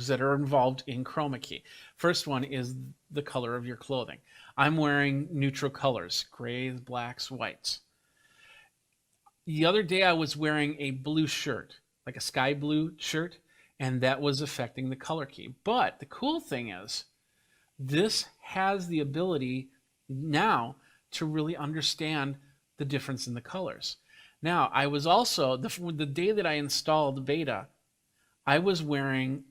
factors that are involved in chroma key. First one is the color of your clothing. I'm wearing neutral colors, grays, blacks, whites. The other day I was wearing a blue shirt, like a sky blue shirt, and that was affecting the color key. But the cool thing is, this has the ability now to really understand the difference in the colors. Now, I was also, the day that I installed beta, I was wearing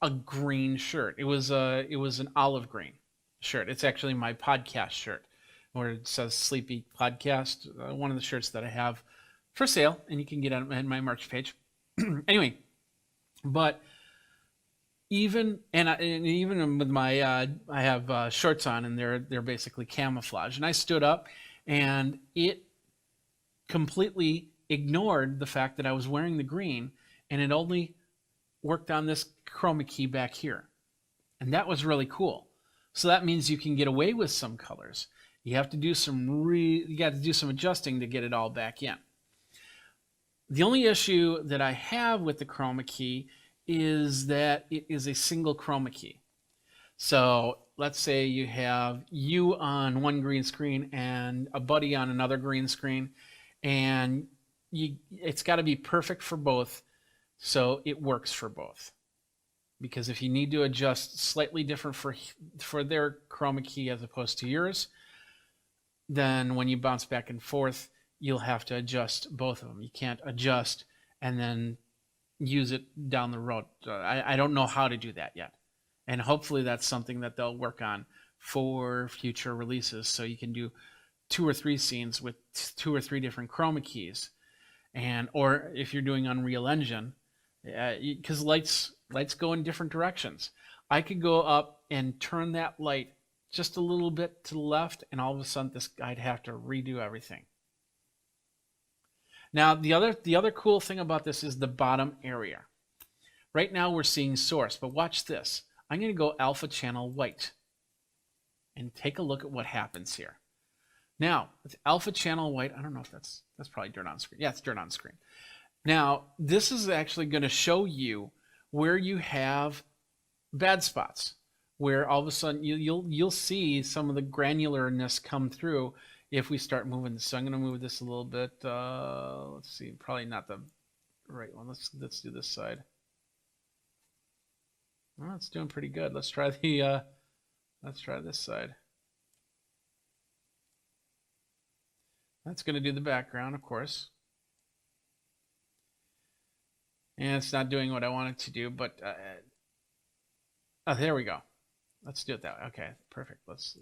a green shirt. It was an olive green shirt. It's actually my podcast shirt, where it says Sleepy Podcast. One of the shirts that I have for sale, and you can get it on my merch page. Anyway, but even with my I have shorts on, and they're basically camouflage. And I stood up, and it completely ignored the fact that I was wearing the green, and it only worked on this chroma key back here. And that was really cool. So that means you can get away with some colors. You have to do you got to do some adjusting to get it all back in. The only issue that I have with the chroma key is that it is a single chroma key. So let's say you have you on one green screen and a buddy on another green screen, and it's got to be perfect for both, so it works for both. Because if you need to adjust slightly different for their chroma key as opposed to yours, then when you bounce back and forth, you'll have to adjust both of them. You can't adjust and then use it down the road. I don't know how to do that yet. And hopefully that's something that they'll work on for future releases, so you can do 2 or 3 scenes with 2 or 3 different chroma keys. Or if you're doing Unreal Engine, because lights go in different directions. I could go up and turn that light just a little bit to the left, and all of a sudden I'd have to redo everything. Now, the other cool thing about this is the bottom area. Right now we're seeing source, but watch this. I'm going to go alpha channel white and take a look at what happens here. Now, with alpha channel white, I don't know if that's probably dirt on screen. Yeah, it's dirt on screen. Now, this is actually going to show you where you have bad spots, where all of a sudden you'll see some of the granularness come through if we start moving this. So I'm going to move this a little bit. Let's see, probably not the right one. Let's do this side. Well, it's doing pretty good. Let's try this side. That's going to do the background, of course. And it's not doing what I want it to do, but oh, there we go. Let's do it that way. Okay, perfect. Let's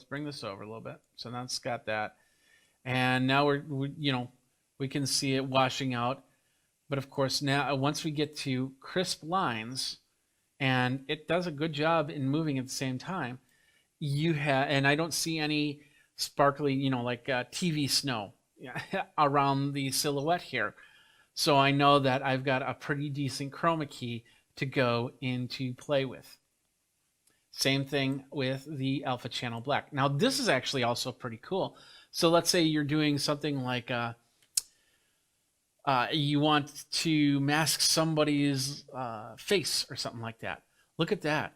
bring this over a little bit. So now it's got that, and now we can see it washing out. But of course, now once we get to crisp lines, and it does a good job in moving at the same time, and I don't see any sparkly, like TV snow around the silhouette here. So I know that I've got a pretty decent chroma key to go into play with. Same thing with the alpha channel black. Now this is actually also pretty cool. So let's say you're doing something like you want to mask somebody's face or something like that. Look at that.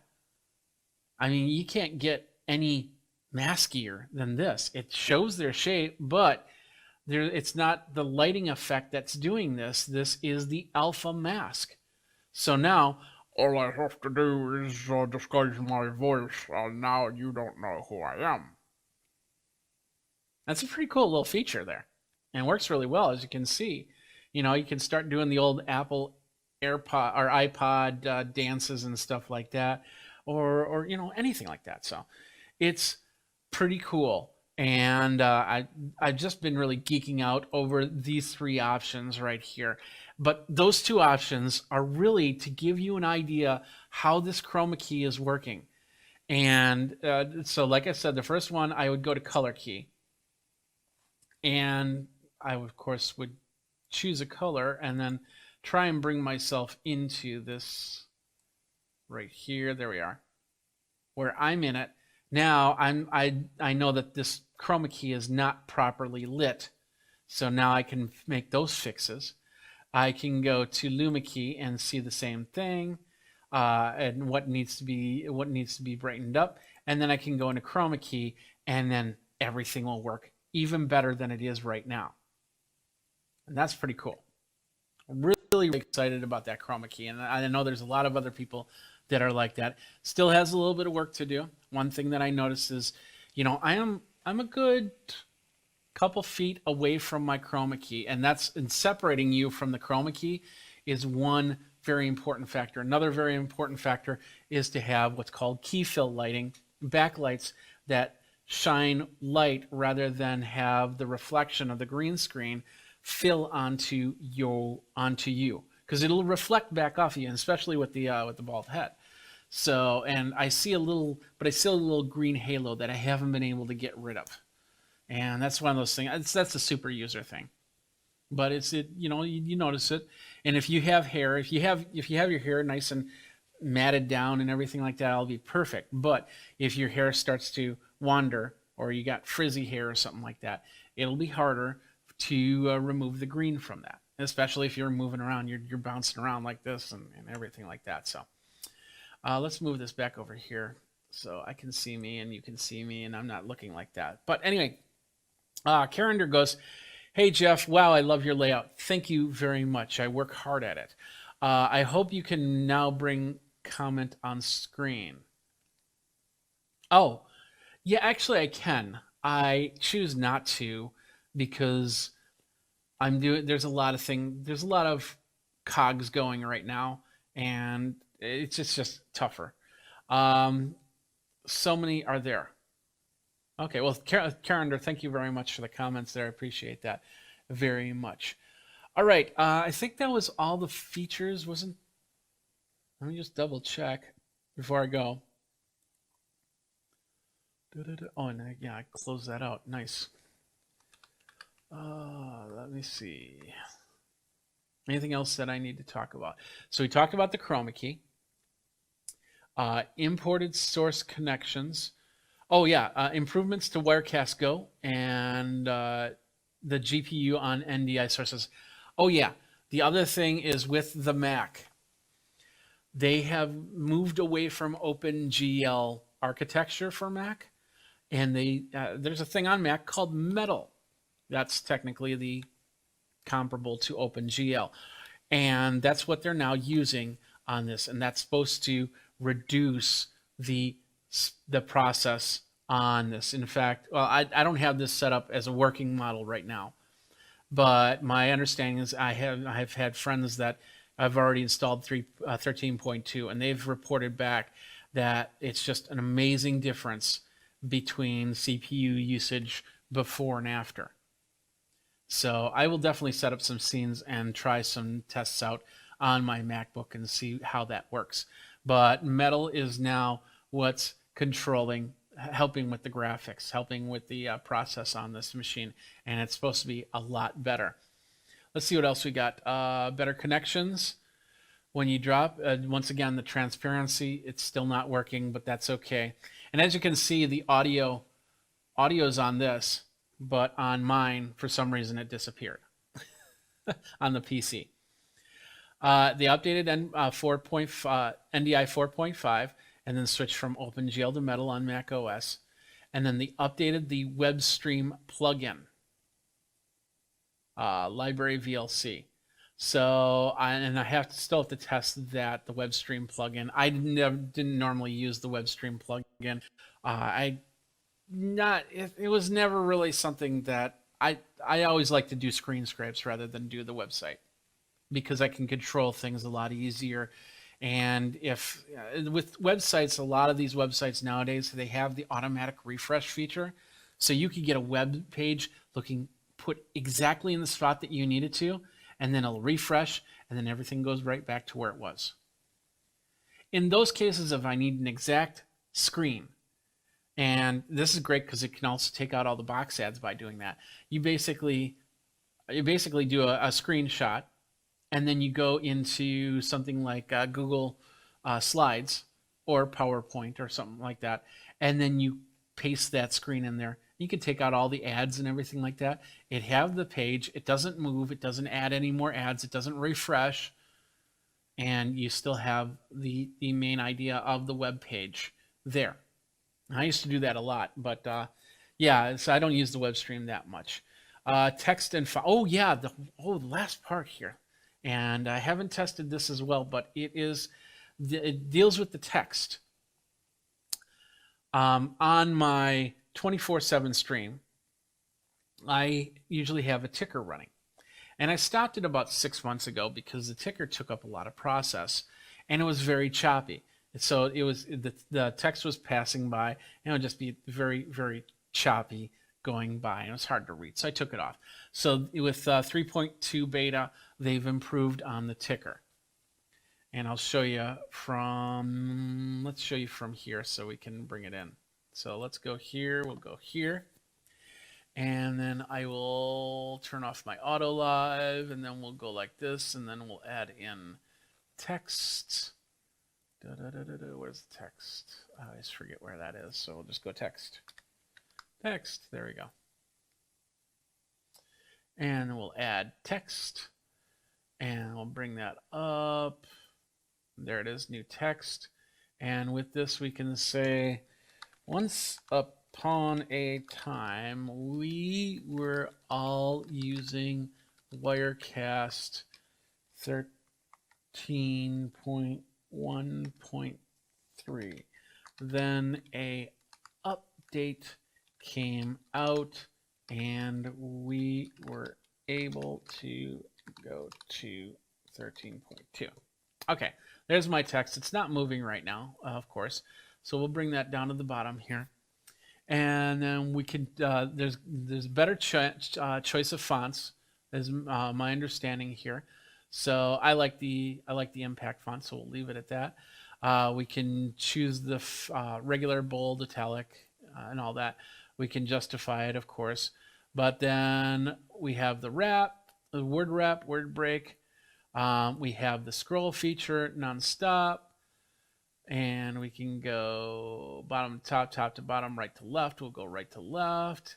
I mean, you can't get any maskier than this. It shows their shape, but it's not the lighting effect that's doing this. This is the alpha mask. So now all I have to do is disguise my voice, and now you don't know who I am. That's a pretty cool little feature there, and works really well, as you can see. You can start doing the old Apple AirPod or iPod dances and stuff like that, or anything like that. So it's pretty cool. And I've just been really geeking out over these 3 options right here. But those 2 options are really to give you an idea how this chroma key is working. And so like I said, the first one, I would go to color key. And I, of course, would choose a color and then try and bring myself into this right here. There we are, where I'm in it. Now I know that this chroma key is not properly lit, so now I can make those fixes. I can go to Luma key and see the same thing. and what needs to be brightened up, and then I can go into chroma key, and then everything will work even better than it is right now, and that's pretty cool. I'm really excited about that chroma key, and I know there's a lot of other people that are like that. Still has a little bit of work to do. One thing that I noticed is, I'm a good couple feet away from my chroma key, and that's in separating you from the chroma key is one very important factor. Another very important factor is to have what's called key fill lighting, backlights that shine light rather than have the reflection of the green screen fill onto you, because it'll reflect back off of you, and especially with the bald head. So, and I see a little green halo that I haven't been able to get rid of, and that's one of those things. That's a super user thing, but you notice it. And if you have hair, if you have your hair nice and matted down and everything like that, it'll be perfect. But if your hair starts to wander, or you got frizzy hair or something like that, it'll be harder to remove the green from that, especially if you're moving around, you're bouncing around like this and everything like that. So let's move this back over here so I can see me and you can see me, and I'm not looking like that. But anyway, Carender goes, "Hey Jeff, wow, I love your layout. Thank you very much. I work hard at it. I hope you can now bring comment on screen." Oh, yeah, actually I can. I choose not to, because there's a lot of cogs going right now, and it's just tougher. So many are there. Okay, well, Carender, thank you very much for the comments there. I appreciate that very much. All right, I think that was all the features. Let me just double check before I go. Oh, and yeah, I closed that out. Nice. Let me see. Anything else that I need to talk about? So we talked about the chroma key, imported source connections. Oh yeah, improvements to Wirecast Go, and the GPU on NDI sources. Oh yeah, the other thing is with the Mac, they have moved away from OpenGL architecture for Mac, and there's a thing on Mac called Metal. That's technically the comparable to OpenGL, and that's what they're now using on this, and that's supposed to reduce the process on this. In fact, well, I don't have this set up as a working model right now, but my understanding is I've had friends that I've already installed 13.2, and they've reported back that it's just an amazing difference between CPU usage before and after. So I will definitely set up some scenes and try some tests out on my MacBook and see how that works. But Metal is now what's helping with the graphics, helping with the process on this machine, and it's supposed to be a lot better. Let's see what else we got. Better connections. When you drop, once again, the transparency, it's still not working, but that's okay. And as you can see, the audio's on this, but on mine, for some reason, it disappeared on the PC. They updated NDI 4.5 and then switched from OpenGL to Metal on Mac OS. And then they updated the WebStream plugin, library VLC. So, I still have to test that, the WebStream plugin. I didn't normally use the WebStream plugin. It was never really something that I always like to do screen scrapes rather than do the website, because I can control things a lot easier. And with websites, a lot of these websites nowadays, they have the automatic refresh feature. So you could get a web page put exactly in the spot that you need it to, and then it'll refresh, and then everything goes right back to where it was. In those cases, if I need an exact screen, and this is great because it can also take out all the box ads by doing that. You basically do a screenshot, and then you go into something like Google Slides or PowerPoint or something like that, and then you paste that screen in there. You can take out all the ads and everything like that. It have the page. It doesn't move. It doesn't add any more ads. It doesn't refresh. and you still have the main idea of the web page there. I used to do that a lot, but yeah, so I don't use the web stream that much. Text and oh yeah, the last part here, and I haven't tested this as well, but it deals with the text. On my 24/7 stream, I usually have a ticker running, and I stopped it about 6 months ago because the ticker took up a lot of process, and it was very choppy. So it was the text was passing by, and it would just be very, very choppy going by, and it was hard to read. So I took it off. So with 3.2 beta, they've improved on the ticker. And I'll show you from, let's show you from here so we can bring it in. So let's go here, we'll go here. And then I will turn off my auto live, and then we'll go like this, and then we'll add in text. Where's the text? I always forget where that is, so we'll just go text. Text, there we go. And we'll add text, and we'll bring that up. There it is, new text. And with this, we can say, once upon a time, we were all using Wirecast 13.1.3. Then a update came out, and we were able to go to 13.2. Okay, there's my text. It's not moving right now, of course. So we'll bring that down to the bottom here. And then we can, there's better choice of fonts, is my understanding here. So I like the impact font, so we'll leave it at that. We can choose the regular, bold, italic, and all that. We can justify it, of course. But then we have the wrap, the word wrap, word break. We have the scroll feature, nonstop. And we can go bottom to top, top to bottom, right to left. We'll go right to left.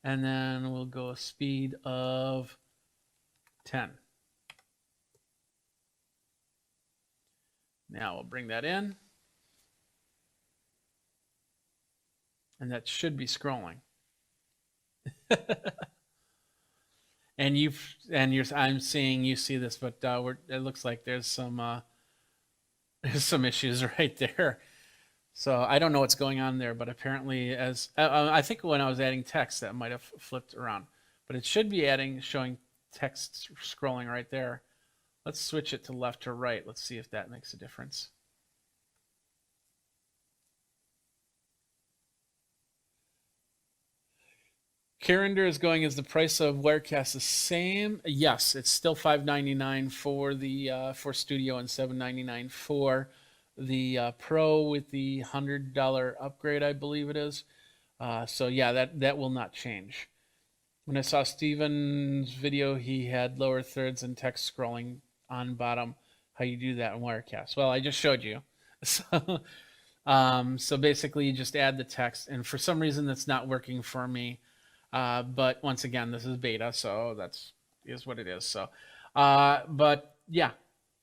And then we'll go a speed of 10. Now we'll bring that in. And that should be scrolling. And I'm seeing you see this, but it looks like there's some issues right there. So I don't know what's going on there, but apparently, as I think when I was adding text, that might have flipped around. But it should be showing text scrolling right there. Let's switch it to left to right. Let's see if that makes a difference. Carinder is going, is the price of Wirecast the same? Yes, it's still $5.99 for the for Studio and $7.99 for the Pro with the $100 upgrade, I believe it is. So yeah, that will not change. When I saw Steven's video, he had lower thirds and text scrolling on bottom. How you do that in Wirecast? Well, I just showed you. So, so basically, you just add the text, and for some reason, that's not working for me. But once again, this is beta, so is what it is. So, but yeah,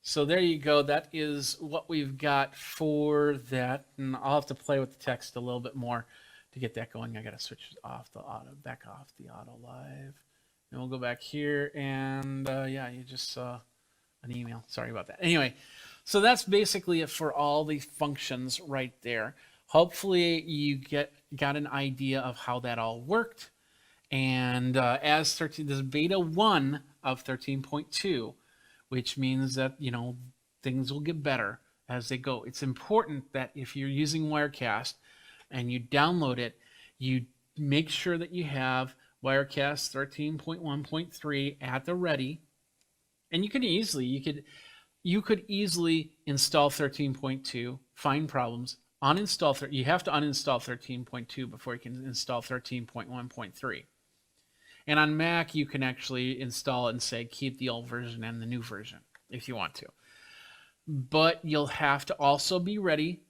so there you go. That is what we've got for that, and I'll have to play with the text a little bit more to get that going. I got to switch off the auto, back off the auto live, and we'll go back here, and yeah, you just saw an email. Sorry about that. Anyway, so that's basically it for all the functions right there. Hopefully, you got an idea of how that all worked. And as this is beta 1 of 13.2, which means that, you know, things will get better as they go. It's important that if you're using Wirecast and you download it, you make sure that you have Wirecast 13.1.3 at the ready. And you could easily install 13.2, find problems, uninstall. You have to uninstall 13.2 before you can install 13.1.3. And on Mac, you can actually install it and say, keep the old version and the new version if you want to. But you'll have to also be ready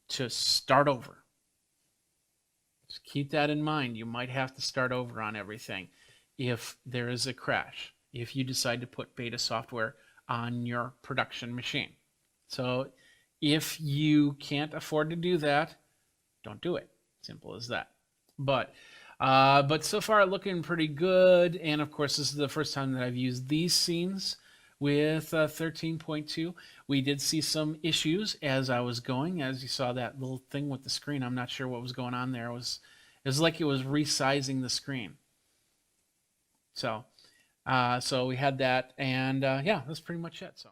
to start over. Just keep that in mind. You might have to start over on everything if there is a crash, if you decide to put beta software on your production machine. So if you can't afford to do that, don't do it. Simple as that. But so far looking pretty good. And of course, this is the first time that I've used these scenes with 13.2. We did see some issues as I was going. As you saw that little thing with the screen, I'm not sure what was going on there. It was like it was resizing the screen. So we had that, and yeah, that's pretty much it. So.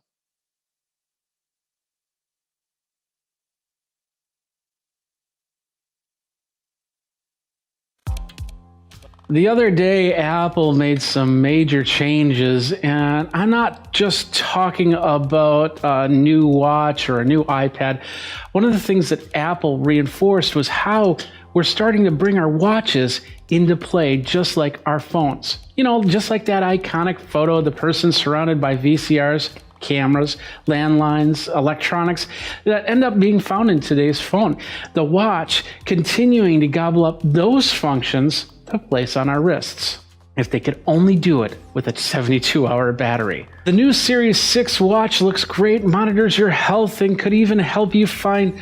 The other day, Apple made some major changes, and I'm not just talking about a new watch or a new iPad. One of the things that Apple reinforced was how we're starting to bring our watches into play just like our phones. You know, just like that iconic photo of the person surrounded by VCRs, cameras, landlines, electronics that end up being found in today's phone. The watch continuing to gobble up those functions to place on our wrists. If they could only do it with a 72-hour battery. The new Series 6 watch looks great, monitors your health, and could even help you find...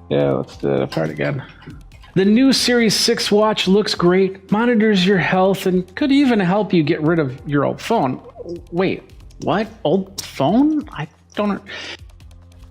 Yeah, let's do that apart again. The new Series 6 watch looks great, monitors your health, and could even help you get rid of your old phone. Wait, what? Old phone? I don't...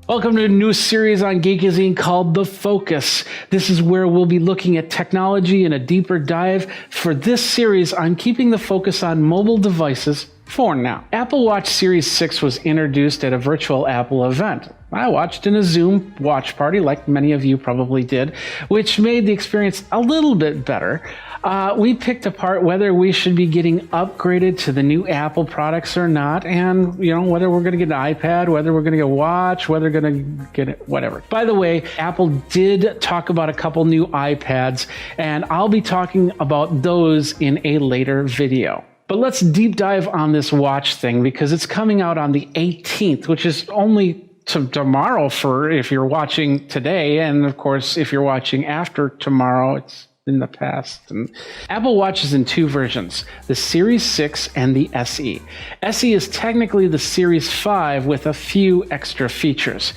Welcome to a new series on Geekazine called The Focus. This is where we'll be looking at technology in a deeper dive. For this series, I'm keeping the focus on mobile devices for now. Apple Watch Series 6 was introduced at a virtual Apple event. I watched in a Zoom watch party, like many of you probably did, which made the experience a little bit better. We picked apart whether we should be getting upgraded to the new Apple products or not, and whether we're going to get an iPad, whether we're going to get a watch, whether we're going to get it, whatever. By the way, Apple did talk about a couple new iPads, and I'll be talking about those in a later video. But let's deep dive on this watch thing because it's coming out on the 18th, which is only tomorrow for if you're watching today, and of course if you're watching after tomorrow, it's in the past. And Apple Watch is in two versions, the Series 6 and the SE. SE is technically the Series 5 with a few extra features.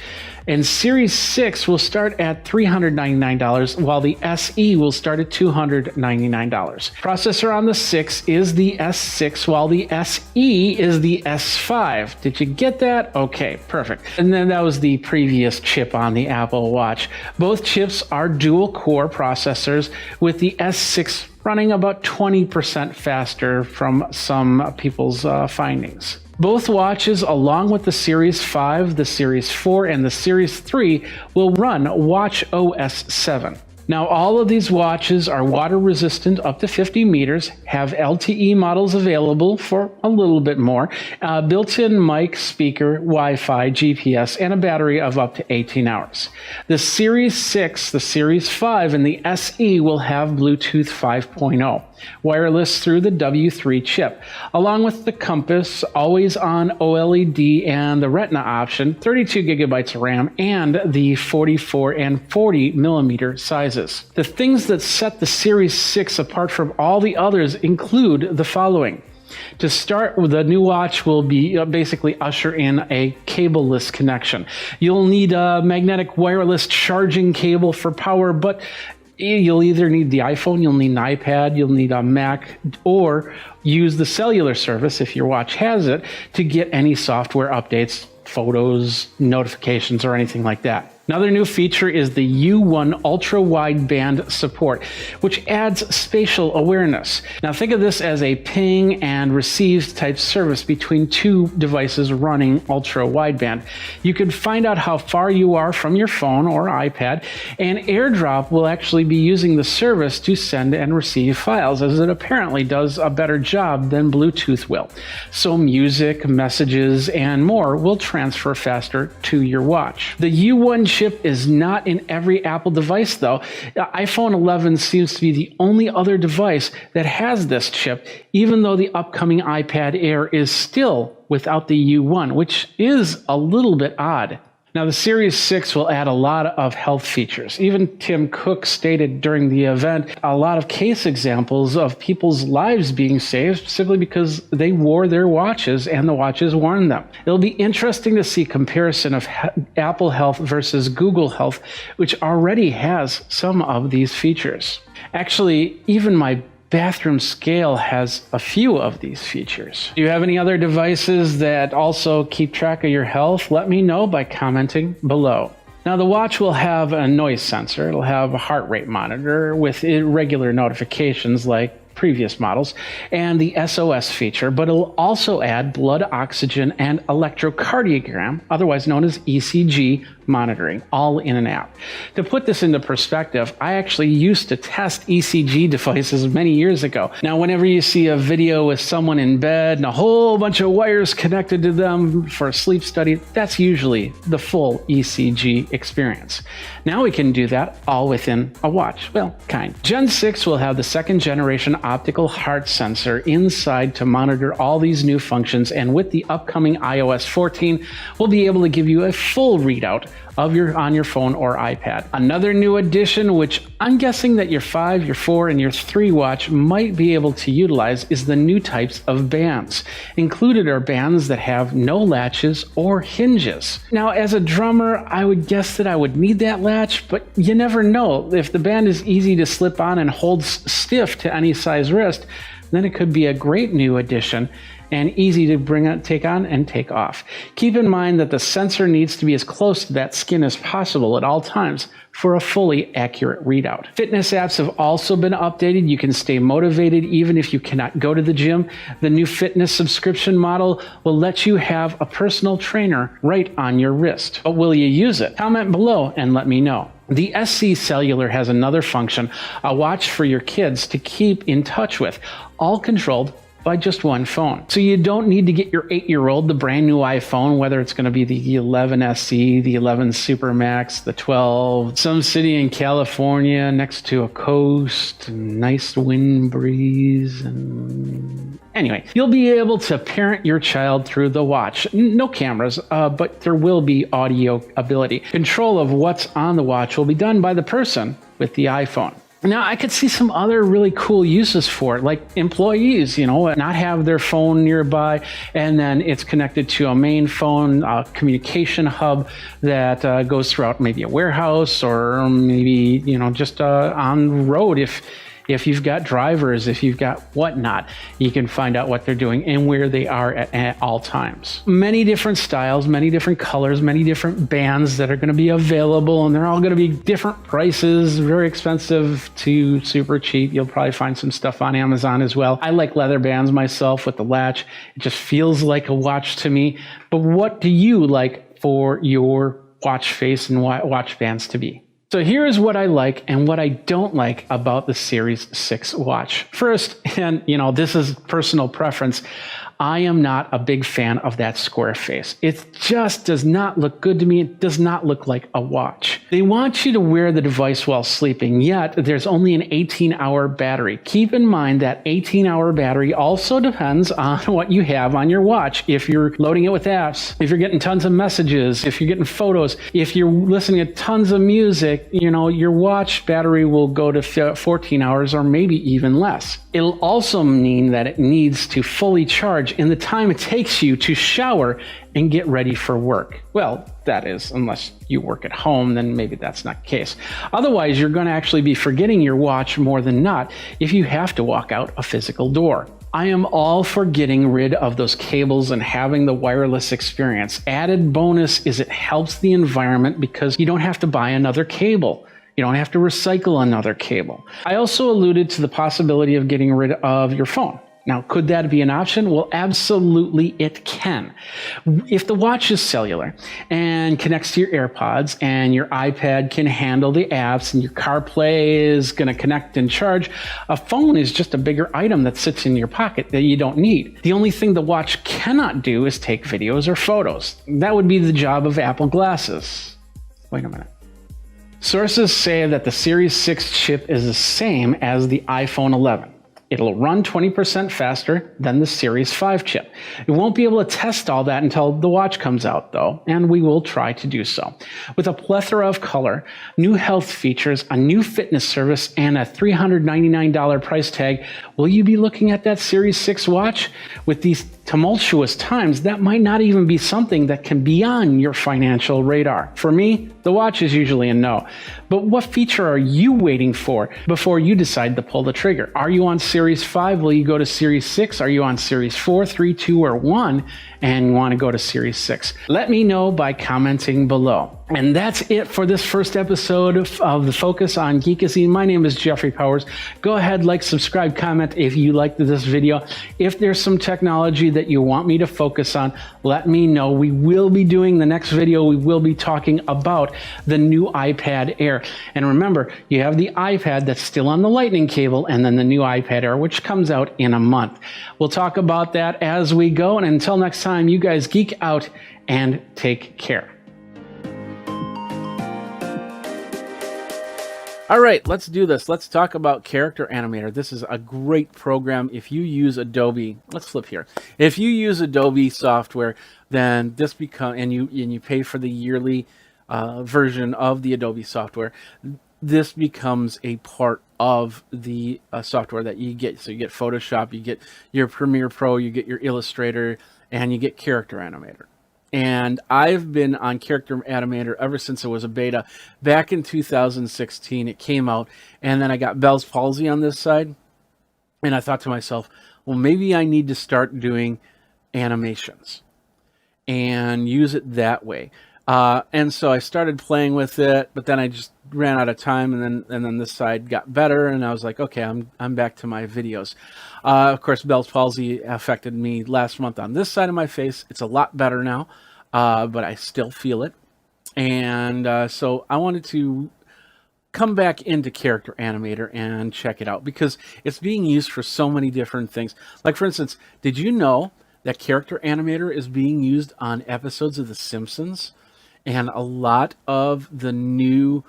And Series 6 will start at $399, while the SE will start at $299. Processor on the 6 is the S6, while the SE is the S5. Did you get that? Okay, perfect. And then that was the previous chip on the Apple Watch. Both chips are dual-core processors, with the S6 running about 20% faster from some people's findings. Both watches, along with the Series 5, the Series 4, and the Series 3, will run watchOS 7. Now, all of these watches are water resistant up to 50 meters, have LTE models available for a little bit more, built-in mic, speaker, Wi-Fi, GPS, and a battery of up to 18 hours. The Series 6, the Series 5, and the SE will have Bluetooth 5.0, wireless through the W3 chip, along with the compass, always-on OLED, and the Retina option, 32 gigabytes of RAM, and the 44 and 40 millimeter sizes. The things that set the Series 6 apart from all the others include the following. To start, the new watch will be basically usher in a cableless connection. You'll need a magnetic wireless charging cable for power, but you'll either need the iPhone, you'll need an iPad, you'll need a Mac, or use the cellular service, if your watch has it, to get any software updates, photos, notifications, or anything like that. Another new feature is the U1 ultra-wideband support, which adds spatial awareness. Now think of this as a ping and receive type service between two devices running ultra-wideband. You can find out how far you are from your phone or iPad, and AirDrop will actually be using the service to send and receive files, as it apparently does a better job than Bluetooth will. So music, messages, and more will transfer faster to your watch. The U1 chip is not in every Apple device, though. iPhone 11 seems to be the only other device that has this chip, even though the upcoming iPad Air is still without the U1, which is a little bit odd. Now, the Series 6 will add a lot of health features. Even Tim Cook stated during the event a lot of case examples of people's lives being saved simply because they wore their watches and the watches warned them. It'll be interesting to see comparison of Apple Health versus Google Health, which already has some of these features. Actually, even my bathroom scale has a few of these features. Do you have any other devices that also keep track of your health? Let me know by commenting below. Now, the watch will have a noise sensor. It'll have a heart rate monitor with irregular notifications like previous models, and the SOS feature, but it'll also add blood oxygen and electrocardiogram, otherwise known as ECG monitoring, all in an app. To put this into perspective, I actually used to test ECG devices many years ago. Now, whenever you see a video with someone in bed and a whole bunch of wires connected to them for a sleep study, that's usually the full ECG experience. Now we can do that all within a watch. Well, kind. Gen 6 will have the second generation optical heart sensor inside to monitor all these new functions, and with the upcoming iOS 14, we'll be able to give you a full readout of on your phone or iPad. Another new addition, which I'm guessing that your 5, your 4, and your 3 watch might be able to utilize, is the new types of bands. Included are bands that have no latches or hinges. Now, as a drummer, I would guess that I would need that latch, but you never know. If the band is easy to slip on and holds stiff to any size wrist, then it could be a great new addition and easy to take on and take off. Keep in mind that the sensor needs to be as close to that skin as possible at all times for a fully accurate readout. Fitness apps have also been updated. You can stay motivated even if you cannot go to the gym. The new fitness subscription model will let you have a personal trainer right on your wrist. But will you use it? Comment below and let me know. The SC Cellular has another function, a watch for your kids to keep in touch with, all controlled by just one phone. So you don't need to get your 8-year-old the brand new iPhone, whether it's going to be the 11 SE, the 11 Super Max, the 12, some city in California next to a coast, nice wind breeze, and anyway, you'll be able to parent your child through the watch. No cameras, but there will be audio ability. Control of what's on the watch will be done by the person with the iPhone. Now, I could see some other really cool uses for it, like employees, not have their phone nearby, and then it's connected to a main phone, communication hub that goes throughout maybe a warehouse or maybe, just on the road. If you've got drivers, if you've got whatnot, you can find out what they're doing and where they are at all times. Many different styles, many different colors, many different bands that are going to be available, and they're all going to be different prices, very expensive to super cheap. You'll probably find some stuff on Amazon as well. I like leather bands myself with the latch. It just feels like a watch to me. But what do you like for your watch face and watch bands to be? So here's what I like and what I don't like about the Series 6 watch. First, and this is personal preference, I am not a big fan of that square face. It just does not look good to me. It does not look like a watch. They want you to wear the device while sleeping, yet there's only an 18-hour battery. Keep in mind that 18-hour battery also depends on what you have on your watch. If you're loading it with apps, if you're getting tons of messages, if you're getting photos, if you're listening to tons of music, your watch battery will go to 14 hours or maybe even less. It'll also mean that it needs to fully charge in the time it takes you to shower and get ready for work. Well, that is, unless you work at home, then maybe that's not the case. Otherwise, you're going to actually be forgetting your watch more than not if you have to walk out a physical door. I am all for getting rid of those cables and having the wireless experience. Added bonus is it helps the environment because you don't have to buy another cable. You don't have to recycle another cable. I also alluded to the possibility of getting rid of your phone. Now, could that be an option? Well, absolutely it can. If the watch is cellular and connects to your AirPods and your iPad can handle the apps and your CarPlay is going to connect and charge, a phone is just a bigger item that sits in your pocket that you don't need. The only thing the watch cannot do is take videos or photos. That would be the job of Apple glasses. Wait a minute. Sources say that the Series 6 chip is the same as the iPhone 11. It'll run 20% faster than the Series 5 chip. It won't be able to test all that until the watch comes out, though, and we will try to do so. With a plethora of color, new health features, a new fitness service, and a $399 price tag, will you be looking at that Series 6 watch? With these tumultuous times, that might not even be something that can be on your financial radar. For me, the watch is usually a no. But what feature are you waiting for before you decide to pull the trigger? Are you on Series 5? Will you go to Series 6? Are you on Series 4, 3, 2, or 1 and want to go to Series 6? Let me know by commenting below. And that's it for this first episode of The Focus on Geekazine. My name is Jeffrey Powers. Go ahead, like, subscribe, comment if you liked this video. If there's some technology that you want me to focus on, let me know. We will be doing the next video. We will be talking about the new iPad Air. And remember, you have the iPad that's still on the Lightning cable, and then the new iPad Air, which comes out in a month. We'll talk about that as we go. And until next time, you guys geek out and take care. All right, let's do this. Let's talk about Character Animator. This is a great program. If you use Adobe, let's flip here. If you use Adobe software, then this and you pay for the yearly version of the Adobe software, this becomes a part of the software that you get. So you get Photoshop, you get your Premiere Pro, you get your Illustrator, and you get Character Animator. And I've been on Character Animator ever since it was a beta. Back in 2016, it came out, and then I got Bell's palsy on this side. And I thought to myself, well, maybe I need to start doing animations and use it that way. And so I started playing with it, but then I just ran out of time, and then this side got better, and I was like, okay, I'm back to my videos. Of course, Bell's palsy affected me last month on this side of my face. It's a lot better now, but I still feel it. And so I wanted to come back into Character Animator and check it out because it's being used for so many different things. Like, for instance, did you know that Character Animator is being used on episodes of The Simpsons and a lot of the new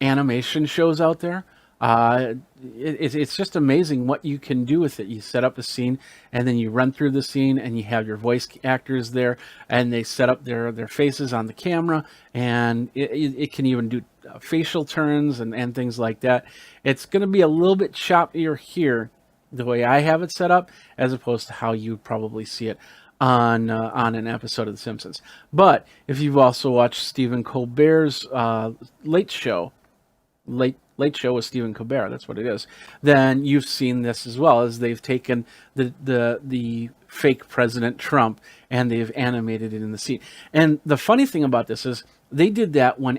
animation shows out there? It's just amazing what you can do with it. You set up a scene, and then you run through the scene, and you have your voice actors there, and they set up their faces on the camera, and it can even do facial turns and things like that. It's going to be a little bit choppier here, the way I have it set up, as opposed to how you probably see it on an episode of The Simpsons. But if you've also watched Stephen Colbert's Late Show with Stephen Colbert, that's what it is, then you've seen this as well, as they've taken the fake President Trump and they've animated it in the scene. And the funny thing about this is they did that when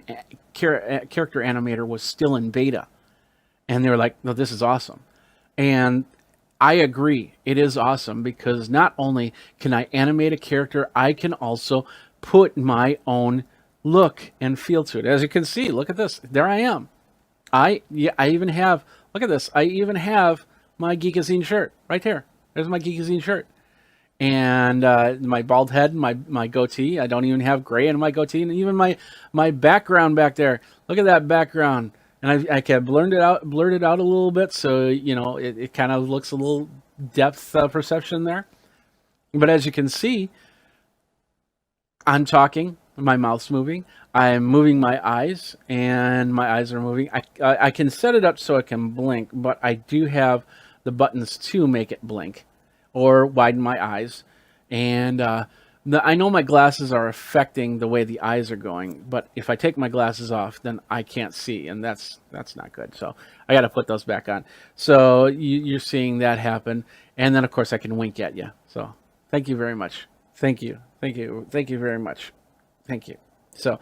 Character Animator was still in beta, and they were like, no, this is awesome. And I agree, it is awesome, because not only can I animate a character, I can also put my own look and feel to it. As you can see, look at this. There I am. I even have, look at this. I even have my Geekazine shirt right here. There's my Geekazine shirt. And my bald head, my goatee. I don't even have gray in my goatee. And even my background back there. Look at that background. And I can blur it out a little bit, so you know it kind of looks a little depth perception there. But as you can see, I'm talking, my mouth's moving, I'm moving my eyes, and my eyes are moving. I can set it up so it can blink, but I do have the buttons to make it blink or widen my eyes. And I know my glasses are affecting the way the eyes are going, but if I take my glasses off, then I can't see, and that's not good. So I got to put those back on. So you're seeing that happen, and then of course I can wink at you. So thank you very much. Thank you very much. Thank you. So,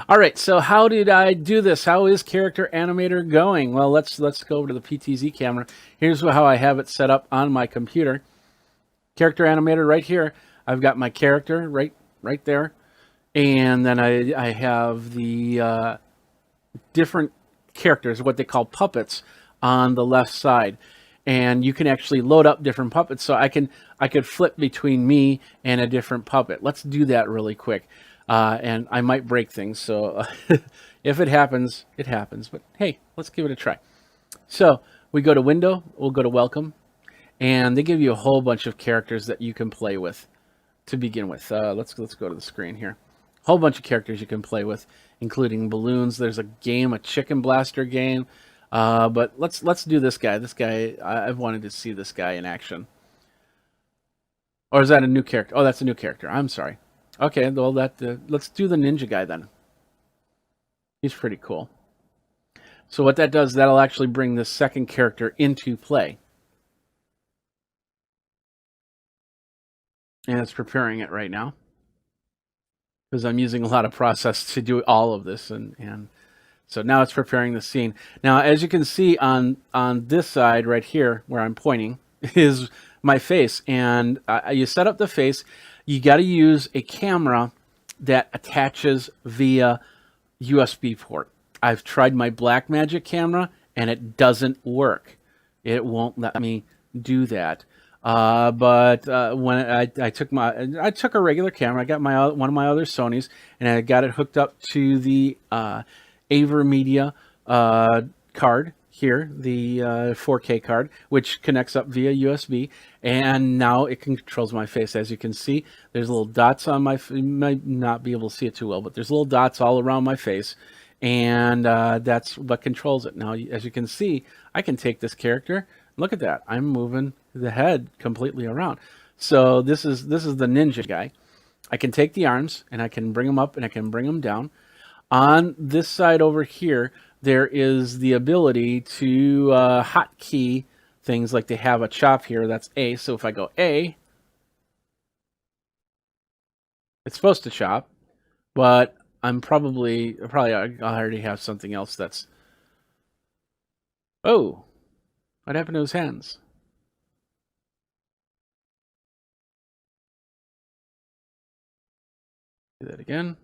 all right. So how did I do this? How is Character Animator going? Well, let's go over to the PTZ camera. Here's how I have it set up on my computer. Character Animator right here. I've got my character right there, and then I have the different characters, what they call puppets, on the left side, and you can actually load up different puppets. So I could flip between me and a different puppet. Let's do that really quick, and I might break things. So if it happens, it happens. But hey, let's give it a try. So we go to Window. We'll go to Welcome. and they give you a whole bunch of characters that you can play with to begin with. Let's go to the screen here. A whole bunch of characters you can play with, including balloons. There's a game, a Chicken Blaster game. But let's do this guy. This guy, I've wanted to see this guy in action. Or is that a new character? Oh, that's a new character. I'm sorry. Okay, well let's do the ninja guy then. He's pretty cool. So what that does, that'll actually bring the second character into play. And it's preparing it right now, because I'm using a lot of process to do all of this, and so now it's preparing the scene. Now, as you can see on this side right here, where I'm pointing, is my face. And you set up the face. You got to use a camera that attaches via USB port. I've tried my Blackmagic camera, and it doesn't work. It won't let me do that. But when I took a regular camera, I got one of my other Sonys, and I got it hooked up to the AverMedia card here, the 4K card, which connects up via USB, and now it controls my face. As you can see, there's little dots on my. You might not be able to see it too well, but there's little dots all around my face, and that's what controls it. Now, as you can see, I can take this character. Look at that! I'm moving the head completely around. So this is the ninja guy. I can take the arms and I can bring them up and I can bring them down. On this side over here, there is the ability to hotkey things, like they have a chop here. That's A. So if I go A, it's supposed to chop, but I already have something else that's. Oh, what happened to his hands? Do that again.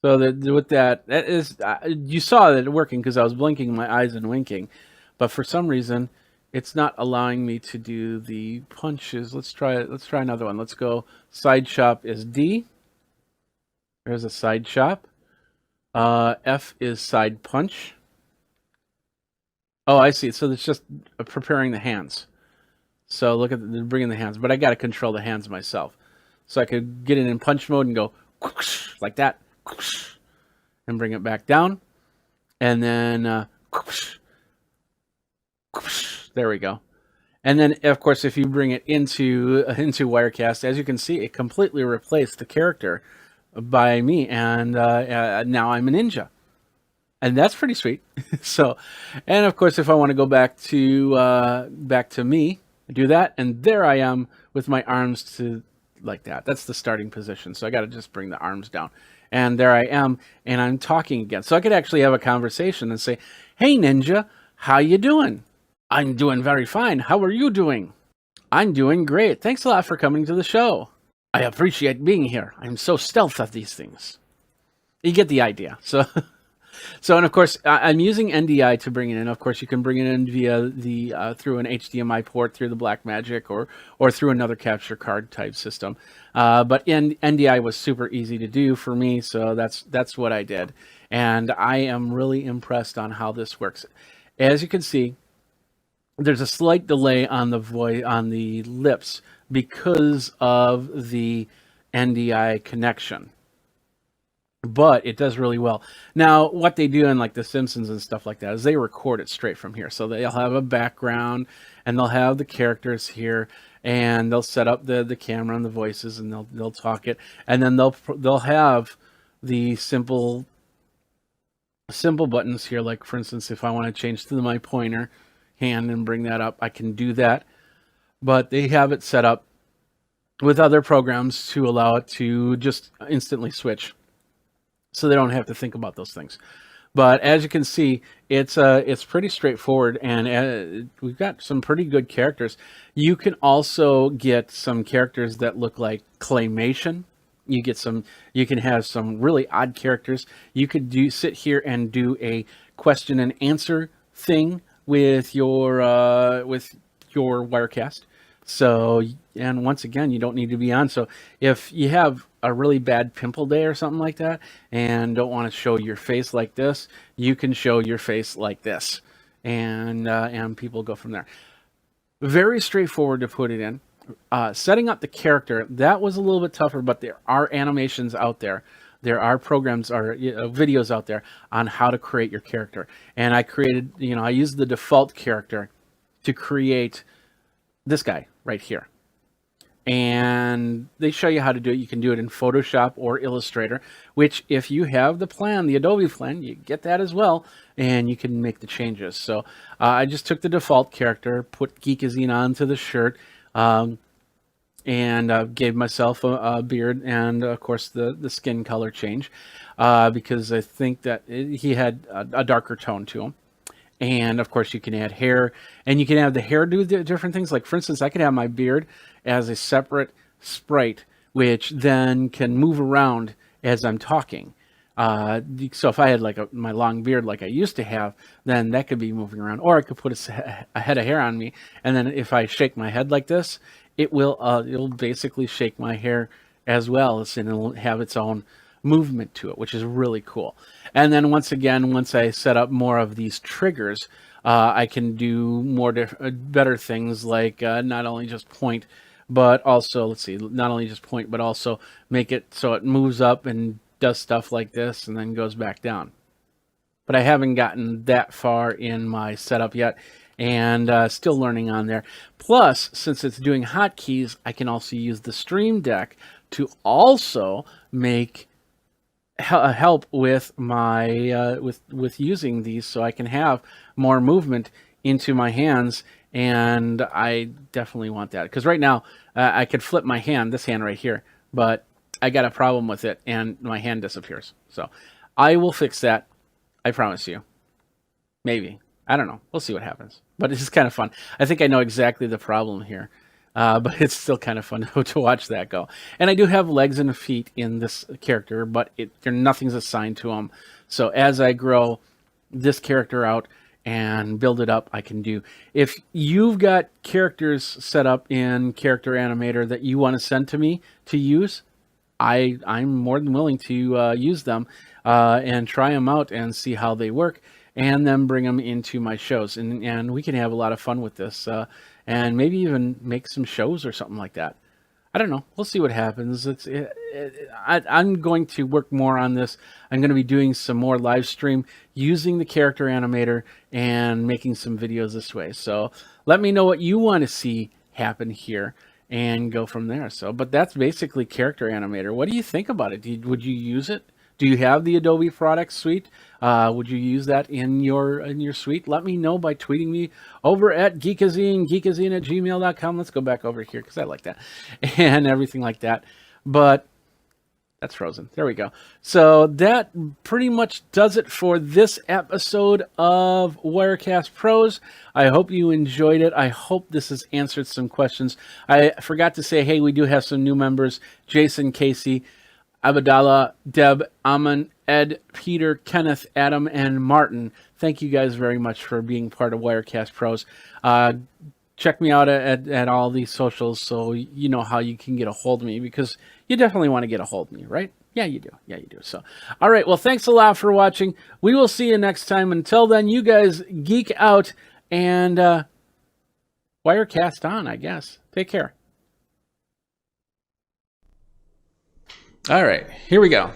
So with that is you saw that working because I was blinking my eyes and winking, but for some reason it's not allowing me to do the punches. Let's try it. Let's try another one. Let's go. Side chop is D. There's a side chop. F is side punch. Oh, I see. So it's just preparing the hands. So look at bringing the hands, but I got to control the hands myself. So I could get it in punch mode and go like that, and bring it back down, and then there we go. And then, of course, if you bring it into Wirecast, as you can see, it completely replaced the character by me, and now I'm a ninja, and that's pretty sweet. So, and of course, if I want to go back to me, do that, and there I am with my arms to. Like that. That's the starting position. So I got to just bring the arms down. And there I am, and I'm talking again. So I could actually have a conversation and say, "Hey Ninja, how you doing?" "I'm doing very fine. How are you doing?" "I'm doing great. Thanks a lot for coming to the show." "I appreciate being here. I'm so stealth at these things." You get the idea. So, and of course, I'm using NDI to bring it in. Of course, you can bring it in via through an HDMI port, through the Blackmagic, or through another capture card type system. But NDI was super easy to do for me, so that's what I did, and I am really impressed on how this works. As you can see, there's a slight delay on the lips because of the NDI connection. But it does really well. Now, what they do in like The Simpsons and stuff like that is they record it straight from here. So they'll have a background, and they'll have the characters here, and they'll set up the camera and the voices, and they'll talk it, and then they'll have the simple buttons here. Like for instance, if I want to change to my pointer hand and bring that up, I can do that. But they have it set up with other programs to allow it to just instantly switch, so they don't have to think about those things. But as you can see, it's pretty straightforward, and we've got some pretty good characters. You can also get some characters that look like claymation. You can have some really odd characters. You could sit here and do a question and answer thing with your Wirecast. So, and once again, you don't need to be on. So if you have a really bad pimple day or something like that and don't want to show your face like this, you can show your face like this, and people go from there. Very straightforward to put it in. Setting up the character, that was a little bit tougher, but there are animations out there. There are programs or videos out there on how to create your character. And I created, I used the default character to create this guy right here. And they show you how to do it. You can do it in Photoshop or Illustrator, which if you have the plan, the Adobe plan, you get that as well, and you can make the changes. So I just took the default character, put Geekazine onto the shirt, and gave myself a beard and, of course, the skin color change because I think that he had a darker tone to him. And, of course, you can add hair, and you can have the hair do different things. Like, for instance, I could have my beard as a separate sprite, which then can move around as I'm talking. So if I had like my long beard like I used to have, then that could be moving around. Or I could put a head of hair on me, and then if I shake my head like this, it'll basically shake my hair as well, and it'll have its own movement to it, which is really cool. And then once I set up more of these triggers, I can do more better things like not only just point, but also not only just point, but also make it so it moves up and does stuff like this and then goes back down. But I haven't gotten that far in my setup yet, and still learning on there. Plus, since it's doing hotkeys, I can also use the Stream Deck to also make help with my with using these, so I can have more movement into my hands. And I definitely want that, because right now I could flip my hand, this hand right here, but I got a problem with it and my hand disappears. So I will fix that, I promise you. Maybe, I don't know, we'll see what happens, but it's just kind of fun. I think I know exactly the problem here. But it's still kind of fun to watch that go. And I do have legs and feet in this character, but nothing's assigned to them. So as I grow this character out and build it up, I can do. If you've got characters set up in Character Animator that you want to send to me to use, I'm more than willing to use them and try them out and see how they work, and then bring them into my shows. And we can have a lot of fun with this. And maybe even make some shows or something like that. I don't know. We'll see what happens. I'm going to work more on this. I'm going to be doing some more live stream using the Character Animator and making some videos this way. So let me know what you want to see happen here and go from there. But that's basically Character Animator. What do you think about it? Would you use it? Do you have the Adobe product suite? Would you use that in your suite? Let me know by tweeting me over at Geekazine, geekazine@gmail.com. Let's go back over here because I like that and everything like that. But that's frozen. There we go. So that pretty much does it for this episode of Wirecast Pros. I hope you enjoyed it. I hope this has answered some questions. I forgot to say, hey, we do have some new members: Jason, Casey, Abdallah, Deb, Aman, Ed, Peter, Kenneth, Adam, and Martin. Thank you guys very much for being part of Wirecast Pros. Check me out at all these socials so you know how you can get a hold of me, because you definitely want to get a hold of me, right? Yeah, you do. Yeah, you do. So, all right. Well, thanks a lot for watching. We will see you next time. Until then, you guys geek out and Wirecast on, I guess. Take care. All right, here we go.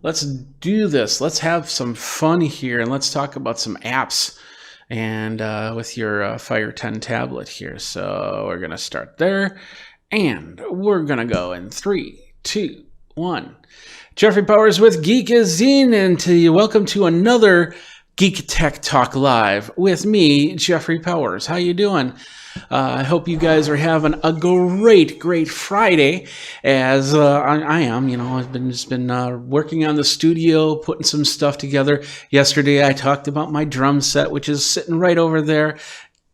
Let's do this. Let's have some fun here, and let's talk about some apps and with your Fire 10 tablet here. So we're going to start there, and we're going to go in 3, 2, 1. Jeffrey Powers with Geekazine, and welcome to another Geek Tech Talk Live with me, Jeffrey Powers. How you doing? I hope you guys are having a great Friday, as I am. I've been working on the studio, putting some stuff together. Yesterday, I talked about my drum set, which is sitting right over there.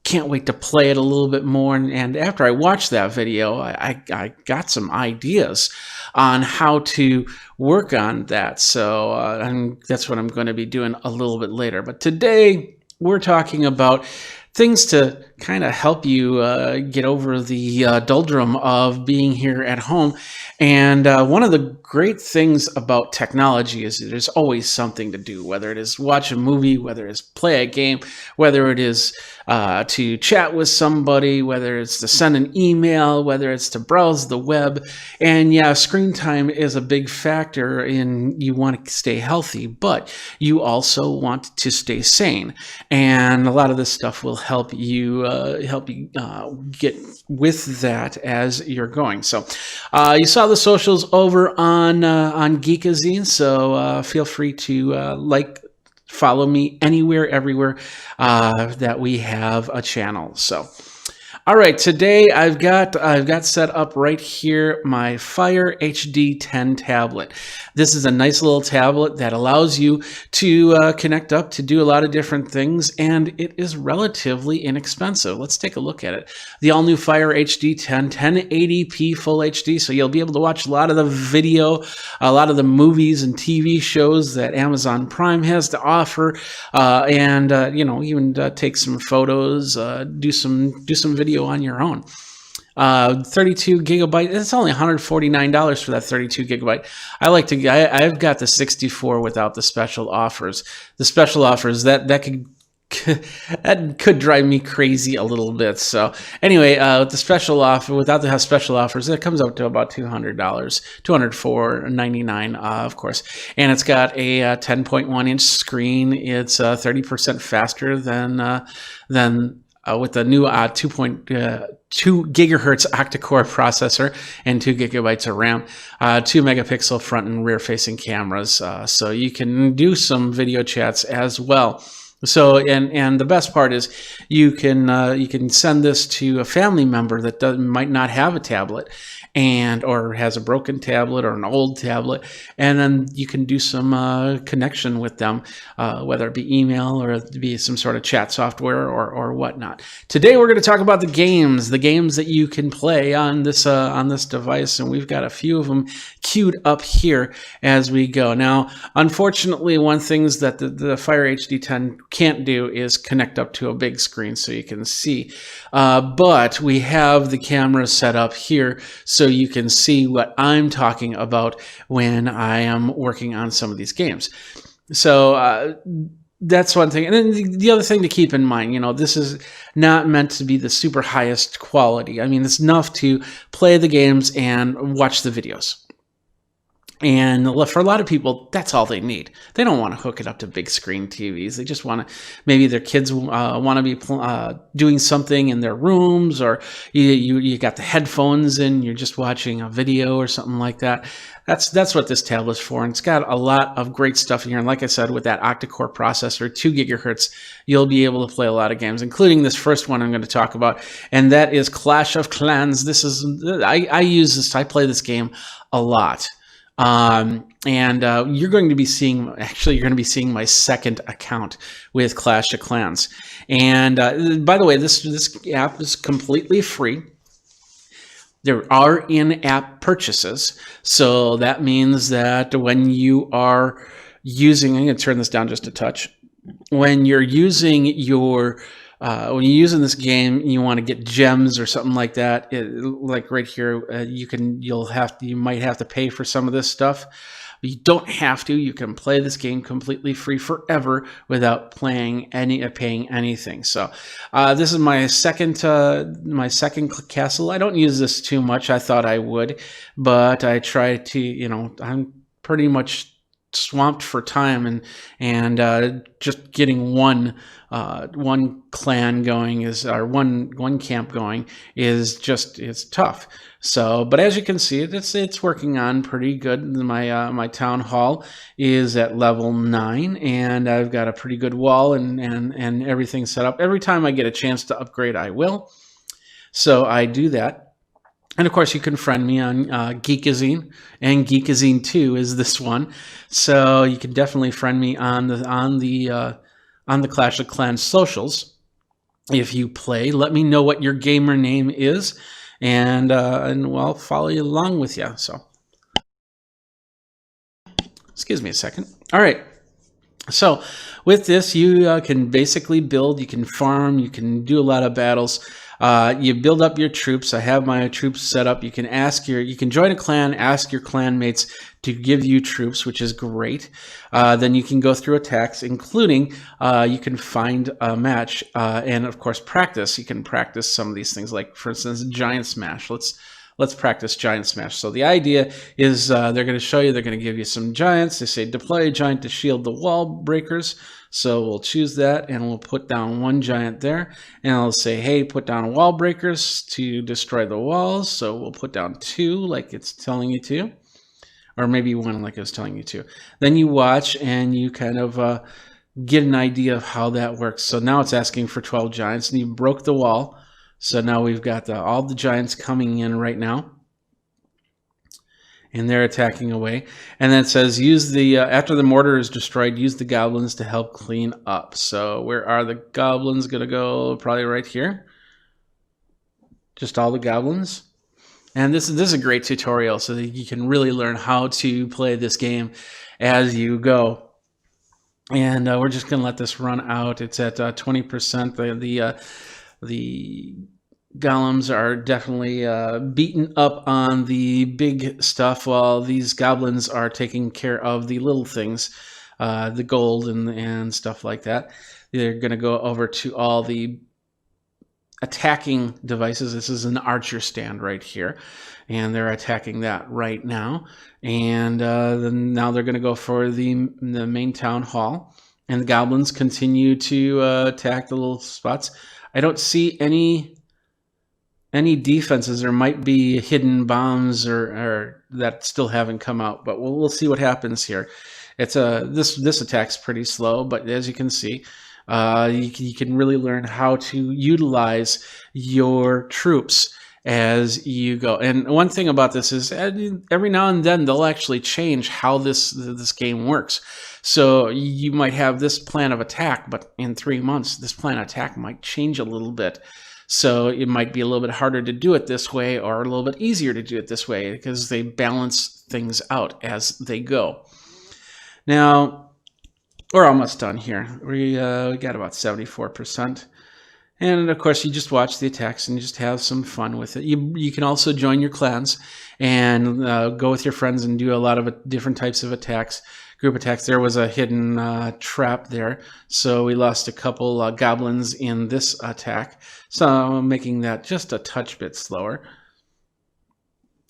Can't wait to play it a little bit more. And after I watched that video, I got some ideas on how to work on that. So that's what I'm going to be doing a little bit later. But today, we're talking about things to kind of help you get over the doldrum of being here at home. And one of the great things about technology is that there's always something to do, whether it is watch a movie, whether it's play a game, whether it is to chat with somebody, whether it's to send an email, whether it's to browse the web. And yeah, screen time is a big factor in you want to stay healthy, but you also want to stay sane. And a lot of this stuff will help you get with that as you're going. So you saw the socials over on Geekazine, so feel free to follow me anywhere, everywhere that we have a channel. So, all right, today I've got set up right here my Fire HD 10 tablet. This is a nice little tablet that allows you to connect up to do a lot of different things, and it is relatively inexpensive. Let's take a look at it. The all-new Fire HD 10, 1080p Full HD, so you'll be able to watch a lot of the video, a lot of the movies and TV shows that Amazon Prime has to offer, and even take some photos, do some video on your own. 32 gigabyte. It's only $149 for that 32 gigabyte. I've got the 64 without the special offers. The special offers that could drive me crazy a little bit. So anyway, with the special offer, without the special offers, it comes out to about $200, $204.99, of course. And it's got a 10.1 inch screen. It's 30% faster than with the new 2.2 gigahertz octa-core processor and 2 gigabytes of RAM, 2 megapixel front and rear facing cameras. So you can do some video chats as well. So, and the best part is you can send this to a family member that might not have a tablet or has a broken tablet or an old tablet, and then you can do some connection with them, whether it be email or it be some sort of chat software or whatnot. Today we're going to talk about the games that you can play on this device, and we've got a few of them queued up here as we go. Now, unfortunately, one thing that the Fire HD 10 can't do is connect up to a big screen so you can see, but we have the camera set up here so you can see what I'm talking about when I am working on some of these games. So that's one thing. And then the other thing to keep in mind, this is not meant to be the super highest quality. I mean, it's enough to play the games and watch the videos. And for a lot of people, that's all they need. They don't want to hook it up to big screen TVs. They just want to, maybe their kids want to be doing something in their rooms, or you got the headphones in, you're just watching a video or something like that. That's what this tablet's for. And it's got a lot of great stuff in here. And like I said, with that octa-core processor, 2 gigahertz, you'll be able to play a lot of games, including this first one I'm going to talk about. And that is Clash of Clans. I use this, I play this game a lot. You're going to be seeing my second account with Clash of Clans. And by the way, this app is completely free. There are in-app purchases, so that means that when you are using, I'm going to turn this down just a touch. When you're using this game, you want to get gems or something like that. Like right here, you might have to pay for some of this stuff. But you don't have to. You can play this game completely free forever without paying anything. So this is my second castle. I don't use this too much. I thought I would, but I try to. I'm pretty much swamped for time, and just getting one clan going one camp going is tough. So, but as you can see, it's working on pretty good. My town hall is at level 9, and I've got a pretty good wall and everything set up. Every time I get a chance to upgrade, I will. So I do that. And of course, you can friend me on Geekazine, and Geekazine 2 is this one. So you can definitely friend me on the Clash of Clans socials. If you play, let me know what your gamer name is, and I'll follow you along with you. So, excuse me a second. All right. So with this, you can basically build, you can farm, you can do a lot of battles. You build up your troops. I have my troops set up. You can you can join a clan, ask your clan mates to give you troops, which is great. Then you can go through attacks, including you can find a match and of course practice. You can practice some of these things, like for instance, Giant Smash. Let's practice Giant Smash. So the idea is they're going to show you, they're going to give you some giants. They say deploy a giant to shield the wall breakers. So we'll choose that and we'll put down one giant there. And I'll say, hey, put down wall breakers to destroy the walls. So we'll put down 2 like it's telling you to. Or maybe 1 like it was telling you to. Then you watch and you kind of get an idea of how that works. So now it's asking for 12 giants and you broke the wall. So now we've got all the giants coming in right now. And they're attacking away. And then it says, use the, after the mortar is destroyed, use the goblins to help clean up. So where are the goblins going to go? Probably right here. Just all the goblins. And this is a great tutorial so that you can really learn how to play this game as you go. And we're just going to let this run out. It's at 20%. The golems are definitely beaten up on the big stuff while these goblins are taking care of the little things, the gold and stuff like that. They're going to go over to all the attacking devices. This is an archer stand right here, and they're attacking that right now. And then now they're going to go for the main town hall, and the goblins continue to attack the little spots. I don't see any defenses. There might be hidden bombs or that still haven't come out, but we'll see what happens here. It's this attack's pretty slow, but as you can see, you can really learn how to utilize your troops as you go. And one thing about this is every now and then they'll actually change how this game works. So you might have this plan of attack, but in 3 months, this plan of attack might change a little bit. So it might be a little bit harder to do it this way or a little bit easier to do it this way because they balance things out as they go. Now, we're almost done here. We got about 74%. And of course, you just watch the attacks and you just have some fun with it. You can also join your clans and go with your friends and do a lot of different types of attacks. Group attacks. There was a hidden trap there, so we lost a couple goblins in this attack, so making that just a touch bit slower.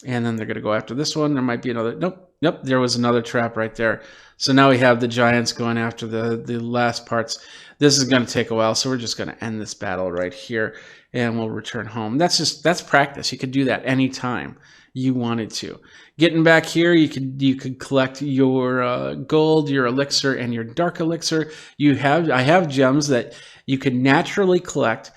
And then they're going to go after this one. There might be another. Nope, there was another trap right there. So now we have the giants going after the last parts. This is going to take a while, so we're just going to end this battle right here, and we'll return home. That's practice. You could do that anytime you wanted to. Getting back here, you could collect your gold, your elixir, and your dark elixir. I have gems that you could naturally collect.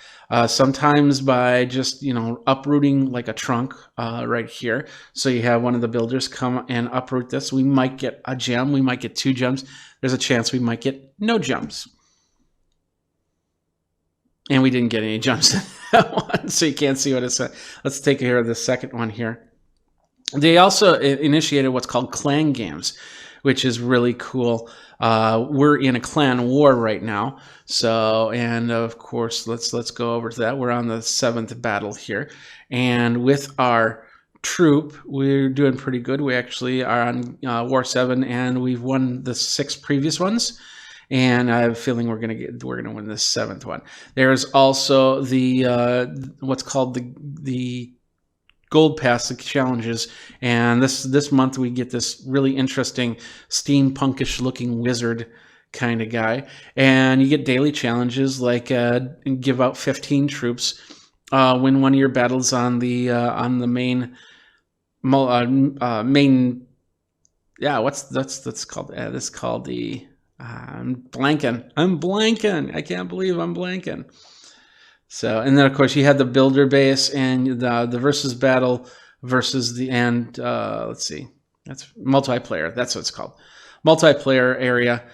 Sometimes by just uprooting like a trunk right here. So you have one of the builders come and uproot this. We might get a gem. We might get 2 gems. There's a chance we might get no gems. And we didn't get any gems in that one, so you can't see what it said. Let's take care of the second one here. They also initiated what's called clan games, which is really cool. We're in a clan war right now. So, and of course, let's go over to that. We're on the 7th battle here. And with our troop, we're doing pretty good. We actually are on War 7, and we've won the 6 previous ones. And I have a feeling we're gonna win the 7th one. There's also the what's called the Gold Pass challenges, and this month we get this really interesting steampunkish looking wizard kind of guy, and you get daily challenges like give out 15 troops, win one of your battles on the main what's that's called this is called the I'm blanking. I can't believe I'm blanking. So, and then of course you had the builder base and the versus battle versus the let's see, that's multiplayer. That's what it's called, multiplayer area.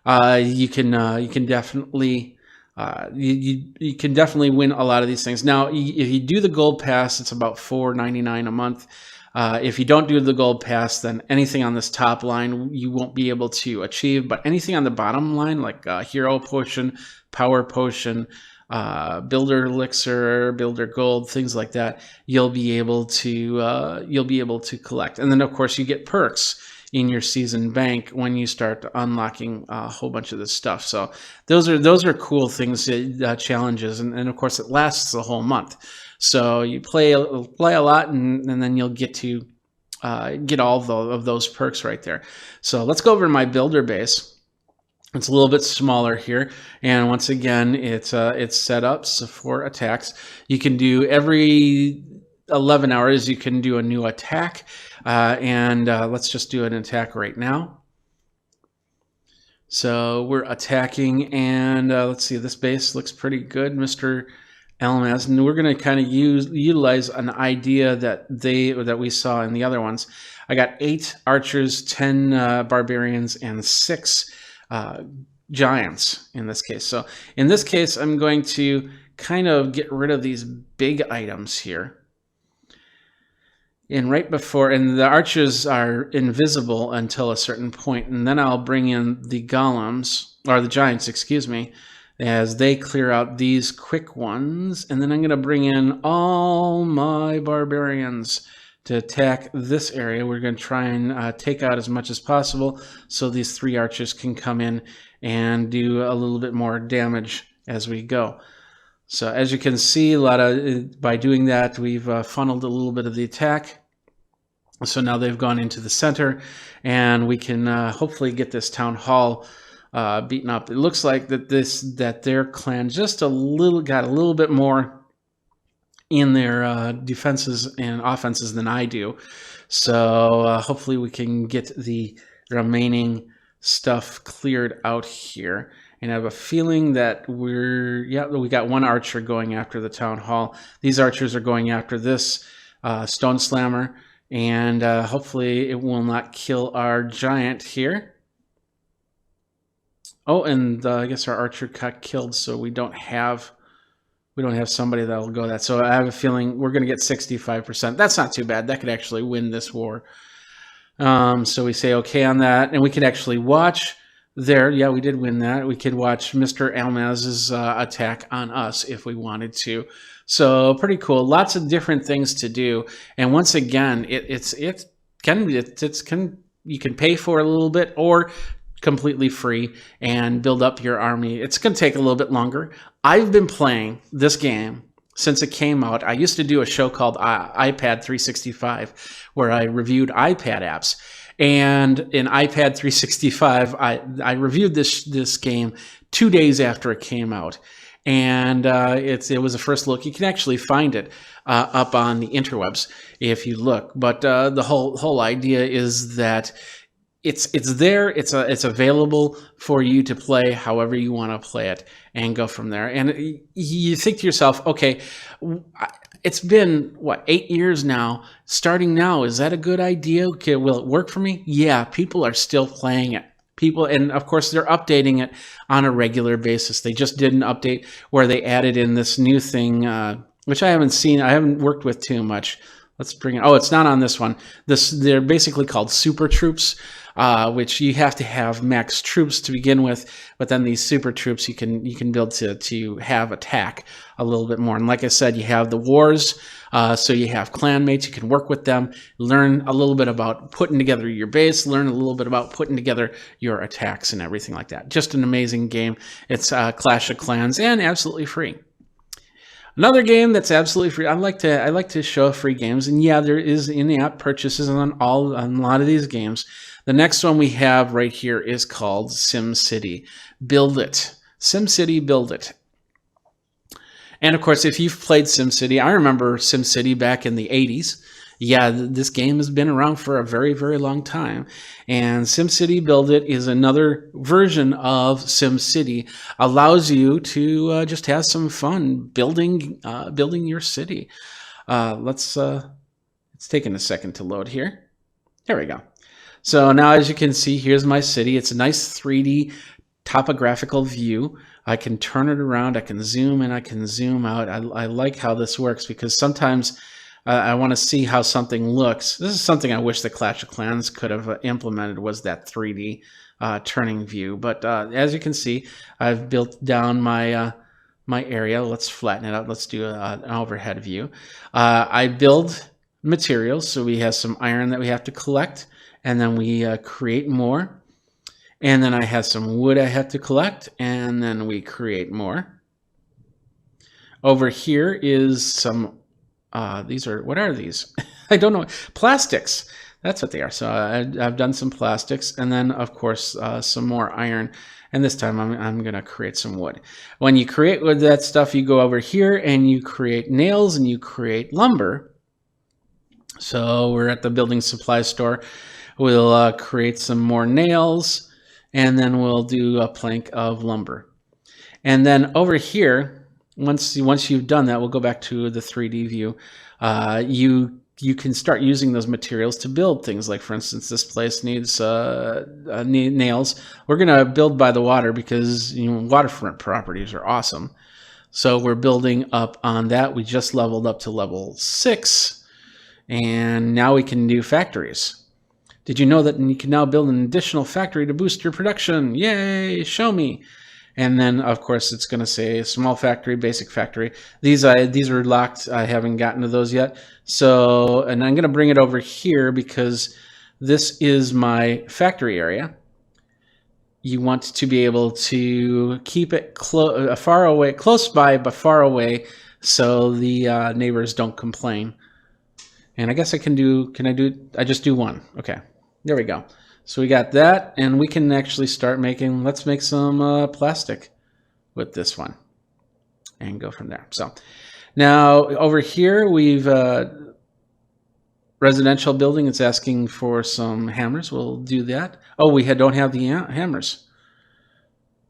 You can definitely you can definitely win a lot of these things. Now, if you do the gold pass, it's about $4.99 a month. If you don't do the gold pass, then anything on this top line you won't be able to achieve, but anything on the bottom line, like hero potion, power potion, builder elixir, builder gold, things like that, you'll be able to collect. And then of course you get perks in your season bank when you start unlocking a whole bunch of this stuff. So those are cool things, challenges, and of course it lasts the whole month. So you play a lot, and then you'll get to get all of those perks right there. So let's go over to my builder base. It's a little bit smaller here, and once again, it's set up for attacks. You can do every 11 hours. You can do a new attack, and let's just do an attack right now. So we're attacking, and let's see. This base looks pretty good, Mr. Almaz, and we're going to kind of utilize an idea that we saw in the other ones. I got 8 archers, 10 barbarians, and 6 giants in this case. So in this case, I'm going to kind of get rid of these big items here. And the archers are invisible until a certain point, and then I'll bring in the golems, or the giants, excuse me, as they clear out these quick ones. And then I'm going to bring in all my barbarians to attack this area. We're going to try and take out as much as possible so these 3 archers can come in and do a little bit more damage as we go. So as you can see, by doing that, we've funneled a little bit of the attack. So now they've gone into the center, and we can hopefully get this town hall beaten up. It looks like that their clan just got a little bit more in their defenses and offenses than I do. So hopefully we can get the remaining stuff cleared out here. And I have a feeling that we got 1 archer going after the town hall. These archers are going after this stone slammer, and hopefully it will not kill our giant here. Oh, and I guess our archer got killed, so we don't have somebody that'll go that. So I have a feeling we're going to get 65%. That's not too bad. That could actually win this war. So we say okay on that, and we could actually watch there. Yeah, we did win that. We could watch Mr. Almaz's attack on us if we wanted to. So pretty cool. Lots of different things to do. And once again, you can pay for it a little bit or completely free and build up your army. It's going to take a little bit longer. I've been playing this game since it came out. I used to do a show called iPad 365 where I reviewed iPad apps. And in iPad 365, I reviewed this game 2 days after it came out. And it was a first look. You can actually find it up on the interwebs if you look. But the whole idea is that it's there. It's available for you to play however you want to play it and go from there. And you think to yourself, okay, it's been 8 years now. Starting now, is that a good idea? Okay, will it work for me? Yeah, people are still playing it. And of course they're updating it on a regular basis. They just did an update where they added in this new thing, which I haven't seen. I haven't worked with too much. Let's bring it. Oh, it's not on this one. They're basically called super troops, which you have to have max troops to begin with. But then these super troops you can build to have attack a little bit more. And like I said, you have the wars. So you have clanmates, you can work with them, learn a little bit about putting together your base, learn a little bit about putting together your attacks and everything like that. Just an amazing game. It's Clash of Clans and absolutely free. Another game that's absolutely free. I like to show free games, and yeah, there is in-app purchases on a lot of these games. The next one we have right here is called SimCity. Build It. SimCity Build It. And of course, if you've played SimCity, I remember SimCity back in the 80s. Yeah, this game has been around for a very, very long time. And SimCity Build It is another version of SimCity. Allows you to just have some fun building your city. It's taking a second to load here. There we go. So now, as you can see, here's my city. It's a nice 3D topographical view. I can turn it around, I can zoom in, I can zoom out. I like how this works because sometimes I want to see how something looks. This is something I wish the Clash of Clans could have implemented, was that 3D turning view. But as you can see, I've built down my my area. Let's flatten it out. Let's do an overhead view. I build materials, so we have some iron that we have to collect, and then we create more. And then I have some wood I have to collect, and then we create more. Over here is some, these are, what are these? I don't know. Plastics. That's what they are. So I've done some plastics, and then of course some more iron. And this time I'm going to create some wood. When you create with that stuff, you go over here and you create nails and you create lumber. So we're at the building supply store. We'll create some more nails, and then we'll do a plank of lumber. And then over here, once you've done that, we'll go back to the 3D view. You can start using those materials to build things. Like, for instance, this place needs nails. We're going to build by the water because, you know, waterfront properties are awesome. So we're building up on that. We just leveled up to level 6, and now we can do factories. Did you know that you can now build an additional factory to boost your production? Yay, show me. And then, of course, it's going to say small factory, basic factory. These are locked. I haven't gotten to those yet. So, and I'm going to bring it over here because this is my factory area. You want to be able to keep it far away, close by, but far away, so the neighbors don't complain. And I guess I just do one. Okay, there we go. So we got that, and we can actually start making, let's make some plastic with this one and go from there. So now over here, we've residential building. It's asking for some hammers. We'll do that. Oh, we don't have the hammers.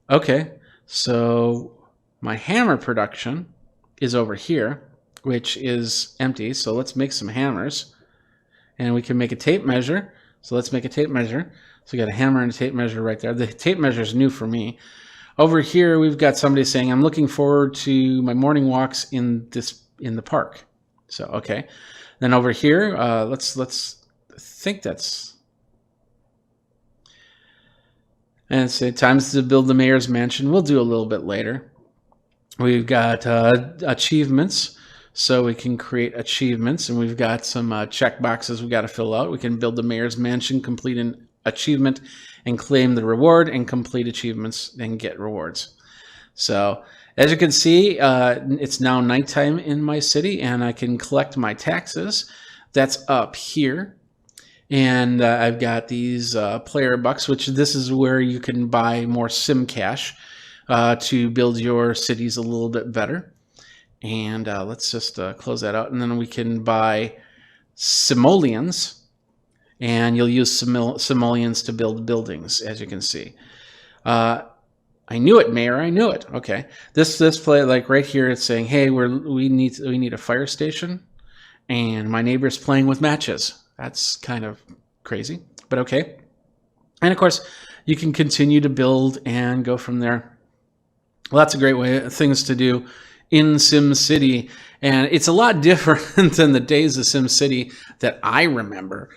Okay, so my hammer production is over here, which is empty. So let's make some hammers, and we can make a tape measure. So let's make a tape measure. So we got a hammer and a tape measure right there. The tape measure is new for me. Over here, we've got somebody saying, I'm looking forward to my morning walks in the park. So, okay. Then over here, let's think that's, and say times to build the mayor's mansion. We'll do a little bit later. We've got achievements. So we can create achievements, and we've got some check boxes we've got to fill out. We can build the mayor's mansion, complete an achievement, and claim the reward, and complete achievements and get rewards. So as you can see, it's now nighttime in my city, and I can collect my taxes. That's up here. And I've got these player bucks, which this is where you can buy more sim cash to build your cities a little bit better. And let's just close that out, and then we can buy simoleons, and you'll use simoleons to build buildings, as you can see. I knew it, Mayor. I knew it. Okay, this play, like right here, it's saying, hey, we need a fire station, and my neighbor's playing with matches. That's kind of crazy, but okay. And of course, you can continue to build and go from there. Lots of great things to do in SimCity, and it's a lot different than the days of SimCity that I remember.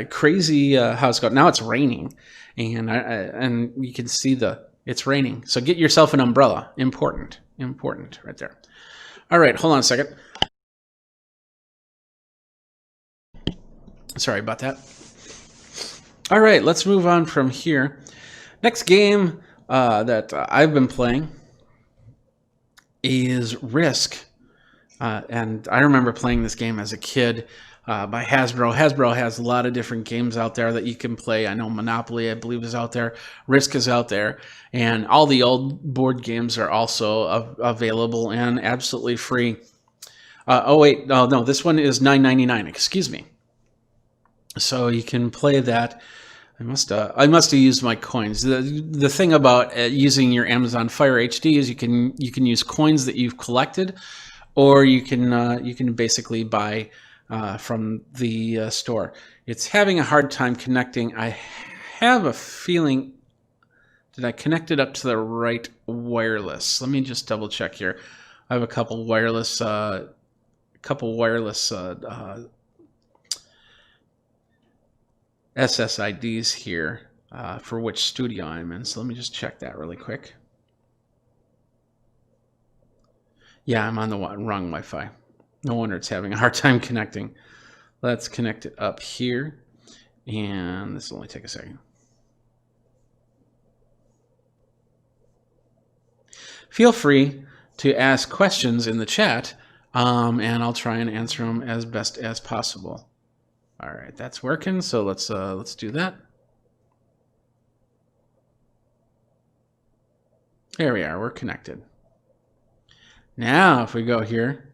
Crazy how it's going. Now it's raining, and you can see it's raining. So get yourself an umbrella. Important right there. All right, hold on a second. Sorry about that. All right, let's move on from here. Next game that I've been playing is Risk, and I remember playing this game as a kid by Hasbro. Hasbro has a lot of different games out there that you can play. I know Monopoly, I believe, is out there. Risk is out there, and all the old board games are also available and absolutely free. No, this one is $9.99. Excuse me. So you can play that. I must have used my coins. The thing about using your Amazon Fire HD is you can use coins that you've collected, or you can basically buy from the store. It's having a hard time connecting. I have a feeling, did I connect it up to the right wireless? Let me just double check here. I have a couple wireless couple wireless SSIDs here for which studio I'm in. So let me just check that really quick. Yeah, I'm on the wrong Wi-Fi. No wonder it's having a hard time connecting. Let's connect it up here. And this will only take a second. Feel free to ask questions in the chat, and I'll try and answer them as best as possible. All right, that's working. So let's do that. There we are. We're connected. Now, if we go here,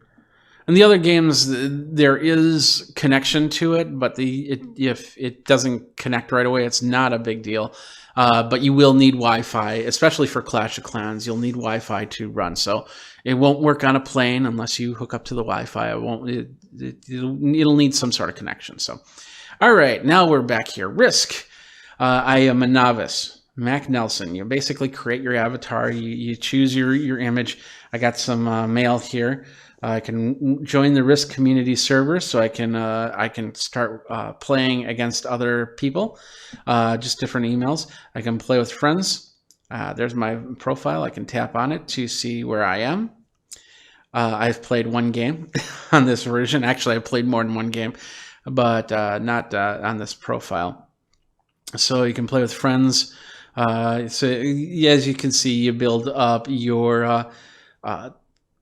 and the other games, there is connection to it, but if it doesn't connect right away, it's not a big deal. But you will need Wi-Fi, especially for Clash of Clans. You'll need Wi-Fi to run, so it won't work on a plane unless you hook up to the Wi-Fi. It won't. It'll need some sort of connection. So, all right, now we're back here. Risk. I am a novice. Mac Nelson. You basically create your avatar. You choose your image. I got some mail here. I can join the Risk community server, so I can start playing against other people, just different emails. I can play with friends. There's my profile. I can tap on it to see where I am. I've played one game on this version. Actually, I've played more than one game, but not on this profile. So you can play with friends. So as you can see, you build up your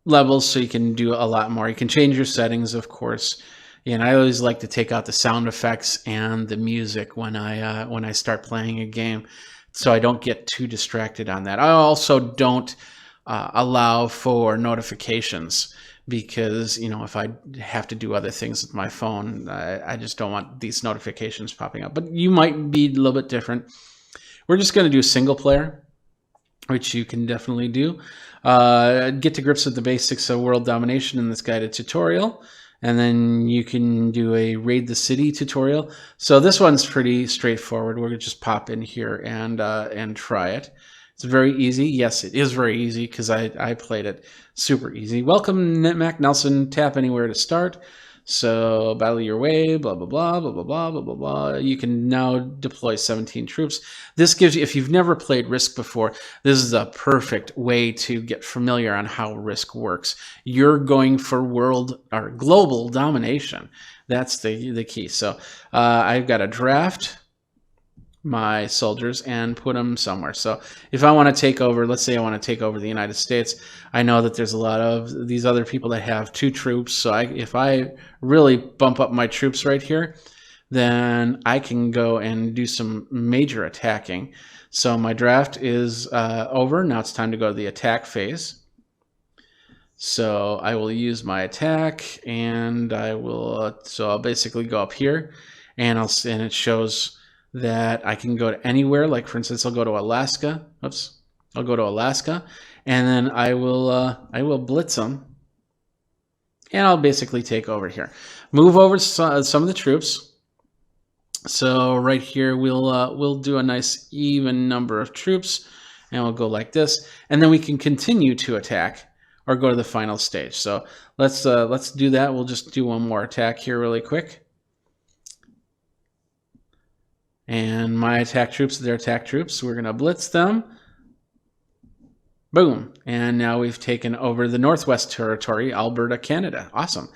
levels so you can do a lot more. You can change your settings, of course. And I always like to take out the sound effects and the music when I start playing a game, so I don't get too distracted on that. I also don't allow for notifications, because if I have to do other things with my phone, I just don't want these notifications popping up. But you might be a little bit different. We're just going to do single player, which you can definitely do. Get to grips with the basics of world domination in this guided tutorial, and then you can do a raid the city tutorial. So this one's pretty straightforward. We're gonna just pop in here and try it. It's very easy. Yes, it is very easy because I played it super easy. Welcome, Mac Nelson. Tap anywhere to start. So battle your way, blah, blah, blah, blah, blah, blah, blah, blah, blah. You can now deploy 17 troops. This gives you, if you've never played Risk before, this is a perfect way to get familiar on how Risk works. You're going for world or global domination. That's the key. So I've got to draft my soldiers and put them somewhere. So if I want to take over, let's say I want to take over the United States, I know that there's a lot of these other people that have 2 troops. So if I really bump up my troops right here, then I can go and do some major attacking. So my draft is over. Now it's time to go to the attack phase. So I will use my attack, and I will. So I'll basically go up here, and it shows that I can go to anywhere. Like for instance, I'll go to Alaska. Oops, I'll go to Alaska, and then I will blitz them, and I'll basically take over here. Move over some of the troops. So right here we'll do a nice even number of troops, and we'll go like this, and then we can continue to attack or go to the final stage. So let's do that. We'll just do one more attack here really quick. And my attack troops, their attack troops, we're going to blitz them. Boom. And now we've taken over the Northwest Territory, Alberta, Canada. Awesome.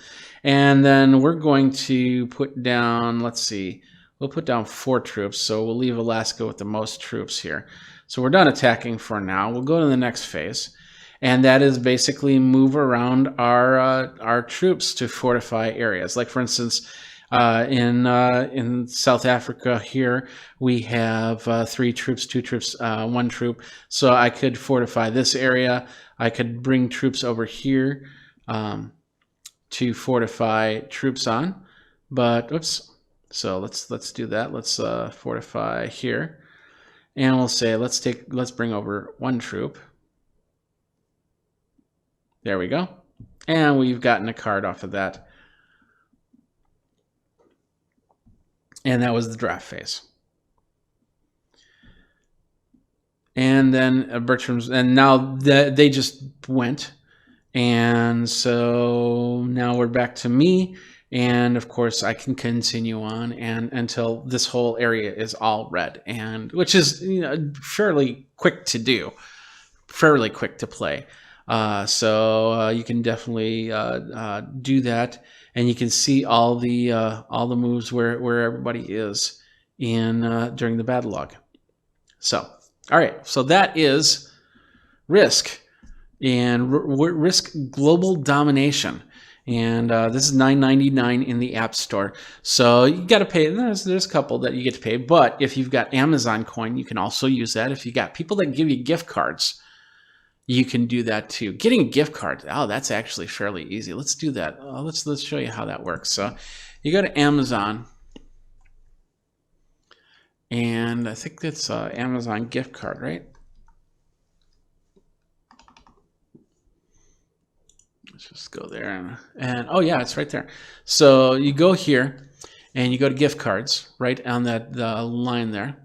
And then we're going to put down, let's see, we'll put down 4 troops. So we'll leave Alaska with the most troops here. So we're done attacking for now. We'll go to the next phase. And that is basically move around our troops to fortify areas. Like for instance, in South Africa here, we have 3 troops, 2 troops, 1 troop. So I could fortify this area. I could bring troops over here to fortify troops on. But oops. So let's do that. Let's fortify here, and we'll say let's bring over 1 troop. There we go, and we've gotten a card off of that. And that was the draft phase. And then Bertram's, and now they just went, And so now we're back to me. And of course, I can continue on and until this whole area is all red, and which is fairly quick to do, fairly quick to play. So you can definitely do that, and you can see all the moves where everybody is in during the battle log. So all right, so that is Risk and Risk Global Domination. And this is $9.99 in the App Store. So you got to pay. There's a couple that you get to pay. But if you've got Amazon Coin, you can also use that. If you got people that give you gift cards, you can do that too. Getting a gift card, oh, that's actually fairly easy. Let's do that. Let's show you how that works. So you go to Amazon, and I think that's Amazon gift card, right? Let's just go there and oh yeah, it's right there. So you go here and you go to gift cards right on that line there,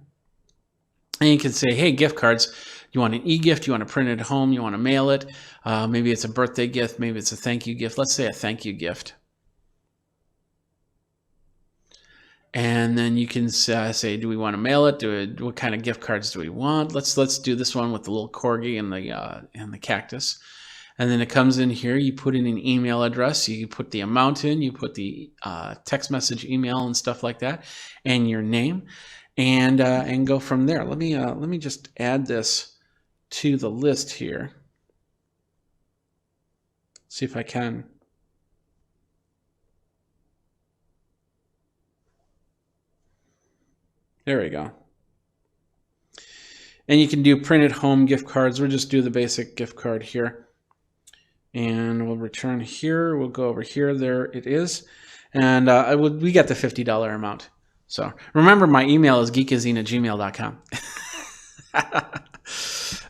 and you can say, hey, gift cards, you want an e-gift, you want to print it at home, you want to mail it, maybe it's a birthday gift, maybe it's a thank you gift. Let's say a thank you gift. And then you can say, do we want to mail it? What kind of gift cards do we want? Let's do this one with the little corgi and the cactus. And then it comes in here, you put in an email address, you put the amount in, you put the text message email and stuff like that, and your name, and go from there. Let me just add this to the list here. See if I can. There we go. And you can do printed home gift cards. We'll just do the basic gift card here. And we'll return here. We'll go over here. There it is. And we got the $50 amount. So remember, my email is geekazine@gmail.com.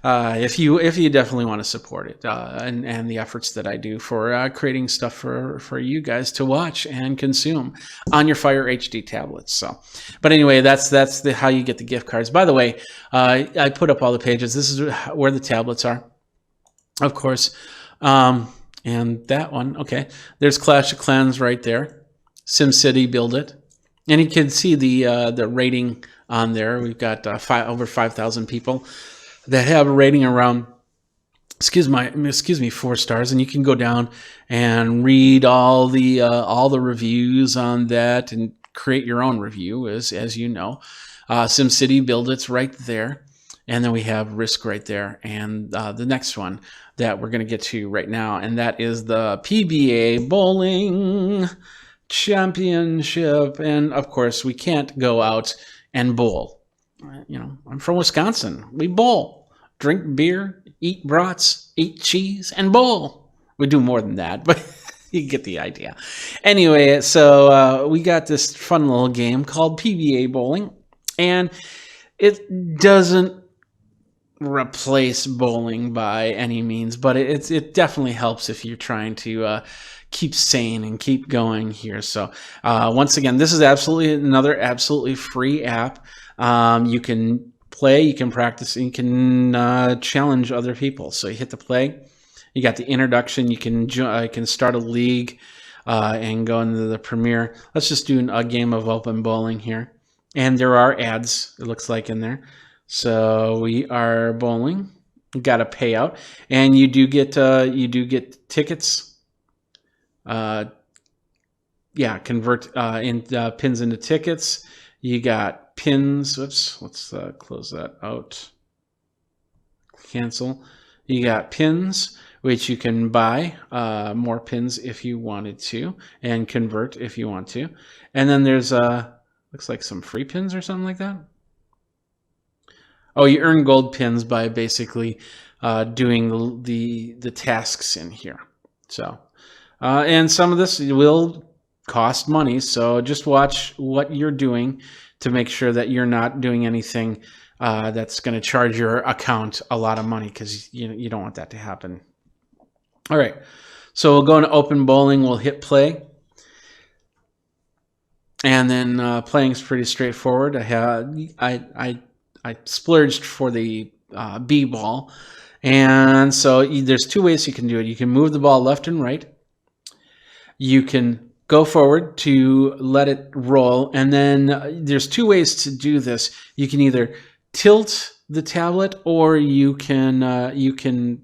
If you definitely want to support it and the efforts that I do for creating stuff for you guys to watch and consume on your Fire HD tablets. So, but anyway, that's how you get the gift cards. By the way, I put up all the pages. This is where the tablets are, of course. And that one, okay, there's Clash of Clans right there. SimCity Build It, and you can see the rating on there. We've got over 5,000 people that have a rating around, excuse me, 4 stars, and you can go down and read all the reviews on that and create your own review, as you know. SimCity Build It's right there. And then we have Risk right there, and the next one that we're going to get to right now, and that is the PBA Bowling Championship. And of course, we can't go out and bowl. I'm from Wisconsin. We bowl, drink beer, eat brats, eat cheese, and bowl. We do more than that, but you get the idea. Anyway, so we got this fun little game called PBA Bowling, and it doesn't replace bowling by any means, but it definitely helps if you're trying to keep sane and keep going here. So once again, this is another absolutely free app. You can play, you can practice, and you can challenge other people. So you hit the play, you got the introduction, you can start a league and go into the premiere. Let's just do a game of open bowling here, and there are ads, it looks like, in there. So we are bowling. We got a payout, and you do get tickets. Convert pins into tickets. You got pins. Oops, let's close that out. Cancel. You got pins, which you can buy more pins if you wanted to, and convert if you want to. And then there's looks like some free pins or something like that. Oh, you earn gold pins by basically doing the tasks in here. So, and some of this will cost money. So just watch what you're doing to make sure that you're not doing anything that's going to charge your account a lot of money, because you don't want that to happen. All right, so we'll go into open bowling. We'll hit play. And then playing is pretty straightforward. I splurged for the B ball, And so there's two ways you can do it. You can move the ball left and right. You can go forward to let it roll. And then there's two ways to do this. You can either tilt the tablet, or you can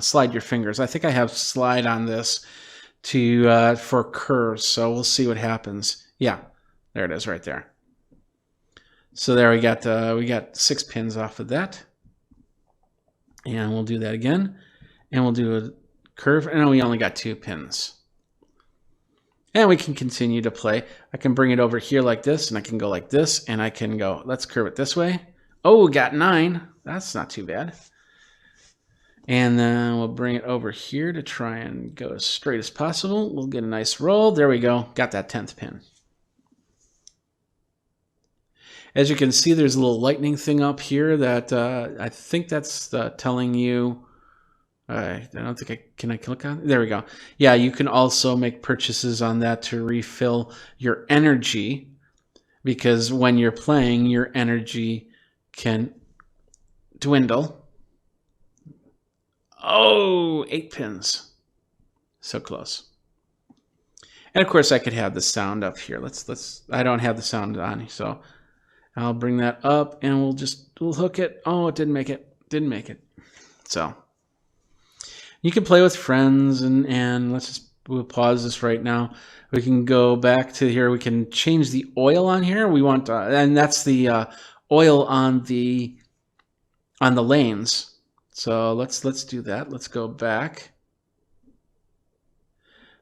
slide your fingers. I think I have slide on this to for curves. So we'll see what happens. Yeah, there it is right there. So there we got 6 pins off of that. And we'll do that again. And we'll do a curve. And we only got 2 pins. And we can continue to play. I can bring it over here like this, and I can go like this, and I can go, let's curve it this way. Oh, we got 9. That's not too bad. And then we'll bring it over here to try and go as straight as possible. We'll get a nice roll. There we go. Got that 10th pin. As you can see, there's a little lightning thing up here that I think that's telling you. I don't think can I click on it? There we go. Yeah, you can also make purchases on that to refill your energy, because when you're playing, your energy can dwindle. Oh, 8 pins. So close. And of course I could have the sound up here. I don't have the sound on, so I'll bring that up and we'll hook it. Oh, it didn't make it. Didn't make it. So you can play with friends, and we'll pause this right now. We can go back to here. We can change the oil on here. We want, and that's the oil on the lanes. So let's do that. Let's go back.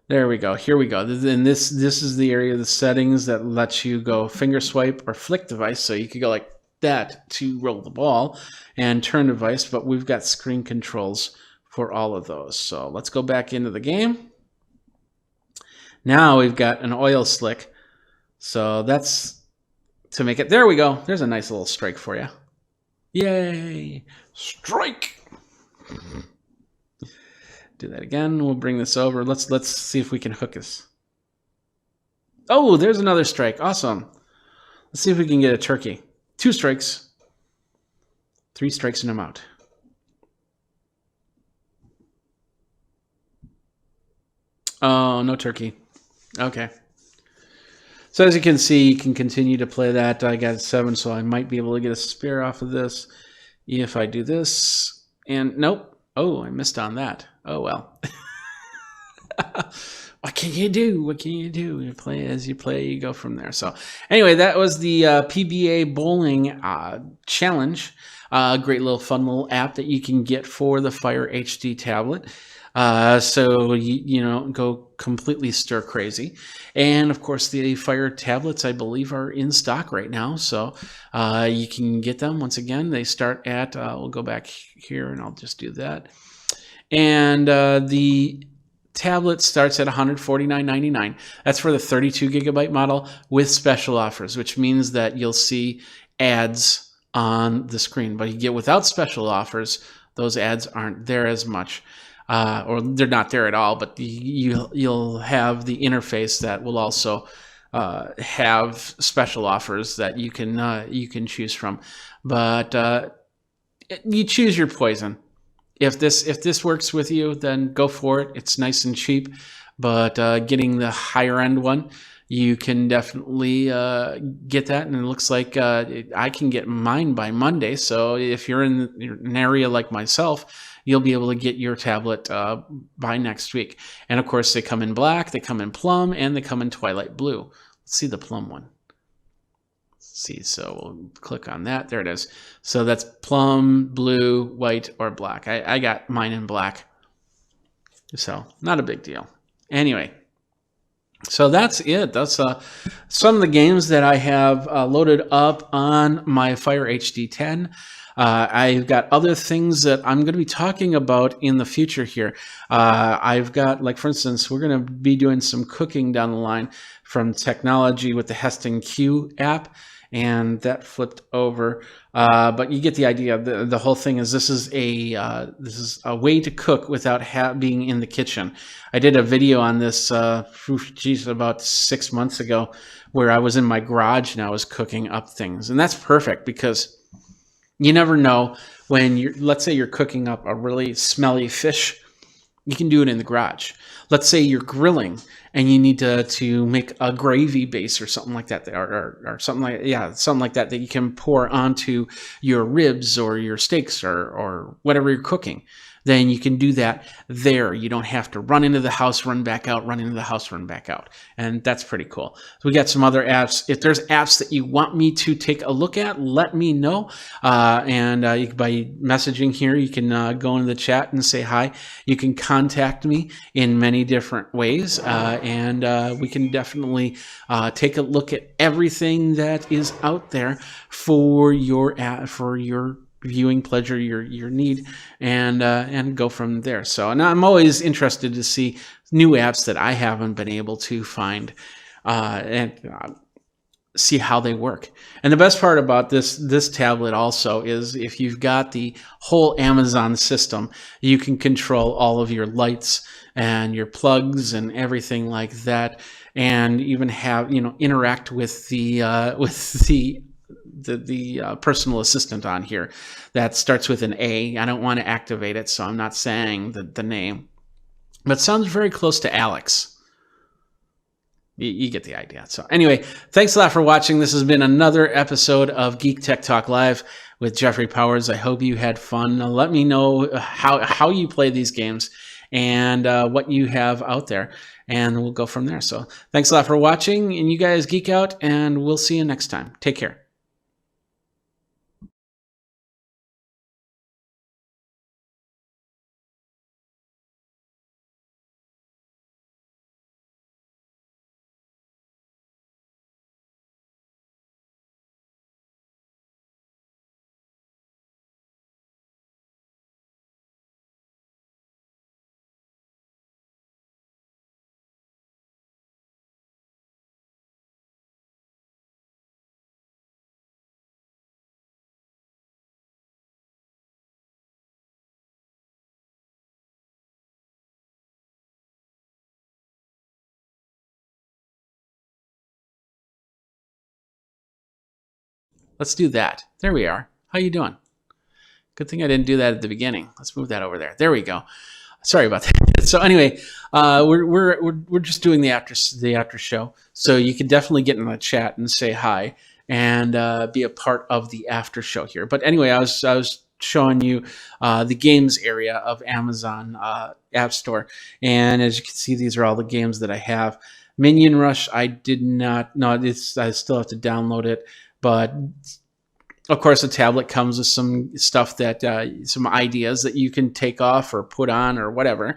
There we go. Here we go. And this is the area of the settings that lets you go finger swipe or flick device. So you could go like that to roll the ball and turn device, but we've got screen controls for all of those. So let's go back into the game. Now we've got an oil slick. So that's to make it. There we go. There's a nice little strike for you. Yay! Strike! Do that again. We'll bring this over. Let's see if we can hook this. Oh, there's another strike. Awesome. Let's see if we can get a turkey. 2 strikes. 3 strikes and I'm out. Oh, no turkey. Okay. So as you can see, you can continue to play that. I got 7, so I might be able to get a spare off of this if I do this. And nope. Oh, I missed on that. Oh, well. What can you do? What can you do? You play as you play, you go from there. So anyway, that was the PBA Bowling Challenge. Great little fun little app that you can get for the Fire HD tablet. So you know, go completely stir crazy. And of course the Fire tablets, I believe, are in stock right now. So you can get them. Once again, they start at, we'll go back here and I'll just do that. And the tablet starts at $149.99. That's for the 32 gigabyte model with special offers, which means that you'll see ads on the screen. But you get without special offers, those ads aren't there as much. Or they're not there at all, but you'll have the interface that will also have special offers that you can choose from. But you choose your poison. If this works with you, then go for it. It's nice and cheap, but getting the higher end one, you can definitely get that. And it looks like I can get mine by Monday. So if you're in an area like myself, you'll be able to get your tablet by next week. And of course, they come in black, they come in plum, and they come in twilight blue. Let's see the plum one. Let's see, so we'll click on that. There it is. So that's plum, blue, white, or black. I got mine in black. So not a big deal. Anyway, so that's it. That's some of the games that I have loaded up on my Fire HD 10. I've got other things that I'm going to be talking about in the future here. I've got, like, for instance, we're going to be doing some cooking down the line from technology with the Heston Q app, and that flipped over. But you get the idea. The whole thing is this is a way to cook without being in the kitchen. I did a video on this, about 6 months ago, where I was in my garage and I was cooking up things, and that's perfect because You never know when let's say you're cooking up a really smelly fish. You can do it in the garage. Let's say you're grilling and you need to make a gravy base or something like that, or something like that you can pour onto your ribs or your steaks or whatever you're cooking. Then you can do that there. You don't have to run into the house, run back out, run into the house, run back out. And that's pretty cool. So we got some other apps. If there's apps that you want me to take a look at, let me know. And by messaging here, you can go into the chat and say hi. You can contact me in many different ways. And we can definitely take a look at everything that is out there for your viewing pleasure, your need, and go from there. So, and I'm always interested to see new apps that I haven't been able to find and see how they work. And the best part about this tablet also is if you've got the whole Amazon system, you can control all of your lights and your plugs and everything like that, and even have interact with the personal assistant on here that starts with an A. I don't want to activate it, so I'm not saying the name, but sounds very close to Alex. You get the idea. So anyway, thanks a lot for watching. This has been another episode of Geek Tech Talk Live with Jeffrey Powers. I hope you had fun. Let me know how you play these games and what you have out there, and we'll go from there. So thanks a lot for watching, and you guys geek out, and we'll see you next time. Take care. Let's do that. There we are. How you doing? Good thing I didn't do that at the beginning. Let's move that over there. There we go. Sorry about that. So anyway, we're just doing the after show. So you can definitely get in the chat and say hi and be a part of the after show here. But anyway, I was showing you the games area of Amazon App Store, and as you can see, these are all the games that I have. Minion Rush, I did not. No, I still have to download it. But of course, the tablet comes with some stuff that, some ideas that you can take off or put on or whatever.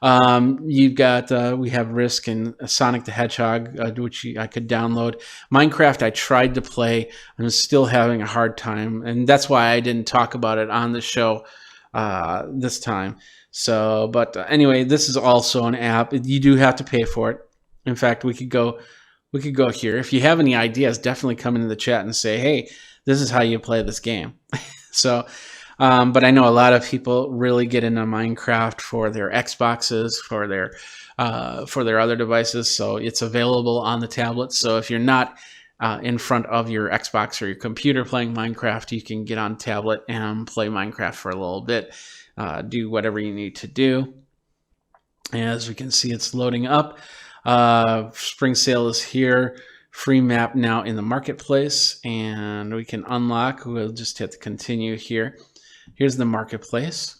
You've got, we have Risk and Sonic the Hedgehog, which I could download. Minecraft, I tried to play. I'm still having a hard time. And that's why I didn't talk about it on the show this time. So, but anyway, this is also an app. You do have to pay for it. In fact, we could go here. If you have any ideas, definitely come into the chat and say, hey, this is how you play this game. So, but I know a lot of people really get into Minecraft for their Xboxes, for their other devices. So it's available on the tablet. So if you're not in front of your Xbox or your computer playing Minecraft, you can get on tablet and play Minecraft for a little bit. Do whatever you need to do. As we can see, it's loading up. Spring Sale is here. Free map now in the marketplace, and we can unlock. We'll just hit the continue here. Here's the marketplace.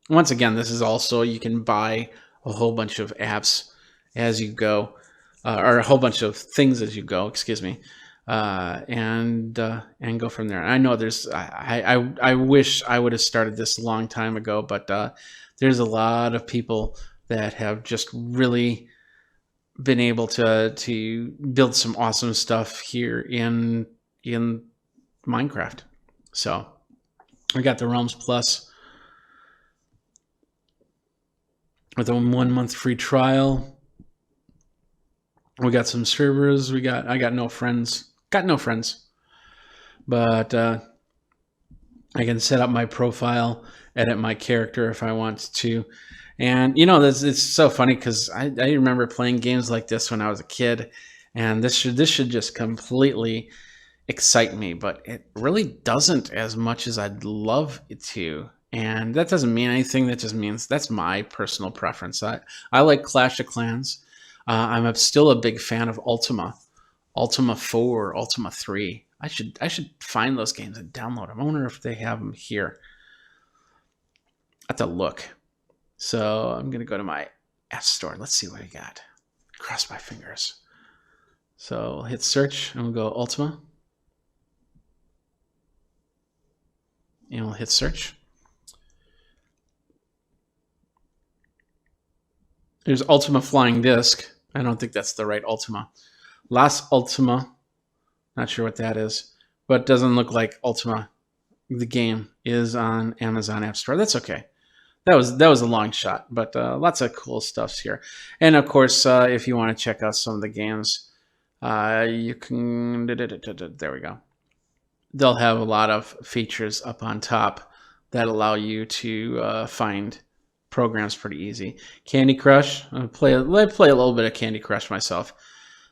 Once again, this is also, you can buy a whole bunch of apps as you go, or a whole bunch of things as you go, excuse me, and go from there. I know there's, I wish I would have started this a long time ago, but there's a lot of people that have just really been able to build some awesome stuff here in Minecraft. So we got the Realms Plus with a 1 month free trial. We got some servers. I got no friends. But I can set up my profile, edit my character if I want to. And it's so funny because I remember playing games like this when I was a kid, and this should just completely excite me, but it really doesn't as much as I'd love it to. And that doesn't mean anything. That just means that's my personal preference. I like Clash of Clans. Still a big fan of Ultima 4, Ultima 3. I should find those games and download them. I wonder if they have them here. I have to look. So I'm going to go to my App Store. Let's see what I got. Cross my fingers. So I'll hit search and we'll go Ultima. And we'll hit search. There's Ultima Flying Disc. I don't think that's the right Ultima. Las Ultima. Not sure what that is. But it doesn't look like Ultima. The game is on Amazon App Store. That's okay. That was a long shot, but lots of cool stuffs here. And of course, if you want to check out some of the games, you can. There we go. They'll have a lot of features up on top that allow you to find programs pretty easy. Candy Crush. I play a little bit of Candy Crush myself.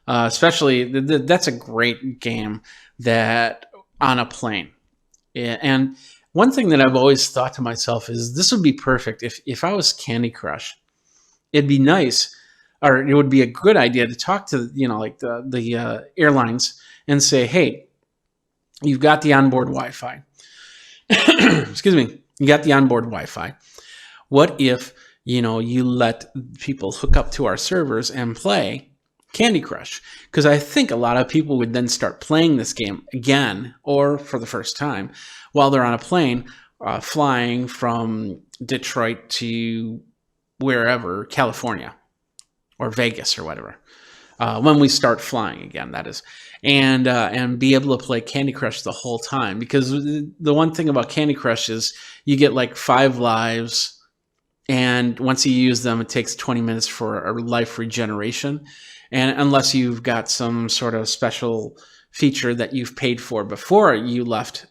Especially that's a great game that on a plane. And one thing that I've always thought to myself is this would be perfect if I was Candy Crush. It'd be nice, or it would be a good idea to talk to like the airlines and say, hey, you've got the onboard Wi-Fi. Excuse me. You got the onboard Wi-Fi. What if you let people hook up to our servers and play Candy Crush? Because I think a lot of people would then start playing this game again or for the first time while they're on a plane flying from Detroit to wherever, California or Vegas or whatever. When we start flying again, that is, and be able to play Candy Crush the whole time. Because the one thing about Candy Crush is you get like 5 lives, and once you use them, it takes 20 minutes for a life regeneration. And unless you've got some sort of special feature that you've paid for before you left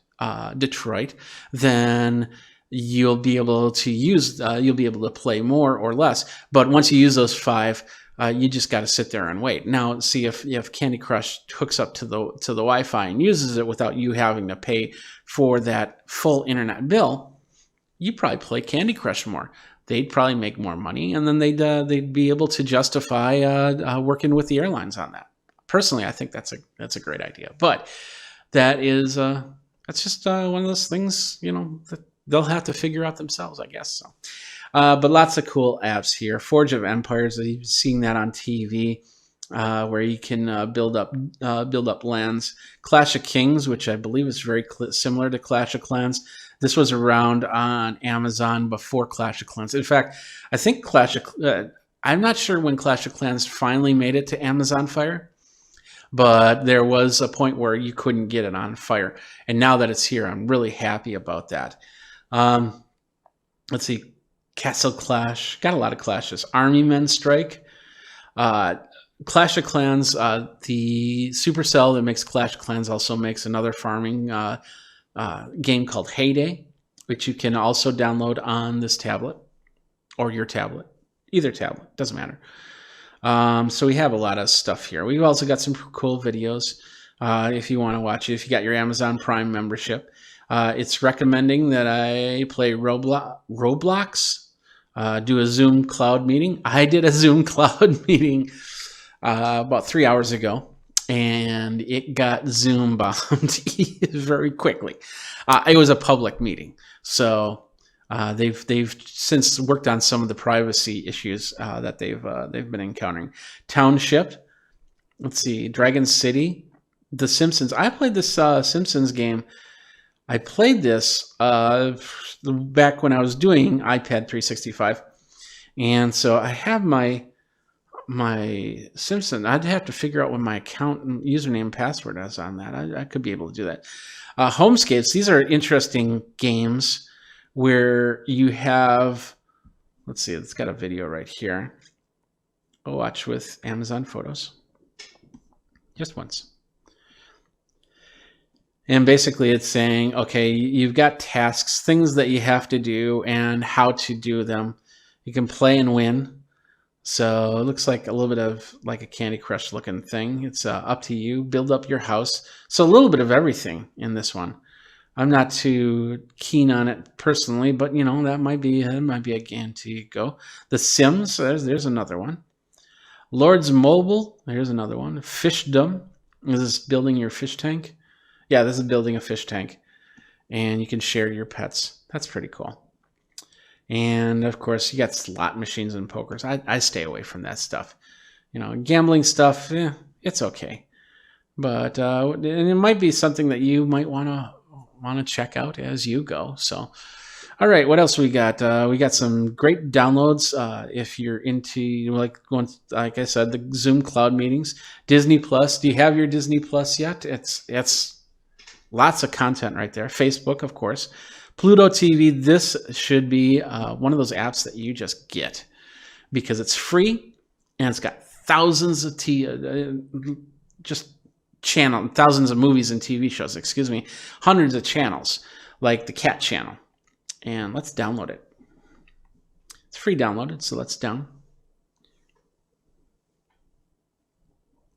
Detroit, then you'll be able to play more or less. But once you use those 5, you just got to sit there and wait. Now, see if Candy Crush hooks up to the Wi-Fi and uses it without you having to pay for that full internet bill, you probably play Candy Crush more. They'd probably make more money, and then they'd be able to justify working with the airlines on that. Personally, I think that's a great idea. But that's just one of those things that they'll have to figure out themselves, I guess. So, but lots of cool apps here. Forge of Empires, you've seen that on TV, where you can build up lands. Clash of Kings, which I believe is very similar to Clash of Clans. This was around on Amazon before Clash of Clans. In fact, I think I'm not sure when Clash of Clans finally made it to Amazon Fire, but there was a point where you couldn't get it on Fire. And now that it's here, I'm really happy about that. Let's see. Castle Clash. Got a lot of clashes. Army Men Strike. Clash of Clans. The Supercell that makes Clash of Clans also makes another farming game called Heyday, which you can also download on this tablet or your tablet. Either tablet. Doesn't matter. So we have a lot of stuff here. We've also got some cool videos if you want to watch it. If you got your Amazon Prime membership. It's recommending that I play Roblox, do a Zoom cloud meeting. I did a Zoom cloud meeting about 3 hours ago, and it got Zoom bombed very quickly. It was a public meeting, so they've since worked on some of the privacy issues that they've been encountering. Township, let's see, Dragon City, The Simpsons. I played this Simpsons game. I played this back when I was doing iPad 365, and so I have my Simpson. I'd have to figure out what my account and username and password is on that. I could be able to do that. Homescapes. These are interesting games where you have. Let's see. It's got a video right here. I'll watch with Amazon Photos. Just once. And basically it's saying, okay, you've got tasks, things that you have to do and how to do them. You can play and win. So it looks like a little bit of like a Candy Crush looking thing. It's up to you. Build up your house. So a little bit of everything in this one. I'm not too keen on it personally, but you know that might be a game to go. The Sims, there's another one. Lords Mobile, there's another one. Fishdom, is this building your fish tank? Yeah, this is building a fish tank, and you can share your pets. That's pretty cool. And of course, you got slot machines and pokers. I stay away from that stuff. You know, gambling stuff, it's okay, but and it might be something that you might want to check out as you go. So, all right, what else we got? We got some great downloads if you're into like I said, the Zoom cloud meetings. Disney Plus. Do you have your Disney Plus yet? It's lots of content right there. Facebook, of course. Pluto TV, this should be one of those apps that you just get because it's free and it's got thousands of thousands of movies and TV shows, hundreds of channels like the Cat Channel. And let's download it. It's free downloaded, so let's down.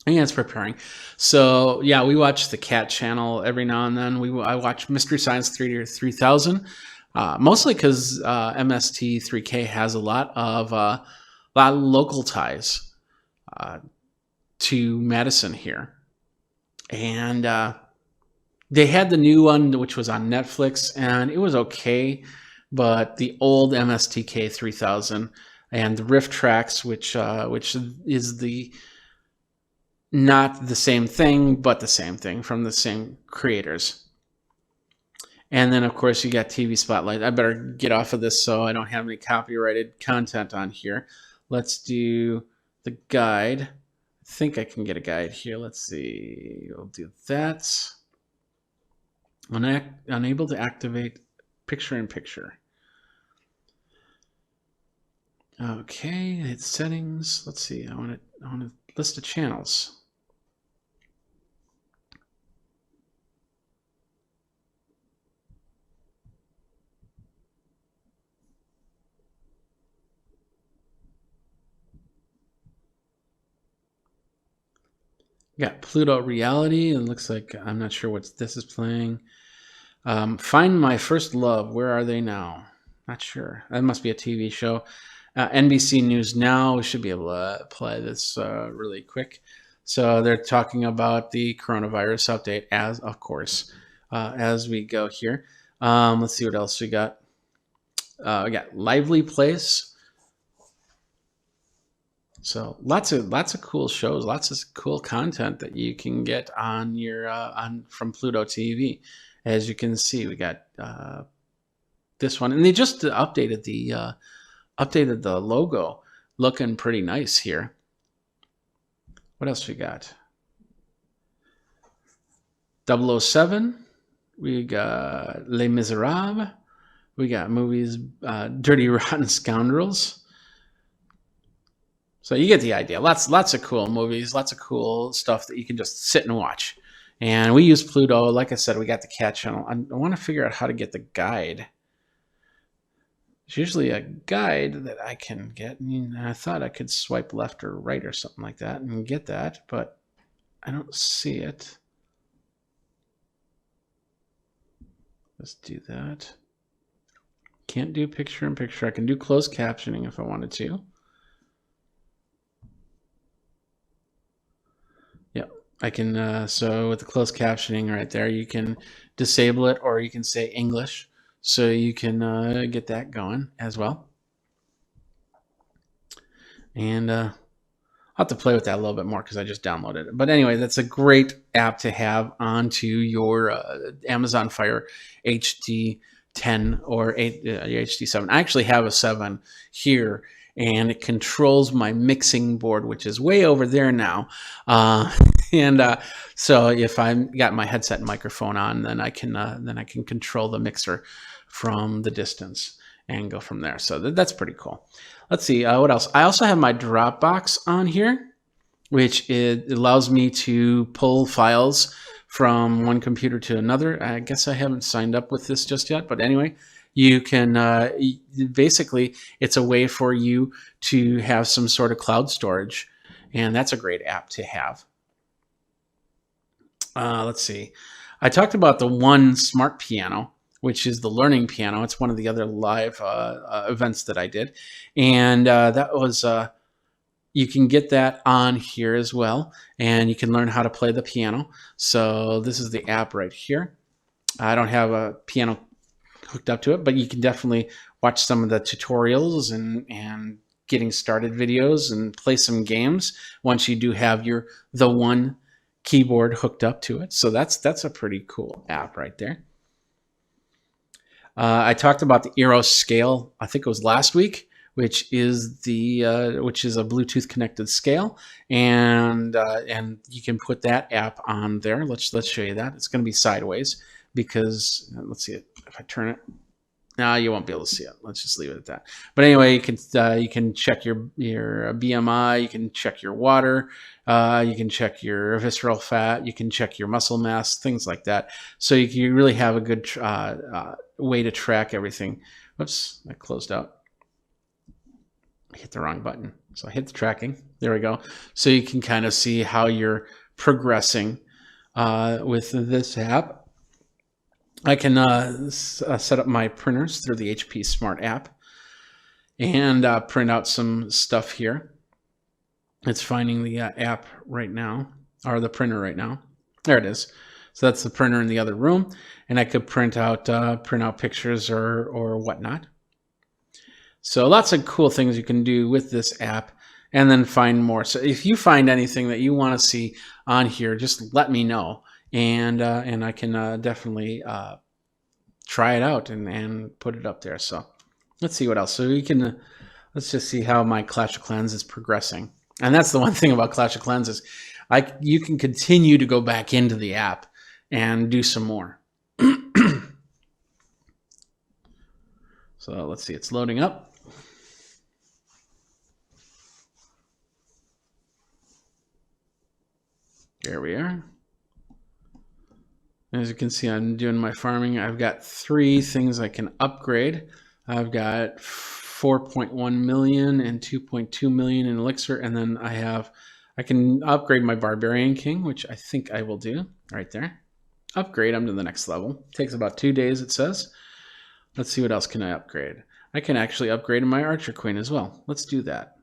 And it's preparing. So yeah, we watch the Cat Channel every now and then. I watch Mystery Science 3000, mostly because MST3K has a lot of local ties to Madison here, and they had the new one which was on Netflix, and it was okay, but the old MSTK 3000 and the Rift Tracks, which is the not the same thing, but the same thing from the same creators. And then, of course, you got TV Spotlight. I better get off of this so I don't have any copyrighted content on here. Let's do the guide. I think I can get a guide here. Let's see. We'll do that. Unable to activate picture-in-picture. Okay, hit settings. Let's see. I want to list the channels. Got Pluto Reality. It looks like I'm not sure what this is playing. Find My First Love. Where are they now? Not sure. That must be a TV show. NBC News Now. We should be able to play this really quick. So they're talking about the coronavirus update, as we go here. Let's see what else we got. We got Lively Place. So lots of cool shows, lots of cool content that you can get on your from Pluto TV. As you can see, we got this one, and they just updated the logo, looking pretty nice here. What else we got? 007. We got Les Miserables. We got movies, Dirty Rotten Scoundrels. So you get the idea. Lots of cool movies, lots of cool stuff that you can just sit and watch. And we use Pluto. Like I said, we got the Cat Channel. I want to figure out how to get the guide. There's usually a guide that I can get. And I thought I could swipe left or right or something like that and get that, but I don't see it. Let's do that. Can't do picture-in-picture. I can do closed captioning if I wanted to. I can, so with the closed captioning right there, you can disable it or you can say English. So you can get that going as well. And I'll have to play with that a little bit more because I just downloaded it. But anyway, that's a great app to have onto your Amazon Fire HD 10 or HD 7. I actually have a 7 here, and it controls my mixing board, which is way over there now. So if I got my headset and microphone on, then I can control the mixer from the distance and go from there. So that's pretty cool. Let's see what else. I also have my Dropbox on here, which it allows me to pull files from one computer to another. I guess I haven't signed up with this just yet, but anyway, you can basically, it's a way for you to have some sort of cloud storage, and that's a great app to have. Let's see. I talked about the One Smart Piano, which is the learning piano. It's one of the other live events that I did, and that was you can get that on here as well, and you can learn how to play the piano. So this is the app right here. I don't have a piano hooked up to it, but you can definitely watch some of the tutorials and getting started videos and play some games once you do have the One keyboard hooked up to it. So that's a pretty cool app right there. I talked about the Eros Scale, I think it was last week, which is a Bluetooth connected scale, and you can put that app on there. Let's show you that. It's going to be sideways because let's see it. If I turn it, no, you won't be able to see it. Let's just leave it at that. But anyway, you can check your BMI, you can check your water, you can check your visceral fat, you can check your muscle mass, things like that. So you really have a good way to track everything. Whoops, that closed out. I hit the wrong button. So I hit the tracking. There we go. So you can kind of see how you're progressing with this app. I can set up my printers through the HP Smart app and print out some stuff here. It's finding the app right now, or the printer right now. There it is. So that's the printer in the other room, and I could print out pictures or whatnot. So lots of cool things you can do with this app, and then find more. So if you find anything that you want to see on here, just let me know, and I can definitely try it out and put it up there. So let's see what else. So let's just see how my Clash of Clans is progressing. And that's the one thing about Clash of Clans is you can continue to go back into the app and do some more. So let's see, it's loading up. There we are. As you can see, I'm doing my farming. I've got 3 things I can upgrade. I've got 4.1 million and 2.2 million in elixir, and then I can upgrade my Barbarian King, which I think I will do right there. Upgrade them to the next level. Takes about 2 days, it says. Let's see what else can I upgrade. I can actually upgrade my Archer Queen as well. Let's do that.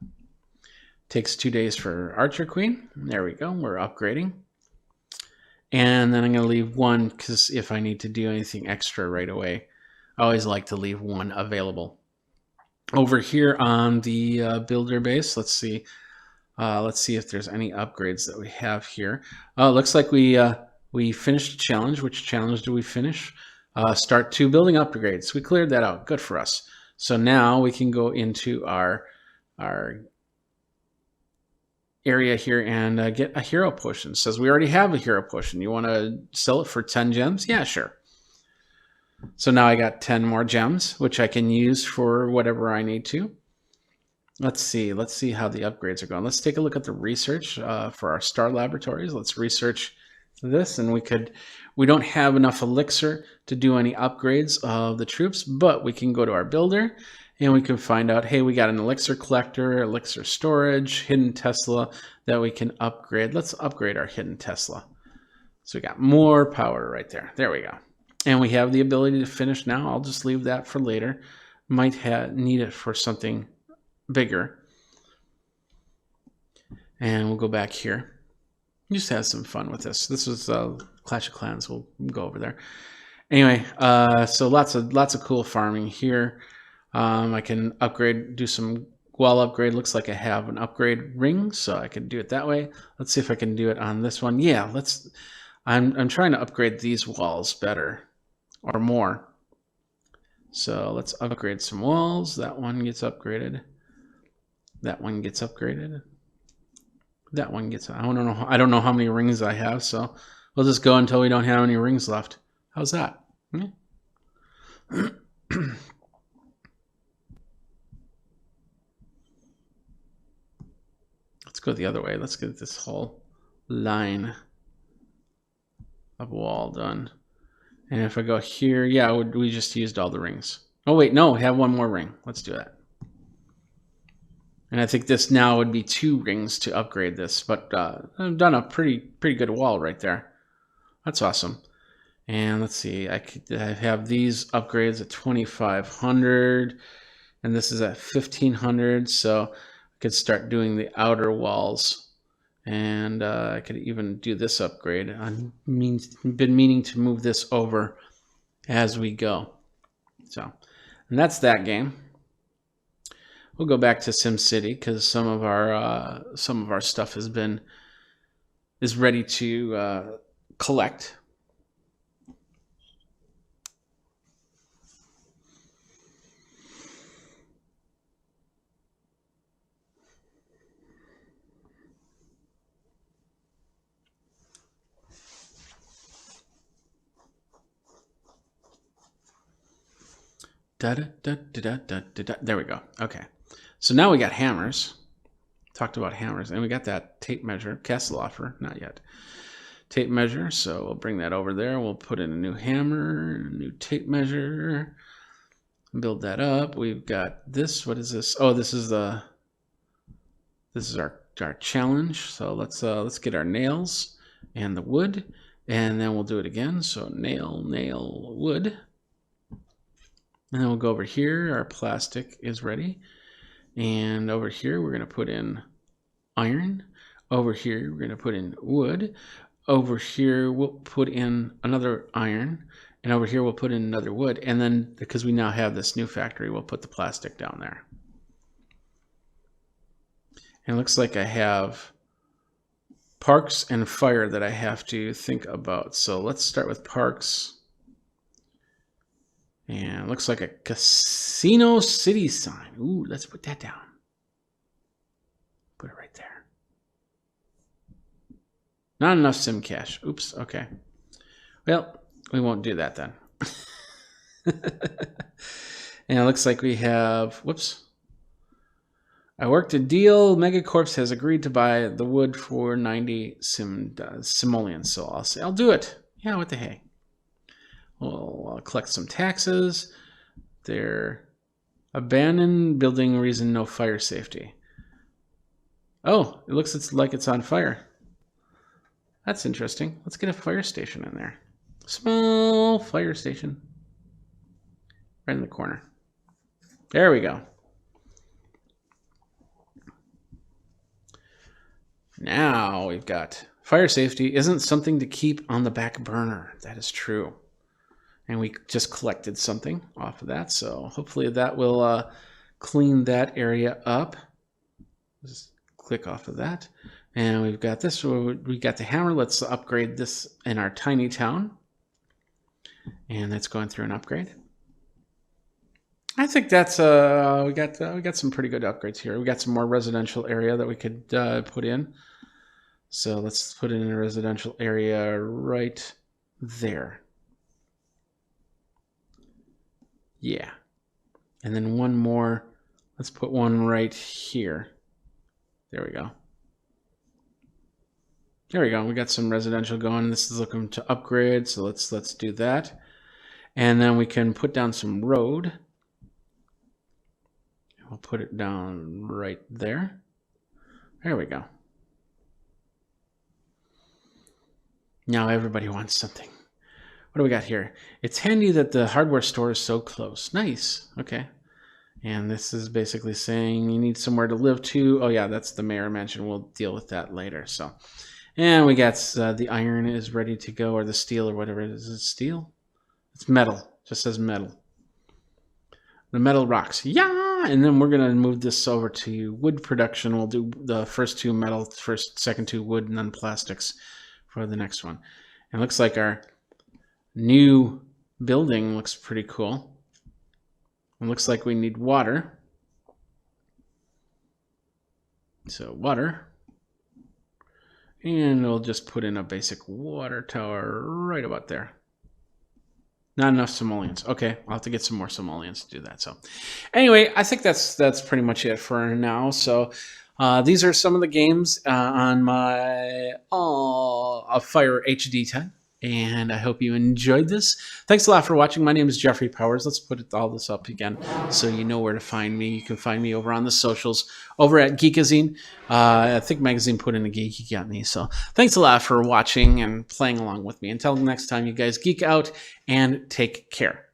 Takes 2 days for Archer Queen. There we go. We're upgrading. And then I'm going to leave 1 because if I need to do anything extra right away, I always like to leave 1 available. Over here on the builder base, let's see if there's any upgrades that we have here. Oh, it looks like we finished a challenge. Which challenge did we finish? Start 2 building upgrades. We cleared that out. Good for us. So now we can go into our area here and get a hero potion. It says we already have a hero potion. You want to sell it for 10 gems? Yeah, sure. So now I got 10 more gems, which I can use for whatever I need to. Let's see how the upgrades are going. Let's take a look at the research for our star laboratories. Let's research this, and we don't have enough elixir to do any upgrades of the troops, but we can go to our builder and we can find out, hey, we got an elixir collector, elixir storage, hidden Tesla that we can upgrade. Let's upgrade our hidden Tesla. So we got more power right there. There we go. And we have the ability to finish now. I'll just leave that for later. Might need it for something bigger. And we'll go back here. Just have some fun with this. This was Clash of Clans. We'll go over there. Anyway, so lots of cool farming here. I can upgrade, do some wall upgrade. Looks like I have an upgrade ring, so I can do it that way. Let's see if I can do it on this one. Yeah, I'm trying to upgrade these walls better or more. So let's upgrade some walls. That one gets upgraded. That one gets upgraded. That one gets, I don't know how many rings I have, so we'll just go until we don't have any rings left. How's that? Yeah. Let's go the other way. Let's get this whole line of wall done. And if I go here, yeah, we just used all the rings. Oh, wait, no, we have one more ring. Let's do that. And I think this now would be 2 rings to upgrade this, but I've done a pretty good wall right there. That's awesome. And let's see, I have these upgrades at 2,500, and this is at 1,500, so I could start doing the outer walls. And I could even do this upgrade. I've been meaning to move this over as we go. So, and that's that game. We'll go back to SimCity because some of our stuff is ready to collect. There we go. Okay. So now we got hammers. Talked about hammers. And we got that tape measure. Castle offer. Not yet. Tape measure. So we'll bring that over there. We'll put in a new hammer, a new tape measure. Build that up. We've got this. What is this? Oh, this is our challenge. So let's get our nails and the wood. And then we'll do it again. So nail, wood. And then we'll go over here. Our plastic is ready. And over here, we're going to put in iron. Over here, we're going to put in wood. Over here, we'll put in another iron. And over here, we'll put in another wood. And then, because we now have this new factory, we'll put the plastic down there. And it looks like I have parks and fire that I have to think about. So let's start with parks. And it looks like a Casino City sign. Ooh, let's put that down. Put it right there. Not enough sim cash. Oops, okay. Well, we won't do that then. And it looks like we have, whoops. I worked a deal. Megacorps has agreed to buy the wood for 90 simoleons. So I'll say, I'll do it. Yeah, what the heck. We'll collect some taxes. They're abandoned building reason no fire safety. Oh, it looks like it's on fire. That's interesting. Let's get a fire station in there. Small fire station. Right in the corner. There we go. Now we've got fire safety isn't something to keep on the back burner. That is true. And we just collected something off of that. So hopefully that will clean that area up. Just click off of that. And we've got this. We got the hammer. Let's upgrade this in our tiny town. And that's going through an upgrade. I think that's we got some pretty good upgrades here. We got some more residential area that we could put in. So let's put in a residential area right there. Yeah. And then one more. Let's put one right here. There we go. There we go. We got some residential going. This is looking to upgrade, so let's do that. And then we can put down some road. We'll put it down right there. There we go. Now everybody wants something. What do we got here? It's handy that the hardware store is so close. Nice. Okay. And this is basically saying you need somewhere to live to. Oh yeah, that's the mayor mansion. We'll deal with that later. So, and we got the iron is ready to go, or the steel, or whatever it is. Is it steel? It's metal. It just says metal. The metal rocks. Yeah. And then we're gonna move this over to wood production. We'll do the first 2 metal, second 2 wood, and then plastics for the next one. And it looks like our new building looks pretty cool. It looks like we need water. So water. And we'll just put in a basic water tower right about there. Not enough simoleons. Okay, I'll have to get some more simoleons to do that. So anyway, I think that's pretty much it for now. So these are some of the games on my Fire HD 10. and I hope you enjoyed this. Thanks a lot for watching. My name is Jeffrey Powers. Let's put all this up again so you know where to find me. You can find me over on the socials, over at Geekazine. I think Magazine put in a geeky got me. So thanks a lot for watching and playing along with me. Until next time, you guys geek out and take care.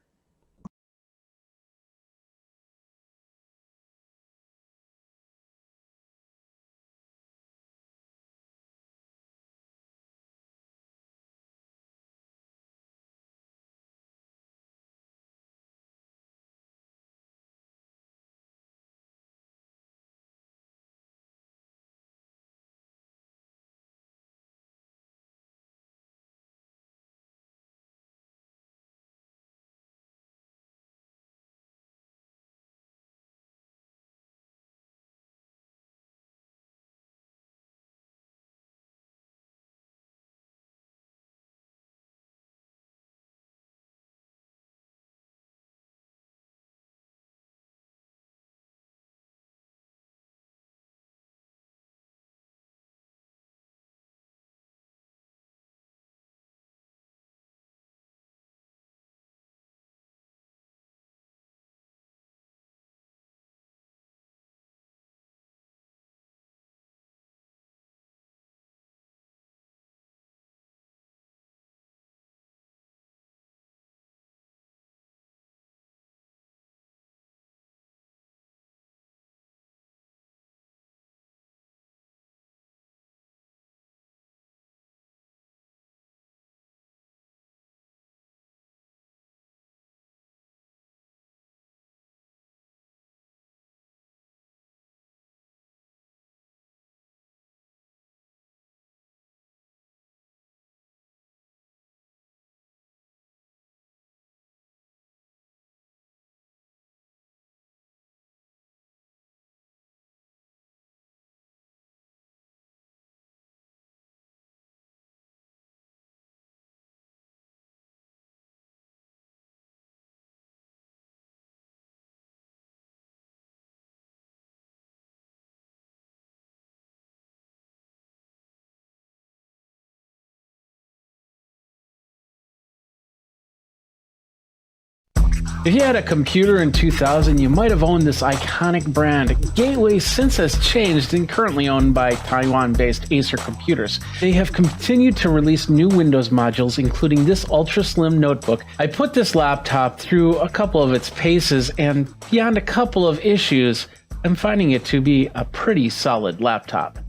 If you had a computer in 2000, you might have owned this iconic brand. Gateway since has changed and currently owned by Taiwan-based Acer Computers. They have continued to release new Windows modules, including this ultra slim notebook. I put this laptop through a couple of its paces, and beyond a couple of issues, I'm finding it to be a pretty solid laptop.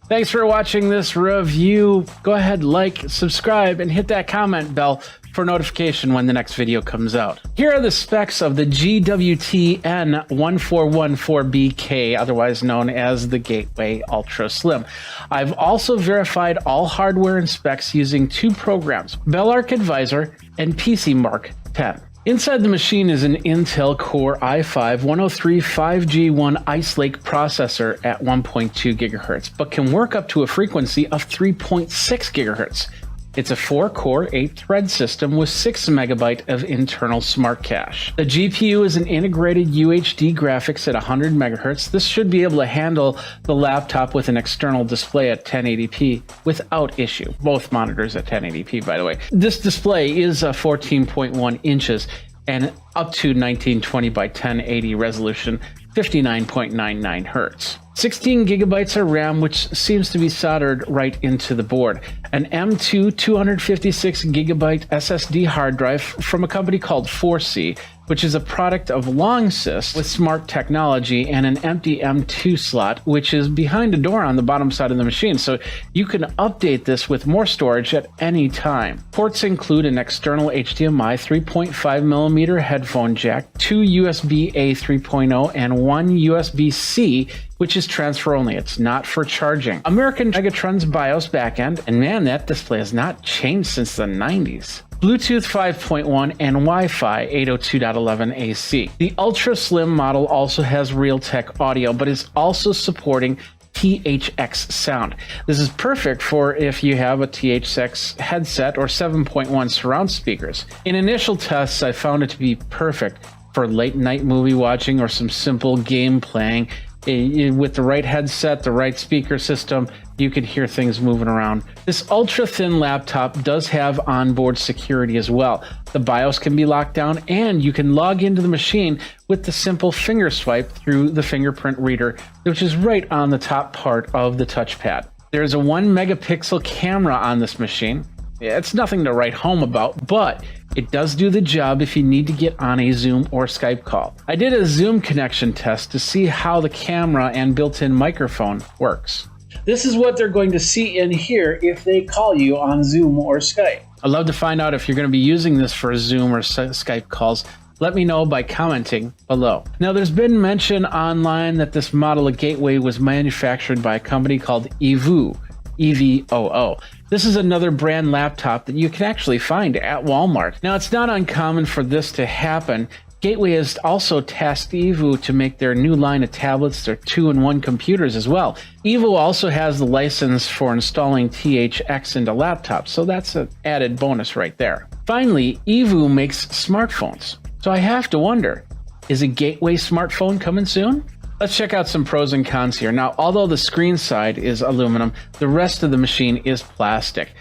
Thanks for watching this review. Go ahead, like, subscribe, and hit that comment bell for notification when the next video comes out. Here are the specs of the GWT-N1414BK, otherwise known as the Gateway Ultra Slim. I've also verified all hardware and specs using two programs, BellArc Advisor and PCMark 10. Inside the machine is an Intel Core i5-103 5G1 Ice Lake processor at 1.2 GHz, but can work up to a frequency of 3.6 GHz. It's a 4-core, 8-thread system with 6 MB of internal smart cache. The GPU is an integrated UHD graphics at 100 MHz. This should be able to handle the laptop with an external display at 1080p without issue. Both monitors at 1080p, by the way. This display is 14.1 inches and up to 1920 by 1080 resolution, 59.99 Hz. 16 gigabytes of RAM, which seems to be soldered right into the board. An M2 256 gigabyte SSD hard drive from a company called 4C, which is a product of Longsys with smart technology, and an empty M2 slot, which is behind a door on the bottom side of the machine, so you can update this with more storage at any time. Ports include an external HDMI 3.5mm headphone jack, two USB-A 3.0, and one USB-C, which is transfer only. It's not for charging. American Megatron's BIOS backend, and man, that display has not changed since the 90s. Bluetooth 5.1 and Wi-Fi 802.11 AC. The Ultra Slim model also has Realtek audio, but is also supporting THX sound. This is perfect for if you have a THX headset or 7.1 surround speakers. In initial tests, I found it to be perfect for late night movie watching or some simple game playing. With the right headset, the right speaker system, you can hear things moving around. This ultra thin laptop does have onboard security as well. The BIOS can be locked down and you can log into the machine with the simple finger swipe through the fingerprint reader, which is right on the top part of the touchpad. There's a 1 megapixel camera on this machine. It's nothing to write home about, but it does do the job if you need to get on a Zoom or Skype call. I did a Zoom connection test to see how the camera and built-in microphone works. This is what they're going to see in here if they call you on Zoom or Skype. I'd love to find out if you're going to be using this for Zoom or Skype calls. Let me know by commenting below. Now, there's been mention online that this model of Gateway was manufactured by a company called EVOO, EVOO. This is another brand laptop that you can actually find at Walmart. Now, it's not uncommon for this to happen. Gateway has also tasked EVOO to make their new line of tablets, their 2-in-1 computers as well. EVOO also has the license for installing THX into laptops, so that's an added bonus right there. Finally, EVOO makes smartphones. So I have to wonder, is a Gateway smartphone coming soon? Let's check out some pros and cons here. Now, although the screen side is aluminum, the rest of the machine is plastic.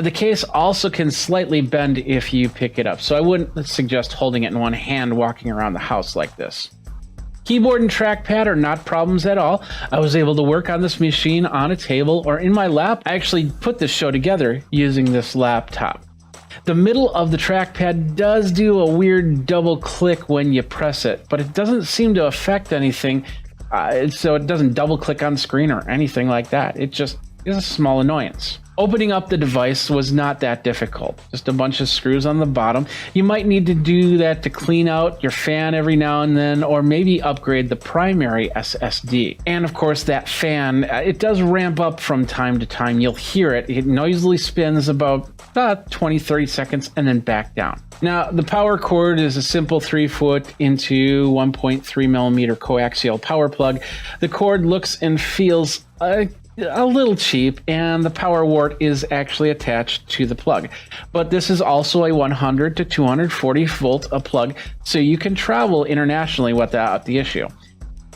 The case also can slightly bend if you pick it up, so I wouldn't suggest holding it in one hand walking around the house like this. Keyboard and trackpad are not problems at all. I was able to work on this machine on a table or in my lap. I actually put this show together using this laptop. The middle of the trackpad does do a weird double click when you press it, but it doesn't seem to affect anything, so it doesn't double click on the screen or anything like that. It just is a small annoyance. Opening up the device was not that difficult. Just a bunch of screws on the bottom. You might need to do that to clean out your fan every now and then, or maybe upgrade the primary SSD. And of course, that fan, it does ramp up from time to time. You'll hear it. It noisily spins about 20-30 seconds and then back down. Now, the power cord is a simple 3-foot into 1.3 millimeter coaxial power plug. The cord looks and feels a little cheap, and the power wart is actually attached to the plug. But this is also a 100 to 240 volt plug, so you can travel internationally without the issue.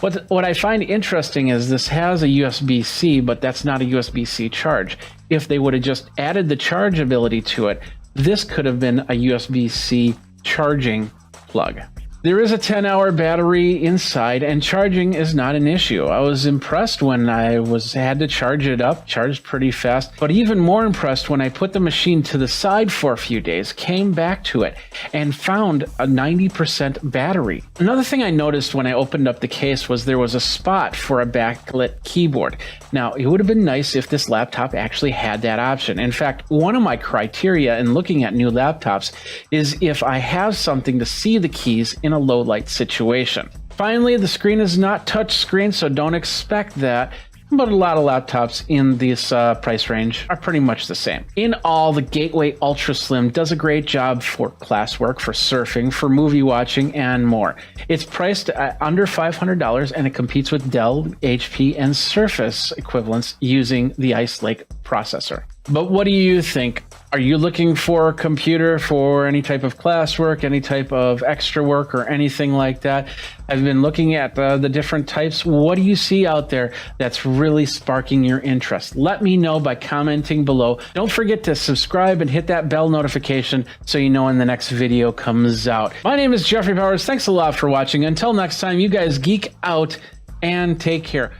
What I find interesting is this has a USB-C, but that's not a USB-C charge. If they would have just added the charge ability to it, this could have been a USB-C charging plug. There is a 10-hour battery inside, and charging is not an issue. I was impressed when I had to charge it up, charged pretty fast, but even more impressed when I put the machine to the side for a few days, came back to it, and found a 90% battery. Another thing I noticed when I opened up the case was there was a spot for a backlit keyboard. Now, it would have been nice if this laptop actually had that option. In fact, one of my criteria in looking at new laptops is if I have something to see the keys in a low light situation. Finally, the screen is not touch screen, so don't expect that. But a lot of laptops in this price range are pretty much the same. In all, the Gateway Ultra Slim does a great job for classwork, for surfing, for movie watching, and more. It's priced at under $500, and it competes with Dell, HP, and Surface equivalents using the Ice Lake processor. But what do you think? Are you looking for a computer for any type of classwork, any type of extra work, or anything like that? I've been looking at the different types. What do you see out there that's really sparking your interest? Let me know by commenting below. Don't forget to subscribe and hit that bell notification so you know when the next video comes out. My name is Jeffrey Powers. Thanks a lot for watching. Until next time, you guys geek out and take care.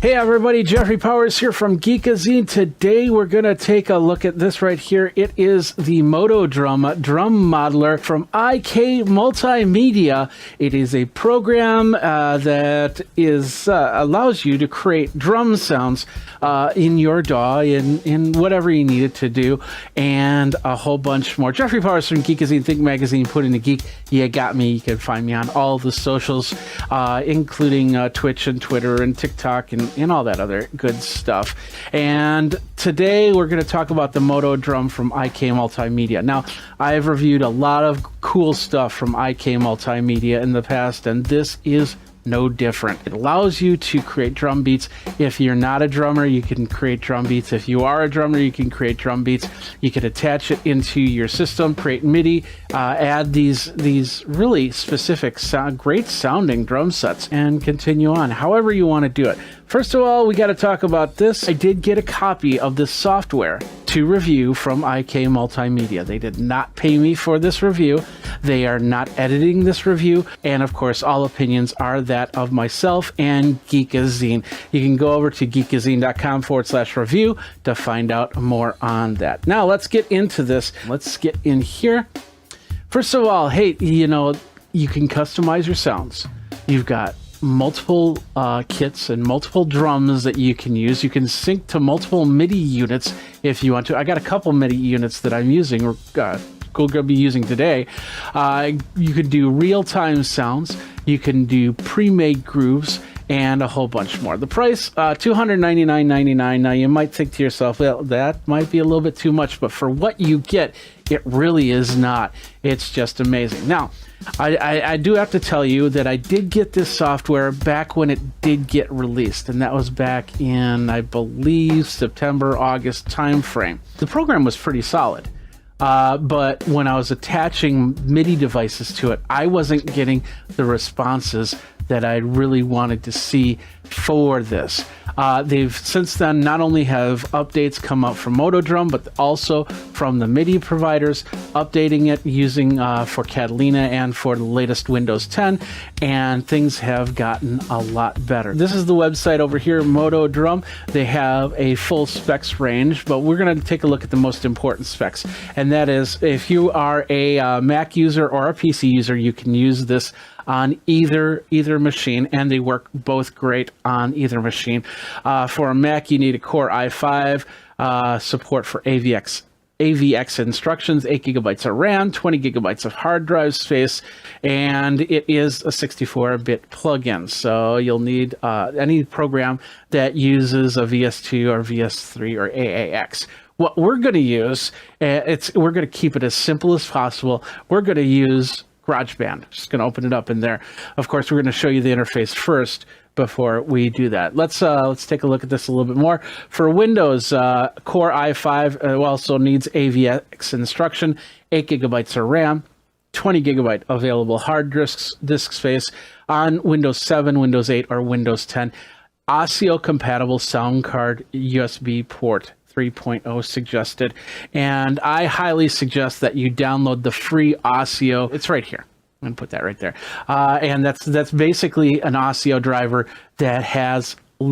Hey everybody, Jeffrey Powers here from Geekazine. Today we're going to take a look at this right here. It is the MotoDrum drum modeler from IK Multimedia. It is a program that allows you to create drum sounds in your DAW, in whatever you need it to do, and a whole bunch more. Jeffrey Powers from Geekazine, Think Magazine, Put in the Geek. You got me. You can find me on all the socials, including Twitch and Twitter and TikTok and all that other good stuff. And today we're going to talk about the MotoDrum from IK Multimedia. Now, I've reviewed a lot of cool stuff from IK Multimedia in the past, and this is no different. It allows you to create drum beats. If you're not a drummer, you can create drum beats. If you are a drummer, you can create drum beats. You can attach it into your system, create MIDI, add these really specific great sounding drum sets, and continue on however you want to do it. First of all, we got to talk about this. I did get a copy of this software to review from IK Multimedia. They did not pay me for this review. They are not editing this review. And of course, all opinions are that of myself and Geekazine. You can go over to geekazine.com/review to find out more on that. Now let's get into this. Let's get in here. First of all, hey, you know, you can customize your sounds. You've got multiple kits and multiple drums that you can use. You can sync to multiple MIDI units if you want to. I got a couple MIDI units that I'm using, or going to be using today. You could do real-time sounds. You can do pre-made grooves and a whole bunch more. The price, $299.99. Now you might think to yourself, well, that might be a little bit too much, but for what you get, it really is not. It's just amazing. Now, I do have to tell you that I did get this software back when it did get released, and that was back in, I believe, September, August timeframe. The program was pretty solid. But when I was attaching MIDI devices to it, I wasn't getting the responses that I really wanted to see for this. They've since then not only have updates come out from Motodrum, but also from the MIDI providers, updating it using for Catalina and for the latest Windows 10, and things have gotten a lot better. This is the website over here, Motodrum. They have a full specs range, but we're going to take a look at the most important specs, and that is if you are a Mac user or a PC user, you can use this on either machine, and they work both great on either machine. For a Mac, you need a Core i5, support for AVX instructions, 8 gigabytes of RAM, 20 gigabytes of hard drive space, and it is a 64-bit plugin. So you'll need any program that uses a VS2 or VS3 or AAX. What we're going to use, we're going to keep it as simple as possible. We're going to use GarageBand. Just going to open it up in there. Of course, we're going to show you the interface first before we do that. Let's take a look at this a little bit more. For Windows, Core i5 also needs AVX instruction, 8 gigabytes of RAM, 20 gigabyte available hard disk space on Windows 7, Windows 8, or Windows 10. ASIO compatible sound card USB port 3.0 suggested, and I highly suggest that you download the free ASIO. It's right here. I'm gonna put that right there, and that's basically an ASIO driver that has the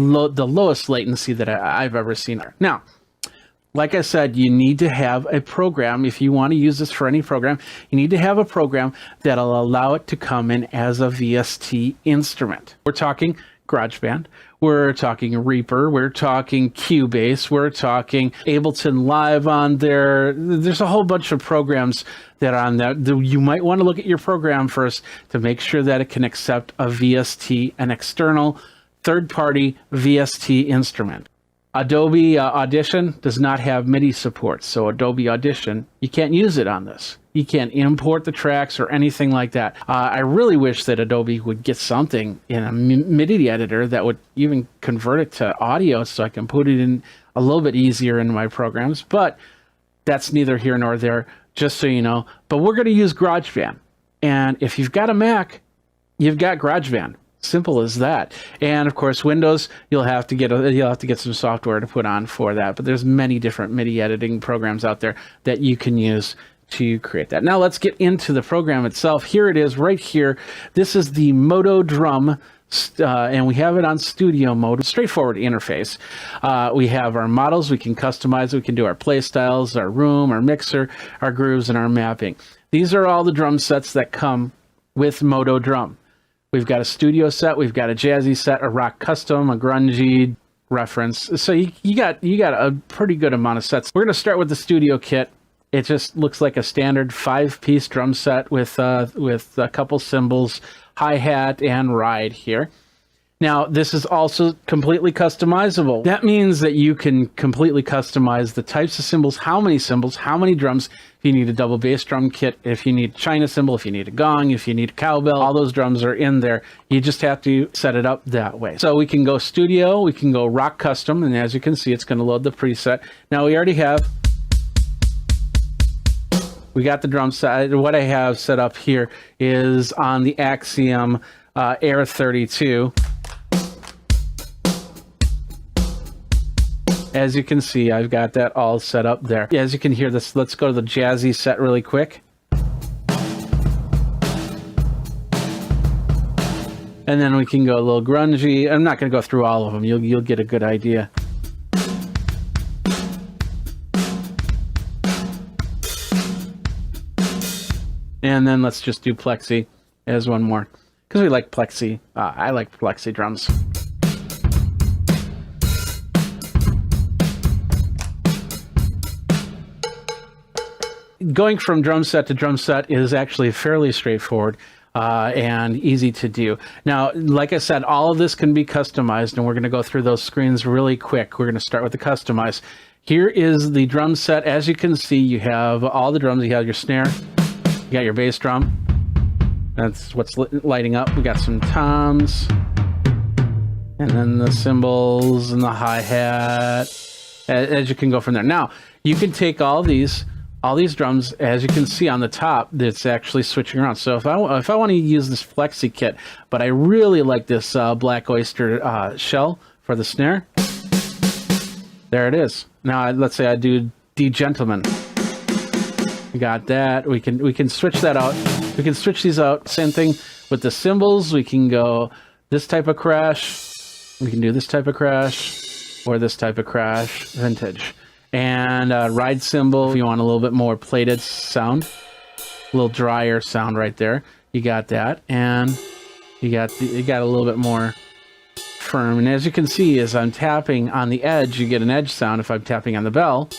lowest latency that I've ever seen. Now, like I said, you need to have a program. If you want to use this for any program, you need to have a program that'll allow it to come in as a VST instrument. We're talking GarageBand, we're talking Reaper, we're talking Cubase, we're talking Ableton Live on there. There's a whole bunch of programs that are on that. You might want to look at your program first to make sure that it can accept a VST, an external third-party VST instrument. Adobe Audition does not have MIDI support, so Adobe Audition, you can't use it on this. You can't import the tracks or anything like that. I really wish that Adobe would get something in a MIDI editor that would even convert it to audio so I can put it in a little bit easier in my programs, but that's neither here nor there, just so you know. But we're going to use GarageBand, and if you've got a Mac, you've got GarageBand. Simple as that. And of course, Windows, you'll have to get some software to put on for that. But there's many different MIDI editing programs out there that you can use to create that. Now let's get into the program itself. Here it is right here. This is the Motodrum, and we have it on studio mode. Straightforward interface. We have our models. We can customize. We can do our play styles, our room, our mixer, our grooves, and our mapping. These are all the drum sets that come with Motodrum. We've got a studio set, we've got a jazzy set, a rock custom, a grungy reference. So you got a pretty good amount of sets. We're going to start with the studio kit. It just looks like a standard 5-piece drum set with a couple cymbals, hi-hat, and ride here. Now, this is also completely customizable. That means that you can completely customize the types of cymbals, how many drums. If you need a double bass drum kit, if you need a China cymbal, if you need a gong, if you need a cowbell, all those drums are in there. You just have to set it up that way. So we can go studio, we can go rock custom, and as you can see, it's going to load the preset. Now we already have, we got the drum set. What I have set up here is on the Axiom Air 32. As you can see, I've got that all set up there. As you can hear this, let's go to the jazzy set really quick. And then we can go a little grungy. I'm not going to go through all of them. You'll get a good idea. And then let's just do Plexi as one more, because we like Plexi. I like Plexi drums. Going from drum set to drum set is actually fairly straightforward and easy to do. Now, like I said, all of this can be customized, and we're going to go through those screens really quick. We're going to start with the customize. Here is the drum set. As you can see, you have all the drums. You have your snare, you got your bass drum. That's what's lighting up. We got some toms, and then the cymbals and the hi-hat. As you can go from there. Now, you can take all these drums, as you can see on the top, that's actually switching around. So if I want to use this Plexi kit, but I really like this Black Oyster shell for the snare, there it is. Now let's say I do D Gentleman. We got that. We can switch that out. We can switch these out. Same thing with the cymbals. We can go this type of crash. We can do this type of crash or this type of crash, vintage. And ride cymbal, if you want a little bit more plated sound, a little drier sound right there. You got that, and you got a little bit more firm. And as you can see, as I'm tapping on the edge, you get an edge sound. If I'm tapping on the bell,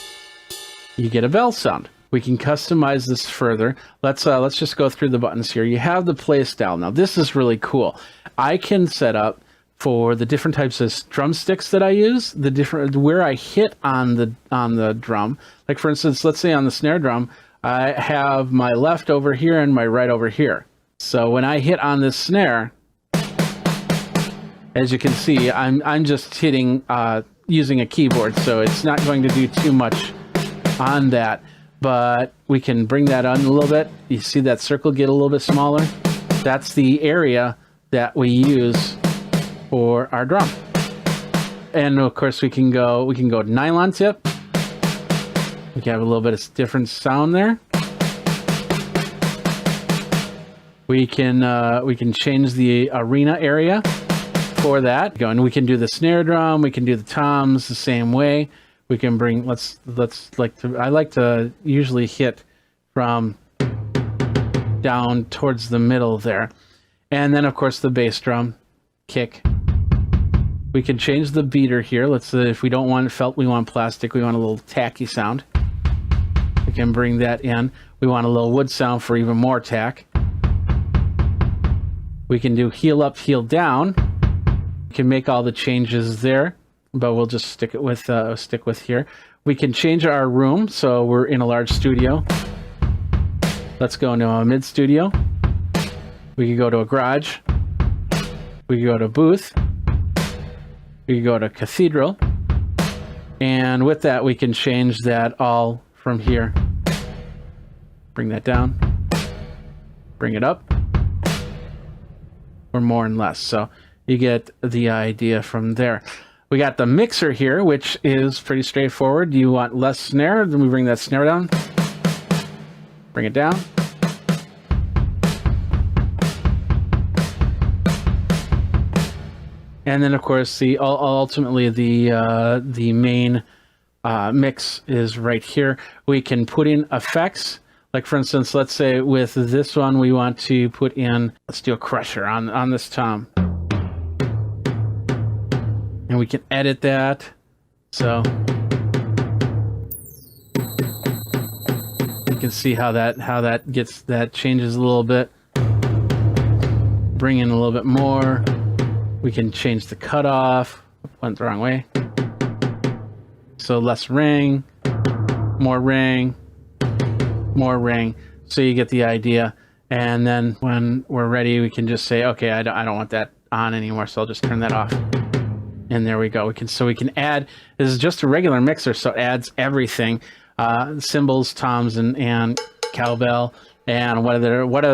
you get a bell sound. We can customize this further. Let's just go through the buttons here. You have the play style. Now this is really cool. I can set up for the different types of drumsticks that I use, the different where I hit on the drum. Like for instance, let's say on the snare drum, I have my left over here and my right over here. So when I hit on this snare, as you can see, I'm just hitting using a keyboard, so it's not going to do too much on that. But we can bring that on a little bit. You see that circle get a little bit smaller? That's the area that we use for our drum. And of course we can go nylon tip. We can have a little bit of different sound there. We can change the arena area for that. And we can do the snare drum, we can do the toms the same way. We can bring I like to usually hit from down towards the middle there. And then of course the bass drum, kick. We can change the beater here. Let's if we don't want felt, we want plastic, we want a little tacky sound. We can bring that in. We want a little wood sound for even more tack. We can do heel up, heel down. We can make all the changes there, but we'll just stick with here. We can change our room, so we're in a large studio. Let's go into a mid studio. We can go to a garage. We can go to a booth. We can go to cathedral. And with that, we can change that all from here. Bring that down. Bring it up. Or more and less. So you get the idea from there. We got the mixer here, which is pretty straightforward. Do you want less snare? Then we bring that snare down. Bring it down. And then, of course, ultimately the main mix is right here. We can put in effects. Like, for instance, let's say with this one, we want to put in, let's do a crusher on this tom. And we can edit that. So you can see how that changes a little bit. Bring in a little bit more. We can change the cutoff. Went the wrong way. So less ring, more ring, more ring. So you get the idea. And then when we're ready, we can just say, okay, I don't want that on anymore, so I'll just turn that off. And there we go. We can add. This is just a regular mixer, so it adds everything: cymbals, toms, and cowbell, and what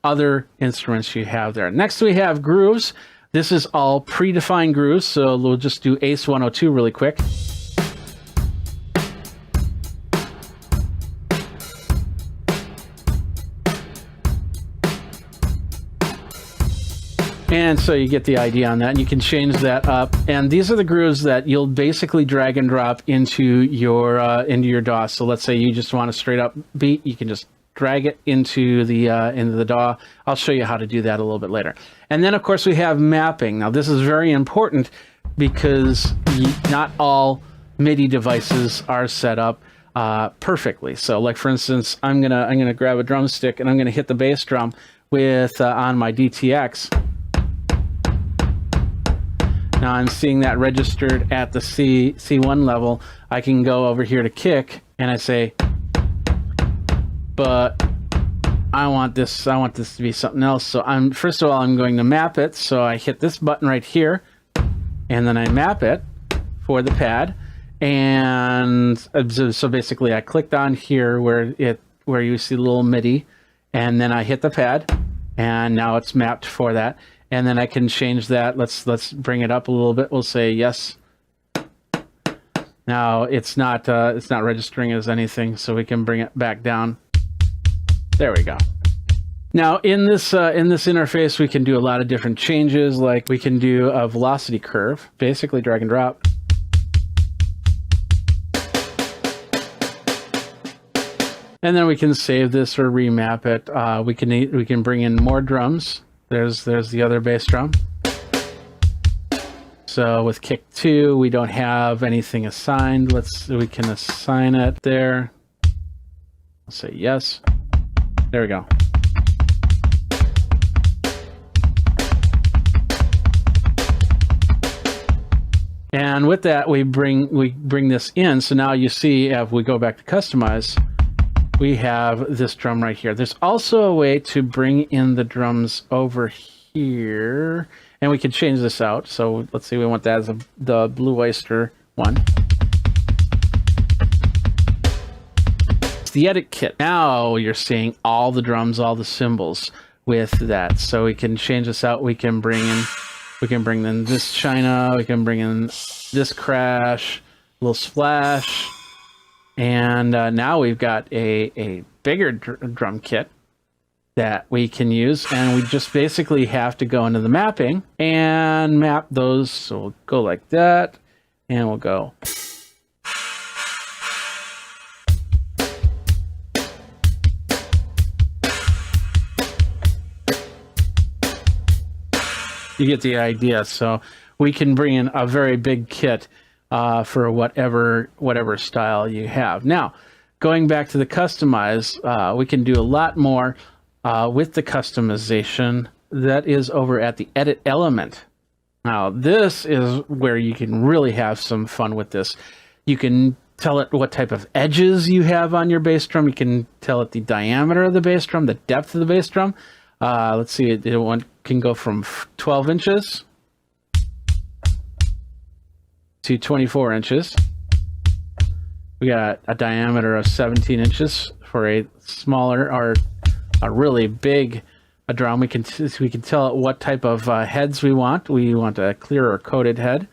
other instruments you have there. Next, we have grooves. This is all predefined grooves, so we'll just do Ace 102 really quick. And so you get the idea on that, and you can change that up. And these are the grooves that you'll basically drag and drop into your DAW. So let's say you just want a straight up beat, you can just drag it into the DAW. I'll show you how to do that a little bit later. And then of course we have mapping. Now this is very important because not all MIDI devices are set up perfectly. So like for instance, I'm gonna grab a drumstick and I'm gonna hit the bass drum with on my DTX. Now I'm seeing that registered at the C1 level. I can go over here to kick and I say, but I want this to be something else. So first of all, I'm going to map it. So I hit this button right here and then I map it for the pad. And so basically I clicked on here where you see the little MIDI, and then I hit the pad and now it's mapped for that. And then I can change that. Let's bring it up a little bit. We'll say yes. Now it's not registering as anything, so we can bring it back down. There we go. Now in this interface, we can do a lot of different changes. Like we can do a velocity curve, basically drag and drop. And then we can save this or remap it. We can bring in more drums. There's the other bass drum. So with kick 2, we don't have anything assigned. We can assign it there. I'll say yes. There we go. And with that, we bring this in. So now you see, if we go back to customize, we have this drum right here. There's also a way to bring in the drums over here, and we can change this out. So let's see, we want that as the Blue Oyster one. It's the edit kit. Now you're seeing all the drums, all the cymbals with that. So we can change this out. We can bring in this China. We can bring in this crash, a little splash. And now we've got a bigger drum kit that we can use, and we just basically have to go into the mapping and map those. So we'll go like that, and we'll go. You get the idea. So we can bring in a very big kit for whatever style you have. Now, going back to the customize, we can do a lot more with the customization. That is over at the edit element. Now, this is where you can really have some fun with this. You can tell it what type of edges you have on your bass drum. You can tell it the diameter of the bass drum, the depth of the bass drum. Let's see, it can go from 12 inches to 24 inches. We got a diameter of 17 inches for a smaller or a really big drum. We can tell it what type of heads we want. We want a clear or coated head,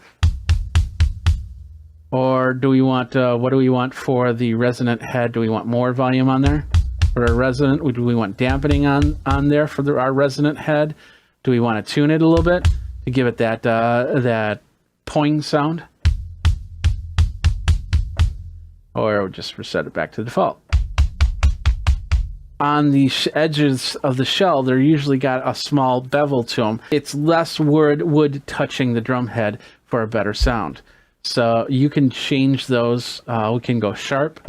or do we want what do we want for the resonant head? Do we want more volume on there for a resonant? Do we want dampening on there for our resonant head? Do we want to tune it a little bit to give it that that poing sound? Or just reset it back to default. On the edges of the shell, they're usually got a small bevel to them. It's less wood touching the drum head for a better sound. So you can change those. We can go sharp.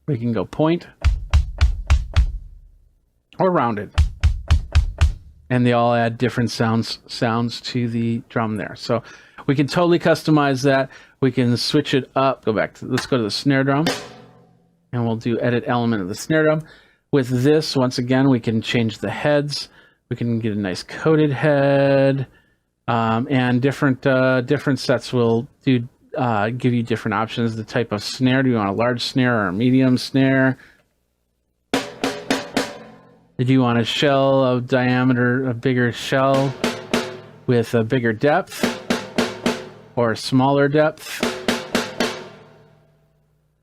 We can go point. Or rounded. and they all add different sounds to the drum there. So we can totally customize that. We can switch it up. Let's go to the snare drum, and we'll do edit element of the snare drum. With this, once again, we can change the heads. We can get a nice coated head, and different sets will give you different options. The type of snare. Do you want a large snare or a medium snare? Do you want a shell of diameter, a bigger shell with a bigger depth or a smaller depth?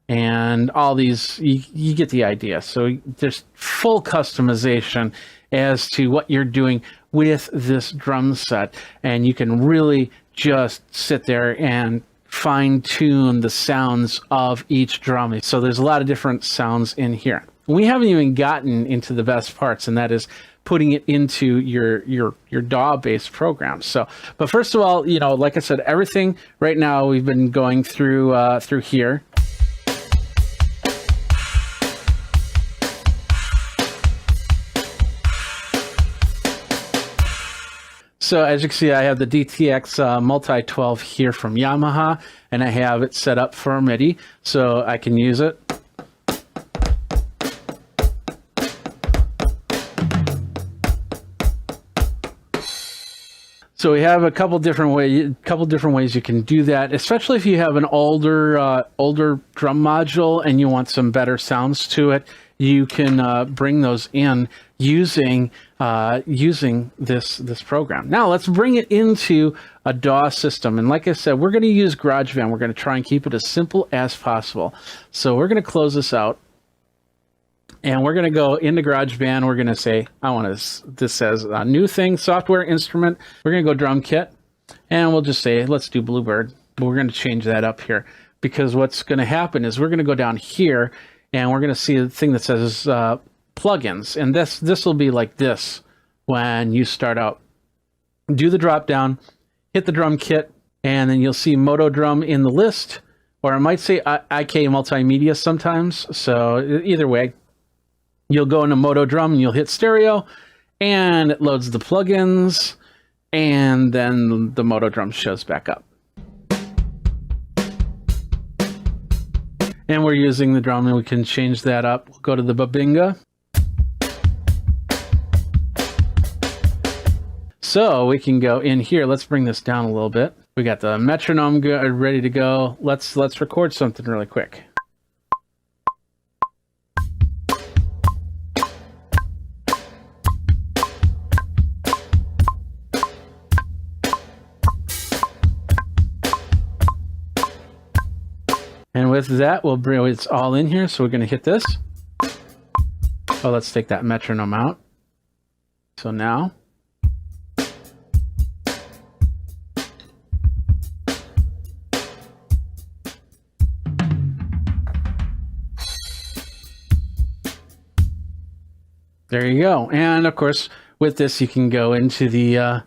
And all these, you get the idea. So there's full customization as to what you're doing with this drum set. And you can really just sit there and fine tune the sounds of each drum. So there's a lot of different sounds in here. We haven't even gotten into the best parts, and that is putting it into your DAW-based program. So, but first of all, like I said, everything right now we've been going through here. So as you can see, I have the DTX Multi-12 here from Yamaha, and I have it set up for MIDI, so I can use it. So we have a couple different ways you can do that, especially if you have an older drum module and you want some better sounds to it. You can bring those in using this program. Now let's bring it into a DAW system. And like I said, we're going to use GarageBand. We're going to try and keep it as simple as possible. So we're going to close this out. And we're going to go into GarageBand. We're going to say, this says a new thing, software instrument. We're going to go drum kit. And we'll just say, let's do Bluebird. But we're going to change that up here. Because what's going to happen is we're going to go down here. And we're going to see a thing that says plugins. And this will be like this when you start out. Do the drop down, hit the drum kit, and then you'll see Moto Drum in the list. Or it might say IK Multimedia sometimes. So either way, you'll go into Moto Drum and you'll hit stereo, and it loads the plugins, and then the Moto Drum shows back up. And we're using the drum, and we can change that up. We'll go to the Babinga. So we can go in here. Let's bring this down a little bit. We got the metronome ready to go. Let's record something really quick. And with that, we'll bring it's all in here. So we're going to hit this. Oh, let's take that metronome out. So now. There you go. And of course, with this, you can go into the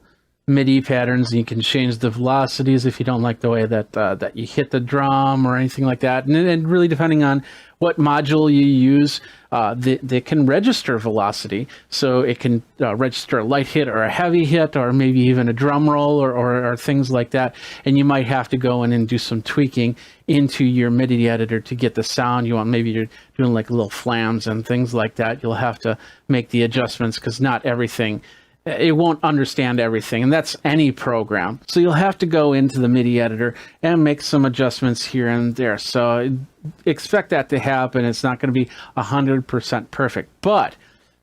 MIDI patterns, and you can change the velocities if you don't like the way that you hit the drum or anything like that. And really, depending on what module you use, they can register velocity. So it can register a light hit or a heavy hit, or maybe even a drum roll or things like that. And you might have to go in and do some tweaking into your MIDI editor to get the sound you want. Maybe you're doing like little flams and things like that. You'll have to make the adjustments because not everything, it won't understand everything, and that's any program. So you'll have to go into the MIDI editor and make some adjustments here and there. So expect that to happen. It's not going to be 100% perfect. But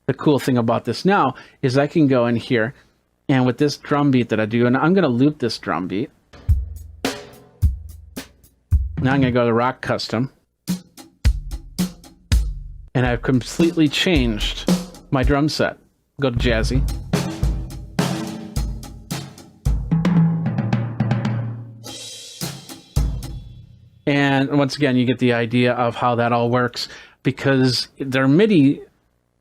the cool thing about this now is I can go in here, and with this drum beat that I do, and I'm going to loop this drum beat. Now I'm going to go to Rock Custom, and I've completely changed my drum set. Go to Jazzy. And once again, you get the idea of how that all works, because they're MIDI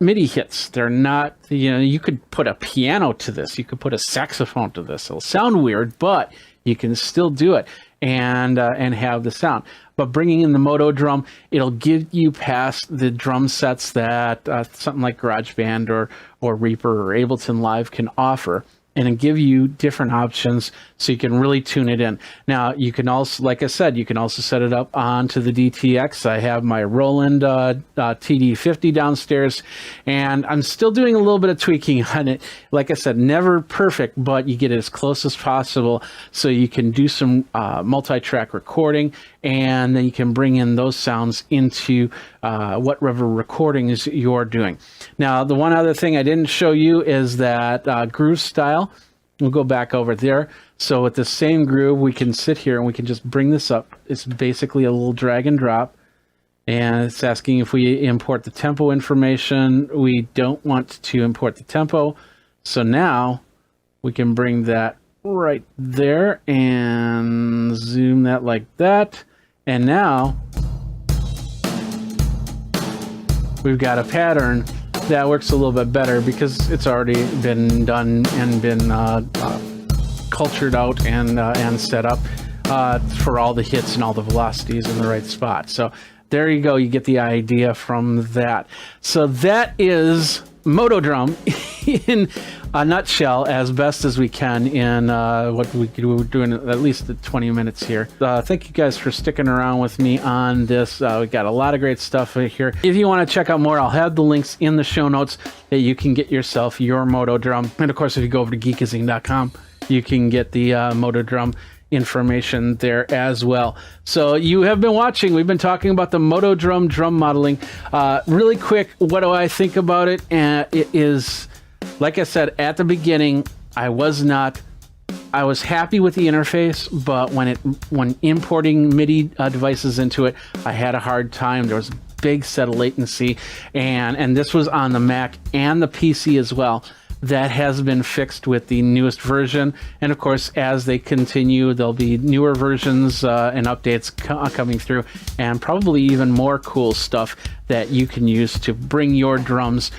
hits. They're not, you could put a piano to this. You could put a saxophone to this. It'll sound weird, but you can still do it. and have the sound. But bringing in the Moto Drum, it'll give you past the drum sets that something like GarageBand or Reaper or Ableton Live can offer, and give you different options so you can really tune it in. Now, you can also, like I said, you can also set it up onto the DTX. I have my Roland TD50 downstairs, and I'm still doing a little bit of tweaking on it. Like I said, never perfect, but you get it as close as possible so you can do some multi-track recording, and then you can bring in those sounds into whatever recordings you're doing. Now, the one other thing I didn't show you is that groove style. We'll go back over there. So with the same groove, we can sit here and we can just bring this up. It's basically a little drag and drop. And it's asking if we import the tempo information. We don't want to import the tempo. So now we can bring that right there and zoom that like that. And now we've got a pattern that works a little bit better because it's already been done and been cultured out and set up for all the hits and all the velocities in the right spot. So there you go. You get the idea from that. So that is Moto Drum in a nutshell, as best as we can in what we could do. We're doing at least 20 minutes here. Thank you guys for sticking around with me on this. We got a lot of great stuff here. If you want to check out more, I'll have the links in the show notes that you can get yourself your Moto Drum. And of course, if you go over to geekazine.com, you can get the Moto Drum information there as well. So you have been watching. We've been talking about the Moto Drum drum modeling. Really quick, what do I think about it? It is, like I said at the beginning, I was happy with the interface, but when importing MIDI devices into it, I had a hard time. There was a big set of latency, and this was on the Mac and the PC as well. That has been fixed with the newest version, and of course, as they continue, there'll be newer versions and updates coming through, and probably even more cool stuff that you can use to bring your drums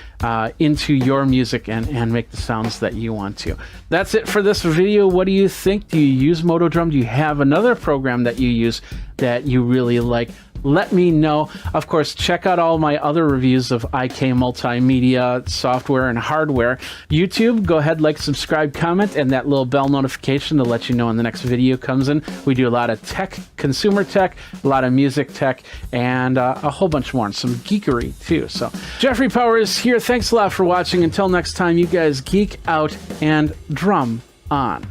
into your music and make the sounds that you want to. That's it for this video. What do you think? Do you use Moto Drum? Do you have another program that you use that you really like? Let me know. Of course, check out all my other reviews of IK Multimedia software and hardware. YouTube, go ahead, like, subscribe, comment, and that little bell notification to let you know when the next video comes in. We do a lot of tech, consumer tech, a lot of music tech, and a whole bunch more, and some geekery too. So Jeffrey Powers here. Thanks a lot for watching. Until next time, you guys geek out and drum on.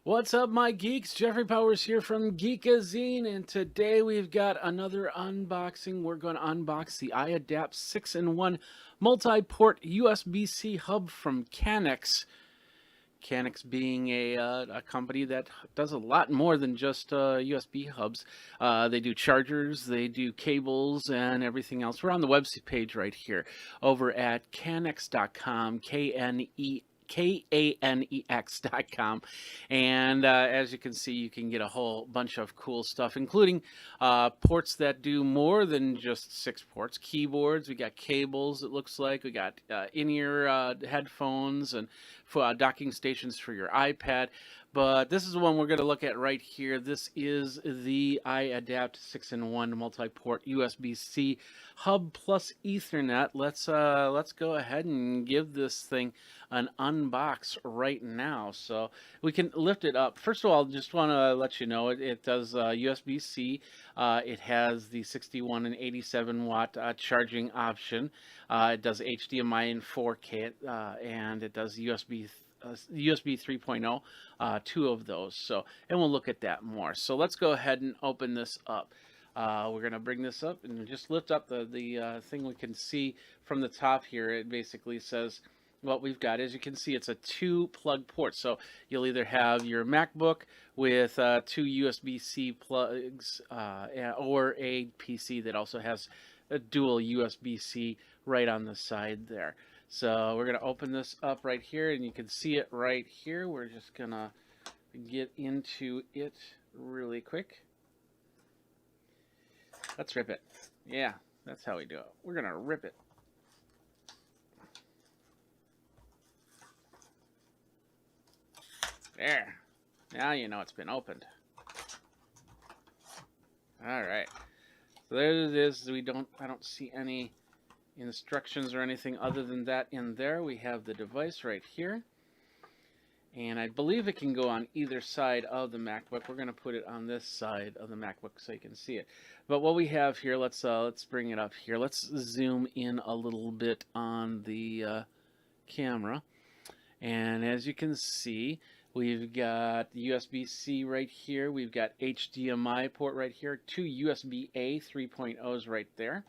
What's up, my geeks? Jeffrey Powers here from Geekazine, and today we've got another unboxing. We're going to unbox the iAdapt 6-in-1 multi-port USB-C hub from Canex. Canex being a company that does a lot more than just USB hubs. They do chargers, they do cables, and everything else. We're on the website page right here over at canex.com, Kanex.com, and as you can see, you can get a whole bunch of cool stuff, including ports that do more than just 6 ports, keyboards, we got cables, it looks like, we got in-ear headphones, and docking stations for your iPad. But this is the one we're going to look at right here. This is the iAdapt 6-in-1 multi-port USB-C hub plus Ethernet. Let's go ahead and give this thing an unbox right now. So we can lift it up. First of all, just want to let you know it does USB-C. It has the 61 and 87 watt charging option. It does HDMI and 4K, and it does USB 3.0, 2 of those. So, and we'll look at that more. So let's go ahead and open this up. We're going to bring this up and just lift up the thing. We can see from the top here, it basically says what we've got. As you can see, it's a 2 plug port. So you'll either have your MacBook with 2 USB-C plugs or a PC that also has a dual USB-C right on the side there. So we're going to open this up right here, and you can see it right here. We're just going to get into it really quick. Let's rip it. Yeah, that's how we do it. We're going to rip it. There. Now you know it's been opened. All right. So there it is. I don't see any instructions or anything other than that in there. We have the device right here. And I believe it can go on either side of the MacBook. We're going to put it on this side of the MacBook so you can see it. But what we have here, let's bring it up here. Let's zoom in a little bit on the camera. And as you can see, we've got USB-C right here. We've got HDMI port right here. 2 USB-A 3.0s right there.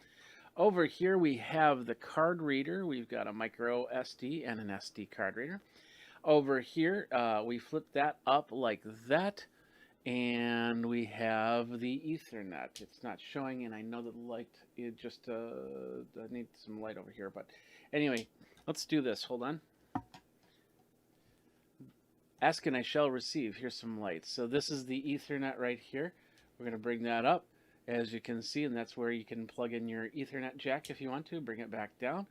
Over here we have the card reader. We've got a micro SD and an SD card reader. Over here, we flip that up like that, and we have the Ethernet. It's not showing, and I know the light, I need some light over here, but anyway, let's do this. Hold on. Ask and I shall receive. Here's some light. So this is the Ethernet right here. We're going to bring that up, as you can see, and that's where you can plug in your Ethernet jack if you want to. Bring it back down.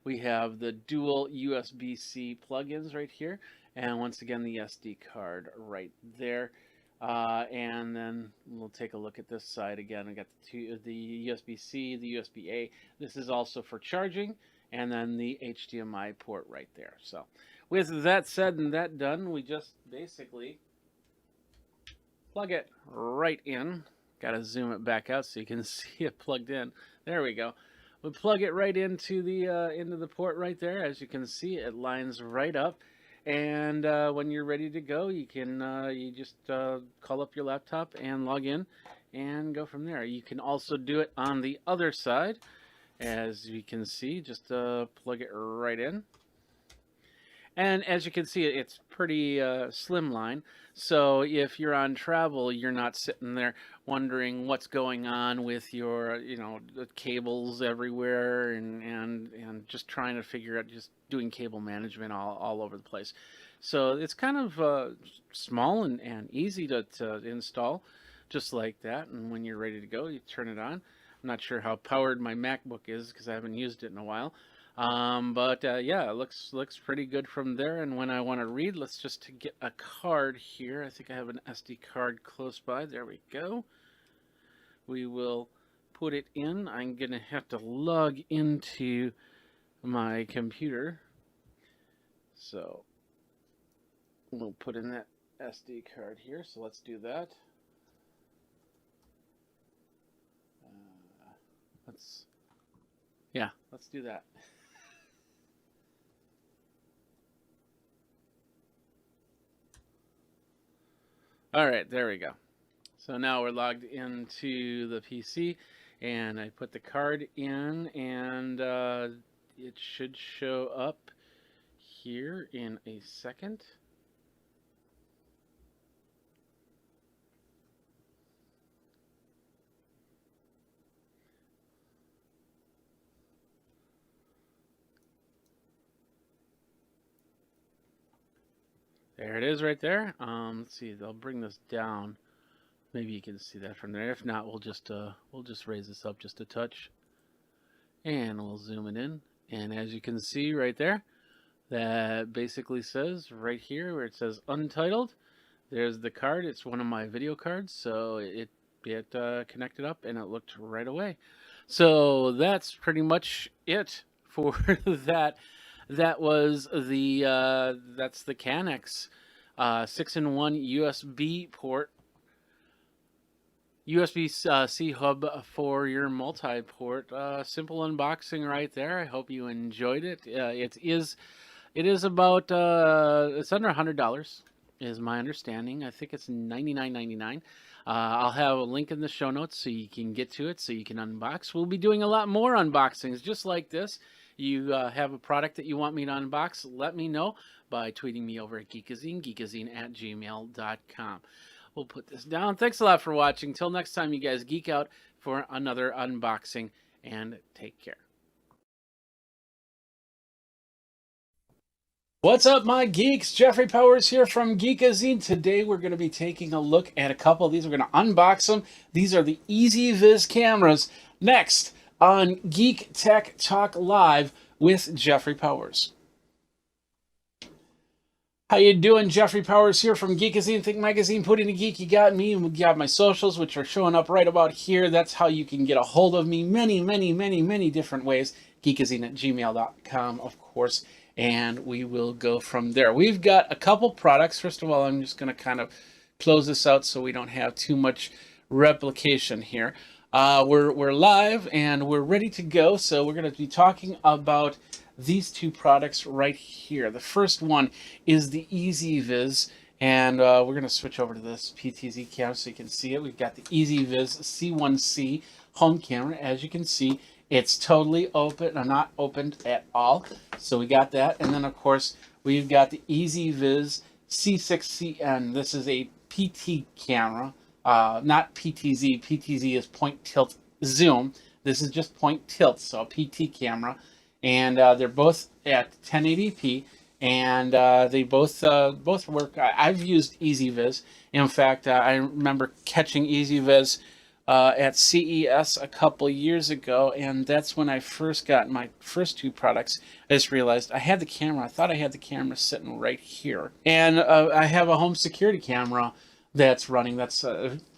We have the dual USB-C plugins right here, and once again the SD card right there. And then we'll take a look at this side again. I got the USB-C, the USB-A. This is also for charging, and then the HDMI port right there. So with that said and that done, we just basically plug it right in. Got to zoom it back out so you can see it plugged in. There we go. We plug it right into the port right there. As you can see, it lines right up. And when you're ready to go, you can you just call up your laptop and log in and go from there. You can also do it on the other side. As you can see, just plug it right in. And as you can see, it's pretty slimline. So if you're on travel, you're not sitting there wondering what's going on with your, the cables everywhere and just trying to figure out, just doing cable management all over the place. So it's kind of small and easy to install, just like that. And when you're ready to go, you turn it on. I'm not sure how powered my MacBook is because I haven't used it in a while. But yeah, it looks pretty good from there. And when I want to read, let's just get a card here. I think I have an SD card close by. There we go. We will put it in. I'm gonna have to log into my computer, so we'll put in that SD card here. So let's do that. Let's do that. All right, there we go. So now we're logged into the PC, and I put the card in, and it should show up here in a second. There it is right there. Let's see, I'll bring this down. Maybe you can see that from there. If not, we'll just raise this up just a touch. And we'll zoom it in. And as you can see right there, that basically says right here where it says Untitled, there's the card. It's one of my video cards, so it connected up and it looked right away. So that's pretty much it for that. That was the that's the Canex 6-in-1 USB port, USB-C hub for your multi-port. Simple unboxing right there. I hope you enjoyed it. It is about it's under $100 is my understanding. I think it's $99.99. I'll have a link in the show notes so you can get to it, so you can unbox. We'll be doing a lot more unboxings just like this. You have a product that you want me to unbox, let me know by tweeting me over at Geekazine, geekazine@gmail.com. We'll put this down. Thanks a lot for watching. Till next time, you guys geek out for another unboxing, and take care. What's up, my geeks? Jeffrey Powers here from Geekazine. Today we're going to be taking a look at a couple of these. We're going to unbox them. These are the EasyViz cameras. Next on Geek Tech Talk Live with Jeffrey Powers. How you doing? Jeffrey Powers here from Geekazine, Think Magazine, Putting the Geek. You got me, and we got my socials, which are showing up right about here. That's how you can get a hold of me many different ways. Geekazine@gmail.com, of course, and we will go from there. We've got a couple products. First of all, I'm just going to kind of close this out so we don't have too much replication here. We're live and we're ready to go, so we're going to be talking about these two products right here. The first one is the EasyViz, and we're going to switch over to this PTZ camera so you can see it. We've got the EasyViz C1C home camera. As you can see, it's totally open, not opened at all. So we got that, and then of course we've got the EasyViz C6CN. This is a PT camera, not PTZ. PTZ is point tilt zoom. This is just point tilt, so a PT camera. And they're both at 1080p, and they both work. I've used EasyViz. In fact, I remember catching EasyViz at CES a couple years ago, and that's when I first got my first two products. I just realized I had the camera. I thought I had the camera sitting right here, and I have a home security camera that's running. That's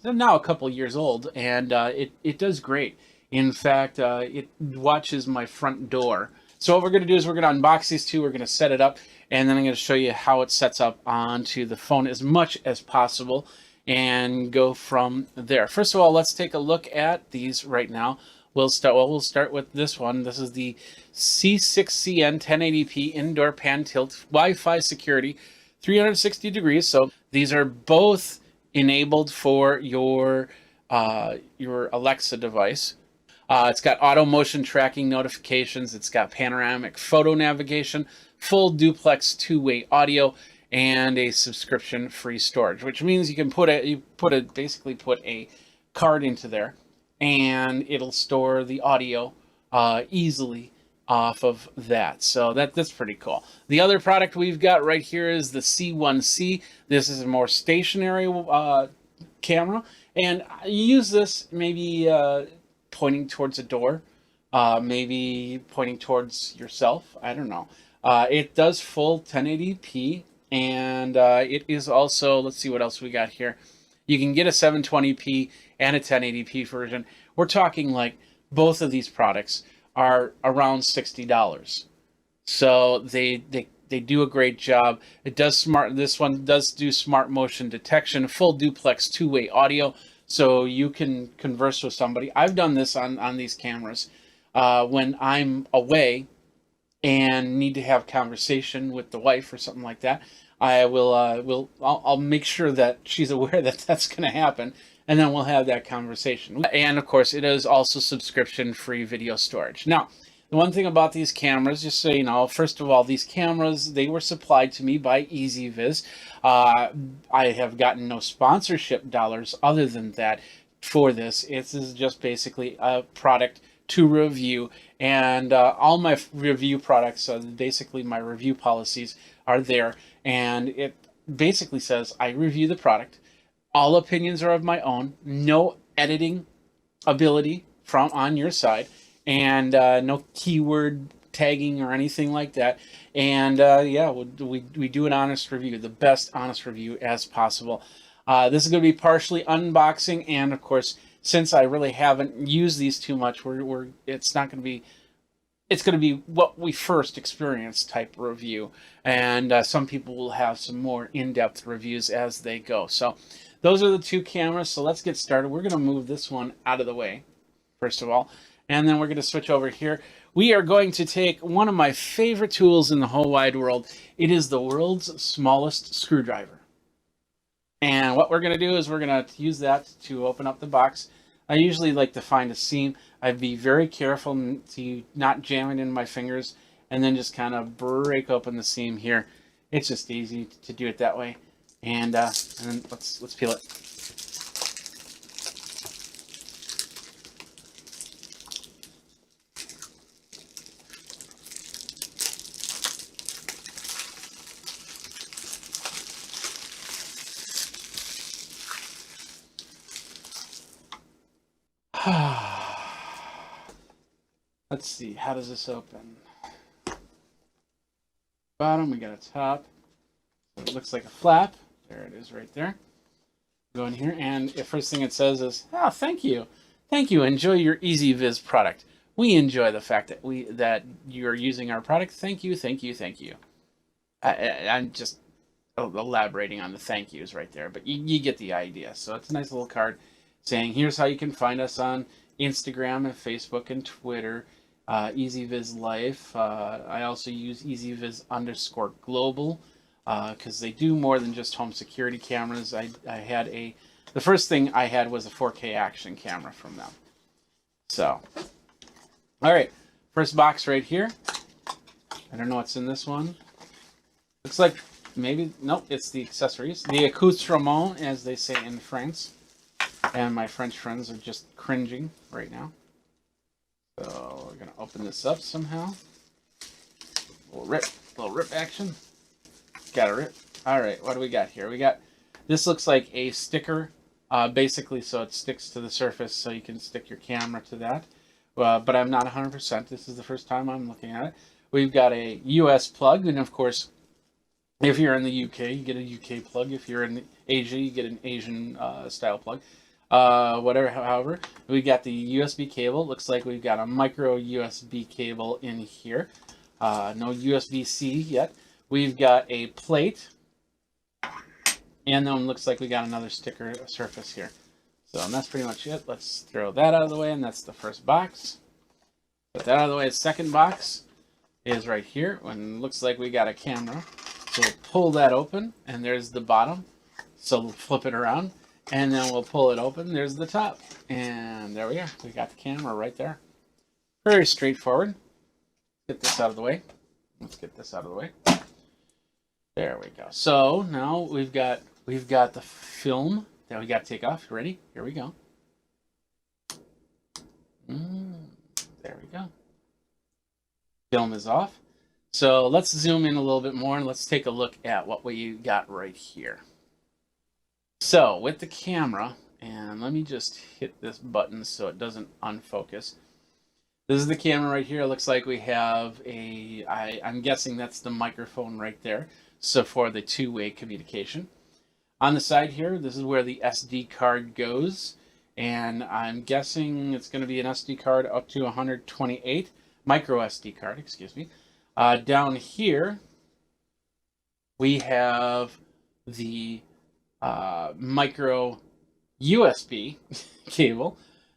now a couple years old, and it does great. In fact, it watches my front door. So what we're going to do is we're going to unbox these two. We're going to set it up, and then I'm going to show you how it sets up onto the phone as much as possible and go from there. First of all, let's take a look at these right now. We'll start with this one. This is the C6CN 1080p indoor pan tilt Wi-Fi security, 360 degrees. So these are both enabled for your Alexa device. It's got auto motion tracking notifications. It's got panoramic photo navigation, full duplex two-way audio, and a subscription-free storage, which means you can basically put a card into there, and it'll store the audio easily off of that. So that's pretty cool. The other product we've got right here is the C1C. This is a more stationary camera, and I use this maybe pointing towards a door, maybe pointing towards yourself. I don't know. It does full 1080p, and it is also, let's see what else we got here. You can get a 720p and a 1080p version. We're talking like both of these products are around $60. So they do a great job. This one does do smart motion detection, full duplex two-way audio, so you can converse with somebody. I've done this on these cameras when I'm away and need to have conversation with the wife or something like that. I'll make sure that she's aware that that's going to happen, and then we'll have that conversation. And of course, it is also subscription-free video storage. Now, the one thing about these cameras, just so you know, first of all, these cameras, they were supplied to me by EasyViz. I have gotten no sponsorship dollars other than that for this. This is just basically a product to review, and all my review products, basically my review policies are there, and it basically says I review the product. All opinions are of my own, no editing ability from on your side, and no keyword tagging or anything like that. And yeah, we do an honest review, the best honest review as possible. This is going to be partially unboxing, and of course, since I really haven't used these too much, it's going to be what we first experienced type review, and some people will have some more in-depth reviews as they go. So those are the two cameras. So let's get started. We're going to move this one out of the way, first of all, and then we're going to switch over here. We are going to take one of my favorite tools in the whole wide world. It is the world's smallest screwdriver. And what we're going to do is we're going to use that to open up the box. I usually like to find a seam. I'd be very careful to not jam it in my fingers, and then just kind of break open the seam here. It's just easy to do it that way. And then let's peel it. Let's see, how does this open? Bottom, we got a top. So it looks like a flap. There it is right there. Go in here, and the first thing it says is, "Oh, thank you, thank you. Enjoy your EasyViz product. We enjoy the fact that you are using our product. Thank you, thank you, thank you." I'm just elaborating on the thank yous right there, but you get the idea. So it's a nice little card saying, "Here's how you can find us on Instagram and Facebook and Twitter, EasyViz Life." I also use EasyViz_global because they do more than just home security cameras. The first thing I had was a 4K action camera from them. So, all right, first box right here. I don't know what's in this one. Looks like maybe, nope, it's the accessories. The accoutrement, as they say in France. And my French friends are just cringing right now. So we're going to open this up somehow. Little rip action. Got a rip. All right, what do we got here? This looks like a sticker, basically, so it sticks to the surface so you can stick your camera to that. But I'm not 100%. This is the first time I'm looking at it. We've got a US plug, and of course, if you're in the UK, you get a UK plug. If you're in Asia, you get an Asian style plug. However, we got the USB cable. Looks like we've got a micro USB cable in here. No USB-C yet. We've got a plate. And then looks like we got another sticker surface here. So that's pretty much it. Let's throw that out of the way, and that's the first box. Put that out of the way. The second box is right here. And looks like we got a camera. So we'll pull that open, and there's the bottom. So we'll flip it around, and then we'll pull it open. There's the top, and there we are. We got the camera right there. Very straightforward. Get this out of the way. Let's get this out of the way. There we go. So now we've got the film that we got to take off. Ready? Here we go. There we go. Film is off. So let's zoom in a little bit more and let's take a look at what we got right here. So with the camera, and let me just hit this button so it doesn't unfocus. This is the camera right here. It looks like we have I'm guessing that's the microphone right there. So for the two-way communication. On the side here, this is where the SD card goes. And I'm guessing it's going to be an SD card up to 128, micro SD card, excuse me. Down here, we have the micro USB cable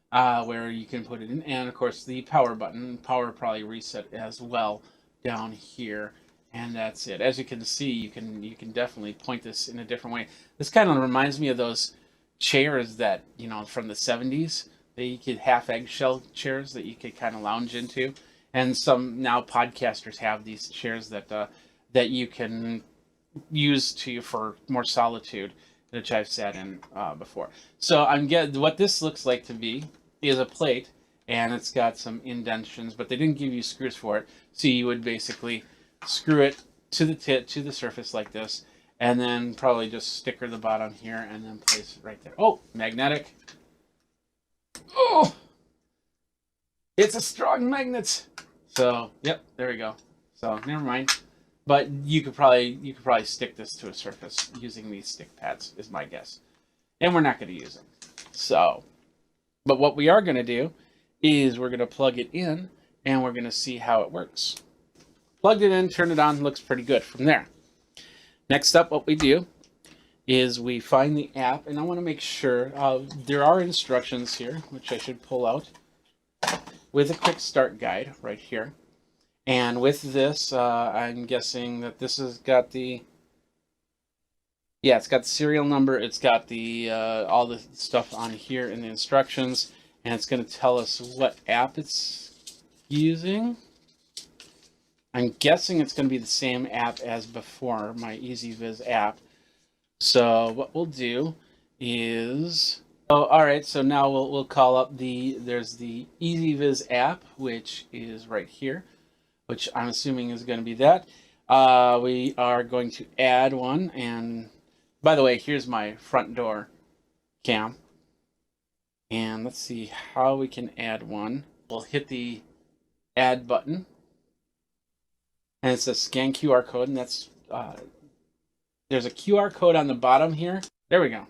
where you can put it in, and of course the power button. Power probably reset as well down here, and that's it. As you can see, you can definitely point this in a different way. This kind of reminds me of those chairs that, from the 70s. You could half eggshell chairs that you could kind of lounge into. And some now podcasters have these chairs that you can use for more solitude, which I've sat in before. So what this looks like to be is a plate, and it's got some indentions, but they didn't give you screws for it. So you would basically screw it to the surface like this, and then probably just sticker the bottom here, and then place it right there. Oh, magnetic! Oh, it's a strong magnet. So, yep, there we go. So, never mind. But you could probably stick this to a surface using these stick pads, is my guess. And we're not going to use them. So, but what we are going to do is we're going to plug it in, and we're going to see how it works. Plugged it in, turned it on, looks pretty good from there. Next up, what we do is we find the app, and I want to make sure there are instructions here, which I should pull out, with a quick start guide right here. And with this, I'm guessing that this has got it's got the serial number, it's got the all the stuff on here in the instructions, and it's going to tell us what app it's using. I'm guessing it's going to be the same app as before, my EasyViz app. So what we'll do is... Oh, all right, so now we'll call up there's the EasyViz app, which is right here, which I'm assuming is going to be that. We are going to add one, and by the way, here's my front door cam. And let's see how we can add one. We'll hit the add button, and it says scan QR code, and that's There's a QR code on the bottom here. There we go.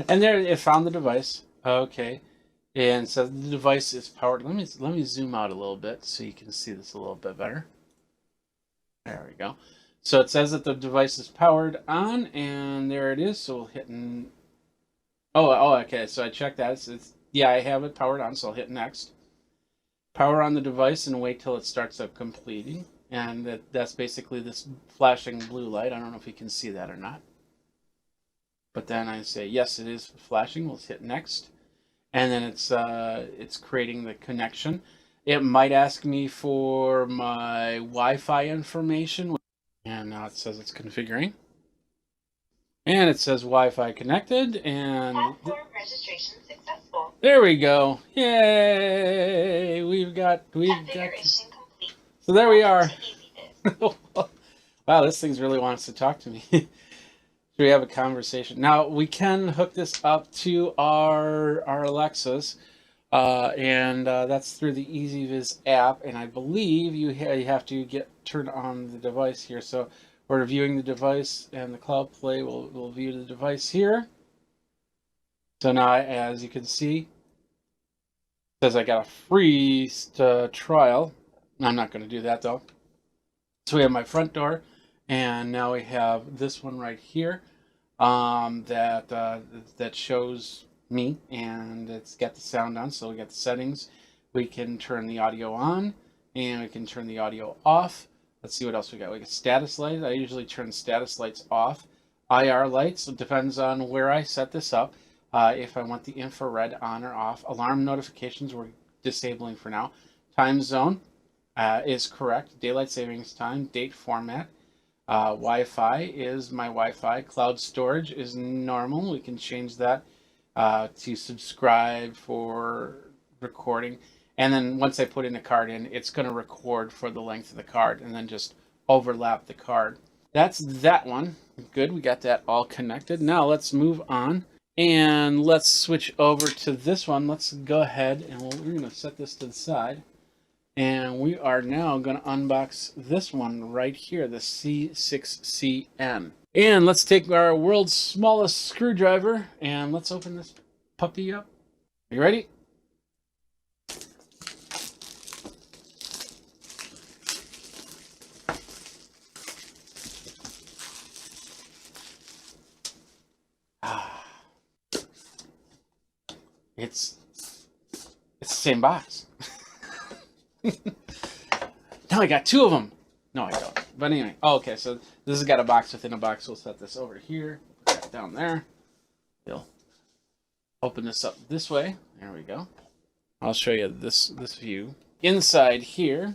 And there it found the device. Okay. And so the device is powered. Let me zoom out a little bit so you can see this a little bit better. There we go. So it says that the device is powered on, and there it is. So we'll hit okay. So I checked that. Yeah, I have it powered on, so I'll hit next. Power on the device and wait till it starts up completing. And that's basically this flashing blue light. I don't know if you can see that or not. But then I say, yes, it is flashing. We'll hit next. And then it's creating the connection. It might ask me for my Wi-Fi information. And now it says it's configuring. And it says Wi-Fi connected. And platform registration successful. There we go. Yay! We've got. Configuration complete. So there we are. Welcome to EasyViz. Wow, this thing really wants to talk to me. Should we have a conversation? Now, we can hook this up to our Alexas, and that's through the EasyViz app, and I believe you have to turn on the device here. So we're viewing the device, and the Cloud Play will view the device here. So now, as you can see, it says I got a free trial. I'm not going to do that, though. So we have my front door, and now we have this one right here that shows me, and it's got the sound on. So we got the settings. We can turn the audio on, and we can turn the audio off. Let's see what else we got. We got status lights. I usually turn status lights off. IR lights. It depends on where I set this up. If I want the infrared on or off. Alarm notifications we're disabling for now. Time zone is correct. Daylight savings time. Date format. Wi-Fi is my Wi-Fi. Cloud storage is normal. We can change that to subscribe for recording. And then once I put in a card in, it's going to record for the length of the card and then just overlap the card. That's that one. Good. We got that all connected. Now let's move on. And let's switch over to this one. Let's go ahead and we're going to set this to the side. And we are now going to unbox this one right here, the C6CN. And let's take our world's smallest screwdriver and let's open this puppy up. Are you ready? It's the same box. Now I got two of them. No, I don't. But anyway, okay, so this has got a box within a box. We'll set this over here, put that down there. We'll open this up this way. There we go. I'll show you this view. Inside here,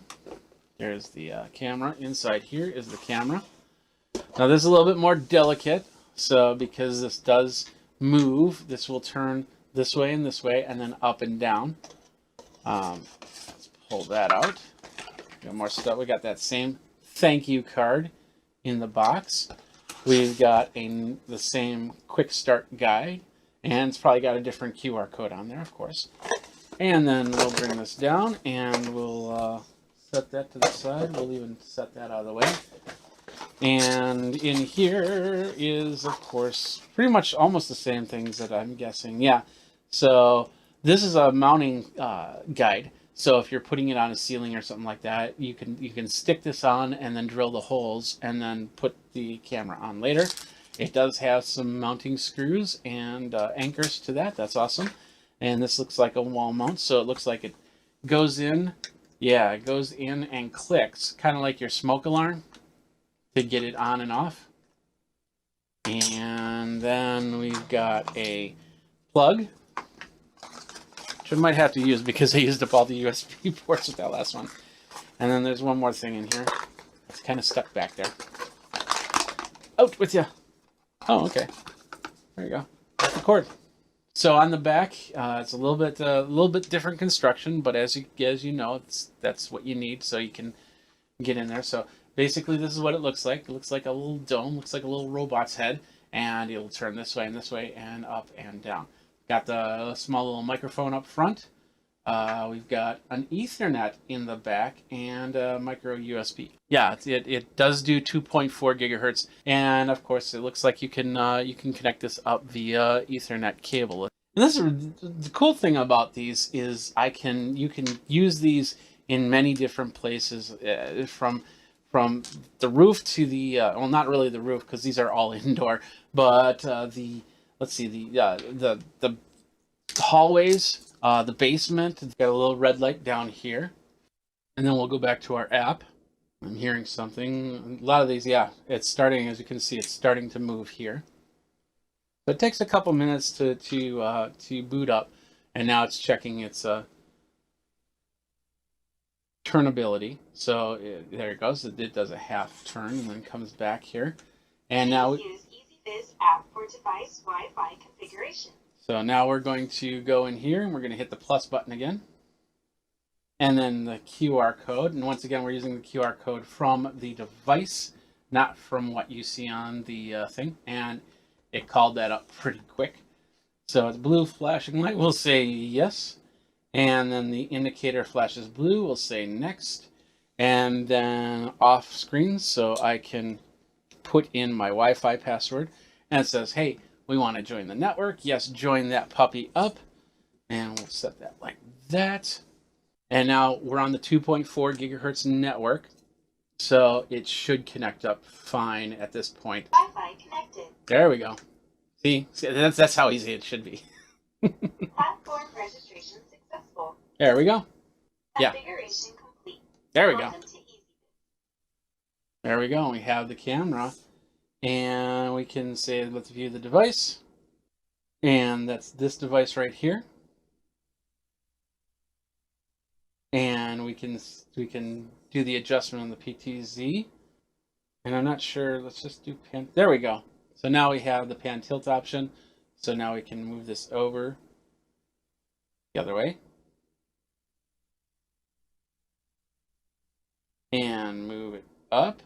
there's the camera. Inside here is the camera. Now this is a little bit more delicate, so because this does move, this will turn this way, and then up and down. Let's pull that out. Got more stuff. We got that same thank you card in the box. We've got the same quick start guide, and it's probably got a different QR code on there, of course. And then we'll bring this down, and we'll set that to the side. We'll even set that out of the way. And in here is, of course, pretty much almost the same things that I'm guessing. Yeah. So this is a mounting guide. So if you're putting it on a ceiling or something like that, you can stick this on and then drill the holes and then put the camera on later. It does have some mounting screws and anchors to that. That's awesome. And this looks like a wall mount, so it looks like it goes in. Yeah, it goes in and clicks, kind of like your smoke alarm, to get it on and off. And then we've got a plug, which I might have to use because I used up all the USB ports with that last one. And then there's one more thing in here. It's kind of stuck back there. Out with you. Oh, okay. There you go. That's the cord. So on the back, it's a little bit different construction, but as you know, that's what you need so you can get in there. So basically, this is what it looks like. It looks like a little dome, looks like a little robot's head, and it'll turn this way and up and down. Got the small little microphone up front. We've got an Ethernet in the back and a micro USB. Yeah, it does do 2.4 gigahertz, and of course it looks like you can connect this up via Ethernet cable. And this is the cool thing about these is you can use these in many different places, from the roof to the well, not really the roof because these are all indoor, but the hallways, the basement. It's got a little red light down here, and then we'll go back to our app. I'm hearing something. A lot of these, yeah, it's starting. As you can see, it's starting to move here. But it takes a couple minutes to boot up, and now it's checking its turnability. So there it goes. It does a half turn and then comes back here, and now Use EasyViz app for device Wi-Fi configuration. So now we're going to go in here and we're going to hit the plus button again. And then the QR code. And once again, we're using the QR code from the device, not from what you see on the thing. And it called that up pretty quick. So it's blue flashing light. We'll say yes. And then the indicator flashes blue. We'll say next. And then off screen so I can put in my Wi-Fi password. And it says, hey, we want to join the network. Yes, join that puppy up. And we'll set that like that. And now we're on the 2.4 gigahertz network. So it should connect up fine at this point. Wi-Fi connected. There we go. See that's how easy it should be. Platform registration successful. There we go. Yeah. Configuration complete. There we go. Welcome to EasyViz. There we go. We have the camera. And we can say, let's view the device. And that's this device right here. And we can do the adjustment on the PTZ. And I'm not sure, let's just do pan. There we go. So now we have the pan tilt option. So now we can move this over the other way. And move it up.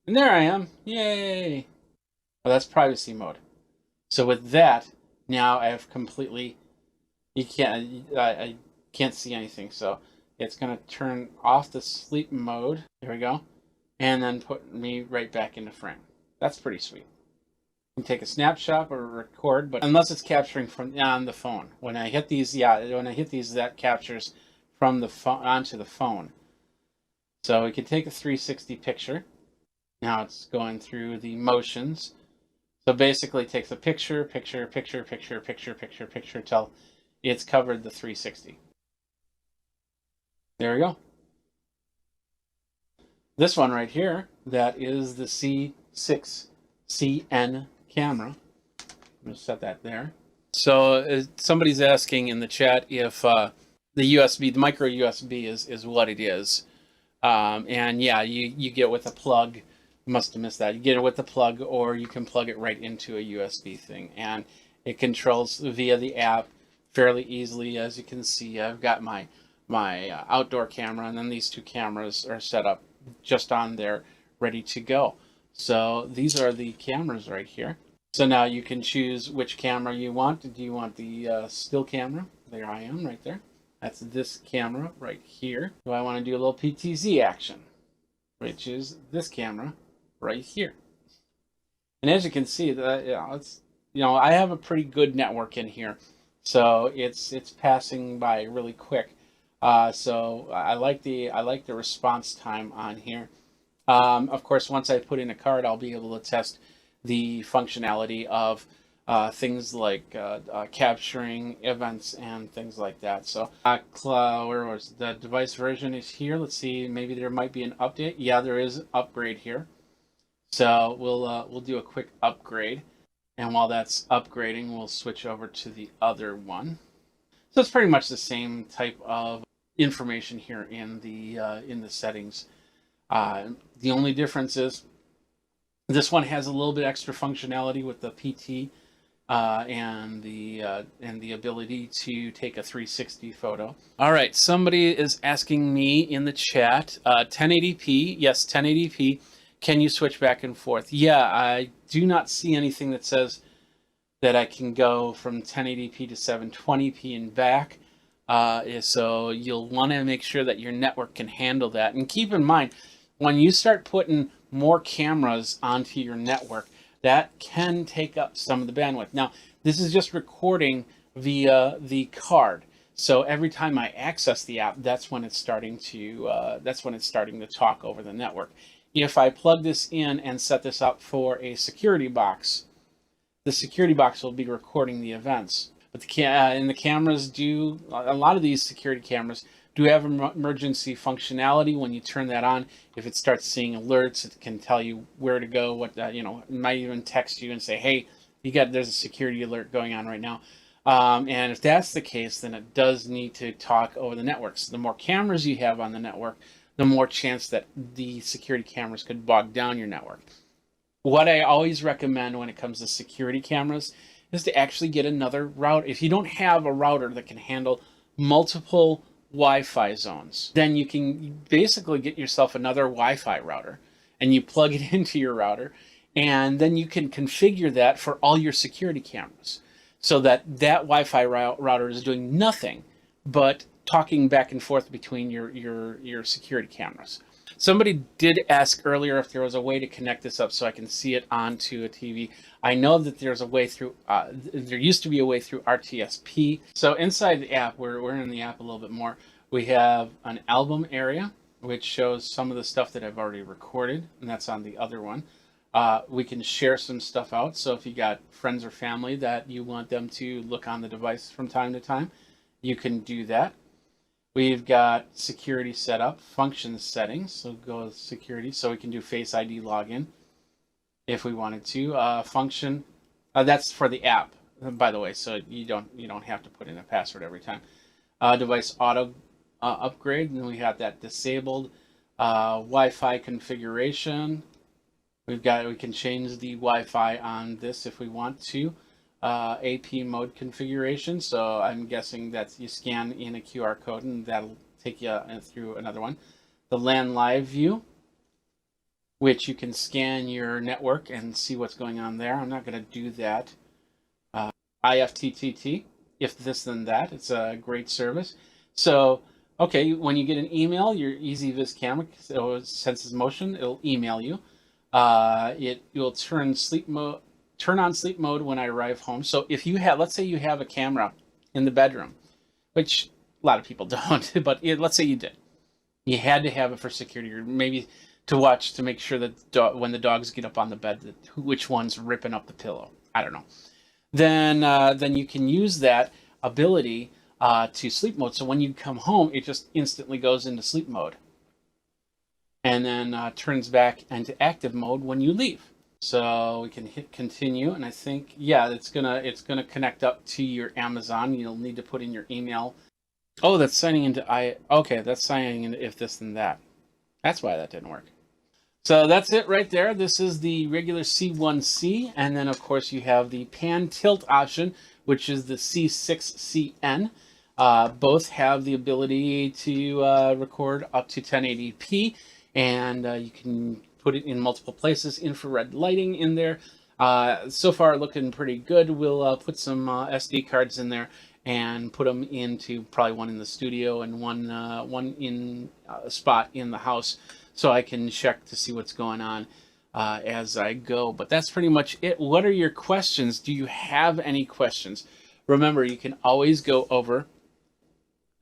And there I am. Yay! Well, that's privacy mode. So with that, now I have completely, I can't see anything. So it's going to turn off the sleep mode. There we go. And then put me right back into frame. That's pretty sweet. You can take a snapshot or record, but unless it's capturing from on the phone. When I hit these, that captures from the phone onto the phone. So we can take a 360 picture. Now it's going through the motions. So basically it takes a picture till it's covered the 360. There we go. This one right here, that is the C6CN camera. I'm going to set that there. So somebody's asking in the chat if the USB, the micro USB is what it is. And yeah, you get it with a plug. Must have missed that. You get it with the plug, or you can plug it right into a USB thing, and it controls via the app fairly easily. As you can see, I've got my outdoor camera, and then these two cameras are set up just on there, ready to go. So these are the cameras right here. So now you can choose which camera you want. Do you want the still camera? There I am, right there. That's this camera right here. Do I want to do a little PTZ action, which is this camera right here? And as you can see, I have a pretty good network in here, so it's passing by really quick. So I like the response time on here. Of course, once I put in a card, I'll be able to test the functionality of things like capturing events and things like that. So where was the device version is here? Let's see, maybe there might be an update. Yeah, there is an upgrade here. So we'll do a quick upgrade, and while that's upgrading, we'll switch over to the other one. So it's pretty much the same type of information here in the settings. The only difference is this one has a little bit extra functionality with the PT and the ability to take a 360 photo. All right, somebody is asking me in the chat, 1080p, yes, 1080p. Can you switch back and forth? Yeah, I do not see anything that says that I can go from 1080p to 720p and back, So you'll want to make sure that your network can handle that. And keep in mind, when you start putting more cameras onto your network, that can take up some of the bandwidth. Now, this is just recording via the card. So every time I access the app, that's when it's starting to talk over the network. If I plug this in and set this up for a security box, the security box will be recording the events. But the cameras do, a lot of these security cameras do have emergency functionality. When you turn that on, if it starts seeing alerts, it can tell you where to go. It might even text you and say, "Hey, there's a security alert going on right now." And if that's the case, then it does need to talk over the network. So the more cameras you have on the network, the more chance that the security cameras could bog down your network. What I always recommend when it comes to security cameras is to actually get another router. If you don't have a router that can handle multiple Wi-Fi zones, then you can basically get yourself another Wi-Fi router and you plug it into your router, and then you can configure that for all your security cameras so that Wi-Fi router is doing nothing but talking back and forth between your security cameras. Somebody did ask earlier if there was a way to connect this up so I can see it onto a TV. I know that there's a way through, there used to be a way through RTSP. So inside the app, we're in the app a little bit more. We have an album area, which shows some of the stuff that I've already recorded, and that's on the other one. We can share some stuff out. So if you got friends or family that you want them to look on the device from time to time, you can do that. We've got security setup, function settings, so go with security, so we can do Face ID login if we wanted to. Function, that's for the app, by the way, so you don't have to put in a password every time. Device auto upgrade, and then we have that disabled. Wi-Fi configuration. We can change the Wi-Fi on this if we want to. AP mode configuration, so I'm guessing that you scan in a QR code and that'll take you through another one. The LAN live view, which you can scan your network and see what's going on there. I'm not going to do that. IFTTT, if this then that, it's a great service. So okay, when you get an email, your EasyViz camera, so it senses motion, it'll email you. It will turn on sleep mode when I arrive home. So if you have, let's say you have a camera in the bedroom, which a lot of people don't, but let's say you did. You had to have it for security, or maybe to watch, to make sure that when the dogs get up on the bed, which one's ripping up the pillow. I don't know. Then you can use that ability to sleep mode. So when you come home, it just instantly goes into sleep mode, and then turns back into active mode when you leave. So we can hit continue, and I think, yeah, it's gonna connect up to your Amazon. You'll need to put in your email. Oh, that's signing into okay, that's signing into if this then that. That's why that didn't work. So that's it right there. This is the regular C1C, and then of course you have the pan tilt option, which is the C6CN. Both have the ability to record up to 1080p, and you can put it in multiple places, infrared lighting in there. So far looking pretty good. We'll put some SD cards in there and put them into probably one in the studio and one in a spot in the house, so I can check to see what's going on as I go. But that's pretty much it. What are your questions? Do you have any questions? Remember, you can always go over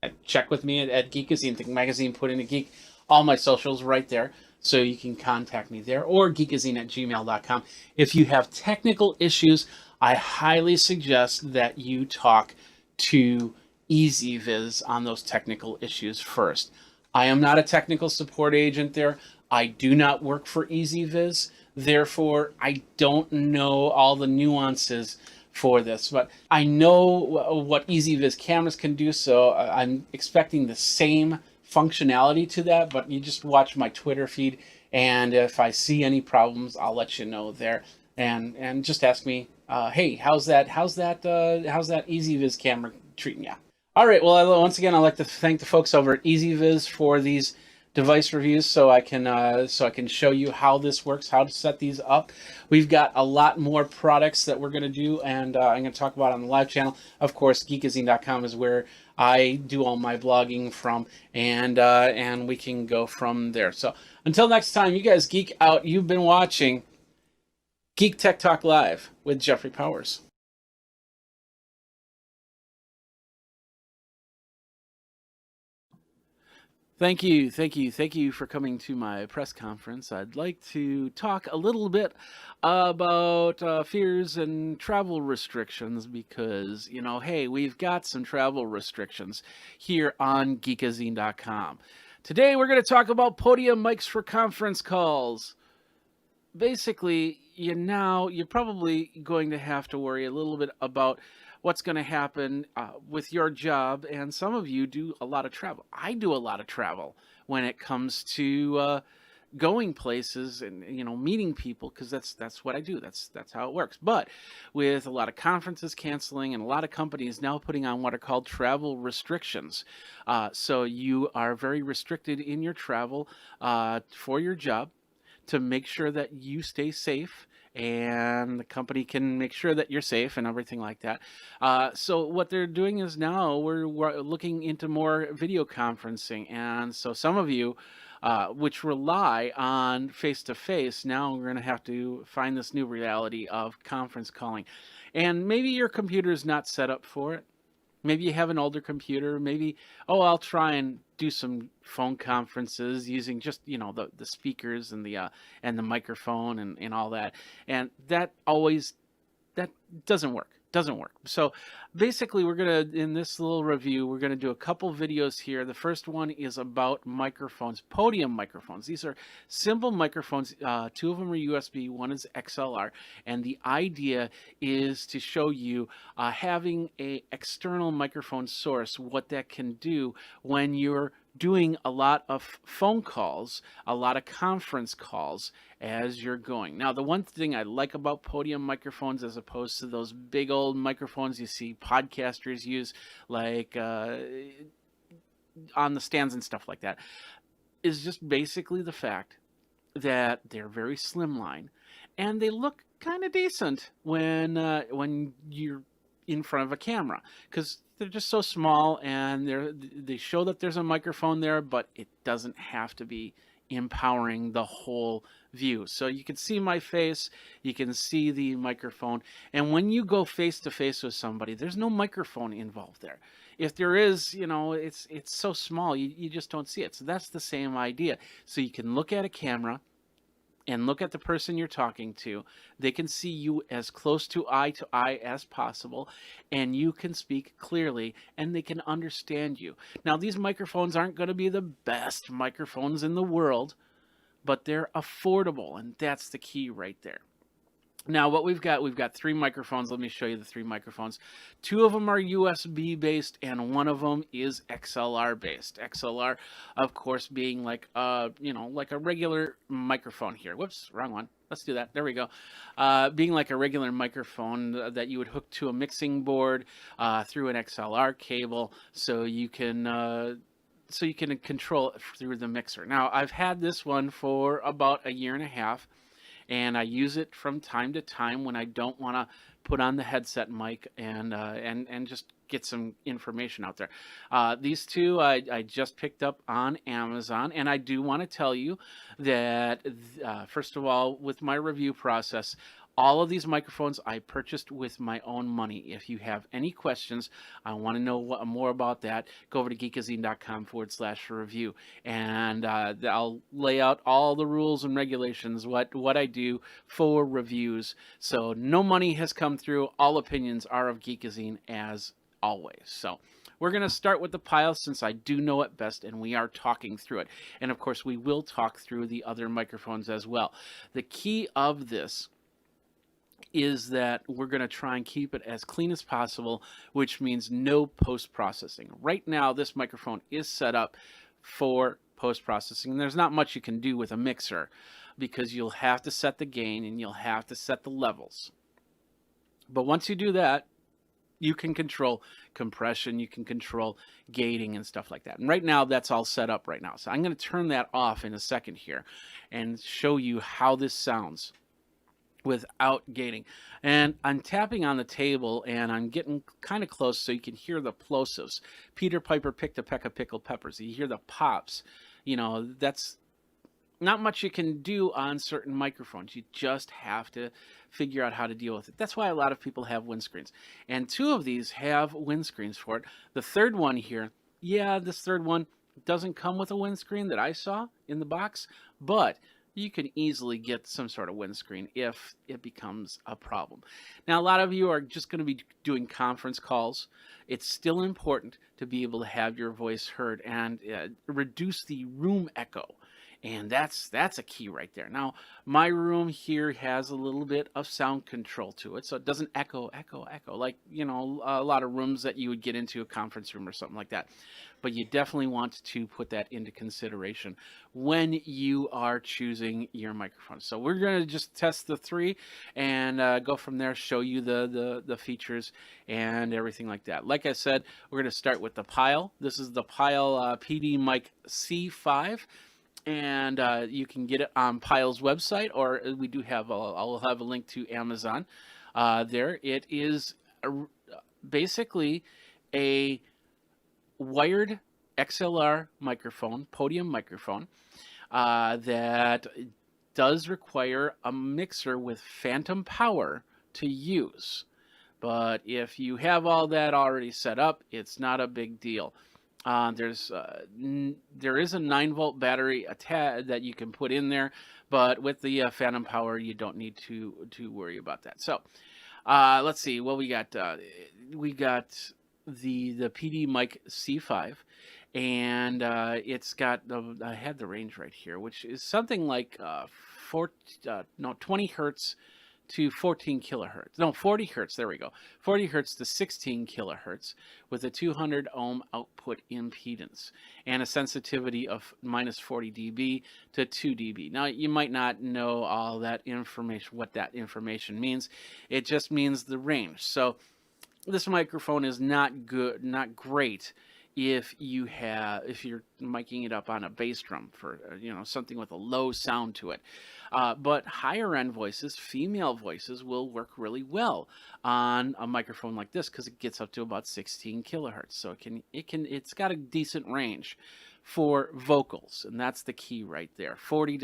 and check with me at Geekazine, Think Magazine, put in a geek, all my socials right there. So you can contact me there, or geekazine@gmail.com. If you have technical issues, I highly suggest that you talk to EasyViz on those technical issues first. I am not a technical support agent there. I do not work for EasyViz. Therefore, I don't know all the nuances for this, but I know what EasyViz cameras can do, so I'm expecting the same functionality to that. But you just watch my Twitter feed, and if I see any problems, I'll let you know there, and just ask me, hey, how's that EasyViz camera treating you? All right, well, once again, I'd like to thank the folks over at EasyViz for these device reviews, so I can show you how this works, how to set these up. We've got a lot more products that we're going to do, and I'm going to talk about on the live channel. Of course, geekazine.com is where I do all my blogging from, and we can go from there. So until next time, you guys geek out. You've been watching Geek Tech Talk Live with Jeffrey Powers. Thank you for coming to my press conference. I'd like to talk a little bit about fears and travel restrictions because, hey, we've got some travel restrictions here on geekazine.com. Today we're going to talk about podium mics for conference calls. Basically, you're probably going to have to worry a little bit about what's going to happen with your job, and some of you do a lot of travel. I do a lot of travel when it comes to going places and meeting people, because that's what I do. That's how it works. But with a lot of conferences canceling and a lot of companies now putting on what are called travel restrictions, so you are very restricted in your travel for your job, to make sure that you stay safe and the company can make sure that you're safe and everything like that. So what they're doing is now we're looking into more video conferencing. And so some of you which rely on face-to-face, now we're going to have to find this new reality of conference calling. And maybe your computer is not set up for it. Maybe you have an older computer. Maybe, I'll try and do some phone conferences using just the speakers and the microphone and all that. And that doesn't work. So basically, we're gonna, in this little review, we're gonna do a couple videos here. The first one is about microphones, podium microphones. These are simple microphones. Two of them are USB, one is XLR, and the idea is to show you having a external microphone source, what that can do when you're doing a lot of phone calls, a lot of conference calls as you're going. Now, the one thing I like about podium microphones, as opposed to those big old microphones you see podcasters use, like on the stands and stuff like that, is just basically the fact that they're very slimline and they look kind of decent when you're in front of a camera, because they're just so small and they show that there's a microphone there, but it doesn't have to be empowering the whole view. So you can see my face, you can see the microphone, and when you go face to face with somebody, there's no microphone involved there. If there is, it's so small you just don't see it. So that's the same idea. So you can look at a camera and look at the person you're talking to. They can see you as close to eye as possible, and you can speak clearly, and they can understand you. Now, these microphones aren't going to be the best microphones in the world, but they're affordable, and that's the key right there. Now, what we've got three microphones. Let me show you the three microphones. Two of them are USB based, and one of them is XLR based. XLR, of course, being like like a regular microphone here. Whoops, wrong one. Let's do that. There we go. Being like a regular microphone that you would hook to a mixing board through an XLR cable, so you can control it through the mixer. Now, I've had this one for about a year and a half, and I use it from time to time when I don't want to put on the headset mic and just get some information out there. These two I just picked up on Amazon, and I do want to tell you that first of all, with my review process, all of these microphones I purchased with my own money. If you have any questions, I want to know more about that, go over to geekazine.com/review, and I'll lay out all the rules and regulations, what I do for reviews. So no money has come through. All opinions are of Geekazine as always. So we're going to start with the pile, since I do know it best, and we are talking through it. And of course, we will talk through the other microphones as well. The key of this is that we're going to try and keep it as clean as possible, which means no post-processing. Right now, this microphone is set up for post-processing. There's not much you can do with a mixer, because you'll have to set the gain and you'll have to set the levels. But once you do that, you can control compression, you can control gating and stuff like that. And right now, that's all set up right now. So I'm going to turn that off in a second here and show you how this sounds without gating. And I'm tapping on the table and I'm getting kind of close so you can hear the plosives. Peter Piper picked a peck of pickled peppers. You hear the pops. You know, that's not much you can do on certain microphones. You just have to figure out how to deal with it. That's why a lot of people have windscreens. And 2 of these have windscreens for it. The third one here, yeah, this third one doesn't come with a windscreen that I saw in the box, but you can easily get some sort of windscreen if it becomes a problem. Now, a lot of you are just going to be doing conference calls. It's still important to be able to have your voice heard and reduce the room echo. And that's a key right there. Now, my room here has a little bit of sound control to it, so it doesn't echo like, you know, a lot of rooms that you would get into, a conference room or something like that. But you definitely want to put that into consideration when you are choosing your microphone. So we're going to just test the 3 and go from there, show you the features and everything like that. Like I said, we're going to start with the Pyle. This is the Pyle PD Mic C5. And you can get it on Pyle's website, or we do have I'll have a link to Amazon there. It is basically a wired XLR microphone, podium microphone, that does require a mixer with phantom power to use. But if you have all that already set up, it's not a big deal. There is a 9-volt battery that you can put in there, but with the phantom power, you don't need to worry about that. So let's see what we got. We got the PD Mic C5, and it's got I had the range right here, which is something like 20 hertz to 14 kilohertz. No, 40 hertz. There we go. 40 hertz to 16 kilohertz with a 200 ohm output impedance and a sensitivity of minus 40 dB to 2 dB. Now, you might not know all that information, what that information means. It just means the range. So this microphone is not great if you're miking it up on a bass drum for something with a low sound to it. But higher end voices, female voices, will work really well on a microphone like this because it gets up to about 16 kilohertz. So it's got a decent range for vocals, and that's the key right there. 40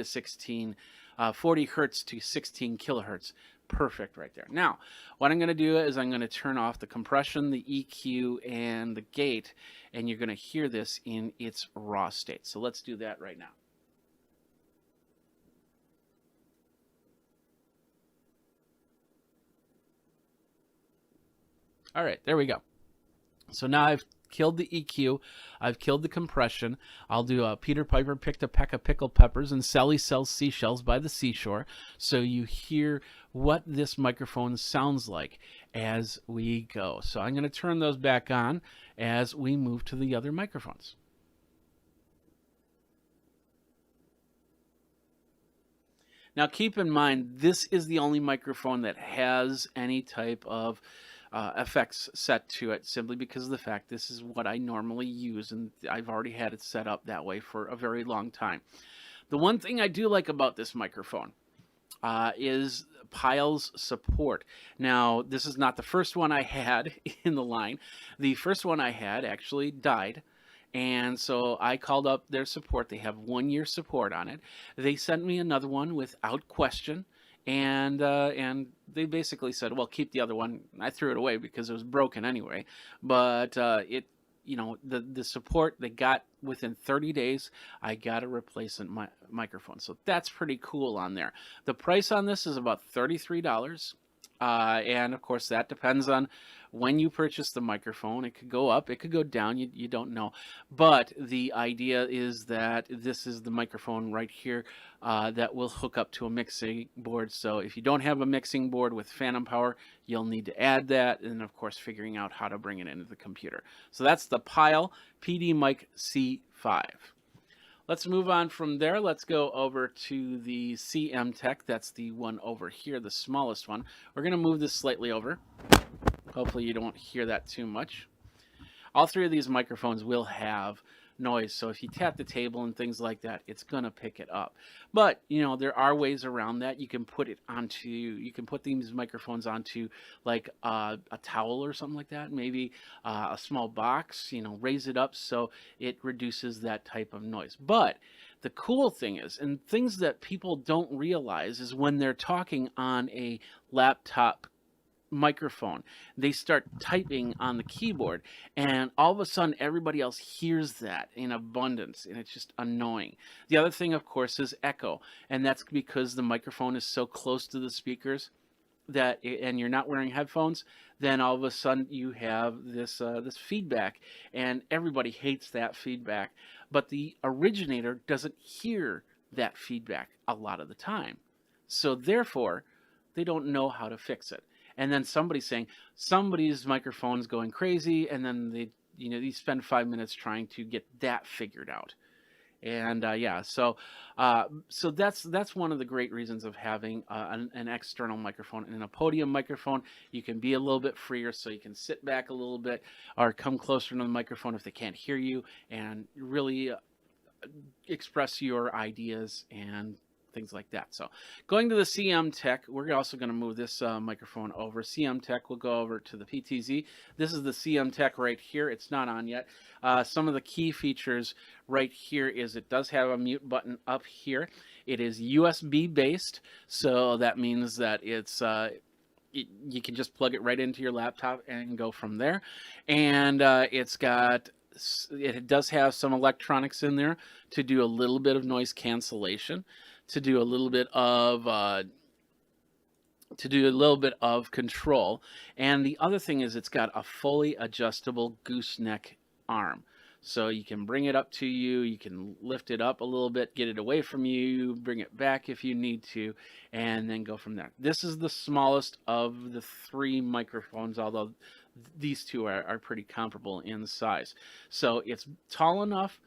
hertz to 16 kilohertz. Perfect right there. Now, what I'm going to do is I'm going to turn off the compression, the EQ, and the gate, and you're going to hear this in its raw state. So let's do that right now. All right, there we go. So now I've killed the EQ, I've killed the compression. I'll do a Peter Piper picked a peck of pickled peppers and Sally sells seashells by the seashore, so you hear what this microphone sounds like as we go. So I'm going to turn those back on as we move to the other microphones. Now keep in mind, this is the only microphone that has any type of effects set to it, simply because of the fact this is what I normally use, and I've already had it set up that way for a very long time. The one thing I do like about this microphone is Pyle's support. Now, this is not the first one I had in the line. The first one I had actually died, and so I called up their support. They have 1-year support on it. They sent me another one without question. And they basically said, well, keep the other one. I threw it away because it was broken anyway. But the support they got within 30 days, I got a replacement microphone. So that's pretty cool on there. The price on this is about $33. And of course, that depends on when you purchase the microphone. It could go up, it could go down, you don't know. But the idea is that this is the microphone right here that will hook up to a mixing board. So if you don't have a mixing board with phantom power, you'll need to add that, and of course figuring out how to bring it into the computer. So that's the Pyle PD Mic C5. Let's move on from there. Let's go over to the CM Tech. That's the one over here, the smallest one. We're going to move this slightly over. Hopefully you don't hear that too much. All 3 of these microphones will have noise. So if you tap the table and things like that, it's going to pick it up. But, you know, there are ways around that. You can put these microphones onto like a towel or something like that, maybe a small box, you know, raise it up so it reduces that type of noise. But the cool thing is, and things that people don't realize, is when they're talking on a laptop microphone, they start typing on the keyboard, and all of a sudden everybody else hears that in abundance, and it's just annoying. The other thing, of course, is echo, and that's because the microphone is so close to the speakers and you're not wearing headphones, then all of a sudden you have this feedback, and everybody hates that feedback. But the originator doesn't hear that feedback a lot of the time, so therefore they don't know how to fix it. And then somebody's saying somebody's microphone's going crazy, and then they spend 5 minutes trying to get that figured out. And so that's one of the great reasons of having an external microphone. And in a podium microphone, you can be a little bit freer, so you can sit back a little bit or come closer to the microphone if they can't hear you, and really express your ideas and things like that. So going to the CM Tech, we're also going to move this microphone over. CM Tech will go over to the PTZ. This is the CM Tech right here. It's not on yet. Some of the key features right here is it does have a mute button up here. It is USB based, so that means that it's you can just plug it right into your laptop and go from there. And it does have some electronics in there to do a little bit of noise cancellation, to do a little bit of control. And the other thing is it's got a fully adjustable gooseneck arm. So you can bring it up to you, you can lift it up a little bit, get it away from you, bring it back if you need to, and then go from there. This is the smallest of the 3 microphones, although these two are pretty comparable in size. So it's tall enough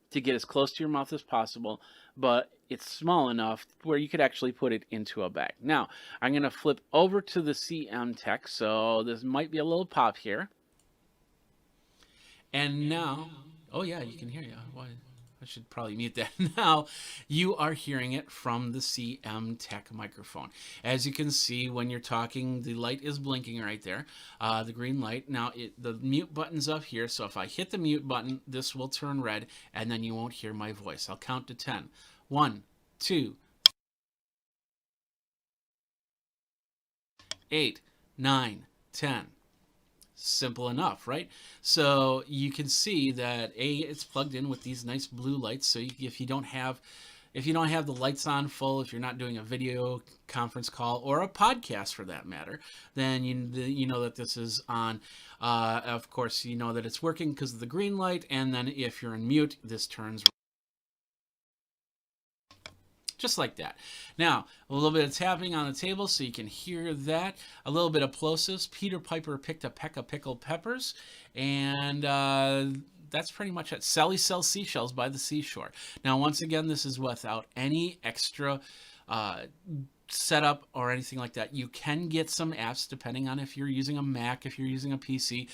to get as close to your mouth as possible, but it's small enough where you could actually put it into a bag. Now, I'm going to flip over to the CM Tech, so this might be a little pop here. And now, oh yeah, you can hear you. Why? I should probably mute that. Now you are hearing it from the CM Tech microphone. As you can see, when you're talking, the light is blinking right there, the green light. Now the mute button's up here, so if I hit the mute button, this will turn red, and then you won't hear my voice. I'll count to 10. 1, 2, 8, 9, 10. Simple enough, right? So you can see that it's plugged in with these nice blue lights. So if you don't have the lights on full, if you're not doing a video conference call or a podcast for that matter, then you know that this is on. Of course, you know that it's working because of the green light. And then if you're in mute, this turns just like that. Now, a little bit of tapping on the table so you can hear that. A little bit of plosives. Peter Piper picked a peck of pickled peppers, and that's pretty much it. Sally sells seashells by the seashore. Now, once again, this is without any extra setup or anything like that. You can get some apps depending on if you're using a Mac, if you're using a PC.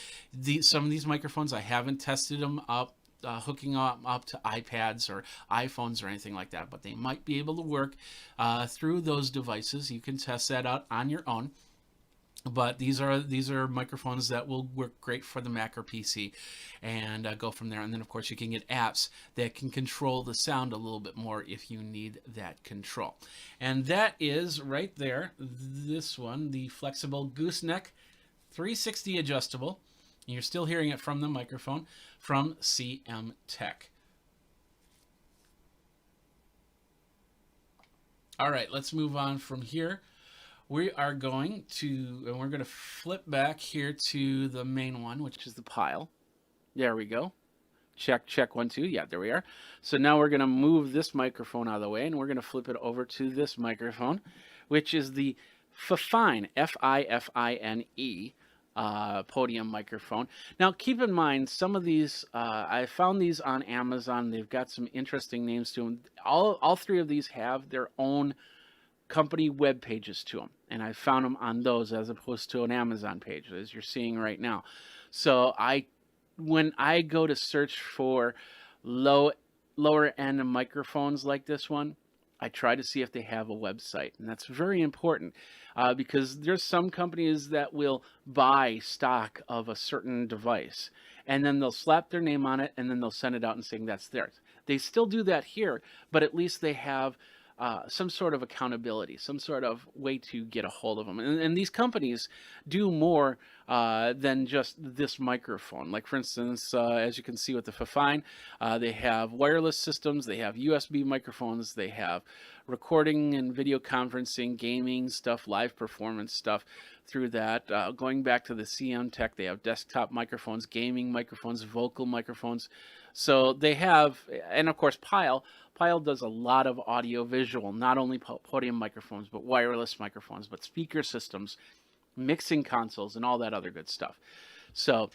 Some of these microphones, I haven't tested them up, hooking them up to iPads or iPhones or anything like that, but they might be able to work through those devices. You can test that out on your own. But these are microphones that will work great for the Mac or PC, and go from there. And then, of course, you can get apps that can control the sound a little bit more if you need that control. And that is right there, this one, the flexible gooseneck 360 adjustable. And you're still hearing it from the microphone from CM Tech. All right, let's move on from here. We are going to flip back here to the main one, which is the pile. There we go. Check, check, 1, 2. Yeah, there we are. So now we're going to move this microphone out of the way, and we're going to flip it over to this microphone, which is the Fifine, F-I-F-I-N-E, podium microphone. Now, keep in mind, some of these, I found these on Amazon. They've got some interesting names to them. All 3 of these have their own company web pages to them, and I found them on those as opposed to an Amazon page, as you're seeing right now. So when I go to search for lower end microphones like this one, I try to see if they have a website, and that's very important because there's some companies that will buy stock of a certain device, and then they'll slap their name on it, and then they'll send it out and saying that's theirs. They still do that here, but at least they have some sort of accountability, some sort of way to get a hold of them. And these companies do more than just this microphone. Like, for instance, as you can see with the Fifine, they have wireless systems, they have USB microphones, they have recording and video conferencing, gaming stuff, live performance stuff through that. Going back to the CM Tech, they have desktop microphones, gaming microphones, vocal microphones. So they have, and of course, Pyle does a lot of audio visual, not only podium microphones, but wireless microphones, but speaker systems, mixing consoles, and all that other good stuff. So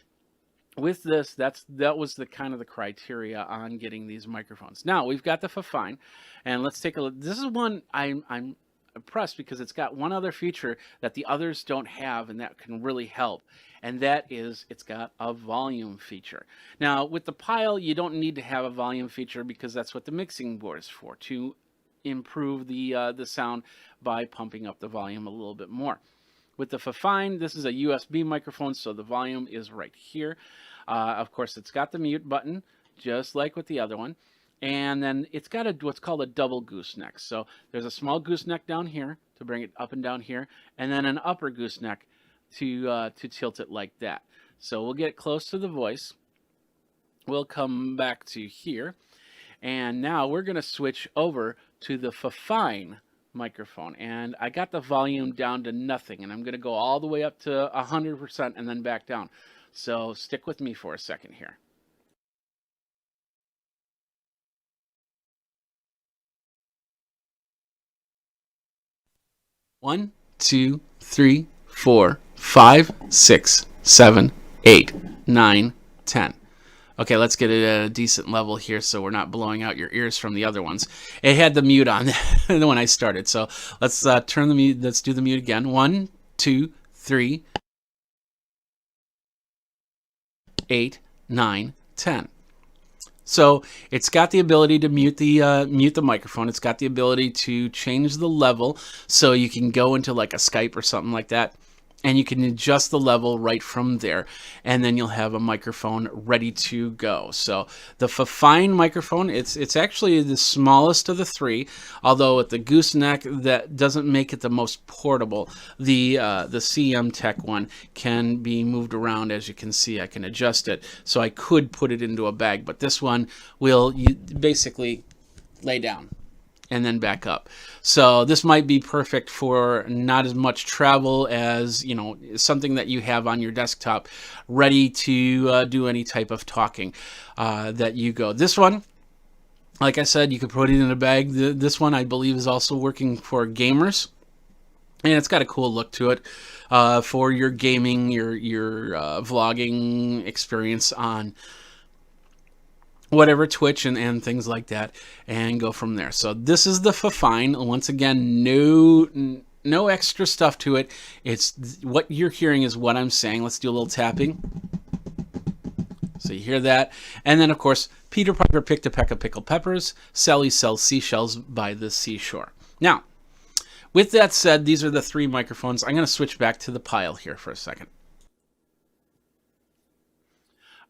with this, that was the kind of the criteria on getting these microphones. Now we've got the Fifine, and let's take a look. This is one I'm impressed because it's got one other feature that the others don't have, and that can really help. And that is it's got a volume feature. Now with the Pyle, you don't need to have a volume feature because that's what the mixing board is for, to improve the sound by pumping up the volume a little bit more. With the Fifine, this is a USB microphone, so the volume is right here. Of course, it's got the mute button, just like with the other one. And then it's got what's called a double gooseneck. So there's a small gooseneck down here to bring it up and down here, and then an upper gooseneck to tilt it like that. So we'll get close to the voice. We'll come back to here. And now we're going to switch over to the Fifine microphone. And I got the volume down to nothing. And I'm going to go all the way up to 100% and then back down. So stick with me for a second here. One, two, three, 4, 5, 6, 7, 8, 9, 10. Okay, let's get it at a decent level here so we're not blowing out your ears from the other ones. It had the mute on when I started, so let's turn the mute. Let's do the mute again. 1, 2, 3, 8, 9, 10. So it's got the ability to mute the microphone. It's got the ability to change the level, so you can go into like a Skype or something like that, and you can adjust the level right from there, and then you'll have a microphone ready to go. So the Fifine microphone, it's actually the smallest of the three, although with the gooseneck, that doesn't make it the most portable. The CM Tech one can be moved around. As you can see, I can adjust it, so I could put it into a bag, but this one will basically lay down and then back up. So this might be perfect for not as much travel as, you know, something that you have on your desktop ready to do any type of talking that you go. This one, like I said, you could put it in a bag. This one I believe is also working for gamers, and it's got a cool look to it for your gaming, your vlogging experience on whatever, Twitch and things like that, and go from there. So this is the Fifine. Once again, no extra stuff to it. It's what you're hearing is what I'm saying. Let's do a little tapping. So you hear that. And then, of course, Peter Piper picked a peck of pickled peppers. Sally sells seashells by the seashore. Now, with that said, these are the three microphones. I'm going to switch back to the Pyle here for a second.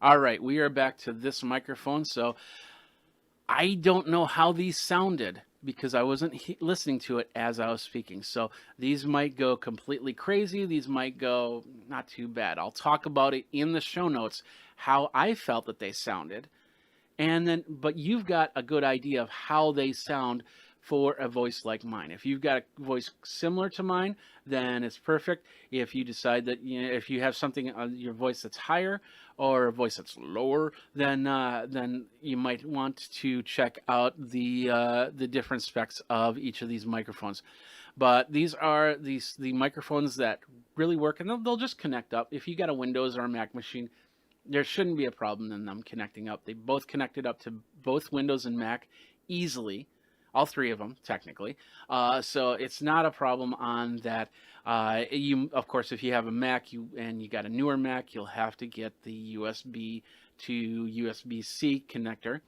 All right, we are back to this microphone. So I don't know how these sounded because I wasn't listening to it as I was speaking. So these might go completely crazy. These might go not too bad. I'll talk about it in the show notes, how I felt that they sounded. And then, but you've got a good idea of how they sound for a voice like mine. If you've got a voice similar to mine, then it's perfect. If you decide that, you know, if you have something on your voice that's higher or a voice that's lower, then you might want to check out the different specs of each of these microphones. But these are the microphones that really work, and they'll just connect up. If you got a Windows or a Mac machine, there shouldn't be a problem in them connecting up. They both connected up to both Windows and Mac easily. All three of them, technically. So it's not a problem on that. Of course, if you have a Mac and you got a newer Mac, you'll have to get the USB to USB-C connector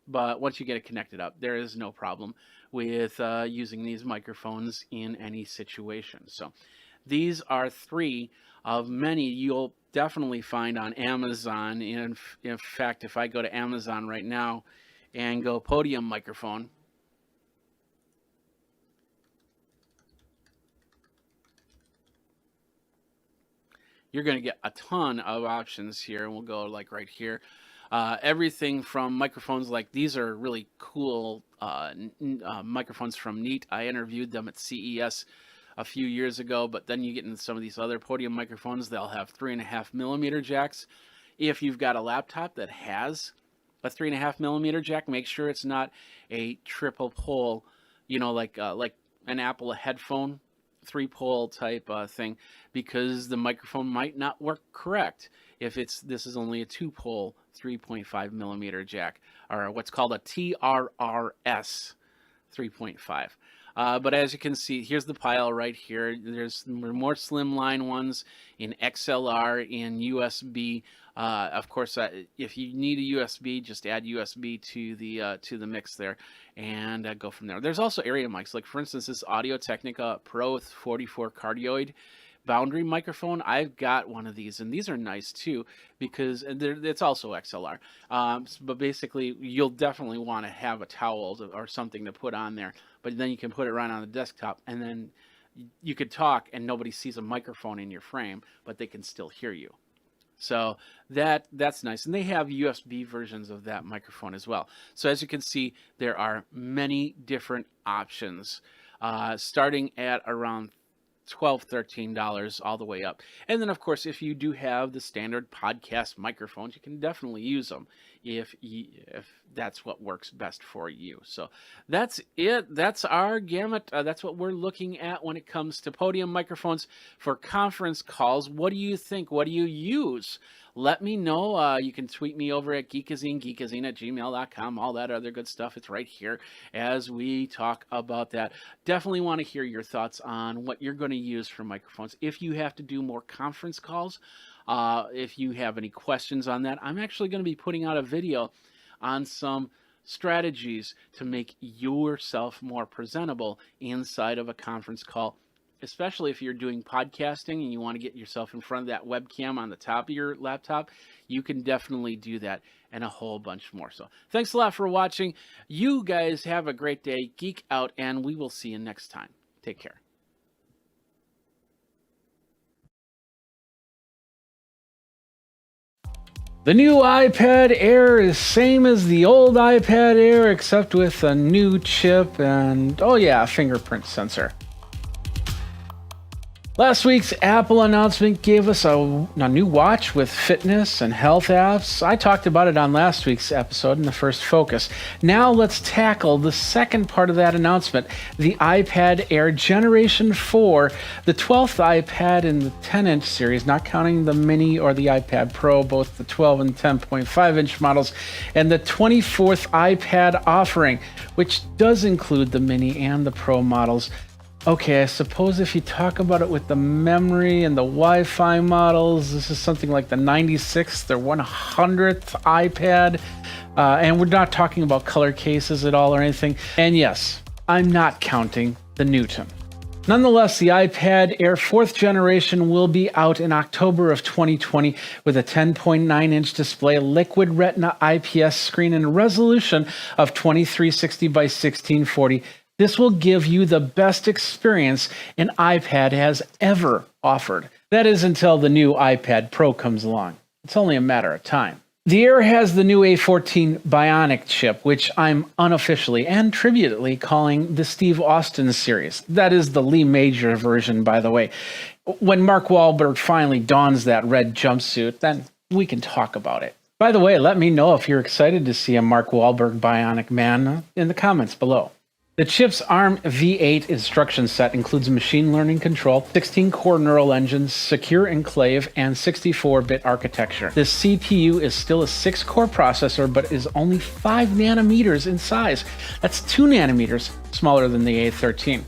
But once you get it connected up, there is no problem with using these microphones in any situation. So these are 3 of many you'll definitely find on Amazon. In fact, if I go to Amazon right now and go podium microphone, you're going to get a ton of options here. And we'll go like right here. Everything from microphones like these are really cool microphones from Neat. I interviewed them at CES a few years ago, but then you get into some of these other podium microphones. They'll have 3.5mm jacks. If you've got a laptop that has a 3.5mm jack, make sure it's not a triple pole, like an Apple headphone 3-pole type thing, because the microphone might not work correct if this is only a 2-pole 3.5mm jack, or what's called a TRRS 3.5. But as you can see, here's the pile right here. There's more slimline ones in XLR, in USB. Of course, if you need a USB, just add USB to the mix there, and go from there. There's also area mics, like for instance, this Audio-Technica Pro 44 cardioid boundary microphone. I've got one of these, and these are nice too, because it's also XLR. But basically, you'll definitely want to have a towel or something to put on there. But then you can put it right on the desktop, and then you could talk, and nobody sees a microphone in your frame, but they can still hear you. So that's nice. And they have USB versions of that microphone as well. So as you can see, there are many different options, starting at around $12, $13 all the way up. And then of course, if you do have the standard podcast microphones, you can definitely use them if that's what works best for you. So that's it. That's our gamut. That's what we're looking at when it comes to podium microphones for conference calls. What do you think? What do you use? Let me know. You can tweet me over at geekazine@gmail.com, all that other good stuff. It's right here as we talk about that. Definitely want to hear your thoughts on what you're going to use for microphones. If you have to do more conference calls, if you have any questions on that, I'm actually going to be putting out a video on some strategies to make yourself more presentable inside of a conference call, especially if you're doing podcasting and you want to get yourself in front of that webcam on the top of your laptop. You can definitely do that, and a whole bunch more. So thanks a lot for watching. You guys have a great day. Geek out, and we will see you next time. Take care. The new iPad Air is same as the old iPad Air, except with a new chip and, oh yeah, a fingerprint sensor. Last week's Apple announcement gave us a new watch with fitness and health apps. I talked about it on last week's episode in the first focus. Now let's tackle the second part of that announcement, the iPad Air Generation 4, the 12th iPad in the 10-inch series, not counting the Mini or the iPad Pro, both the 12 and 10.5-inch models, and the 24th iPad offering, which does include the Mini and the Pro models. Okay, I suppose if you talk about it with the memory and the Wi-Fi models, this is something like the 96th or 100th iPad. And we're not talking about color cases at all or anything. And yes, I'm not counting the Newton. Nonetheless, the iPad Air 4th generation will be out in October of 2020 with a 10.9-inch display, Liquid Retina IPS screen, and a resolution of 2360 by 1640. This will give you the best experience an iPad has ever offered. That is until the new iPad Pro comes along. It's only a matter of time. The Air has the new A14 Bionic chip, which I'm unofficially and tributely calling the Steve Austin series. That is the Lee Major version, by the way. When Mark Wahlberg finally dons that red jumpsuit, then we can talk about it. By the way, let me know if you're excited to see a Mark Wahlberg Bionic Man in the comments below. The chip's ARM V8 instruction set includes machine learning control, 16-core neural engines, secure enclave, and 64-bit architecture. This CPU is still a 6-core processor, but is only 5 nanometers in size. That's 2 nanometers smaller than the A13.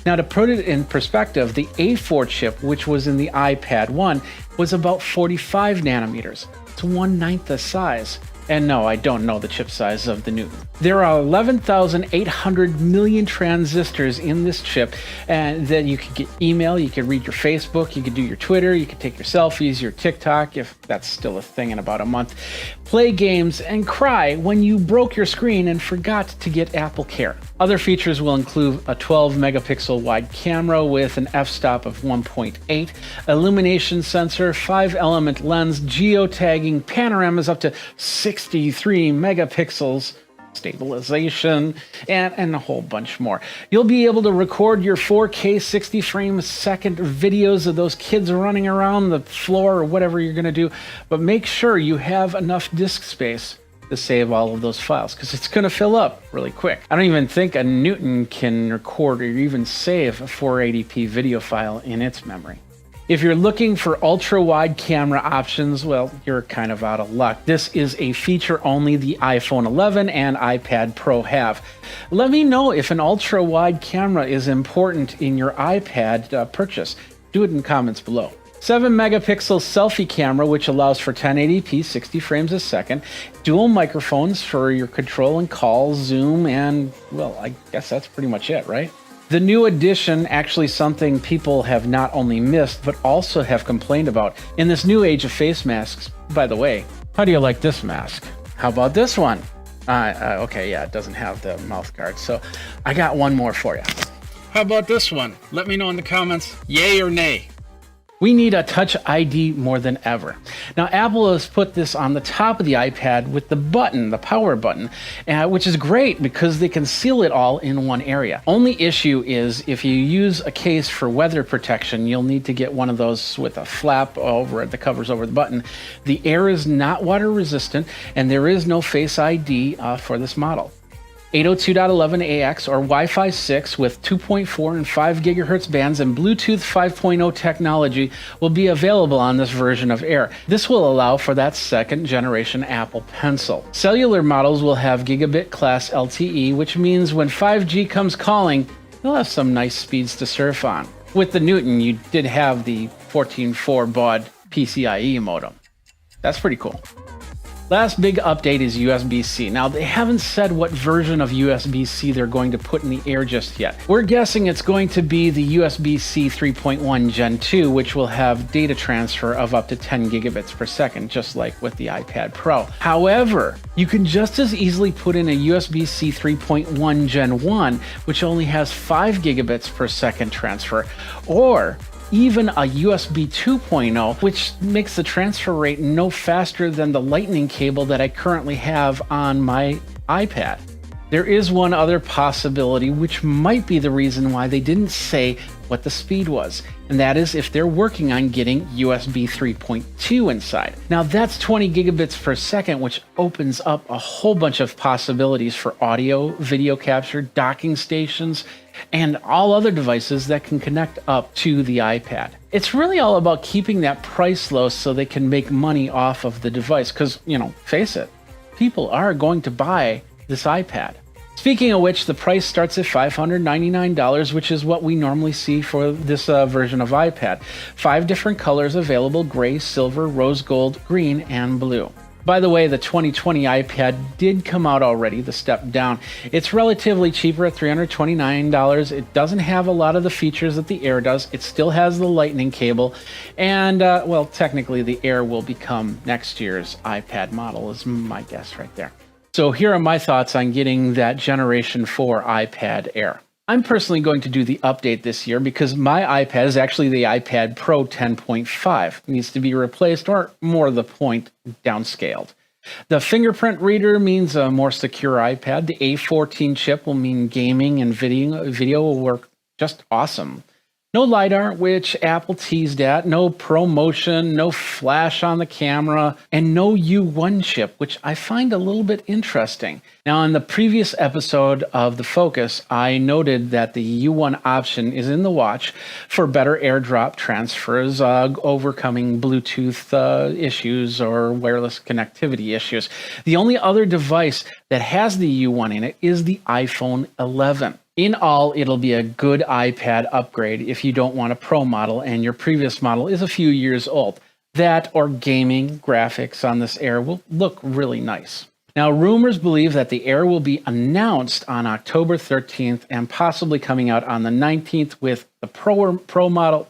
Now, to put it in perspective, the A4 chip, which was in the iPad 1, was about 45 nanometers. It's 1/9 the size. And no, I don't know the chip size of the Newton. There are 11,800 million transistors in this chip, and then you could get email, you could read your Facebook, you could do your Twitter, you could take your selfies, your TikTok, if that's still a thing in about a month, play games, and cry when you broke your screen and forgot to get Apple Care. Other features will include a 12 megapixel wide camera with an f-stop of 1.8, illumination sensor, 5-element lens, geotagging, panoramas up to 63 megapixels, stabilization, and a whole bunch more. You'll be able to record your 4K 60 frames a second videos of those kids running around the floor or whatever you're going to do, but make sure you have enough disk space to save all of those files, because it's going to fill up really quick. I don't even think a Newton can record or even save a 480p video file in its memory. If you're looking for ultra-wide camera options, well, you're kind of out of luck. This is a feature only the iPhone 11 and iPad Pro have. Let me know if an ultra-wide camera is important in your iPad purchase. Do it in comments below. 7 megapixel selfie camera, which allows for 1080p 60 frames a second, dual microphones for your control and call, zoom, and, well, I guess that's pretty much it, right? The new addition, actually something people have not only missed, but also have complained about in this new age of face masks. By the way, how do you like this mask? How about this one? Okay, yeah, it doesn't have the mouth guard, so I got one more for you. How about this one? Let me know in the comments, yay or nay. We need a Touch ID more than ever. Now, Apple has put this on the top of the iPad with the button, the power button, which is great because they can seal it all in one area. Only issue is if you use a case for weather protection, you'll need to get one of those with a flap over it that covers over the button. The Air is not water resistant, and there is no Face ID for this model. 802.11ax or Wi-Fi 6 with 2.4 and 5 gigahertz bands and Bluetooth 5.0 technology will be available on this version of Air. This will allow for that second generation Apple Pencil. Cellular models will have gigabit class LTE, which means when 5G comes calling, you'll have some nice speeds to surf on. With the Newton, you did have the 14.4 baud PCIe modem. That's pretty cool. Last big update is USB-C. Now, they haven't said what version of USB-C they're going to put in the Air just yet. We're guessing it's going to be the USB-C 3.1 Gen 2, which will have data transfer of up to 10 gigabits per second, just like with the iPad Pro. However, you can just as easily put in a USB-C 3.1 Gen 1, which only has 5 gigabits per second transfer, or even a USB 2.0, which makes the transfer rate no faster than the lightning cable that I currently have on my iPad. There is one other possibility, which might be the reason why they didn't say what the speed was, and that is if they're working on getting USB 3.2 inside. Now that's 20 gigabits per second, which opens up a whole bunch of possibilities for audio, video capture, docking stations, and all other devices that can connect up to the iPad. It's really all about keeping that price low so they can make money off of the device, because, you know, face it, people are going to buy this iPad. Speaking of which, the price starts at $599, which is what we normally see for this version of iPad. 5 different colors available: gray, silver, rose gold, green, and blue. By the way, the 2020 iPad did come out already, the step down. It's relatively cheaper at $329. It doesn't have a lot of the features that the Air does. It still has the lightning cable. And, well, technically the Air will become next year's iPad model, is my guess right there. So here are my thoughts on getting that Generation 4 iPad Air. I'm personally going to do the update this year because my iPad is actually the iPad Pro 10.5. It needs to be replaced, or more to the point, downscaled. The fingerprint reader means a more secure iPad. The A14 chip will mean gaming and video will work just awesome. No LiDAR, which Apple teased at, no ProMotion, no flash on the camera, and no U1 chip, which I find a little bit interesting. Now, in the previous episode of The Focus, I noted that the U1 option is in the watch for better AirDrop transfers, overcoming Bluetooth issues or wireless connectivity issues. The only other device that has the U1 in it is the iPhone 11. In all, it'll be a good iPad upgrade if you don't want a Pro model and your previous model is a few years old. That or gaming graphics on this Air will look really nice. Now, rumors believe that the Air will be announced on October 13th and possibly coming out on the 19th with the Pro model.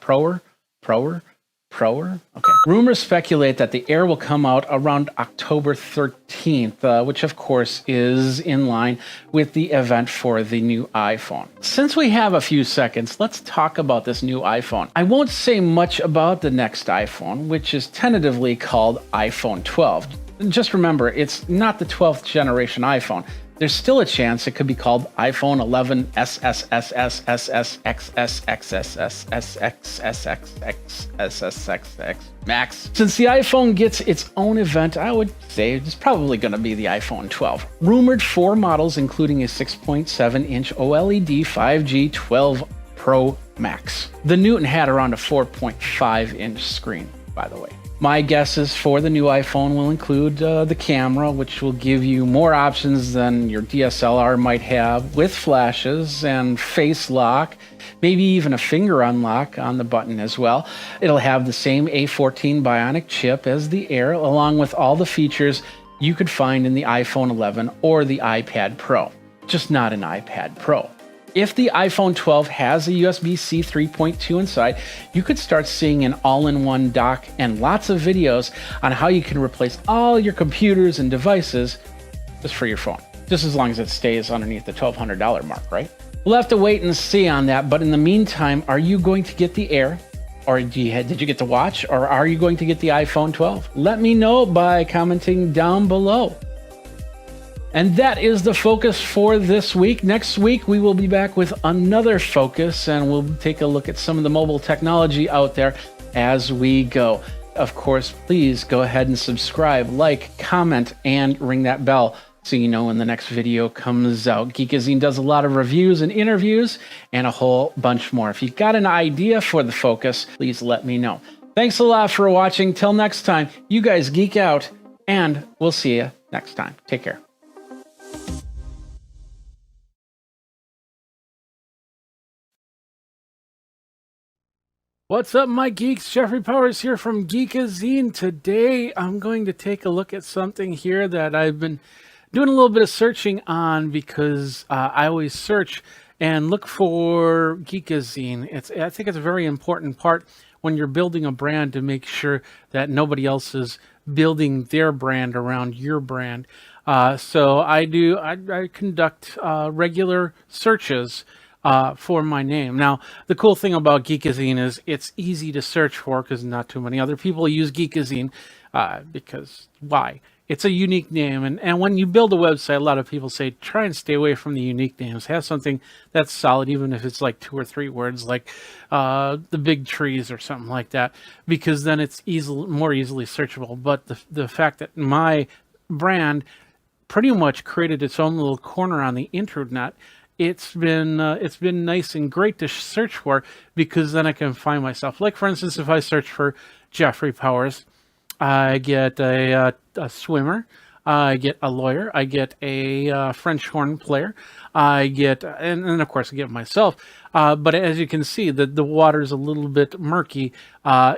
Okay. Rumors speculate that the Air will come out around October 13th, which of course is in line with the event for the new iPhone. Since we have a few seconds, let's talk about this new iPhone. I won't say much about the next iPhone, which is tentatively called iPhone 12. Just remember, it's not the 12th generation iPhone. There's still a chance it could be called iPhone 11 SSSSSSXSXSXSXSXSXX Max. Since the iPhone gets its own event, I would say it's probably going to be the iPhone 12. Rumored 4 models, including a 6.7-inch OLED 5G 12 Pro Max. The Newton had around a 4.5-inch screen, by the way. My guesses for the new iPhone will include the camera, which will give you more options than your DSLR might have, with flashes and face lock, maybe even a finger unlock on the button as well. It'll have the same A14 Bionic chip as the Air, along with all the features you could find in the iPhone 11 or the iPad Pro, just not an iPad Pro. If the iPhone 12 has a USB-C 3.2 inside, you could start seeing an all-in-one dock and lots of videos on how you can replace all your computers and devices just for your phone. Just as long as it stays underneath the $1,200 mark, right? We'll have to wait and see on that, but in the meantime, are you going to get the Air? Or did you get the watch? Or are you going to get the iPhone 12? Let me know by commenting down below. And that is the focus for this week. Next week, we will be back with another focus, and we'll take a look at some of the mobile technology out there as we go. Of course, please go ahead and subscribe, like, comment, and ring that bell so you know when the next video comes out. Geekazine does a lot of reviews and interviews and a whole bunch more. If you've got an idea for the focus, please let me know. Thanks a lot for watching. Till next time, you guys geek out, and we'll see you next time. Take care. What's up, my geeks? Jeffrey Powers here from Geekazine. Today, I'm going to take a look at something here that I've been doing a little bit of searching on because I always search and look for Geekazine. I think it's a very important part when you're building a brand to make sure that nobody else is building their brand around your brand. So I conduct regular searches for my name. Now, the cool thing about Geekazine is it's easy to search for because not too many other people use Geekazine because why? It's a unique name. And when you build a website, a lot of people say, try and stay away from the unique names. Have something that's solid, even if it's like 2 or 3 words, like the big trees or something like that, because then it's more easily searchable. But the fact that my brand pretty much created its own little corner on the internet, it's been nice and great to search for because then I can find myself. Like, for instance, if I search for Jeffrey Powers, I get a swimmer, I get a lawyer, I get a French horn player, I get, and of course I get myself. But as you can see, the water's a little bit murky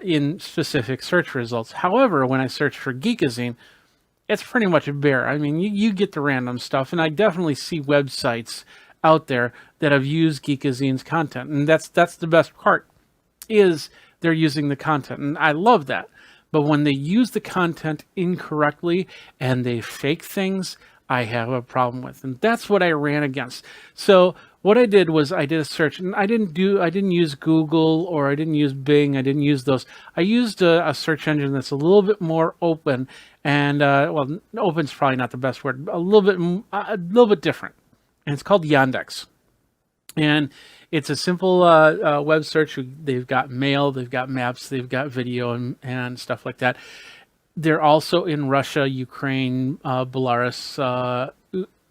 in specific search results. However, when I search for Geekazine, it's pretty much bare. I mean, you get the random stuff, and I definitely see websites out there that have used Geekazine's content, and that's the best part, is they're using the content, and I love that. But when they use the content incorrectly and they fake things, I have a problem with, and that's what I ran against. So what I did was I did a search, and I didn't use Google, or I didn't use Bing. I didn't use those. I used a search engine that's a little bit more open, and well, open's probably not the best word. A little bit different. And it's called Yandex. And it's a simple web search. They've got mail, they've got maps, they've got video and stuff like that. They're also in Russia, Ukraine, Belarus,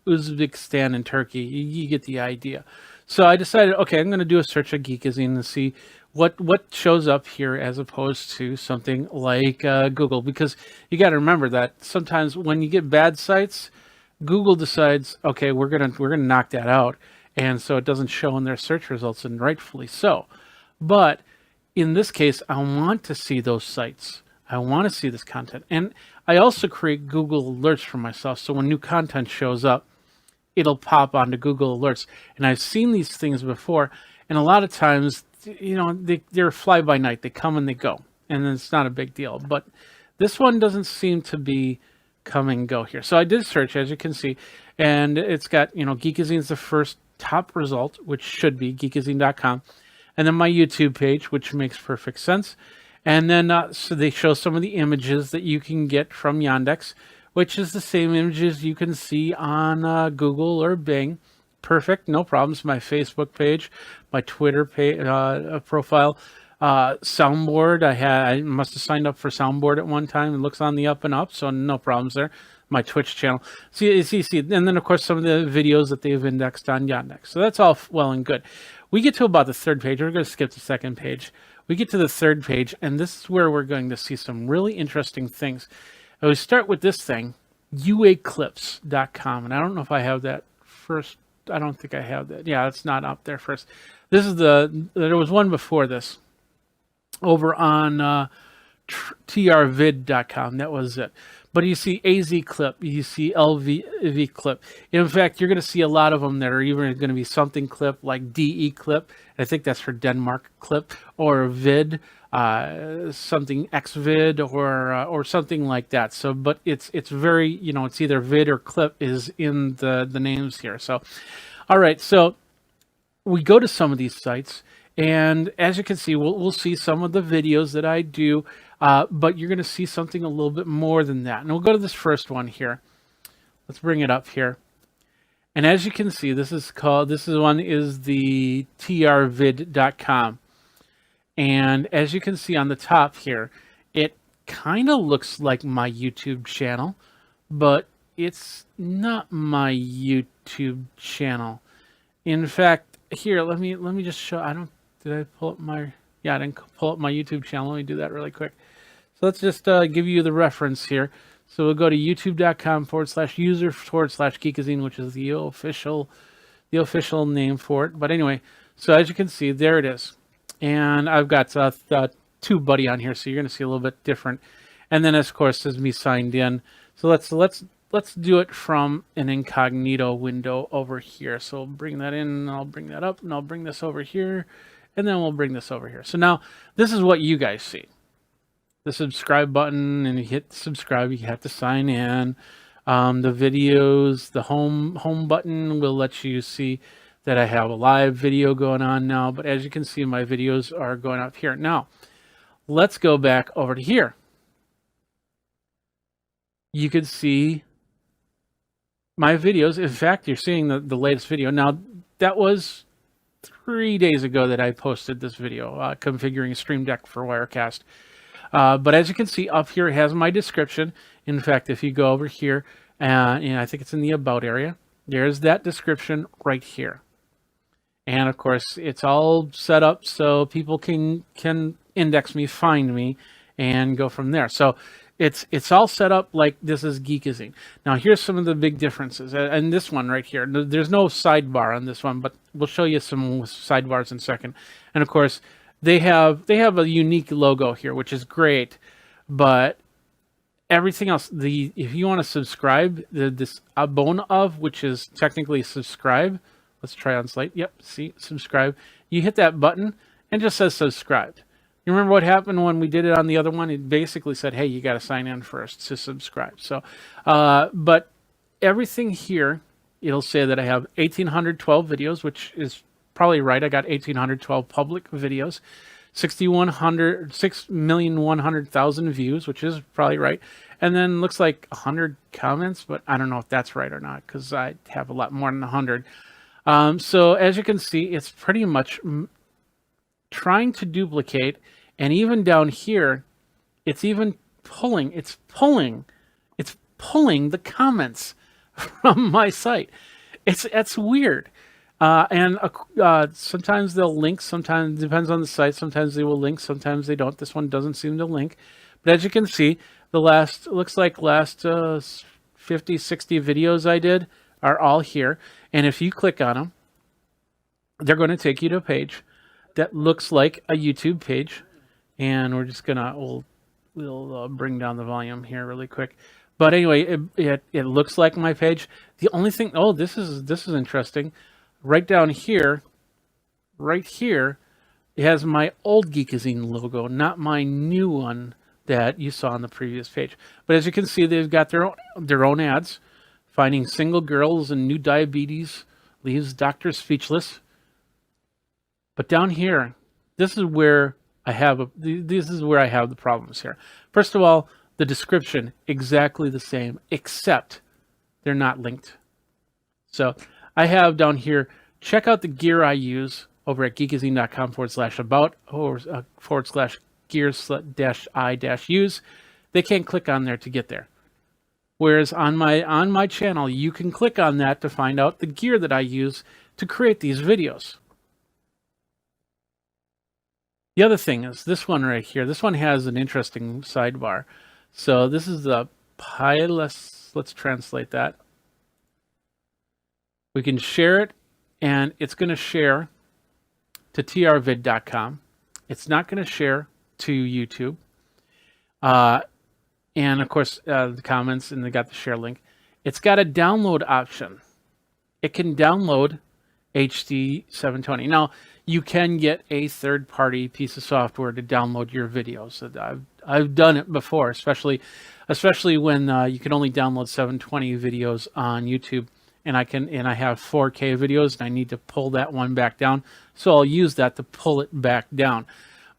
Uzbekistan, and Turkey. You get the idea. So I decided, okay, I'm going to do a search of Geekazine and see what shows up here as opposed to something like Google. Because you got to remember that sometimes when you get bad sites, Google decides, okay, we're gonna knock that out, and so it doesn't show in their search results, and rightfully so. But in this case, I want to see those sites. I want to see this content. And I also create Google alerts for myself. So when new content shows up, it'll pop onto Google alerts. And I've seen these things before. And a lot of times, they're fly by night. They come and they go. And it's not a big deal. But this one doesn't seem to be come and go here. So I did search, as you can see, and it's got, Geekazine's the first top result, which should be geekazine.com. And then my YouTube page, which makes perfect sense. And then so they show some of the images that you can get from Yandex, which is the same images you can see on Google or Bing. Perfect, no problems. My Facebook page, my Twitter profile, Soundboard. I must have signed up for Soundboard at one time. It looks on the up and up, so no problems there. My Twitch channel. See, and then of course some of the videos that they've indexed on Yandex. So that's all well and good. We get to about the third page. We're going to skip the second page. We get to the third page, and this is where we're going to see some really interesting things. And we start with this thing, uaclips.com, and I don't know if I have that first. I don't think I have that. Yeah, it's not up there first. This is there was one before this over on trvid.com. That was it. But you see AZ clip, you see LV clip. In fact, you're going to see a lot of them that are even going to be something clip, like DE clip. I think that's for Denmark clip, or vid, something xvid, or something like that. So, but it's very, it's either vid or clip is in the names here. So, all right. So we go to some of these sites, and as you can see, we'll see some of the videos that I do. But you're going to see something a little bit more than that. And we'll go to this first one here. Let's bring it up here. And as you can see, this is the trvid.com. And as you can see on the top here, it kind of looks like my YouTube channel, but it's not my YouTube channel. In fact, here, let me just show, did I pull up I didn't pull up my YouTube channel. Let me do that really quick. So let's just give you the reference here. So we'll go to youtube.com/user/geekazine, which is the official name for it. But anyway, so as you can see, there it is. And I've got TubeBuddy on here, so you're going to see a little bit different. And then, of course, there's me signed in. So let's do it from an incognito window over here. So we'll bring that in, and I'll bring that up, and I'll bring this over here. And then we'll bring this over here. So now this is what you guys see. The subscribe button, and you hit subscribe, you have to sign in. The videos, the home button will let you see that I have a live video going on now. But as you can see, my videos are going up here. Now, let's go back over to here. You can see my videos. In fact, you're seeing the latest video. Now, that was 3 days ago that I posted this video, configuring a Stream Deck for Wirecast. But as you can see up here, it has my description. In fact, if you go over here, and I think it's in the About area, there's that description right here. And of course, it's all set up so people can index me, find me, and go from there. So it's all set up like this is Geekazine. Now here's some of the big differences. And this one right here, there's no sidebar on this one, but we'll show you some sidebars in a second. And of course, they have a unique logo here, which is great, but everything else, if you want to subscribe, this abone of, which is technically subscribe. Let's try on Slate. Yep, see, subscribe. You hit that button and it just says subscribed. You remember what happened when we did it on the other one? It basically said, hey, you got to sign in first to subscribe. So, but everything here, it'll say that I have 1,812 videos, which is probably right. I got 1,812 public videos, 6,100,000 views, which is probably right. And then looks like 100 comments, but I don't know if that's right or not because I have a lot more than 100. So as you can see, it's pretty much trying to duplicate, and even down here, it's even pulling the comments from my site. It's weird. And sometimes they'll link, sometimes it depends on the site. Sometimes they will link, sometimes they don't. This one doesn't seem to link. But as you can see, looks like last 50, 60 videos I did are all here. And if you click on them, they're going to take you to a page that looks like a YouTube page. And we're just we'll we'll bring down the volume here really quick. But anyway, it looks like my page. The only thing, oh, this is interesting. Right down here, right here, it has my old Geekazine logo, not my new one that you saw on the previous page. But as you can see, they've got their own ads. Finding single girls and new diabetes leaves doctors speechless. But down here, this is where I have the problems here. First of all, the description exactly the same, except they're not linked. So I have down here, check out the gear I use over at geekazine.com/about or /gears-i-use. They can't click on there to get there. Whereas on my channel, you can click on that to find out the gear that I use to create these videos. The other thing is this one right here. This one has an interesting sidebar. So this is the let's translate that. We can share it, and it's going to share to trvid.com. It's not going to share to YouTube. And of course, the comments, and they got the share link. It's got a download option. It can download HD 720. Now, you can get a third-party piece of software to download your videos. I've done it before, especially when you can only download 720 videos on YouTube, and I have 4K videos, and I need to pull that one back down. So I'll use that to pull it back down.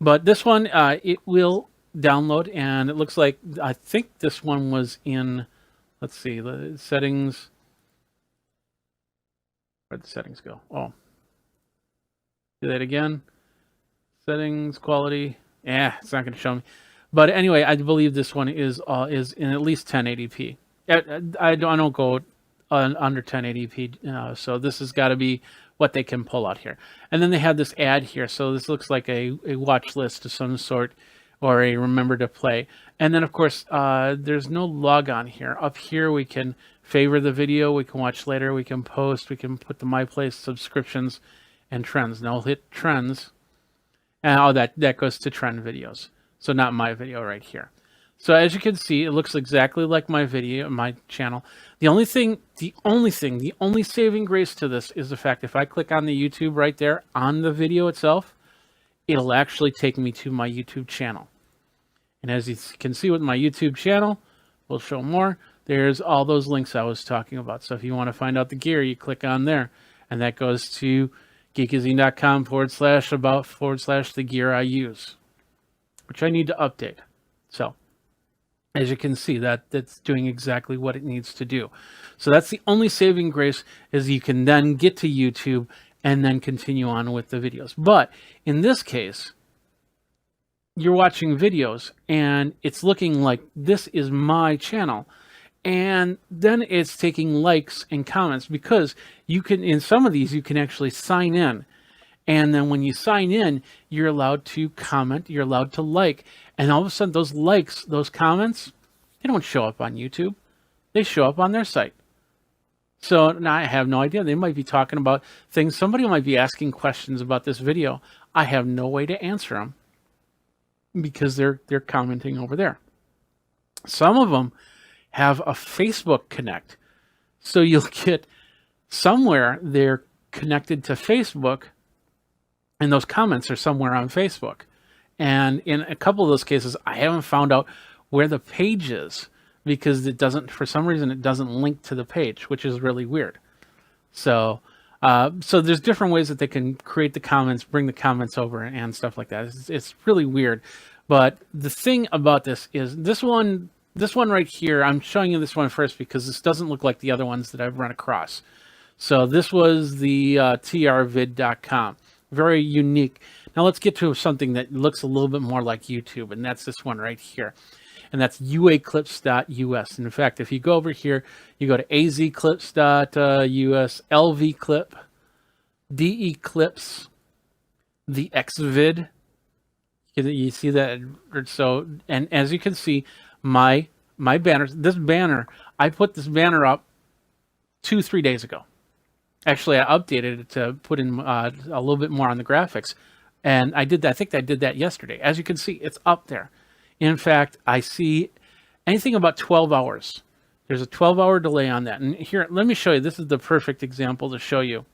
But this one, it will download, and it looks like I think this one was in. Let's see the settings. Where'd the settings go? Oh. Do that again. Settings, quality. It's not going to show me. But anyway, I believe this one is in at least 1080p. I don't go under 1080p, so this has got to be what they can pull out here. And then they have this ad here, so this looks like a watch list of some sort, or a remember to play. And then of course, there's no log on here. Up here we can favor the video, we can watch later, we can post, we can put the My Place subscriptions and trends. Now we'll hit trends, and that goes to trend videos. So not my video right here. So as you can see, it looks exactly like my video, my channel. The only saving grace to this is the fact if I click on the YouTube right there on the video itself, it'll actually take me to my YouTube channel. And as you can see with my YouTube channel, we'll show more. There's all those links I was talking about. So if you want to find out the gear, you click on there, and that goes to geekazine.com/about/the gear I use, which I need to update. So as you can see, that's doing exactly what it needs to do. So that's the only saving grace, is you can then get to YouTube and then continue on with the videos. But in this case, you're watching videos and it's looking like this is my channel. And then it's taking likes and comments, because you can, in some of these, you can actually sign in. And then when you sign in, you're allowed to comment, you're allowed to like. And all of a sudden, those likes, those comments, they don't show up on YouTube. They show up on their site. So now I have no idea. They might be talking about things. Somebody might be asking questions about this video. I have no way to answer them because they're commenting over there. Some of them have a Facebook Connect. So you'll get somewhere they're connected to Facebook, and those comments are somewhere on Facebook. And in a couple of those cases, I haven't found out where the page is, because it doesn't, for some reason, it doesn't link to the page, which is really weird. So, so there's different ways that they can create the comments, bring the comments over, and stuff like that. It's really weird. But the thing about this is this one right here, I'm showing you this one first because this doesn't look like the other ones that I've run across. So this was the trvid.com. Very unique. Now let's get to something that looks a little bit more like YouTube, and that's this one right here. And that's uaclips.us. And in fact, if you go over here, you go to azclips.us, lvclip, declips, the xvid. You see that? So, and as you can see, my banners, this banner, I put this banner up 2-3 days ago. Actually, I updated it to put in a little bit more on the graphics. And I did that. I think I did that yesterday. As you can see, it's up there. In fact, I see anything about 12 hours. There's a 12-hour delay on that. And here, let me show you. This is the perfect example to show you.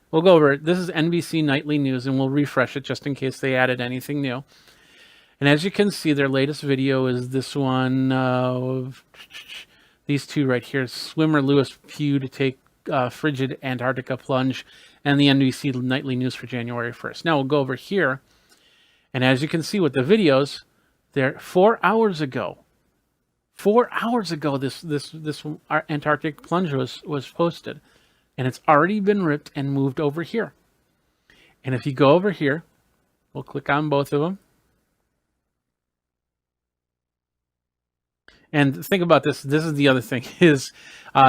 We'll go over it. This is NBC Nightly News, and we'll refresh it just in case they added anything new. And as you can see, their latest video is this one. These two right here. Swimmer Lewis Pugh to take frigid Antarctica plunge, and the NBC Nightly News for January 1st. Now we'll go over here. And as you can see with the videos, there 4 hours ago. 4 hours ago, this Antarctic plunge was posted, and it's already been ripped and moved over here. And if you go over here, we'll click on both of them. And think about this. This is the other thing is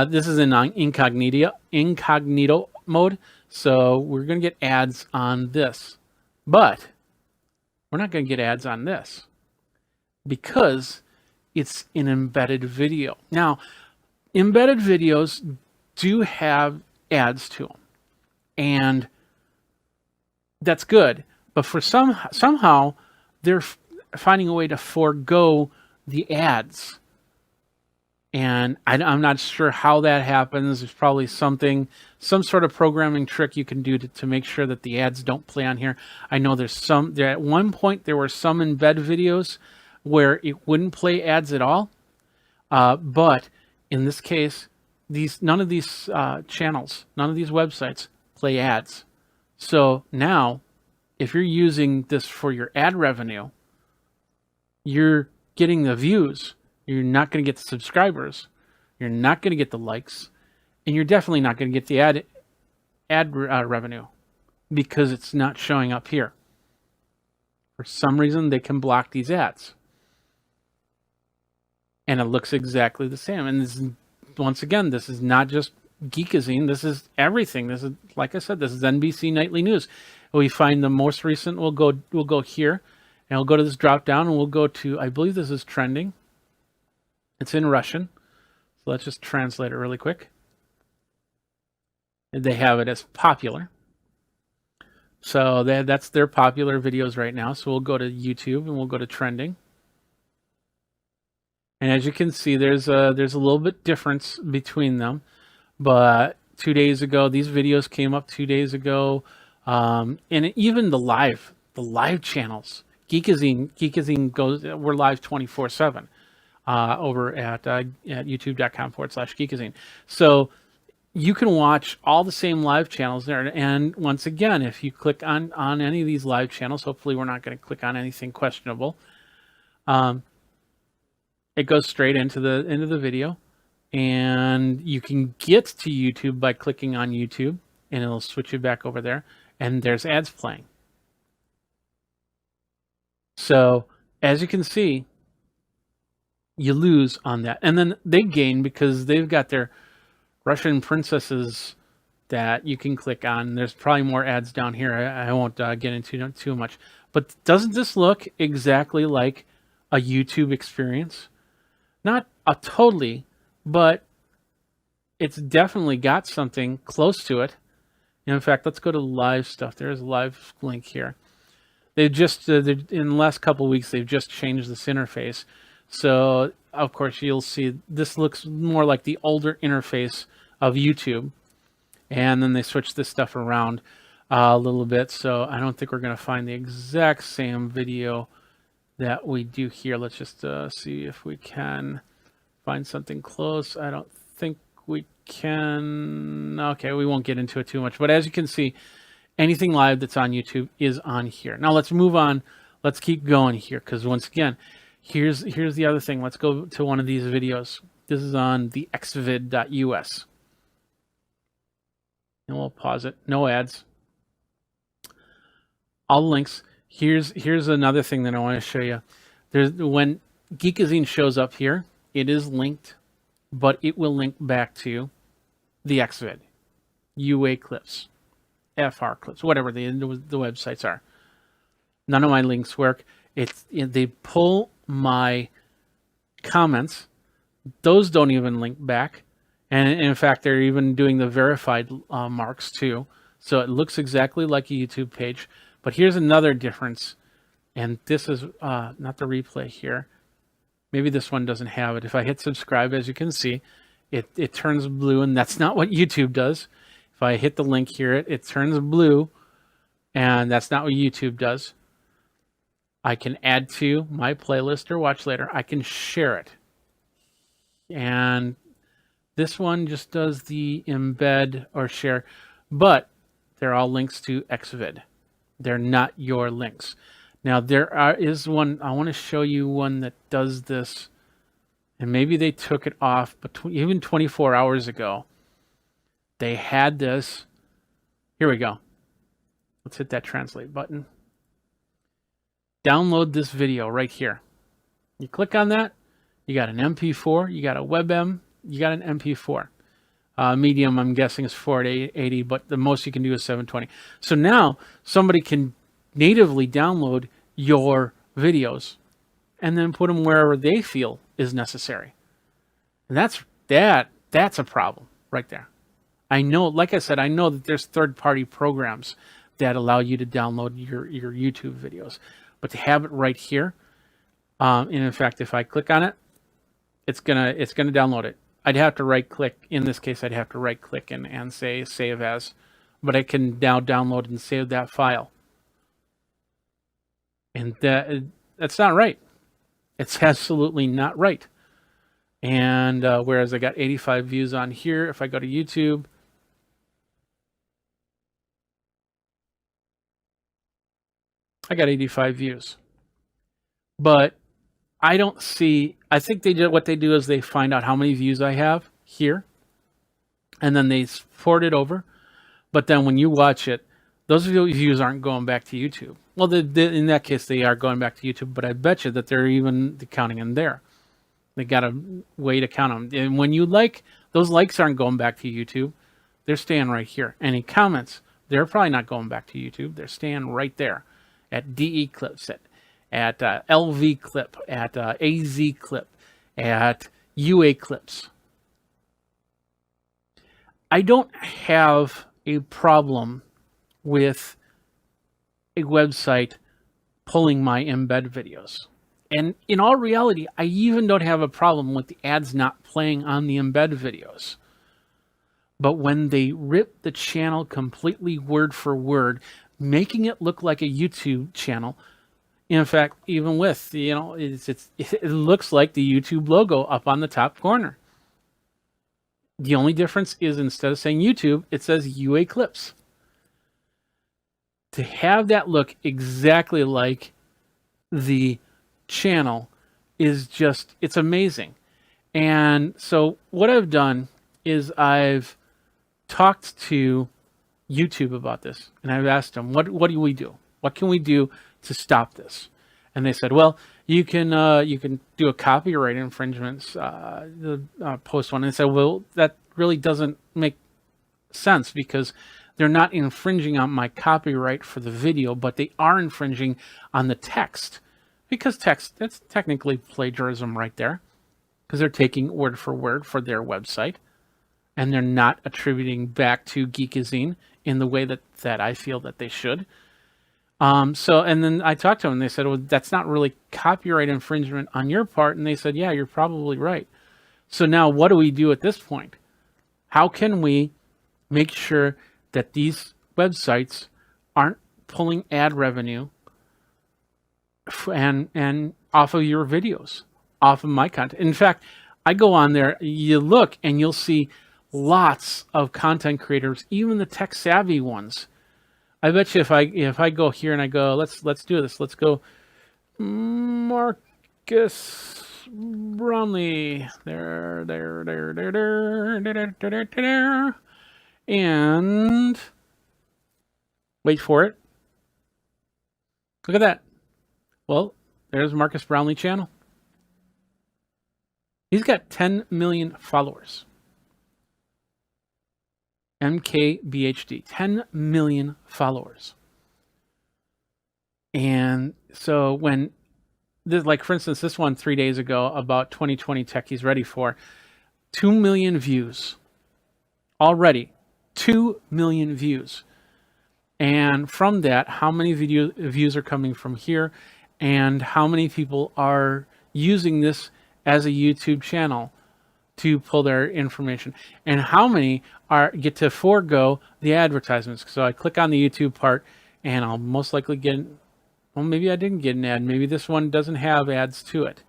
this is in incognito mode. So we're going to get ads on this, but we're not going to get ads on this because it's an embedded video. Now, embedded videos do have ads to them, and that's good. But for somehow they're finding a way to forego the ads. And I'm not sure how that happens. There's probably some sort of programming trick you can do to make sure that the ads don't play on here. I know at one point there were some embed videos where it wouldn't play ads at all. But in this case, none of these channels, none of these websites play ads. So now, if you're using this for your ad revenue, you're getting the views. You're not going to get the subscribers. You're not going to get the likes. And you're definitely not going to get the ad revenue because it's not showing up here. For some reason, they can block these ads. And it looks exactly the same. And this is, once again, this is not just Geekazine. This is everything. This is, like I said, this is NBC Nightly News. We find the most recent. We'll go here, and we'll go to this drop down, and we'll go to, I believe this is trending. It's in Russian. So let's just translate it really quick. They have it as popular. So that's their popular videos right now. So we'll go to YouTube and we'll go to trending. And as you can see, there's a little bit difference between them. But 2 days ago, these videos came up 2 days ago. And even the live channels, Geekazine goes, we're live 24/7. Over at youtube.com/Geekazine. So you can watch all the same live channels there. And once again, if you click on any of these live channels, hopefully we're not going to click on anything questionable. It goes straight into the video, and you can get to YouTube by clicking on YouTube, and it'll switch you back over there. And there's ads playing. So as you can see, you lose on that. And then they gain because they've got their Russian princesses that you can click on. There's probably more ads down here. I won't get into too much. But doesn't this look exactly like a YouTube experience? Not a totally, but it's definitely got something close to it. In fact, let's go to live stuff. There's a live link here. They've just, in the last couple of weeks, they've just changed this interface. So, of course, you'll see this looks more like the older interface of YouTube. And then they switch this stuff around a little bit. So I don't think we're going to find the exact same video that we do here. Let's just see if we can find something close. I don't think we can. Okay, we won't get into it too much. But as you can see, anything live that's on YouTube is on here. Now let's move on. Let's keep going here because once again, here's the other thing. Let's go to one of these videos. This is on the xvid.us. And we'll pause it. No ads. All links. Here's another thing that I want to show you. When Geekazine shows up here, it is linked, but it will link back to the xvid, UA clips, FR clips, whatever the websites are. None of my links work. They pull my comments. Those don't even link back. And in fact, they're even doing the verified marks too. So it looks exactly like a YouTube page. But here's another difference And this is not the replay here. Maybe this one doesn't have it. If I hit subscribe, as you can see, it turns blue, and that's not what YouTube does. If I hit the link here, it turns blue, and that's not what YouTube does. I can add to my playlist or watch later. I can share it. And this one just does the embed or share, but they're all links to Xvid. They're not your links. Now is one, I want to show you one that does this, and maybe they took it off, but even 24 hours ago, they had this. Here we go. Let's hit that translate button. Download this video right here. You click on that, you got an MP4, you got a WebM, you got an MP4. Medium, I'm guessing, is 480, but the most you can do is 720. So now somebody can natively download your videos and then put them wherever they feel is necessary. And that's a problem right there. I know, like I said, I know that there's third-party programs that allow you to download your YouTube videos, but to have it right here, and in fact, if I click on it, it's gonna download it. I'd have to right click. In this case, I'd have to right click and say save as, but I can now download and save that file. And that's not right. It's absolutely not right. And whereas I got 85 views on here, if I go to YouTube, I got 85 views. But I don't see, I think what they do is they find out how many views I have here, and then they port it over. But then when you watch it, those views aren't going back to YouTube. Well, in that case, they are going back to YouTube, but I bet you that they're even counting in there. They got a way to count them. And when you those likes aren't going back to YouTube. They're staying right here. Any comments, they're probably not going back to YouTube. They're staying right there at DE Clips, at LV Clip, at AZ Clip, at UA Clips. I don't have a problem with a website pulling my embed videos. And in all reality, I even don't have a problem with the ads not playing on the embed videos. But when they rip the channel completely word for word, making it look like a YouTube channel, in fact, even with, it looks like the YouTube logo up on the top corner. The only difference is instead of saying YouTube, it says UA Clips. To have that look exactly like the channel is just, it's amazing. And so what I've done is I've talked to YouTube about this, and I've asked them, what do we do? What can we do to stop this? And they said, well, you can do a copyright infringements post one. And I said, well, that really doesn't make sense because they're not infringing on my copyright for the video, but they are infringing on the text. Because text, that's technically plagiarism right there. Because they're taking word for word for their website. And they're not attributing back to Geekazine in the way that I feel that they should. And then I talked to them and they said, well, that's not really copyright infringement on your part. And they said, yeah, you're probably right. So now what do we do at this point? How can we make sure that these websites aren't pulling ad revenue and off of your videos, off of my content? In fact, I go on there, you look and you'll see lots of content creators, even the tech savvy ones. I bet you if I go here and I go, let's do this. Let's go Marcus Brownlee. There. And wait for it. Look at that. Well, there's Marcus Brownlee channel. He's got 10 million followers. MKBHD, 10 million followers. And so when this, like for instance, this one 3 days ago about 2020 tech he's ready for, 2 million views already. 2 million views. And from that, how many views are coming from here? and how many people are using this as a YouTube channel to pull their information, and how many get to forego the advertisements. So I click on the YouTube part, and I'll most likely get, well, maybe I didn't get an ad. Maybe this one doesn't have ads to it,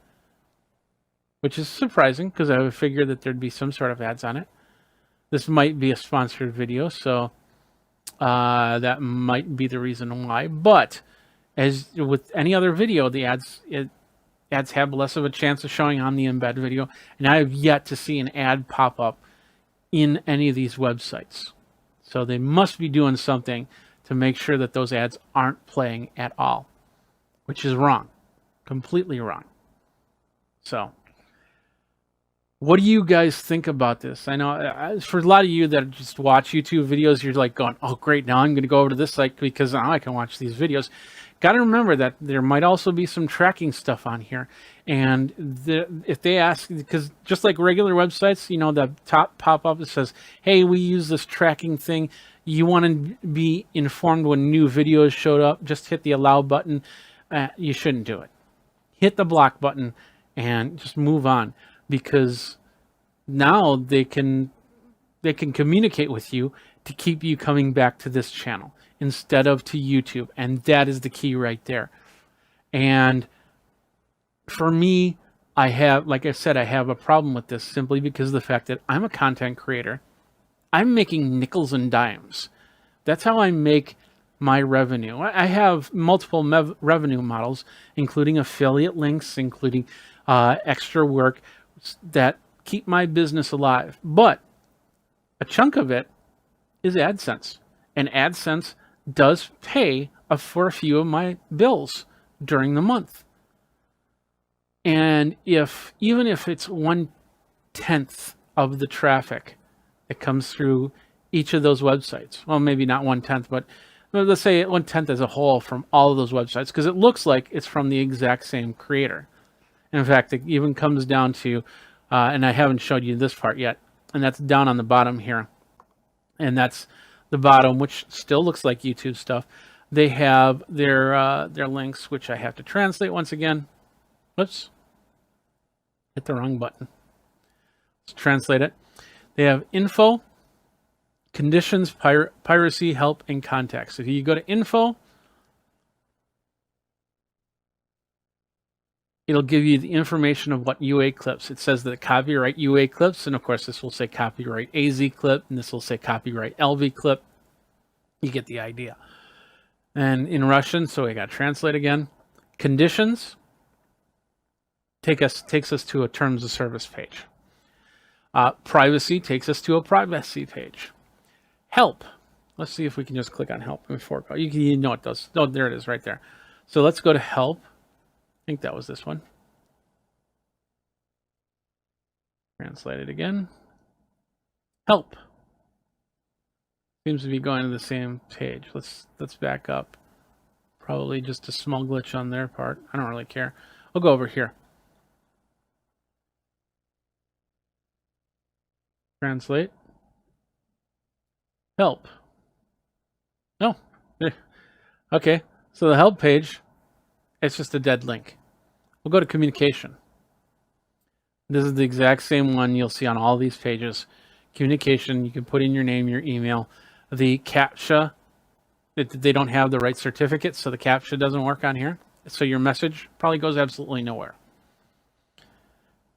which is surprising because I would figure that there'd be some sort of ads on it. This might be a sponsored video, so that might be the reason why. But as with any other video, the ads have less of a chance of showing on the embed video, and I have yet to see an ad pop up in any of these websites. So they must be doing something to make sure that those ads aren't playing at all, which is wrong, completely wrong. So what do you guys think about this? I know for a lot of you that just watch YouTube videos, you're like going, oh great, now I'm going to go over to this site because now I can watch these videos. Got to remember that there might also be some tracking stuff on here. And if they ask, because just like regular websites, you know, the top pop-up that says, hey, we use this tracking thing. You want to be informed when new videos showed up, just hit the allow button. You shouldn't do it. Hit the block button and just move on, because now they can communicate with you to keep you coming back to this channel instead of to YouTube. And that is the key right there. And for me, I have, like I said, I have a problem with this simply because of the fact that I'm a content creator. I'm making nickels and dimes. That's how I make my revenue. I have multiple revenue models, including affiliate links, including extra work that keep my business alive. But a chunk of it is AdSense. And AdSense does pay for a few of my bills during the month. And even if it's 1/10 of the traffic that comes through each of those websites, well, maybe not 1/10, but let's say 1/10 as a whole from all of those websites, because it looks like it's from the exact same creator. And in fact, it even comes down to, and I haven't showed you this part yet, and that's down on the bottom here. And that's the bottom, which still looks like YouTube stuff. They have their links, which I have to translate once again. Whoops. Hit the wrong button. Let's translate it. They have info, conditions, piracy, help, and contacts. If you go to info, it'll give you the information of what UA clips. It says that copyright UA clips, and of course this will say copyright AZ clip, and this will say copyright LV clip. You get the idea. And in Russian, so we got to translate again. Conditions takes us to a terms of service page. Privacy takes us to a privacy page. Help. Let's see if we can just click on help before it goes. You know it does. Oh, there it is right there. So let's go to help. I think that was this one. Translate it again. Help. Seems to be going to the same page. Let's back up. Probably just a small glitch on their part. I don't really care. We'll go over here. Translate. Help. No. Okay. So the help page, it's just a dead link. We'll go to communication. This is the exact same one you'll see on all these pages. Communication, you can put in your name, your email. The CAPTCHA, they don't have the right certificate, so the CAPTCHA doesn't work on here. So your message probably goes absolutely nowhere.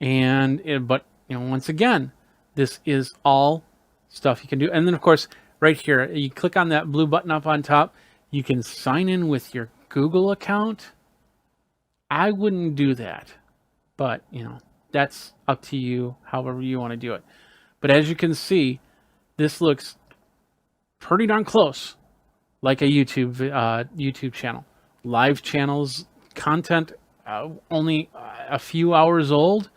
But once again, this is all stuff you can do. And then of course, right here, you click on that blue button up on top. You can sign in with your Google account. I wouldn't do that, but that's up to you, however you want to do it. But as you can see, this looks pretty darn close like a YouTube channel. Live channels, content only a few hours old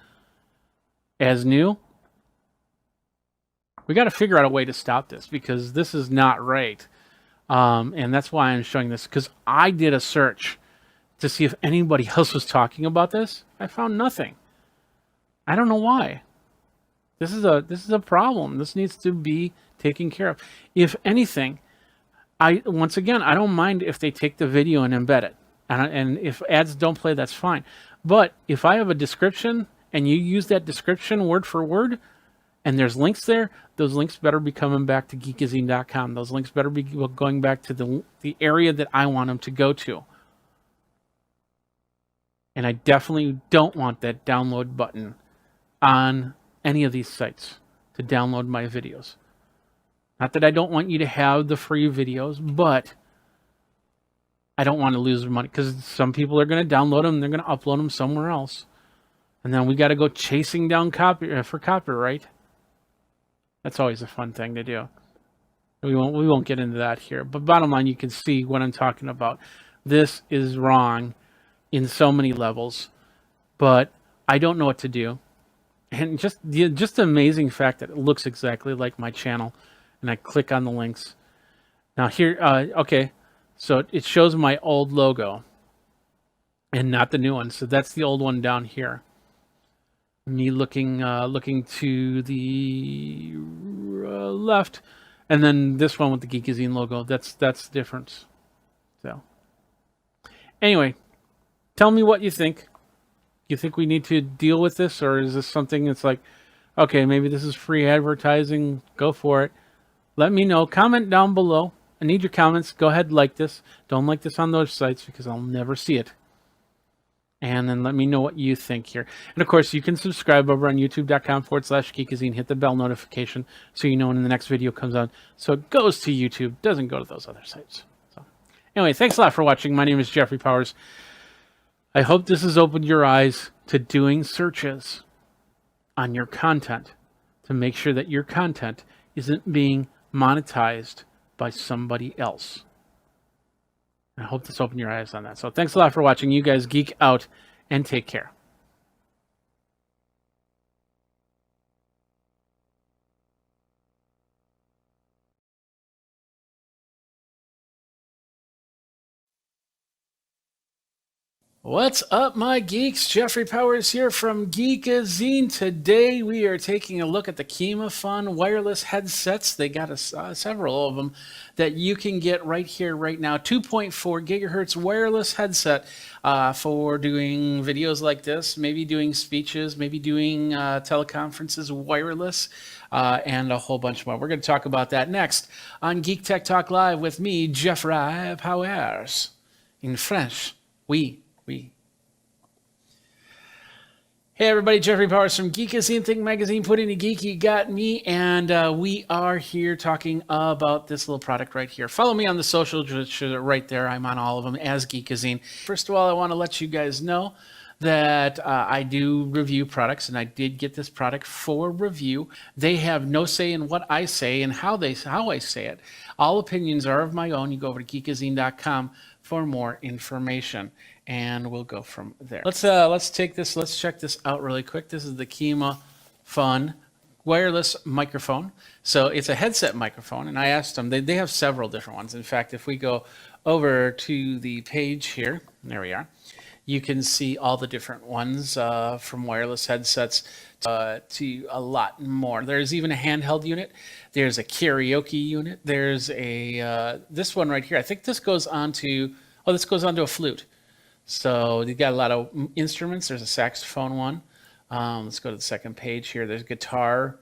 as new. We got to figure out a way to stop this, because this is not right. And that's why I'm showing this, because I did a search to see if anybody else was talking about this. I found nothing. I don't know why. This is a problem. This needs to be taken care of. If anything, once again, I don't mind if they take the video and embed it. And if ads don't play, that's fine. But if I have a description and you use that description word for word, and there's links there, those links better be coming back to geekazine.com. Those links better be going back to the area that I want them to go to. And I definitely don't want that download button on any of these sites to download my videos. Not that I don't want you to have the free videos, but I don't want to lose money, because some people are going to download them and they're going to upload them somewhere else. And then we got to go chasing down for copyright. That's always a fun thing to do. We won't get into that here. But bottom line, you can see what I'm talking about. This is wrong in so many levels, but I don't know what to do. And just the amazing fact that it looks exactly like my channel, and I click on the links. Now here, okay, so it shows my old logo and not the new one. So that's the old one down here. Me looking to the left, and then this one with the Geekazine logo. That's the difference. So anyway, tell me what you think. You think we need to deal with this, or is this something that's like, okay, maybe this is free advertising, go for it? Let me know. Comment down below. I need your comments. Go ahead and like this. Don't like this on those sites because I'll never see it. And then let me know what you think here. And of course, you can subscribe over on youtube.com/Geekazine. Hit the bell notification so you know when the next video comes out. So it goes to YouTube, doesn't go to those other sites. So anyway, thanks a lot for watching. My name is Jeffrey Powers. I hope this has opened your eyes to doing searches on your content to make sure that your content isn't being monetized by somebody else. I hope this opened your eyes on that. So thanks a lot for watching. You guys geek out and take care. What's up, my geeks? Jeffrey Powers here from Geekazine. Today we are taking a look at the KimaFun wireless headsets. They got several of them that you can get right here, right now. 2.4 gigahertz wireless headset for doing videos like this, maybe doing speeches, maybe doing teleconferences wireless, and a whole bunch more. We're going to talk about that next on Geek Tech Talk Live with me, Jeffrey Powers. In French, oui. Hey everybody, Jeffrey Powers from Geekazine, Think Magazine, Put Any Geek You Got Me, and we are here talking about this little product right here. Follow me on the socials right there. I'm on all of them as Geekazine. First of all, I want to let you guys know that I do review products, and I did get this product for review. They have no say in what I say and how I say it. All opinions are of my own. You go over to geekazine.com for more information, and we'll go from there. Let's check this out really quick. This is the KimaFun wireless microphone. So it's a headset microphone, and I asked them, they have several different ones. In fact, if we go over to the page here, there we are, you can see all the different ones from wireless headsets to a lot more. There's even a handheld unit. There's a karaoke unit. There's a this one right here. I think this goes onto a flute. So you got a lot of instruments. There's a saxophone one. Let's go to the second page here. There's guitar,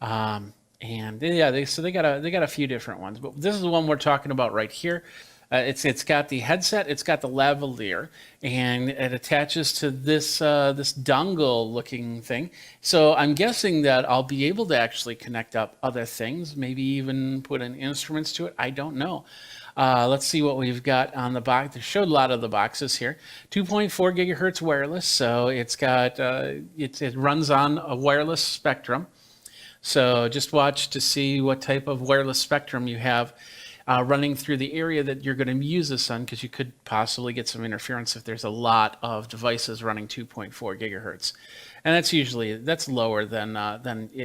and yeah, they got a few different ones. But this is the one we're talking about right here. It's got the headset, it's got the lavalier, and it attaches to this this dongle looking thing. So I'm guessing that I'll be able to actually connect up other things, maybe even put in instruments to it. I don't know. Let's see what we've got on the box. They showed a lot of the boxes here. 2.4 gigahertz wireless, so it's got it runs on a wireless spectrum. So just watch to see what type of wireless spectrum you have running through the area that you're going to use this on, because you could possibly get some interference if there's a lot of devices running 2.4 gigahertz, and that's lower than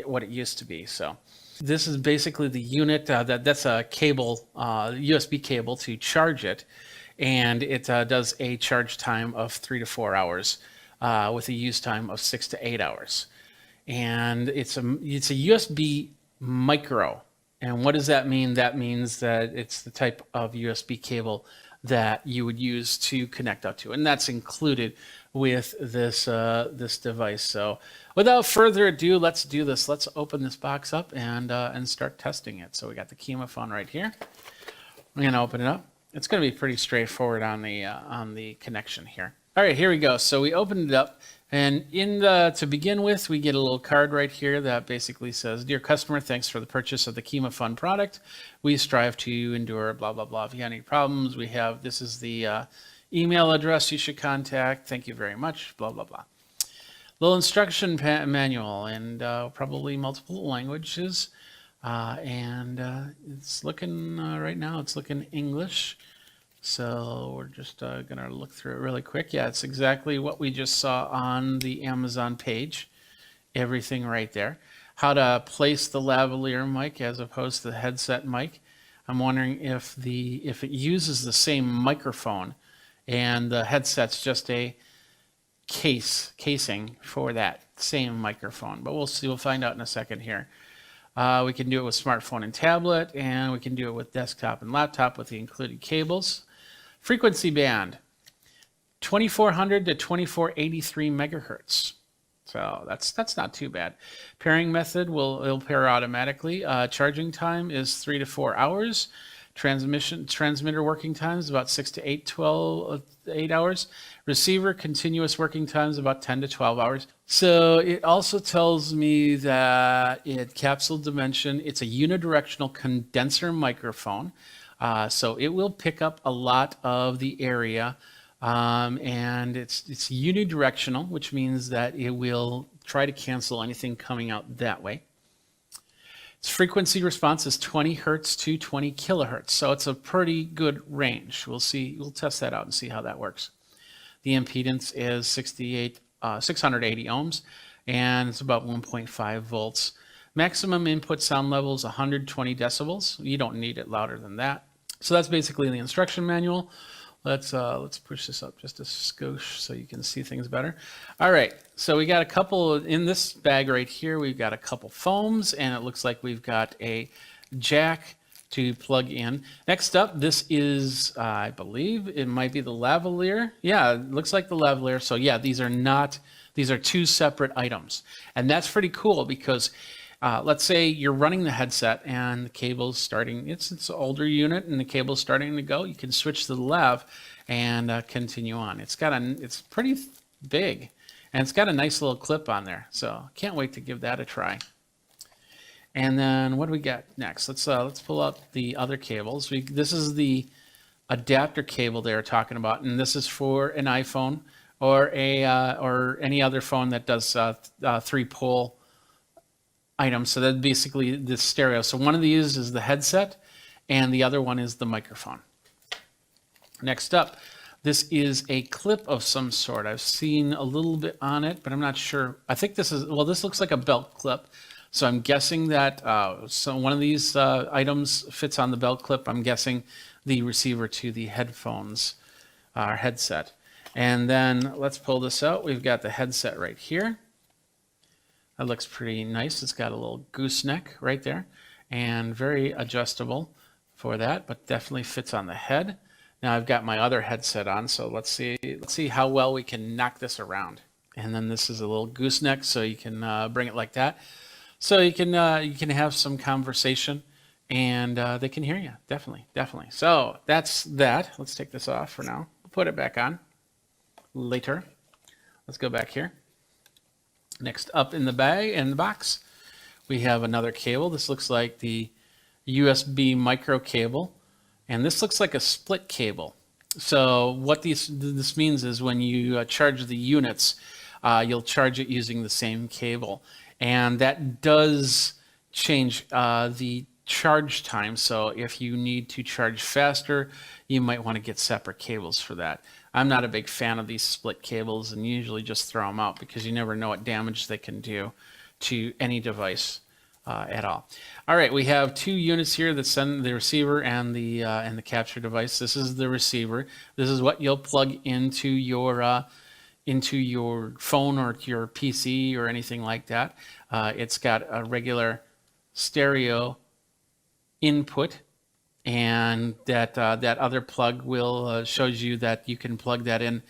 what it used to be. So this is basically the unit that's a cable, USB cable to charge it, and it does a charge time of 3 to 4 hours with a use time of 6 to 8 hours, and it's a USB micro. And what does that mean? That means that it's the type of USB cable that you would use to connect up to, and that's included with this this device. So without further ado, let's do this. Let's open this box up and start testing it. So we got the KimaPhone right here. I'm gonna open it up. It's gonna be pretty straightforward on the connection here. All right, here we go. So we opened it up, and to begin with, we get a little card right here that basically says, "Dear customer, thanks for the purchase of the KimaPhone product. We strive to endure blah blah blah. If you have any problems, this is the email address you should contact. Thank you very much. Blah blah blah." Little instruction manual and probably multiple languages, and it's looking right now. It's looking English. So we're just gonna look through it really quick. Yeah, it's exactly what we just saw on the Amazon page. Everything right there. How to place the lavalier mic as opposed to the headset mic. I'm wondering if it uses the same microphone, and the headset's just a casing for that same microphone. But we'll see. We'll find out in a second here. We can do it with smartphone and tablet, and we can do it with desktop and laptop with the included cables. Frequency band, 2400 to 2483 megahertz. So that's not too bad. Pairing method it'll pair automatically. Charging time is 3 to 4 hours. Transmitter working time is about 6 to 8 hours. Receiver continuous working time is about 10 to 12 hours. So it also tells me that capsule dimension, it's a unidirectional condenser microphone. So it will pick up a lot of the area, and it's unidirectional, which means that it will try to cancel anything coming out that way. Its frequency response is 20 hertz to 20 kilohertz, so it's a pretty good range. We'll see. We'll test that out and see how that works. The impedance is 680 ohms, and it's about 1.5 volts. Maximum input sound level is 120 decibels. You don't need it louder than that. So that's basically the instruction manual. Let's push this up just a skosh so you can see things better. All right, so we got a couple in this bag right here. We've got a couple foams, and it looks like we've got a jack to plug in. Next up, this is, I believe it might be the lavalier. Yeah, it looks like the lavalier. So yeah, these are two separate items, and that's pretty cool because let's say you're running the headset and the cable's starting, it's an older unit and the cable's starting to go. You can switch to the lav and continue on. It's pretty big, and it's got a nice little clip on there. So can't wait to give that a try. And then what do we got next? Let's pull out the other cables. This is the adapter cable they were talking about, and this is for an iPhone or any other phone that does 3-pole items. So that's basically the stereo. So one of these is the headset, and the other one is the microphone. Next up, this is a clip of some sort. I've seen a little bit on it, but I'm not sure. I think this looks like a belt clip. So I'm guessing that one of these items fits on the belt clip. I'm guessing the receiver to the headphones or headset. And then let's pull this out. We've got the headset right here. That looks pretty nice. It's got a little gooseneck right there and very adjustable for that, but definitely fits on the head. Now I've got my other headset on, so let's see how well we can knock this around. And then this is a little gooseneck, so you can bring it like that. So you can have some conversation, and they can hear you. Definitely. So that's that. Let's take this off for now. We'll put it back on later. Let's go back here. Next up in the box, we have another cable. This looks like the USB micro cable, and this looks like a split cable. So what this means is when you charge the units, you'll charge it using the same cable. And that does change the charge time. So if you need to charge faster, you might want to get separate cables for that. I'm not a big fan of these split cables and usually just throw them out because you never know what damage they can do to any device at all. All right, we have two units here that send the receiver and the capture device. This is the receiver. This is what you'll plug into your phone or your PC or anything like that. It's got a regular stereo input, and that other plug will shows you that you can plug that in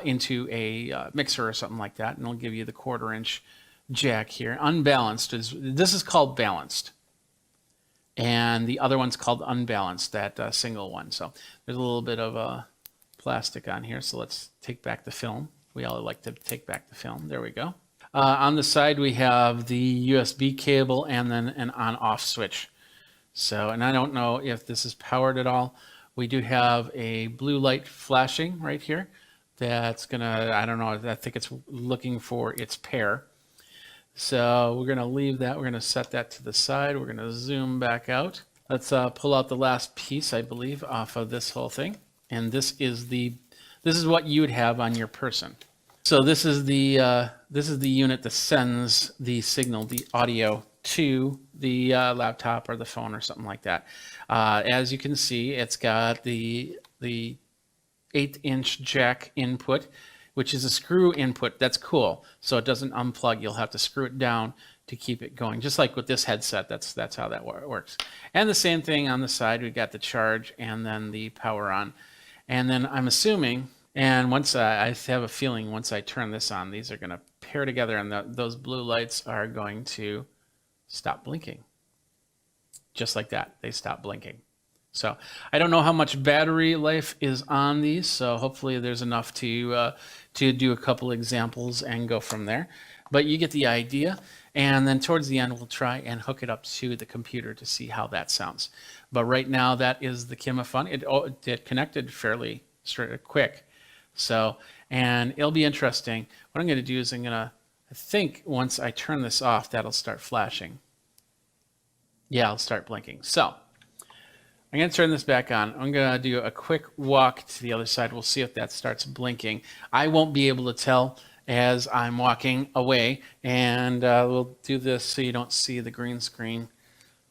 into a mixer or something like that, and it'll give you the 1/4-inch jack here. Unbalanced this is called balanced, and the other one's called unbalanced, that single one. So there's a little bit of plastic on here, so let's take back the film. We all like to take back the film. There we go. On the side we have the USB cable and then an on-off switch. So, and I don't know if this is powered at all. We do have a blue light flashing right here. That's gonna, I don't know, I think it's looking for its pair. So we're gonna leave that, we're gonna set that to the side. We're gonna zoom back out. Let's pull out the last piece, I believe, off of this whole thing. And this is what you would have on your person. So this is the unit that sends the signal, the audio, to the laptop or the phone or something like that. As you can see, it's got the 8-inch jack input, which is a screw input. That's cool. So it doesn't unplug. You'll have to screw it down to keep it going. Just like with this headset, that's how that works. And the same thing on the side. We've got the charge and then the power on. And then I'm assuming, and once I have a feeling, once I turn this on, these are going to pair together, and those blue lights are going to stop blinking. Just like that, they stop blinking. So I don't know how much battery life is on these, so hopefully there's enough to do a couple examples and go from there. But you get the idea, and then towards the end we'll try and hook it up to the computer to see how that sounds. But right now that is the KimaFun. It connected fairly quick. So, and it'll be interesting. What I'm going to do is I think once I turn this off, that'll start flashing. Yeah, I'll start blinking. So I'm going to turn this back on. I'm going to do a quick walk to the other side. We'll see if that starts blinking. I won't be able to tell as I'm walking away, and we'll do this so you don't see the green screen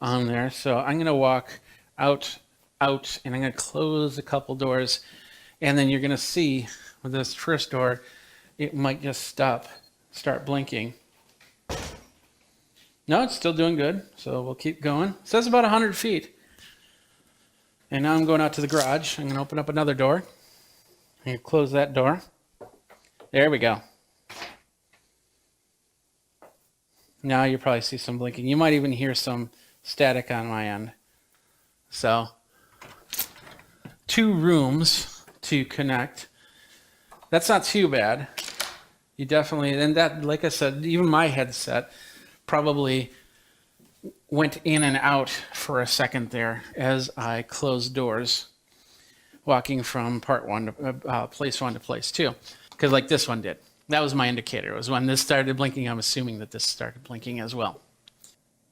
on there. So I'm going to walk out, and I'm going to close a couple doors, and then you're going to see with this first door, it might just start blinking. No, it's still doing good, so we'll keep going. It says about 100 feet. And now I'm going out to the garage. I'm going to open up another door. I'm going to close that door. There we go. Now you probably see some blinking. You might even hear some static on my end. So, 2 rooms to connect. That's not too bad. You definitely, and that, like I said, even my headset probably went in and out for a second there as I closed doors, walking from place 1 to place 2, because like this one did. That was my indicator. It was when this started blinking. I'm assuming that this started blinking as well.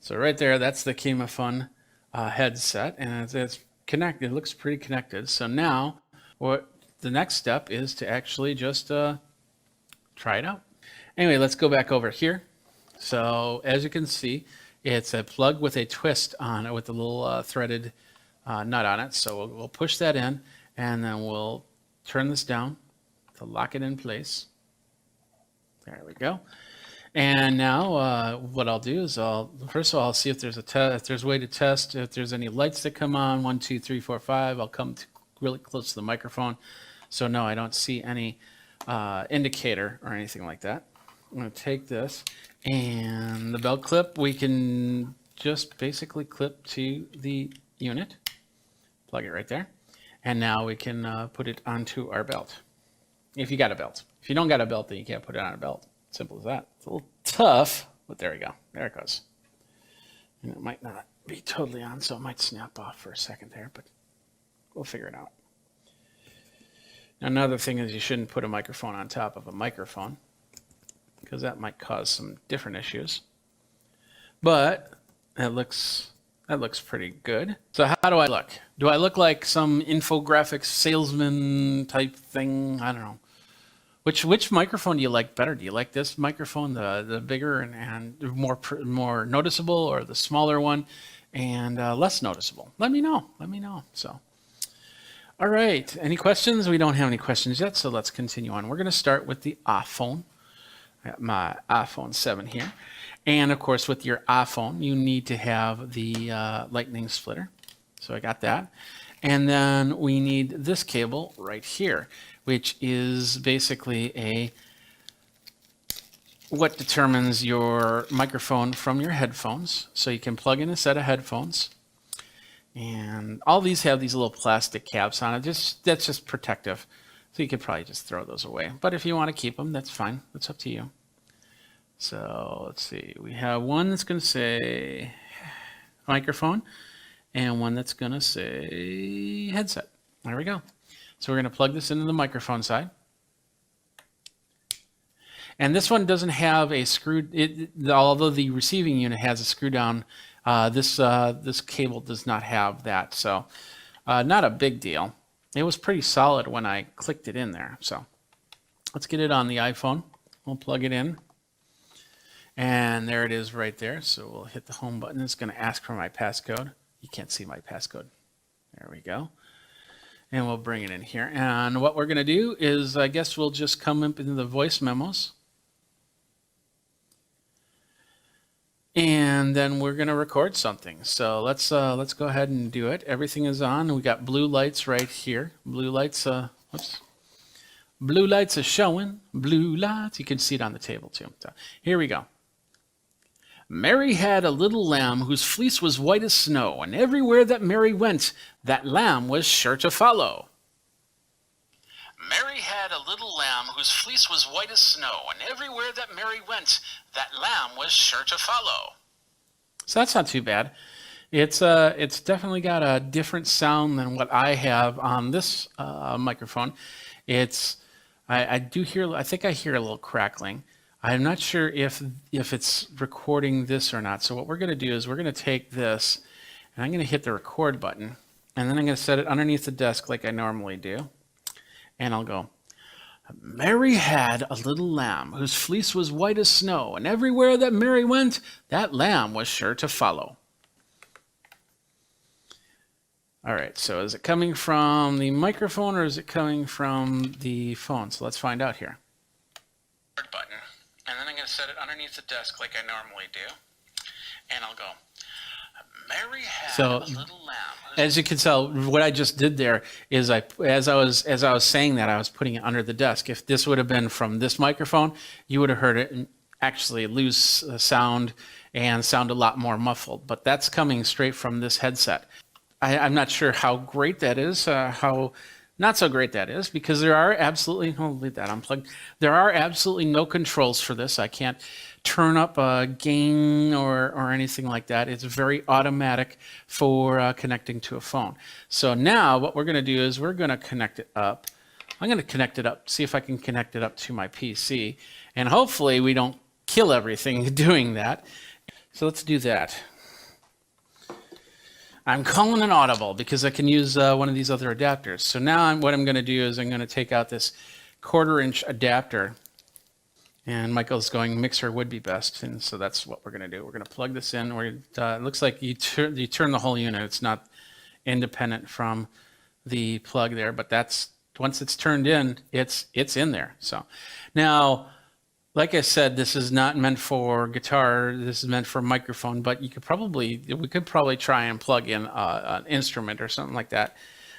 So right there, that's the KimaFun headset, and it's connected. It looks pretty connected. So now, what the next step is to actually just try it out. Anyway, let's go back over here. So as you can see, it's a plug with a twist on it, with a little threaded nut on it. So we'll push that in, and then we'll turn this down to lock it in place. There we go. And now what I'll do is first of all, I'll see if there's a way to test if there's any lights that come on. 1, 2, 3, 4, 5. I'll come really close to the microphone. So no, I don't see any indicator or anything like that. I'm going to take this, and the belt clip we can just basically clip to the unit. Plug it right there. And now we can put it onto our belt. If you got a belt. If you don't got a belt, then you can't put it on a belt. Simple as that. It's a little tough, but there we go. There it goes. And it might not be totally on, so it might snap off for a second there, but we'll figure it out. Now, another thing is you shouldn't put a microphone on top of a microphone, because that might cause some different issues. But that looks pretty good. So how do I look? Do I look like some infographics salesman type thing? I don't know. Which microphone do you like better? Do you like this microphone, the bigger and more noticeable, or the smaller one and less noticeable? Let me know. So, all right. Any questions? We don't have any questions yet, so let's continue on. We're going to start with the iPhone. I got my iPhone 7 here. And of course, with your iPhone, you need to have the lightning splitter. So I got that. And then we need this cable right here, which is basically what determines your microphone from your headphones. So you can plug in a set of headphones. And all these have these little plastic caps on it. That's just protective. So you could probably just throw those away. But if you want to keep them, that's fine. That's up to you. So let's see. We have one that's going to say microphone and one that's going to say headset. There we go. So we're going to plug this into the microphone side. And this one doesn't have a screw, although the receiving unit has a screw down, this cable does not have that. So not a big deal. It was pretty solid when I clicked it in there. So let's get it on the iPhone. We'll plug it in. And there it is right there. So we'll hit the home button. It's going to ask for my passcode. You can't see my passcode. There we go. And we'll bring it in here. And what we're going to do is, I guess we'll just come up into the voice memos. And then we're going to record something. So let's go ahead and do it. Everything is on. We got blue lights right here. Blue lights, blue lights are showing. Blue lights. You can see it on the table too. So here we go. Mary had a little lamb whose fleece was white as snow, and everywhere that Mary went, that lamb was sure to follow. Mary had a little lamb whose fleece was white as snow, and everywhere that Mary went, that lamb was sure to follow. So that's not too bad. It's definitely got a different sound than what I have on this microphone. I think I hear a little crackling. I'm not sure if it's recording this or not. So what we're going to do is we're going to take this, and I'm going to hit the record button, and then I'm going to set it underneath the desk like I normally do. And I'll go, Mary had a little lamb whose fleece was white as snow, and everywhere that Mary went, that lamb was sure to follow. All right, so is it coming from the microphone or is it coming from the phone? So let's find out here. Button, and then I'm going to set it underneath the desk like I normally do. And I'll go, Mary had a little lamb. As you can tell, what I just did there is as I was saying that, I was putting it under the desk. If this would have been from this microphone, you would have heard it actually lose sound and sound a lot more muffled. But that's coming straight from this headset. I'm not sure how great that is, how not so great that is, because there are absolutely, I'll leave that unplugged. There are absolutely no controls for this. I can't turn up a gain or anything like that. It's very automatic for connecting to a phone. So now what we're going to do is we're going to connect it up. I'm going to connect it up, see if I can connect it up to my PC. And hopefully we don't kill everything doing that. So let's do that. I'm calling an audible because I can use one of these other adapters. So now what I'm going to do is I'm going to take out this 1/4-inch adapter. And Michael's going, mixer would be best. And so that's what we're going to do. We're going to plug this in. It looks like you turn the whole unit. It's not independent from the plug there. But that's once it's turned in, it's in there. So now, like I said, this is not meant for guitar. This is meant for microphone. But we could probably try and plug in an instrument or something like that.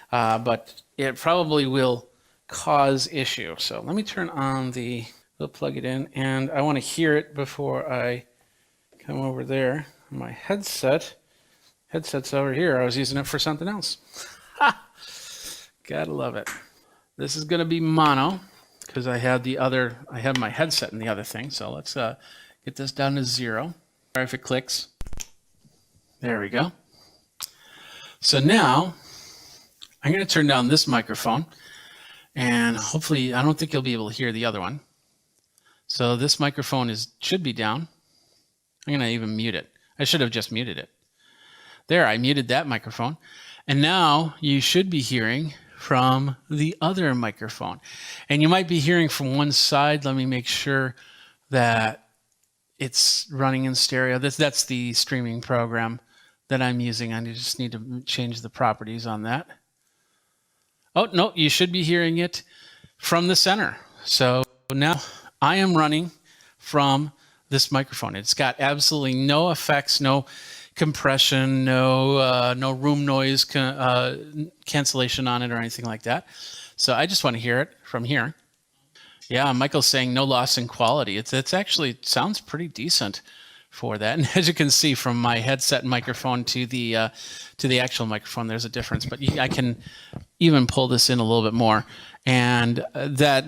But it probably will cause issue. So let me turn on the... We'll plug it in, and I want to hear it before I come over there. My headset's over here. I was using it for something else. Ha! Gotta love it. This is going to be mono because I have my headset in the other thing. So let's get this down to 0. If it clicks, there we go. So now I'm going to turn down this microphone, and hopefully I don't think you'll be able to hear the other one. So this microphone should be down. I'm going to even mute it. I should have just muted it. There, I muted that microphone. And now you should be hearing from the other microphone. And you might be hearing from one side. Let me make sure that it's running in stereo. That's the streaming program that I'm using. I just need to change the properties on that. Oh, no, you should be hearing it from the center. So now I am running from this microphone. It's got absolutely no effects, no compression, no room noise cancellation on it or anything like that. So I just want to hear it from here. Yeah, Michael's saying no loss in quality. It's actually sounds pretty decent for that. And as you can see from my headset microphone to the actual microphone, there's a difference. But I can even pull this in a little bit more, and that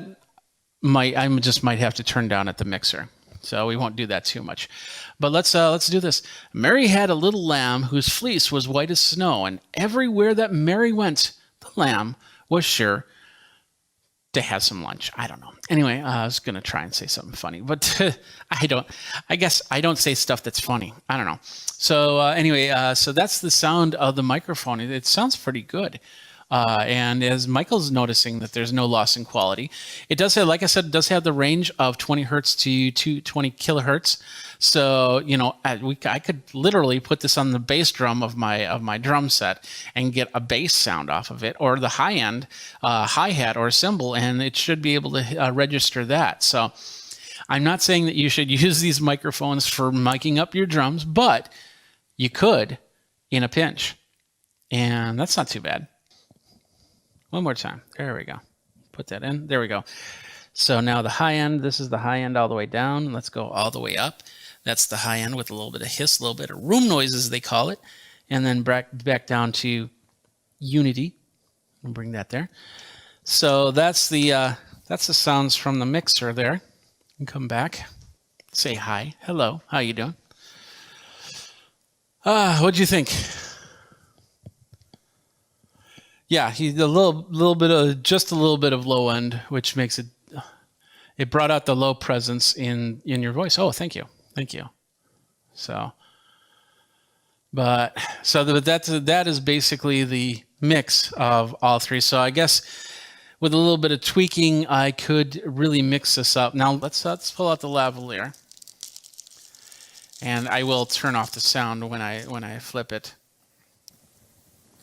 I just might have to turn down at the mixer. So we won't do that too much. But let's do this. Mary had a little lamb whose fleece was white as snow, and everywhere that Mary went, the lamb was sure to have some lunch. I don't know. Anyway, I was going to try and say something funny, but I guess I don't say stuff that's funny. I don't know. So anyway, so that's the sound of the microphone. It sounds pretty good. And as Michael's noticing that there's no loss in quality, it does have, like I said, it does have the range of 20 hertz to 220 kilohertz. So, I could literally put this on the bass drum of my drum set and get a bass sound off of it, or the high end hi-hat or cymbal, and it should be able to register that. So I'm not saying that you should use these microphones for miking up your drums, but you could in a pinch, and that's not too bad. One more time. There we go. Put that in. There we go. So now the high end, this is the high end all the way down. Let's go all the way up. That's the high end with a little bit of hiss, a little bit of room noise, as they call it. And then back down to unity. I'll bring that there. So that's the sounds from the mixer there. And come back. Say hi. Hello. How you doing? What'd you think? Yeah, he's a little bit of just a little bit of low end, which makes it brought out the low presence in your voice. Oh, thank you. So, that is basically the mix of all three. So I guess with a little bit of tweaking, I could really mix this up. Now let's pull out the lavalier, and I will turn off the sound when I flip it.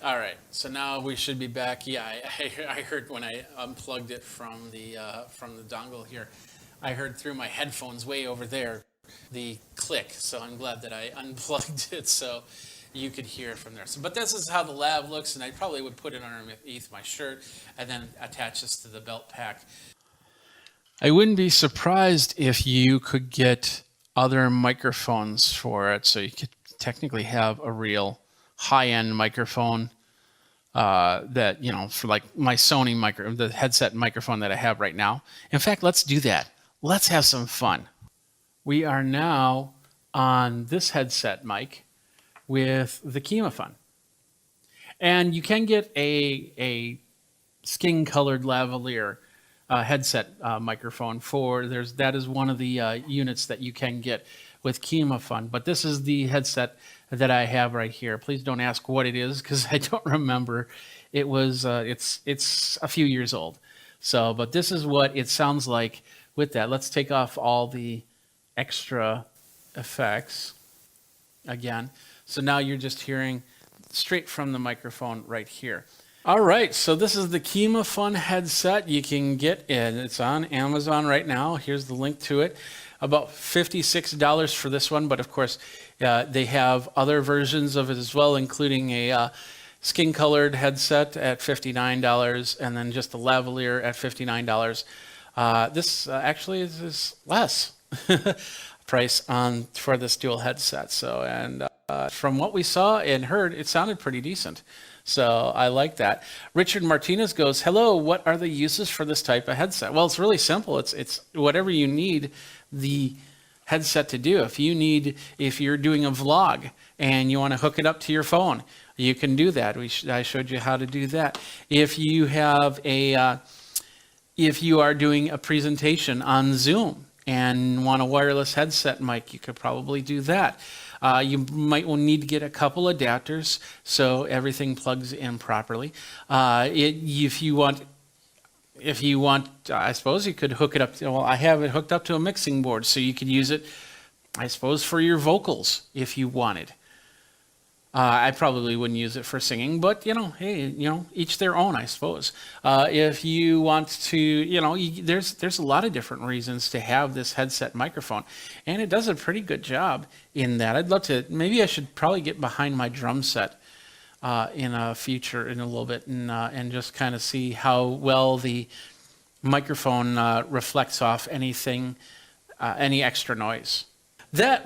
All right, so now we should be back. Yeah, I heard when I unplugged it from the dongle here, I heard through my headphones way over there the click. So I'm glad that I unplugged it so you could hear it from there. So, but this is how the lav looks, and I probably would put it underneath my shirt and then attach this to the belt pack. I wouldn't be surprised if you could get other microphones for it, so you could technically have a real high-end microphone that, for like my Sony the headset microphone that I have right now. In fact, let's do that. Let's have some fun. We are now on this headset mic with the KimaFun. And you can get a skin-colored lavalier headset microphone that is one of the units that you can get with KimaFun. But this is the headset that I have right here. Please don't ask what it is, because I don't remember. It was it's a few years old. So, but this is what it sounds like with that. Let's take off all the extra effects again. So now you're just hearing straight from the microphone right here. All right, so this is the KimaFun headset. You can get it. It's on Amazon right now. Here's the link to it. About $56 for this one, but of course they have other versions of it as well, including a skin-colored headset at $59, and then just a lavalier at $59. This actually is less price for this dual headset. So, and from what we saw and heard, it sounded pretty decent. So I like that. Richard Martinez goes, hello, what are the uses for this type of headset? Well, it's really simple. It's whatever you need the headset to do. If you're doing a vlog and you want to hook it up to your phone, you can do that. I showed you how to do that. If you are doing a presentation on Zoom and want a wireless headset mic, you could probably do that. You might need to get a couple adapters so everything plugs in properly. If you want, I suppose you could hook it up. Well, I have it hooked up to a mixing board, so you could use it, I suppose, for your vocals if you wanted. I probably wouldn't use it for singing, but hey, each their own, I suppose. If you want to, there's a lot of different reasons to have this headset microphone, and it does a pretty good job in that. I'd love to. Maybe I should probably get behind my drum set in a little bit, and just kind of see how well the microphone reflects off anything, any extra noise. That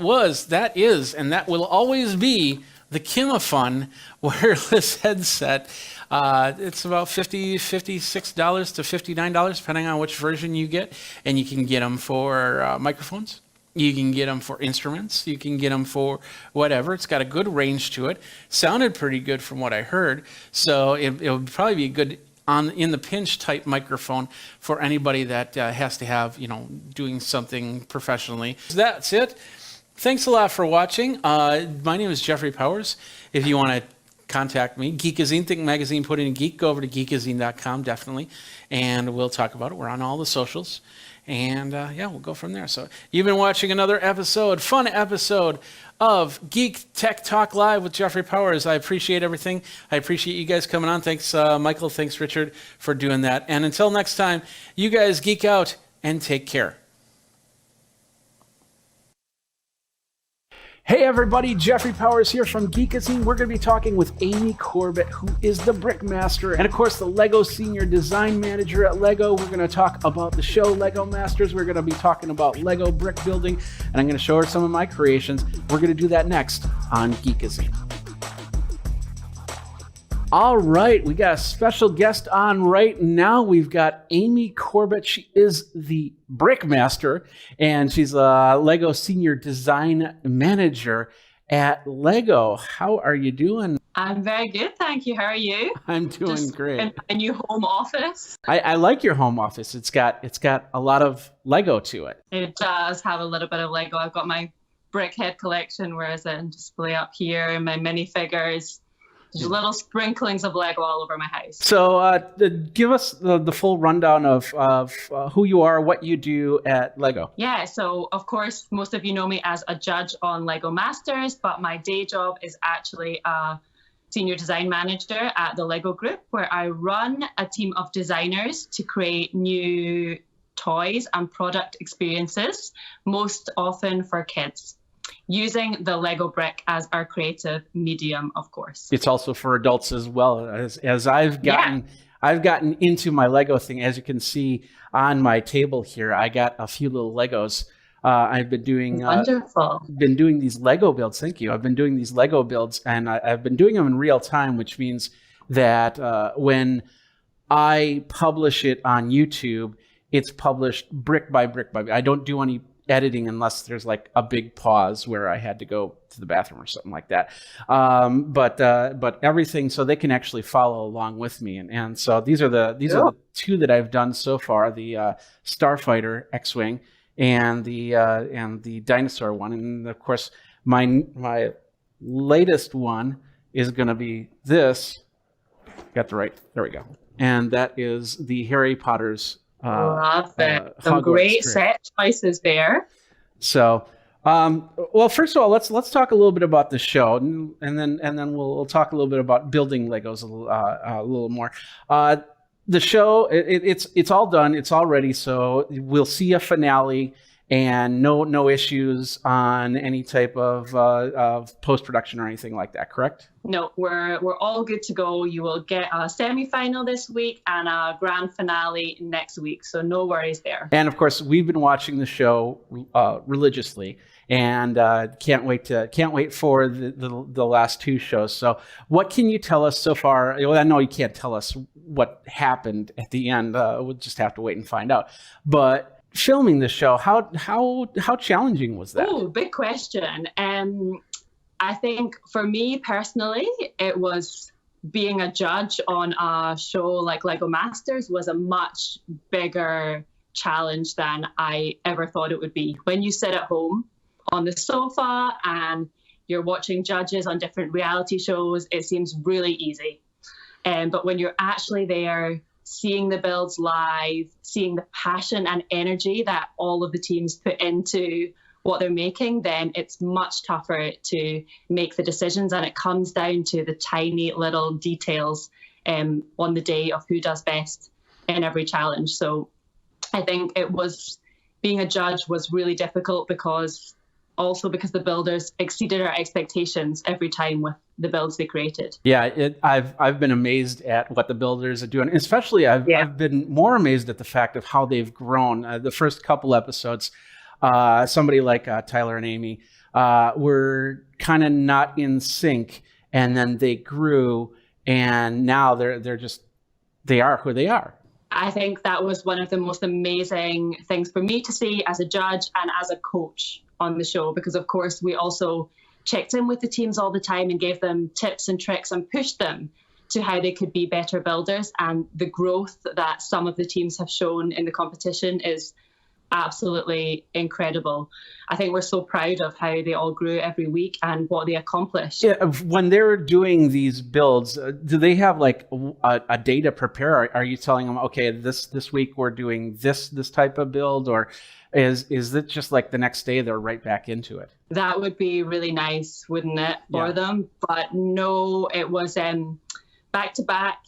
is, and that will always be the Kimafun wireless headset. It's about $56 to $59, depending on which version you get. And you can get them for microphones. You can get them for instruments. You can get them for whatever. It's got a good range to it. Sounded pretty good from what I heard. So it would probably be a good in the pinch type microphone for anybody that has to have, doing something professionally. So that's it. Thanks a lot for watching. My name is Jeffrey Powers. If you want to contact me, Geekazine, Think Magazine, put in Geek, go over to geekazine.com, definitely, and we'll talk about it. We're on all the socials, and we'll go from there. So you've been watching another fun episode of Geek Tech Talk Live with Jeffrey Powers. I appreciate everything. I appreciate you guys coming on. Thanks, Michael. Thanks, Richard, for doing that. And until next time, you guys geek out and take care. Hey everybody, Jeffrey Powers here from Geekazine. We're going to be talking with Amy Corbett, who is the Brickmaster and of course the LEGO Senior Design Manager at LEGO. We're going to talk about the show LEGO Masters. We're going to be talking about LEGO brick building, and I'm going to show her some of my creations. We're going to do that next on Geekazine. All right, we got a special guest on right now. We've got Amy Corbett. She is the Brickmaster, and she's a LEGO Senior Design Manager at LEGO. How are you doing? I'm very good, thank you. How are you? I'm doing great. In my new home office. I like your home office. It's got a lot of LEGO to it. It does have a little bit of LEGO. I've got my Brickhead collection, whereas in display up here, and my minifigures. There's little sprinklings of LEGO all over my house. So give us the full rundown of who you are, what you do at LEGO. Yeah, so of course, most of you know me as a judge on LEGO Masters, but my day job is actually a senior design manager at the LEGO Group, where I run a team of designers to create new toys and product experiences, most often for kids, using the LEGO brick as our creative medium, of course. It's also for adults as well. As I've gotten into my LEGO thing, as you can see on my table here, I got a few little Legos. I've been doing these Lego builds. Thank you. I've been doing these Lego builds, and I've been doing them in real time, which means that when I publish it on YouTube, it's published brick by brick by brick. I don't do any editing unless there's like a big pause where I had to go to the bathroom or something like that. But everything, so they can actually follow along with me. And so these are the two that I've done so far: the Starfighter X-wing and the dinosaur one. And of course, my latest one is going to be this. Got the right. There we go. And that is the Harry Potter's. Love it. Some great set choices there. So, well, first of all, let's talk a little bit about the show, and then we'll talk a little bit about building Legos a little more. The show, it's all done, it's all ready. So we'll see a finale and no issues on any type of post production or anything like that. Correct? No, we're all good to go. You will get a semi-final this week and a grand finale next week, so no worries there. And of course, we've been watching the show religiously, and can't wait for the last two shows. So, what can you tell us so far? Well, I know you can't tell us what happened at the end. We'll just have to wait and find out. But filming the show, how challenging was that? Oh, big question. I think for me personally, it was being a judge on a show like LEGO Masters was a much bigger challenge than I ever thought it would be. When you sit at home on the sofa and you're watching judges on different reality shows, it seems really easy. But when you're actually there, seeing the builds live, seeing the passion and energy that all of the teams put into what they're making, then it's much tougher to make the decisions, and it comes down to the tiny little details on the day of who does best in every challenge. So I think being a judge was really difficult because the builders exceeded our expectations every time with the builds they created. Yeah, I've been amazed at what the builders are doing. Especially, I've been more amazed at the fact of how they've grown. The first couple episodes, somebody like Tyler and Amy were kind of not in sync, and then they grew, and now they are who they are. I think that was one of the most amazing things for me to see as a judge and as a coach on the show, because of course we also checked in with the teams all the time and gave them tips and tricks and pushed them to how they could be better builders. And the growth that some of the teams have shown in the competition is absolutely incredible. I think we're so proud of how they all grew every week and what they accomplished. Yeah, when they're doing these builds, do they have like a day to prepare? Are you telling them, okay, this week we're doing this type of build, or is it just like the next day they're right back into it? That would be really nice, wouldn't it, for them? But no, it was back-to-back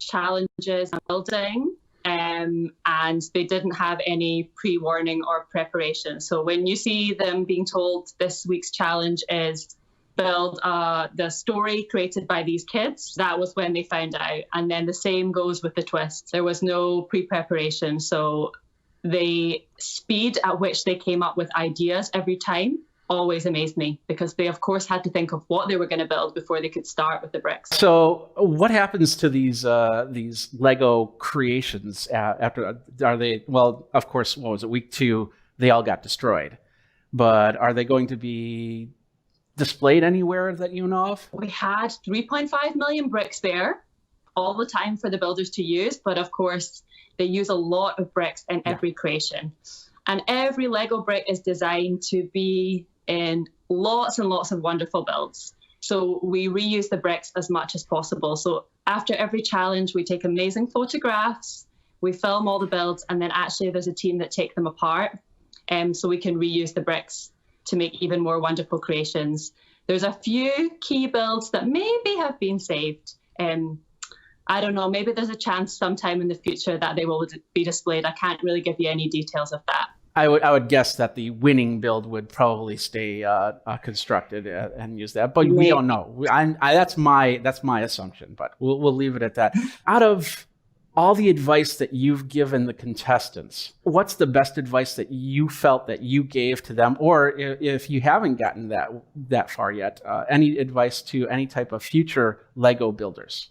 challenges and building. And they didn't have any pre-warning or preparation. So when you see them being told this week's challenge is build the story created by these kids, that was when they found out. And then the same goes with the twist. There was no pre-preparation. So the speed at which they came up with ideas every time always amazed me, because they of course had to think of what they were going to build before they could start with the bricks. So what happens to these Lego creations after? Are they, well, of course, what was it, week 2 they all got destroyed, but are they going to be displayed anywhere that you know of? We had 3.5 million bricks there all the time for the builders to use, but of course they use a lot of bricks in every creation, and every Lego brick is designed to be in lots and lots of wonderful builds. So we reuse the bricks as much as possible. So after every challenge, we take amazing photographs, we film all the builds, and then actually there's a team that take them apart, so we can reuse the bricks to make even more wonderful creations. There's a few key builds that maybe have been saved. I don't know, maybe there's a chance sometime in the future that they will be displayed. I can't really give you any details of that. I would guess that the winning build would probably stay constructed and use that, but we don't know. That's my assumption, but we'll leave it at that. Out of all the advice that you've given the contestants, what's the best advice that you felt that you gave to them, or if you haven't gotten that far yet, any advice to any type of future Lego builders?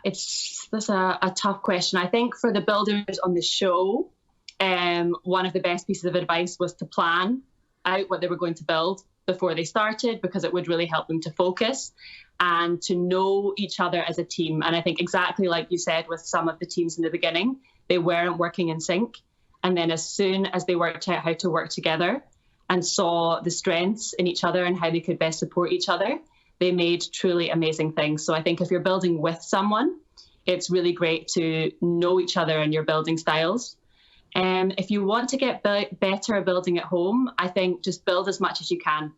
That's a tough question. I think for the builders on the show, one of the best pieces of advice was to plan out what they were going to build before they started, because it would really help them to focus and to know each other as a team. And I think exactly like you said with some of the teams in the beginning, they weren't working in sync. And then as soon as they worked out how to work together and saw the strengths in each other and how they could best support each other, they made truly amazing things. So I think if you're building with someone, it's really great to know each other and your building styles. If you want to get better at building at home, I think just build as much as you can.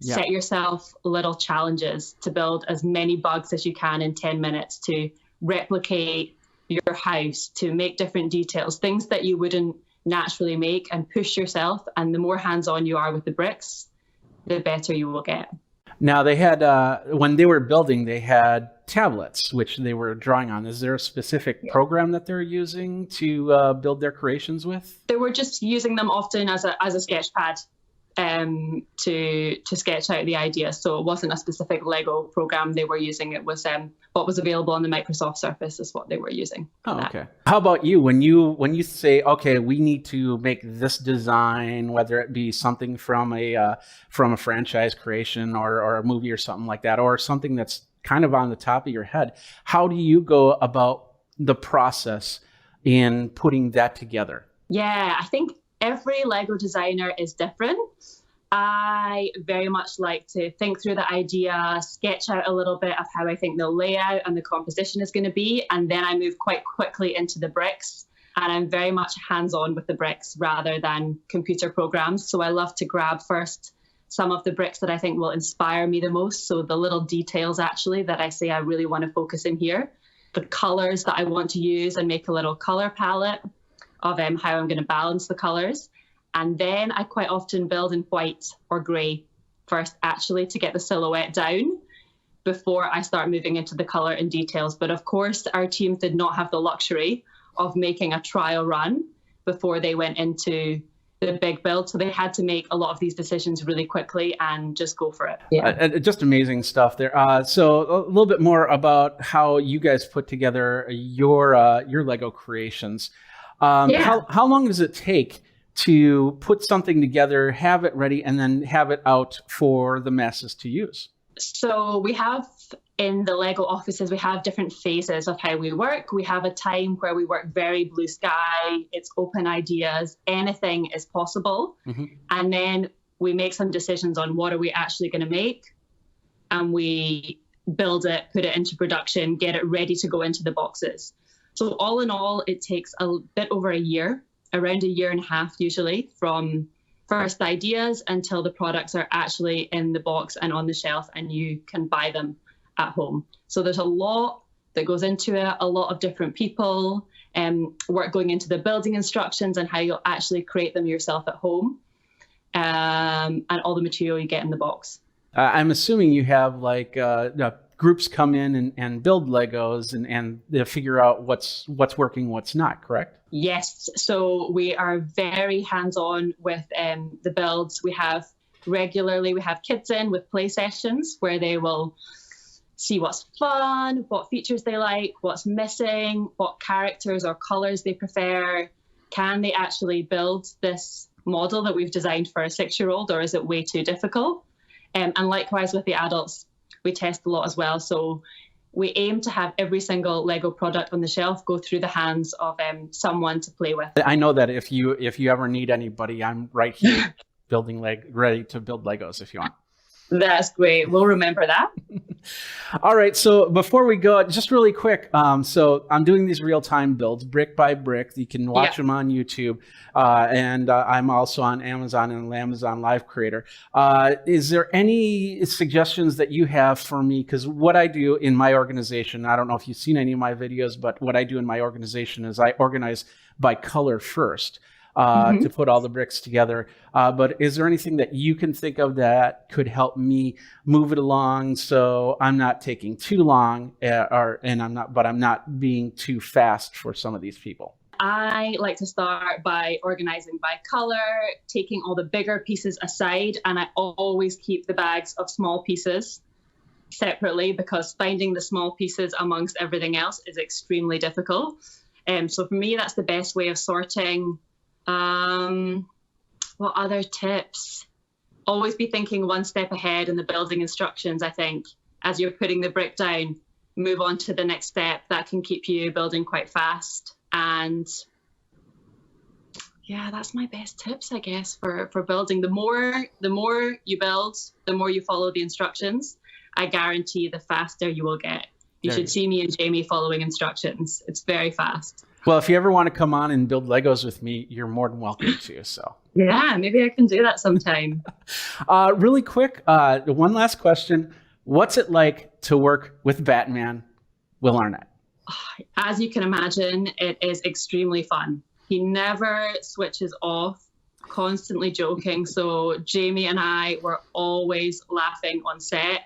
Yeah. Set yourself little challenges to build as many bugs as you can in 10 minutes, to replicate your house, to make different details, things that you wouldn't naturally make, and push yourself. And the more hands-on you are with the bricks, the better you will get. Now, they had, when they were building, they had tablets, which they were drawing on. Is there a specific program that they're using to build their creations with? They were just using them often as a sketch pad to sketch out the idea. So it wasn't a specific Lego program they were using. It was what was available on the Microsoft Surface is what they were using. Oh, okay. How about you? When you say, okay, we need to make this design, whether it be something from a franchise creation or a movie or something like that, or something that's kind of on the top of your head, how do you go about the process in putting that together? Yeah, I think every Lego designer is different. I very much like to think through the idea, sketch out a little bit of how I think the layout and the composition is going to be, and then I move quite quickly into the bricks And I'm very much hands-on with the bricks rather than computer programs. So I love to grab first some of the bricks that I think will inspire me the most. So the little details actually that I say I really want to focus in here, the colors that I want to use, and make a little color palette of how I'm going to balance the colors. And then I quite often build in white or gray first, actually, to get the silhouette down before I start moving into the color and details. But of course, our teams did not have the luxury of making a trial run before they went into the big build. So they had to make a lot of these decisions really quickly and just go for it. Yeah. Just amazing stuff there. So a little bit more about how you guys put together your Lego creations. How long does it take to put something together, have it ready, and then have it out for the masses to use? So we have, in the Lego offices, we have different phases of how we work. We have a time where we work very blue sky, it's open ideas, anything is possible. Mm-hmm. And then we make some decisions on what are we actually going to make, and we build it, put it into production, get it ready to go into the boxes. So all in all, it takes a bit over a year, around a year and a half usually, from first ideas until the products are actually in the box and on the shelf and you can buy them at home. So there's a lot that goes into it, a lot of different people, work going into the building instructions and how you'll actually create them yourself at home, and all the material you get in the box. I'm assuming you have like groups come in and build Legos and they figure out what's working, what's not, correct? Yes. So we are very hands-on with the builds. We have kids in with play sessions where they will see what's fun, what features they like, what's missing, what characters or colors they prefer. Can they actually build this model that we've designed for a 6-year-old, or is it way too difficult? And likewise with the adults, we test a lot as well. So we aim to have every single Lego product on the shelf go through the hands of someone to play with. I know that if you ever need anybody, I'm right here ready to build Legos if you want. That's great. We'll remember that. All right. So before we go, just really quick. So I'm doing these real-time builds, brick by brick. You can watch them on YouTube. And I'm also on Amazon and Amazon Live Creator. Is there any suggestions that you have for me? Because what I do in my organization, I don't know if you've seen any of my videos, but what I do in my organization is I organize by color first. To put all the bricks together. But is there anything that you can think of that could help me move it along so I'm not taking too long I'm not being too fast for some of these people? I like to start by organizing by color, taking all the bigger pieces aside, and I always keep the bags of small pieces separately because finding the small pieces amongst everything else is extremely difficult. So for me, that's the best way of sorting. What other tips? Always be thinking one step ahead in the building instructions. I think as you're putting the brick down, move on to the next step. That can keep you building quite fast. And yeah, that's my best tips, I guess, for building. The more you build, the more you follow the instructions. I guarantee the faster you will get. You should see me and Jamie following instructions. It's very fast. Well, if you ever want to come on and build Legos with me, you're more than welcome to. So yeah, maybe I can do that sometime. Really quick, one last question. What's it like to work with Batman, Will Arnett? As you can imagine, it is extremely fun. He never switches off, constantly joking. So Jamie and I were always laughing on set.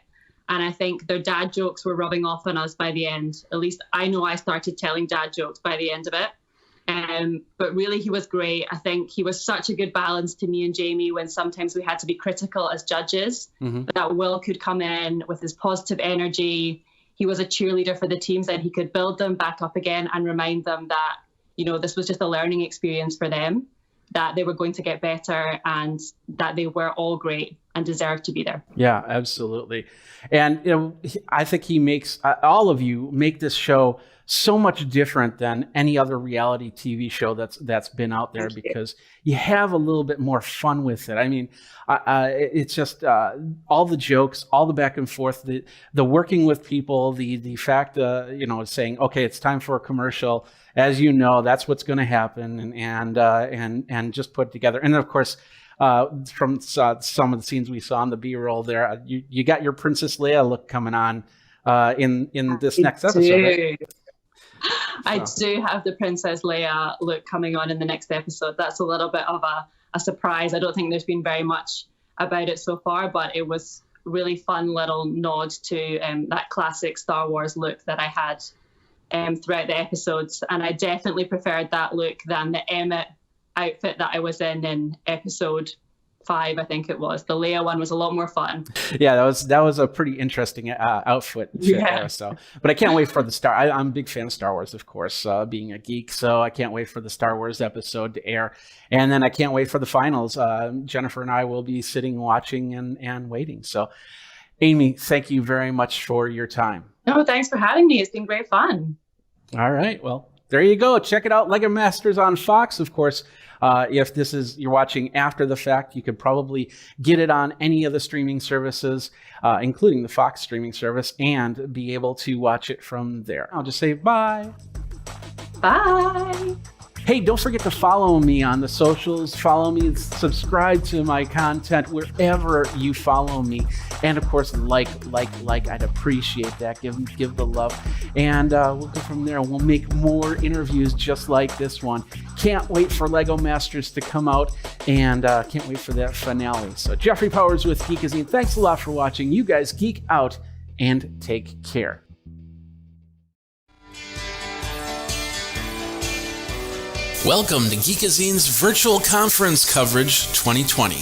And I think their dad jokes were rubbing off on us by the end. At least I know I started telling dad jokes by the end of it. But really, he was great. I think he was such a good balance to me and Jamie when sometimes we had to be critical as judges. Mm-hmm. That Will could come in with his positive energy. He was a cheerleader for the teams, and he could build them back up again and remind them that, this was just a learning experience for them, that they were going to get better and that they were all great and deserved to be there. Yeah, absolutely. And I think he makes all of you make this show so much different than any other reality TV show that's been out there, because you have a little bit more fun with it. I mean, it's just all the jokes, all the back and forth, the working with people, the fact, saying, okay, it's time for a commercial. As you know, that's what's going to happen, and just put it together. And of course, from some of the scenes we saw on the B-roll there, you got your Princess Leia look coming on in this next episode. Right? I do have the Princess Leia look coming on in the next episode. That's a little bit of a surprise. I don't think there's been very much about it so far, but it was really fun little nod to that classic Star Wars look that I had throughout the episodes. And I definitely preferred that look than the Emmett outfit that I was in episode 5, I think it was. The Leia one was a lot more fun. Yeah, that was a pretty interesting outfit. There, so, but I can't wait for the I'm a big fan of Star Wars, of course, being a geek. So I can't wait for the Star Wars episode to air, and then I can't wait for the finals. Jennifer and I will be sitting, watching, and waiting. So, Amy, thank you very much for your time. No, thanks for having me. It's been great fun. All right, well, there you go. Check it out, Lego Masters on Fox, of course. If you're watching after the fact, you could probably get it on any of the streaming services, including the Fox streaming service, and be able to watch it from there. I'll just say bye. Bye. Hey, don't forget to follow me on the socials. Follow me, subscribe to my content wherever you follow me. And of course, like, I'd appreciate that. Give the love. And we'll go from there. We'll make more interviews just like this one. Can't wait for Lego Masters to come out, and can't wait for that finale. So Jeffrey Powers with Geekazine. Thanks a lot for watching. You guys geek out and take care. Welcome to Geekazine's Virtual Conference Coverage 2020.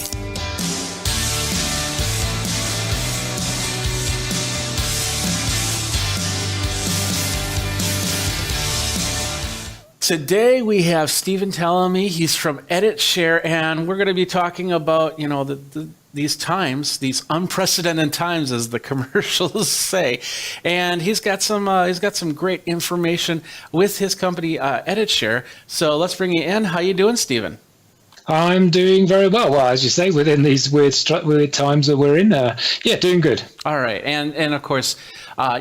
Today we have Stephen Tellamy. He's from EditShare, and we're going to be talking about, these times, these unprecedented times, as the commercials say. And he's got some great information with his company, EditShare. So let's bring you in. How you doing, Stephen? I'm doing very well. Well, as you say, within these weird times that we're in, doing good. All right, and of course,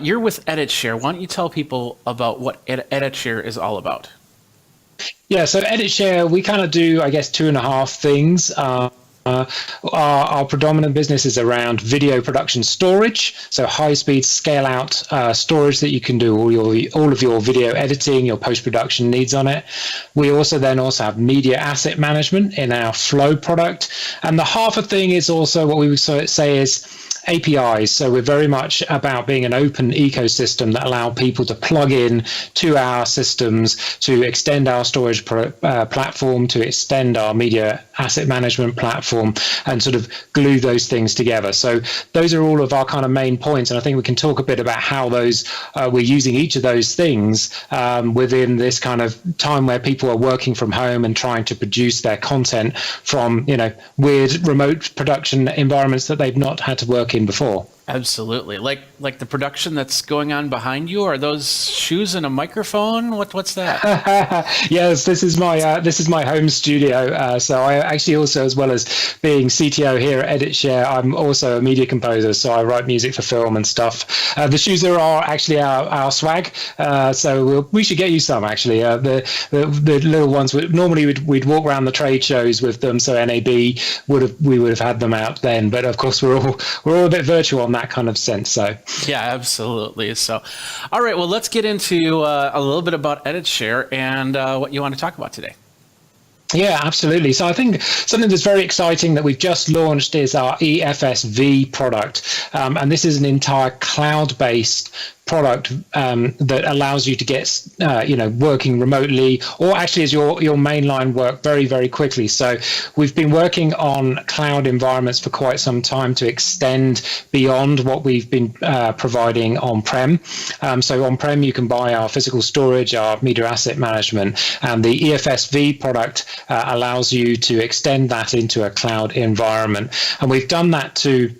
you're with EditShare. Why don't you tell people about what EditShare is all about? Yeah, so EditShare, we kind of do, I guess, 2.5 things. Our predominant business is around video production storage, so high-speed scale-out storage that you can do all of your video editing, your post-production needs on it. We also have media asset management in our Flow product, and the half a thing is also what we would say is APIs. So we're very much about being an open ecosystem that allow people to plug in to our systems, to extend our storage platform, to extend our media asset management platform, and sort of glue those things together. So those are all of our kind of main points, and I think we can talk a bit about how those we're using each of those things within this kind of time where people are working from home and trying to produce their content from weird remote production environments that they've not had to work in before. Absolutely. Like the production that's going on behind you. Are those shoes and a microphone? What's that? Yes, this is my home studio. So I actually also, as well as being CTO here at EditShare, I'm also a media composer. So I write music for film and stuff. The shoes are actually our swag. So we should get you some actually. The little ones. Normally we'd walk around the trade shows with them. So NAB we would have had them out then. But of course we're all a bit virtual on that kind of sense. So yeah, absolutely. So all right, well, let's get into a little bit about EditShare and what you want to talk about today. Yeah, absolutely. So I think something that's very exciting that we've just launched is our EFSV product. And this is an entire cloud-based product that allows you to get, working remotely, or actually as your mainline work very, very quickly. So we've been working on cloud environments for quite some time to extend beyond what we've been providing on-prem. So on-prem, you can buy our physical storage, our media asset management, and the EFSV product allows you to extend that into a cloud environment. And we've done that to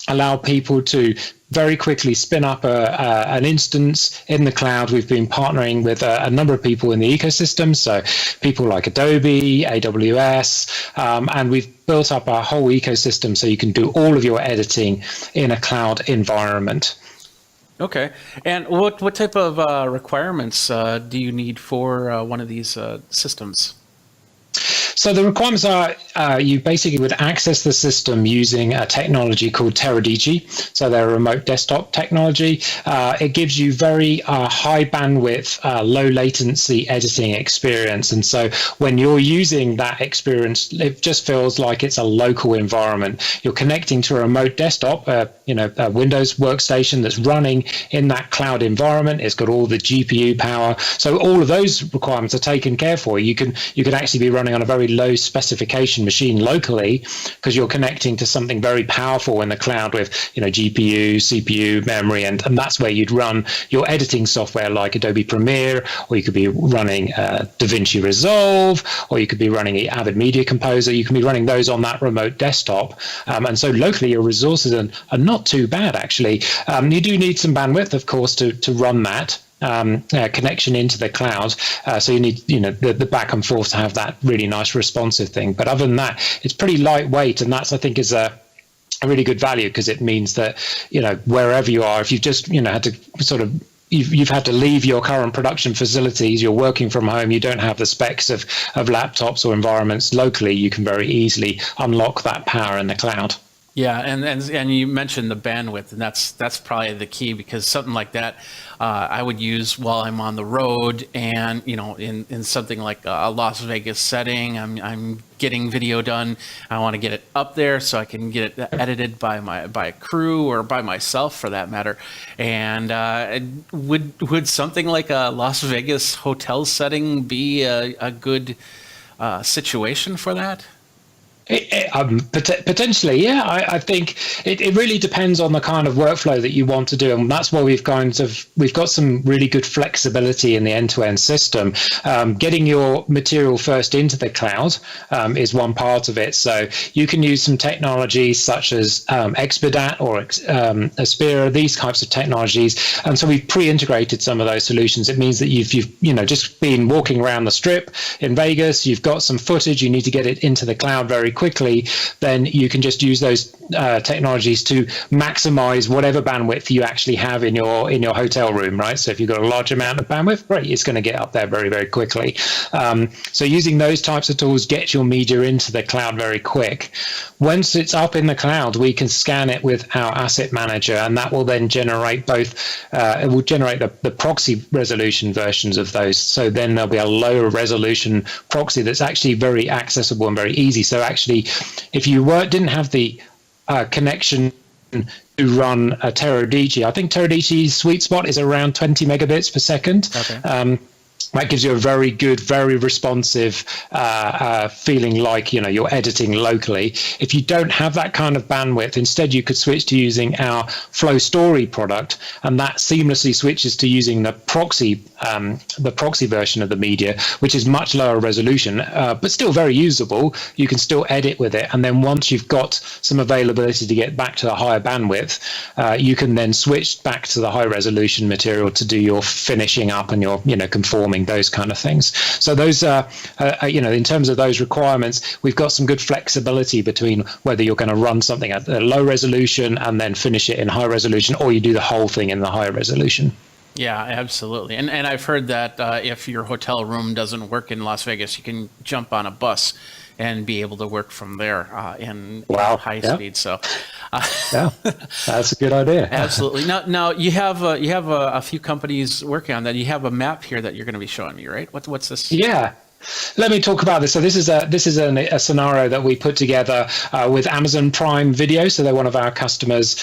allow people to very quickly spin up an instance in the cloud. We've been partnering with a number of people in the ecosystem, so people like Adobe, AWS, and we've built up our whole ecosystem so you can do all of your editing in a cloud environment. Okay. And what type of requirements do you need for one of these systems? So the requirements are you basically would access the system using a technology called Teradigi. So they're a remote desktop technology. It gives you very high bandwidth, low latency editing experience. And so when you're using that experience, it just feels like it's a local environment. You're connecting to a remote desktop, a Windows workstation that's running in that cloud environment. It's got all the GPU power. So all of those requirements are taken care for. You can actually be running on a very low specification machine locally because you're connecting to something very powerful in the cloud with GPU, CPU, memory, and that's where you'd run your editing software like Adobe Premiere, or you could be running DaVinci Resolve, or you could be running Avid Media Composer. You can be running those on that remote desktop, and so locally your resources are not too bad actually. You do need some bandwidth, of course, to run that. Connection into the cloud, so you need the back and forth to have that really nice responsive thing. But other than that, it's pretty lightweight, and that's I think is a really good value because it means that wherever you are, if you've just had to sort of you've had to leave your current production facilities, you're working from home, you don't have the specs of laptops or environments locally, you can very easily unlock that power in the cloud. Yeah, and you mentioned the bandwidth, and that's probably the key, because something like that I would use while I'm on the road, and in something like a Las Vegas setting, I'm getting video done. I want to get it up there so I can get it edited by a crew or by myself for that matter. And would something like a Las Vegas hotel setting be a good situation for that? Potentially, yeah. I think it really depends on the kind of workflow that you want to do, and that's why we've got some really good flexibility in the end-to-end system. Getting your material first into the cloud is one part of it. So you can use some technologies such as Expedat or Aspera, these types of technologies, and so we've pre-integrated some of those solutions. It means that you've just been walking around the strip in Vegas, you've got some footage, you need to get it into the cloud very quickly, then you can just use those technologies to maximize whatever bandwidth you actually have in your hotel room, right? So if you've got a large amount of bandwidth, great, it's going to get up there very, very quickly. So using those types of tools gets your media into the cloud very quick. Once it's up in the cloud, we can scan it with our asset manager, and that will then generate both, it will generate the proxy resolution versions of those. So then there'll be a lower resolution proxy that's actually very accessible and very easy. So actually, if you didn't have the connection to run a Teradigi, I think Teradigi's sweet spot is around 20 megabits per second. Okay. That gives you a very good, very responsive feeling like you're editing locally. If you don't have that kind of bandwidth, instead you could switch to using our Flow Story product, and that seamlessly switches to using the proxy version of the media, which is much lower resolution, but still very usable. You can still edit with it, and then once you've got some availability to get back to the higher bandwidth, you can then switch back to the high resolution material to do your finishing up and your conforming, those kind of things. So those are, in terms of those requirements, we've got some good flexibility between whether you're going to run something at a low resolution and then finish it in high resolution, or you do the whole thing in the high resolution. Yeah, absolutely. And I've heard that if your hotel room doesn't work in Las Vegas, you can jump on a bus and be able to work from there in high speed. So, yeah, that's a good idea. Absolutely. Now you have a few companies working on that. You have a map here that you're going to be showing me, right? What's this? Yeah. Let me talk about this. So this is a scenario that we put together with Amazon Prime Video. So they're one of our customers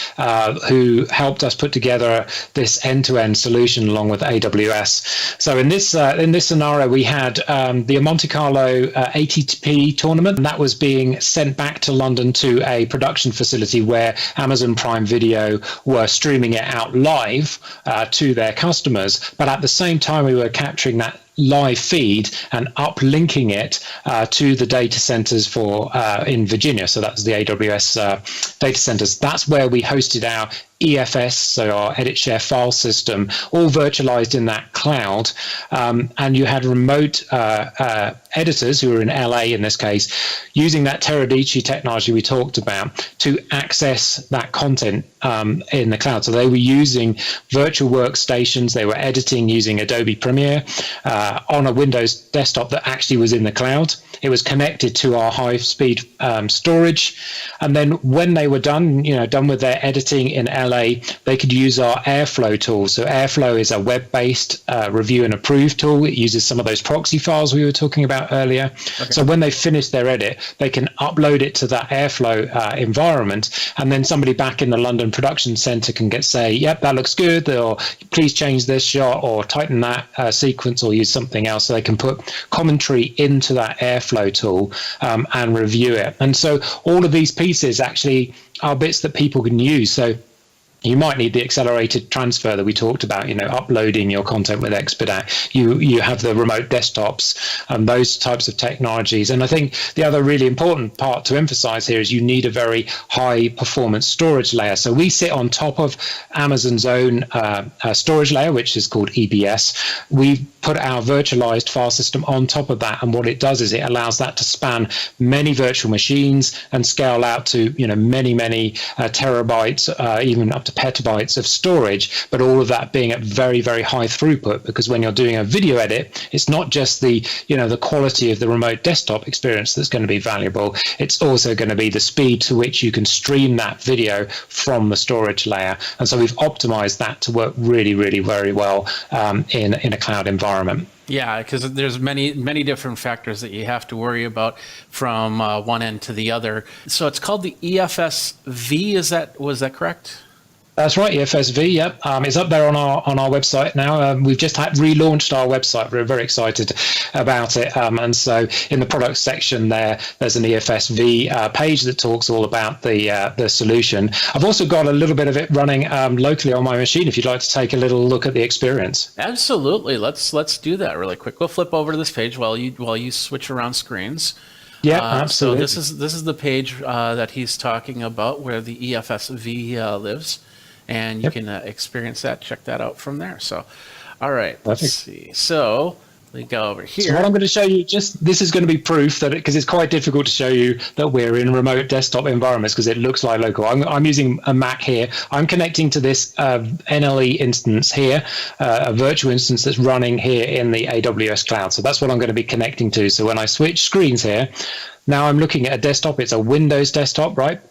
who helped us put together this end-to-end solution along with AWS. So in this scenario, we had the Monte Carlo ATP tournament, and that was being sent back to London to a production facility where Amazon Prime Video were streaming it out live to their customers. But at the same time, we were capturing that live feed and uplinking it to the data centers in Virginia. So that's the AWS data centers. That's where we hosted our EFS, so our Edit Share file system, all virtualized in that cloud. And you had remote editors who were in LA in this case, using that Teradici technology we talked about to access that content in the cloud. So they were using virtual workstations. They were editing using Adobe Premiere on a Windows desktop that actually was in the cloud. It was connected to our high-speed storage, and then when they were done, done with their editing in LA, they could use our Airflow tool. So Airflow is a web-based review and approve tool. It uses some of those proxy files we were talking about earlier. Okay. So when they finish their edit, they can upload it to that Airflow environment, and then somebody back in the London production center can say, yep, that looks good, or please change this shot, or tighten that sequence, or use something else. So they can put commentary into that Airflow tool and review it. And so all of these pieces actually are bits that people can use. So you might need the accelerated transfer that we talked about, uploading your content with Expedite. You have the remote desktops and those types of technologies. And I think the other really important part to emphasize here is you need a very high performance storage layer. So we sit on top of Amazon's own storage layer, which is called EBS. We put our virtualized file system on top of that. And what it does is it allows that to span many virtual machines and scale out to, many terabytes, even up to petabytes of storage, but all of that being at very, very high throughput, because when you're doing a video edit, it's not just the quality of the remote desktop experience that's going to be valuable. It's also going to be the speed to which you can stream that video from the storage layer. And so we've optimized that to work really, really very well in a cloud environment. Yeah, because there's many different factors that you have to worry about from one end to the other. So it's called the EFS-V. Was that correct? That's right, EFS-V. Yep, it's up there on our website now. We've just relaunched our website. We're very excited about it. And so in the product section there's an EFS-V page that talks all about the solution. I've also got a little bit of it running locally on my machine. If you'd like to take a little look at the experience. Absolutely. Let's do that really quick. We'll flip over to this page while you switch around screens. Yeah, absolutely. So this is the page that he's talking about where the EFS-V lives. And you can experience that, check that out from there. So, all right, let's see. So we go over here. So what I'm going to show you, this is going to be proof that because it's quite difficult to show you that we're in remote desktop environments because it looks like local. I'm using a Mac here. I'm connecting to this NLE instance here, a virtual instance that's running here in the AWS cloud. So that's what I'm going to be connecting to. So when I switch screens here, now I'm looking at a desktop. It's a Windows desktop, right?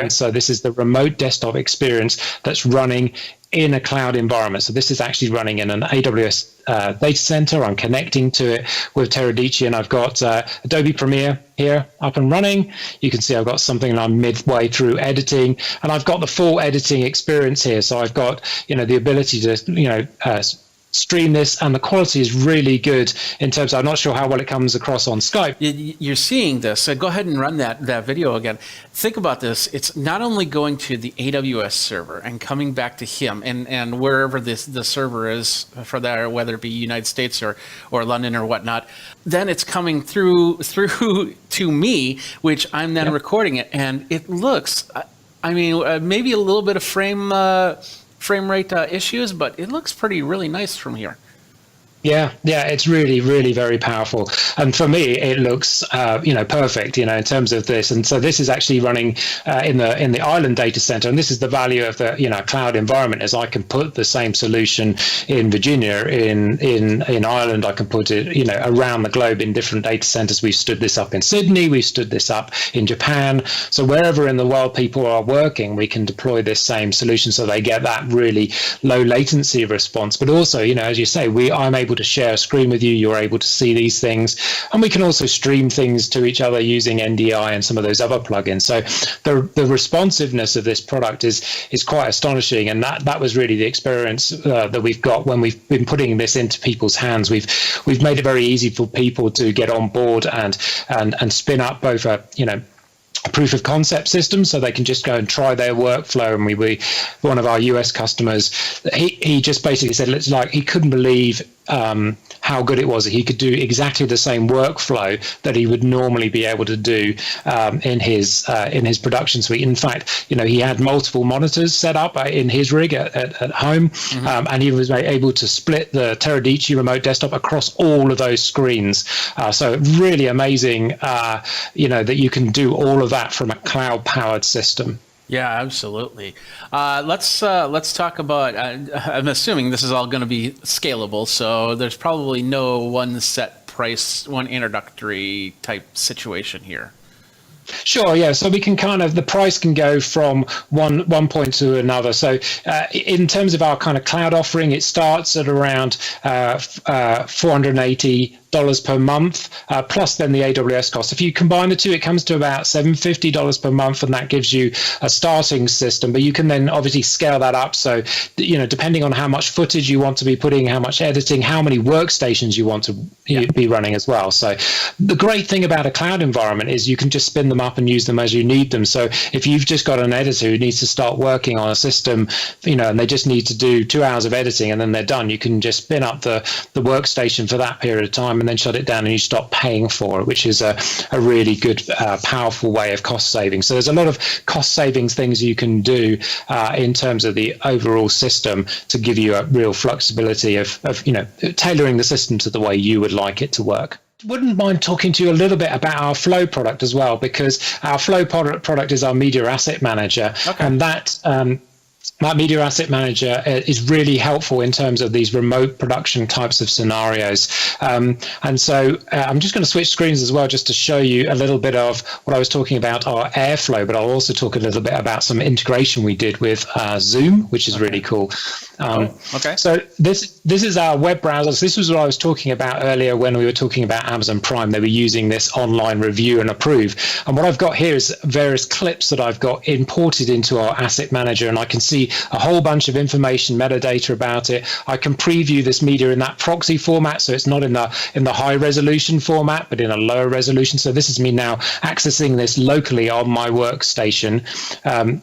So this is the remote desktop experience that's running in a cloud environment. So this is actually running in an AWS data center. I'm connecting to it with Teradici, and I've got Adobe Premiere here up and running. You can see I've got something, and I'm midway through editing, and I've got the full editing experience here. So I've got the ability to stream this, and the quality is really good in terms of, I'm not sure how well it comes across on Skype. You're seeing this, so go ahead and run that video again. Think about this. It's not only going to the AWS server and coming back to him and wherever the server is for that, whether it be United States or London or whatnot, then it's coming through to me, which I'm then recording it, and it looks, maybe a little bit of frame rate issues, but it looks really nice from here. Yeah, it's really, really very powerful. And for me, it looks, perfect, in terms of this. And so this is actually running in the Ireland data center. And this is the value of the, cloud environment, is I can put the same solution in Virginia, in Ireland. I can put it, around the globe in different data centers. We've stood this up in Sydney. We've stood this up in Japan. So wherever in the world people are working, we can deploy this same solution so they get that really low latency response. But also, as you say, I'm able to share a screen with you. You're able to see these things, and we can also stream things to each other using NDI and some of those other plugins. So the responsiveness of this product is quite astonishing, and that was really the experience that we've got when we've been putting this into people's hands. We've made it very easy for people to get on board and spin up both a proof of concept system, so they can just go and try their workflow. And one of our US customers, he just basically said, he couldn't believe how good it was that he could do exactly the same workflow that he would normally be able to do in his production suite. In fact, he had multiple monitors set up in his rig at home, and he was able to split the Teradici remote desktop across all of those screens. So really amazing, that you can do all of that from a cloud-powered system. Yeah, absolutely. Let's talk about. I'm assuming this is all going to be scalable, so there's probably no one set price, one introductory type situation here. Sure, yeah. So we can the price can go from one point to another. So in terms of our kind of cloud offering, it starts at around $480 per month, plus then the AWS cost. If you combine the two, it comes to about $750 per month, and that gives you a starting system. But you can then obviously scale that up. So, depending on how much footage you want to be putting, how much editing, how many workstations you want to be running as well. So the great thing about a cloud environment is you can just spin them up and use them as you need them. So if you've just got an editor who needs to start working on a system, and they just need to do 2 hours of editing and then they're done, you can just spin up the workstation for that period of time and then shut it down, and you stop paying for it, which is a really good, powerful way of cost saving. So there's a lot of cost savings things you can do in terms of the overall system to give you a real flexibility of tailoring the system to the way you would like it to work. Wouldn't mind talking to you a little bit about our Flow product as well, because our Flow product is our media asset manager, and that Media Asset Manager is really helpful in terms of these remote production types of scenarios. And so I'm just going to switch screens as well, just to show you a little bit of what I was talking about, our Airflow, but I'll also talk a little bit about some integration we did with Zoom, which is really cool. So this is our web browsers. This was what I was talking about earlier when we were talking about Amazon Prime. They were using this online review and approve. And what I've got here is various clips that I've got imported into our Asset Manager, and I can see a whole bunch of information, metadata about it. I can preview this media in that proxy format, so it's not in the high resolution format, but in a lower resolution. So this is me now accessing this locally on my workstation,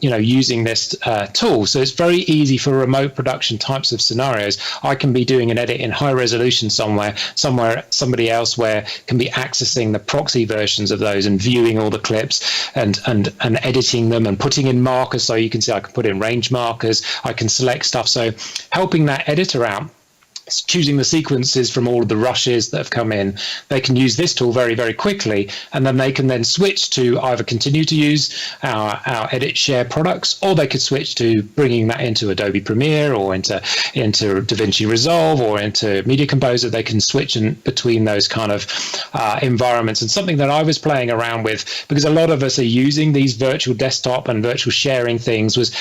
using this tool. So it's very easy for remote production types of scenarios. I can be doing an edit in high resolution somewhere, somebody else where can be accessing the proxy versions of those and viewing all the clips and editing them and putting in markers. So you can see I can put in range markers, I can select stuff. So helping that editor out, choosing the sequences from all of the rushes that have come in, they can use this tool very, very quickly, and then they can then switch to either continue to use our Edit Share products, or they could switch to bringing that into Adobe Premiere or into DaVinci Resolve or into Media Composer. They can switch between those kind of environments. And something that I was playing around with, because a lot of us are using these virtual desktop and virtual sharing things, was,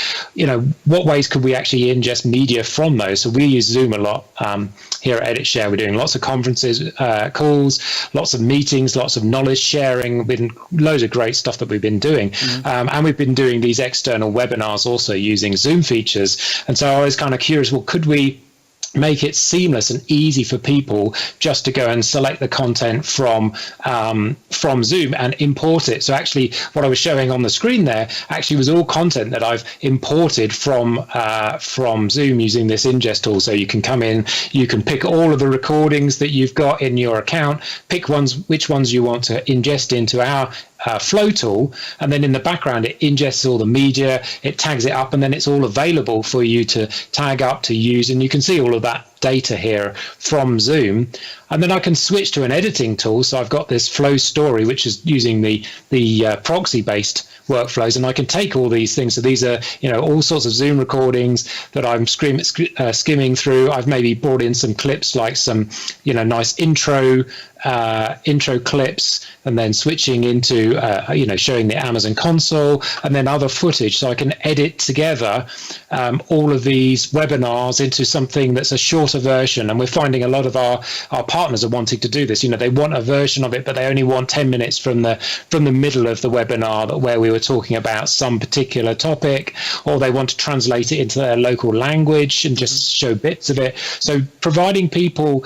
what ways could we actually ingest media from those? So we use Zoom a lot. Here at Edit Share, we're doing lots of conferences, calls, lots of meetings, lots of knowledge sharing, been loads of great stuff that we've been doing. And we've been doing these external webinars also using Zoom features. And so I was kind of curious, well, could we make it seamless and easy for people just to go and select the content from Zoom and import it? So actually what I was showing on the screen there actually was all content that I've imported from Zoom using this ingest tool. So you can come in, you can pick all of the recordings that you've got in your account, pick which ones you want to ingest into our Flow tool, and then in the background it ingests all the media, it tags it up, and then it's all available for you to tag up, to use, and you can see all of that data here from Zoom. And then I can switch to an editing tool. So I've got this Flow Story, which is using the proxy-based workflows, and I can take all these things. So these are, all sorts of Zoom recordings that I'm skimming through. I've maybe brought in some clips, like some, nice intro clips, and then switching into, showing the Amazon console, and then other footage. So I can edit together all of these webinars into something that's a shorter version. And we're finding a lot of our partners are wanting to do this. They want a version of it, but they only want 10 minutes from the middle of the webinar where we were talking about some particular topic, or they want to translate it into their local language and just show bits of it. So providing people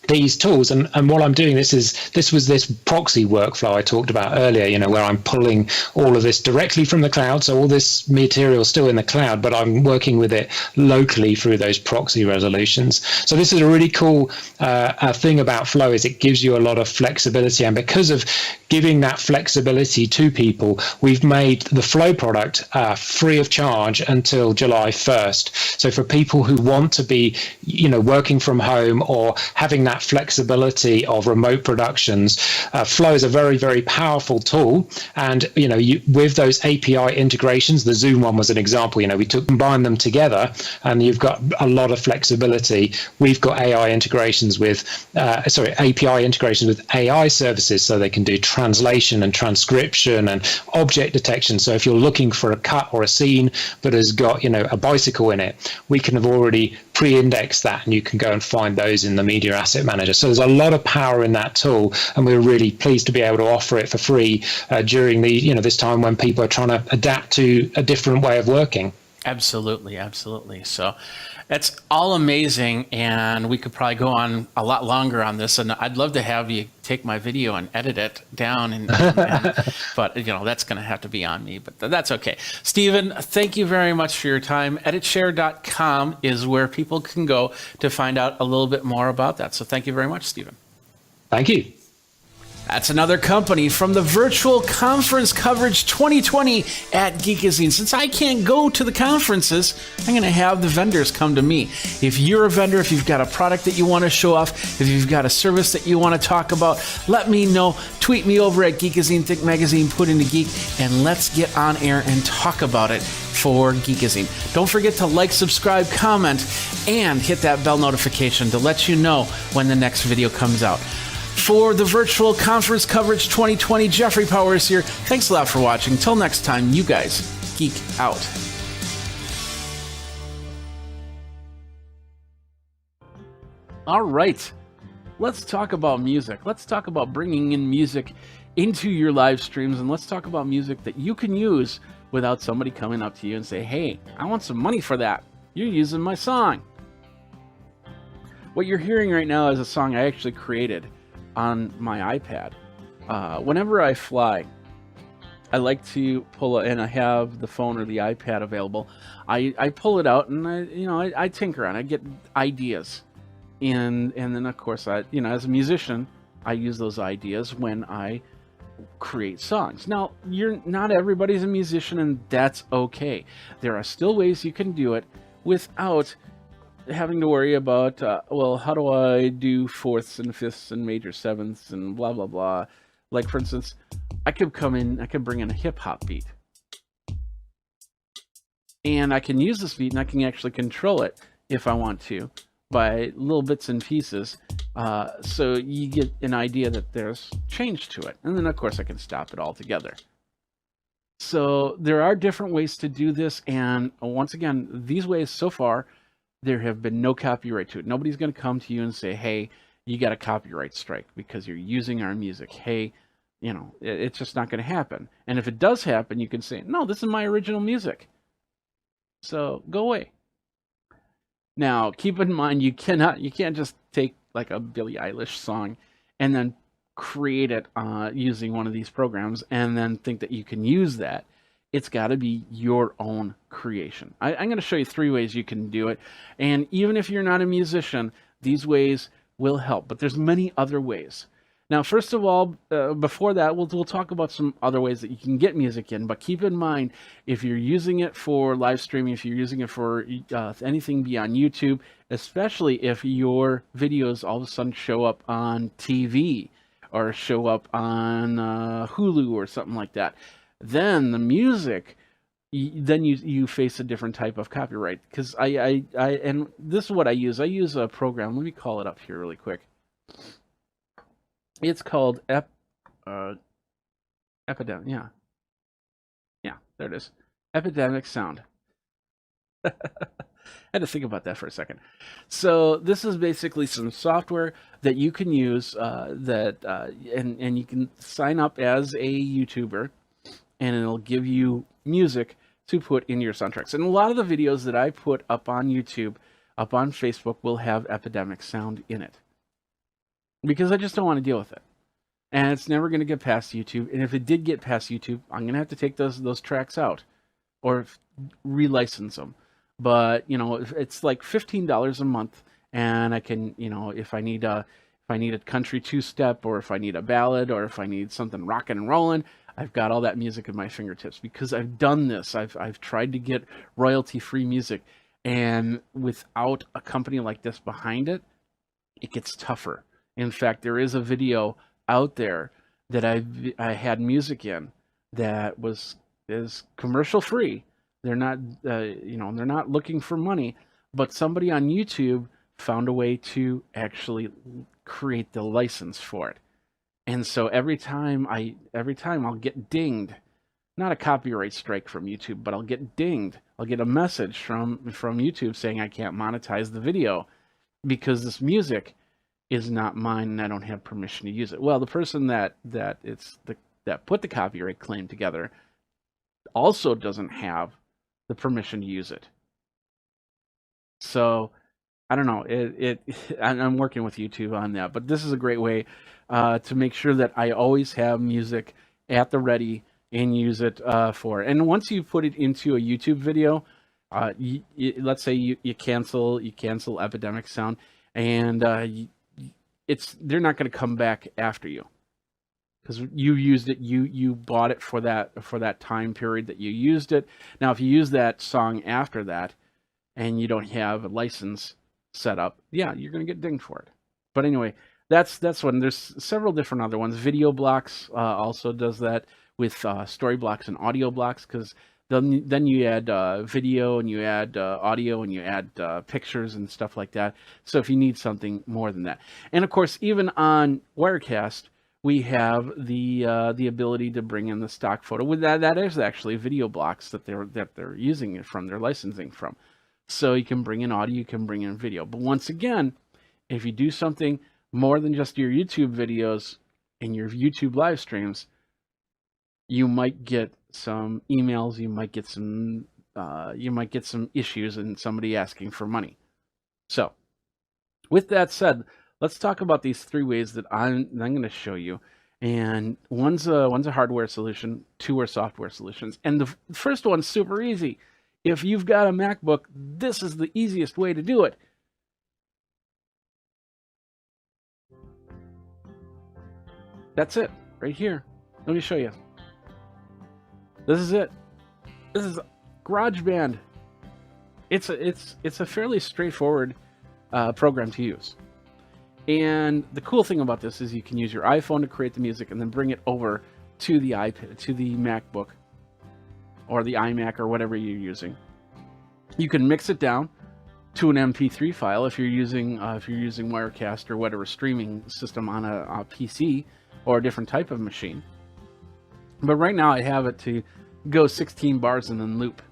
these tools. And what I'm doing, this was this proxy workflow I talked about earlier, where I'm pulling all of this directly from the cloud. So all this material is still in the cloud, but I'm working with it locally through those proxy resolutions. So this is a really cool thing about Flow, is it gives you a lot of flexibility. And because of giving that flexibility to people, we've made the Flow product free of charge until July 1st. So for people who want to be, working from home or having that flexibility of remote productions, Flow is a very, very powerful tool. And with those API integrations, the Zoom one was an example. We combined them together, and you've got a lot of flexibility. We've got API integrations with AI services, so they can do translation and transcription and object detection. So if you're looking for a cut or a scene that has got a bicycle in it, we can have already pre-indexed that, and you can go and find those in the Media Asset Manager. So there's a lot of power in that tool, and we're really pleased to be able to offer it for free during this time when people are trying to adapt to a different way of working. Absolutely, absolutely. So it's all amazing, and we could probably go on a lot longer on this, and I'd love to have you take my video and edit it down, but that's going to have to be on me, but that's okay. Stephen, thank you very much for your time. Editshare.com is where people can go to find out a little bit more about that. So thank you very much, Stephen. Thank you. That's another company from the Virtual Conference Coverage 2020 at Geekazine. Since I can't go to the conferences, I'm going to have the vendors come to me. If you're a vendor, if you've got a product that you want to show off, if you've got a service that you want to talk about, let me know. Tweet me over at Geekazine, Think Magazine, put in the Geek, and let's get on air and talk about it for Geekazine. Don't forget to like, subscribe, comment, and hit that bell notification to let you know when the next video comes out. For the Virtual Conference Coverage 2020, Jeffrey Powers here. Thanks a lot for watching. Till next time, you guys geek out. All right, let's talk about music. Let's talk about bringing in music into your live streams, and let's talk about music that you can use without somebody coming up to you and say, hey, I want some money for that. You're using my song. What you're hearing right now is a song I actually created on my iPad. Whenever I fly, I like to pull it, and I have the phone or the iPad available. I pull it out and I tinker on it. I get ideas, and then of course as a musician, I use those ideas when I create songs. Now, not everybody's a musician, and that's okay. There are still ways you can do it without having to worry about, well, how do I do fourths and fifths and major sevenths and blah, blah, blah. Like, for instance, I could bring in a hip hop beat. And I can use this beat, and I can actually control it if I want to by little bits and pieces. So you get an idea that there's change to it. And then, of course, I can stop it altogether. So there are different ways to do this. And once again, these ways so far, there have been no copyright to it. Nobody's going to come to you and say, hey, you got a copyright strike because you're using our music. Hey, it's just not going to happen. And if it does happen, you can say, no, this is my original music. So go away. Now, keep in mind, you can't just take like a Billie Eilish song and then create it using one of these programs and then think that you can use that. It's got to be your own creation. I'm going to show you 3 ways you can do it. And even if you're not a musician, these ways will help. But there's many other ways. Now, first of all, before that, we'll talk about some other ways that you can get music in. But keep in mind, if you're using it for live streaming, if you're using it for anything beyond YouTube, especially if your videos all of a sudden show up on TV or show up on Hulu or something like that, then the music, then you face a different type of copyright. Because and this is what I use. I use a program. Let me call it up here really quick. It's called Epidemic. Yeah, there it is. Epidemic Sound. I had to think about that for a second. So this is basically some software that you can use and you can sign up as a YouTuber, and it'll give you music to put in your soundtracks. And a lot of the videos that I put up on YouTube, up on Facebook, will have Epidemic Sound in it. because I just don't want to deal with it. And it's never going to get past YouTube. And if it did get past YouTube, I'm going to have to take those tracks out or relicense them. But, you know, it's like $15 a month, and I can, you know, if I need a country two-step, or if I need a ballad, or if I need something rocking and rolling, I've got all that music at my fingertips because I've done this. I've tried to get royalty-free music, and without a company like this behind it, it gets tougher. In fact, there is a video out there that I had music in that is commercial free. They're not you know, they're not looking for money, but somebody on YouTube found a way to actually create the license for it. And so every time I'll get dinged, not a copyright strike from YouTube, but I'll get dinged. I'll get a message from YouTube saying I can't monetize the video because this music is not mine and I don't have permission to use it. Well, the person that put the copyright claim together also doesn't have the permission to use it. So I don't know. I'm working with YouTube on that, but this is a great way to make sure that I always have music at the ready and use it for. And once you put it into a YouTube video, let's say you cancel Epidemic Sound, and they're not going to come back after you because you used it. You bought it for that time period that you used it. Now, if you use that song after that, and you don't have a license set up, yeah, you're going to get dinged for it. But anyway, that's one. There's several different other ones. Video Blocks also does that with Story Blocks and Audio Blocks, because then you add video and you add audio and you add pictures and stuff like that. So if you need something more than that, and of course, even on Wirecast, we have the ability to bring in the stock photo. With that is actually Video Blocks that they're using it from, they're licensing from. So you can bring in audio, you can bring in video. But once again, if you do something more than just your YouTube videos and your YouTube live streams, you might get some emails, you might get some issues and somebody asking for money. So with that said, let's talk about these three ways that I'm going to show you. And one's a hardware solution, two are software solutions. And the first one's super easy. If you've got a MacBook, this is the easiest way to do it. That's it, right here. Let me show you. This is it. This is GarageBand. It's a fairly straightforward program to use. And the cool thing about this is you can use your iPhone to create the music and then bring it over to the iPad, to the MacBook, or the iMac, or whatever you're using. You can mix it down to an MP3 file if you're using Wirecast or whatever streaming system on a PC or a different type of machine. But right now I have it to go 16 bars and then loop.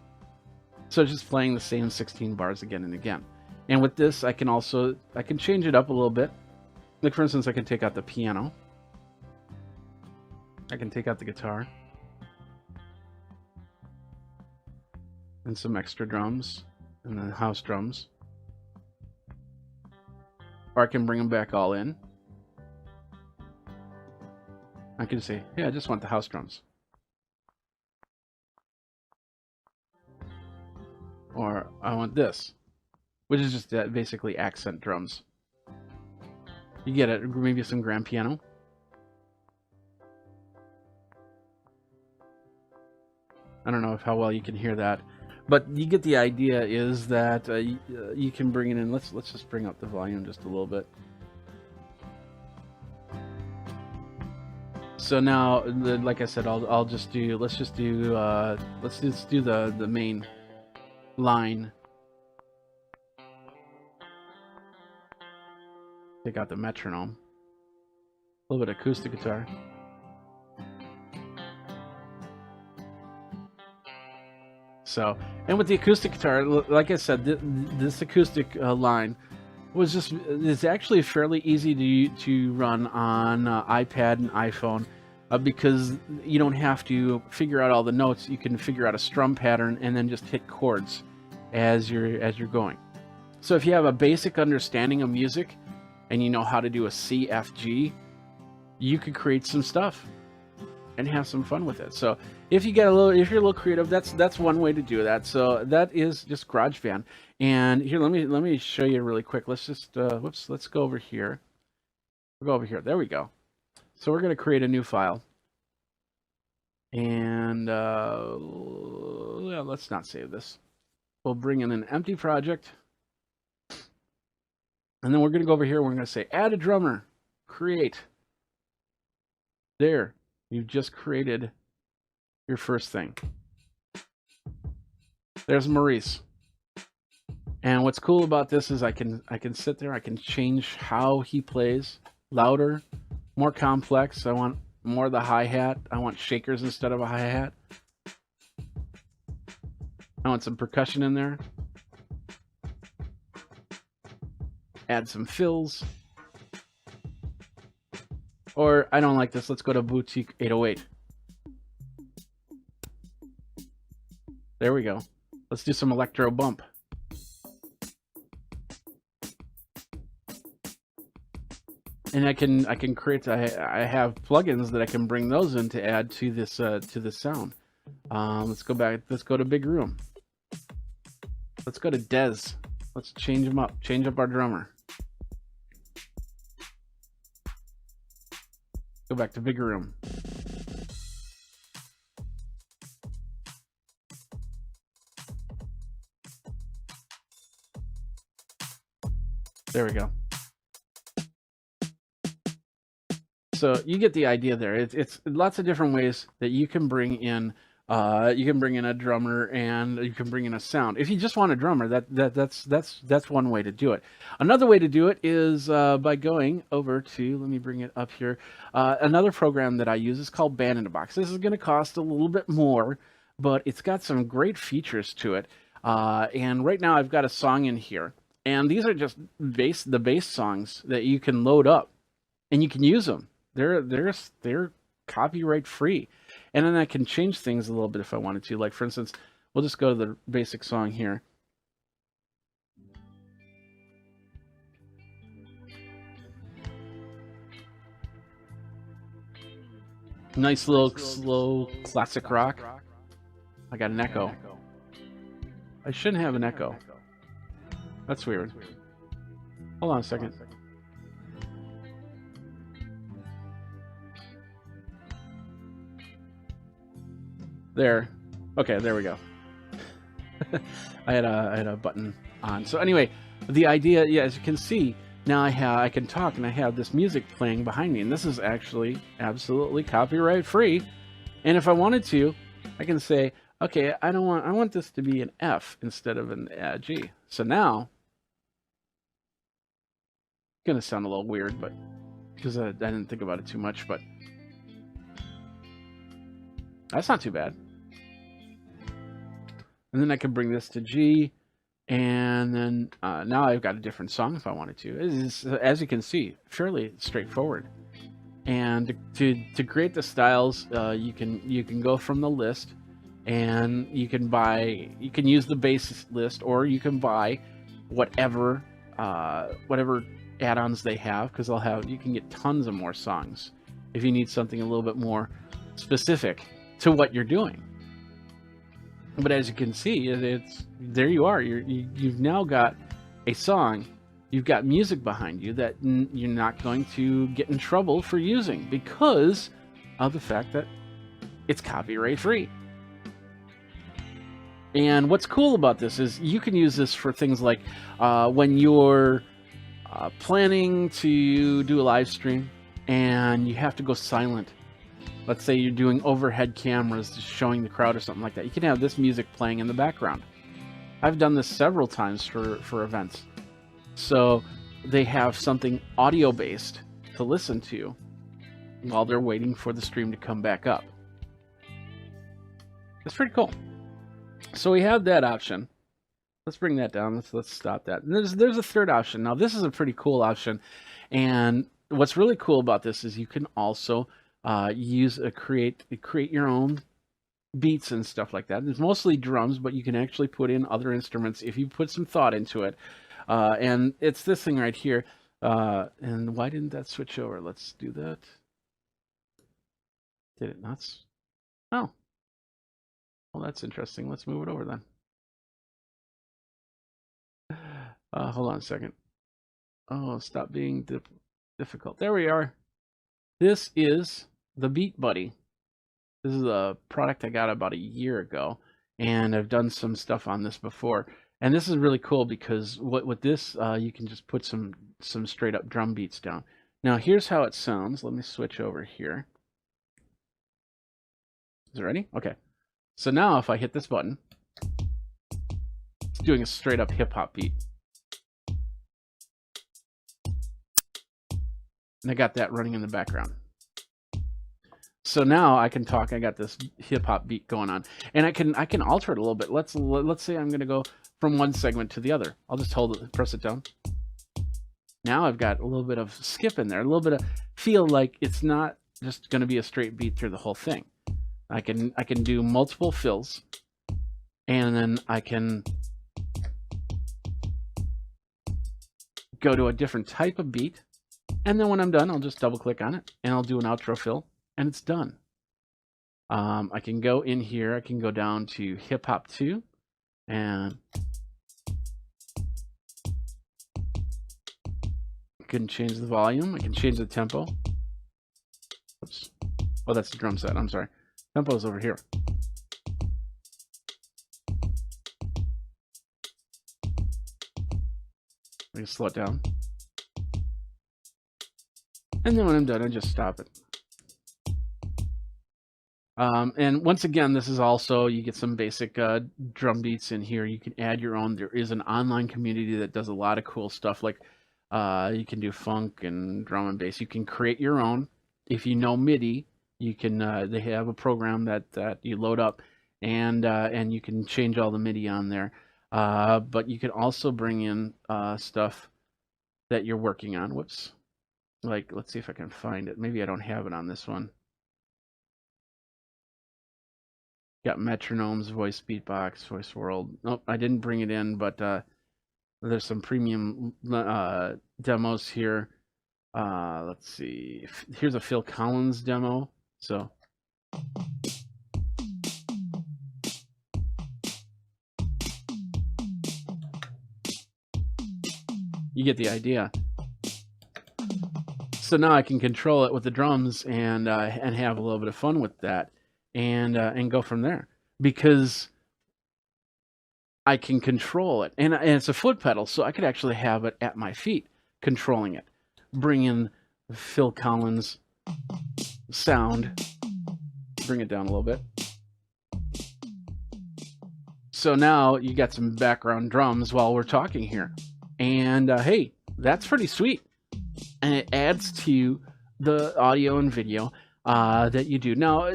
So it's just playing the same 16 bars again and again. And with this, I can change it up a little bit. Like, for instance, I can take out the piano. I can take out the guitar. And some extra drums, and then house drums. Or I can bring them back all in. I can say, yeah, I just want the house drums. Or I want this, which is just basically accent drums. You get it, maybe some grand piano. I don't know how well you can hear that. But you get the idea is that you can bring it in. Let's just bring up the volume just a little bit. So now, like I said, let's just do the main line. Take out the metronome. A little bit of acoustic guitar. So, and with the acoustic guitar, like I said, this acoustic line is actually fairly easy to run on iPad and iPhone because you don't have to figure out all the notes. You can figure out a strum pattern and then just hit chords as you're going. So if you have a basic understanding of music, and you know how to do a CFG, you could create some stuff and have some fun with it. So if you're a little creative, that's one way to do that. So that is just GarageBand. And here, let me show you really quick. Let's just let's go over here. We'll go over here. There we go. So we're going to create a new file. And let's not save this. We'll bring in an empty project. And then we're going to go over here. We're going to say add a drummer, create. There, you've just created your first thing. There's Maurice. And what's cool about this is I can sit there, I can change how he plays, louder, more complex. I want more of the hi-hat. I want shakers instead of a hi-hat. I want some percussion in there. Add some fills. Or I don't like this. Let's go to Boutique 808. There we go. Let's do some electro bump. And I can create. I have plugins that I can bring those in to add to this sound. Let's go back. Let's go to Big Room. Let's go to Dez. Let's change him up. Change up our drummer. Go back to Big Room. There we go. So you get the idea there. It's lots of different ways that you can bring in a drummer and you can bring in a sound. If you just want a drummer, that's one way to do it. Another way to do it is by going over to, let me bring it up here. Another program that I use is called Band in a Box. This is going to cost a little bit more, but it's got some great features to it. And right now I've got a song in here, and these are just the bass songs that you can load up, and you can use them. They're copyright free. And then I can change things a little bit if I wanted to. Like, for instance, we'll just go to the basic song here. Nice little slow classic rock. I got an echo. I shouldn't have an echo. That's weird. Hold on a second. There. Okay, there we go. I had a button on. So anyway, the idea, yeah, as you can see, now I can talk and I have this music playing behind me, and this is actually absolutely copyright free. And if I wanted to, I can say, okay, I want this to be an F instead of an G. So now it's gonna sound a little weird, but because I didn't think about it too much, but that's not too bad. And then I can bring this to G, and then now I've got a different song if I wanted to. It is, as you can see, fairly straightforward. And to create the styles, you can go from the list, and you can use the base list, or you can buy whatever add-ons they have, because you can get tons of more songs if you need something a little bit more specific to what you're doing. But as you can see, there you are. You've now got a song. You've got music behind you that you're not going to get in trouble for using because of the fact that it's copyright free. And what's cool about this is you can use this for things like when you're planning to do a live stream and you have to go silent. Let's say you're doing overhead cameras just showing the crowd or something like that. You can have this music playing in the background. I've done this several times for events. So they have something audio-based to listen to while they're waiting for the stream to come back up. It's pretty cool. So we have that option. Let's bring that down. Let's stop that. And there's a third option. Now this is a pretty cool option. And what's really cool about this is you can also create your own beats and stuff like that. It's mostly drums, but you can actually put in other instruments if you put some thought into it. And it's this thing right here. And why didn't that switch over? Let's do that. Did it not? Oh. Well, that's interesting. Let's move it over then. Hold on a second. Oh, stop being difficult. There we are. This is the Beat Buddy. This is a product I got about a year ago, and I've done some stuff on this before. And this is really cool because with this, you can just put some straight up drum beats down. Now, here's how it sounds. Let me switch over here. Is it ready? Okay. So now if I hit this button, it's doing a straight up hip hop beat. And I got that running in the background. So now I can talk. I got this hip hop beat going on, and I can alter it a little bit. Let's say I'm going to go from one segment to the other. I'll just press it down. Now I've got a little bit of skip in there, a little bit of feel like it's not just going to be a straight beat through the whole thing. I can do multiple fills, and then I can go to a different type of beat. And then when I'm done, I'll just double click on it and I'll do an outro fill and it's done. I can go in here. I can go down to hip hop 2 and I can change the volume. I can change the tempo. Oops. Oh, that's the drum set. I'm sorry. Tempo is over here. I can slow it down. And then when I'm done, I just stop it. And once again, this is also, you get some basic drum beats in here. You can add your own. There is an online community that does a lot of cool stuff. Like you can do funk and drum and bass. You can create your own. If you know MIDI, you can. They have a program that you load up, and you can change all the MIDI on there. But you can also bring in stuff that you're working on. Whoops. Like, let's see if I can find it. Maybe I don't have it on this one. Got metronomes, voice beatbox, voice world. Nope, I didn't bring it in, but there's some premium demos here. Let's see. Here's a Phil Collins demo. So you get the idea. So now I can control it with the drums and have a little bit of fun with that, and go from there, because I can control it, and it's a foot pedal, so I could actually have it at my feet, controlling it. Bring in Phil Collins sound, bring it down a little bit. So now you got some background drums while we're talking here, and hey, that's pretty sweet. And it adds to the audio and video that you do. Now,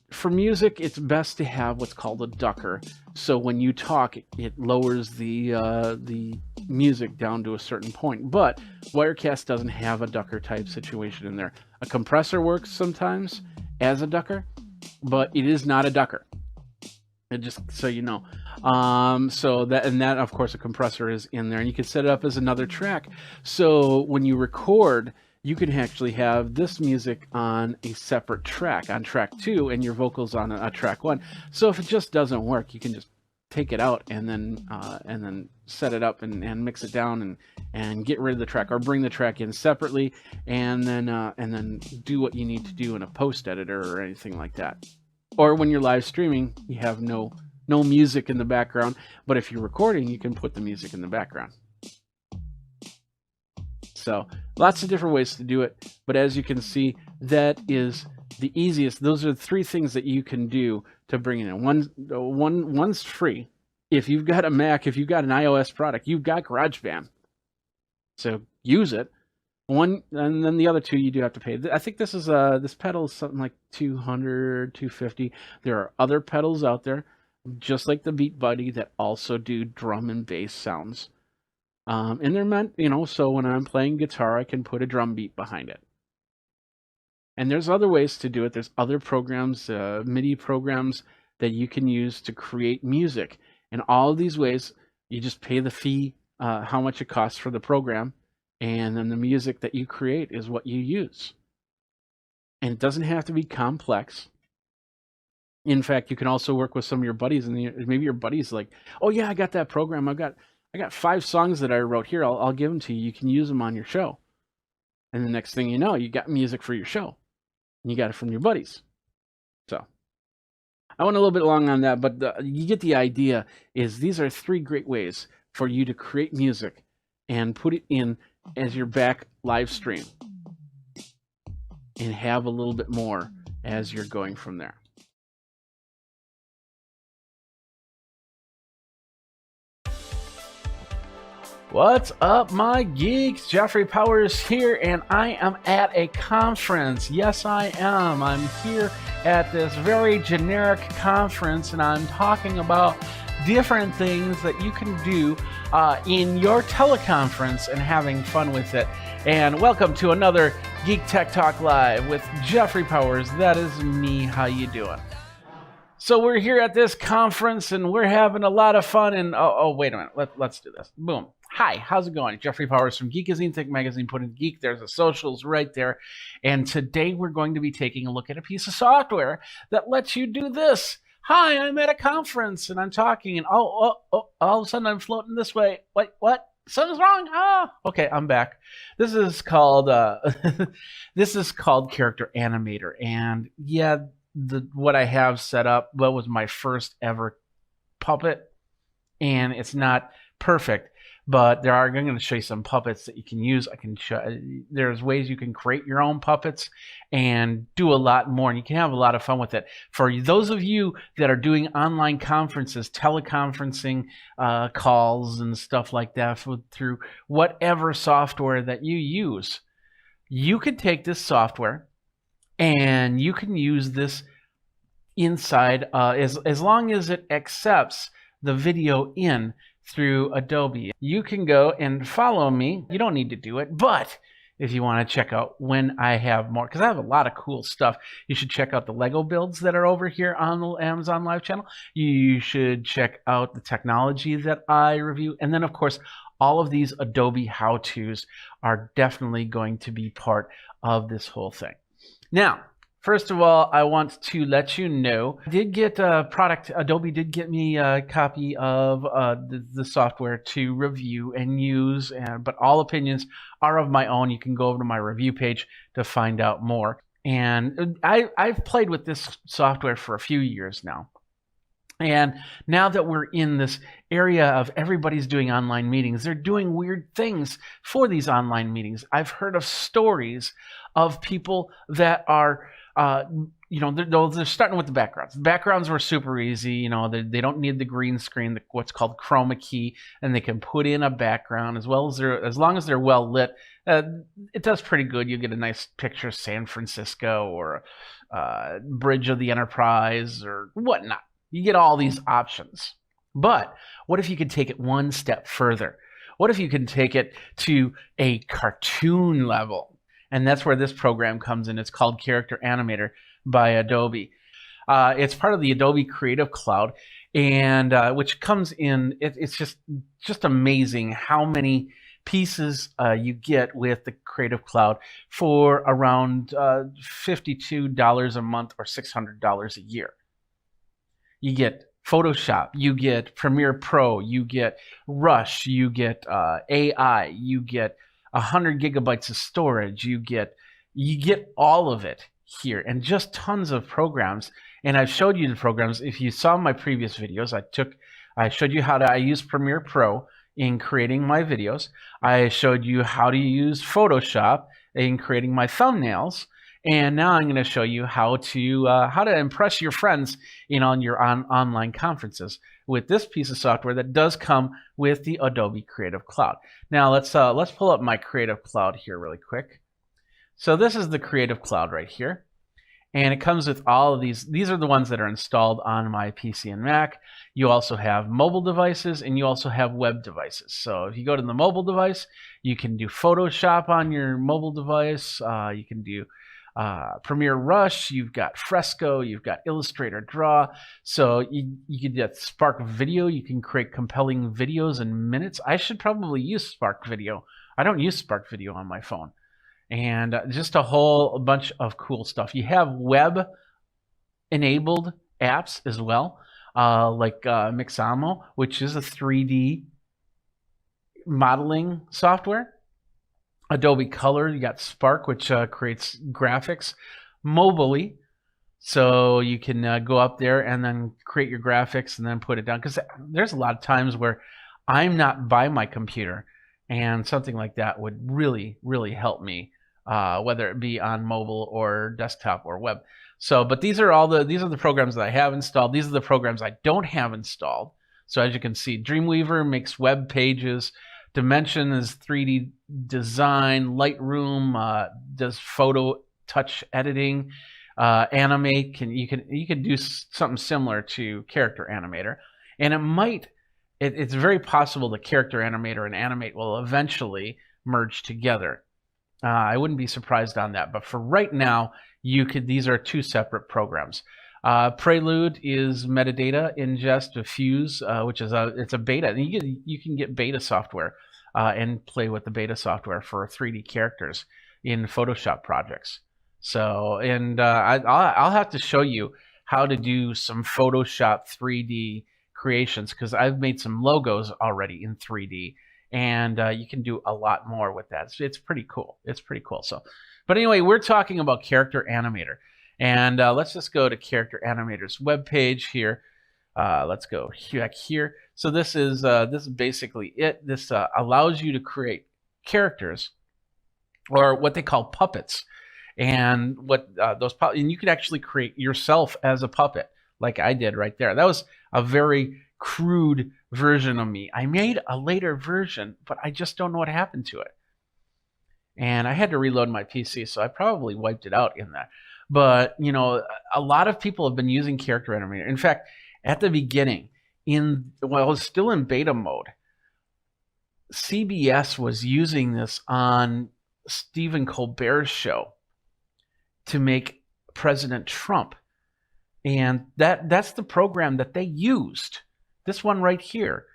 for music, it's best to have what's called a ducker. So when you talk, it lowers the music down to a certain point. But Wirecast doesn't have a ducker type situation in there. A compressor works sometimes as a ducker, but it is not a ducker. And just so you know. So that of course a compressor is in there, and you can set it up as another track. So when you record, you can actually have this music on a separate track, on track 2, and your vocals on a track 1. So if it just doesn't work, you can just take it out and then set it up and mix it down and get rid of the track, or bring the track in separately and then do what you need to do in a post editor or anything like that. Or when you're live streaming, you have no music in the background, but if you're recording, you can put the music in the background. So lots of different ways to do it, but as you can see, that is the easiest. Those are the 3 things that you can do to bring it in. One's free. If you've got a Mac, if you've got an iOS product, you've got GarageBand, so use it. One, and then the other 2 you do have to pay. I think this is this pedal is something like $200, $250. There are other pedals out there, just like the Beat Buddy, that also do drum and bass sounds. And they're meant, so when I'm playing guitar, I can put a drum beat behind it. And there's other ways to do it. There's other programs, MIDI programs that you can use to create music. And all of these ways, you just pay the fee, how much it costs for the program, And then the music that you create is what you use. And it doesn't have to be complex. In fact, you can also work with some of your buddies, and maybe your buddies like, oh yeah, I got that program. I got 5 songs that I wrote here. I'll give them to you. You can use them on your show. And the next thing you know, you got music for your show. And you got it from your buddies. So I went a little bit long on that, but you get the idea. Is these are 3 great ways for you to create music and put it in as your back live stream and have a little bit more as you're going from there. What's up, my geeks? Jeffrey Powers here, and I am at a conference. Yes, I am. I'm here at this very generic conference, and I'm talking about different things that you can do in your teleconference and having fun with it. And welcome to another Geek Tech Talk Live with Jeffrey Powers. That is me. How you doing? So we're here at this conference, and we're having a lot of fun. And oh wait a minute. Let's do this. Boom. Hi, how's it going? Jeffrey Powers from Geekazine, Tech Magazine, Put in Geek. There's the socials right there. And today we're going to be taking a look at a piece of software that lets you do this. Hi, I'm at a conference and I'm talking, and all of a sudden I'm floating this way. Wait, what? Something's wrong. Okay, I'm back. This is called Character Animator, and yeah, what I have set up was my first ever puppet, and it's not perfect. But I'm going to show you some puppets that you can use. There's ways you can create your own puppets and do a lot more. And you can have a lot of fun with it. For those of you that are doing online conferences, teleconferencing calls and stuff like that through whatever software that you use, you can take this software and you can use this inside as long as it accepts the video in through Adobe. You can go and follow me. You don't need to do it, but if you want to check out when I have more, because I have a lot of cool stuff, you should check out the Lego builds that are over here on the Amazon Live channel. You should check out the technology that I review. And then, of course, all of these Adobe how-tos are definitely going to be part of this whole thing. Now, first of all, I want to let you know, I did get a product. Adobe did get me a copy of the software to review and use, but all opinions are of my own. You can go over to my review page to find out more. And I've played with this software for a few years now. And now that we're in this area of everybody's doing online meetings, they're doing weird things for these online meetings. I've heard of stories of people that are they're starting with the backgrounds. The backgrounds were super easy. They don't need the green screen, what's called chroma key, and they can put in a background as long as they're well lit. It does pretty good. You get a nice picture of San Francisco or Bridge of the Enterprise or whatnot. You get all these options. But what if you could take it one step further? What if you can take it to a cartoon level? And that's where this program comes in. It's called Character Animator by Adobe. It's part of the Adobe Creative Cloud, and which comes in. It's just amazing how many pieces you get with the Creative Cloud for around $52 a month or $600 a year. You get Photoshop, you get Premiere Pro, you get Rush, you get AI, you get 100 gigabytes of storage. You get all of it here, and just tons of programs. And I've showed you the programs. If you saw my previous videos, I showed you how I use Premiere Pro in creating my videos. I showed you how to use Photoshop in creating my thumbnails. And now I'm going to show you how to impress your friends on your online conferences with this piece of software that does come with the Adobe Creative Cloud. Now let's pull up my Creative Cloud here really quick. So this is the Creative Cloud right here, and it comes with all of these. These are the ones that are installed on my PC and Mac. You also have mobile devices, and you also have web devices. So if you go to the mobile device, you can do Photoshop on your mobile device. You can do Premiere Rush, you've got Fresco, you've got Illustrator Draw. So you can get Spark Video. You can create compelling videos in minutes. I should probably use Spark Video. I don't use Spark Video on my phone. And just a whole bunch of cool stuff. You have web-enabled apps as well, like Mixamo, which is a 3D modeling software. Adobe Color, you got Spark, which creates graphics mobilely. So you can go up there and then create your graphics and then put it down. Because there's a lot of times where I'm not by my computer, and something like that would really, really help me, whether it be on mobile or desktop or web. So, but these are the programs that I have installed. These are the programs I don't have installed. So as you can see, Dreamweaver makes web pages. Dimension is 3D design. Lightroom does photo touch editing. Animate you can do something similar to Character Animator, and it's very possible the Character Animator and Animate will eventually merge together. I wouldn't be surprised on that, but for right now, these are two separate programs. Prelude is metadata ingest of Fuse, which is it's a beta. And you can get beta software and play with the beta software for 3D characters in Photoshop projects. So, and I'll have to show you how to do some Photoshop 3D creations, because I've made some logos already in 3D, and you can do a lot more with that. It's pretty cool. It's pretty cool. So, but anyway, we're talking about Character Animator. And let's just go to Character Animator's webpage here. Let's go back here. So this is basically it. This allows you to create characters, or what they call puppets. And and you could actually create yourself as a puppet, like I did right there. That was a very crude version of me. I made a later version, but I just don't know what happened to it. And I had to reload my PC, so I probably wiped it out in that. But, you know, a lot of people have been using Character Animator. In fact, at the beginning, while it was still in beta mode, CBS was using this on Stephen Colbert's show to make President Trump. And that's the program that they used, this one right here,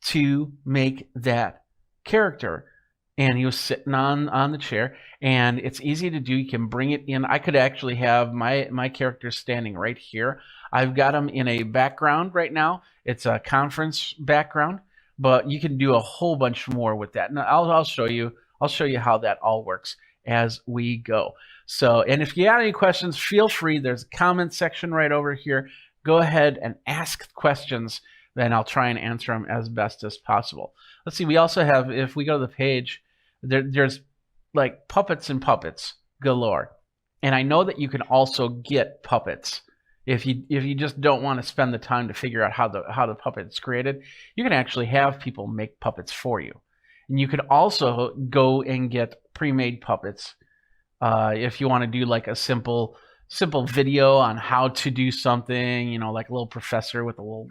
to make that character. And he was sitting on the chair, and it's easy to do. You can bring it in. I could actually have my character standing right here. I've got him in a background right now. It's a conference background, but you can do a whole bunch more with that. And I'll show you how that all works as we go. So, and if you have any questions, feel free. There's a comment section right over here. Go ahead and ask questions, then I'll try and answer them as best as possible. Let's see. We also have, if we go to the page, there's like puppets and puppets galore. And I know that you can also get puppets. If you just don't want to spend the time to figure out how the puppet's created, you can actually have people make puppets for you. And you could also go and get pre-made puppets if you want to do like a simple video on how to do something, you know, like a little professor with a little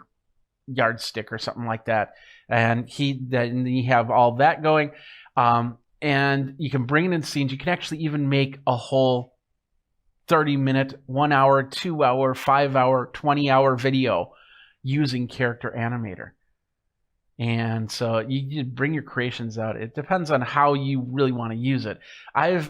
yardstick or something like that. And then you have all that going. And you can bring it in scenes. You can actually even make a whole 30-minute, 1 hour, 2 hour, 5 hour, 20-hour video using Character Animator. And so you bring your creations out. It depends on how you really want to use it.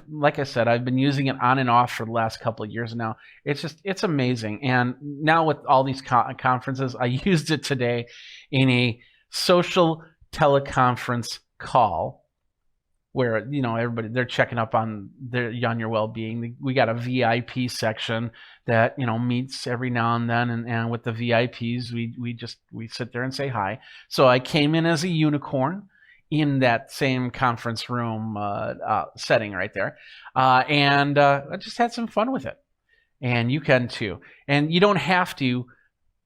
Like I said, I've been using it on and off for the last couple of years now. It's amazing. And now with all these conferences, I used it today in a social teleconference call, where, you know, everybody, they're checking up on your well-being. We got a VIP section that, you know, meets every now and then, and with the VIPs, we sit there and say hi. So I came in as a unicorn in that same conference room setting right there, and I just had some fun with it. And you can too. And you don't have to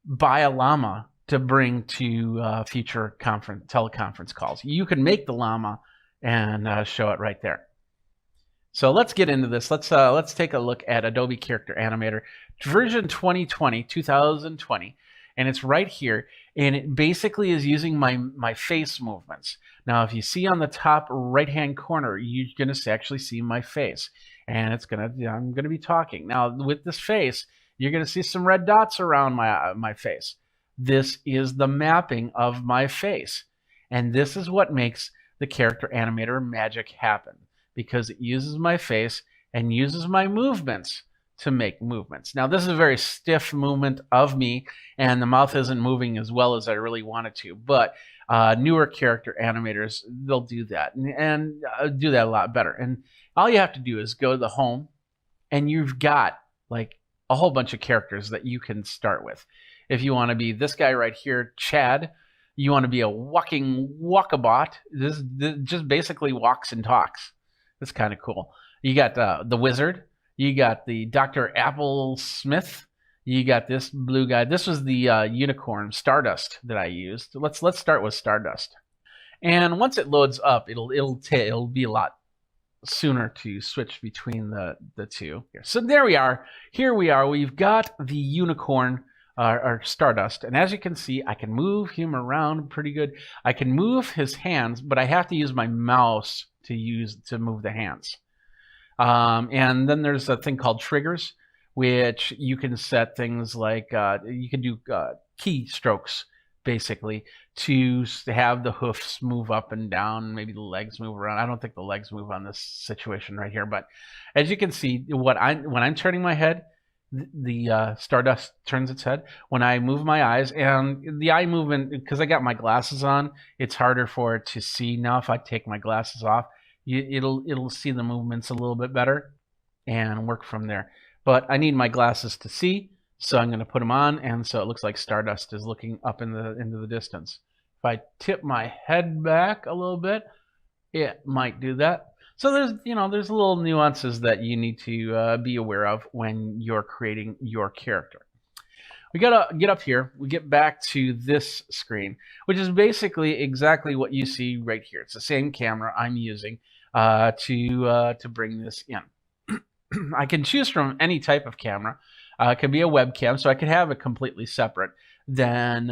buy a llama to bring to future teleconference calls. You can make the llama and show it right there. So let's get into this. Let's take a look at Adobe Character Animator version 2020, and it's right here. And it basically is using my face movements. Now, if you see on the top right-hand corner, you're going to actually see my face, and I'm going to be talking. Now, with this face, you're going to see some red dots around my face. This is the mapping of my face, and this is what makes the character animator magic happen, because it uses my face and uses my movements to make movements. Now, this is a very stiff movement of me, and the mouth isn't moving as well as I really want it to, but newer character animators, they'll do that and do that a lot better. And all you have to do is go to the home, and you've got like a whole bunch of characters that you can start with. If you want to be this guy right here, Chad, you want to be a walking walkabout. This just basically walks and talks. That's kind of cool. You got the wizard. You got the Dr. Apple Smith. You got this blue guy. This was the unicorn Stardust that I used. Let's start with Stardust. And once it loads up, it'll be a lot sooner to switch between the two. So there we are. Here we are. We've got the unicorn or Stardust, and as you can see, I can move him around pretty good. I can move his hands, but I have to use my mouse to move the hands. And then there's a thing called triggers, which you can set things like you can do keystrokes basically to have the hoofs move up and down, maybe the legs move around. I don't think the legs move on this situation right here, but as you can see, when I'm turning my head, the Stardust turns its head. When I move my eyes, and the eye movement, because I got my glasses on, it's harder for it to see. Now if I take my glasses off, it'll see the movements a little bit better and work from there. But I need my glasses to see, so I'm going to put them on, and so it looks like Stardust is looking up into the distance. If I tip my head back a little bit, it might do that. So there's little nuances that you need to be aware of when you're creating your character. We gotta get up here. We get back to this screen, which is basically exactly what you see right here. It's the same camera I'm using to bring this in. I can choose from any type of camera. It could be a webcam, so I could have it completely separate than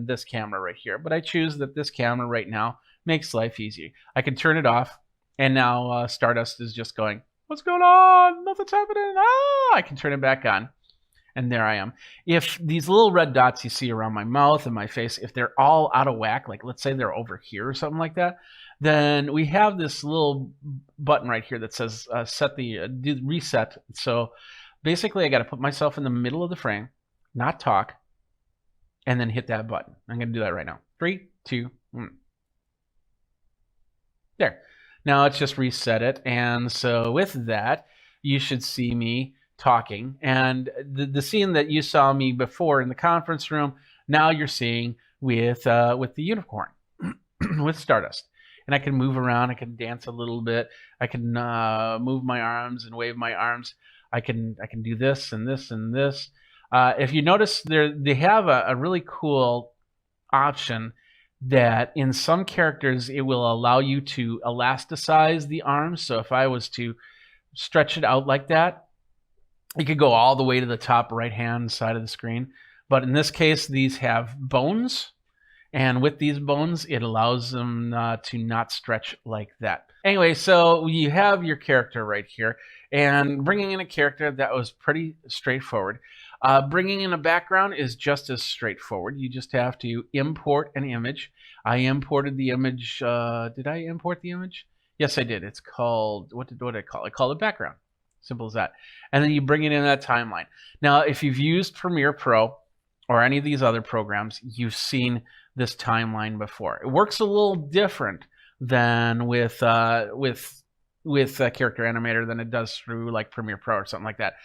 this camera right here. But I choose that this camera right now makes life easy. I can turn it off, and now Stardust is just going, "What's going on? Nothing's happening." I can turn it back on, and there I am. If these little red dots you see around my mouth and my face, if they're all out of whack, like let's say they're over here or something like that, then we have this little button right here that says set the reset. So basically I got to put myself in the middle of the frame, not talk, and then hit that button. I'm going to do that right now. 3, 2, 1. There. Now it's just reset it. And so with that, you should see me talking. And the scene that you saw me before in the conference room, now you're seeing with the unicorn, with Stardust. And I can move around. I can dance a little bit. I can move my arms and wave my arms. I can do this and this and this. If you notice, they have a really cool option that in some characters it will allow you to elasticize the arms. So if I was to stretch it out like that, you could go all the way to the top right-hand side of the screen. But in this case, these have bones. And with these bones, it allows them to not stretch like that. Anyway, so you have your character right here. And bringing in a character, that was pretty straightforward. Bringing in a background is just as straightforward. You just have to import an image. I imported the image. Did I import the image? Yes, I did. It's called, what did I call it? I called it background. Simple as that. And then you bring it in that timeline. Now, if you've used Premiere Pro or any of these other programs, you've seen this timeline before. It works a little different than with Character Animator than it does through like Premiere Pro or something like that.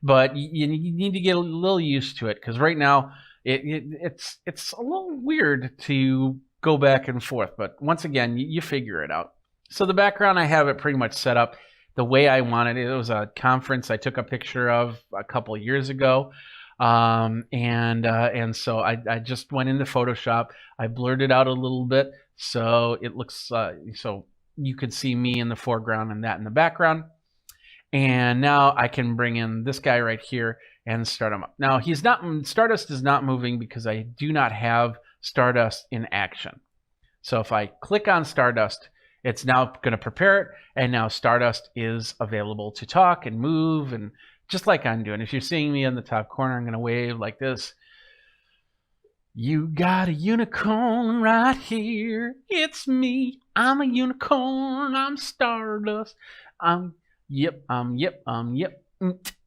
But you need to get a little used to it, because right now it's a little weird to go back and forth. But once again, you figure it out. So the background, I have it pretty much set up the way I wanted it. It was a conference I took a picture of a couple of years ago. And so I just went into Photoshop. I blurred it out a little bit so it looks so you could see me in the foreground and that in the background. And now I can bring in this guy right here and start him up. Now Stardust is not moving because I do not have Stardust in action. So if I click on Stardust, it's now going to prepare it, and now Stardust is available to talk and move, and just like I'm doing. If you're seeing me in the top corner, I'm going to wave like this. You got a unicorn right here. It's me. I'm a unicorn. I'm Stardust. Yep. You get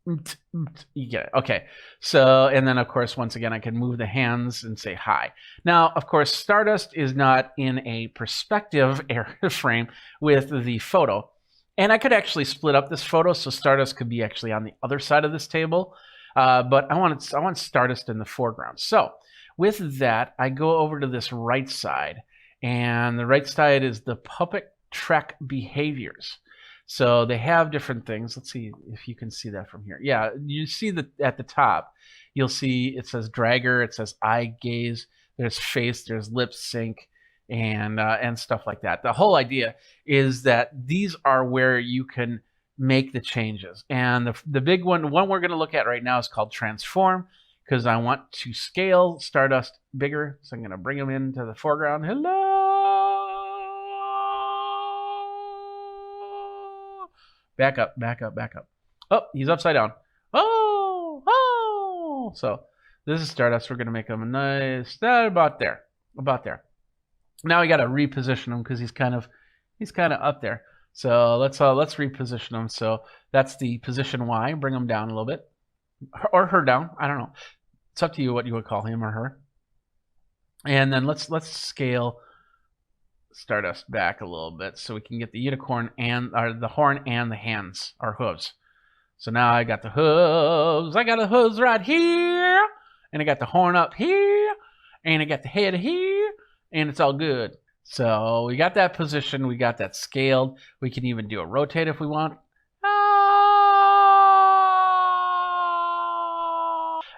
it. Okay. So, and then of course, once again, I can move the hands and say hi. Now, of course, Stardust is not in a perspective frame with the photo. And I could actually split up this photo so Stardust could be actually on the other side of this table. But I want Stardust in the foreground. So with that, I go over to this right side. And the right side is the Puppet Trek behaviors. So they have different things. Let's see if you can see that from here. Yeah, you see that at the top, you'll see it says dragger, it says eye gaze, there's face, there's lip sync, and stuff like that. The whole idea is that these are where you can make the changes. And the big one we're going to look at right now is called transform, because I want to scale Stardust bigger. So I'm going to bring him into the foreground. Hello. Back up. Oh, he's upside down. Oh. So this is Stardust. We're going to make him a nice, about there. Now we got to reposition him because he's kind of up there. So let's reposition him. So that's the position Y. Bring him down a little bit, or her down. I don't know. It's up to you what you would call him or her. And then let's scale Stardust back a little bit so we can get the unicorn and the horn and the hands or hooves. So now I got the hooves. I got the hooves right here, and I got the horn up here, and I got the head here, and it's all good. So we got that position. We got that scaled. We can even do a rotate if we want.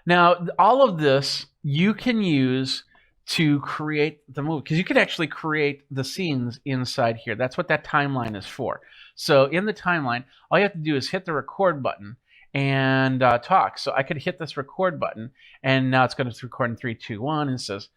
Now, all of this you can use to create the movie, because you could actually create the scenes inside here. That's what that timeline is for. So in the timeline, all you have to do is hit the record button and talk. So I could hit this record button, and now it's going to record in 3, 2, 1, and it says,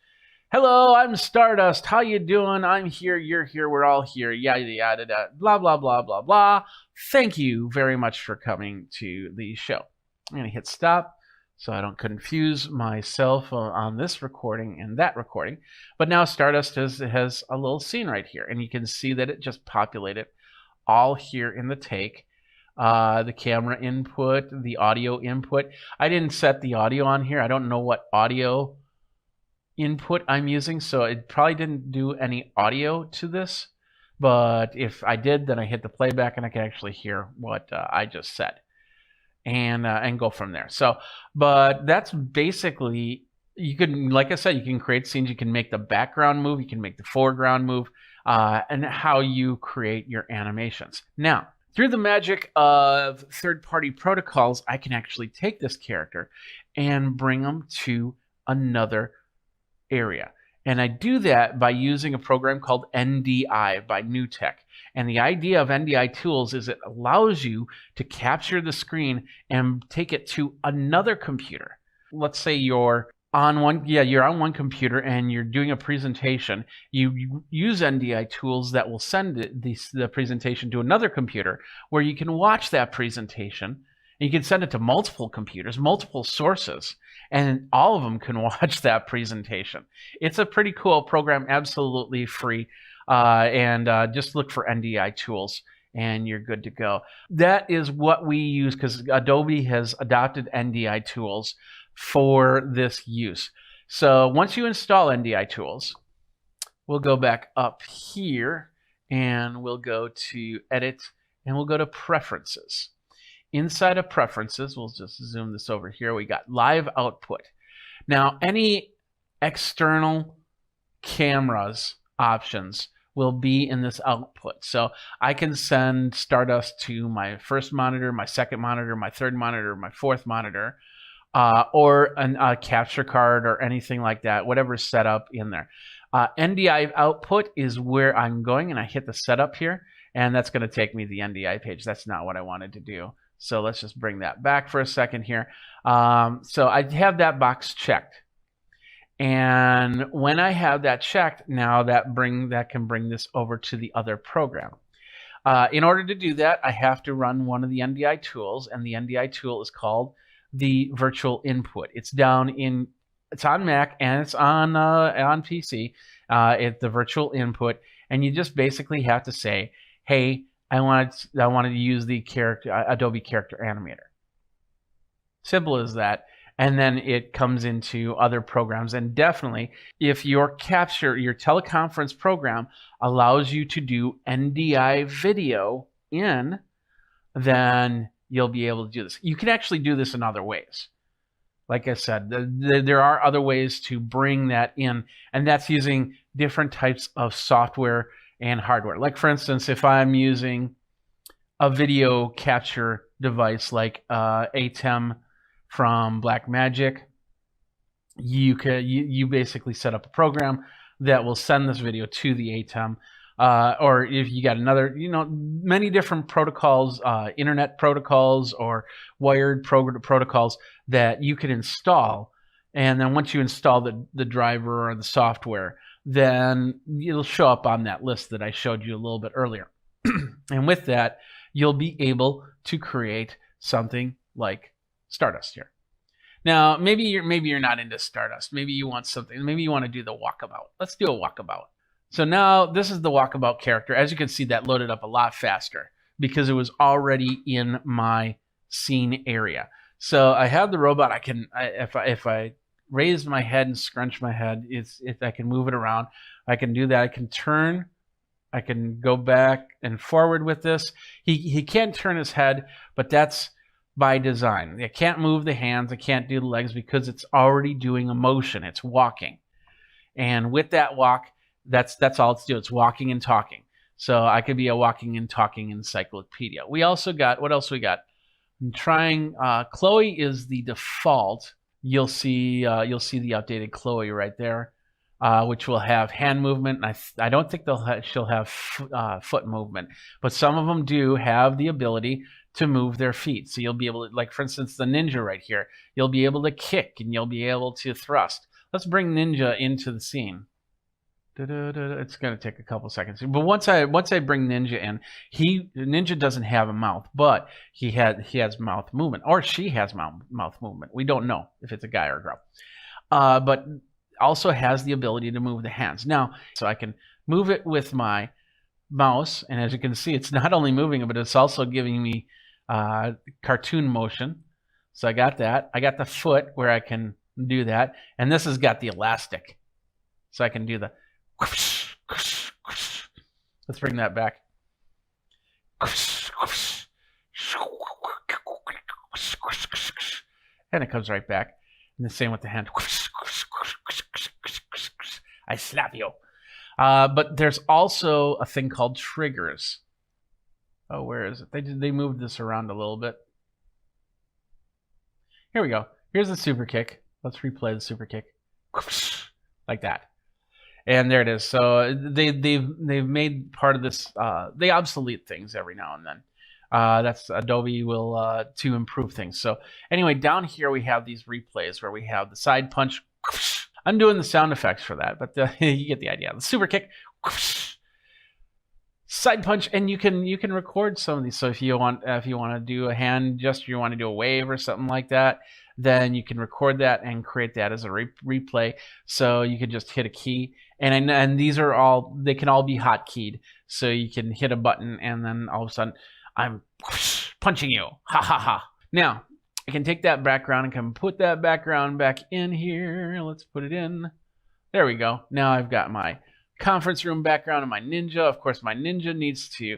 "Hello, I'm Stardust. How you doing? I'm here. You're here. We're all here. Yada yada yada. Blah blah blah blah blah. Thank you very much for coming to the show." I'm going to hit stop, so I don't confuse myself on this recording and that recording. But now Stardust has a little scene right here, and you can see that it just populated all here in the take. The camera input, the audio input. I didn't set the audio on here. I don't know what audio input I'm using, so it probably didn't do any audio to this. But if I did, then I hit the playback and I can actually hear what I just said. And go from there. So, but that's basically, you can, like I said, you can create scenes, you can make the background move, you can make the foreground move, and how you create your animations. Now, through the magic of third-party protocols, I can actually take this character and bring them to another area. And I do that by using a program called NDI by NewTek. And the idea of NDI tools is it allows you to capture the screen and take it to another computer. Let's say you're on one computer and you're doing a presentation. You use NDI tools that will send the presentation to another computer where you can watch that presentation. And you can send it to multiple computers, multiple sources, and all of them can watch that presentation. It's a pretty cool program, absolutely free. And just look for NDI tools and you're good to go. That is what we use because Adobe has adopted NDI tools for this use. So once you install NDI tools, we'll go back up here and we'll go to Edit and we'll go to Preferences. Inside of Preferences, we'll just zoom this over here. We got Live Output. Now, any external cameras options will be in this output. So I can send Stardust to my first monitor, my second monitor, my third monitor, my fourth monitor, or a capture card or anything like that, whatever's set up in there. NDI output is where I'm going, and I hit the setup here, and that's going to take me to the NDI page. That's not what I wanted to do. So let's just bring that back for a second here. So I have that box checked. And when I have that checked, now that can bring this over to the other program. In order to do that, I have to run one of the NDI tools, and the NDI tool is called the virtual input. It's down in It's on Mac and it's on PC. It's the virtual input, and you just basically have to say, "Hey, I wanted to use the Adobe Character Animator." Simple as that. And then it comes into other programs. And definitely, if your teleconference program allows you to do NDI video in, then you'll be able to do this. You can actually do this in other ways. Like I said, there are other ways to bring that in, and that's using different types of software and hardware. Like, for instance, if I'm using a video capture device like ATEM from Blackmagic, you basically set up a program that will send this video to the ATEM, or if you got another, many different protocols, internet protocols or wired protocols that you can install, and then once you install the driver or the software, then it'll show up on that list that I showed you a little bit earlier. And with that, you'll be able to create something like Stardust here. Now, maybe you're not into Stardust. Maybe you want something. Maybe you want to do the walkabout. Let's do a walkabout. So now this is the walkabout character. As you can see, that loaded up a lot faster because it was already in my scene area. So I have the robot. If I raise my head and scrunch my head, I can move it around. I can do that. I can turn. I can go back and forward with this. He can't turn his head, but that's by design. I can't move the hands. I can't do the legs because it's already doing a motion. It's walking. And with that walk, that's all it's doing. It's walking and talking. So I could be a walking and talking encyclopedia. We also got, what else we got? I'm trying, Chloe is the default. You'll see the updated Chloe right there, which will have hand movement. And I don't think she'll have foot movement, but some of them do have the ability to move their feet. So you'll be able to, like for instance, the Ninja right here, you'll be able to kick and you'll be able to thrust. Let's bring Ninja into the scene. It's going to take a couple seconds. But once I bring Ninja in, Ninja doesn't have a mouth, but he has mouth movement, or she has mouth movement. We don't know if it's a guy or a girl. But also has the ability to move the hands. Now, so I can move it with my mouse, and as you can see, it's not only moving it, but it's also giving me cartoon motion. So I got that. I got the foot where I can do that, and this has got the elastic, so I can do the. Let's bring that back. And it comes right back. And the same with the hand. I slap you. But there's also a thing called triggers. Oh, where is it? They moved this around a little bit. Here we go. Here's the super kick. Let's replay the super kick. Like that. And there it is. So they've made part of this. They obsolete things every now and then. That's Adobe will to improve things. So anyway, down here we have these replays where we have the side punch. I'm doing the sound effects for that, but you get the idea. The super kick, side punch, and you can record some of these. So if you want to do a hand gesture, you want to do a wave or something like that, then you can record that and create that as a replay. So you can just hit a key, and these are all, they can all be hotkeyed. So you can hit a button, and then all of a sudden I'm punching you. Ha ha ha. Now I can take that background and can put that background back in here. Let's put it in. There we go. Now I've got my conference room background and my Ninja. Of course, my Ninja needs to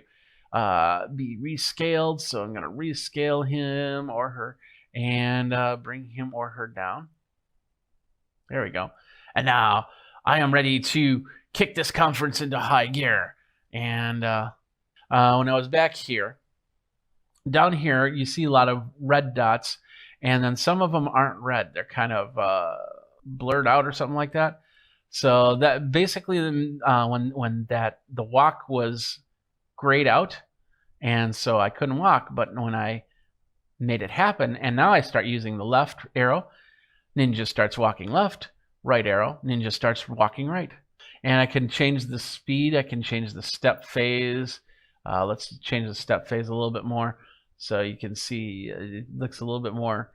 be rescaled. So I'm going to rescale him or her and bring him or her down. There we go. And now I am ready to kick this conference into high gear. And when I was back here, down here, you see a lot of red dots, and then some of them aren't red. They're kind of blurred out or something like that. So that basically, when the walk was grayed out, and so I couldn't walk. But when I made it happen, and now I start using the left arrow, Ninja starts walking left, right arrow, Ninja starts walking right. And I can change the speed. I can change the step phase. Let's change the step phase a little bit more. So you can see it looks a little bit more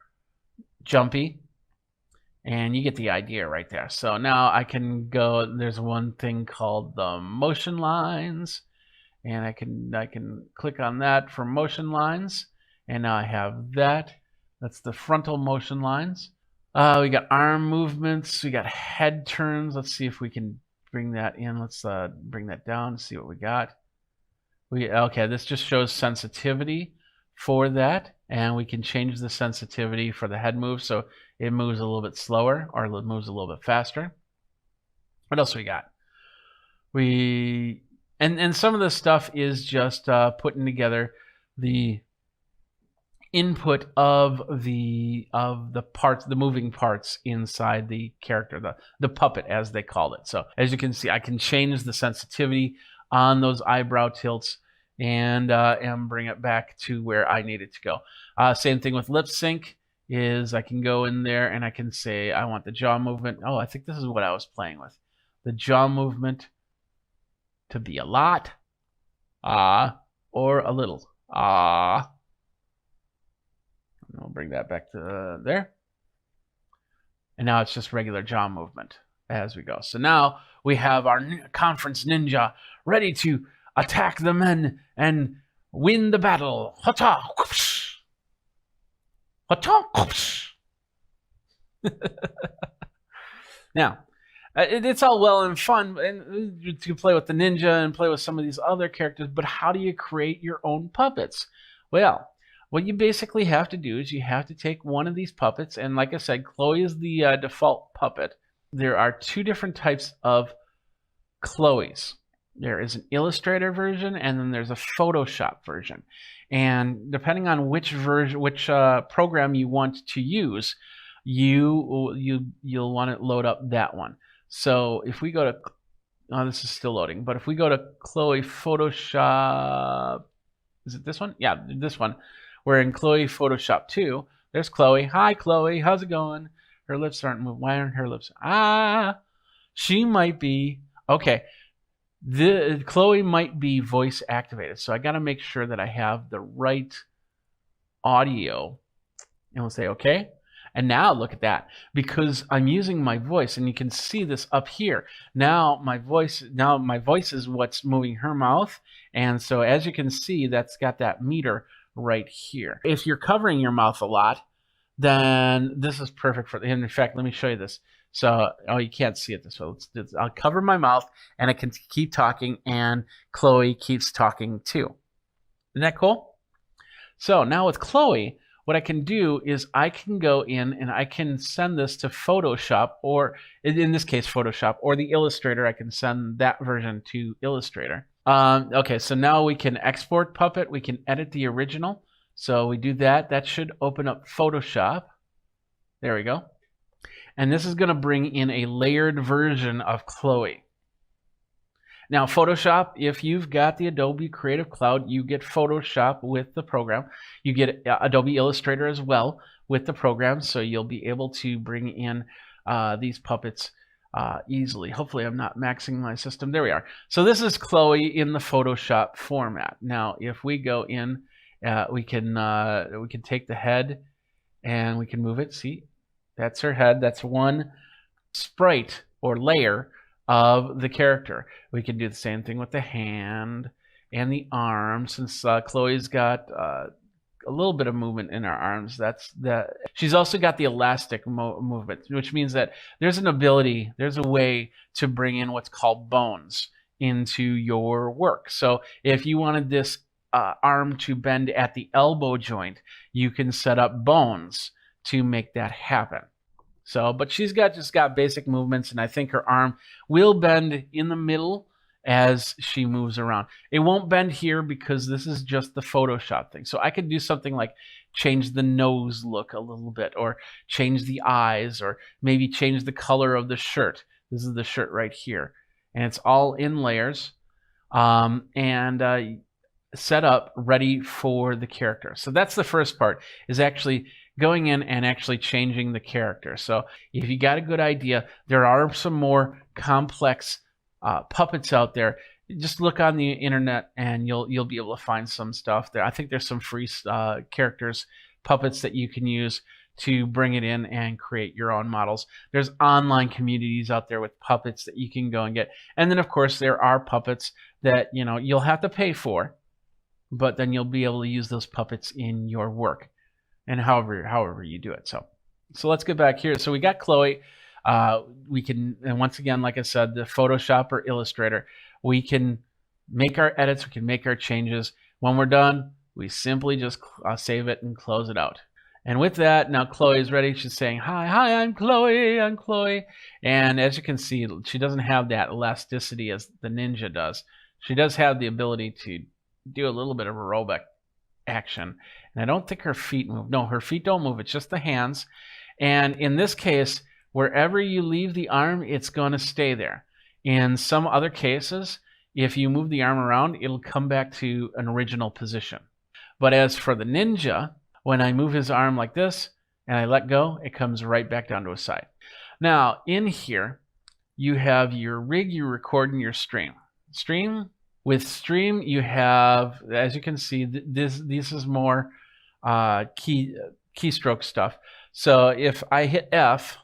jumpy. And you get the idea right there. So now I can go, there's one thing called the motion lines, and I can click on that for motion lines, and now I have that. That's the frontal motion lines. We got arm movements, we got head turns. Let's see if we can bring that in. Let's bring that down, see what we got. Okay, this just shows sensitivity for that, and we can change the sensitivity for the head move, so it moves a little bit slower or it moves a little bit faster. What else we got? And some of this stuff is just putting together the input of the parts, the moving parts inside the character, the puppet as they call it. So as you can see, I can change the sensitivity on those eyebrow tilts and bring it back to where I need it to go. Same thing with lip sync. Is I can go in there and I can say I want the jaw movement. Oh, I think this is what I was playing with. The jaw movement to be a lot, or a little, And we'll bring that back to there. And now it's just regular jaw movement as we go. So now we have our conference ninja ready to attack the men and win the battle. Hata! Now, it's all well and fun and to play with the ninja and play with some of these other characters, but how do you create your own puppets? Well, what you basically have to do is you have to take one of these puppets, and like I said, Chloe is the default puppet. There are two different types of Chloes. There is an Illustrator version, and then there's a Photoshop version. And depending on which version, which program you want to use, you'll want to load up that one. So if we go to, oh, this is still loading, but if we go to Chloe Photoshop, is it this one? Yeah, this one. We're in Chloe Photoshop 2. There's Chloe. Hi, Chloe. How's it going? Her lips aren't moving. Why aren't her lips? She might be. Okay. Chloe might be voice activated, so I got to make sure that I have the right audio. And we'll say okay. And now look at that, because I'm using my voice, and you can see this up here. Now my voice is what's moving her mouth, and so as you can see, that's got that meter right here. If you're covering your mouth a lot, then this is perfect for. And in fact, let me show you this. So, oh, you can't see it this way. I'll cover my mouth, and I can keep talking, and Chloe keeps talking too. Isn't that cool? So now with Chloe, what I can do is I can go in and I can send this to Photoshop, or in this case, Photoshop, or the Illustrator. I can send that version to Illustrator. Okay, so now we can export Puppet. We can edit the original. So we do that. That should open up Photoshop. There we go. And this is going to bring in a layered version of Chloe. Now, Photoshop, if you've got the Adobe Creative Cloud, you get Photoshop with the program. You get Adobe Illustrator as well with the program, so you'll be able to bring in these puppets easily. Hopefully, I'm not maxing my system. There we are. So this is Chloe in the Photoshop format. Now, if we go in, we can take the head and we can move it. See? That's her head. That's one sprite or layer of the character. We can do the same thing with the hand and the arm. Since Chloe's got a little bit of movement in her arms, she's also got the elastic movement, which means that there's a way to bring in what's called bones into your work. So if you wanted this arm to bend at the elbow joint, you can set up bones to make that happen. So, but she's just got basic movements, and I think her arm will bend in the middle as she moves around. It won't bend here because this is just the Photoshop thing. So I could do something like change the nose look a little bit, or change the eyes, or maybe change the color of the shirt. This is the shirt right here, and it's all in layers and set up ready for the character. So that's the first part, is actually going in and actually changing the character. So if you got a good idea, there are some more complex puppets out there. Just look on the internet and you'll be able to find some stuff there. I think there's some free characters, puppets that you can use to bring it in and create your own models. There's online communities out there with puppets that you can go and get. And then, of course, there are puppets that, you know, you'll have to pay for, but then you'll be able to use those puppets in your work and however you do it. So let's get back here. So we got Chloe. We can, and once again, like I said, the Photoshop or Illustrator, we can make our edits, we can make our changes. When we're done, we simply just save it and close it out. And with that, now Chloe is ready. She's saying, hi, I'm Chloe, And as you can see, she doesn't have that elasticity as the Ninja does. She does have the ability to do a little bit of aerobic action. And I don't think her feet move. No, her feet don't move. It's just the hands. And in this case, wherever you leave the arm, it's going to stay there. In some other cases, if you move the arm around, it'll come back to an original position. But as for the Ninja, when I move his arm like this and I let go, it comes right back down to his side. Now, in here, you have your rig, you record, and your stream. With stream, you have, as you can see, this is more keystroke stuff. So if I hit F,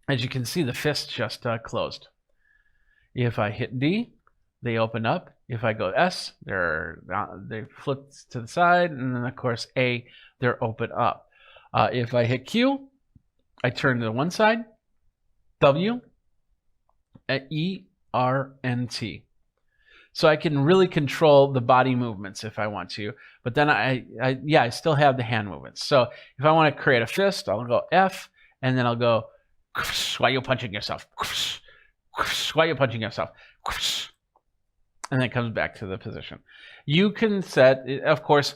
as you can see, the fist just closed. If I hit D, they open up. If I go S, they flip to the side, and then of course A, they're open up. If I hit Q, I turn to one side. W, E, R, and T. So I can really control the body movements if I want to, but then I still have the hand movements. So if I want to create a fist, I'll go F, and then I'll go, why are you punching yourself? Why are you punching yourself? And then it comes back to the position. You can set, of course,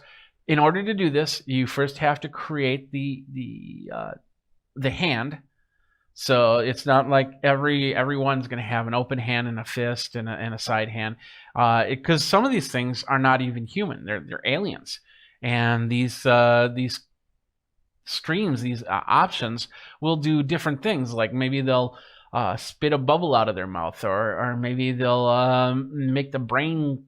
in order to do this, you first have to create the hand. So it's not like everyone's going to have an open hand and a fist and a side hand, because some of these things are not even human; they're aliens, and these streams, these options, will do different things. Like maybe they'll spit a bubble out of their mouth, or maybe they'll make the brain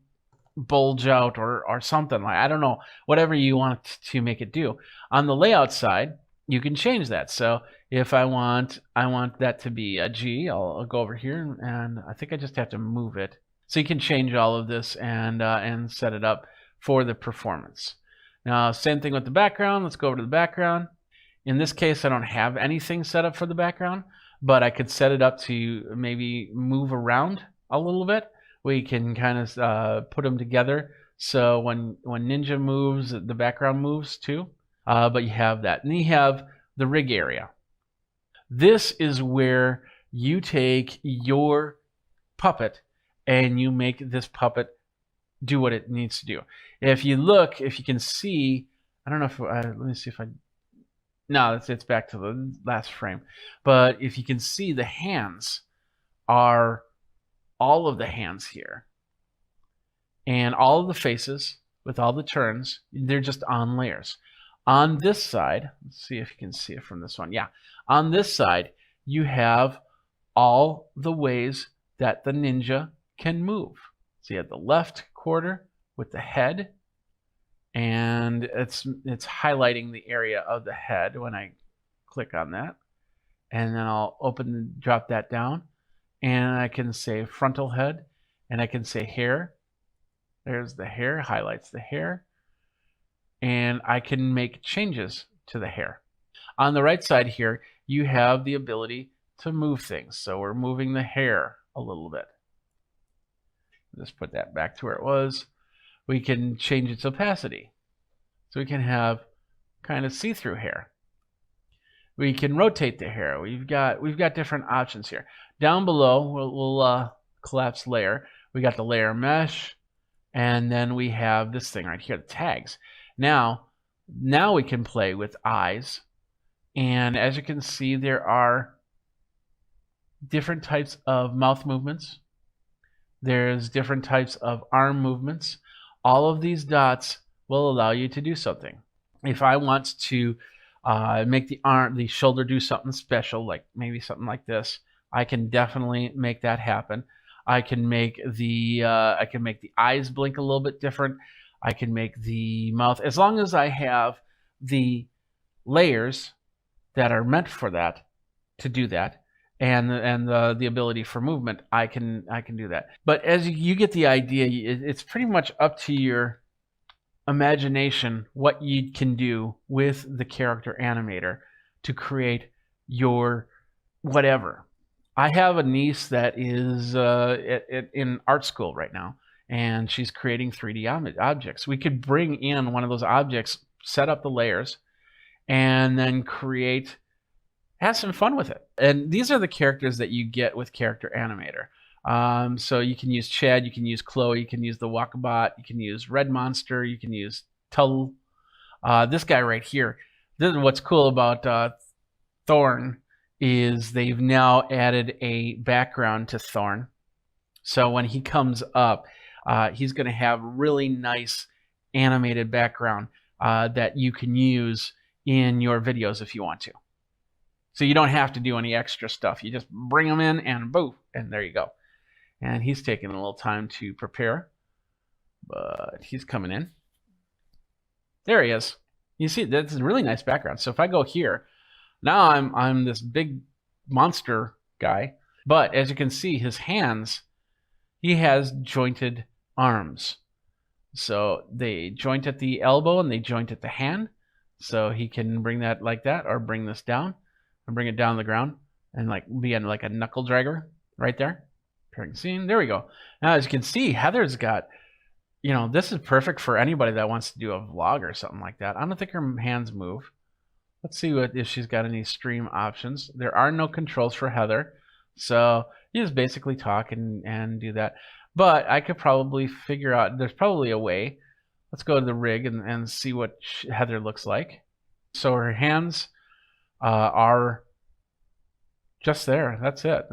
bulge out, or something like, I don't know, whatever you want to make it do. On the layout side, you can change that. So if I want that to be a G, I'll go over here, and I think I just have to move it. So you can change all of this and set it up for the performance. Now, same thing with the background. Let's go over to the background. In this case, I don't have anything set up for the background, but I could set it up to maybe move around a little bit. We can kind of put them together. So when Ninja moves, the background moves too. But you have that. And you have the rig area. This is where you take your puppet and you make this puppet do what it needs to do. If you look, if you can see, I don't know if, let me see if I, no, it's back to the last frame. But if you can see, the hands are all of the hands here. And all of the faces with all the turns, they're just on layers. On this side, let's see if you can see it from this one. Yeah, on this side, you have all the ways that the Ninja can move. So you have the left quarter with the head, and it's highlighting the area of the head when I click on that. And then I'll drop that down, and I can say frontal head, and I can say hair. There's the hair, highlights the hair. And I can make changes to the hair. On the right side here, you have the ability to move things. So we're moving the hair a little bit. Just put that back to where it was. We can change its opacity. So we can have kind of see-through hair. We can rotate the hair. We've got different options here. Down below, we'll collapse layer. We got the layer mesh, and then we have this thing right here, the tags. Now we can play with eyes, and as you can see, there are different types of mouth movements. There's different types of arm movements. All of these dots will allow you to do something. If I want to make the shoulder do something special, like maybe something like this, I can definitely make that happen. I can make the eyes blink a little bit different. I can make the mouth, as long as I have the layers that are meant for that to do that, and the ability for movement, I can do that. But as you get the idea, it's pretty much up to your imagination what you can do with the character animator to create your whatever. I have a niece that is in art school right now, and she's creating 3D objects. We could bring in one of those objects, set up the layers, and then have some fun with it. And these are the characters that you get with Character Animator. So you can use Chad, you can use Chloe, you can use the Walkabout, you can use Red Monster, you can use Tull. This guy right here. This is what's cool about Thorn is they've now added a background to Thorn. So when he comes up, he's going to have really nice animated background that you can use in your videos if you want to. So you don't have to do any extra stuff. You just bring them in and boom, and there you go. And he's taking a little time to prepare, but he's coming in. There he is. You see, that's a really nice background. So if I go here, now I'm this big monster guy, but as you can see, his hands, he has jointed arms. So they joint at the elbow and they joint at the hand. So he can bring that like that, or bring this down and bring it down the ground and like be in like a knuckle dragger right there. Pairing scene. There we go. Now as you can see, Heather's got, this is perfect for anybody that wants to do a vlog or something like that. I don't think her hands move. Let's see if she's got any stream options. There are no controls for Heather, so you just basically talk and do that. But I could probably figure out, there's probably a way. Let's go to the rig and see what Heather looks like. So her hands are just there. That's it.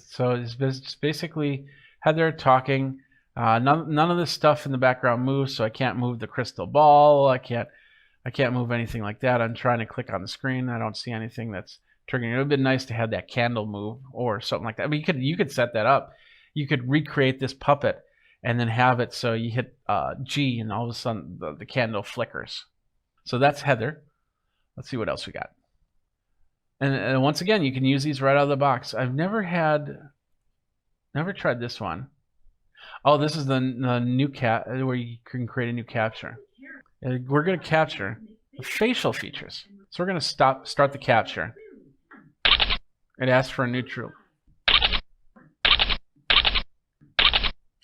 So it's basically Heather talking. None of this stuff in the background moves, so I can't move the crystal ball. I can't move anything like that. I'm trying to click on the screen. I don't see anything that's triggering. It would have been nice to have that candle move or something like that. But you could set that up. You could recreate this puppet and then have it so you hit G and all of a sudden the candle flickers. So that's Heather. Let's see what else we got. And once again, you can use these right out of the box. I've never tried this one. Oh, this is the new where you can create a new capture. We're going to capture the facial features. So we're going to start the capture. It asks for a neutral.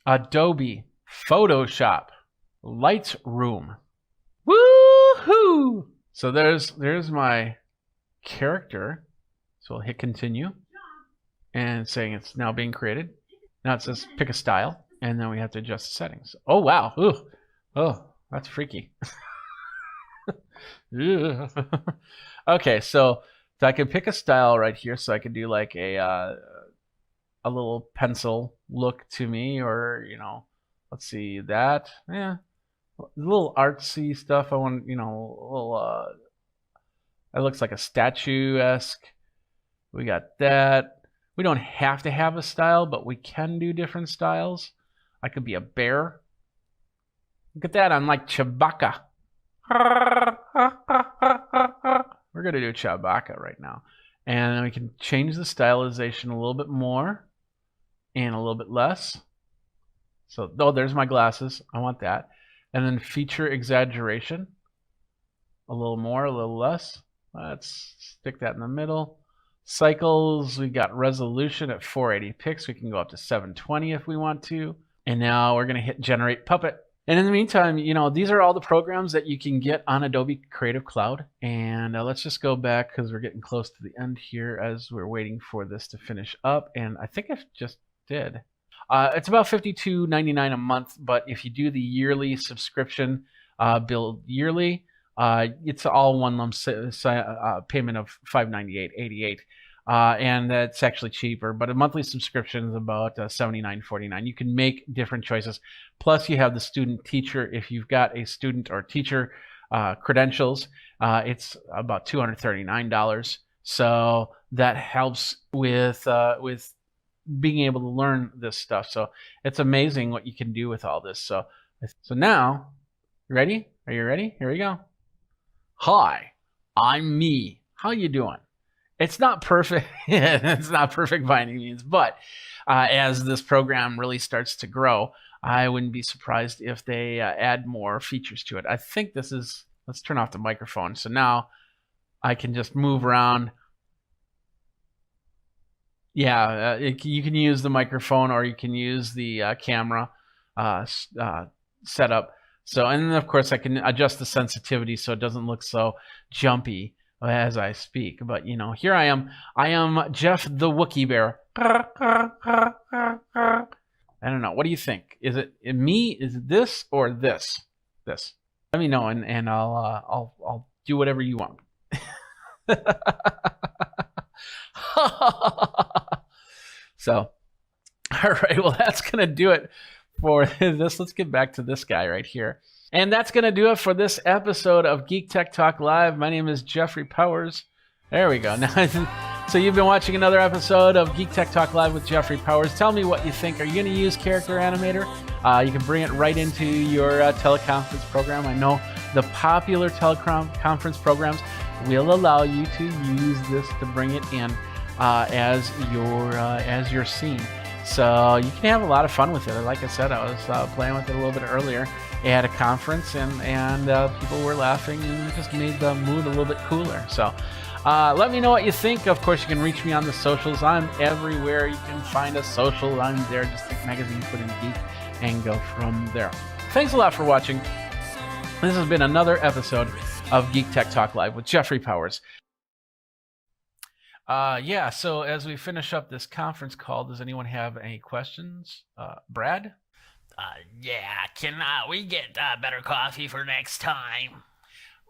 Adobe Photoshop Lightroom. Woohoo! So there's my character. So I'll hit continue and it's saying it's now being created. Now it says pick a style and then we have to adjust the settings. Oh wow. Ooh. Oh, that's freaky. Okay, so I can pick a style right here. So I could do like a little pencil look to me, or let's see that. Yeah, a little artsy stuff. I want a little. It looks like a statuesque. We got that. We don't have to have a style, but we can do different styles. I could be a bear. Look at that, I'm like Chewbacca. We're going to do Chewbacca right now. And then we can change the stylization a little bit more and a little bit less. So, there's my glasses. I want that. And then feature exaggeration. A little more, a little less. Let's stick that in the middle. Cycles, we got resolution at 480 pics. We can go up to 720 if we want to. And now we're going to hit generate puppet. And in the meantime, these are all the programs that you can get on Adobe Creative Cloud. And let's just go back because we're getting close to the end here as we're waiting for this to finish up. And I think I just did. It's about $52.99 a month, but if you do the yearly subscription, billed yearly, it's all one lump payment of $598.88. And that's actually cheaper, but a monthly subscription is about $79.49. You can make different choices. Plus, you have the student teacher. If you've got a student or teacher credentials, it's about $239. So that helps with being able to learn this stuff. So it's amazing what you can do with all this. So now, you ready? Are you ready? Here we go. Hi, I'm me. How you doing? It's not perfect. It's not perfect by any means, but as this program really starts to grow, I wouldn't be surprised if they add more features to it. I think this is, let's turn off the microphone. So now I can just move around. Yeah, you can use the microphone or you can use the camera setup. So, and then of course I can adjust the sensitivity so it doesn't look so jumpy as I speak. But you know, here I am Jeff the Wookiee Bear. I don't know. What do you think? Is it me? Is it this or this? This. Let me know, and I'll do whatever you want. So, all right. Well, that's gonna do it for this. Let's get back to this guy right here. And that's going to do it for this episode of Geek Tech Talk Live. My name is Jeffrey Powers. There we go. Now, so you've been watching another episode of Geek Tech Talk Live with Jeffrey Powers. Tell me what you think. Are you going to use Character Animator? You can bring it right into your teleconference program. I know the popular teleconference programs will allow you to use this to bring it in as your scene. So you can have a lot of fun with it. Like I said, I was playing with it a little bit earlier at a conference, and people were laughing, and it just made the mood a little bit cooler. So let me know what you think. Of course, you can reach me on the socials. I'm everywhere. You can find a social. I'm there. Just Think Magazine, put in Geek, and go from there. Thanks a lot for watching. This has been another episode of Geek Tech Talk Live with Jeffrey Powers. Yeah, so as we finish up this conference call, does anyone have any questions? Brad? Yeah, can we get better coffee for next time?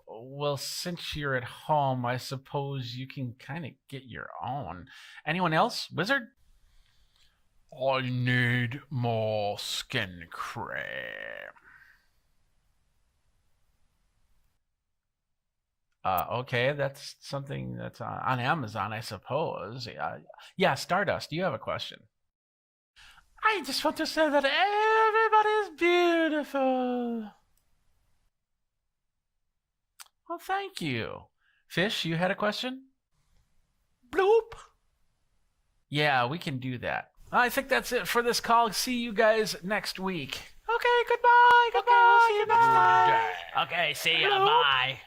Well, since you're at home, I suppose you can kind of get your own. Anyone else? Wizard? I need more skin cream. Okay, that's something that's on Amazon, I suppose. Yeah, Stardust, do you have a question? I just want to say that everybody's beautiful. Well, thank you. Fish, you had a question? Bloop. Yeah, we can do that. I think that's it for this call. See you guys next week. Okay, goodbye. Goodbye. Okay, we'll see you next time. Okay, see ya. Bye.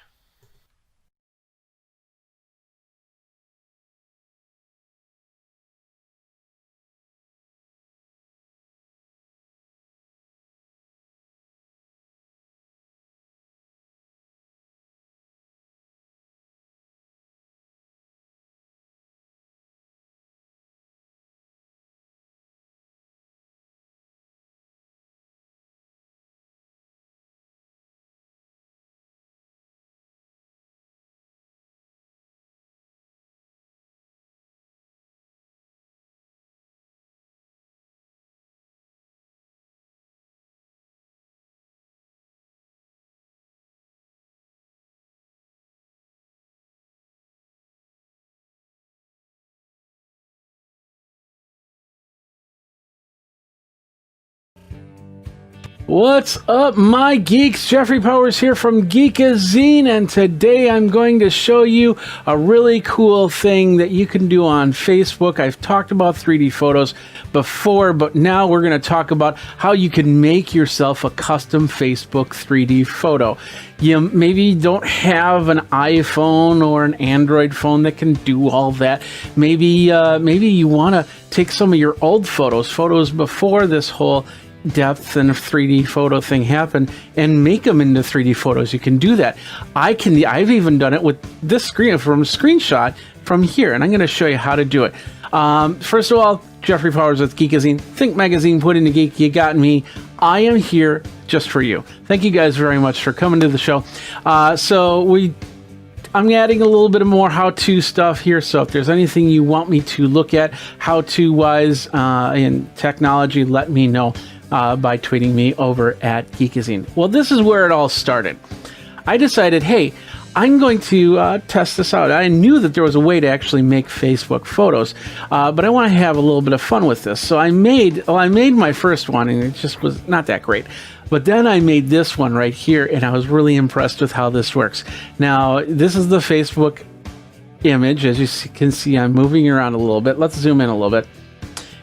What's up, my geeks? Jeffrey Powers here from Geekazine, and today I'm going to show you a really cool thing that you can do on Facebook. I've talked about 3D photos before, but now we're going to talk about how you can make yourself a custom Facebook 3D photo. You maybe don't have an iPhone or an Android phone that can do all that. Maybe you want to take some of your old photos before this whole depth and 3D photo thing happen, and make them into 3D photos. You can do that. I've even done it with this screenshot from here, and I'm going to show you how to do it. First of all, Jeffrey Powers with Geekazine. Think Magazine, put in the geek. You got me. I am here just for you. Thank you guys very much for coming to the show. I'm adding a little bit of more how-to stuff here, so if there's anything you want me to look at how-to wise in technology, let me know by tweeting me over at Geekazine. Well, this is where it all started. I decided, hey, I'm going to test this out. I knew that there was a way to actually make Facebook photos, but I want to have a little bit of fun with this. So I made my first one, and it just was not that great. But then I made this one right here, and I was really impressed with how this works. Now, this is the Facebook image. As you can see, I'm moving around a little bit. Let's zoom in a little bit.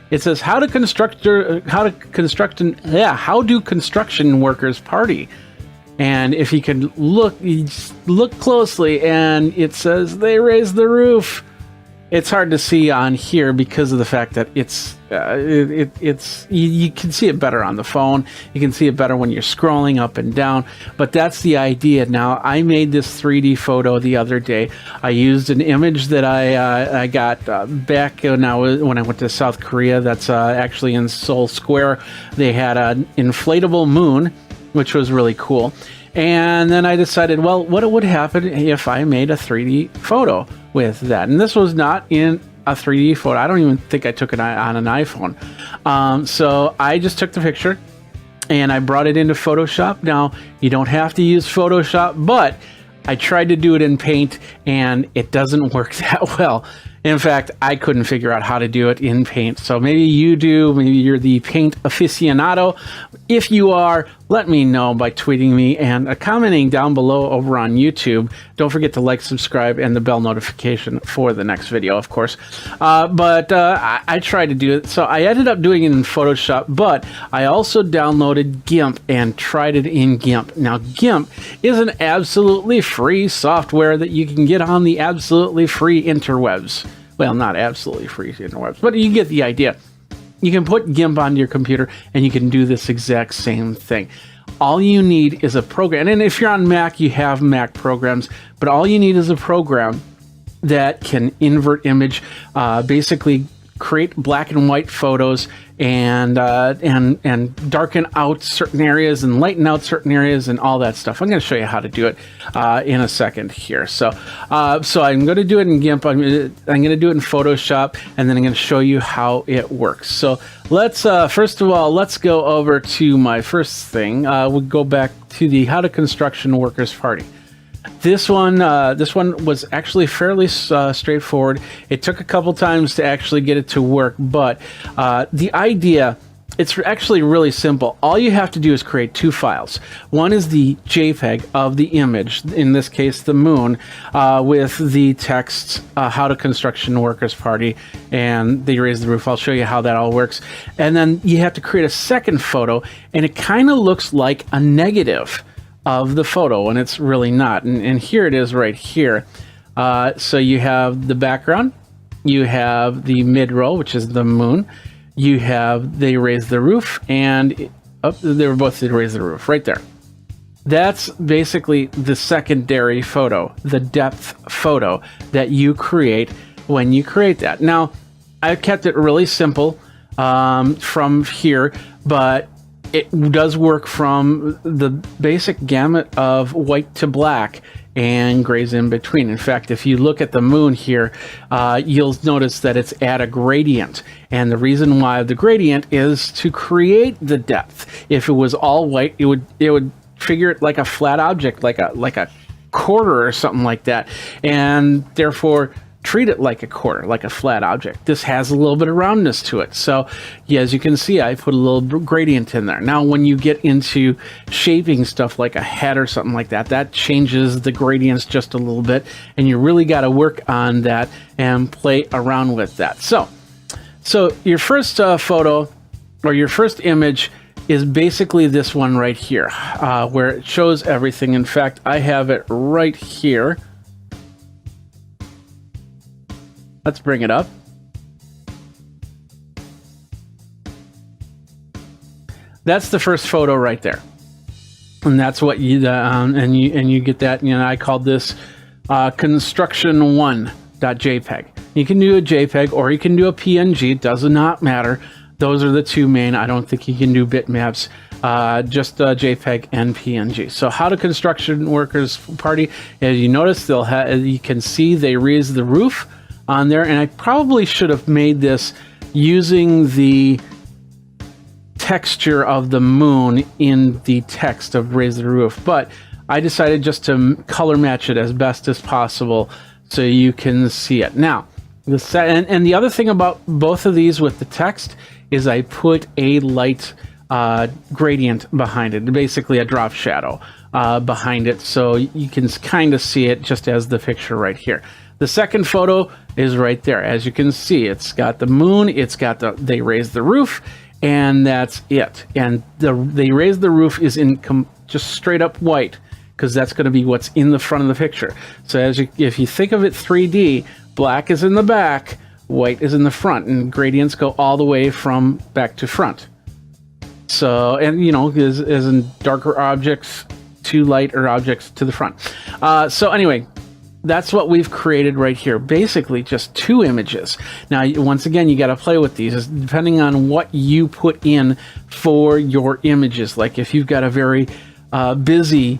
It says how do construction workers party? And if you can look closely, and it says they raise the roof. It's hard to see on here because of the fact that it's you can see it better on the phone. You can see it better when you're scrolling up and down. But that's the idea. Now, I made this 3D photo the other day. I used an image that I got back when I went to South Korea. That's actually in Seoul Square. They had an inflatable moon, which was really cool. And then I decided, well, what would happen if I made a 3D photo with that? And this was not in a 3D photo. I don't even think I took it on an iPhone. So I just took the picture and I brought it into Photoshop. Now, you don't have to use Photoshop, but I tried to do it in Paint and it doesn't work that well. In fact, I couldn't figure out how to do it in Paint. So maybe you do, maybe you're the Paint aficionado. If you are, let me know by tweeting me and commenting down below over on YouTube. Don't forget to like, subscribe, and the bell notification for the next video, of course. But I tried to do it. So I ended up doing it in Photoshop, but I also downloaded GIMP and tried it in GIMP. Now, GIMP is an absolutely free software that you can get on the absolutely free interwebs. Well, not absolutely free interwebs, but you get the idea. You can put GIMP onto your computer and you can do this exact same thing. All you need is a program. And if you're on Mac, you have Mac programs, but all you need is a program that can invert image, basically create black and white photos and darken out certain areas and lighten out certain areas and all that stuff. I'm going to show you how to do it in a second here. So I'm going to do it in GIMP. I'm going to do it in Photoshop, and then I'm going to show you how it works. So let's first of all, let's go over to my first thing. We'll go back to the How to Construction Workers Party. This one was actually fairly straightforward. It took a couple times to actually get it to work, but the idea, it's actually really simple. All you have to do is create two files. One is the JPEG of the image, in this case the moon, with the text, How to Construction Workers Party, and they raise the roof. I'll show you how that all works. And then you have to create a second photo, and it kind of looks like a negative of the photo, and it's really not. And here it is right here. So you have the background, you have the mid-row, which is the moon, you have they raise the roof, and they were both they raise the roof right there. That's basically the secondary photo, the depth photo that you create when you create that. Now, I've kept it really simple from here, but it does work from the basic gamut of white to black and grays in between. In fact, if you look at the moon here, you'll notice that it's at a gradient. And the reason why the gradient is to create the depth. If it was all white, it would figure it like a flat object, like a quarter or something like that. And therefore, treat it like a quarter, like a flat object. This has a little bit of roundness to it. So yeah, as you can see, I put a little gradient in there. Now, when you get into shaping stuff like a head or something like that, that changes the gradients just a little bit, and you really got to work on that and play around with that. So your first photo or your first image is basically this one right here, where it shows everything. In fact, I have it right here. Let's bring it up. That's the first photo right there, and that's what you and you get that. You know, I called this construction1.jpg. You can do a JPEG or you can do a PNG. It does not matter. Those are the two main. I don't think you can do bitmaps. Just JPEG and PNG. So How to Construction Workers Party. As you notice, they'll have. You can see they raise the roof on there, and I probably should have made this using the texture of the moon in the text of Raise the Roof, but I decided just to color match it as best as possible so you can see it. Now, and the other thing about both of these with the text is I put a light gradient behind it, basically a drop shadow behind it, so you can kind of see it just as the picture right here. The second photo is right there. As you can see, it's got the moon, it's got they raised the roof, and that's it. And they raised the roof is in just straight up white, because that's going to be what's in the front of the picture. So if you think of it 3D, black is in the back, white is in the front, and gradients go all the way from back to front. So, and you know, as in darker objects to lighter objects to the front. So anyway, that's what we've created right here. Basically just 2 images. Now, once again, you got to play with these depending on what you put in for your images. Like if you've got a very busy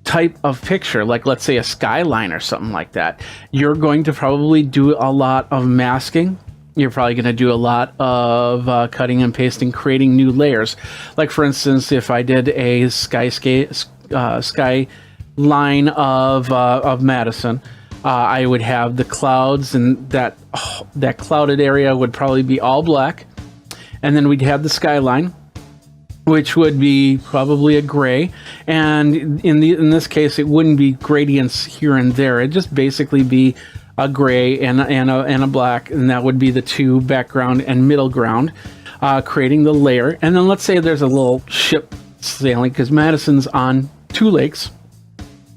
type of picture, like let's say a skyline or something like that, you're going to probably do a lot of masking. You're probably going to do a lot of cutting and pasting, creating new layers. Like for instance, if I did a skyline of Madison, I would have the clouds, and that clouded area would probably be all black, and then we'd have the skyline, which would be probably a gray, and in this case, it wouldn't be gradients here and there. It'd just basically be a gray and a black, and that would be the 2 background and middle ground, creating the layer. And then let's say there's a little ship sailing, because Madison's on 2 lakes,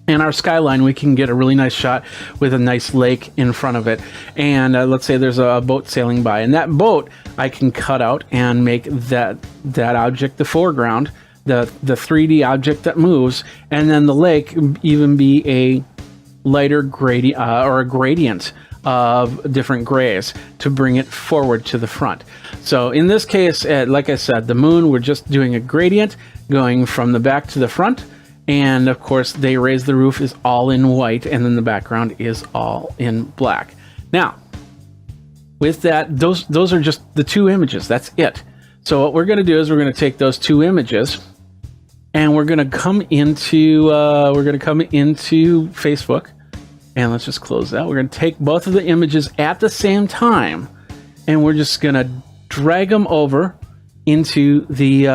and our skyline, we can get a really nice shot with a nice lake in front of it. And let's say there's a boat sailing by, and that boat I can cut out and make that object the foreground, the 3D object that moves, and then the lake even be a lighter gradient or a gradient of different grays to bring it forward to the front. So in this case, like I said, the moon, we're just doing a gradient going from the back to the front. And of course, they raise the roof is all in white, and then the background is all in black. Now, with that, those are just the 2 images. That's it. So what we're going to do is we're going to take those 2 images, and we're going to come into Facebook, and let's just close that. We're going to take both of the images at the same time, and we're just going to drag them over into the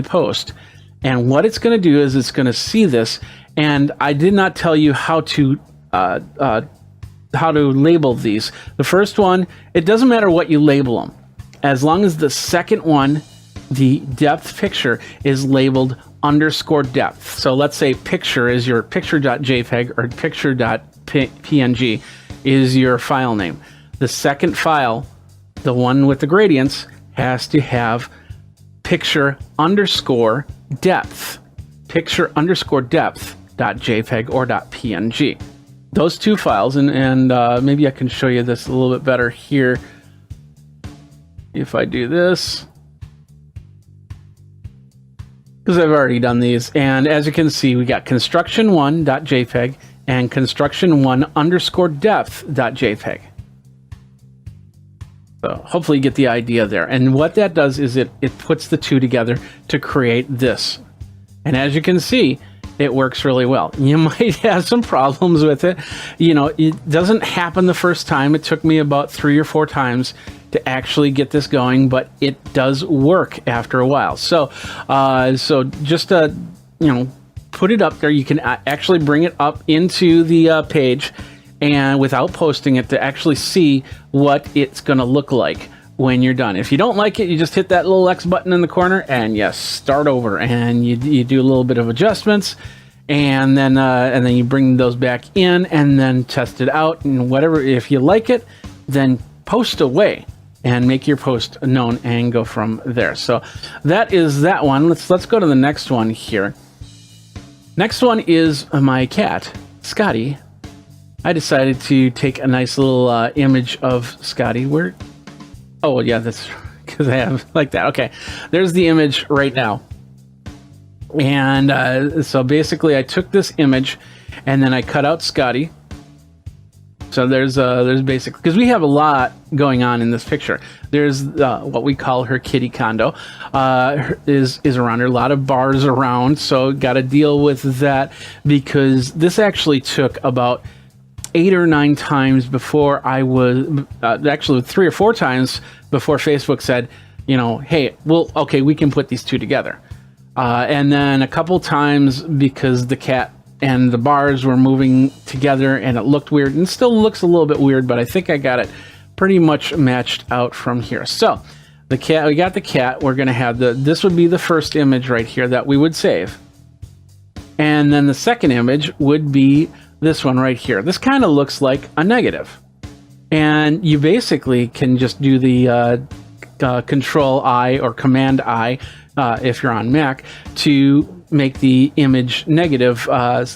post. And what it's going to do is it's going to see this, and I did not tell you how to label these. The first one, it doesn't matter what you label them, as long as the second one, the depth picture, is labeled _depth. So let's say picture is your picture.jpg or picture.png is your file name. The second file, the one with the gradients, has to have picture_depth, picture_depth.jpg or .png. Those 2 files, and maybe I can show you this a little bit better here. If I do this, because I've already done these, and as you can see, we got construction1.jpg and construction1_depth.jpg. So hopefully you get the idea there. And what that does is it puts the 2 together to create this. And as you can see, it works really well. You might have some problems with it. You know, it doesn't happen the first time. It took me about 3 or 4 times to actually get this going, but it does work after a while. So, just put it up there. You can actually bring it up into the page, and without posting it, to actually see what it's going to look like when you're done. If you don't like it, you just hit that little X button in the corner and you start over, and you do a little bit of adjustments, and then you bring those back in and then test it out, and whatever. If you like it, then post away and make your post known and go from there. So that is that one. Let's go to the next one here. Next one is my cat, Scotty. I decided to take a nice little image of Scotty. Oh, yeah, that's because I have like that. Okay, there's the image right now. And so basically I took this image and then I cut out Scotty. So there's basically, because we have a lot going on in this picture. There's what we call her kitty condo, is around her. A lot of bars around, so got to deal with that, because this actually took about 8 or 9 times before I was, actually 3 or 4 times before Facebook said, you know, hey, well, okay, we can put these two together. And then a couple times because the cat and the bars were moving together and it looked weird, and still looks a little bit weird, but I think I got it pretty much matched out from here. So the cat, we got the cat. We're going to have this would be the first image right here that we would save. And then the second image would be this one right here. This kind of looks like a negative. And you basically can just do the Control I or Command I, if you're on Mac, to make the image negative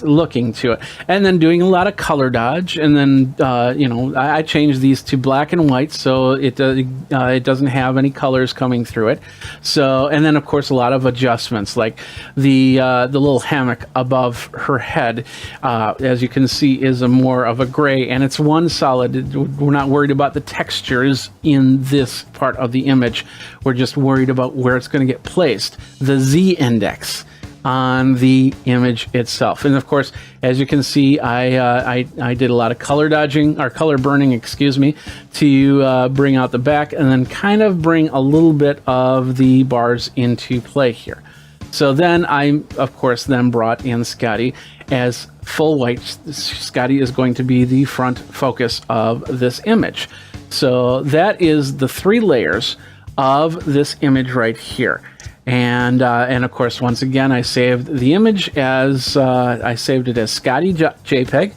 looking to it, and then doing a lot of color dodge, and then you know, I changed these to black and white so it doesn't have any colors coming through it. So, and then of course a lot of adjustments, like the little hammock above her head, as you can see, is a more of a gray, and it's one solid. We're not worried about the textures in this part of the image. We're just worried about where it's going to get placed, the Z index on the image itself. And of course, as you can see, I did a lot of color dodging, or color burning, excuse me, to bring out the back, and then kind of bring a little bit of the bars into play here. So then I, of course, then brought in Scotty as full white. Scotty is going to be the front focus of this image. So that is the 3 layers of this image right here. And of course, once again, I saved the image as I saved it as Scotty JPEG,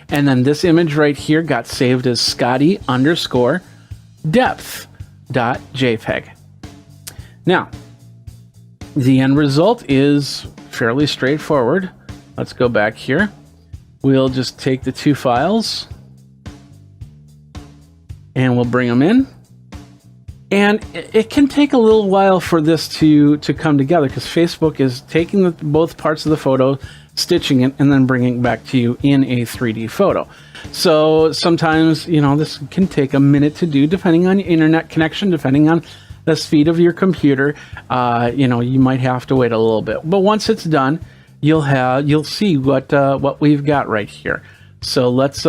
and then this image right here got saved as Scotty _ depth.jpg. Now, the end result is fairly straightforward. Let's go back here. We'll just take the 2 files and we'll bring them in. And it can take a little while for this to come together, because Facebook is taking both parts of the photo, stitching it, and then bringing it back to you in a 3D photo. So sometimes, you know, this can take a minute to do, depending on your internet connection, depending on the speed of your computer. You know, you might have to wait a little bit. But once it's done, you'll see what we've got right here. So let's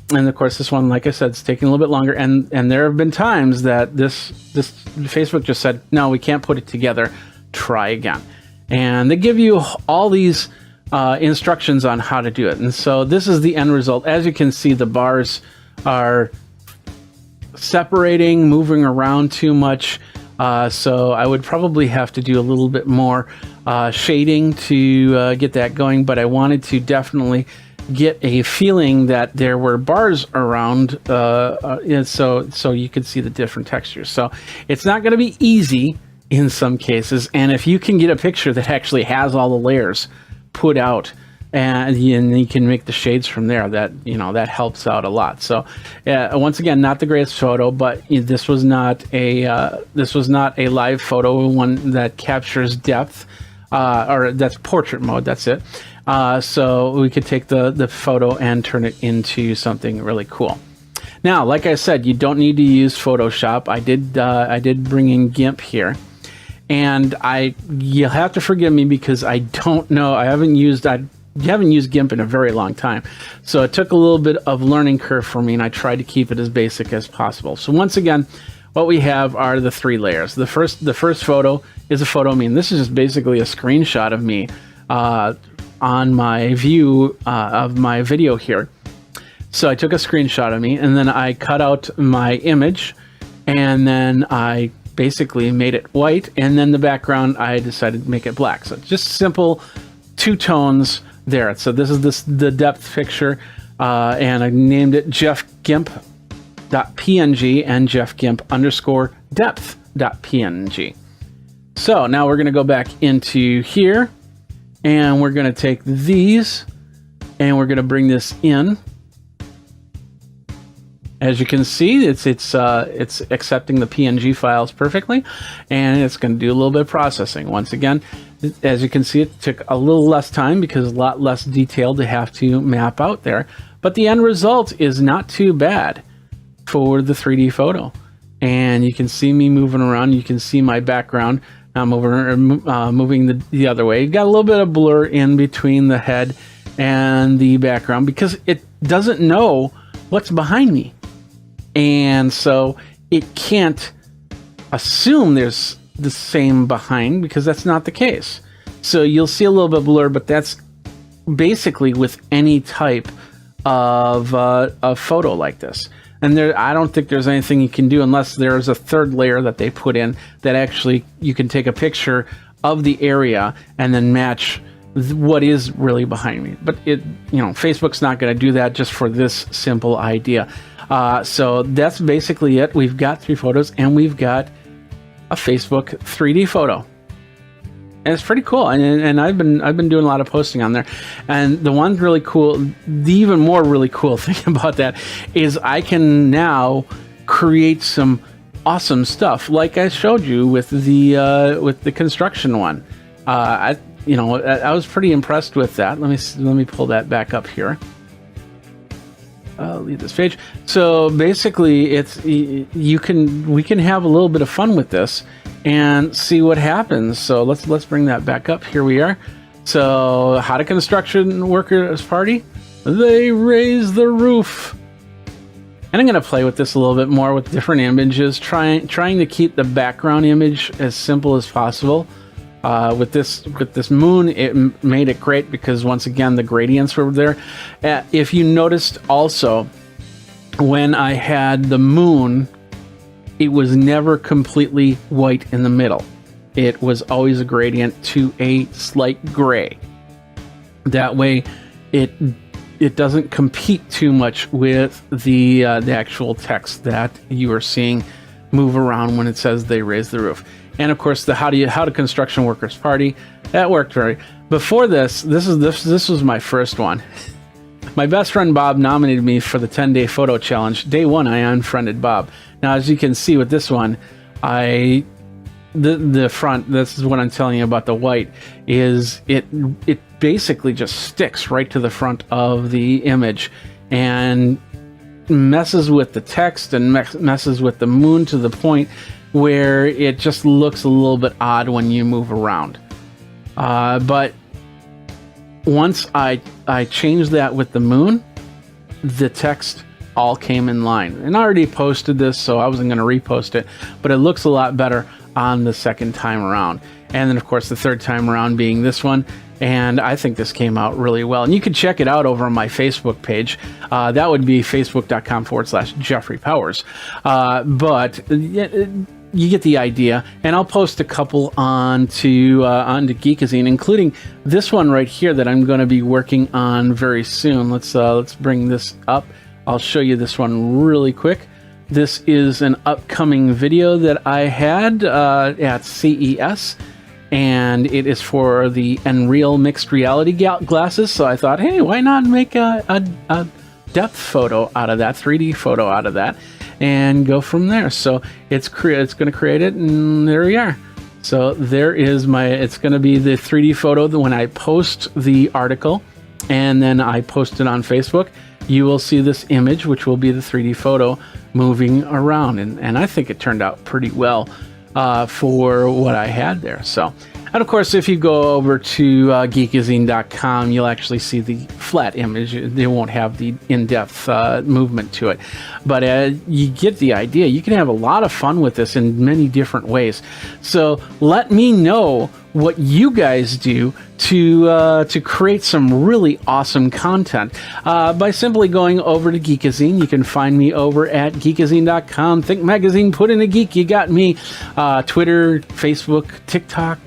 and of course, this one, like I said, it's taking a little bit longer, and there have been times that this Facebook just said, no, we can't put it together, try again. And they give you all these instructions on how to do it. And so this is the end result. As you can see, the bars are separating, moving around too much. So I would probably have to do a little bit more shading to get that going, but I wanted to definitely get a feeling that there were bars around, so you could see the different textures. So it's not going to be easy in some cases, and if you can get a picture that actually has all the layers put out, and you can make the shades from there, that, you know, that helps out a lot. So once again, not the greatest photo, but this was not a live photo, one that captures depth, or that's portrait mode, that's it. So we could take the photo and turn it into something really cool. Now, like I said, you don't need to use Photoshop. I did bring in GIMP here, and you'll have to forgive me because I don't know. I haven't used GIMP in a very long time, so it took a little bit of learning curve for me, and I tried to keep it as basic as possible. So once again, what we have are the 3 layers. The first photo is a photo of me, and this is just basically a screenshot of me on my view of my video here. So I took a screenshot of me, and then I cut out my image, and then I basically made it white, and then the background I decided to make it black. So just simple 2 tones there. So this is the depth picture, and I named it jeffgimp.png and jeffgimp _ depth.png. So now we're going to go back into here, and we're going to take these and we're going to bring this in. As you can see, it's accepting the PNG files perfectly, and it's going to do a little bit of processing. Once again, as you can see, it took a little less time because a lot less detail to have to map out there. but the end result is not too bad for the 3D photo. And you can see me moving around. You can see my background. I'm moving the other way. You got a little bit of blur in between the head and the background because it doesn't know what's behind me. And so it can't assume there's the same behind because that's not the case. So you'll see a little bit of blur, but that's basically with any type of a photo like this. And I don't think there's anything you can do unless there's a third layer that they put in that actually you can take a picture of the area and then match what is really behind me. But Facebook's not going to do that just for this simple idea. So that's basically it. We've got 3 photos and we've got a Facebook 3D photo. And it's pretty cool, and I've been doing a lot of posting on there. And the one really cool, the even more really cool thing about that is I can now create some awesome stuff, like I showed you with the construction one. I was pretty impressed with that. Let me pull that back up here. I'll leave this page. So basically, we can have a little bit of fun with this and see what happens. So let's bring that back up. Here we are. So how do construction workers party? They raise the roof. And I'm going to play with this a little bit more with different images, trying to keep the background image as simple as possible. With this moon, it made it great because once again the gradients were there. If you noticed also, when I had the moon, it was never completely white in the middle. It was always a gradient to a slight gray. That way, it doesn't compete too much with the actual text that you are seeing move around when it says they raise the roof. And of course, the how do construction workers party, that worked very. Before this was my first one. My best friend Bob nominated me for the 10-day photo challenge. Day 1, I unfriended Bob. Now, as you can see with this one, the front, this is what I'm telling you about the white, is it basically just sticks right to the front of the image and messes with the text and messes with the moon to the point where it just looks a little bit odd when you move around. But once I changed that with the moon, the text all came in line. And I already posted this, so I wasn't going to repost it, but it looks a lot better on the second time around. And then, of course, the third time around being this one. And I think this came out really well. And you can check it out over on my Facebook page. That would be facebook.com/Jeffrey Powers. But you get the idea. And I'll post a couple onto Geekazine, including this one right here that I'm going to be working on very soon. Let's bring this up. I'll show you this one really quick. This is an upcoming video that I had at CES, and it is for the Nreal mixed reality glasses. So I thought, hey, why not make a depth photo out of that, 3D photo out of that, and go from there. So it's going to create it, and there we are. So there is it's going to be the 3D photo when I post the article, and then I post it on Facebook. You will see this image, which will be the 3D photo moving around. And I think it turned out pretty well for what I had there. So, and of course, if you go over to geekazine.com, you'll actually see the flat image. They won't have the in-depth movement to it. But you get the idea. You can have a lot of fun with this in many different ways. So let me know what you guys do to create some really awesome content by simply going over to Geekazine. You can find me over at geekazine.com. Think Magazine, put in a geek, you got me. Twitter, Facebook, TikTok,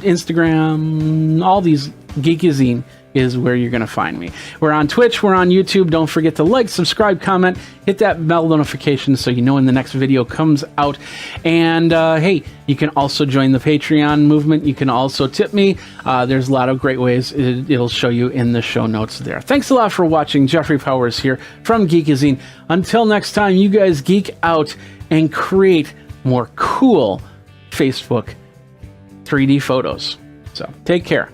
Instagram, all these. Geekazine is where you're going to find me. We're on Twitch, we're on YouTube. Don't forget to like, subscribe, comment, hit that bell notification so you know when the next video comes out. And hey, you can also join the Patreon movement. You can also tip me. There's a lot of great ways. It'll show you in the show notes there. Thanks a lot for watching. Jeffrey Powers here from Geekazine. Until next time, you guys geek out and create more cool Facebook 3D photos. So take care.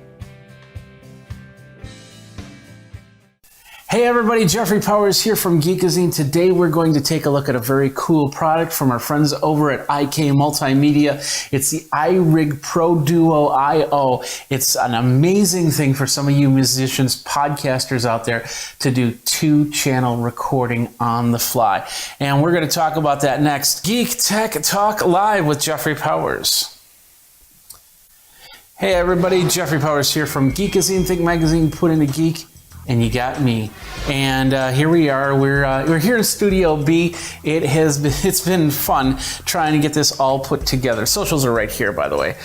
Hey everybody, Jeffrey Powers here from Geekazine. Today we're going to take a look at a very cool product from our friends over at IK Multimedia. It's the iRig Pro Duo IO. It's an amazing thing for some of you musicians, podcasters out there to do 2-channel recording on the fly. And we're going to talk about that next. Geek Tech Talk Live with Jeffrey Powers. Hey everybody, Jeffrey Powers here from Geekazine. Think Magazine, put in a geek. And you got me. And here we are. We're here in Studio B. It's been fun trying to get this all put together. Socials are right here, by the way,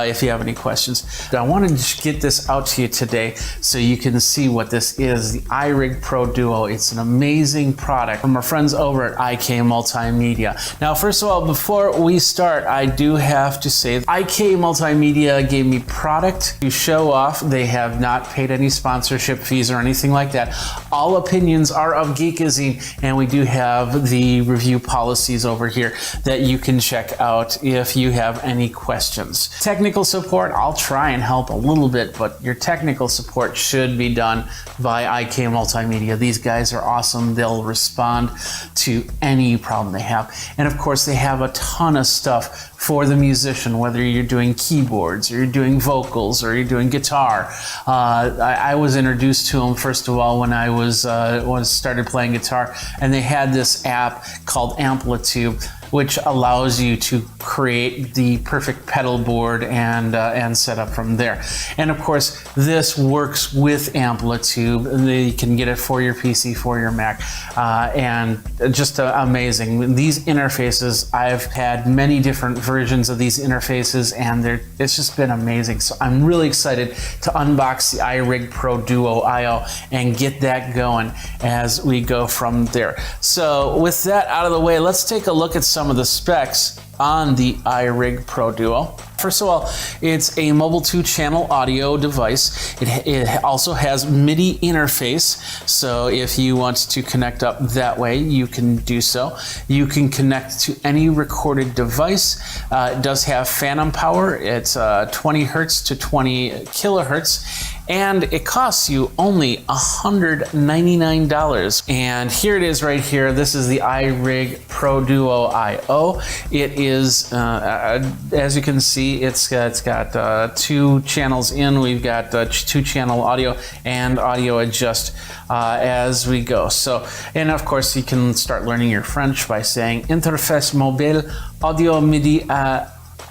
if you have any questions. I wanted to get this out to you today so you can see what this is, the iRig Pro Duo. It's an amazing product from our friends over at IK Multimedia. Now, first of all, before we start, I do have to say IK Multimedia gave me product to show off. They have not paid any sponsorship fees or anything like that. All opinions are of Geekazine, and we do have the review policies over here that you can check out if you have any questions. Technical support, I'll try and help a little bit, but your technical support should be done by IK Multimedia. These guys are awesome. They'll respond to any problem they have. And of course, they have a ton of stuff for the musician, whether you're doing keyboards or you're doing vocals or you're doing guitar. I was introduced to them first of all when I started playing guitar, and they had this app called Amplitude, which allows you to create the perfect pedal board and set up from there. And of course, this works with Amplitude. You can get it for your PC, for your Mac, and just amazing. These interfaces, I've had many different versions of these interfaces, and it's just been amazing. So I'm really excited to unbox the iRig Pro Duo IO and get that going as we go from there. So with that out of the way, let's take a look at some of the specs on the iRig Pro Duo. First of all, it's a mobile 2-channel audio device. It also has MIDI interface, so if you want to connect up that way, you can do so. You can connect to any recorded device. It does have phantom power. It's 20 hertz to 20 kilohertz. And it costs you only $199. And here it is right here. This is the iRig Pro Duo IO. It is, as you can see, it's got 2 channels in. We've got 2-channel audio and audio adjust as we go. So, and of course, you can start learning your French by saying Interface mobile audio MIDI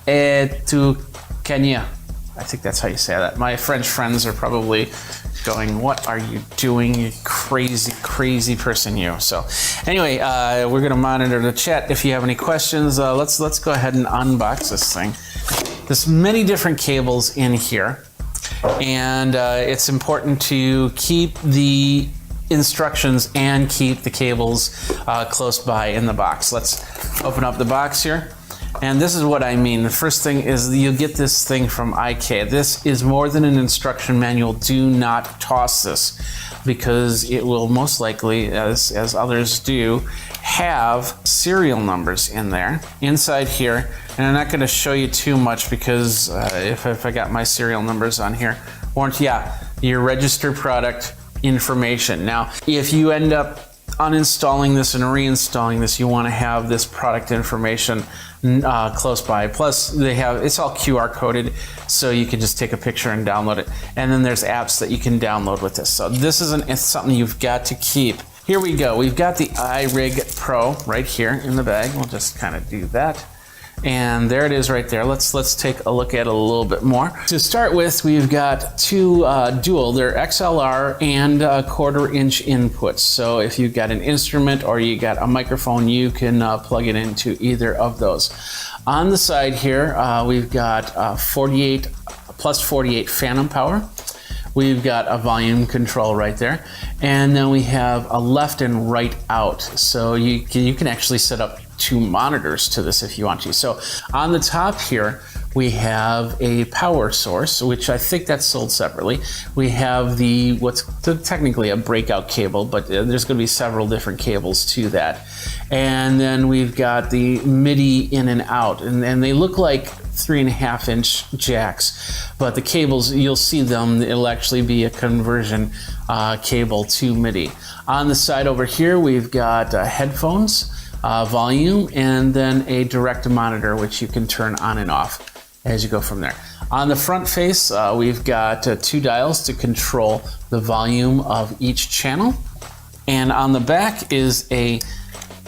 et tu Kenya. I think that's how you say that. My French friends are probably going, what are you doing, you crazy, crazy person, you. So anyway, we're going to monitor the chat. If you have any questions, let's go ahead and unbox this thing. There's many different cables in here, and it's important to keep the instructions and keep the cables close by in the box. Let's open up the box here. And this is what I mean. The first thing is you get this thing from IK. This is more than an instruction manual. Do not toss this, because it will most likely, as others do, have serial numbers in there inside here. And I'm not going to show you too much because if I got my serial numbers on here, your registered product information. Now, if you end up uninstalling this and reinstalling this, you want to have this product information close by. Plus, it's all QR coded, so you can just take a picture and download it. And then there's apps that you can download with this. So this it's something you've got to keep. Here we go. We've got the iRig Pro right here in the bag. We'll just kind of do that. And there it is right there. Let's take a look at it a little bit more. To start with, we've got 2 dual. They're XLR and 1/4 inch inputs. So if you've got an instrument or you got a microphone, you can plug it into either of those. On the side here, we've got 48 plus 48 phantom power. We've got a volume control right there. And then we have a left and right out. So you can actually set up 2 monitors to this if you want to. So on the top here, We have a power source, which I think that's sold separately. We have the what's technically a breakout cable, but there's going to be several different cables to that. And then we've got the MIDI in and out, and they look like 3.5-inch jacks, but the cables, you'll see them, it'll actually be a conversion cable to MIDI. On the side over here, we've got headphones, volume, and then a direct monitor, which you can turn on and off as you go from there. On the front face, we've got 2 dials to control the volume of each channel. And on the back is a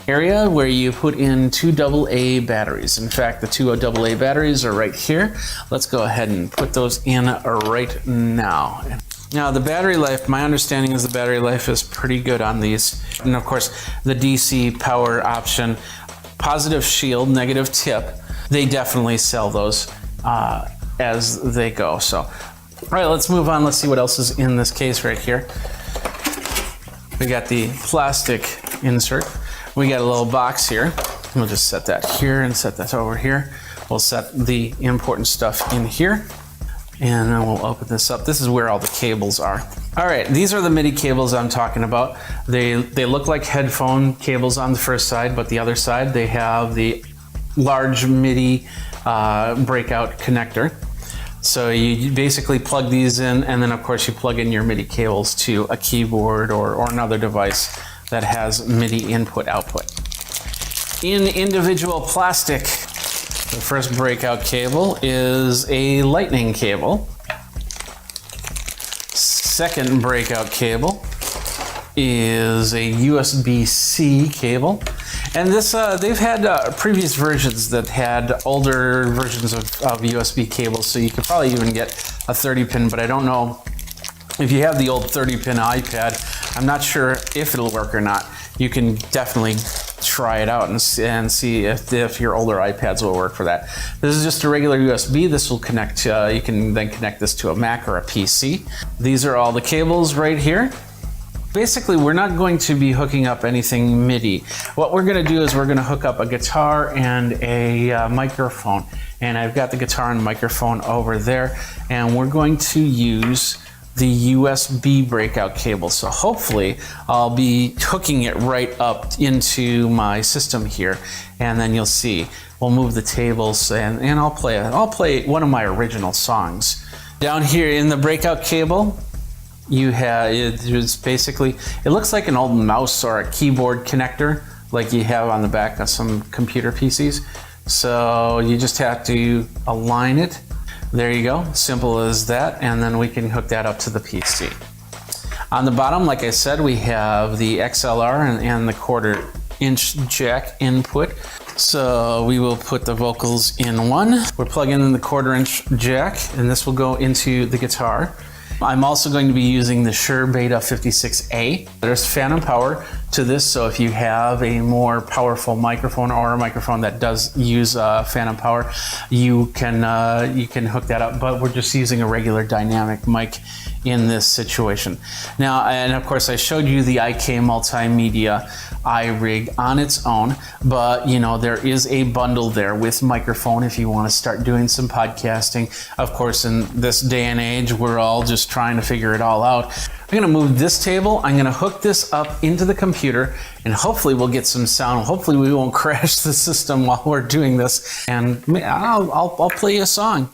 area where you put in 2 AA batteries. In fact, the 2 AA batteries are right here. Let's go ahead and put those in right now. Now the battery life, my understanding is the battery life is pretty good on these. And of course, the DC power option, positive shield, negative tip, they definitely sell those as they go. So, all right, let's move on. Let's see what else is in this case right here. We got the plastic insert. We got a little box here. We'll just set that here and set that over here. We'll set the important stuff in here. And then we'll open this up. This is where all the cables are. All right, these are the MIDI cables I'm talking about. They look like headphone cables on the first side, but the other side, they have the large MIDI breakout connector. So you basically plug these in, and then of course you plug in your MIDI cables to a keyboard or another device that has MIDI input-output. In individual plastic, the first breakout cable is a lightning cable. Second breakout cable is a USB-C cable. And this, they've had previous versions that had older versions of USB cables, so you could probably even get a 30-pin, but I don't know if you have the old 30-pin iPad. I'm not sure if it'll work or not. You can definitely try it out and see if your older iPads will work for that. This is just a regular USB. This will connect, you can then connect this to a Mac or a PC. These are all the cables right here. Basically, we're not going to be hooking up anything MIDI. What we're going to do is we're going to hook up a guitar and a microphone. And I've got the guitar and microphone over there. And we're going to use the USB breakout cable. So hopefully I'll be hooking it right up into my system here. And then you'll see, we'll move the tables and I'll play one of my original songs. Down here in the breakout cable, you have, it's basically, it looks like an old mouse or a keyboard connector like you have on the back of some computer PCs. So you just have to align it. There you go, simple as that, and then we can hook that up to the PC. On the bottom, like I said, we have the XLR and the 1/4-inch jack input. So we will put the vocals in one. We're plugging in the 1/4-inch jack, and this will go into the guitar. I'm also going to be using the Shure Beta 56A. There's phantom power to this, so if you have a more powerful microphone or a microphone that does use phantom power, you can hook that up, but we're just using a regular dynamic mic in this situation. Now, and of course I showed you the IK Multimedia iRig on its own, but you know, there is a bundle there with microphone if you want to start doing some podcasting. Of course, in this day and age, we're all just trying to figure it all out. I'm gonna move this table, I'm gonna hook this up into the computer, and hopefully we'll get some sound. Hopefully we won't crash the system while we're doing this, and I'll play you a song.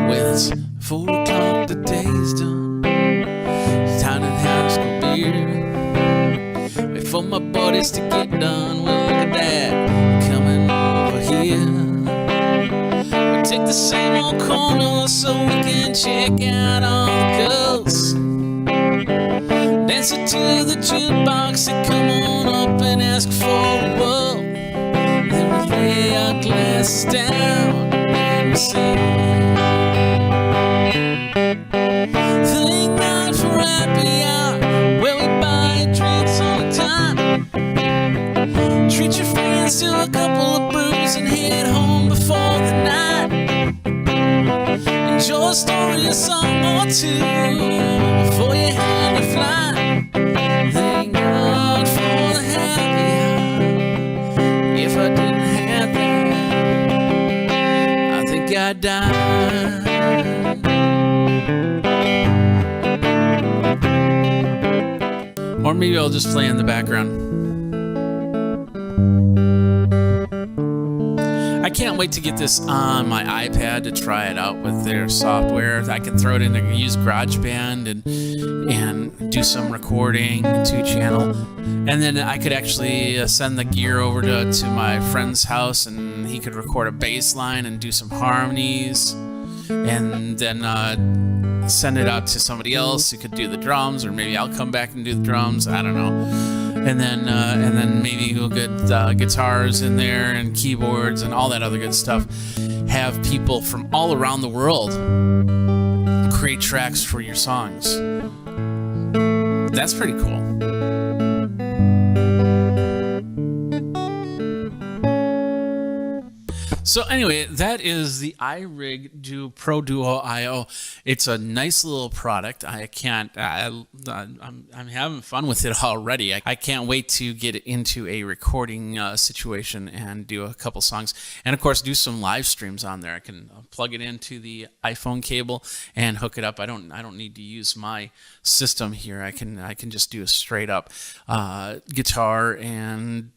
Well, it's 4 o'clock, the day's done. It's time to have some beer. Wait for my buddies to get done. Well, look at that, coming over here. We take the same old corner so we can check out all the girls. Dance it to the jukebox and come on up and ask for a whirl. Then we lay our glasses down and we sing. Thank God for happy hour, where we buy drinks all the time. Treat your friends to a couple of brews and head home before the night. Enjoy a story, a song or two before you hand to fly. Thank God for the happy hour. If I didn't have that I die. Or maybe I'll just play in the background. I can't wait to get this on my iPad to try it out with their software. I can throw it in there, use GarageBand and do some recording, 2-channel. And then I could actually send the gear over to my friend's house, and he could record a bass line and do some harmonies. And then send it out to somebody else who could do the drums, or maybe I'll come back and do the drums. I don't know. And then maybe we'll get guitars in there and keyboards and all that other good stuff. Have people from all around the world create tracks for your songs. That's pretty cool. So anyway, that is the iRig Pro Duo IO. It's a nice little product. I'm having fun with it already. I can't wait to get into a recording situation and do a couple songs, and of course do some live streams on there. I can plug it into the iPhone cable and hook it up. I don't need to use my system here. I can just do a straight up guitar and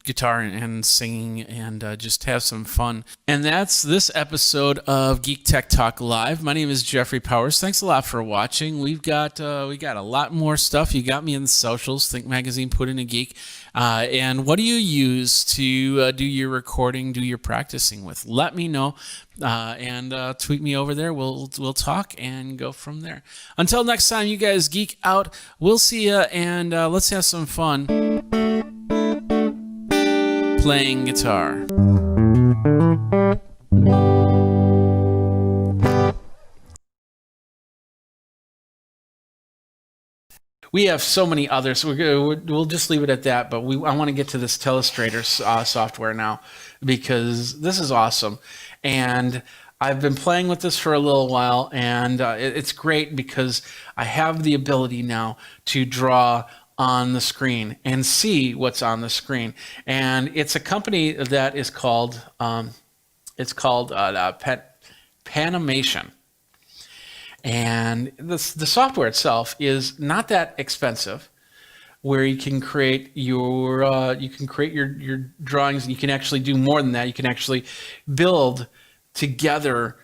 singing and just have some fun. And that's this episode of Geek Tech Talk Live. My name is Jeffrey Powers. Thanks a lot for watching. We got a lot more stuff. You got me in the socials. Think Magazine, Put in a Geek. And what do you use to do your recording, do your practicing with? Let me know and tweet me over there. We'll talk and go from there. Until next time, you guys geek out. We'll see ya, and let's have some fun playing guitar. We have so many others. We'll just leave it at that. But I want to get to this Telestrator software now, because this is awesome, and I've been playing with this for a little while, and it's great because I have the ability now to draw on the screen and see what's on the screen. And it's a company that is called Panimation. And the software itself is not that expensive, where you can create your drawings, and you can actually do more than that. You can actually build together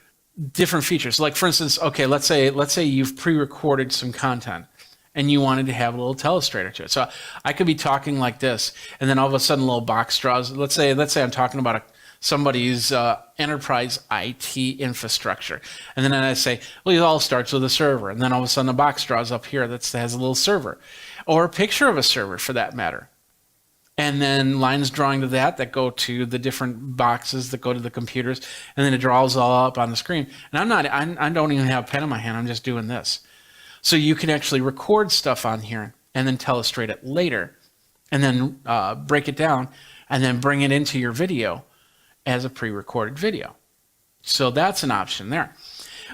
different features. Like, for instance, okay, let's say you've pre-recorded some content and you wanted to have a little Telestrator to it. So I could be talking like this, and then all of a sudden a little box draws. Let's say I'm talking about somebody's enterprise IT infrastructure. And then I say, well, it all starts with a server. And then all of a sudden a box draws up here that has a little server, or a picture of a server for that matter. And then lines drawing to that go to the different boxes that go to the computers. And then it draws all up on the screen. And I don't even have a pen in my hand. I'm just doing this. So you can actually record stuff on here and then telestrate it later, and then break it down and then bring it into your video as a pre-recorded video. So that's an option there.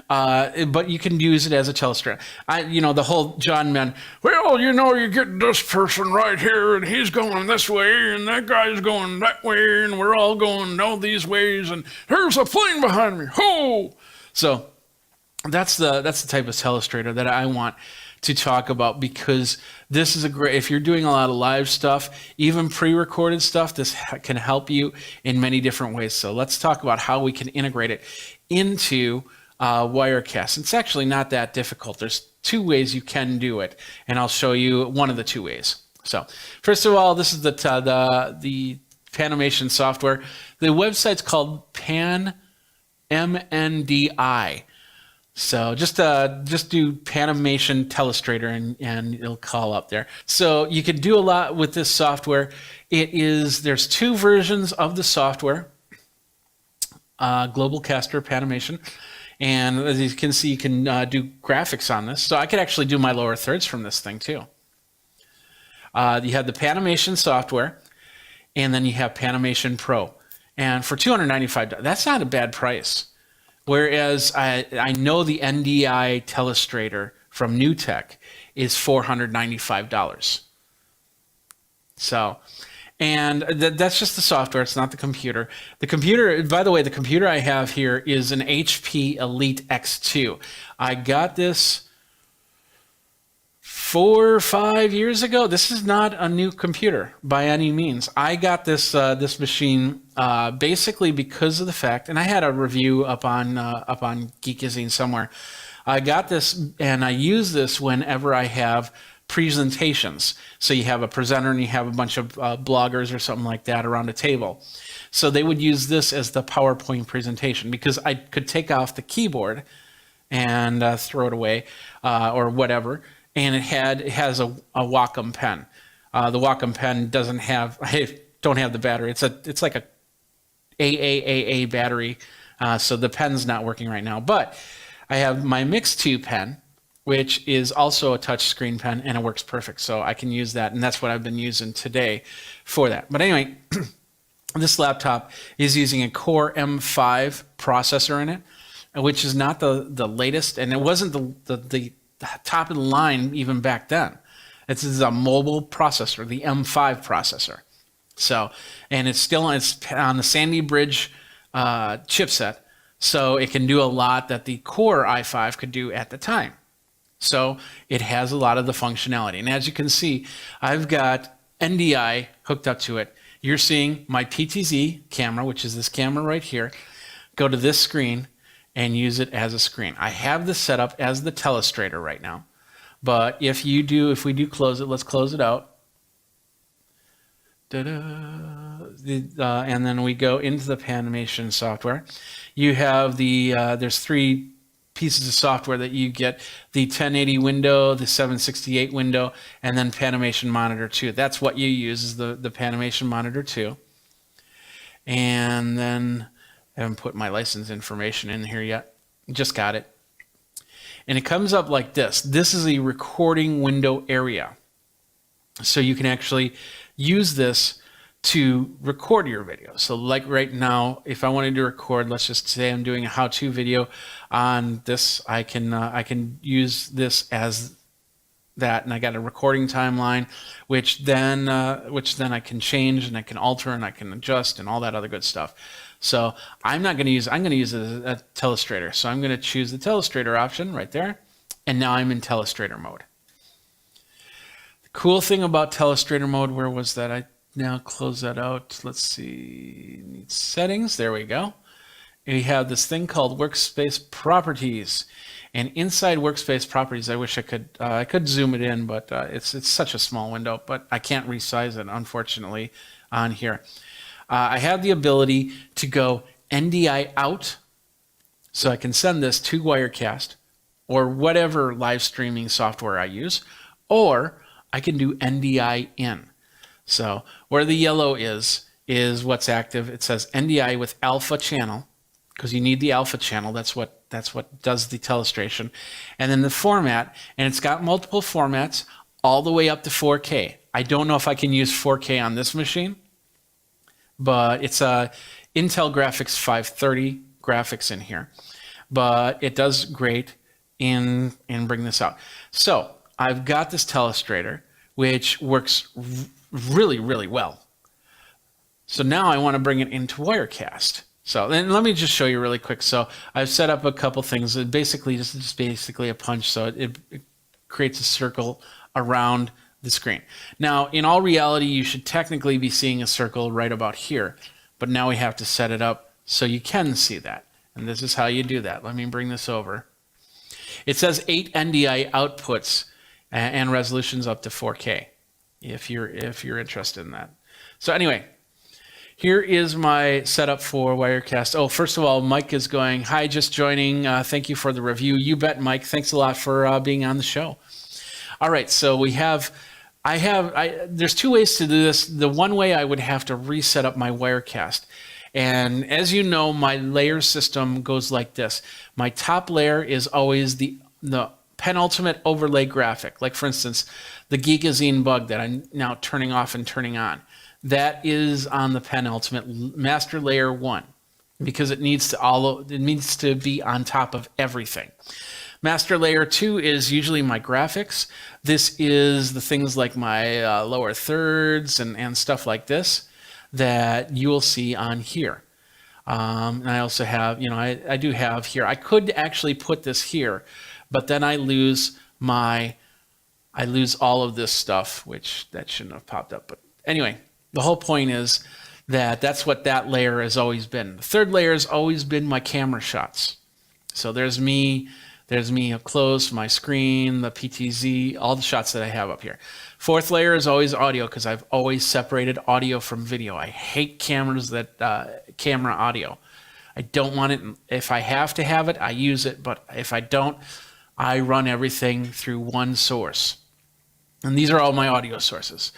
But you can use it as a Telestrator. The whole John Menn, well, you get this person right here, and he's going this way, and that guy's going that way, and we're all going all these ways, and here's a plane behind me. Ho! So that's the type of Telestrator that I want to talk about, because this is if you're doing a lot of live stuff, even pre-recorded stuff, this can help you in many different ways. So let's talk about how we can integrate it into Wirecast. It's actually not that difficult. There's 2 ways you can do it, and I'll show you one of the 2 ways. So first of all, this is the Panimation software. The website's called MNDI. So just do Panimation Telestrator and it'll call up there. So you can do a lot with this software. There's 2 versions of the software, Globalcaster, Panimation. And as you can see, you can do graphics on this. So I could actually do my lower thirds from this thing too. You have the Panimation software, and then you have Panimation Pro. And for $295, that's not a bad price. Whereas I know the NDI Telestrator from NewTek is $495. So, And that's just the software. It's not the computer. The computer, by the way, the computer I have here is an HP Elite X2. I got this 4 or 5 years ago. This is not a new computer by any means. I got this this machine basically because of the fact, and I had a review up on Geekazine somewhere. I got this and I use this whenever I have presentations. So you have a presenter and you have a bunch of bloggers or something like that around a table. So they would use this as the PowerPoint presentation because I could take off the keyboard and throw it away or whatever. And it has a Wacom pen. The Wacom pen doesn't have, I don't have the battery. It's like a AAA battery. So the pen's not working right now, but I have my Mix 2 pen, which is also a touch screen pen, and it works perfect. So I can use that, and that's what I've been using today for that. But anyway, this laptop is using a Core M5 processor in it, which is not the latest, and it wasn't the top of the line even back then. This is a mobile processor, the M5 processor. So, and it's on the Sandy Bridge chipset, so it can do a lot that the Core i5 could do at the time. So it has a lot of the functionality. And as you can see, I've got NDI hooked up to it. You're seeing my PTZ camera, which is this camera right here, go to this screen and use it as a screen. I have this set up as the Telestrator right now. But if we do close it, let's close it out. And then we go into the Panimation software. You have there's 3 pieces of software that you get: the 1080 window, the 768 window, and then Panimation Monitor 2. That's what you use, is the Panimation Monitor 2. And then I haven't put my license information in here yet. Just got it. And it comes up like this. This is a recording window area. So you can actually use this to record your video. So like right now, if I wanted to record, let's just say I'm doing a how-to video on this, I can use this as that, and I got a recording timeline, which then I can change and I can alter and I can adjust and all that other good stuff. So I'm going to use a Telestrator. So I'm going to choose the Telestrator option right there, and now I'm in Telestrator mode. The cool thing about Telestrator mode, where was that? I now close that out. Let's see, settings. There we go. We have this thing called Workspace Properties, and inside Workspace Properties, I wish I could zoom it in, but it's such a small window. But I can't resize it, unfortunately, on here. I have the ability to go NDI out, so I can send this to Wirecast or whatever live streaming software I use, or I can do NDI in. So where the yellow is what's active. It says NDI with alpha channel, because you need the alpha channel. That's what does the telestration. And then the format, and it's got multiple formats all the way up to 4K. I don't know if I can use 4K on this machine, but it's a Intel Graphics 530 graphics in here. But it does great in bring this out. So I've got this Telestrator, which works really, really well. So now I want to bring it into Wirecast. So then let me just show you really quick. So I've set up a couple things. It basically just basically a punch, so it creates a circle around the screen. Now, in all reality, you should technically be seeing a circle right about here, but now we have to set it up so you can see that. And this is how you do that. Let me bring this over. It says 8 NDI outputs and resolutions up to 4K, if you're interested in that. So anyway, here is my setup for Wirecast. Oh, first of all, Mike is going, hi, just joining. Thank you for the review. You bet, Mike. Thanks a lot for being on the show. All right, so there's 2 ways to do this. The one way, I would have to reset up my Wirecast. And as you know, my layer system goes like this. My top layer is always the penultimate overlay graphic. Like, for instance, the Geekazine bug that I'm now turning off and turning on. That is on the penultimate master layer 1, because it needs to be on top of everything. Master layer 2 is usually my graphics. This is the things like my lower thirds and stuff like this that you will see on here. And I also have, you know, I do have here, I could actually put this here, but then I lose all of this stuff, which that shouldn't have popped up. But anyway, the whole point is that that's what that layer has always been. The third layer has always been my camera shots. So there's me up close, my screen, the PTZ, all the shots that I have up here. Fourth layer is always audio because I've always separated audio from video. I hate cameras that camera audio. I don't want it. If I have to have it, I use it. But if I don't, I run everything through one source. And these are all my audio sources.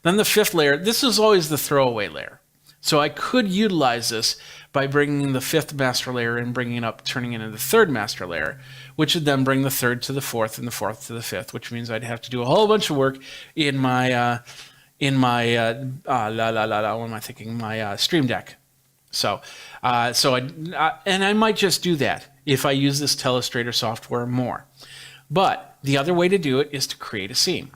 Then the fifth layer, this is always the throwaway layer. So I could utilize this by bringing the fifth master layer and bringing it up, turning it into the third master layer, which would then bring the third to the fourth and the fourth to the fifth, which means I'd have to do a whole bunch of work in my Stream Deck. So I might just do that if I use this Telestrator software more. But the other way to do it is to create a scene.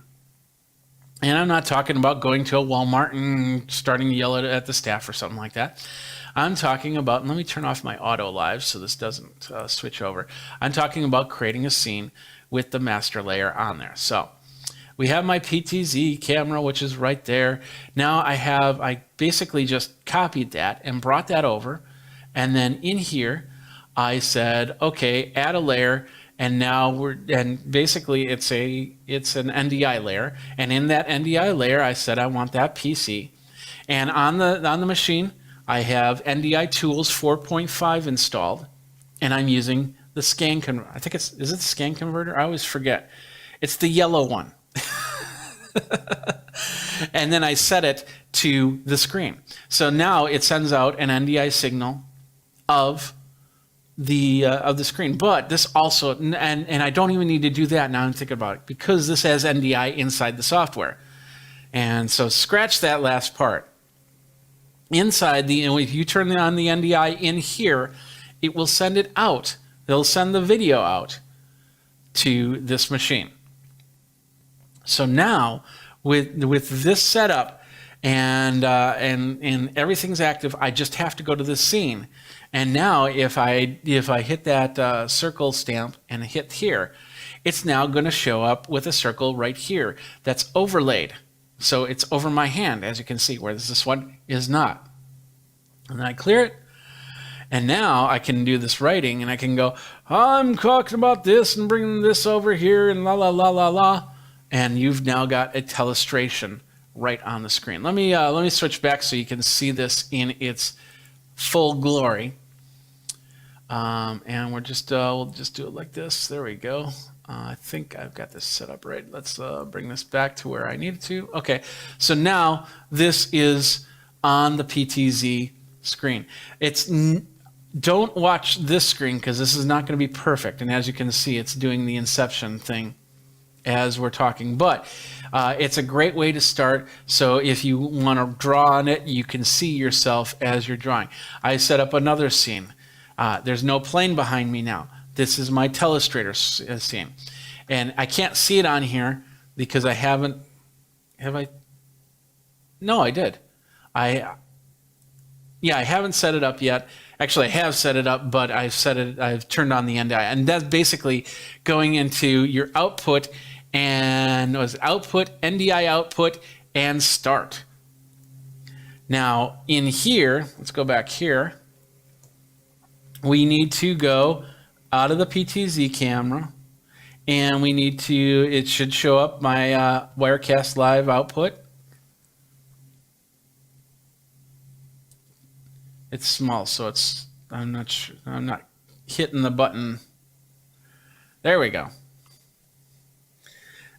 And I'm not talking about going to a Walmart and starting to yell at the staff or something like that. I'm talking about, and let me turn off my auto live so this doesn't switch over. I'm talking about creating a scene with the master layer on there. So we have my PTZ camera, which is right there. Now I basically just copied that and brought that over. And then in here, I said, okay, add a layer. And now basically it's an NDI layer. And in that NDI layer, I said I want that PC. And on the machine, I have NDI Tools 4.5 installed, and I'm using the scan converter. I think is it the scan converter? I always forget. It's the yellow one. And then I set it to the screen. So now it sends out an NDI signal of the screen. But this also, and I don't even need to do that now I'm thinking about it, because this has NDI inside the software. And so scratch that last part. Inside if you turn on the NDI in here, it will send it out. They'll send the video out to this machine. So now with this setup and everything's active, I just have to go to the scene. And now if I hit that circle stamp and hit here, it's now going to show up with a circle right here that's overlaid. So it's over my hand, as you can see, whereas this one is not. And then I clear it. And now I can do this writing, and I can go, I'm talking about this and bringing this over here and la, la, la, la, la. And you've now got a telestration right on the screen. Let me switch back so you can see this in its full glory. And we'll just do it like this. There we go. I think I've got this set up right. Let's bring this back to where I need it to. Okay, so now this is on the PTZ screen. Don't watch this screen because this is not going to be perfect. And as you can see, it's doing the inception thing as we're talking. But it's a great way to start. So if you want to draw on it, you can see yourself as you're drawing. I set up another scene. There's no plane behind me now. This is my Telestrator scene. And I can't see it on here because I haven't, have I? No, I did. I haven't set it up yet. Actually, I have set it up, but I've turned on the NDI. And that's basically going into your output and output, NDI output, and start. Now in here, let's go back here. We need to go out of the PTZ camera, and we need to, it should show up my Wirecast Live output. It's small, so I'm not hitting the button. There we go.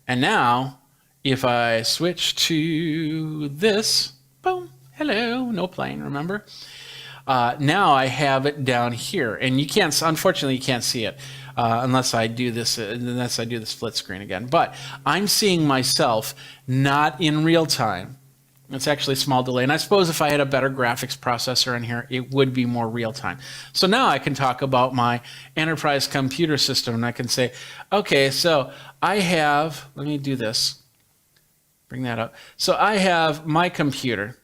And now, if I switch to this, boom, hello, no plane, remember? Now I have it down here, and you can't, unfortunately, you can't see it unless I do this split screen again. But I'm seeing myself not in real time, It's actually a small delay. And I suppose if I had a better graphics processor in here, it would be more real time. So now I can talk about my enterprise computer system, and I can say, okay, so I have, let me do this, bring that up. So I have my computer,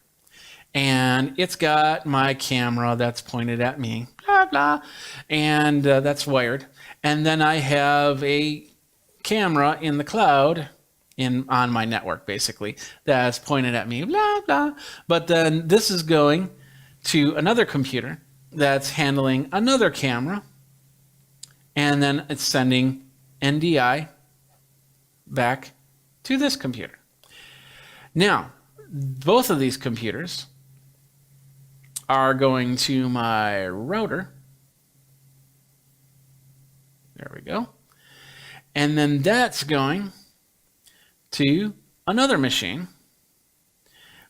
and it's got my camera that's pointed at me, blah, blah, and that's wired. And then I have a camera in the cloud on my network, basically, that's pointed at me, blah, blah. But then this is going to another computer that's handling another camera, and then it's sending NDI back to this computer. Now, both of these computers are going to my router. There we go. And then that's going to another machine,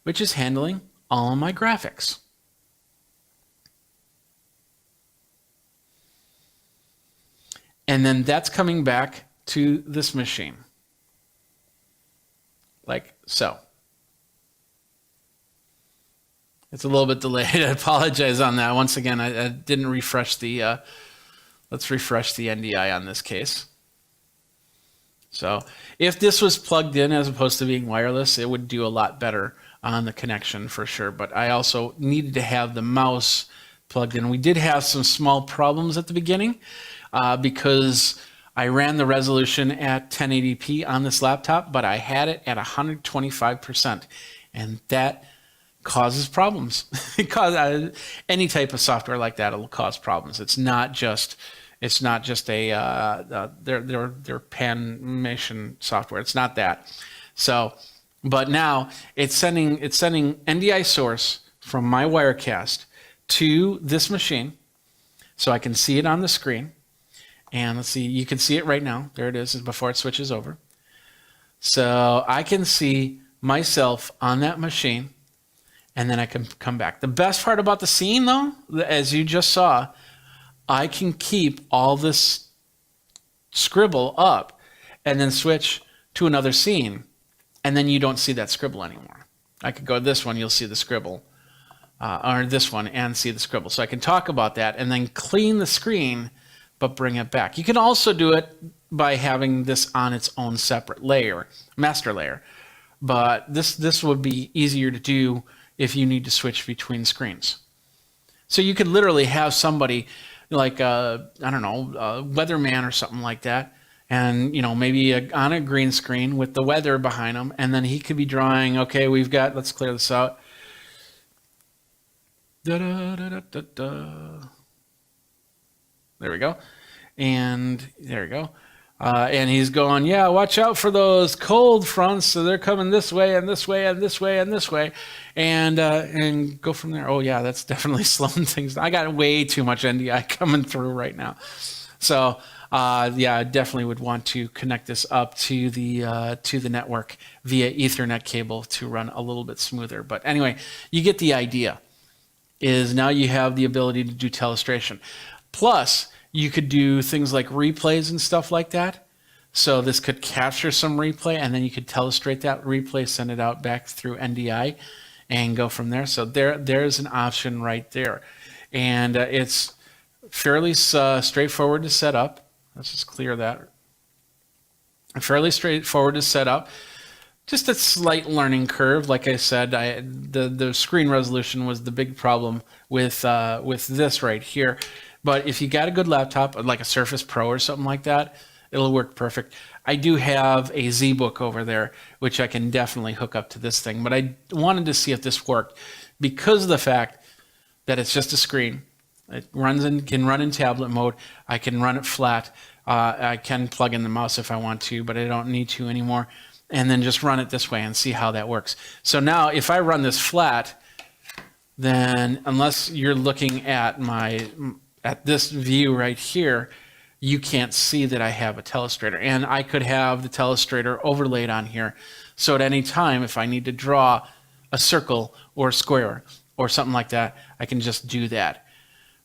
which is handling all of my graphics. And then that's coming back to this machine, like so. It's a little bit delayed. I apologize on that. Once again, I didn't refresh the, let's refresh the NDI on this case. So if this was plugged in as opposed to being wireless, it would do a lot better on the connection for sure. But I also needed to have the mouse plugged in. We did have some small problems at the beginning because I ran the resolution at 1080p on this laptop, but I had it at 125%, and that causes problems. Any type of software like that will cause problems. It's not just a their Panimation software. It's not that. So, but now it's sending NDI source from my Wirecast to this machine, so I can see it on the screen. And let's see, you can see it right now. There it is before it switches over. So I can see myself on that machine, and then I can come back. The best part about the scene, though, as you just saw, I can keep all this scribble up and then switch to another scene, and then you don't see that scribble anymore. I could go to this one, you'll see the scribble, or this one and see the scribble. So I can talk about that and then clean the screen, but bring it back. You can also do it by having this on its own separate layer, master layer. But this would be easier to do if you need to switch between screens. So you could literally have somebody like I don't know, a weatherman or something like that, and maybe on a green screen with the weather behind him, and then he could be drawing. Okay, we've got. Let's clear this out. Da, da, da, da, da, da. There we go, and there we go. And he's going, yeah, watch out for those cold fronts. So they're coming this way and this way and this way and this way, and go from there. Oh yeah, that's definitely slowing things down. I got way too much NDI coming through right now. So yeah, I definitely would want to connect this up to the network via Ethernet cable to run a little bit smoother. But anyway, you get the idea. Is now you have the ability to do telestration. Plus, you could do things like replays and stuff like that. So this could capture some replay, and then you could telestrate that replay, send it out back through NDI, and go from there. So there's an option right there. And it's fairly straightforward to set up. Let's just clear that. Fairly straightforward to set up. Just a slight learning curve. Like I said, the screen resolution was the big problem with this right here. But if you got a good laptop, like a Surface Pro or something like that, it'll work perfect. I do have a ZBook over there, which I can definitely hook up to this thing. But I wanted to see if this worked because of the fact that it's just a screen. It can run in tablet mode. I can run it flat. I can plug in the mouse if I want to, but I don't need to anymore. And then just run it this way and see how that works. So now if I run this flat, then unless you're looking at this view right here, you can't see that I have a telestrator. And I could have the telestrator overlaid on here. So at any time, if I need to draw a circle or a square or something like that, I can just do that.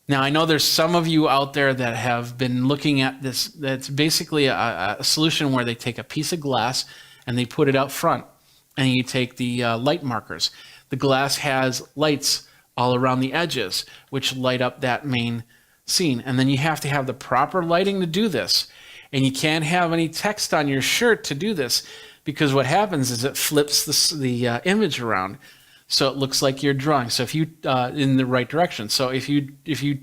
Now, I know there's some of you out there that have been looking at this. That's basically a solution where they take a piece of glass and they put it out front and you take the light markers. The glass has lights all around the edges, which light up that main scene. And then you have to have the proper lighting to do this. And you can't have any text on your shirt to do this, because what happens is it flips the image around, so it looks like you're drawing. So if you in the right direction. So if you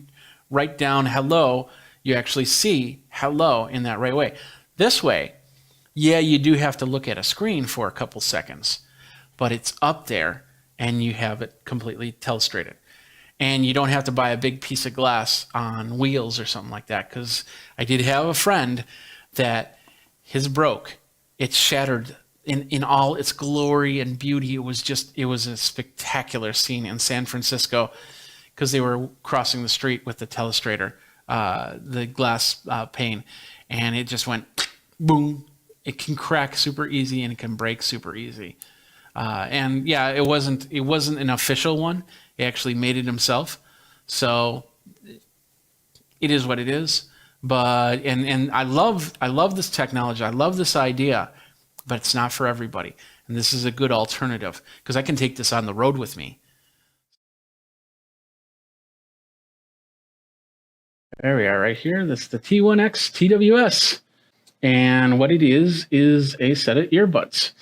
write down hello, you actually see hello in that right way. This way, yeah, you do have to look at a screen for a couple seconds, but it's up there and you have it completely telestrated. And you don't have to buy a big piece of glass on wheels or something like that, because I did have a friend that his broke. It shattered in all its glory and beauty. It was a spectacular scene in San Francisco, because they were crossing the street with the telestrator, the glass pane, and it just went boom. It can crack super easy and it can break super easy. And yeah, it wasn't an official one. He actually made it himself. So it is what it is. But and I love this technology. I love this idea, but it's not for everybody. And this is a good alternative, because I can take this on the road with me. There we are right here. This is the T1X TWS. And what it is a set of earbuds.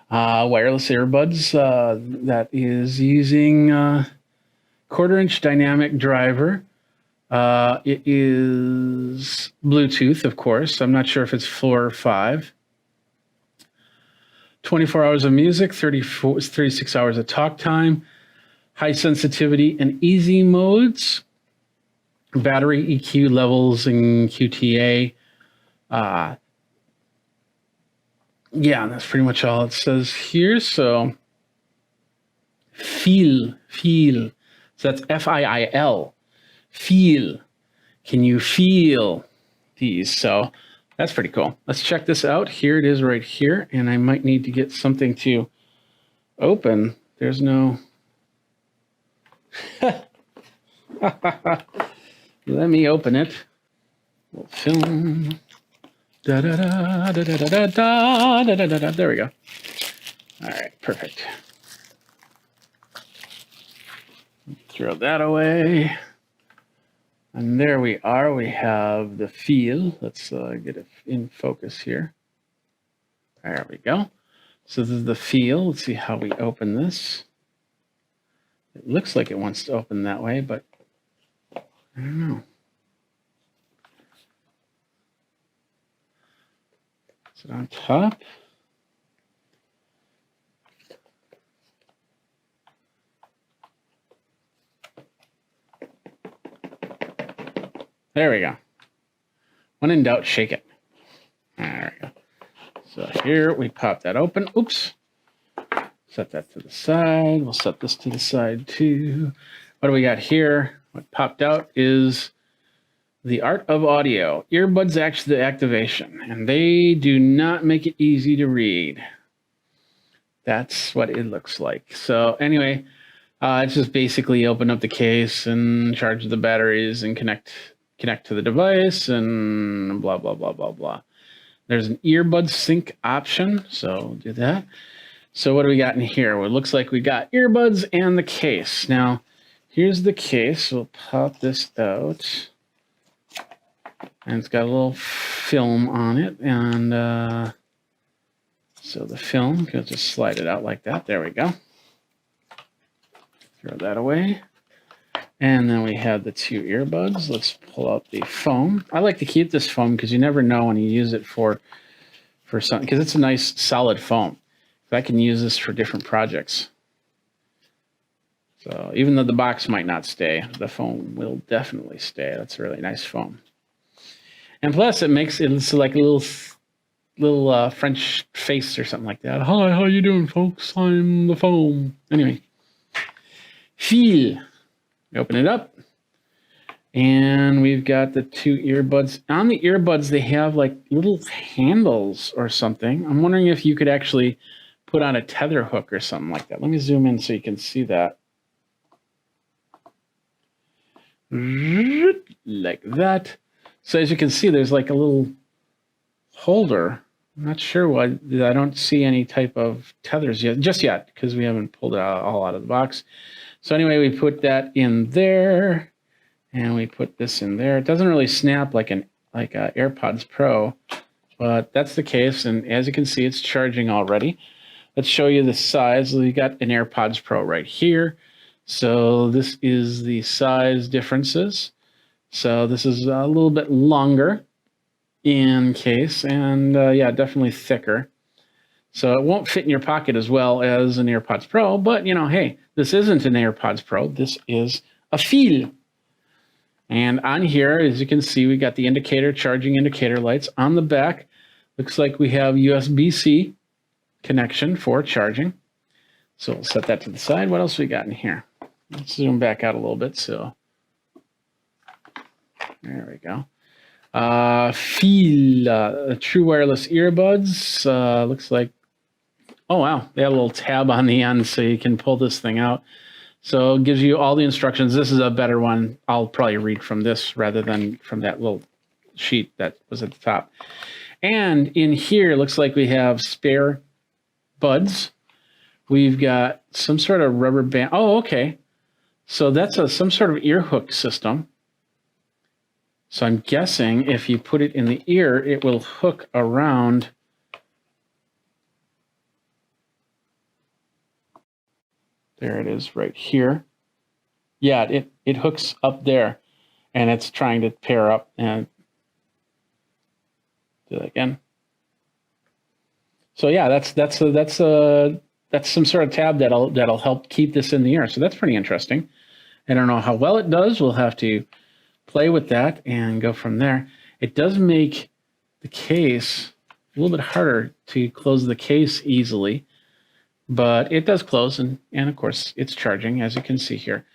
Wireless earbuds that is using 1/4-inch dynamic driver. It is Bluetooth, of course. I'm not sure if it's 4 or 5. 24 hours of music, 36 hours of talk time, high sensitivity and easy modes, battery EQ levels and QTA. Yeah, that's pretty much all it says here. So feel. So that's FIIL. Feel. Can you feel these? So that's pretty cool. Let's check this out. Here it is right here. And I might need to get something to open. There's no... Let me open it. We'll film. Da da da da da da da da da da da. There we go. All right, perfect. Throw that away. And there we are. We have the feel. Let's get it in focus here. There we go. So this is the feel. Let's see how we open this. It looks like it wants to open that way, but I don't know. Is it on top? There we go. When in doubt, shake it. There we go. So here we pop that open. Oops. Set that to the side. We'll set this to the side too. What do we got here? What popped out is the Art of Audio, earbuds activation, and they do not make it easy to read. That's what it looks like. So anyway, it's just basically open up the case and charge the batteries and connect to the device and blah, blah, blah, blah, blah. There's an earbud sync option, so do that. So what do we got in here? Well, it looks like we got earbuds and the case. Now, here's the case. We'll pop this out. And it's got a little film on it. And so the film, you'll just slide it out like that. There we go. Throw that away. And then we have the 2 earbuds. Let's pull out the foam. I like to keep this foam because you never know when you use it for something, because it's a nice solid foam. I can use this for different projects. So even though the box might not stay, the foam will definitely stay. That's a really nice foam. And plus it makes it like a little French face or something like that. Hi, how you doing, folks? I'm the foam. Anyway, feel. Open it up. And we've got the 2 earbuds. On the earbuds, they have like little handles or something. I'm wondering if you could actually put on a tether hook or something like that. Let me zoom in so you can see that. Like that. So as you can see, there's like a little holder I'm not sure why I don't see any type of tethers yet, just yet, because we haven't pulled it all out of the box. So anyway, we put that in there, and we put this in there. It doesn't really snap like a AirPods Pro, but that's the case. And as you can see, it's charging already. Let's show you the size. We got an AirPods Pro right here. So this is the size differences. So this is a little bit longer in case, and yeah, definitely thicker. So it won't fit in your pocket as well as an AirPods Pro, but you know, hey, this isn't an AirPods Pro. This is a Feel. And on here, as you can see, we got the indicator, charging indicator lights. On the back, looks like we have USB-C connection for charging. So we'll set that to the side. What else we got in here? Let's zoom back out a little bit. So there we go. Feel, true wireless earbuds. Looks like, oh wow, they have a little tab on the end so you can pull this thing out. So it gives you all the instructions. This is a better one. I'll probably read from this rather than from that little sheet that was at the top. And in here, looks like we have spare buds. We've got some sort of rubber band. Oh, okay. So that's some sort of ear hook system. So I'm guessing if you put it in the ear, it will hook around. There it is right here. Yeah, it hooks up there, and it's trying to pair up. And do that again. So yeah, that's some sort of tab that'll help keep this in the ear. So that's pretty interesting. I don't know how well it does. We'll have to play with that and go from there. It does make the case a little bit harder to close the case easily, but it does close, and of course it's charging, as you can see here.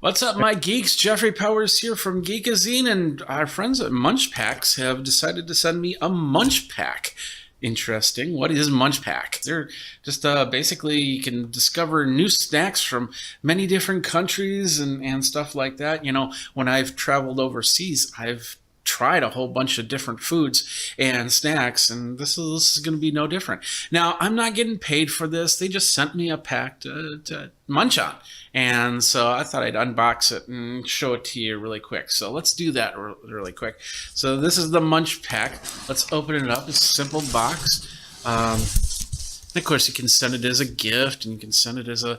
What's up, my geeks? Jeffrey Powers here from Geekazine, and our friends at Munch Packs have decided to send me a Munch Pack. Interesting. What is Munch Pack? They're just basically you can discover new snacks from many different countries and stuff like that. You know, when I've traveled overseas, I've tried a whole bunch of different foods and snacks, and this is going to be no different. Now, I'm not getting paid for this. They just sent me a pack to munch on, and so I thought I'd unbox it and show it to you really quick. So let's do that really quick. So this is the Munch Pack. Let's open it up. It's a simple box. And of course, you can send it as a gift, and you can send it as a,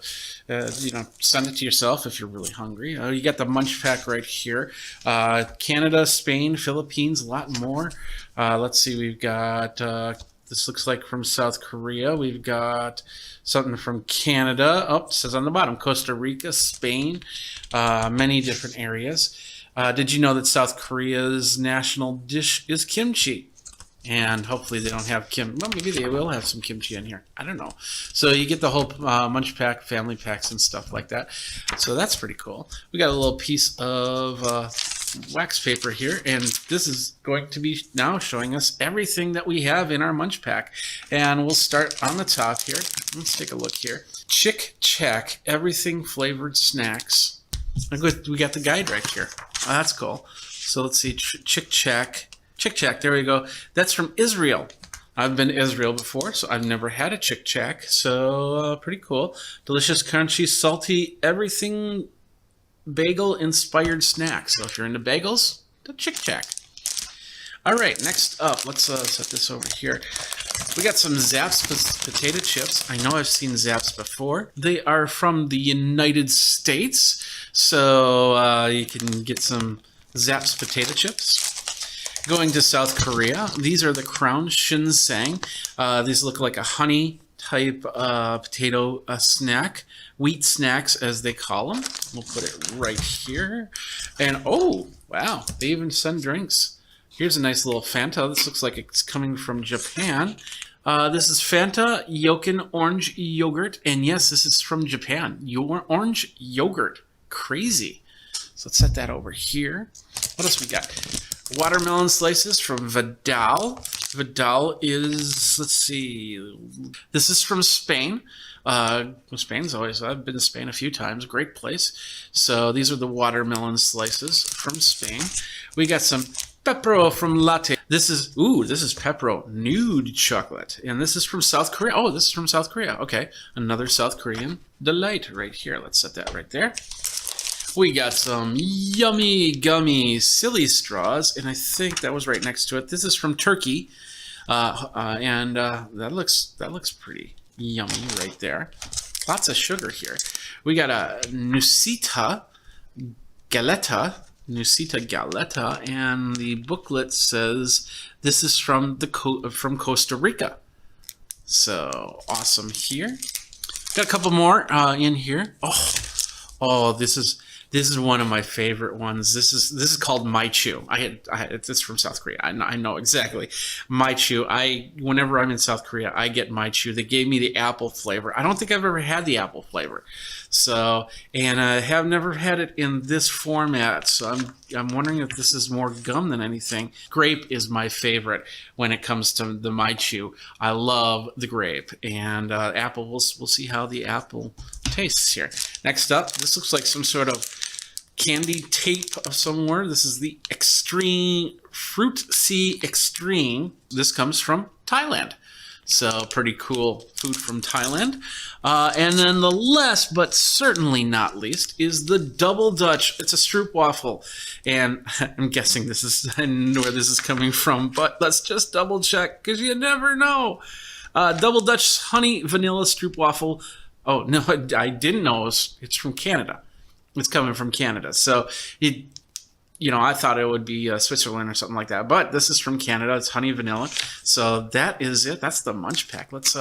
send it to yourself if you're really hungry. You got the Munch Pack right here. Canada, Spain, Philippines, a lot more. Let's see, we've got, this looks like from South Korea. We've got something from Canada. Oh, it says on the bottom, Costa Rica, Spain, many different areas. Did you know that South Korea's national dish is kimchi? And hopefully they don't have well, maybe they will have some kimchi in here. I don't know. So you get the whole Munch Pack, family packs, and stuff like that. So that's pretty cool. We got a little piece of wax paper here, and this is going to be now showing us everything that we have in our Munch Pack. And we'll start on the top here. Let's take a look here. Chick Chack, everything flavored snacks. We got the guide right here. Oh, that's cool. So let's see, Chick Chack. Chick Chack, there we go. That's from Israel. I've been to Israel before, so I've never had a Chick Chack. So pretty cool. Delicious, crunchy, salty, everything bagel-inspired snacks. So if you're into bagels, the Chick Chack. All right, next up, let's set this over here. We got some Zapp's potato chips. I know I've seen Zapp's before. They are from the United States, so you can get some Zapp's potato chips. Going to South Korea, these are the Crown Shinseng. These look like a honey type potato snack, wheat snacks as they call them. We'll put it right here. And oh, wow, they even send drinks. Here's a nice little Fanta. This looks like it's coming from Japan. This is Fanta Yokin Orange Yogurt. And yes, this is from Japan. Orange yogurt. Crazy. So let's set that over here. What else we got? Watermelon slices from Vidal. Vidal is, let's see, this is from Spain. Spain's always, I've been to Spain a few times, great place. So these are the watermelon slices from Spain. We got some Pepro from Latte. This is Pepro Nude Chocolate. And this is from South Korea. Oh, this is from South Korea. Okay, another South Korean delight right here. Let's set that right there. We got some yummy gummy silly straws, and I think that was right next to it. This is from Turkey, and that looks pretty yummy right there. Lots of sugar here. We got a Nusita Galeta, and the booklet says this is from from Costa Rica. So awesome here. Got a couple more in here. Oh, this is one of my favorite ones. This is called My Chew. It's from South Korea. I know exactly. My Chew. Whenever I'm in South Korea, I get My Chew. They gave me the apple flavor. I don't think I've ever had the apple flavor. So, and I have never had it in this format. So I'm wondering if this is more gum than anything. Grape is my favorite when it comes to the My Chew. I love the grape, and apple. We'll see how the apple tastes here. Next up, this looks like some sort of candy tape of somewhere. This is the Extreme Fruit Sea Extreme. This comes from Thailand. So pretty cool food from Thailand. And then the last, but certainly not least, is the Double Dutch. It's a stroopwafel. And I'm guessing I know where this is coming from, but let's just double check because you never know. Double Dutch honey vanilla stroopwafel. Oh, no, I didn't know it's from Canada. It's coming from Canada. So, I thought it would be Switzerland or something like that. But this is from Canada. It's honey vanilla. So that is it. That's the Munch Pack. Let's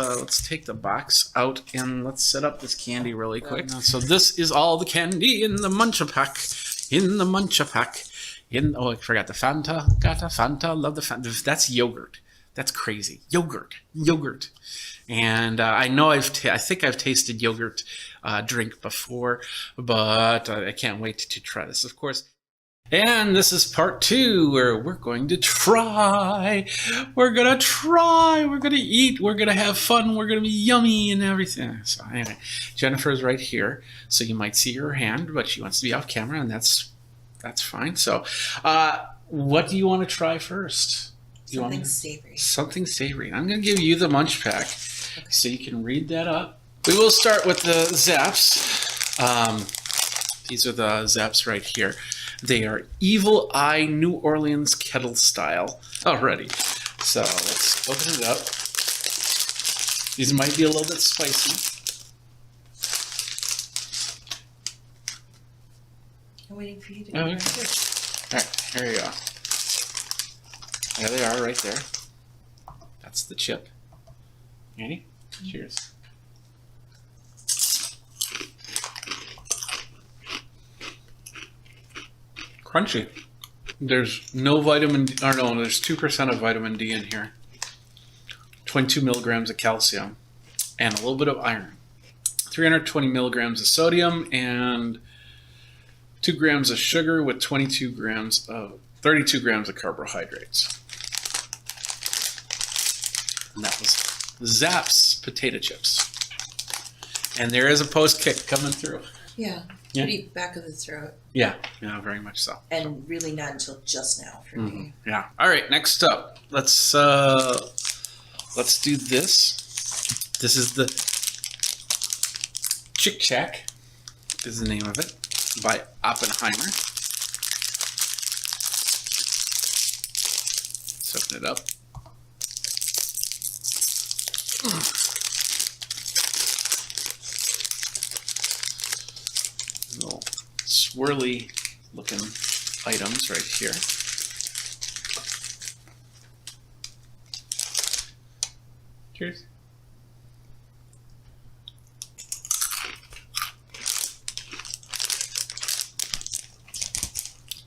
take the box out and let's set up this candy really quick. So this is all the candy in the Munch Pack. In the Munch Pack. Oh, I forgot the Fanta. Got a Fanta. Love the Fanta. That's yogurt. That's crazy. Yogurt. And I know I think I've tasted yogurt drink before, but I can't wait to try this, of course. And this is part 2 where we're going to try. We're going to eat, we're going to have fun, we're going to be yummy and everything. So anyway, Jennifer's right here, so you might see her hand, but she wants to be off camera, and that's fine. So what do you want to try first? Savory. Something savory. I'm going to give you the Munch Pack so you can read that up. We will start with the Zaps. These are the Zaps right here. They are Evil Eye New Orleans kettle style already. So let's open it up. These might be a little bit spicy. I'm waiting for you to go. All right, here you go. There they are right there. That's the chip. Ready? Cheers. Crunchy. There's no vitamin D, or no, there's 2% of vitamin D in here. 22 milligrams of calcium and a little bit of iron. 320 milligrams of sodium and 2 grams of sugar with 32 grams of carbohydrates. And that was Zapp's potato chips. And there is a post kick coming through. Yeah, pretty back of the throat. Yeah, very much so. And really not until just now for me. Yeah. All right, next up, let's do this. This is the Chick Shack, is the name of it, by Oppenheimer. Let's open it up. Little swirly looking items right here. Cheers.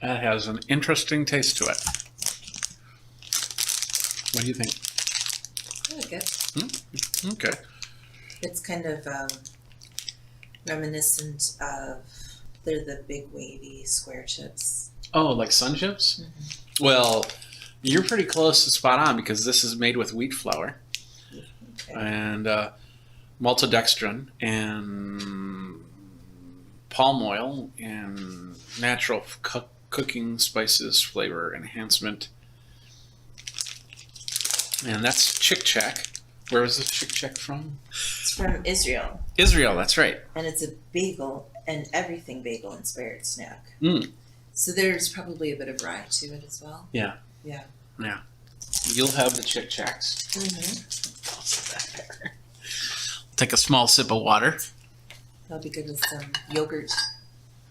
That has an interesting taste to it. What do you think? I like it. Okay. It's kind of reminiscent of they're the big wavy square chips. Oh, like Sun Chips? Well, You're pretty close to spot on because this is made with wheat flour Okay. and maltodextrin and palm oil and natural cooking spices, flavor enhancement. And that's Chick Chack. Where is this Chick Chack from? It's from Israel, Israel, that's right. and it's a bagel and everything bagel inspired snack. Mm. So there's probably a bit of rye to it as well. Yeah. Yeah. Yeah. You'll have the Chick Chacks. Mm-hmm. I'll sit that there. Take a small sip of water. That'll be good with some yogurt.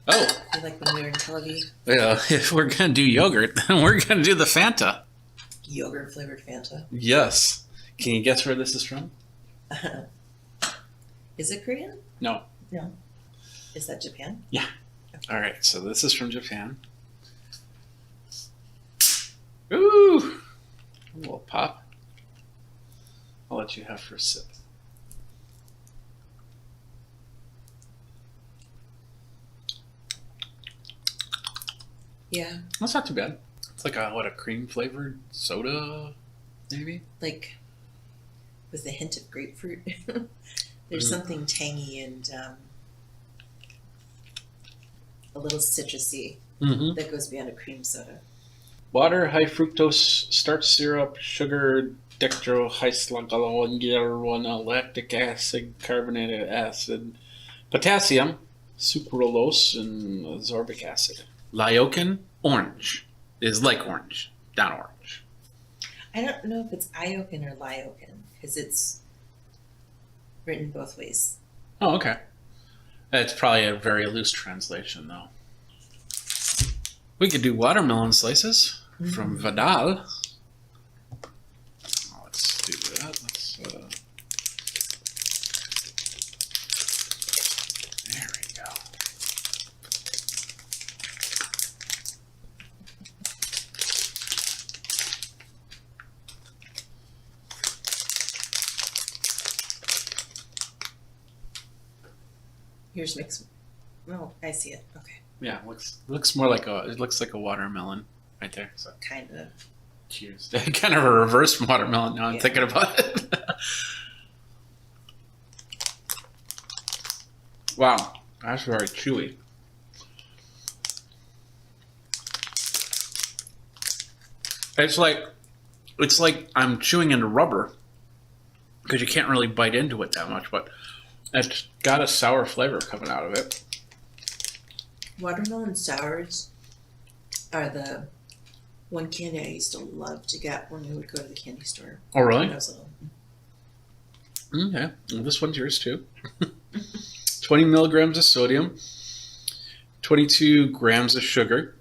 Oh, I like when we were in Tel Aviv. yeah. If we're going to do yogurt, then we're going to do the Fanta. Yogurt flavored Fanta. Yes. Can you guess where this is from? Is it Korean? No. No. Is that Japan? All right. So this is from Japan. Ooh. A little pop. I'll let you have for a sip. Yeah. That's not too bad. It's like a cream flavored soda, maybe? Like with a hint of grapefruit. There's Mm. something tangy and a little citrusy Mm-hmm. that goes beyond a cream soda. Water, high fructose starch syrup, sugar, dextrohyslagalogen, lactic acid, carbonated acid, potassium, sucralose, and ascorbic acid. Lyokin, orange, is like orange, not orange. I don't know if it's Iokin or Lyokin because it's written both ways. Oh, okay. It's probably a very loose translation, though. We could do watermelon slices from Vidal. Let's do that. There we go. Yours makes. Oh, I see it. Okay. Yeah, looks more like it looks like a watermelon right there. So Kind of. cheers. Kind of a reverse watermelon now I'm Yeah. thinking about it. Wow, that's very chewy. It's like I'm chewing into rubber because you can't really bite into it that much, but it's got a sour flavor coming out of it. Watermelon sours are the one candy I used to love to get when we would go to the candy store. Oh, really? When I was little. Okay, well, this one's yours too. 20 milligrams of sodium, 22 grams of sugar,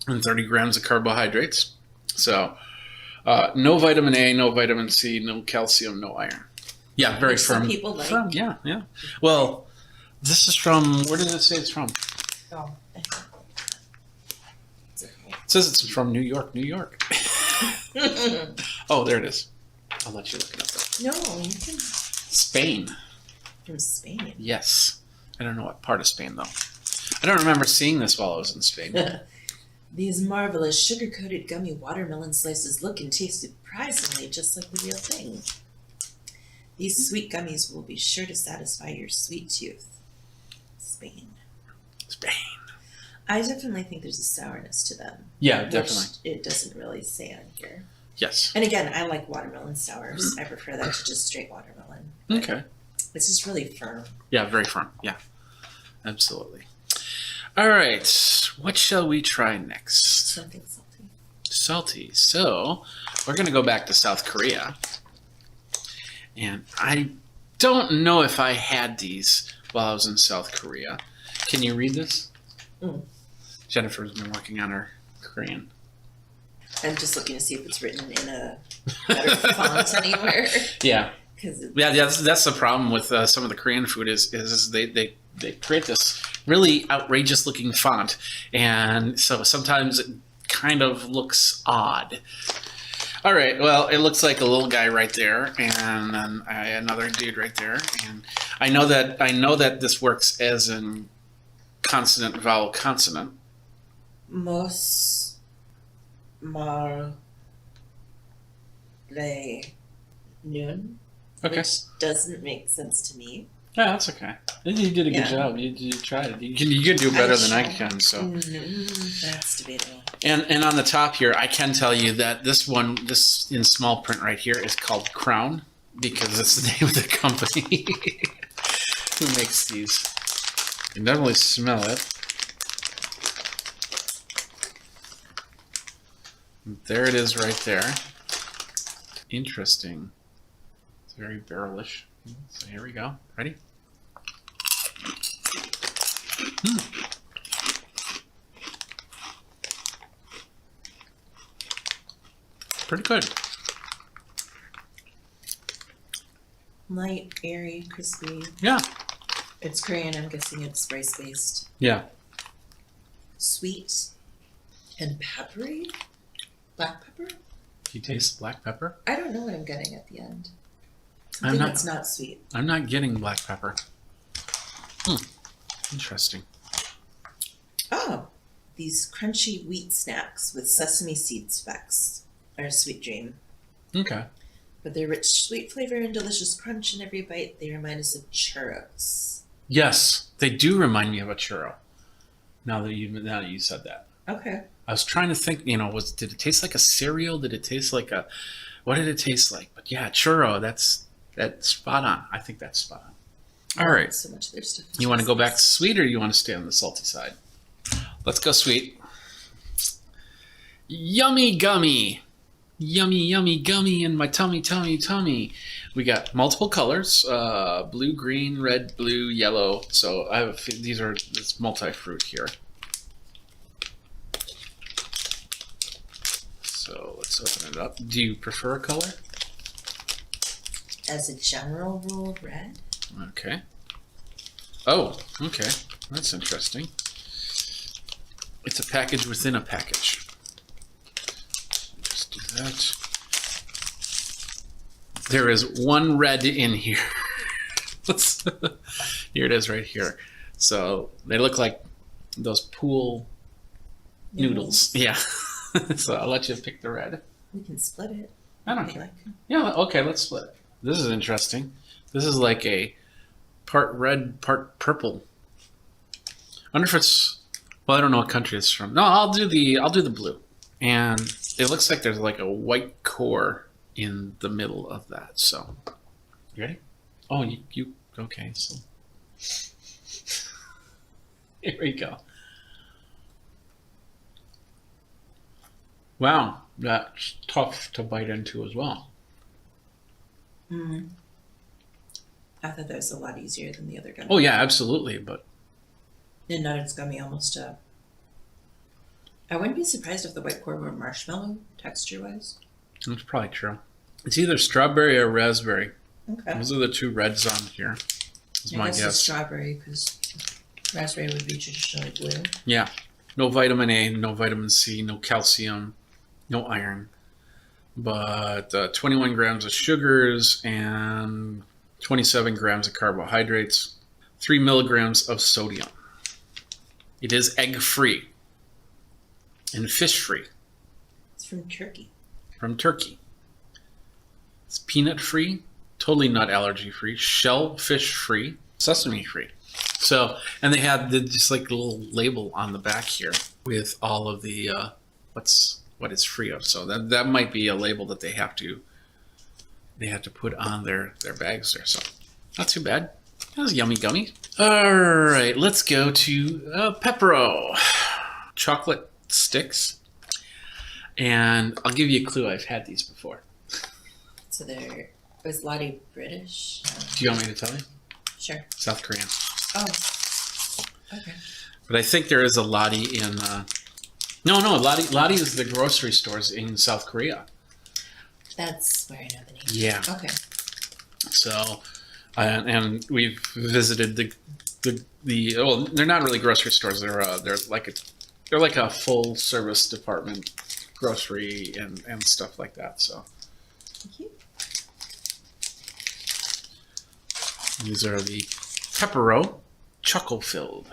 and 30 grams of carbohydrates. So, no vitamin A, no vitamin C, no calcium, no iron. Yeah, very Which some firm. people like. Firm, yeah, yeah. Well, this is from, where does it say it's from? Oh. It says it's from New York, New York. Oh, there it is. I'll let you look it up. No, you can. Spain. From Spain. Yes. I don't know what part of Spain, though. I don't remember seeing this while I was in Spain. These marvelous sugar-coated gummy watermelon slices look and taste surprisingly just like the real thing. These sweet gummies will be sure to satisfy your sweet tooth. Spain. Spain. I definitely think there's a sourness to them. Yeah, which definitely. It doesn't really say on here. Yes. And again, I like watermelon sours. I prefer that to just straight watermelon. But Okay. It's just really firm. Yeah, very firm. Yeah, absolutely. All right. What shall we try next? Something salty. Salty. So we're going to go back to South Korea. And I don't know if I had these while I was in South Korea. Can you read this? Mm. Jennifer's been working on her Korean. I'm just looking to see if it's written in a better font anywhere. Yeah. Because Yeah, that's the problem with some of the Korean food is they create this really outrageous looking font, and so sometimes it kind of looks odd. All right, well, it looks like a little guy right there, and then another dude right there, and I know that this works as in consonant, vowel, consonant. Mos, Mar, by noon, Okay. which doesn't make sense to me. Yeah, that's okay. You did a good Yeah. job. You tried. You can do better than I tried. can. So. That's debatable. And on the top here, I can tell you that this in small print right here is called Crown because it's the name of the company who makes these. You can definitely smell it. There it is right there. Interesting. It's very barrelish. So here we go. Ready? Pretty good. Light, airy, crispy. Yeah. It's Korean. I'm guessing it's rice based. Yeah. Sweet and peppery. Black pepper. Do you taste black pepper? I don't know what I'm getting at the end. I'm Something not- that's not sweet. I'm not getting black pepper. Interesting. Oh, these crunchy wheat snacks with sesame seed specks are a sweet dream. Okay. With their rich sweet flavor and delicious crunch in every bite, they remind us of churros. Yes, they do remind me of a churro. Now that you said that, Okay. I was trying to think. Did it taste like a cereal? Did it taste like a? What did it taste like? But yeah, churro. That's spot on. I think that's spot on. All right. So much of their stuff. You want to go back to sweet, or you want to stay on the salty side? Let's go sweet. Yummy gummy. Yummy, yummy gummy in my tummy, tummy, tummy. We got multiple colors, blue, green, red, blue, yellow. So I have it's multi-fruit here. So let's open it up. Do you prefer a color? As a general rule, red. Okay. Oh, okay. That's interesting. It's a package within a package. Just do that. There is one red in here. Here it is right here. So they look like those pool noodles. Yeah. So I'll let you pick the red. We can split it. I don't Okay, care. like- Yeah, okay, let's split it. This is interesting. This is like a part red, part purple. I wonder if it's, well, I don't know what country it's from. No, I'll do the blue. And it looks like there's like a white core in the middle of that. So, you ready? Oh, you okay, so here we go. Wow, that's tough to bite into as well. Mm. I thought that was a lot easier than the other gummy. Oh yeah, absolutely, but The Nuts gummy almost I wouldn't be surprised if the white core were marshmallow texture wise. that's probably true. It's either strawberry or raspberry. Okay. Those are the two reds on here. Is I my guess it's guess. strawberry because raspberry would be traditionally blue. Yeah. No vitamin A, no vitamin C, no calcium, no iron. But 21 grams of sugars and 27 grams of carbohydrates, 3 milligrams of sodium. It is egg free and fish free It's from Turkey. from Turkey. It's peanut free, totally nut allergy free, shellfish free, sesame free. So, and they had just like a little label on the back here with all of the what it's free of. So that might be a label that they have to put on their bags there. So not too bad. That was yummy gummy. All right, let's go to Pepero chocolate sticks, and I'll give you a clue. I've had these before. So was Lottie British? Do you want me to tell you? Sure. South Korean. Oh. Okay. But I think there is a Lottie in. No, Lottie is the grocery stores in South Korea. That's where I know the name. Yeah. Okay. So, and we've visited the well, they're not really grocery stores. They're like a full service department, grocery and stuff like that. So Thank you. these are the Pepero Choco filled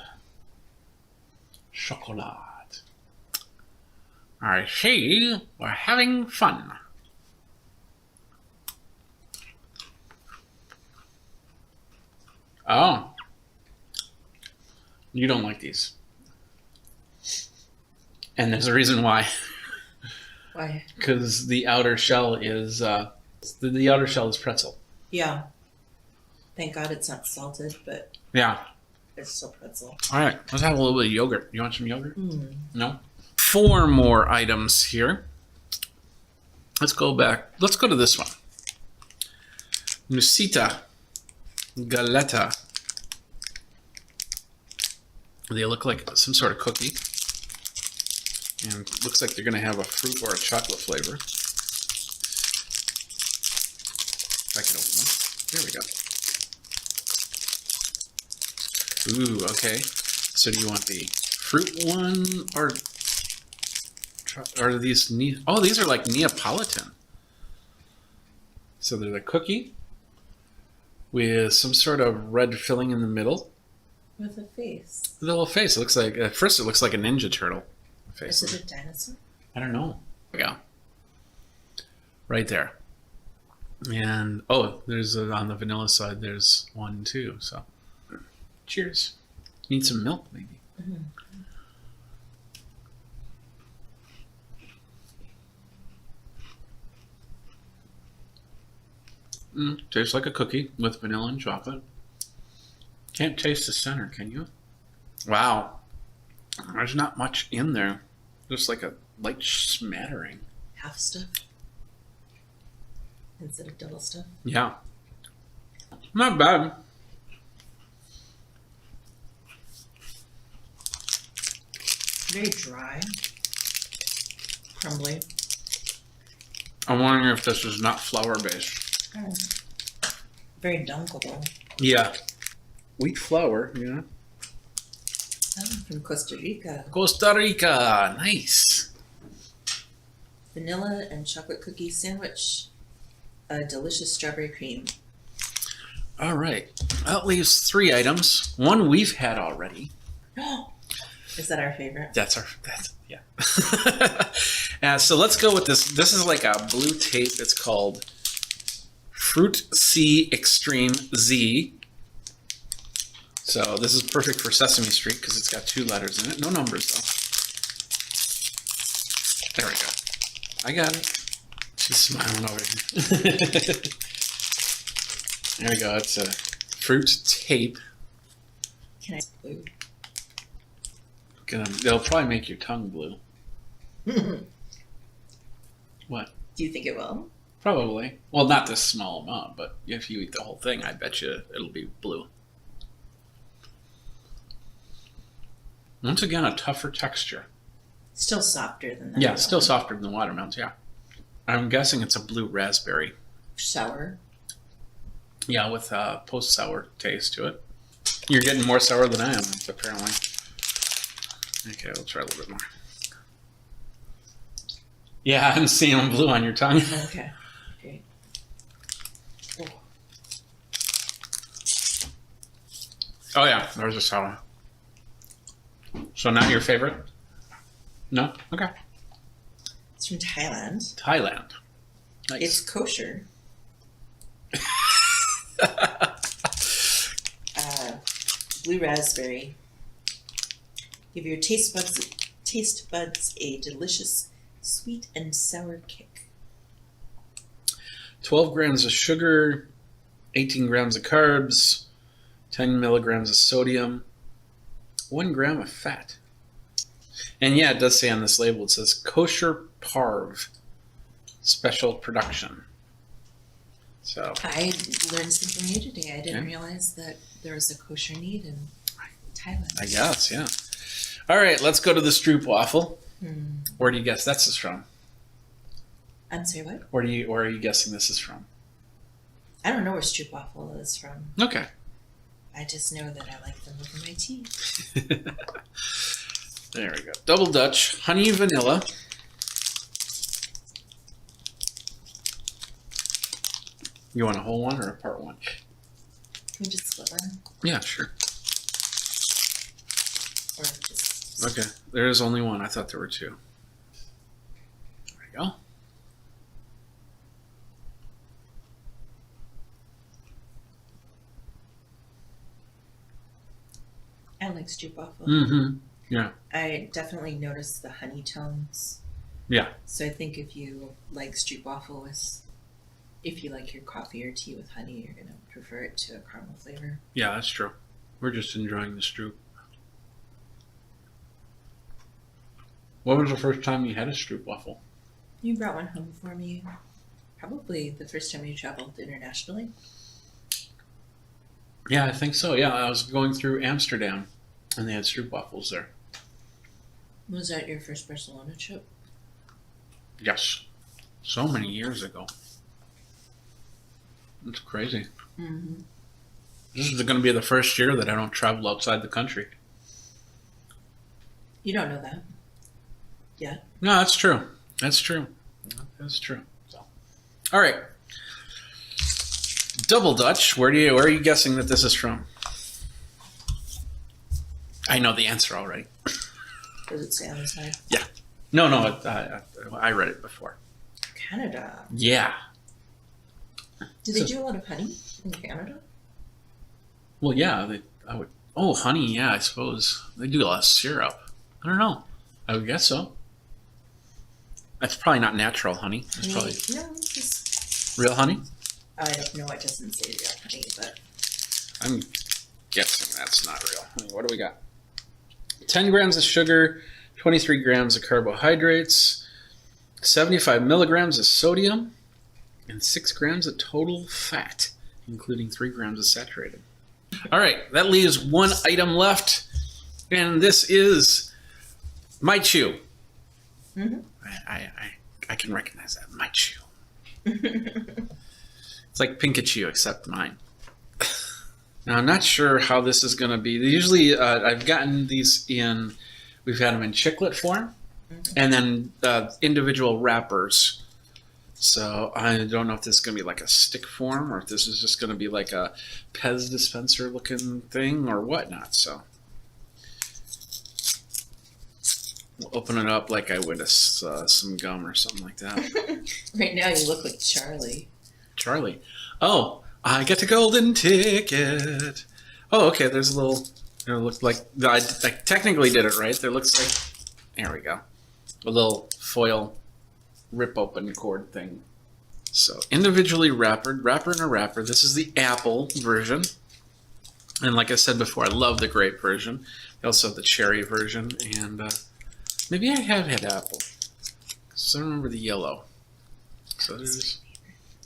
chocolate. I see we're having fun. Oh. You don't like these. And there's a reason why. Why? Because the outer shell is the outer shell is pretzel. Yeah. Thank God it's not salted, but Yeah. it's still pretzel. All right. Let's have a little bit of yogurt. You want some yogurt? Mm. No. 4 more items here. Let's go back. Let's go to this one. Nusita Galetta. They look like some sort of cookie. And it looks like they're going to have a fruit or a chocolate flavor. If I can open them. There we go. Ooh, okay. So do you want the fruit one or are these these are like Neapolitan. So they're the cookie with some sort of red filling in the middle. With a face. The little face. It looks like at first it looks like a Ninja Turtle face. Is it a dinosaur? I don't know. There we go. Right there. And oh, there's on the vanilla side. There's one too. So, cheers. Need some milk, maybe. Mm-hmm. Tastes like a cookie with vanilla and chocolate. Can't taste the center, can you? Wow. There's not much in there. Just like a light smattering. Half stuff instead of double stuff. Yeah. Not bad. Very dry. Crumbly. I'm wondering if this is not flour based. Oh. Very dunkable. Yeah. Wheat flour, yeah. Oh, from Costa Rica. Costa Rica. Nice. Vanilla and chocolate cookie sandwich. A delicious strawberry cream. All right. That leaves 3 items. One we've had already. Is that our favorite? That's yeah. So let's go with this. This is like a blue tape. It's called Fruit C Extreme Z. So this is perfect for Sesame Street because it's got 2 letters in it. No numbers though. There we go. I got it. She's smiling over here. There we go. It's a fruit tape. Can I blue? They'll probably make your tongue blue. What? Do you think it will? Probably. Well, not this small amount, but if you eat the whole thing, I bet you it'll be blue. Once again, a tougher texture. Still softer than that. Yeah, still softer than the watermelons, yeah. I'm guessing it's a blue raspberry. Sour. Yeah, with a post-sour taste to it. You're getting more sour than I am, apparently. Okay, we'll try a little bit more. Yeah, I'm seeing them blue on your tongue. Okay. Great. Oh yeah, there's a sour. So not your favorite? No? Okay. It's from Thailand. Thailand. Nice. It's kosher. Blue raspberry. Give your taste buds a delicious sweet and sour kick. 12 grams of sugar, 18 grams of carbs, 10 milligrams of sodium, 1 gram of fat. And yeah, it does say on this label, it says kosher parv special production. So I learned something new today. I didn't realize that there was a kosher need in Thailand. I guess, yeah. All right, let's go to the stroopwafel. Hmm. Where do you guess this is from? I'm sorry, what? Where are you guessing this is from? I don't know where stroopwafel is from. Okay. I just know that I like them over my tea. There we go. Double Dutch, honey vanilla. You want a whole one or a part one? Can we just split one? Yeah, sure. Or just... Okay. There is only one. I thought there were 2. There we go. stroopwafel. Mm-hmm. Yeah. I definitely noticed the honey tones. Yeah. So I think if you like stroopwafel if you like your coffee or tea with honey, you're gonna prefer it to a caramel flavor. Yeah, that's true. We're just enjoying the stroop. When was the first time you had a stroopwafel? You brought one home for me. Probably the first time you traveled internationally. Yeah, I think so. Yeah, I was going through Amsterdam, and they had stroopwafels there. Was that your first Barcelona trip? Yes, so many years ago. It's crazy. Mm-hmm. This is going to be the first year that I don't travel outside the country. You don't know that. Yeah. No, that's true. That's true. That's true. So, all right. Double Dutch. Where are you guessing that this is from? I know the answer already. Does it say on the side? Yeah. No. I read it before. Canada. Yeah. Do they do a lot of honey in Canada? Well, yeah. I would. Oh, honey. Yeah, I suppose they do a lot of syrup. I don't know. I would guess so. That's probably not natural honey. It's probably No, it's just... real honey. I don't know. It doesn't say real honey, but... I'm guessing that's not real honey. What do we got? 10 grams of sugar, 23 grams of carbohydrates, 75 milligrams of sodium, and 6 grams of total fat, including 3 grams of saturated. All right, that leaves one item left, and this is My Chew. Mm-hmm. I can recognize that. My Chew. It's like Pikachu, except mine. Now, I'm not sure how this is going to be. Usually, I've gotten these in, we've had them in chiclet form, and then individual wrappers. So I don't know if this is going to be like a stick form, or if this is just going to be like a Pez dispenser looking thing, or whatnot. So we'll open it up like I would some gum or something like that. Right now you look like Charlie. Charlie. Oh, I get a golden ticket. Oh, okay. There's a little. It looks like I technically did it right. There looks like. There we go. A little foil rip open cord thing. So individually wrapper in a wrapper. This is the apple version. And like I said before, I love the grape version. They also have the cherry version, and maybe I have had apple. So I remember the yellow. So there's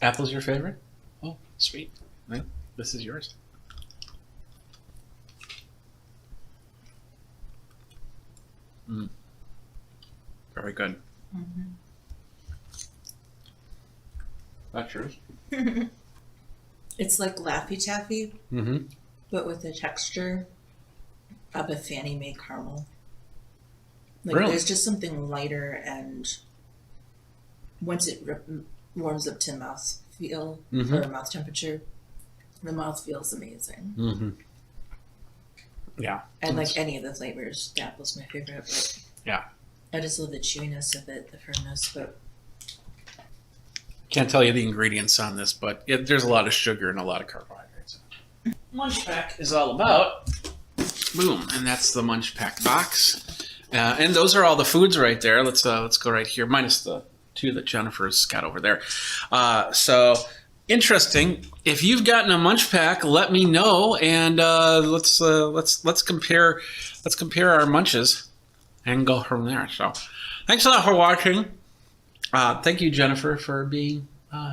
apple's your favorite? Oh, sweet. Well, this is yours. Very good. Mm-hmm. That's yours. It's like Laffy Taffy, Mm-hmm. but with the texture of a Fannie Mae caramel. Like Really? there's just something lighter, and once it warms up to mouth feel or mouth temperature, the mouth feels amazing. Mm-hmm. Yeah. And like any of the flavors, the apple's my favorite. But Yeah. I just love the chewiness of it, the firmness, but Can't tell you the ingredients on this, but there's a lot of sugar and a lot of carbohydrates. Munch Pack is all about. Boom, and that's the Munch Pack box. And those are all the foods right there. Let's go right here, minus the 2 that Jennifer's got over there. So interesting. If you've gotten a Munch Pack, let me know, and let's compare our munches and go from there. So thanks a lot for watching. Thank you, Jennifer, for being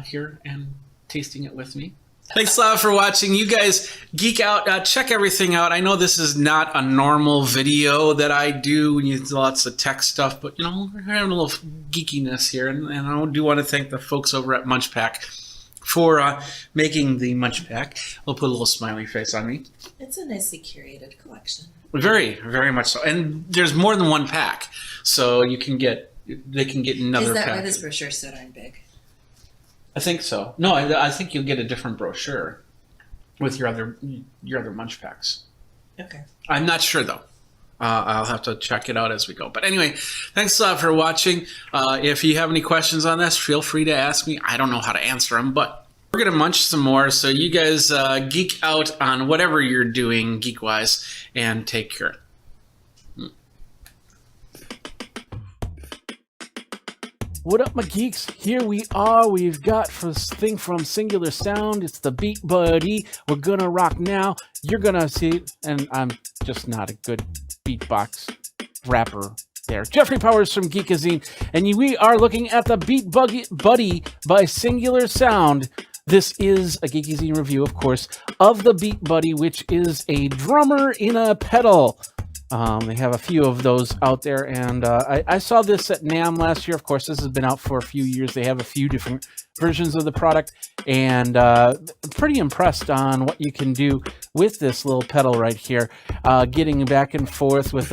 here and tasting it with me. Thanks a lot for watching. You guys geek out. Check everything out. I know this is not a normal video that I do. You lots of tech stuff, but you know we're having a little geekiness here, and I do want to thank the folks over at Munch Pack for making the Munch Pack. I'll put a little smiley face on me. it's a nicely curated collection. Very, very much so. And there's more than one pack, so they can get another Is that pack. why this brochure's so darn big? I think so. No, I think you'll get a different brochure with your other Munch Packs. Okay. I'm not sure though. I'll have to check it out as we go. But anyway, thanks a lot for watching. If you have any questions on this, feel free to ask me. I don't know how to answer them, but we're gonna munch some more. So you guys geek out on whatever you're doing geek-wise, and take care. What up, my geeks? Here we are. We've got this thing from Singular Sound. It's the Beat Buddy. We're gonna rock now. You're gonna see, and I'm just not a good beatbox rapper there. Jeffrey Powers from Geekazine, and we are looking at the Beat Buddy by Singular Sound. This is a Geekazine review, of course, of the Beat Buddy, which is a drummer in a pedal. They have a few of those out there, and I saw this at NAMM last year. Of course, this has been out for a few years. They have a few different versions of the product, and pretty impressed on what you can do with this little pedal right here. Getting back and forth with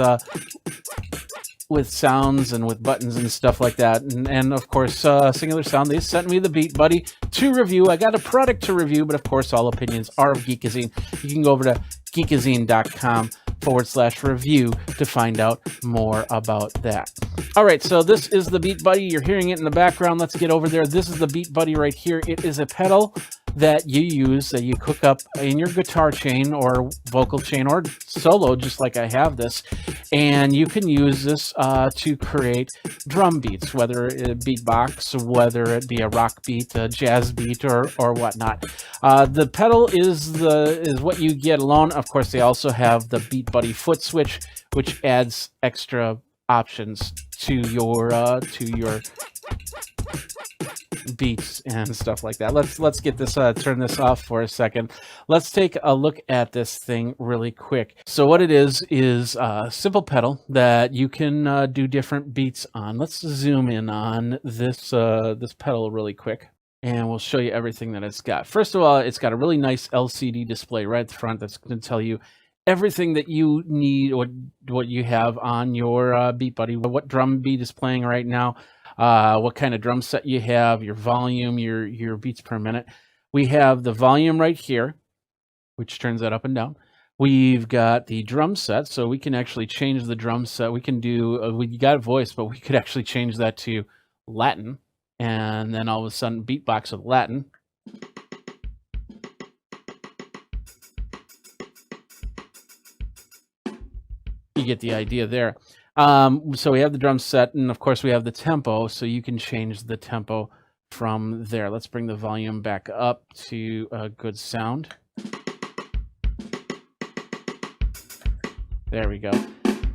sounds and with buttons and stuff like that. And of course, Singular Sound, they sent me the Beat Buddy to review. I got a product to review, but of course, all opinions are of Geekazine. You can go over to geekazine.com/review to find out more about that. All right, so this is the Beat Buddy. You're hearing it in the background. Let's get over there. This is the Beat Buddy right here. It is a pedal that you use, that you hook up in your guitar chain or vocal chain or solo, just like I have this. And you can use this to create drum beats, whether it beatbox, whether it be a rock beat, a jazz beat, or whatnot. The pedal is what you get alone. Of course, they also have the Beat Buddy foot switch, which adds extra options to your beats and stuff like that. Let's get this turn this off for a second. Let's take a look at this thing really quick. So what it is a simple pedal that you can do different beats on. Let's zoom in on this this pedal really quick, and we'll show you everything that it's got. First of all, it's got a really nice LCD display right at the front that's going to tell you everything that you need, what you have on your Beat Buddy, what drum beat is playing right now, what kind of drum set you have, your volume, your beats per minute. We have the volume right here, which turns that up and down. We've got the drum set, so we can actually change the drum set. We can do, we got a voice, but we could actually change that to Latin, and then all of a sudden beatbox with Latin. You get the idea there. So we have the drum set, and of course we have the tempo, so you can change the tempo from there. Let's bring the volume back up to a good sound. There we go.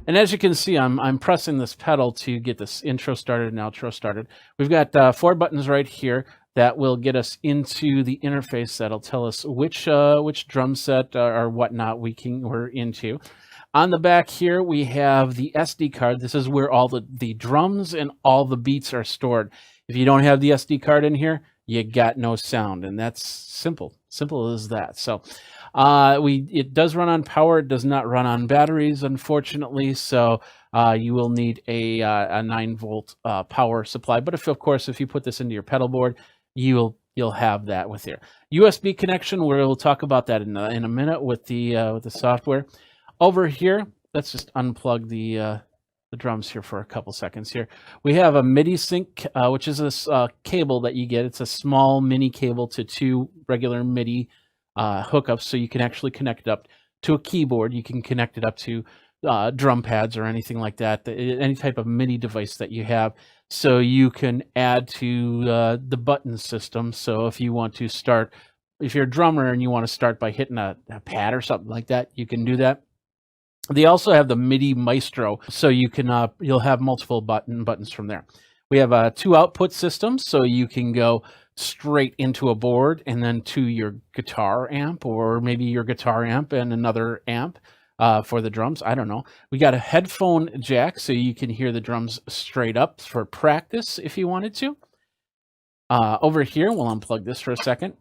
And as you can see, I'm pressing this pedal to get this intro started and outro started. We've got 4 buttons right here that will get us into the interface that'll tell us which drum set or whatnot we're into. On the back here, we have the SD card. This is where all the drums and all the beats are stored. If you don't have the SD card in here, you got no sound, and that's simple as that. So it does run on power. It does not run on batteries, unfortunately, so you will need a 9-volt power supply. But of course, if you put this into your pedal board, you'll have that with your USB connection. We'll talk about that in a minute with the software. Over here, let's just unplug the drums here for a couple seconds here. We have a MIDI sync, which is this cable that you get. It's a small mini cable to 2 regular MIDI hookups, so you can actually connect it up to a keyboard. You can connect it up to drum pads or anything like that, any type of MIDI device that you have. So you can add to the button system. So if you want to start, if you're a drummer and you want to start by hitting a pad or something like that, you can do that. They also have the MIDI Maestro, so you can you'll have multiple buttons from there. We have 2 output systems, so you can go straight into a board and then to your guitar amp, or maybe your guitar amp and another amp for the drums. I don't know. We got a headphone jack, so you can hear the drums straight up for practice if you wanted to. Over here, we'll unplug this for a second.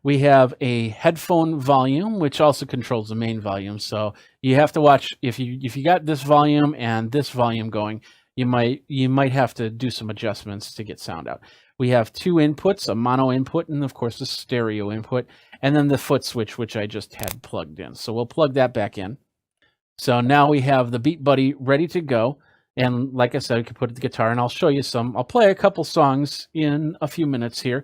We have a headphone volume, which also controls the main volume. So you have to watch if you got this volume and this volume going, you might have to do some adjustments to get sound out. We have 2 inputs, a mono input and of course a stereo input, and then the foot switch, which I just had plugged in. So we'll plug that back in. So now we have the Beat Buddy ready to go. And like I said, we can put the guitar, and I'll show you some. I'll play a couple songs in a few minutes here,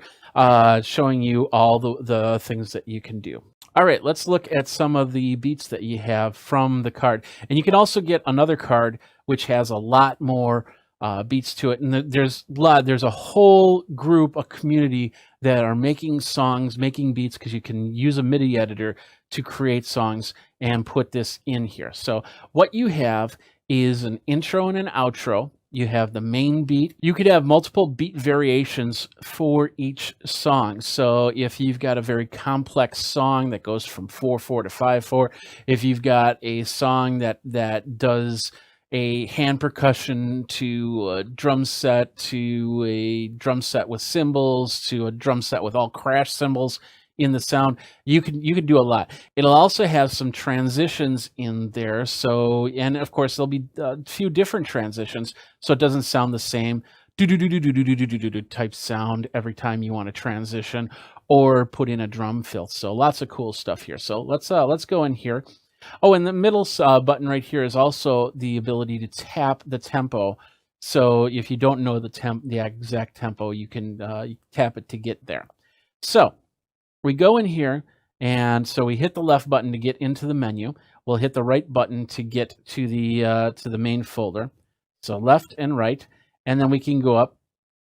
showing you all the things that you can do. All right, let's look at some of the beats that you have from the card. And you can also get another card which has a lot more beats to it, and there's a whole group, a community that are making songs, making beats, because you can use a MIDI editor to create songs and put this in here. So what you have is an intro and an outro. You have the main beat. You could have multiple beat variations for each song. So if you've got a very complex song that goes from 4/4 to 5/4, if you've got a song that does a hand percussion to a drum set to a drum set with cymbals to a drum set with all crash cymbals in the sound, you can do a lot. It'll also have some transitions in there. So, and of course there'll be a few different transitions, so it doesn't sound the same type sound every time you want to transition or put in a drum fill. So lots of cool stuff here. So let's go in here. Oh, and the middle button right here is also the ability to tap the tempo. So if you don't know the exact tempo, you can tap it to get there. So we go in here, and so we hit the left button to get into the menu. We'll hit the right button to get to the main folder. So left and right, and then we can go up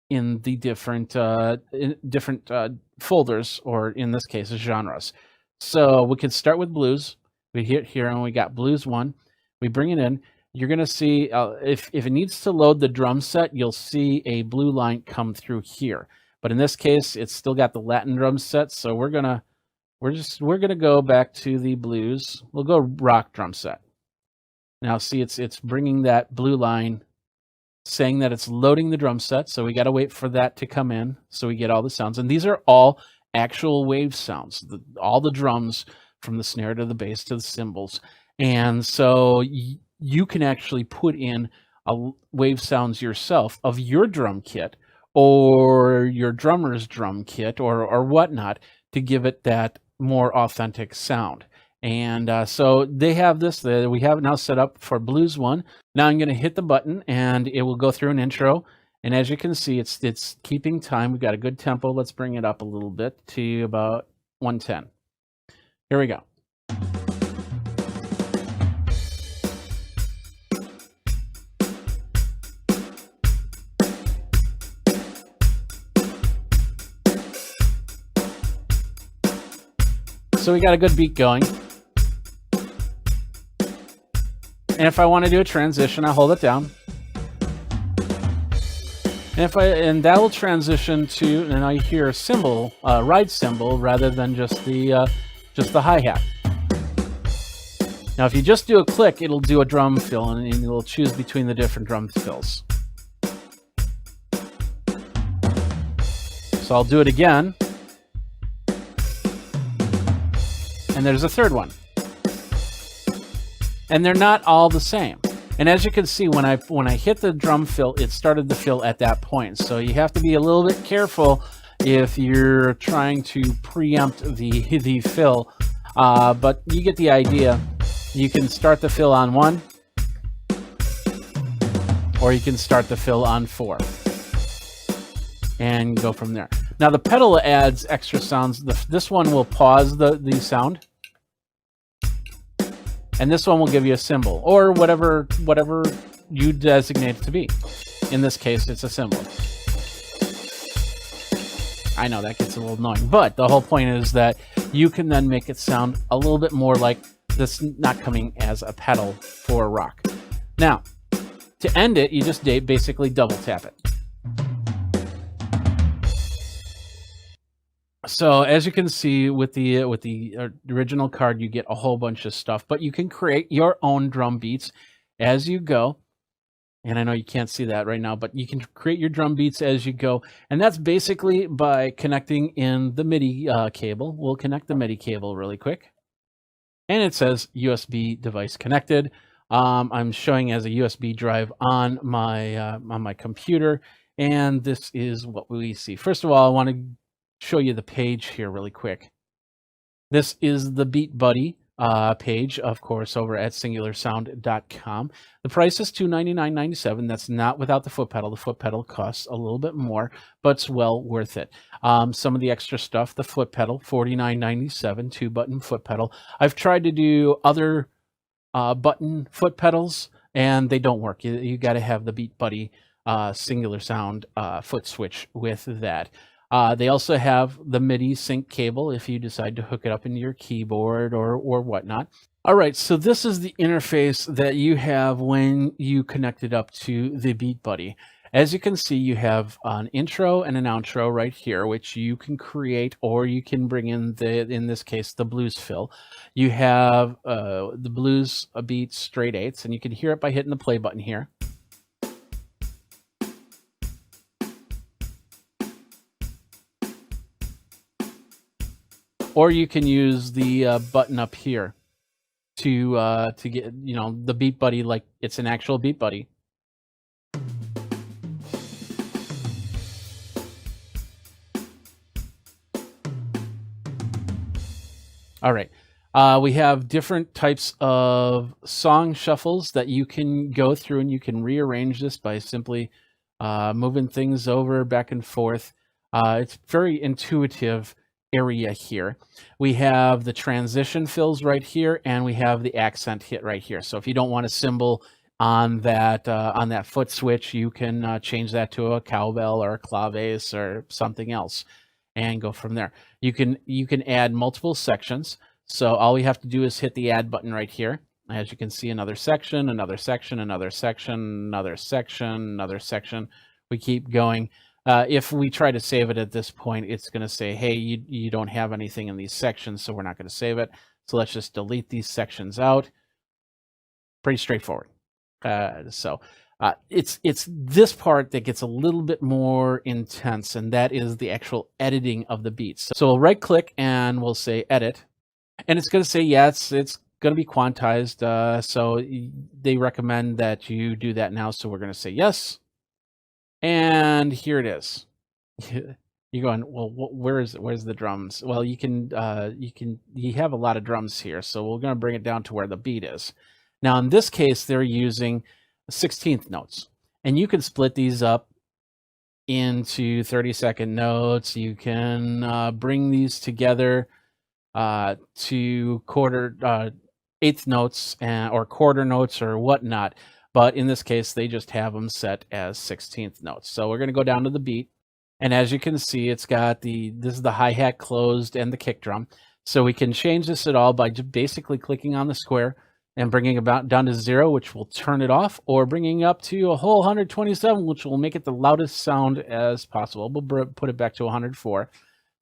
in the different folders, or in this case, genres. So we can start with blues. We hit here, and we got blues 1. We bring it in. You're going to see if it needs to load the drum set, you'll see a blue line come through here. But in this case, it's still got the Latin drum set, so we're gonna go back to the blues. We'll go rock drum set. Now see, it's bringing that blue line, saying that it's loading the drum set. So we got to wait for that to come in, so we get all the sounds. And these are all actual wave sounds. All the drums, from the snare to the bass to the cymbals. And so you can actually put in wave sounds yourself of your drum kit or your drummer's drum kit or whatnot to give it that more authentic sound. And so they have this, we have it now set up for Blues 1. Now I'm going to hit the button and it will go through an intro. And as you can see, it's keeping time. We've got a good tempo. Let's bring it up a little bit to about 110. Here we go. So we got a good beat going. And if I want to do a transition, I hold it down. And that will transition to, and I hear a cymbal, ride cymbal, rather than just the hi-hat. Now, if you just do a click, it'll do a drum fill, and it'll choose between the different drum fills. So I'll do it again. And there's a third one. And they're not all the same. And as you can see, when I hit the drum fill, it started the fill at that point. So you have to be a little bit careful if you're trying to preempt the fill. But you get the idea. You can start the fill on 1, or you can start the fill on 4. And go from there. Now the pedal adds extra sounds. This one will pause the sound. And this one will give you a cymbal, or whatever you designate it to be. In this case, it's a cymbal. I know that gets a little annoying, but the whole point is that you can then make it sound a little bit more like this, not coming as a pedal for rock. Now, to end it, you just basically double tap it. So as you can see with the original card, you get a whole bunch of stuff, but you can create your own drum beats as you go. And I know you can't see that right now, but you can create your drum beats as you go. And that's basically by connecting in the MIDI cable. We'll connect the MIDI cable really quick. And it says USB device connected. I'm showing as a USB drive on my computer. And this is what we see. First of all, I want to show you the page here really quick. This is the Beat Buddy page, of course, over at singularsound.com. The price is $299.97. That's not without the foot pedal. The foot pedal costs a little bit more, but it's well worth it. Some of the extra stuff, the foot pedal, $49.97, 2-button foot pedal. I've tried to do other button foot pedals, and they don't work. You got to have the Beat Buddy singular sound foot switch with that. They also have the MIDI sync cable if you decide to hook it up into your keyboard or whatnot. All right, so this is the interface that you have when you connect it up to the Beat Buddy. As you can see, you have an intro and an outro right here, which you can create, or you can bring in in this case, the blues fill. You have the blues beats straight eighths, and you can hear it by hitting the play button here. Or you can use the button up here to get, you know, the Beat Buddy like it's an actual Beat Buddy. All right. We have different types of song shuffles that you can go through, and you can rearrange this by simply moving things over back and forth. It's very intuitive area here. We have the transition fills right here, and we have the accent hit right here. So if you don't want a cymbal on that foot switch, you can change that to a cowbell or a claves or something else, and go from there. You can add multiple sections. So all we have to do is hit the add button right here. As you can see, another section, another section, another section, another section, another section. We keep going. If we try to save it at this point, it's going to say, hey, you don't have anything in these sections, so we're not going to save it. So let's just delete these sections out. Pretty straightforward. It's this part that gets a little bit more intense, and that is the actual editing of the beats. So we'll right click and we'll say edit, and it's going to say, yeah, it's going to be quantized. So they recommend that you do that now. So we're going to say yes. And here it is. You're going, well, where's the drums? Well, you have a lot of drums here, so we're going to bring it down to where the beat is. Now, in this case, they're using 16th notes, and you can split these up into 30-second notes. You can bring these together to eighth notes or quarter notes or whatnot. But in this case, they just have them set as 16th notes. So we're going to go down to the beat. And as you can see, it's got this is the hi-hat closed and the kick drum. So we can change this at all by just basically clicking on the square and bringing it down to 0, which will turn it off, or bringing up to a whole 127, which will make it the loudest sound as possible. We'll put it back to 104.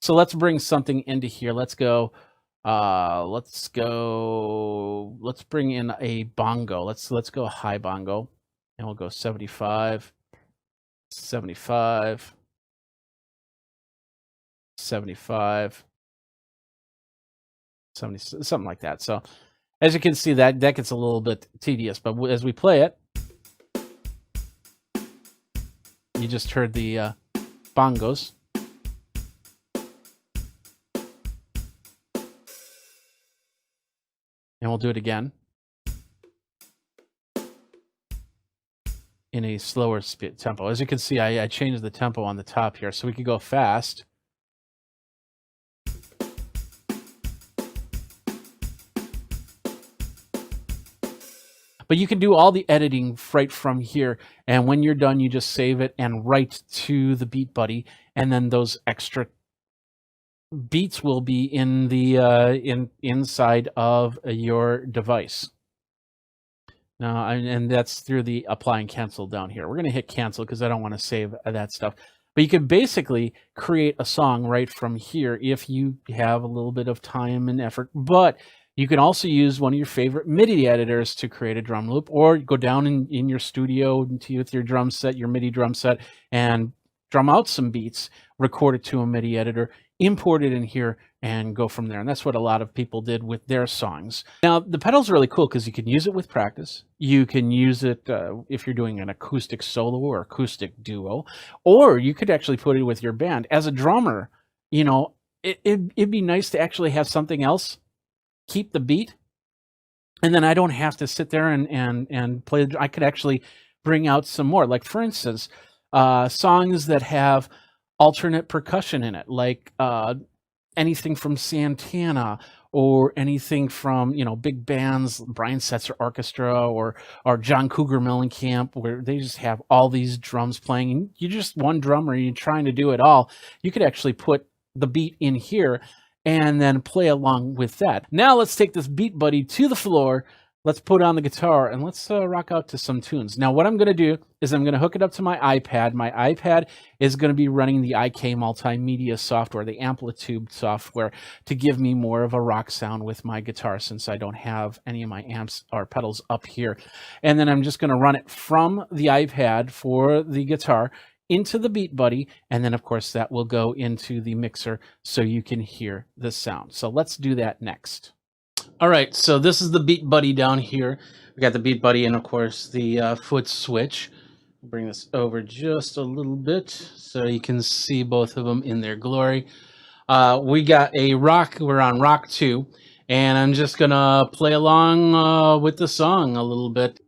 So let's bring something into here. Let's bring in a bongo. Let's go high bongo, and we'll go 75, 75, 75, 70, something like that. So as you can see, that gets a little bit tedious, but as we play it, you just heard the bongos. And we'll do it again in a slower tempo. As you can see, I changed the tempo on the top here, so we could go fast. But you can do all the editing right from here, and when you're done, you just save it and write to the Beat Buddy, and then those extra beats will be in the inside of your device. Now, and that's through the apply and cancel down here. We're going to hit cancel because I don't want to save that stuff. But you can basically create a song right from here if you have a little bit of time and effort. But you can also use one of your favorite MIDI editors to create a drum loop, or go down in your studio with your drum set, your MIDI drum set, and drum out some beats, record it to a MIDI editor, import it in here, and go from there. And that's what a lot of people did with their songs. Now, the pedal's really cool because you can use it with practice. You can use it if you're doing an acoustic solo or acoustic duo, or you could actually put it with your band. As a drummer, you know, it'd be nice to actually have something else keep the beat, and then I don't have to sit there and play. I could actually bring out some more. Like, for instance, songs that have alternate percussion in it, like anything from Santana or anything from, you know, big bands, Brian Setzer Orchestra or John Cougar Mellencamp, where they just have all these drums playing, and you're just one drummer, you're trying to do it all. You could actually put the beat in here and then play along with that. Now let's take this Beat Buddy to the floor. Let's put on the guitar and let's rock out to some tunes. Now what I'm going to do is I'm going to hook it up to my iPad. My iPad is going to be running the IK Multimedia software, the Amplitude software, to give me more of a rock sound with my guitar, since I don't have any of my amps or pedals up here. And then I'm just going to run it from the iPad for the guitar into the Beat Buddy, and then of course that will go into the mixer so you can hear the sound. So let's do that next. All right, so this is the Beat Buddy down here. We got the Beat Buddy and of course the foot switch. I'll bring this over just a little bit so you can see both of them in their glory. We got a rock, we're on rock 2, and I'm just gonna play along with the song a little bit.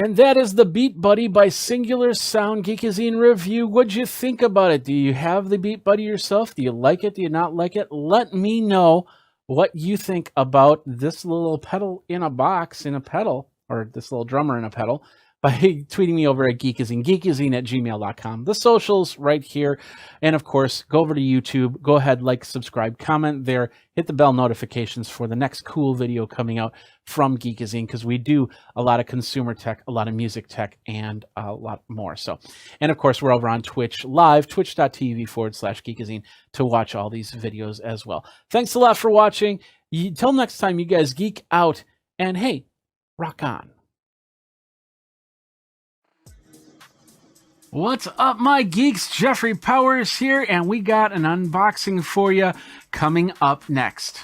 And that is the Beat Buddy by Singular Sound Geekazine review. What'd you think about it? Do you have the Beat Buddy yourself? Do you like it? Do you not like it? Let me know what you think about this little pedal in a box, in a pedal, or this little drummer in a pedal, by tweeting me over at Geekazine, geekazine@gmail.com. The socials right here. And of course, go over to YouTube. Go ahead, like, subscribe, comment there. Hit the bell notifications for the next cool video coming out from Geekazine, because we do a lot of consumer tech, a lot of music tech, and a lot more. So, and of course, we're over on Twitch live, twitch.tv/Geekazine, to watch all these videos as well. Thanks a lot for watching. Till next time, you guys geek out, and hey, rock on. What's up, my geeks? Jeffrey Powers here, and we got an unboxing for you coming up next.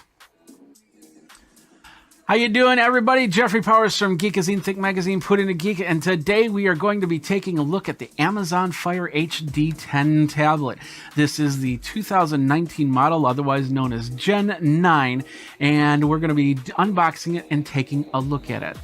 How you doing, everybody? Jeffrey Powers from Geekazine Think Magazine, Put in a Geek, and today we are going to be taking a look at the Amazon Fire HD 10 tablet. This is the 2019 model, otherwise known as Gen 9, and we're going to be unboxing it and taking a look at it.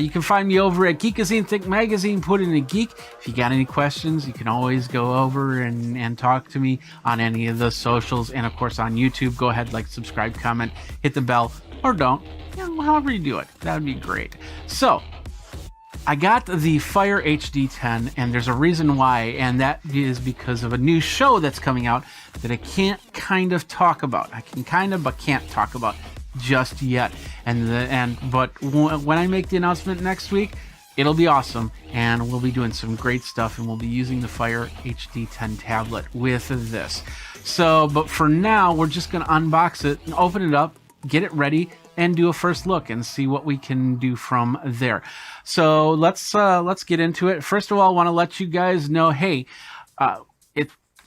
You can find me over at Geekazine Think Magazine, Put in a Geek. If you got any questions, you can always go over and talk to me on any of the socials, and of course on YouTube. Go ahead, like, subscribe, comment, hit the bell, or don't. However you do it, that would be great. So, I got the Fire HD 10, and there's a reason why, and that is because of a new show that's coming out that I can't kind of talk about. I can kind of, but can't talk about just yet. But when I make the announcement next week, it'll be awesome, and we'll be doing some great stuff, and we'll be using the Fire HD 10 tablet with this. So, but for now, we're just going to unbox it and open it up, get it ready, and do a first look and see what we can do from there. So let's get into it. First of all, I want to let you guys know, hey,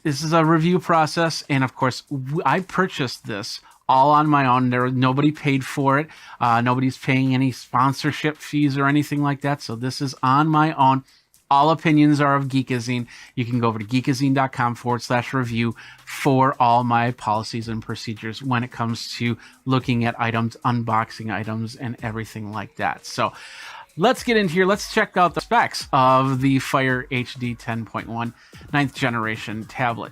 this is a review process, and of course, I purchased this all on my own. Nobody paid for it. Nobody's paying any sponsorship fees or anything like that. So this is on my own. All opinions are of Geekazine. You can go over to geekazine.com/review for all my policies and procedures when it comes to looking at items, unboxing items, and everything like that. So let's get into here. Let's check out the specs of the Fire HD 10.1 9th generation tablet.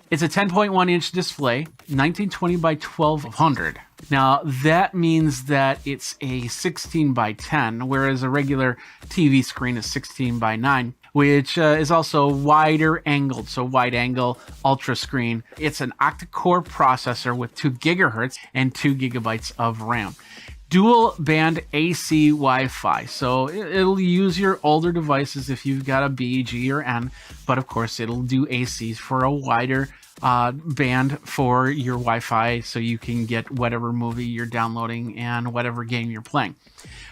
It's a 10.1 inch display, 1920 by 1200. Now that means that it's a 16 by 10, whereas a regular TV screen is 16 by 9, which is also wider angled, so wide angle ultra screen. It's an octa-core processor with 2 gigahertz and 2 gigabytes of RAM. Dual band AC Wi-Fi, so it'll use your older devices if you've got a B, G, or N, but of course it'll do AC for a wider band for your Wi-Fi, so you can get whatever movie you're downloading and whatever game you're playing.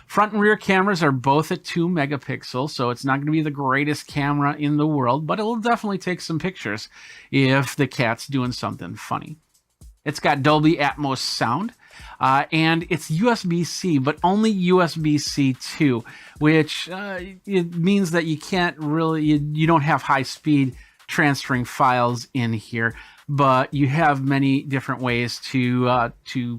Front and rear cameras are both at 2 megapixels, so it's not going to be the greatest camera in the world, but it'll definitely take some pictures if the cat's doing something funny. It's got Dolby Atmos sound. And it's USB-C, but only USB-C 2, which it means that you can't really, you don't have high speed transferring files in here, but you have many different ways to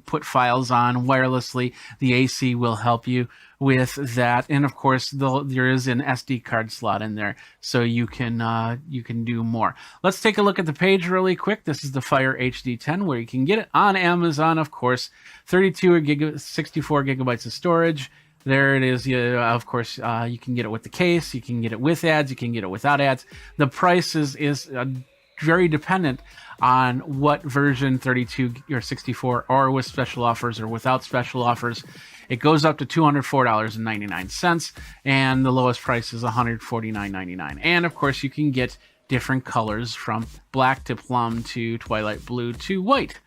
put files on wirelessly. The AC will help you with that, and of course there is an SD card slot in there, so you can do more. Let's take a look at the page really quick. This is the Fire HD 10, where you can get it on Amazon, of course. 64 gigabytes of storage. There it is. Of course, you can get it with the case, you can get it with ads, you can get it without ads. The price is very dependent on what version, 32 or 64, or with special offers or without special offers. It goes up to $204.99, and the lowest price is $149.99. And of course, you can get different colors from black to plum to twilight blue to white,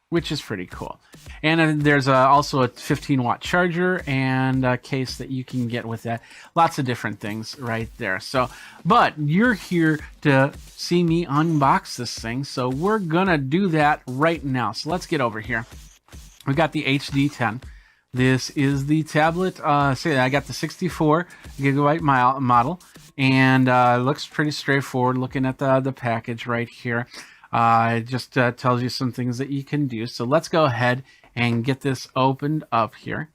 which is pretty cool. And there's also a 15-watt charger and a case that you can get with that. Lots of different things right there. So, but you're here to see me unbox this thing, so we're gonna do that right now. So let's get over here. We got the HD 10. This is the tablet. So I got the 64 gigabyte model, and it looks pretty straightforward. Looking at the package right here, it just tells you some things that you can do. So let's go ahead and get this opened up here.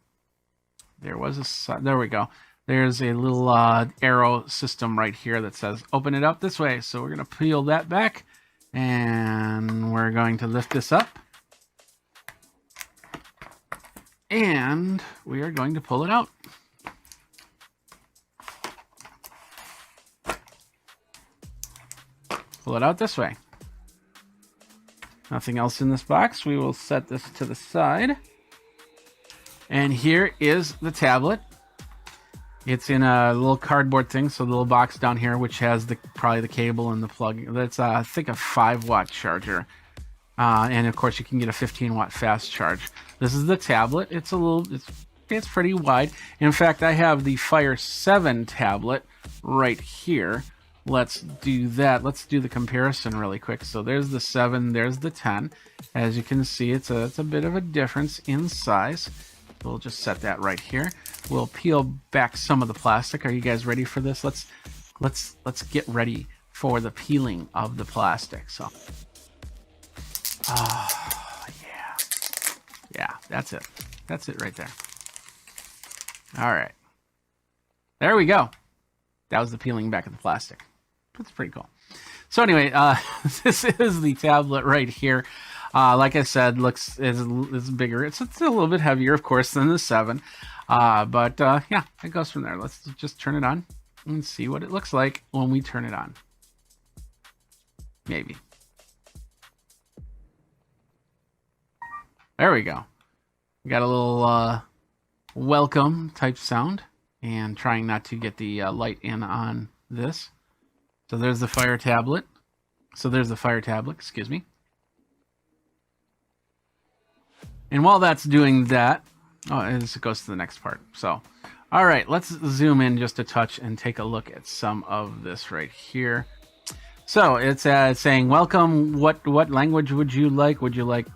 There we go. there's a little arrow system right here that says open it up this way. So we're going to peel that back, and we're going to lift this up, and we are going to pull it out. Pull it out this way. Nothing else in this box. We will set this to the side. And here is the tablet. It's in a little cardboard thing, so the little box down here, which has probably the cable and the plug. That's I think a 5-watt charger, and of course you can get a 15-watt fast charge. This is the tablet. It's pretty wide. In fact, I have the Fire 7 tablet right here. Let's do that. Let's do the comparison really quick. So there's the 7, there's the 10. As you can see, it's a bit of a difference in size. We'll just set that right here. We'll peel back some of the plastic. Are you guys ready for this? Let's get ready for the peeling of the plastic. So, yeah, that's it. That's it right there. All right, there we go. That was the peeling back of the plastic. That's pretty cool. So anyway, this is the tablet right here. Like I said, is bigger. It's a little bit heavier, of course, than the 7. But yeah, it goes from there. Let's just turn it on and see what it looks like when we turn it on. Maybe. There we go. We got a little welcome type sound, and trying not to get the light in on this. So there's the Fire tablet. Excuse me. And while that's doing that, it goes to the next part. So, all right, let's zoom in just a touch and take a look at some of this right here. So it's saying, welcome. What language would you like? Would you like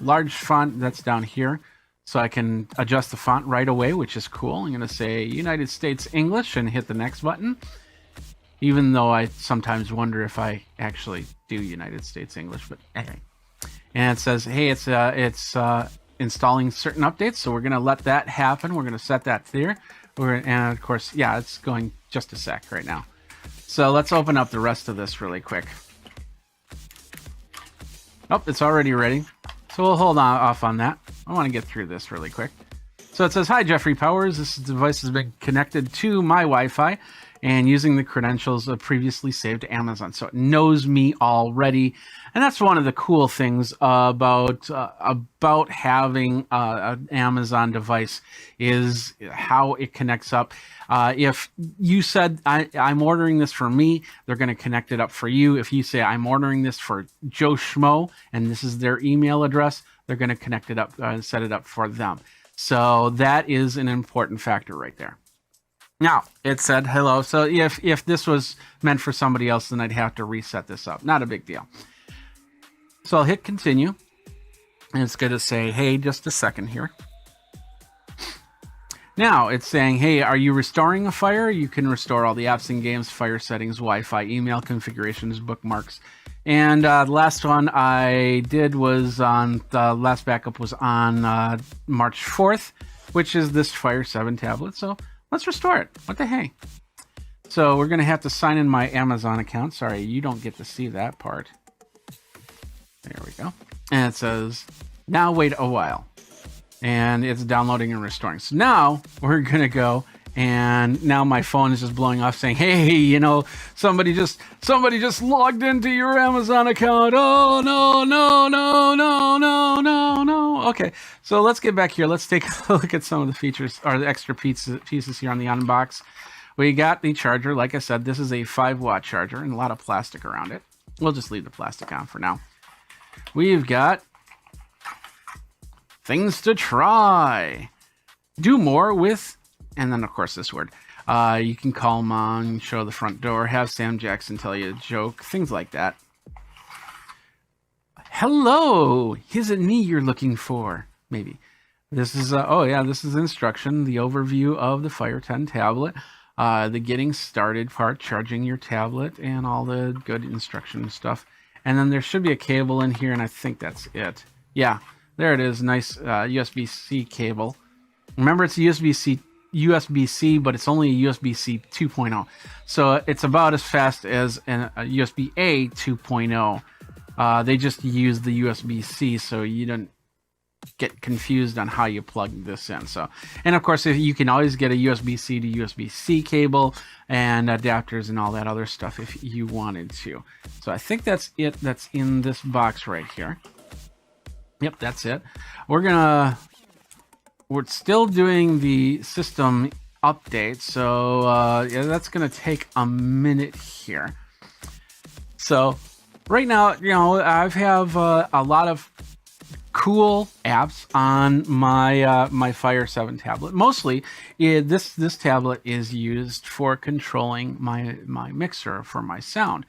large font? That's down here. So I can adjust the font right away, which is cool. I'm going to say United States English and hit the next button. Even though I sometimes wonder if I actually do United States English, but anyway. And it says, hey, it's installing certain updates, so we're going to let that happen. We're going to set that there. And of course, yeah, it's going just a sec right now. So let's open up the rest of this really quick. Oh, it's already ready. So we'll hold off on that. I want to get through this really quick. So it says, hi, Jeffrey Powers. This device has been connected to my Wi-Fi and using the credentials of previously saved to Amazon. So it knows me already. And that's one of the cool things about having an Amazon device is how it connects up. If you said, I'm ordering this for me, they're going to connect it up for you. If you say, I'm ordering this for Joe Schmo, and this is their email address, they're going to connect it up and set it up for them. So that is an important factor right there. Now, it said hello. So if this was meant for somebody else, then I'd have to reset this up. Not a big deal. So I'll hit continue. And it's going to say, hey, just a second here. Now it's saying, hey, are you restoring a Fire? You can restore all the apps and games, Fire settings, Wi-Fi, email configurations, bookmarks. And the last one I did was on, the last backup was on March 4th, which is this Fire 7 tablet. So let's restore it. What the hey? So we're going to have to sign in my Amazon account. Sorry, you don't get to see that part. There we go. And it says, now wait a while. And it's downloading and restoring. So now we're going to go, and now my phone is just blowing off saying, hey, you know, somebody just logged into your Amazon account. Oh, no. Okay, so let's get back here. Let's take a look at some of the features, or the extra pieces here on the unbox. We got the charger. Like I said, this is a 5-watt charger and a lot of plastic around it. We'll just leave the plastic on for now. We've got things to try. Do more with, and then of course this word. You can call mom, show the front door, have Sam Jackson tell you a joke, things like that. Hello, is it me you're looking for? Maybe. This is, this is instruction, the overview of the Fire 10 tablet, the getting started part, charging your tablet, and all the good instruction stuff. And then there should be a cable in here, and I think that's it. Yeah, there it is. Nice USB-C cable. Remember, it's a USB-C USB-C, but it's only a USB-C 2.0. So it's about as fast as a USB-A 2.0. They just use the USB-C, so you don't get confused on how you plug this in. So, and of course, if you can always get a USB-C to USB-C cable and adapters and all that other stuff if you wanted to. So I think that's it. That's in this box right here. Yep, that's it. We're still doing the system update, so yeah, that's gonna take a minute here. So right now, you know, I have a lot of cool apps on my my Fire 7 tablet. Mostly, this tablet is used for controlling my mixer for my sound,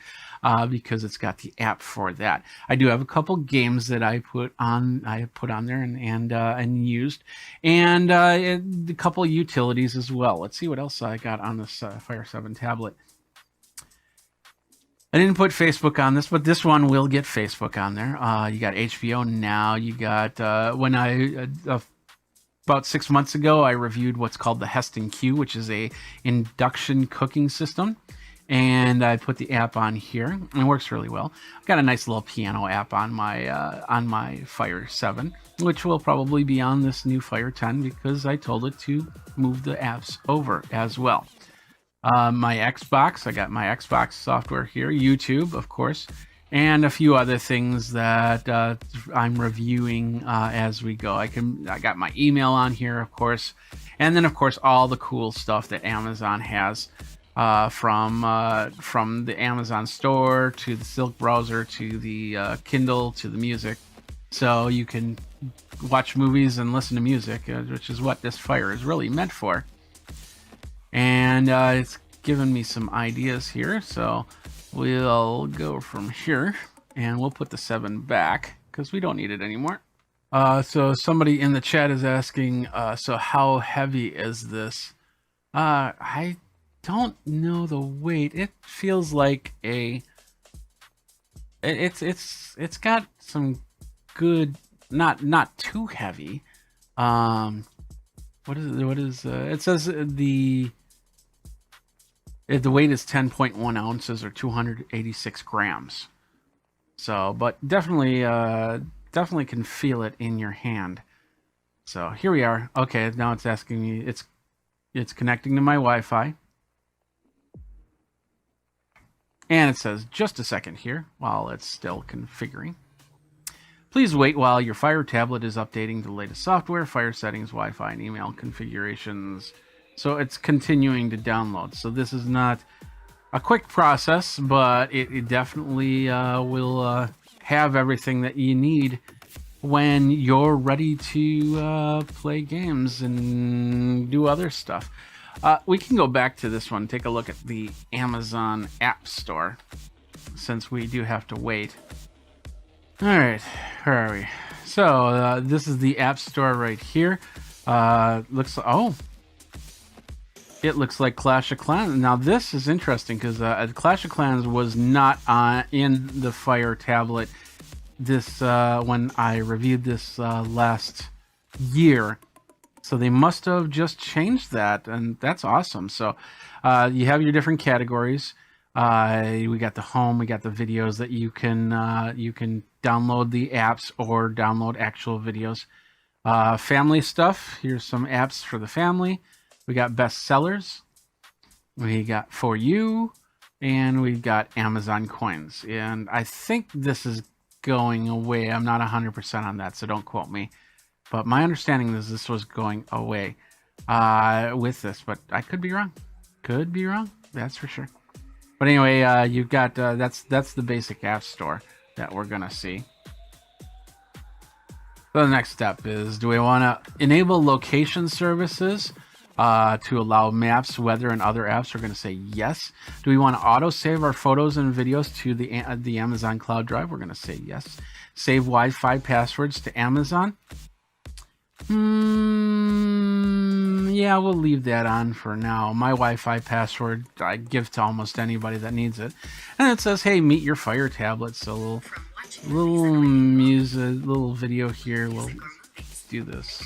because it's got the app for that. I do have a couple games that I put on there and used, and a couple utilities as well. Let's see what else I got on this Fire 7 tablet. I didn't put Facebook on this, but this one will get Facebook on there. You got HBO Now. You got when I about 6 months ago, I reviewed what's called the Heston Q, which is a induction cooking system, and I put the app on here, and it works really well. I've got a nice little piano app on my Fire 7, which will probably be on this new Fire 10 because I told it to move the apps over as well. My Xbox, I got my Xbox software here, YouTube, of course, and a few other things that I'm reviewing as we go. I got my email on here, of course, and then of course all the cool stuff that Amazon has, from the Amazon store to the Silk browser to the Kindle to the music, so you can watch movies and listen to music, which is what this Fire is really meant for. And it's given me some ideas here, so we'll go from here and we'll put the 7 back because we don't need it anymore. So somebody in the chat is asking, so how heavy is this? I don't know the weight. It feels like it's got some good, not too heavy. What is it says the weight is 10.1 ounces or 286 grams. So, but definitely can feel it in your hand. So here we are. Okay, now it's asking me, it's connecting to my Wi-Fi. And it says, just a second here while it's still configuring. Please wait while your Fire tablet is updating the latest software, Fire settings, Wi-Fi, and email configurations. So it's continuing to download. So this is not a quick process, but it definitely will have everything that you need when you're ready to play games and do other stuff. We can go back to this one, take a look at the Amazon App Store, since we do have to wait. All right, where are we? So this is the App Store right here. It looks like Clash of Clans. Now this is interesting because Clash of Clans was not in the Fire tablet this when I reviewed this last year. So they must have just changed that, and that's awesome. So you have your different categories. We got the home, we got the videos that you can download the apps or download actual videos. Family stuff. Here's some apps for the family. We got bestsellers. We got For You, and we've got Amazon coins. And I think this is going away. I'm not 100% on that, so don't quote me. But my understanding is this was going away with this, but I could be wrong. Could be wrong. That's for sure. But anyway, you've got that's the basic app store that we're gonna see. So the next step is, do we want to enable location services to allow maps, weather, and other apps? We're going to say yes. Do we want to auto save our photos and videos to the Amazon Cloud Drive? We're going to say yes. Save Wi-Fi passwords to Amazon. Yeah, we'll leave that on for now. My Wi-Fi password I give to almost anybody that needs it. And it says, hey, meet your Fire tablet. So little music, little video here. We'll do this.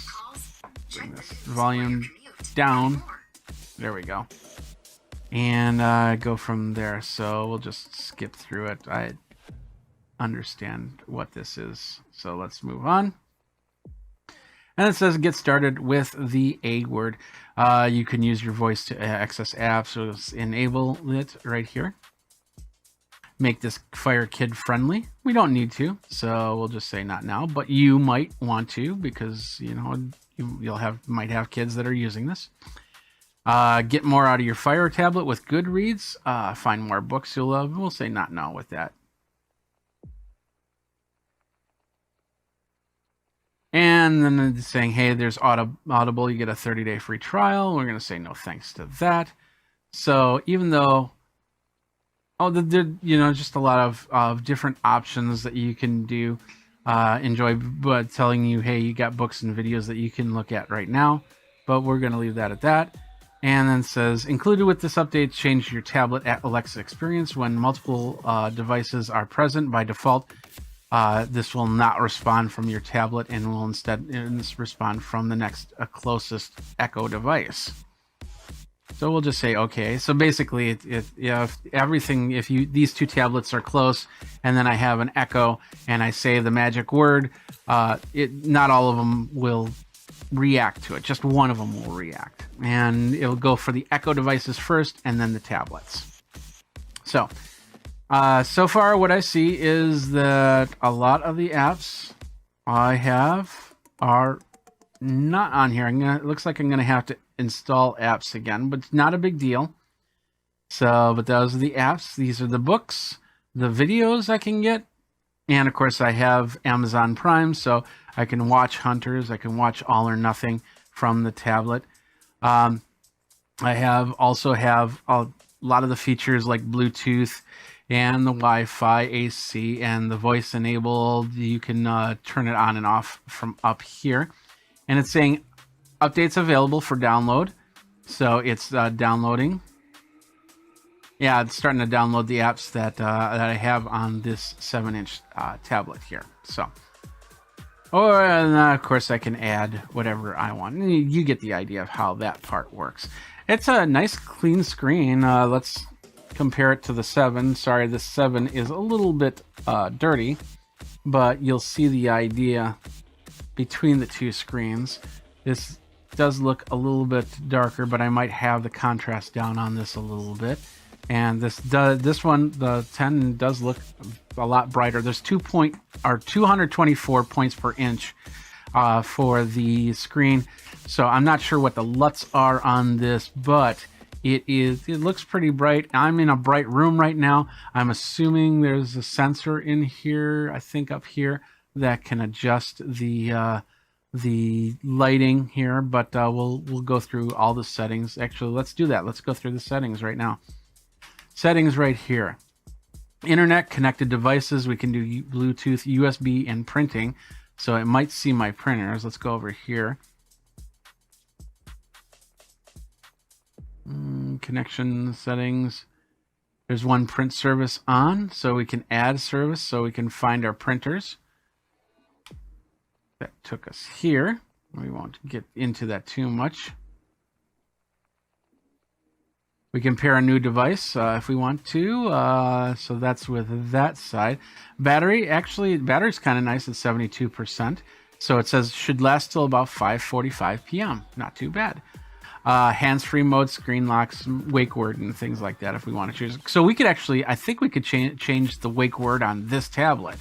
Bring this volume down. There we go. And go from there. So we'll just skip through it. I understand what this is. So let's move on. And it says get started with the A word. You can use your voice to access apps. So let's enable it right here. Make this Fire Kid friendly. We don't need to, so we'll just say not now. But you might want to because you know might have kids that are using this. Get more out of your Fire tablet with Goodreads. Find more books you'll love. We'll say not now with that. And then it's saying, hey, there's Audible. You get a 30-day free trial. We're going to say no thanks to that. So even though, just a lot of different options that you can do, enjoy, but telling you, hey, you got books and videos that you can look at right now. But we're going to leave that at that. And then says, included with this update, change your tablet at Alexa experience when multiple devices are present by default. This will not respond from your tablet and will instead respond from the next closest Echo device. So we'll just say okay. So basically, if these two tablets are close, and then I have an Echo and I say the magic word, not all of them will react to it. Just one of them will react, and it'll go for the Echo devices first, and then the tablets. So far what I see is that a lot of the apps I have are not on here. It looks like I'm gonna have to install apps again, but it's not a big deal. But those are the apps. These are the books, the videos I can get, and of course I have Amazon Prime, so I can watch Hunters. I can watch All or Nothing from the tablet. I also have a lot of the features like Bluetooth and the Wi-Fi, AC, and the voice enabled. You can turn it on and off from up here. And it's saying updates available for download. So it's downloading. Yeah, it's starting to download the apps that I have on this 7-inch tablet here. So, and of course I can add whatever I want. You get the idea of how that part works. It's a nice clean screen. Let's compare it to the 7. Sorry, the 7 is a little bit dirty, but you'll see the idea between the two screens. This does look a little bit darker, but I might have the contrast down on this a little bit. And this one, the 10, does look a lot brighter. There's 224 points per inch for the screen. So I'm not sure what the LUTs are on this, but it looks pretty bright. I'm in a bright room right now. I'm assuming there's a sensor in here, I think up here, that can adjust the lighting here, but we'll go through all the settings. Actually, let's do that. Let's go through the settings right now. Settings right here. Internet, connected devices. We can do Bluetooth, USB, and printing. So it might see my printers. Let's go over here. Connection settings. There's one print service on, so we can add service, so we can find our printers. That took us here. We won't get into that too much. We can pair a new device if we want to. So that's with that side. Battery's kind of nice at 72%. So it says should last till about 5:45 p.m. Not too bad. Hands-free mode, screen locks, wake word, and things like that if we want to choose. So we could actually, I think we could change the wake word on this tablet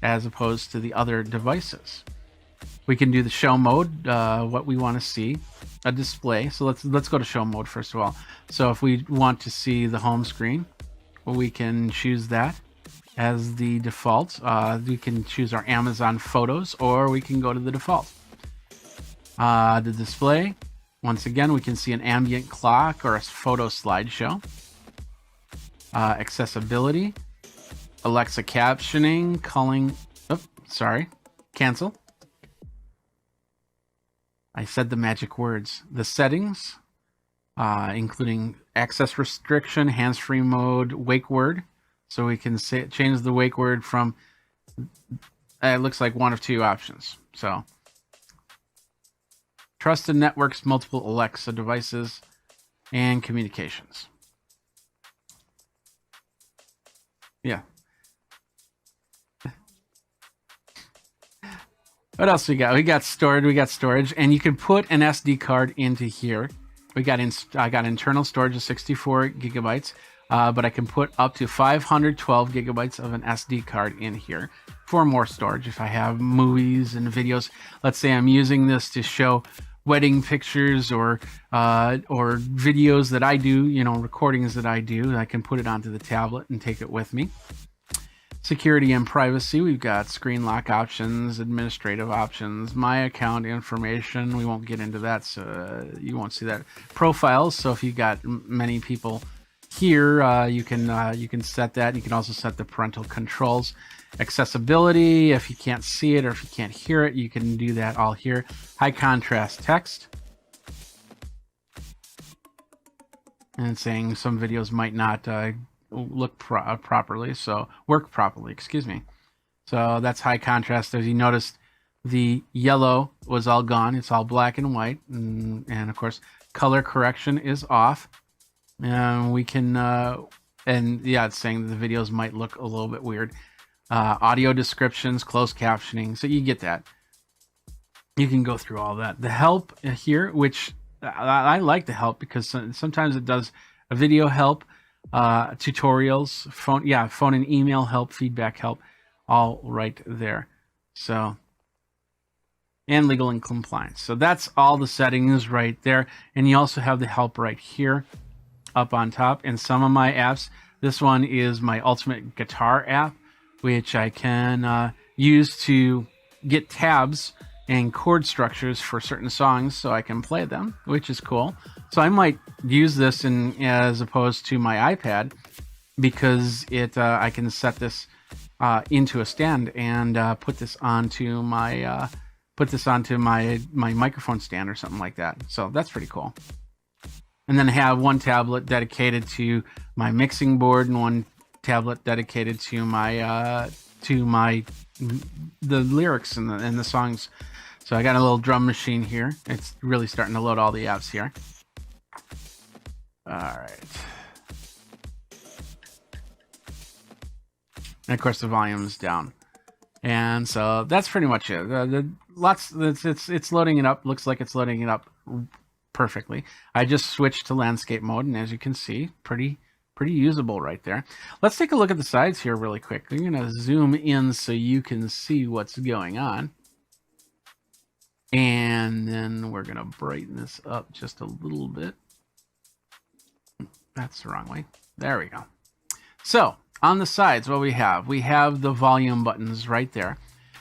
as opposed to the other devices. We can do the show mode, what we want to see, a display. So let's go to show mode first of all. So if we want to see the home screen, well, we can choose that as the default. We can choose our Amazon photos, or we can go to the default. The display, once again, we can see an ambient clock or a photo slideshow. Accessibility, Alexa captioning, calling. Oh, sorry, cancel. I said the magic words. The settings, including access restriction, hands-free mode, wake word. So we can change the wake word from, it looks like one of two options. So trusted networks, multiple Alexa devices, and communications. Yeah. What else we got? We got storage, and you can put an SD card into here. I got internal storage of 64 gigabytes, but I can put up to 512 gigabytes of an SD card in here for more storage. If I have movies and videos, let's say I'm using this to show wedding pictures or videos that I do, recordings that I do, I can put it onto the tablet and take it with me. Security and privacy, we've got screen lock options, administrative options, my account information. We won't get into that, so you won't see that. Profiles, so if you've got many people here, you can set that. You can also set the parental controls. Accessibility, if you can't see it or if you can't hear it, you can do that all here. High contrast text. And it's saying some videos might not look properly, so work properly, excuse me. So that's high contrast. As you noticed, the yellow was all gone. It's all black and white. And of course, color correction is off. And we can, and yeah, it's saying that the videos might look a little bit weird. Audio descriptions, closed captioning. So you get that. You can go through all that. The help here, which I like the help because sometimes it does a video help, tutorials, phone and email help, feedback help, all right there. So, and legal and compliance. So that's all the settings right there. And you also have the help right here up on top. And some of my apps, this one is my Ultimate Guitar app, which I can use to get tabs and chord structures for certain songs so I can play them, which is cool. So I might use this as opposed to my iPad because I can set this into a stand and put this onto my microphone stand or something like that. So that's pretty cool. And then have one tablet dedicated to my mixing board and one tablet dedicated to the lyrics and the songs. So I got a little drum machine here. It's really starting to load all the apps here. All right. And of course the volume's down. And so that's pretty much it. It's loading it up. Looks like it's loading it up perfectly. I just switched to landscape mode, and as you can see, pretty usable right there. Let's take a look at the sides here really quick. I'm going to zoom in so you can see what's going on. And then we're going to brighten this up just a little bit. That's the wrong way. There we go. So on the sides, what we have the volume buttons right there.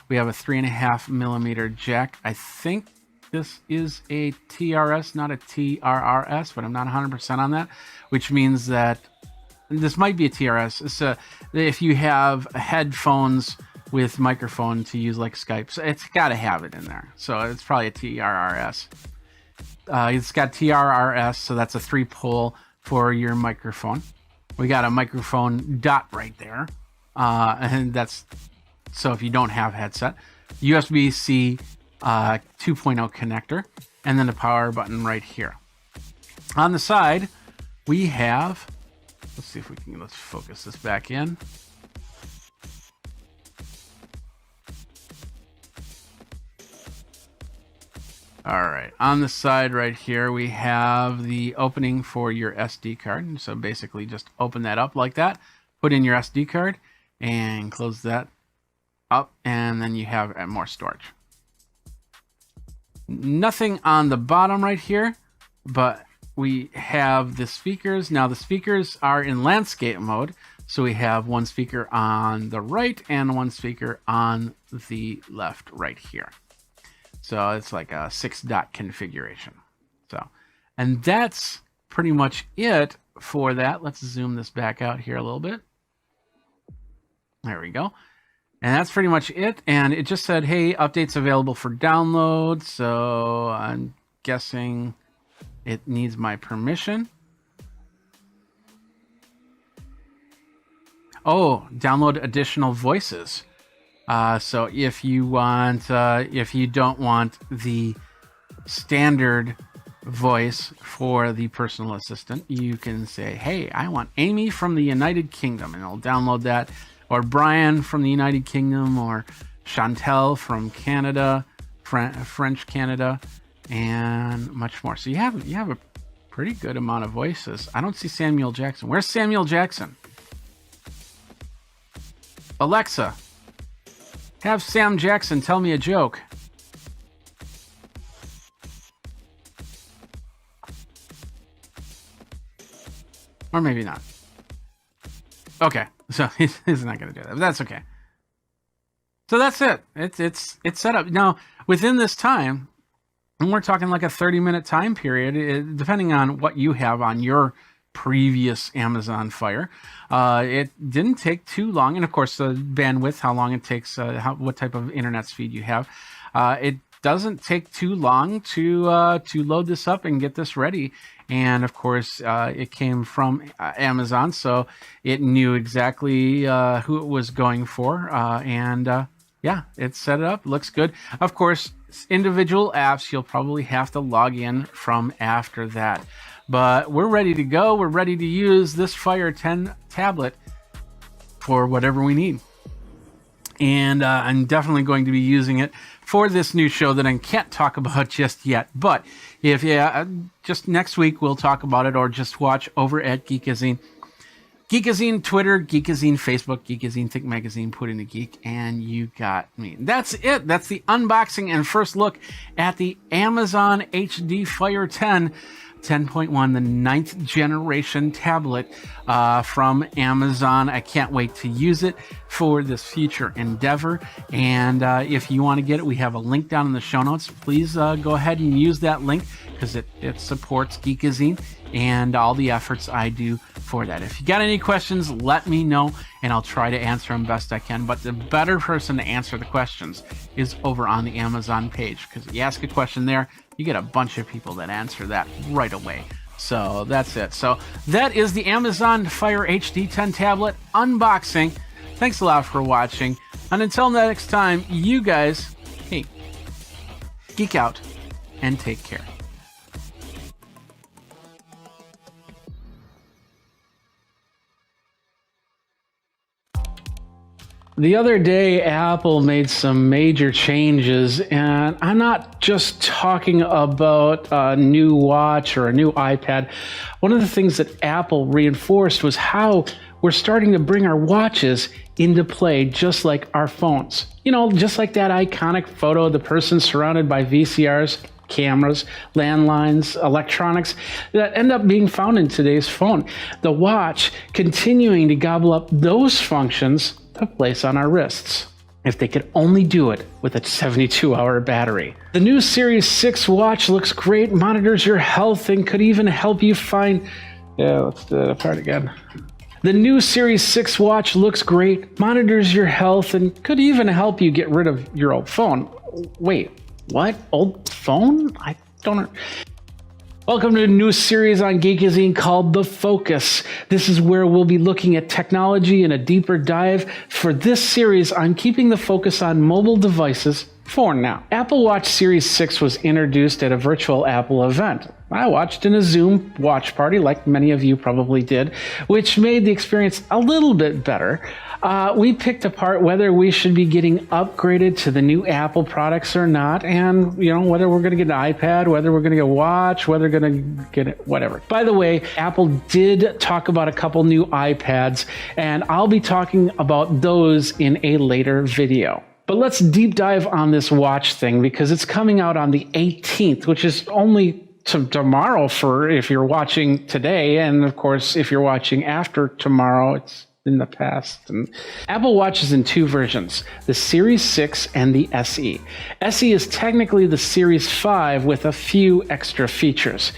We have a 3.5 millimeter jack. I think this is a TRS, not a TRRS, but I'm not 100% on that, which means that this might be a TRS. If you have headphones with microphone to use like Skype, so it's got to have it in there. So it's probably a TRRS. It's got TRRS, so that's a 3-pole for your microphone. We got a microphone dot right there, and that's so if you don't have headset. USB-C 2.0 connector, and then the power button right here. On the side, we have. Let's see if we can. Let's focus this back in. All right, on the side right here, we have the opening for your SD card. So basically just open that up like that, put in your SD card and close that up, and then you have more storage. Nothing on the bottom right here, but we have the speakers. Now the speakers are in landscape mode. So we have one speaker on the right and one speaker on the left right here. So it's like a 6-dot configuration. So, and that's pretty much it for that. Let's zoom this back out here a little bit. There we go. And that's pretty much it. And it just said, hey, updates available for download. So I'm guessing it needs my permission. Oh, download additional voices. So if you want, if you don't want the standard voice for the personal assistant. You can say, hey, I want Amy from the United Kingdom, and it'll download that, or Brian from the United Kingdom, or Chantel from Canada, French Canada, and much more. So you have a pretty good amount of voices. I don't see Samuel Jackson. Where's Samuel Jackson? Alexa, have Sam Jackson tell me a joke. Or maybe not. Okay, so he's not going to do that, but that's okay. So that's it. It's set up. Now, within this time, and we're talking like a 30-minute time period, depending on what you have on your previous Amazon Fire. It didn't take too long, and of course the bandwidth, how long it takes, what type of internet speed you have. It doesn't take too long to load this up and get this ready. And of course, it came from Amazon, so it knew exactly who it was going for. Yeah, it set it up. Looks good. Of course, individual apps you'll probably have to log in from after that. But we're ready to go. We're ready to use this Fire 10 tablet for whatever we need. And I'm definitely going to be using it for this new show that I can't talk about just yet. But if just next week we'll talk about it, or just watch over at Geekazine. Geekazine Twitter, Geekazine Facebook, Geekazine Think Magazine, put in a geek, and you got me. That's it. That's the unboxing and first look at the Amazon HD Fire 10. 10.1, the 9th generation tablet from Amazon. I can't wait to use it for this future endeavor. And if you want to get it, we have a link down in the show notes. Please go ahead and use that link, because it supports Geekazine and all the efforts I do for that. If you got any questions, let me know, and I'll try to answer them best I can. But the better person to answer the questions is over on the Amazon page, because if you ask a question there, you get a bunch of people that answer that right away. So that's it. So that is the Amazon Fire HD 10 tablet unboxing. Thanks a lot for watching. And until next time, you guys, hey, geek out and take care. The other day, Apple made some major changes, and I'm not just talking about a new watch or a new iPad. One of the things that Apple reinforced was how we're starting to bring our watches into play, just like our phones. You know, just like that iconic photo of the person surrounded by VCRs, cameras, landlines, electronics that end up being found in today's phone. The watch continuing to gobble up those functions to place on our wrists, if they could only do it with a 72-hour battery. The new Series 6 watch looks great, monitors your health, and could even help you find... Yeah, let's do that apart again. The new Series 6 watch looks great, monitors your health, and could even help you get rid of your old phone. Wait, what? Old phone? I don't... Welcome to a new series on Geekazine called The Focus. This is where we'll be looking at technology in a deeper dive. For this series, I'm keeping the focus on mobile devices for now. Apple Watch Series 6 was introduced at a virtual Apple event. I watched in a Zoom watch party, like many of you probably did, which made the experience a little bit better. We picked apart whether we should be getting upgraded to the new Apple products or not, and whether we're going to get an iPad, whether we're going to get a watch, whether we're going to get it, whatever. By the way, Apple did talk about a couple new iPads, and I'll be talking about those in a later video. But let's deep dive on this watch thing, because it's coming out on the 18th, which is only tomorrow for if you're watching today, and of course if you're watching after tomorrow, it's in the past. And Apple Watch is in two versions, the Series 6 and the SE. SE is technically the Series 5 with a few extra features.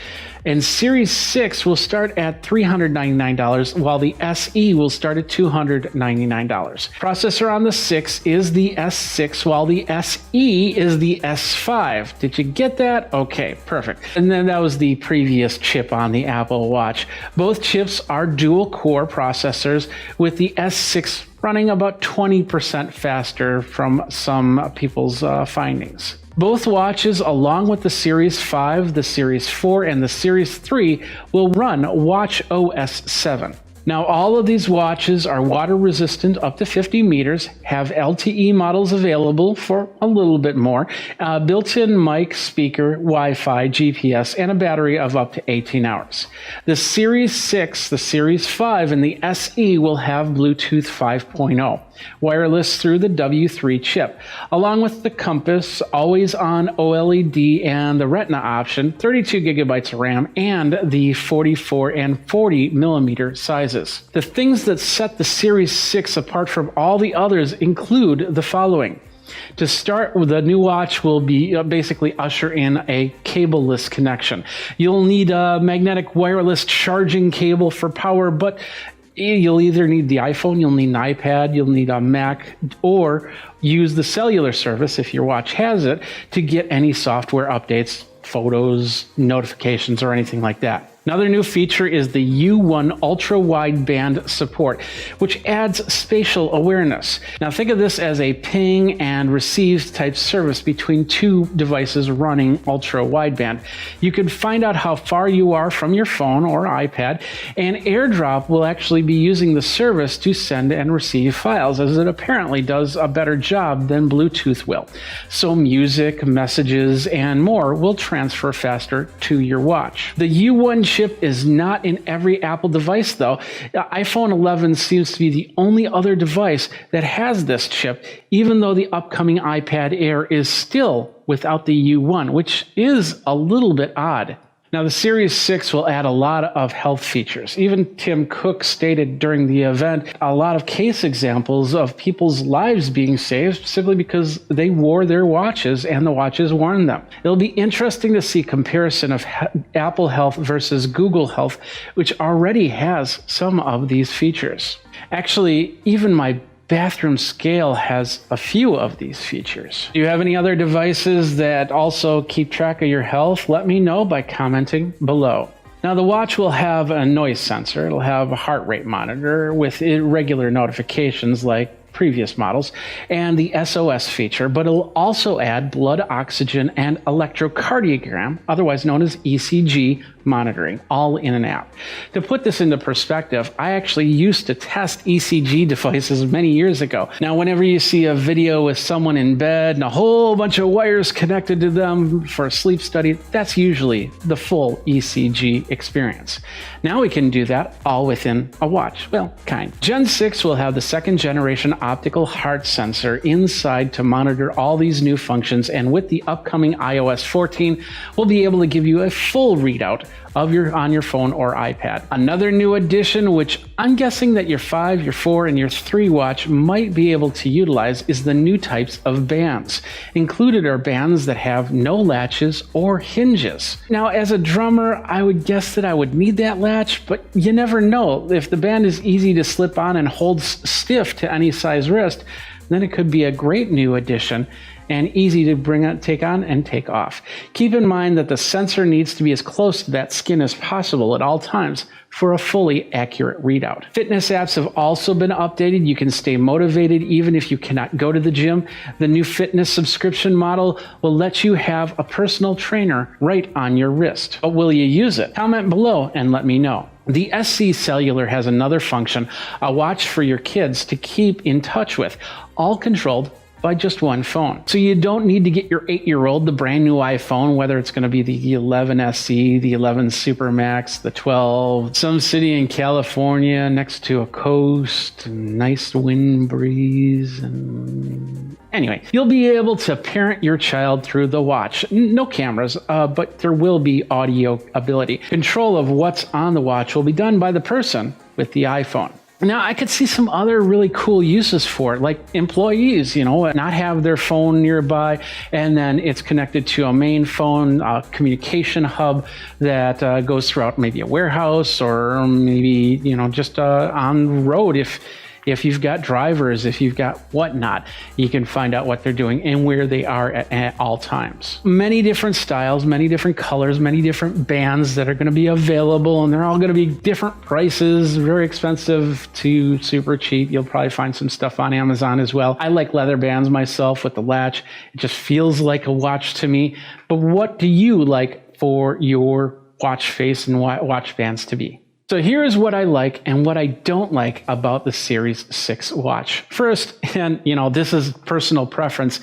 And Series 6 will start at $399, while the SE will start at $299. Processor on the 6 is the S6, while the SE is the S5. Did you get that? Okay, perfect. And then that was the previous chip on the Apple Watch. Both chips are dual-core processors, with the S6 running about 20% faster from some people's findings. Both watches, along with the Series 5, the Series 4, and the Series 3, will run watchOS 7. Now, all of these watches are water resistant up to 50 meters, have LTE models available for a little bit more, built-in mic, speaker, Wi-Fi, GPS, and a battery of up to 18 hours. The Series 6, the Series 5, and the SE will have Bluetooth 5.0, wireless through the W3 chip, along with the compass, always-on OLED, and the Retina option, 32 gigabytes of RAM, and the 44 and 40 millimeter sizes. The things that set the Series 6 apart from all the others include the following. To start, the new watch will be basically usher in a cableless connection. You'll need a magnetic wireless charging cable for power, but you'll either need the iPhone, you'll need an iPad, you'll need a Mac, or use the cellular service, if your watch has it, to get any software updates, photos, notifications, or anything like that. Another new feature is the U1 ultra-wideband support, which adds spatial awareness. Now think of this as a ping and receive type service between two devices running ultra-wideband. You can find out how far you are from your phone or iPad, and AirDrop will actually be using the service to send and receive files, as it apparently does a better job than Bluetooth will. So music, messages, and more will transfer faster to your watch. The U1 chip is not in every Apple device, though. iPhone 11 seems to be the only other device that has this chip, even though the upcoming iPad Air is still without the U1, which is a little bit odd. Now, the Series 6 will add a lot of health features. Even Tim Cook stated during the event a lot of case examples of people's lives being saved simply because they wore their watches and the watches warned them. It'll be interesting to see comparison of Apple Health versus Google Health, which already has some of these features. Actually, even my bathroom scale has a few of these features. Do you have any other devices that also keep track of your health? Let me know by commenting below. Now, the watch will have a noise sensor. It'll have a heart rate monitor with irregular notifications like previous models, and the SOS feature, but it'll also add blood oxygen and electrocardiogram, otherwise known as ECG monitoring, all in an app. To put this into perspective, I actually used to test ECG devices many years ago. Now, whenever you see a video with someone in bed and a whole bunch of wires connected to them for a sleep study, that's usually the full ECG experience. Now we can do that all within a watch. Well, kind. Gen 6 will have the second generation optical heart sensor inside to monitor all these new functions, and with the upcoming iOS 14, we'll be able to give you a full readout of on your phone or iPad. Another new addition, which I'm guessing that your 5, your 4, and your 3 watch might be able to utilize, is the new types of bands. Included are bands that have no latches or hinges. Now, as a drummer, I would guess that I would need that latch, but you never know. If the band is easy to slip on and holds stiff to any size wrist, then it could be a great new addition and easy to take on and take off. Keep in mind that the sensor needs to be as close to that skin as possible at all times for a fully accurate readout. Fitness apps have also been updated. You can stay motivated even if you cannot go to the gym. The new fitness subscription model will let you have a personal trainer right on your wrist. But will you use it? Comment below and let me know. The SC Cellular has another function, a watch for your kids to keep in touch with, all controlled by just one phone. So you don't need to get your 8-year-old the brand new iPhone, whether it's going to be the 11 SE, the 11 Super Max, the 12, some city in California next to a coast, nice wind breeze, and anyway, you'll be able to parent your child through the watch. No cameras, but there will be audio ability. Control of what's on the watch will be done by the person with the iPhone. Now, I could see some other really cool uses for it, like employees, not have their phone nearby, and then it's connected to a main phone communication hub that goes throughout maybe a warehouse or maybe, just on the road If you've got drivers, if you've got whatnot, you can find out what they're doing and where they are at all times. Many different styles, many different colors, many different bands that are going to be available, and they're all going to be different prices, very expensive to super cheap. You'll probably find some stuff on Amazon as well. I like leather bands myself with the latch. It just feels like a watch to me. But what do you like for your watch face and watch bands to be? So here's what I like and what I don't like about the Series 6 watch. First, and this is personal preference,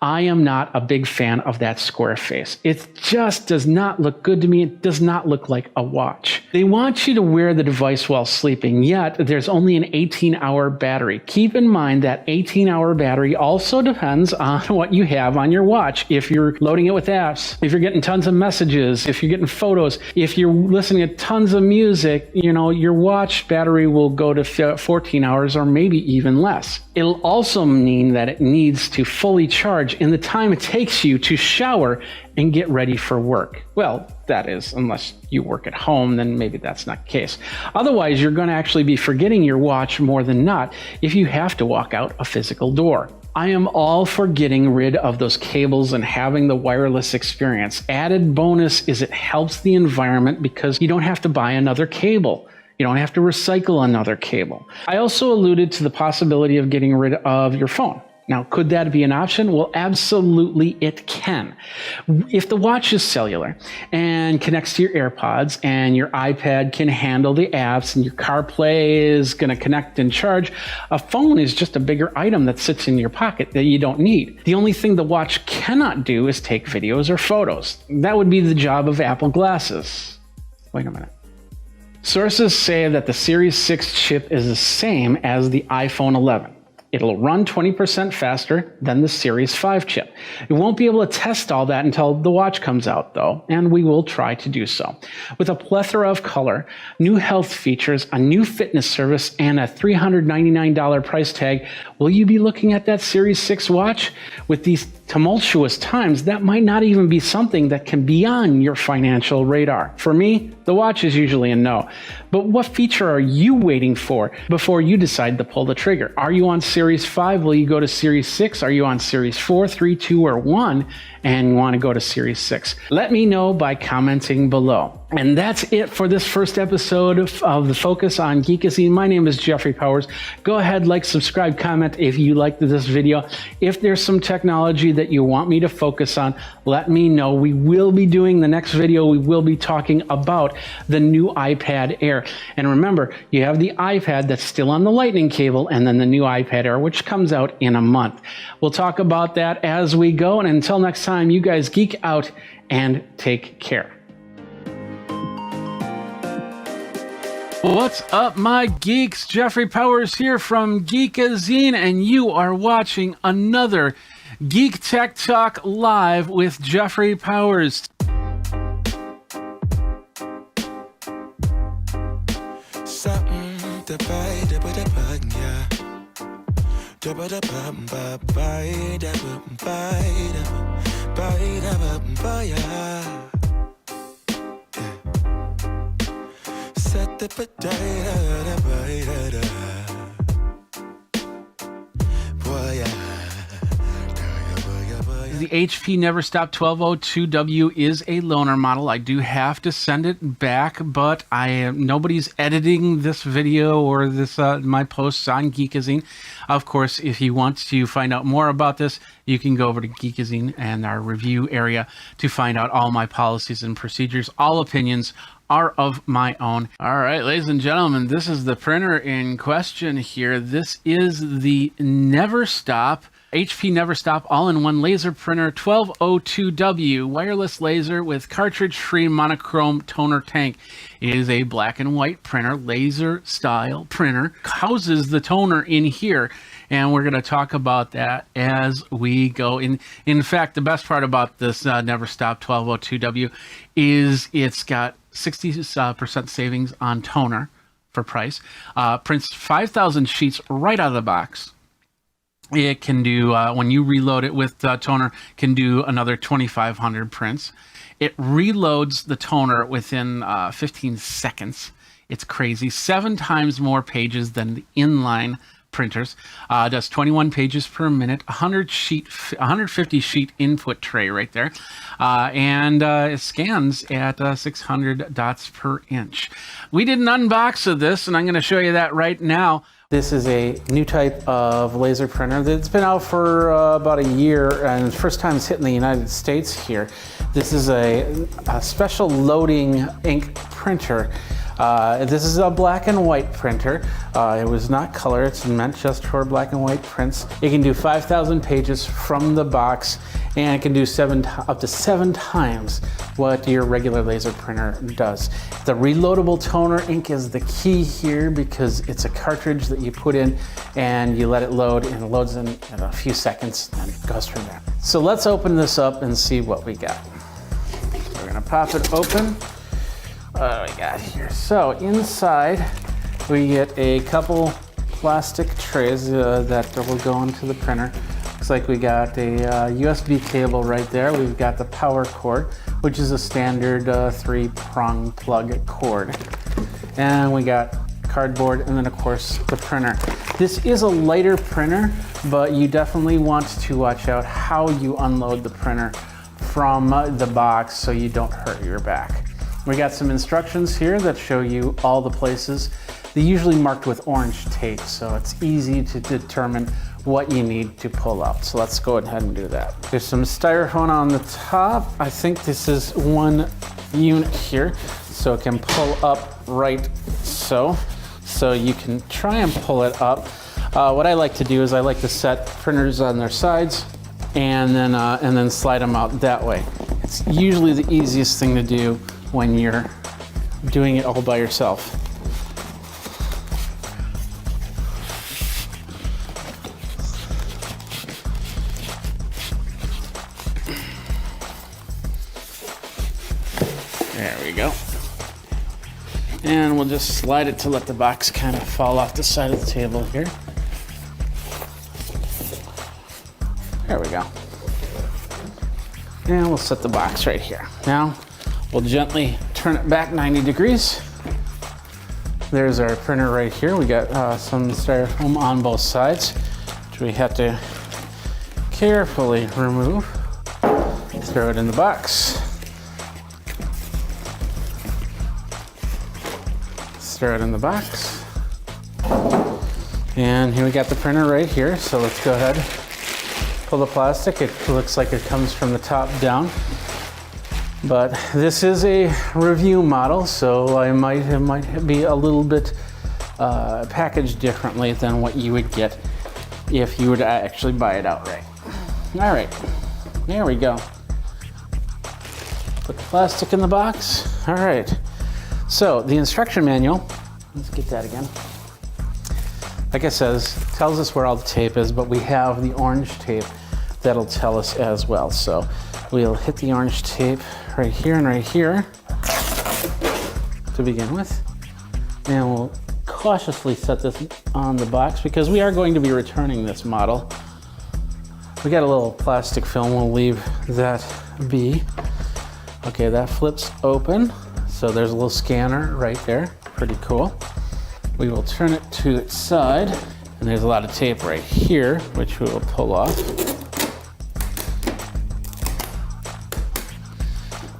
I am not a big fan of that square face. It just does not look good to me. It does not look like a watch. They want you to wear the device while sleeping, yet there's only an 18-hour battery. Keep in mind that 18-hour battery also depends on what you have on your watch. If you're loading it with apps, if you're getting tons of messages, if you're getting photos, if you're listening to tons of music, your watch battery will go to 14 hours or maybe even less. It'll also mean that it needs to fully charge in the time it takes you to shower and get ready for work. Well, that is, unless you work at home, then maybe that's not the case. Otherwise, you're going to actually be forgetting your watch more than not if you have to walk out a physical door. I am all for getting rid of those cables and having the wireless experience. Added bonus is it helps the environment because you don't have to buy another cable. You don't have to recycle another cable. I also alluded to the possibility of getting rid of your phone. Now, could that be an option? Well, absolutely it can. If the watch is cellular and connects to your AirPods and your iPad can handle the apps and your CarPlay is going to connect and charge, a phone is just a bigger item that sits in your pocket that you don't need. The only thing the watch cannot do is take videos or photos. That would be the job of Apple glasses. Wait a minute. Sources say that the Series 6 chip is the same as the iPhone 11. It'll run 20% faster than the Series 5 chip. It won't be able to test all that until the watch comes out, though, and we will try to do so. With a plethora of color, new health features, a new fitness service, and a $399 price tag, will you be looking at that Series 6 watch? With these tumultuous times, that might not even be something that can be on your financial radar. For me, the watch is usually a no. But what feature are you waiting for before you decide to pull the trigger? Are you on Series 5? Will you go to Series 6? Are you on Series 4, 3, 2, or 1 and want to go to Series 6? Let me know by commenting below. And that's it for this first episode of The Focus on Geekazine. My name is Jeffrey Powers. Go ahead, like, subscribe, comment if you liked this video. If there's some technology that you want me to focus on, let me know. We will be doing the next video. We will be talking about the new iPad Air. And remember, you have the iPad that's still on the Lightning cable and then the new iPad Air, which comes out in a month. We'll talk about that as we go. And until next time, you guys geek out and take care. What's up, my geeks? Jeffrey Powers here from Geekazine, and you are watching another Geek Tech Talk Live with Jeffrey Powers. The HP Neverstop 1202W is a loaner model. I do have to send it back, but nobody's editing this video or this my posts on Geekazine. Of course, if you want to find out more about this, you can go over to Geekazine and our review area to find out all my policies and procedures. All opinions are of my own. All right, ladies and gentlemen, this is the printer in question here. This is the Neverstop HP Neverstop all-in-one laser printer 1202W wireless laser with cartridge-free monochrome toner tank. It is a black and white printer, laser style printer. Houses the toner in here, and we're going to talk about that as we go. In fact, the best part about this Neverstop 1202W is it's got 60% savings on toner for price. Prints 5,000 sheets right out of the box. It can do, when you reload it with toner, can do another 2,500 prints. It reloads the toner within 15 seconds. It's crazy. 7 times more pages than the inline printers. Does 21 pages per minute, 150 sheet input tray right there, and it scans at 600 dots per inch. We did an unbox of this, and I'm going to show you that right now. This is a new type of laser printer that's been out for about a year, and the first time it's hitting the United States here. This is a special loading ink printer. This is a black and white printer. It was not color, it's meant just for black and white prints. It can do 5,000 pages from the box, and it can do up to 7 times what your regular laser printer does. The reloadable toner ink is the key here because it's a cartridge that you put in and you let it load, and it loads in a few seconds and it goes from there. So let's open this up and see what we got. We're gonna pop it open. What do we got here? So inside we get a couple plastic trays that will go into the printer. Looks like we got a USB cable right there. We've got the power cord, which is a standard 3-prong plug cord. And we got cardboard, and then of course the printer. This is a lighter printer, but you definitely want to watch out how you unload the printer from the box so you don't hurt your back. We got some instructions here that show you all the places. They're usually marked with orange tape, so it's easy to determine what you need to pull out. So let's go ahead and do that. There's some styrofoam on the top. I think this is one unit here, so it can pull up right so. So you can try and pull it up. What I like to do is I like to set printers on their sides and then slide them out that way. It's usually the easiest thing to do when you're doing it all by yourself. There we go. And we'll just slide it to let the box kind of fall off the side of the table here. There we go. And we'll set the box right here. Now, we'll gently turn it back 90 degrees. There's our printer right here. We got some styrofoam on both sides, which we have to carefully remove. Throw it in the box. Throw it in the box. And here we got the printer right here. So let's go ahead, pull the plastic. It looks like it comes from the top down. But this is a review model, so it might be a little bit packaged differently than what you would get if you were to actually buy it outright. All right, there we go. Put the plastic in the box. All right. So the instruction manual, let's get that again. Like I said, tells us where all the tape is, but we have the orange tape that'll tell us as well. So we'll hit the orange tape right here and right here to begin with. And we'll cautiously set this on the box because we are going to be returning this model. We got a little plastic film, we'll leave that be. Okay, that flips open. So there's a little scanner right there, pretty cool. We will turn it to its side, and there's a lot of tape right here, which we will pull off.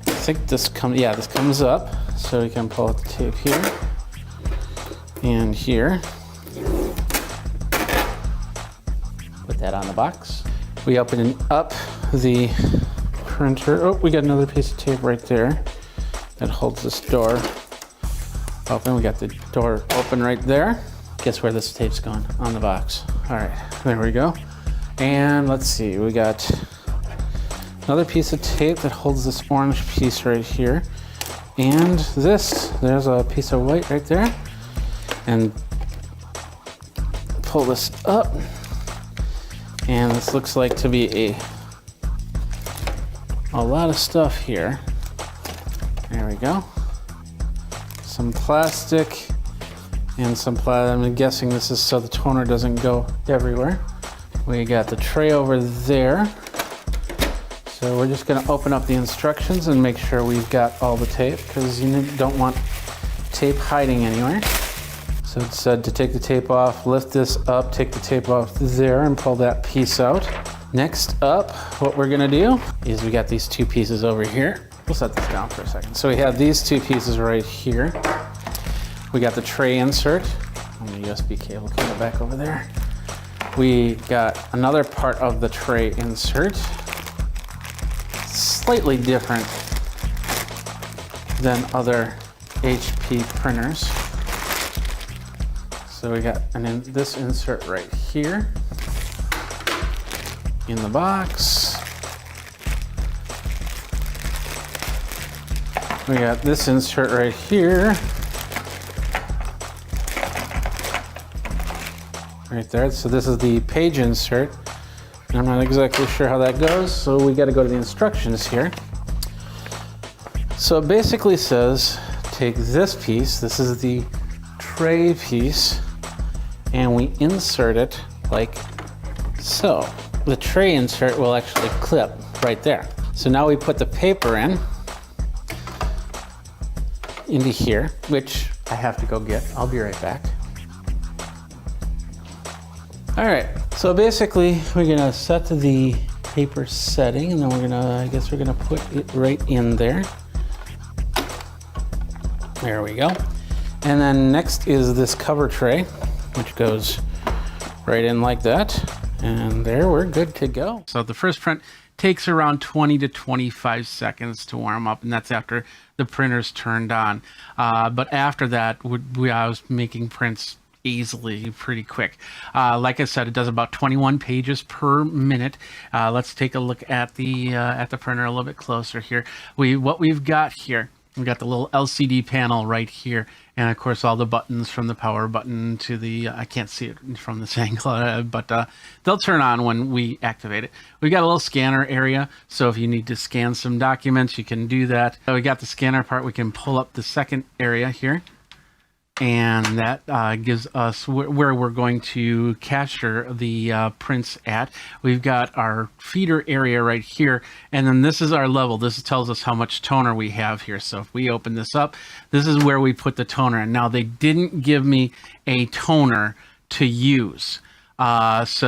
I think this comes up, so we can pull out the tape here and here. Put that on the box. We open up the printer. Oh, we got another piece of tape right there that holds this door open. We got the door open right there. Guess where this tape's going? On the box. All right, there we go. And let's see, we got another piece of tape that holds this orange piece right here. And there's a piece of white right there. And pull this up. And this looks like to be a lot of stuff here. There we go. Some plastic and some I'm guessing this is so the toner doesn't go everywhere. We got the tray over there. So we're just gonna open up the instructions and make sure we've got all the tape because you don't want tape hiding anywhere. So it said to take the tape off, lift this up, take the tape off there and pull that piece out. Next up, what we're gonna do is we got these two pieces over here. We'll set this down for a second. So we have these two pieces right here. We got the tray insert and the USB cable coming back over there. We got another part of the tray insert, slightly different than other HP printers. So we got this insert right here in the box. We got this insert right here. Right there. So this is the page insert. I'm not exactly sure how that goes, so we got to go to the instructions here. So it basically says take this piece, this is the tray piece, and we insert it like so. The tray insert will actually clip right there. So now we put the paper into here, which I have to go get. I'll be right back. All right, so basically we're gonna set to the paper setting, and then I guess we're gonna put it right in there. There we go. And then next is this cover tray, which goes right in like that. And there, we're good to go. So the first print takes around 20 to 25 seconds to warm up, and that's after the printer's turned on. But after that, I was making prints easily, pretty quick. Like I said, it does about 21 pages per minute. Let's take a look at the printer a little bit closer here. What we've got here, we've got the little LCD panel right here, and of course all the buttons from the power button to the, I can't see it from this angle, but they'll turn on when we activate it. We got a little scanner area, so if you need to scan some documents, you can do that. We got the scanner part. We can pull up the second area here, and that gives us where we're going to capture the prints at. We've got our feeder area right here, and then this is our level. This tells us how much toner we have here. So if we open this up, this is where we put the toner in. Now they didn't give me a toner to use, it's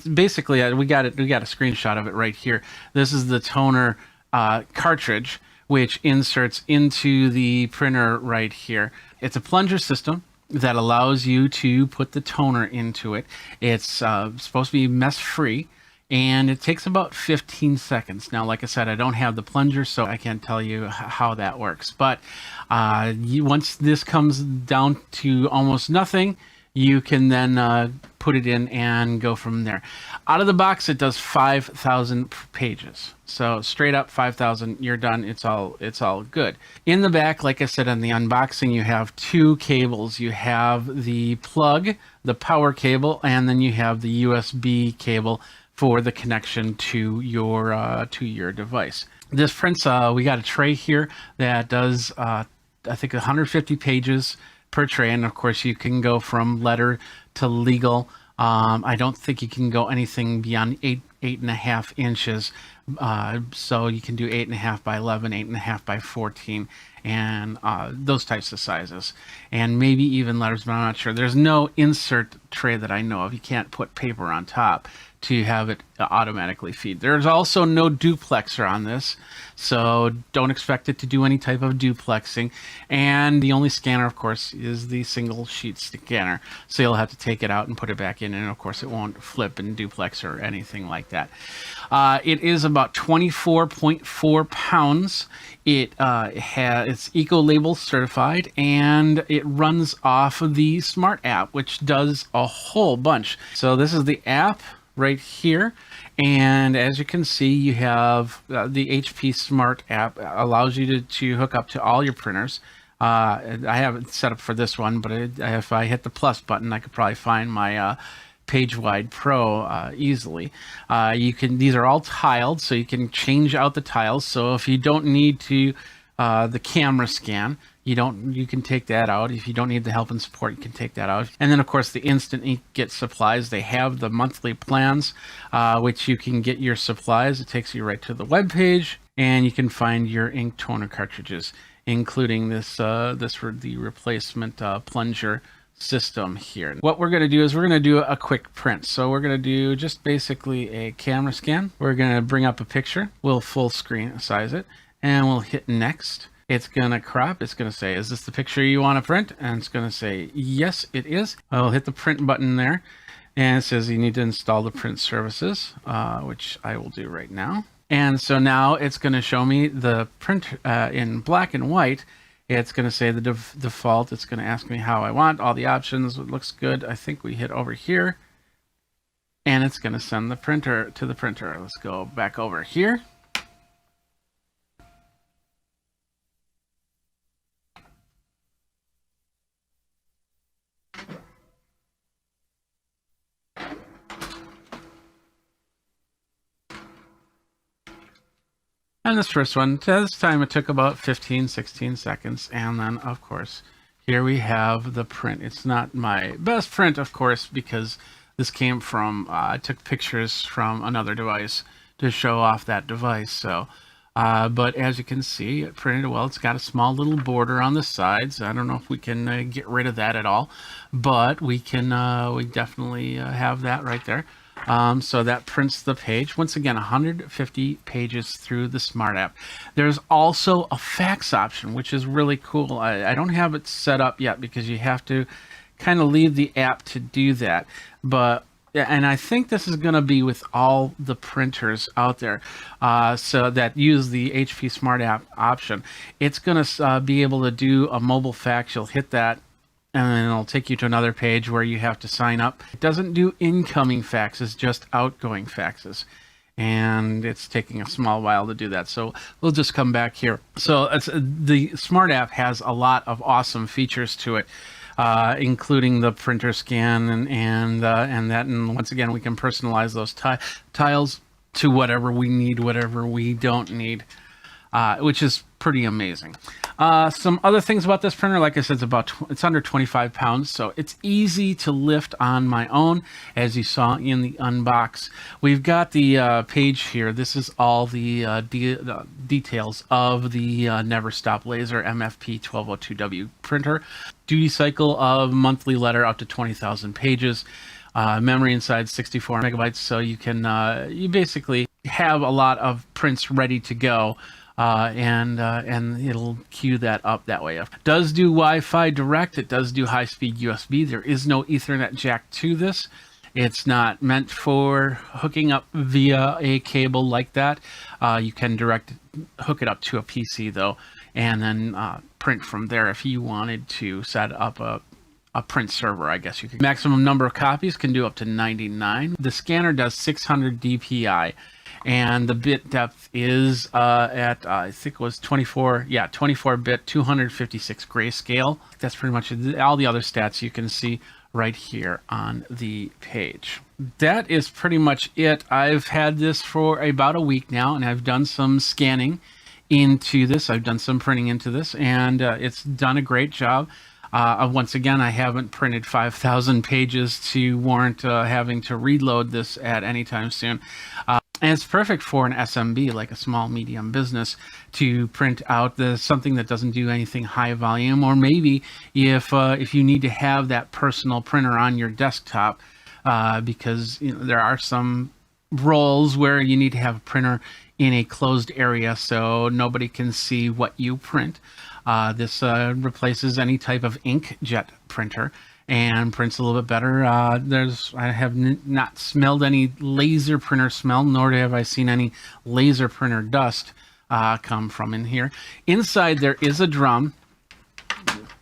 basically we got a screenshot of it right here. This is the toner cartridge, which inserts into the printer right here. It's a plunger system that allows you to put the toner into it. It's supposed to be mess-free, and it takes about 15 seconds. Now, like I said, I don't have the plunger, so I can't tell you how that works. But once this comes down to almost nothing, you can then put it in and go from there. Out of the box, it does 5,000 pages. So straight up 5,000, you're done. It's all good. In the back, like I said on the unboxing, you have two cables. You have the plug, the power cable, and then you have the USB cable for the connection to your device. This prints, we got a tray here that does, I think 150 pages per tray, and of course you can go from letter to legal. I don't think you can go anything beyond 8.5 inches. So you can do 8.5 by 11, 8.5 by 14, and those types of sizes, and maybe even letters, but I'm not sure. There's no insert tray that I know of. You can't put paper on top to have it automatically feed. There's also no duplexer on this, so don't expect it to do any type of duplexing. And the only scanner, of course, is the single sheet scanner, so you'll have to take it out and put it back in, and of course it won't flip and duplex or anything like that. It is about 24.4 pounds. It's Ecolabel certified, and it runs off of the Smart app, which does a whole bunch. So this is the app right here, and as you can see, you have the HP Smart app allows you to hook up to all your printers. I have it set up for this one, but if I hit the plus button, I could probably find my PageWide Pro easily. These are all tiled, so you can change out the tiles. So if you don't need to the camera scan, you can take that out. If you don't need the help and support, you can take that out. And then of course the Instant Inkjet supplies, they have the monthly plans, which you can get your supplies. It takes you right to the web page, and you can find your ink toner cartridges including this for the replacement plunger system here. What we're going to do is we're going to do a quick print. So we're going to do just basically a camera scan. We're going to bring up a picture. We'll full screen size it, and we'll hit next. It's going to crop. It's going to say, is this the picture you want to print? And it's going to say, yes, it is. I'll hit the print button there, and it says you need to install the print services, which I will do right now. And so now it's going to show me the print in black and white. It's going to say the default. It's going to ask me how I want all the options. It looks good. I think we hit over here, and it's going to send the printer to the printer. Let's go back over here. And this first one, this time it took about 15, 16 seconds. And then, of course, here we have the print. It's not my best print, of course, because this came from, I took pictures from another device to show off that device. So, but as you can see, it printed well. It's got a small little border on the sides. I don't know if we can get rid of that at all, but we can, we definitely have that right there. So that prints the page. Once again, 150 pages through the Smart App. There's also a fax option, which is really cool. I don't have it set up yet because you have to kind of leave the app to do that. But and I think this is going to be with all the printers out there, so that use the HP Smart App option. It's going to be able to do a mobile fax. You'll hit that, and then it'll take you to another page where you have to sign up. It doesn't do incoming faxes, just outgoing faxes. And it's taking a small while to do that. So we'll just come back here. So the Smart App has a lot of awesome features to it, including the printer scan and that. And once again, we can personalize those tiles to whatever we need, whatever we don't need, which is pretty amazing. Some other things about this printer, like I said, it's under 25 pounds, so it's easy to lift on my own, as you saw in the unbox. We've got the page here. This is all the details of the Never Stop Laser MFP 1202W printer. Duty cycle of monthly letter up to 20,000 pages. Memory inside 64 megabytes, so you can you basically have a lot of prints ready to go. And it'll queue that up that way. It does do Wi-Fi direct. It does do high-speed USB. There is no Ethernet jack to this. It's not meant for hooking up via a cable like that. You can hook it up to a PC though, and then print from there if you wanted to set up a print server, I guess you could. Maximum number of copies can do up to 99. The scanner does 600 DPI. And the bit depth is at, I think it was 24-bit, 256 grayscale. That's pretty much all the other stats you can see right here on the page. That is pretty much it. I've had this for about a week now, and I've done some scanning into this. I've done some printing into this, and it's done a great job. Once again, I haven't printed 5,000 pages to warrant having to reload this at any time soon. And it's perfect for an SMB, like a small medium business, to print out something that doesn't do anything high volume, or maybe if you need to have that personal printer on your desktop, because there are some roles where you need to have a printer in a closed area so nobody can see what you print. This replaces any type of inkjet printer and prints a little bit better. I have not smelled any laser printer smell, nor have I seen any laser printer dust come from in here. Inside there is a drum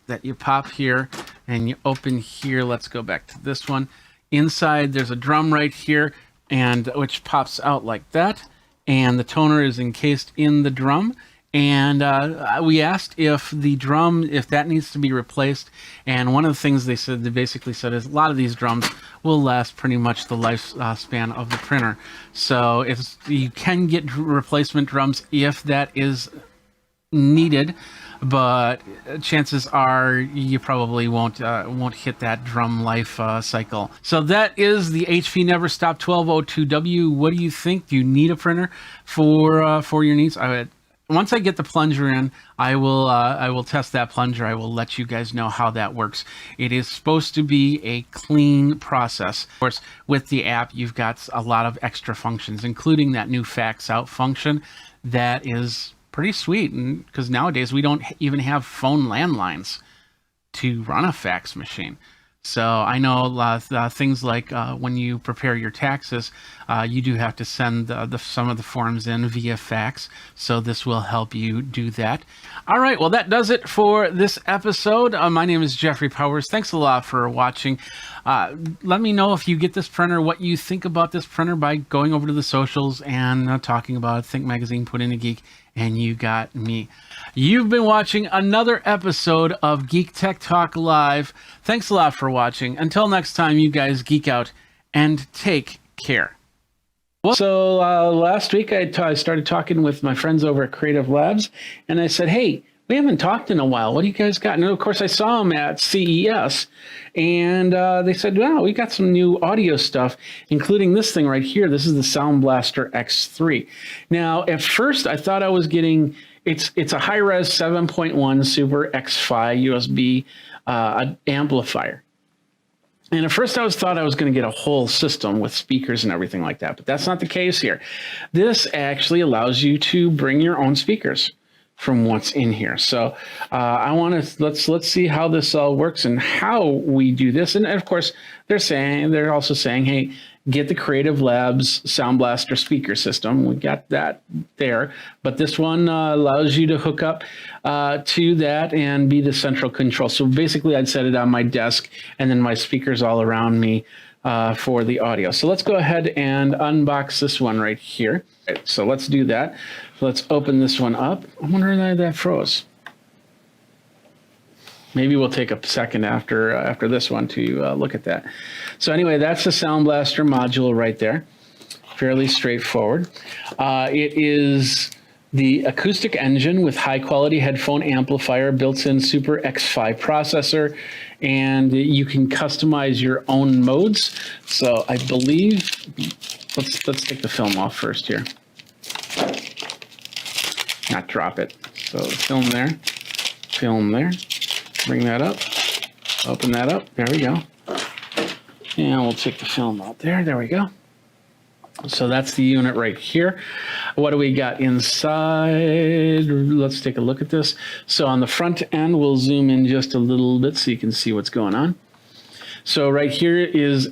that you pop here and you open here. Let's go back to this one. Inside there's a drum right here, and which pops out like that, and the toner is encased in the drum. And we asked if the drum, if that needs to be replaced, and one of the things they basically said is a lot of these drums will last pretty much the lifespan of the printer. So if you can get replacement drums if that is needed, but chances are you probably won't hit that drum life cycle. So that is the HP Never Stop 1202W. What do you think? Do you need a printer for your needs? once I get the plunger in, I will test that plunger. I will let you guys know how that works. It is supposed to be a clean process. Of course, with the app, you've got a lot of extra functions, including that new fax out function that is pretty sweet. And because nowadays we don't even have phone landlines to run a fax machine. So I know things like when you prepare your taxes, you do have to send some of the forms in via fax. So this will help you do that. All right, well, that does it for this episode. My name is Jeffrey Powers. Thanks a lot for watching. Let me know if you get this printer, what you think about this printer by going over to the socials and talking about it. Think Magazine, Put in a Geek, and you got me. You've been watching another episode of Geek Tech Talk Live. Thanks a lot for watching. Until next time, you guys geek out and take care. So last week I started talking with my friends over at Creative Labs, and I said, hey, we haven't talked in a while. What do you guys got? And of course, I saw them at CES, and they said, wow, we got some new audio stuff, including this thing right here. This is the Sound Blaster X3. Now, at first, I thought I was getting, it's a high-res 7.1 Super X5 USB amplifier. And at first I thought I was going to get a whole system with speakers and everything like that, but that's not the case here. This actually allows you to bring your own speakers from what's in here. So I want to let's see how this all works and how we do this. And of course, they're also saying, hey, get the Creative Labs Sound Blaster speaker system. We got that there, but this one allows you to hook up to that and be the central control. So basically, I'd set it on my desk and then my speakers all around me for the audio. So let's go ahead and unbox this one right here. Right, so let's do that. Let's open this one up. I wonder why that froze. Maybe we'll take a second after this one to look at that. So anyway, that's the Sound Blaster module right there. Fairly straightforward. It is the acoustic engine with high quality headphone amplifier, built-in Super X5 processor, and you can customize your own modes. So I believe, let's take the film off first here. Not drop it. So film there, bring that up, open that up, there we go. And we'll take the film out there we go. So that's the unit right here. What do we got inside? Let's take a look at this. So on the front end, we'll zoom in just a little bit so you can see what's going on. So right here is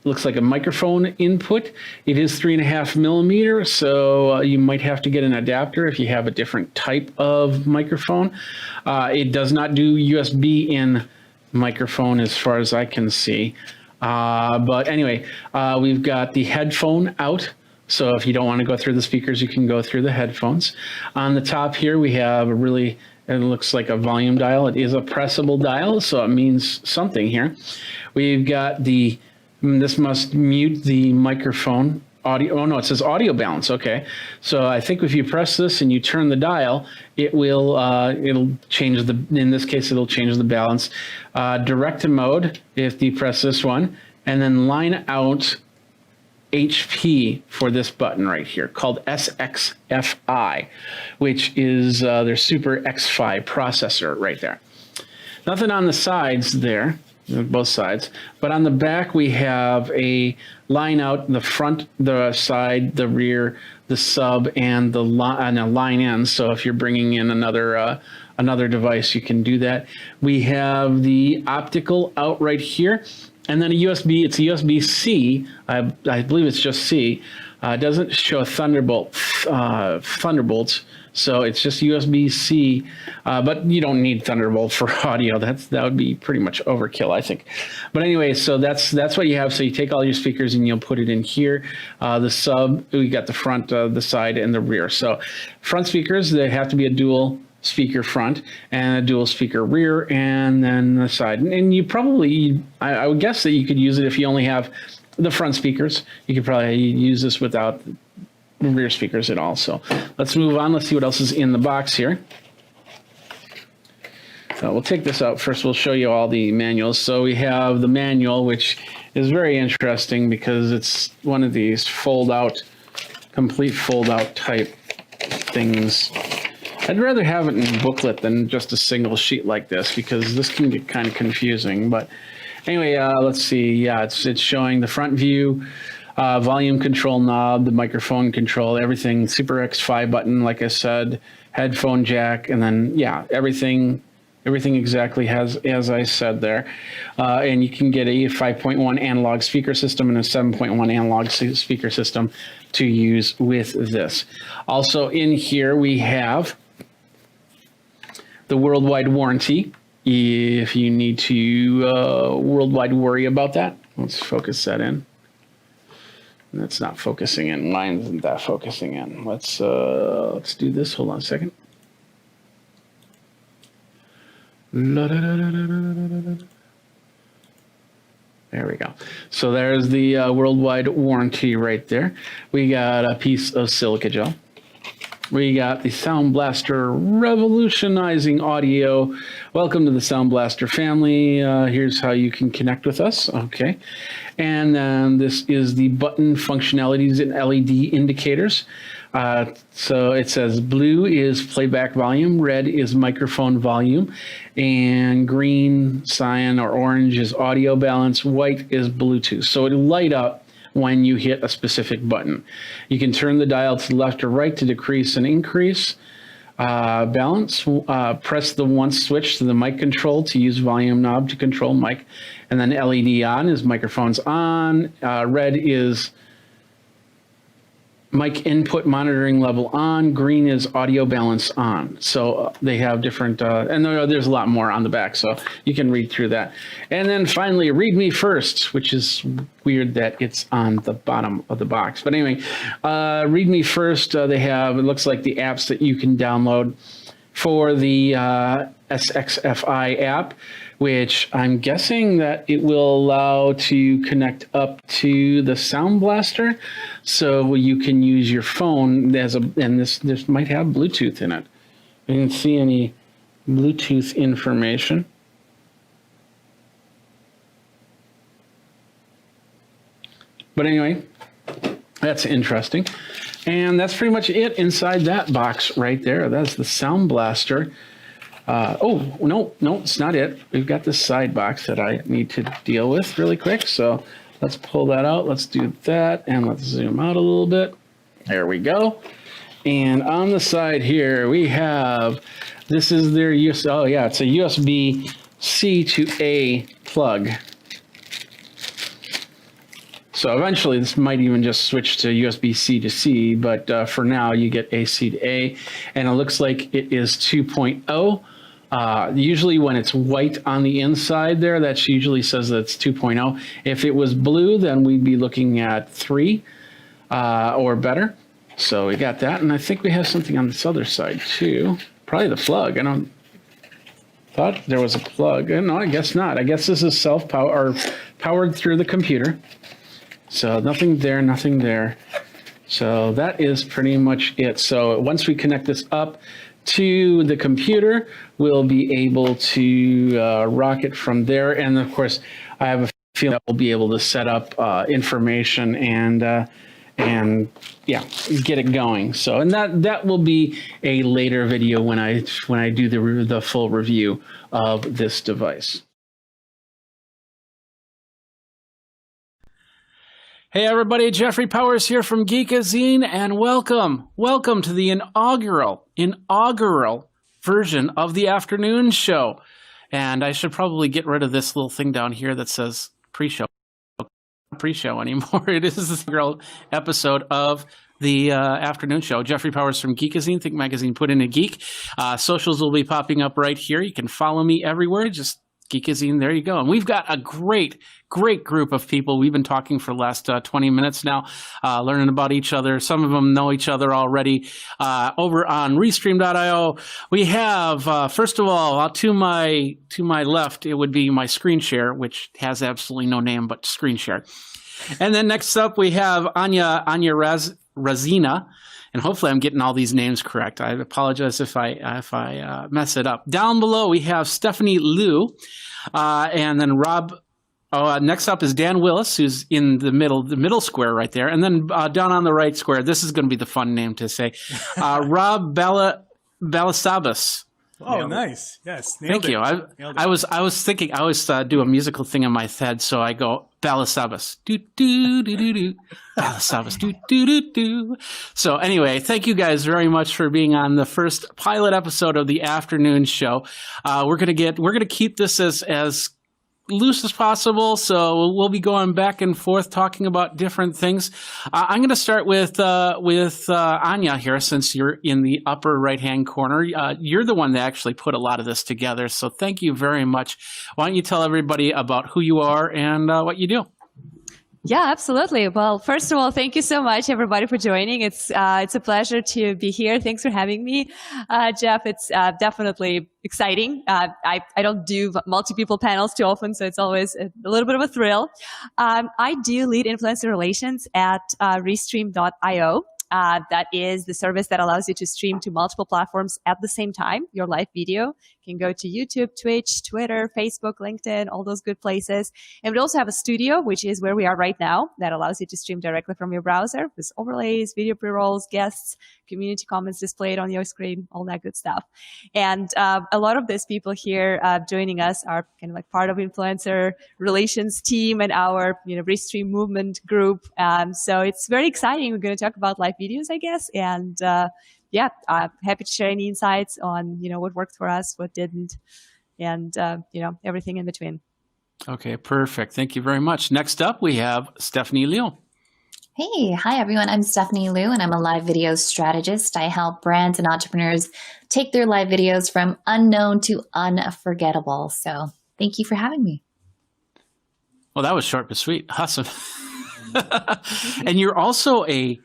looks like a microphone input. It is 3.5 millimeter, so you might have to get an adapter if you have a different type of microphone. It does not do USB in microphone as far as I can see. But anyway, we've got the headphone out. So if you don't want to go through the speakers, you can go through the headphones. On the top here, we have it looks like a volume dial. It is a pressable dial, so it means something here. We've got this must mute the microphone audio. Oh no, it says audio balance. Okay. So I think if you press this and you turn the dial, it'll change in this case, it'll change the balance. Direct to mode, if you press this one, and then line out HP for this button right here called SXFI, which is their Super X5 processor right there. Nothing on the sides there, both sides, but on the back we have a line out the front, the side, the rear, the sub, and the line in. So if you're bringing in another device, you can do that. We have the optical out right here. And then it's a USB-C. I believe it's just C. It doesn't show Thunderbolts, so it's just USB-C. But you don't need Thunderbolt for audio. That would be pretty much overkill, I think. But anyway, so that's what you have. So you take all your speakers and you'll put it in here. The sub, we got the front, the side, and the rear. So front speakers, they have to be a dual speaker front and a dual speaker rear, and then the side. And you probably, I would guess that you could use it if you only have the front speakers. You could probably use this without rear speakers at all. So let's move on. Let's see what else is in the box here. So we'll take this out first. We'll show you all the manuals. So we have the manual, which is very interesting because it's one of these complete fold out type things. I'd rather have it in booklet than just a single sheet like this, because this can get kind of confusing. But anyway, let's see. Yeah, it's showing the front view, volume control knob, the microphone control, everything, Super X5 button, like I said, headphone jack, and then, yeah, everything exactly as I said there. And you can get a 5.1 analog speaker system and a 7.1 analog speaker system to use with this. Also in here we have the worldwide warranty. If you need to worldwide worry about that, let's focus that in. That's not focusing in. Mine isn't that focusing in. Let's do this. Hold on a second. There we go. So there's the worldwide warranty right there. We got a piece of silica gel. We got the Sound Blaster revolutionizing audio. Welcome to the Sound Blaster family. Here's how you can connect with us. Okay. And then this is the button functionalities and LED indicators. So it says blue is playback volume, red is microphone volume, and green, cyan, or orange is audio balance, white is Bluetooth. So it'll light up when you hit a specific button. You can turn the dial to left or right to decrease and increase balance. Press the once switch to the mic control to use volume knob to control mic. And then LED on is microphones on. Red is mic input monitoring level on. Green is audio balance on. So they have different, and there's a lot more on the back, so you can read through that. And then finally, read me first, which is weird that it's on the bottom of the box. But anyway, read me first. They have, it looks like the apps that you can download for the SXFI app, which I'm guessing that it will allow to connect up to the Sound Blaster, so you can use your phone as a, and this might have Bluetooth in it. I didn't see any Bluetooth information. But anyway, that's interesting. And that's pretty much it inside that box right there. That's the Sound Blaster. Oh, no, it's not it. We've got this side box that I need to deal with really quick. So let's pull that out. Let's do that. And let's zoom out a little bit. There we go. And on the side here, we have, this is their it's a USB-C to A plug. So eventually this might even just switch to USB-C to C, but for now you get AC to A, and it looks like it is 2.0. Usually when it's white on the inside there, that usually says that it's 2.0. If it was blue, then we'd be looking at 3 or better. So we got that, and I think we have something on this other side too. Probably the plug. I thought there was a plug. No, I guess not. I guess this is powered through the computer. So nothing there, nothing there. So that is pretty much it. So once we connect this up to the computer, we'll be able to rock it from there. And of course, I have a feeling that we'll be able to set up information and yeah, get it going. So, and that will be a later video when I do the full review of this device. Hey everybody, Jeffrey Powers here from Geekazine, and welcome to the inaugural version of the afternoon show. And I should probably get rid of this little thing down here that says pre-show. Not pre-show anymore. It is this inaugural episode of the afternoon show. Jeffrey Powers from Geekazine, Think Magazine, put in a geek. Socials will be popping up right here. You can follow me everywhere. Just Geekazine, there you go. And we've got a great group of people. We've been talking for the last 20 minutes now, learning about each other. Some of them know each other already. Over on Restream.io, we have, first of all, to my left, it would be my screen share, which has absolutely no name but screen share. And then next up, we have Anya Razina. And hopefully I'm getting all these names correct. I apologize if I mess it up. Down below, we have Stephanie Liu. And then Rob, next up is Dan Willis, who's in the middle square right there. And then down on the right square, this is going to be the fun name to say. Rob Balasabas. Oh, nice. Yes. Thank you. I was thinking, I always do a musical thing in my head, so I go Balasabas. Do do do do do. Balasabas. Do do do do. So anyway, thank you guys very much for being on the first pilot episode of the afternoon show. We're gonna keep this as loose as possible, so we'll be going back and forth talking about different things. I'm going to start with Anya here, since you're in the upper right hand corner. You're the one that actually put a lot of this together, so thank you very much. Why don't you tell everybody about who you are and what you do? Yeah, absolutely. Well, first of all, thank you so much, everybody, for joining. It's a pleasure to be here. Thanks for having me, Jeff. It's definitely exciting. I don't do multi-people panels too often, so it's always a little bit of a thrill. I do lead influencer relations at Restream.io. That is the service that allows you to stream to multiple platforms at the same time. Your live video can go to YouTube, Twitch, Twitter, Facebook, LinkedIn, all those good places. And we also have a studio, which is where we are right now, that allows you to stream directly from your browser with overlays, video pre-rolls, guests, community comments displayed on your screen, all that good stuff. And a lot of these people here joining us are kind of like part of influencer relations team and our Restream movement group. So it's very exciting. We're going to talk about live videos, I guess. And yeah, I'm happy to share any insights on, what worked for us, what didn't, and, everything in between. Okay, perfect. Thank you very much. Next up, we have Stephanie Liu. Hey, hi everyone. I'm Stephanie Liu and I'm a live video strategist. I help brands and entrepreneurs take their live videos from unknown to unforgettable. So thank you for having me. Well, that was short but sweet. Awesome. And you're also a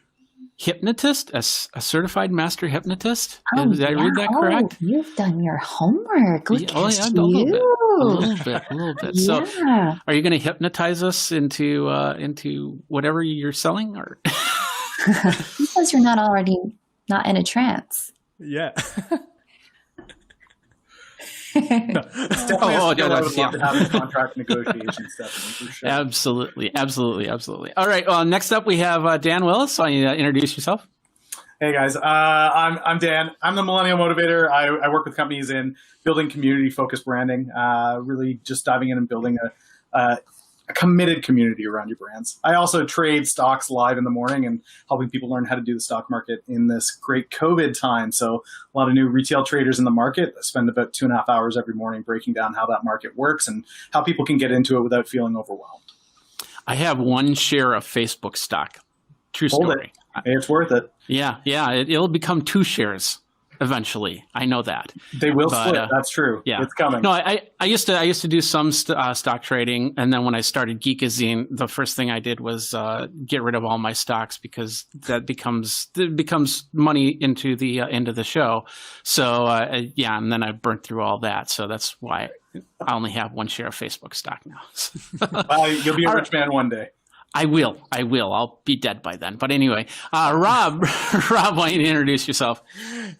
hypnotist, a certified master hypnotist. Did I read that correct? You've done your homework. Look at a you. little bit. So, are you going to hypnotize us into whatever you're selling, or because you're not in a trance? Yeah. Having contract negotiations, Stephanie, for sure. Absolutely. All right. Well, next up we have Dan Willis. Why don't you introduce yourself? Hey guys, I'm Dan. I'm the Millennial Motivator. I work with companies in building community-focused branding. Really just diving in and building a committed community around your brands. I also trade stocks live in the morning and helping people learn how to do the stock market in this great COVID time. So a lot of new retail traders in the market. I spend about 2.5 hours every morning breaking down how that market works and how people can get into it without feeling overwhelmed. I have 1 share of Facebook stock. True story. It's worth it. Yeah. It'll become 2 shares. Eventually, I know that they will split. That's true. Yeah, it's coming. No, I used to do some stock trading, and then when I started Geekazine, the first thing I did was get rid of all my stocks because that becomes money into the end of the show. So and then I burnt through all that. So that's why I only have 1 share of Facebook stock now. You'll be a rich man one day. I will. I'll be dead by then. But anyway, Rob, why don't you introduce yourself?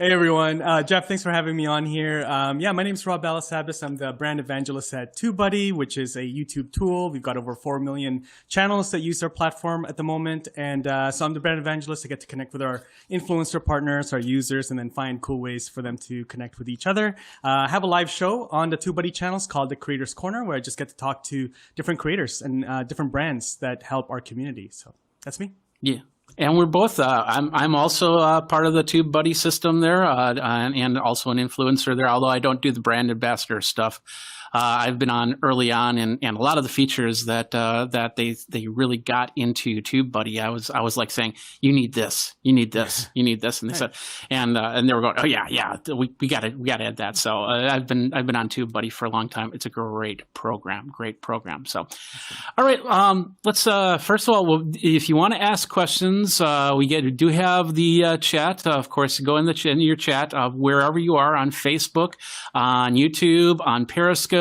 Hey, everyone. Jeff, thanks for having me on here. My name's Rob Balasabas. I'm the brand evangelist at TubeBuddy, which is a YouTube tool. We've got over 4 million channels that use our platform at the moment. And so I'm the brand evangelist. I get to connect with our influencer partners, our users, and then find cool ways for them to connect with each other. I have a live show on the TubeBuddy channels called The Creators Corner, where I just get to talk to different creators and different brands that help our community. So that's me. Yeah. And we're both, I'm also part of the TubeBuddy system there, and also an influencer there, although I don't do the brand ambassador stuff. I've been on early on, and a lot of the features that they really got into TubeBuddy, I was like saying, you need this, and they said, and they were going, oh yeah, we got to add that. So I've been on TubeBuddy for a long time. It's a great program. So, all right, let's first of all, if you want to ask questions, we do have the chat. Of course, go in your chat wherever you are, on Facebook, on YouTube, on Periscope.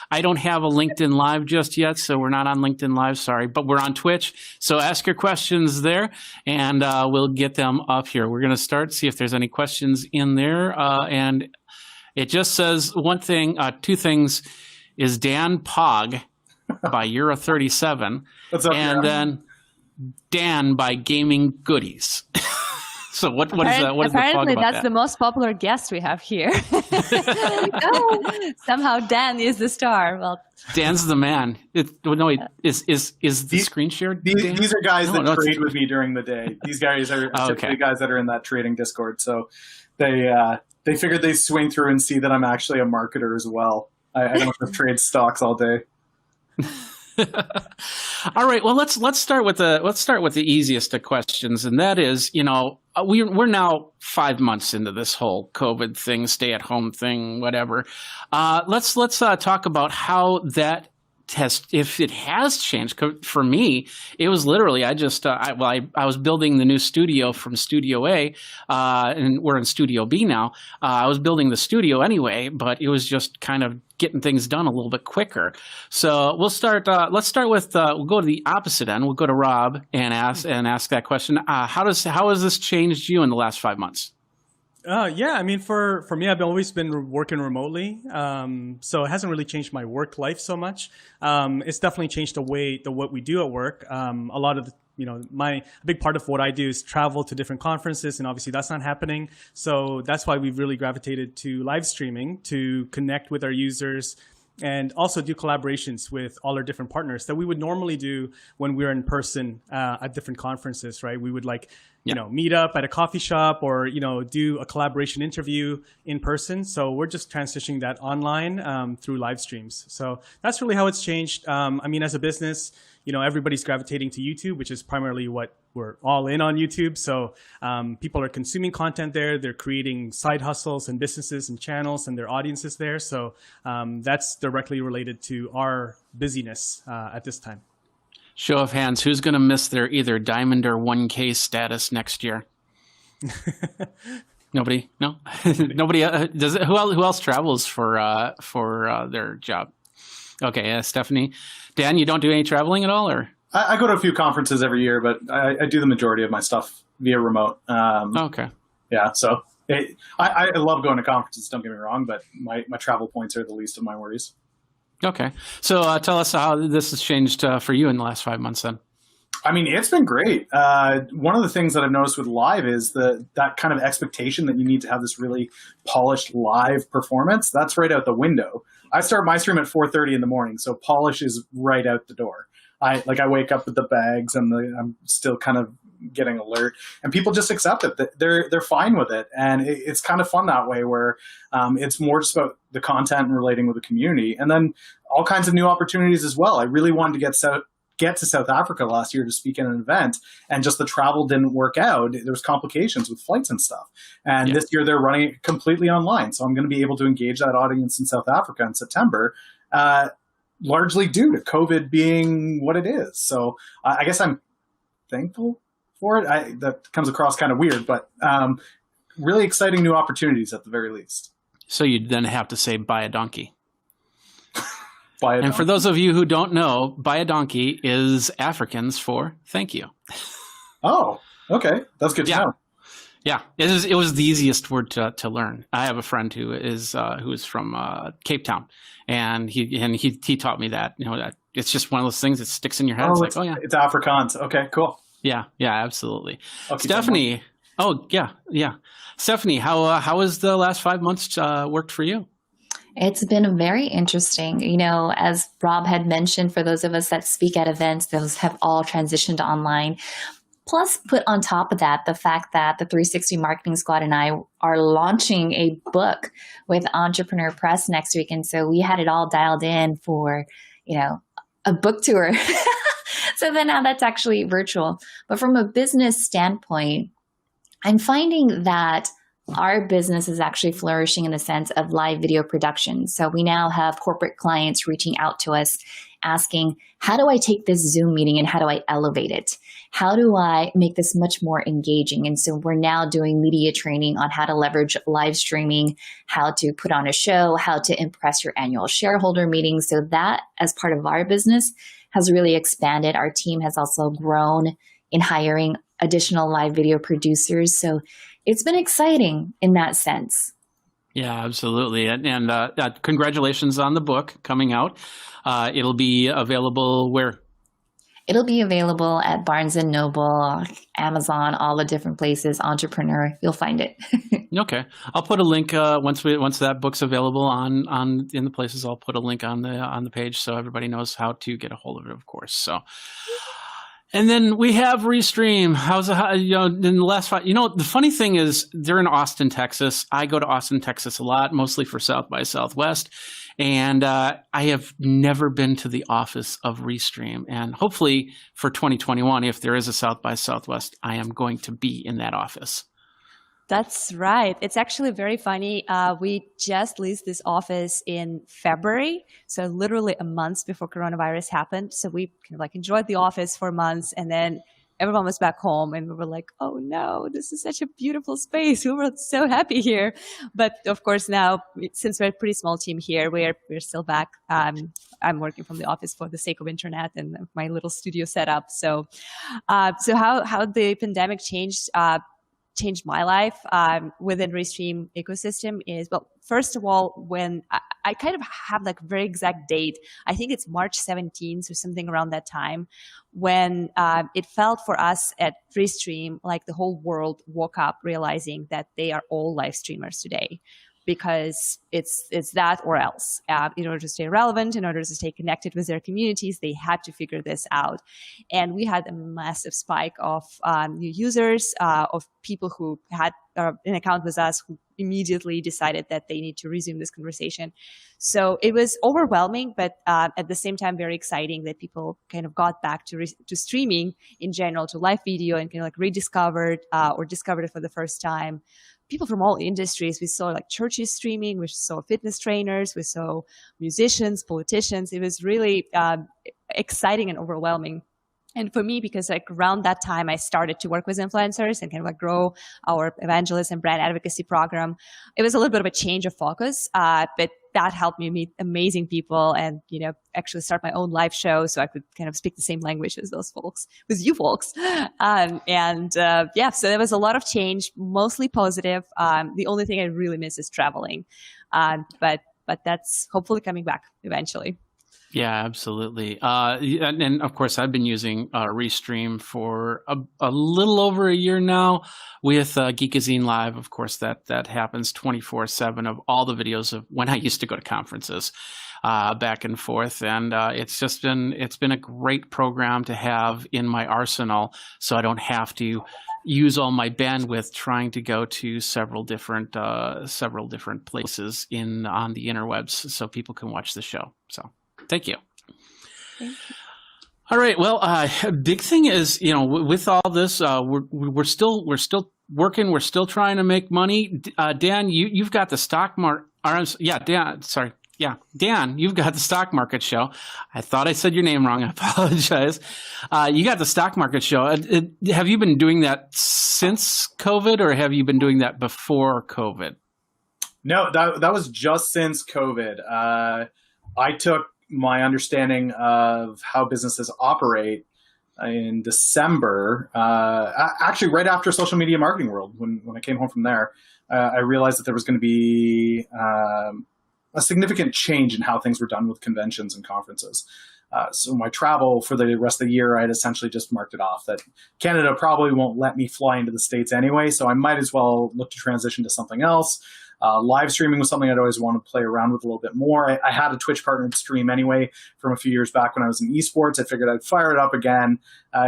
I don't have a LinkedIn Live just yet, so we're not on LinkedIn Live, sorry, but we're on Twitch. So ask your questions there, and we'll get them up here. We're going to see if there's any questions in there. And it just says two things. Is Dan Pog by Euro37, What's up, and then Dan by Gaming Goodies. So what is that? What is the plug Apparently, about that's that? the most popular guest we have here. Somehow Dan is the star. Well, Dan's the man. Is the screen shared? These are guys No, that no, trade with me during the day. These guys are typically guys that are in that trading Discord. So they figured they'd swing through and see that I'm actually a marketer as well. I don't just trade stocks all day. All right. Well, let's start with the easiest of questions, and that is, we're now 5 months into this whole COVID thing, stay at home thing, whatever. Let's talk about how that if it has changed. For me, it was literally I was building the new studio from Studio A, and we're in Studio B now. I was building the studio anyway, but it was just kind of getting things done a little bit quicker. So we'll start. Let's start with we'll go to the opposite end. We'll go to Rob and ask that question. How has this changed you in the last 5 months? Yeah, I mean, for me, I've always been working remotely, so it hasn't really changed my work life so much. It's definitely changed what we do at work. A lot of a big part of what I do is travel to different conferences, and obviously that's not happening. So that's why we've really gravitated to live streaming to connect with our users and also do collaborations with all our different partners that we would normally do when we're in person at different conferences, right? We would meet up at a coffee shop or, do a collaboration interview in person. So we're just transitioning that online through live streams. So that's really how it's changed. I mean, as a business, everybody's gravitating to YouTube, which is primarily what we're all in on YouTube. So people are consuming content there. They're creating side hustles and businesses and channels and their audiences there. So that's directly related to our busyness at this time. Show of hands, who's going to miss their either diamond or 1K status next year? Nobody? No? Nobody does it? Who else travels for their job? Okay, Stephanie. Dan, you don't do any traveling at all, or? I go to a few conferences every year, but I do the majority of my stuff via remote. Okay. Yeah, so I love going to conferences, don't get me wrong, but my travel points are the least of my worries. Okay. So tell us how this has changed for you in the last 5 months then. I mean, it's been great. One of the things that I've noticed with live is that kind of expectation that you need to have this really polished live performance. That's right out the window. I start my stream at 4:30 in the morning, so polish is right out the door. I wake up with the bags and I'm still kind of getting alert, and people just accept it. They're fine with it, and it's kind of fun that way where it's more just about the content and relating with the community, and then all kinds of new opportunities as well. I really wanted to get to South Africa last year to speak at an event, and just the travel didn't work out. There was complications with flights and stuff. And this year they're running it completely online. So I'm going to be able to engage that audience in South Africa in September, largely due to COVID being what it is. So I guess I'm thankful for it. That comes across kind of weird, but really exciting new opportunities at the very least. So you then have to say buy a donkey. And for those of you who don't know, buy a donkey is Afrikaans for thank you. Oh, okay. That's good to know. Yeah, it was the easiest word to learn. I have a friend who is from Cape Town, and he taught me that. That it's just one of those things that sticks in your head. It's Afrikaans. Okay, cool. Yeah, absolutely. Stephanie. Oh, yeah. Stephanie, how has the last 5 months worked for you? It's been very interesting. As Rob had mentioned, for those of us that speak at events, those have all transitioned to online. Plus, put on top of that, the fact that the 360 Marketing Squad and I are launching a book with Entrepreneur Press next week. And so we had it all dialed in for, a book tour. So then now that's actually virtual. But from a business standpoint, I'm finding that our business is actually flourishing in the sense of live video production. So we now have corporate clients reaching out to us asking, how do I take this Zoom meeting and how do I elevate it? How do I make this much more engaging? And so we're now doing media training on how to leverage live streaming, how to put on a show, how to impress your annual shareholder meetings. So that, as part of our business, has really expanded. Our team has also grown in hiring additional live video producers. So it's been exciting in that sense. Yeah, absolutely. And congratulations on the book coming out. It'll be available where? It'll be available at Barnes & Noble, Amazon, all the different places, Entrepreneur. You'll find it. Okay, I'll put a link once that book's available on in the places. I'll put a link on the page so everybody knows how to get a hold of it, of course. So, and then we have Restream. How's in the last 5? The funny thing is they're in Austin, Texas. I go to Austin, Texas a lot, mostly for South by Southwest. And I have never been to the office of Restream. And hopefully for 2021, if there is a South by Southwest, I am going to be in that office. That's right. It's actually very funny. We just leased this office in February, so literally a month before coronavirus happened. So we kind of like enjoyed the office for months, and then everyone was back home, and we were like, "Oh no, this is such a beautiful space. We were so happy here." But of course, now since we're a pretty small team here, we're still back. I'm working from the office for the sake of internet and my little studio setup. So how the pandemic changed my life within Restream ecosystem is, well, first of all, when I kind of have like a very exact date, I think it's March 17th or something around that time, when it felt for us at Restream like the whole world woke up realizing that they are all live streamers today. Because it's that or else. In order to stay relevant, in order to stay connected with their communities, they had to figure this out. And we had a massive spike of new users, of people who had an account with us who immediately decided that they need to resume this conversation. So it was overwhelming, but at the same time, very exciting that people kind of got back to streaming in general, to live video, and kind of like rediscovered or discovered it for the first time. People from all industries. We saw like churches streaming, we saw fitness trainers, we saw musicians, politicians. It was really exciting and overwhelming. And for me, because like around that time, I started to work with influencers and kind of like grow our evangelist and brand advocacy program. It was a little bit of a change of focus, but that helped me meet amazing people and, actually start my own live show so I could kind of speak the same language as those folks, with you folks. So there was a lot of change, mostly positive. The only thing I really miss is traveling. But that's hopefully coming back eventually. Yeah, absolutely. And of course, I've been using Restream for a little over a year now with Geekazine Live. Of course, that happens 24/7 of all the videos of when I used to go to conferences back and forth. And it's been a great program to have in my arsenal, so I don't have to use all my bandwidth trying to go to several different places on the interwebs so people can watch the show. So. Thank you. All right. Well, big thing is, with all this, we're still working. We're still trying to make money. Dan, you've got the stock market. Dan, you've got the stock market show. I thought I said your name wrong. I apologize. You got the stock market show. Have you been doing that since COVID, or have you been doing that before COVID? No, that was just since COVID. I took my understanding of how businesses operate in December, actually right after Social Media Marketing World, when I came home from there, I realized that there was going to be a significant change in how things were done with conventions and conferences. So my travel for the rest of the year, I had essentially just marked it off that Canada probably won't let me fly into the States anyway, so I might as well look to transition to something else. Live streaming was something I'd always want to play around with a little bit more. I had a Twitch partnered stream anyway from a few years back when I was in esports. I figured I'd fire it up again,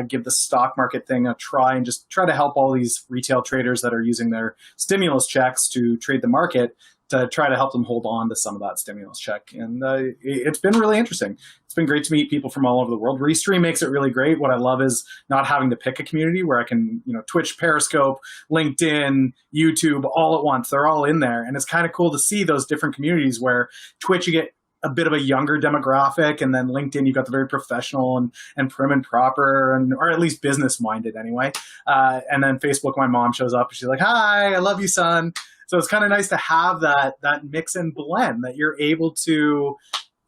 give the stock market thing a try, and just try to help all these retail traders that are using their stimulus checks to trade the market, to try to help them hold on to some of that stimulus check. And it's been really interesting. It's been great to meet people from all over the world. Restream makes it really great. What I love is not having to pick a community where I can, Twitch, Periscope, LinkedIn, YouTube, all at once. They're all in there. And it's kind of cool to see those different communities where Twitch, you get a bit of a younger demographic, and then LinkedIn, you got the very professional and prim and proper, or at least business minded anyway. And then Facebook, my mom shows up and she's like, "Hi, I love you, son." So it's kind of nice to have that mix and blend, that you're able to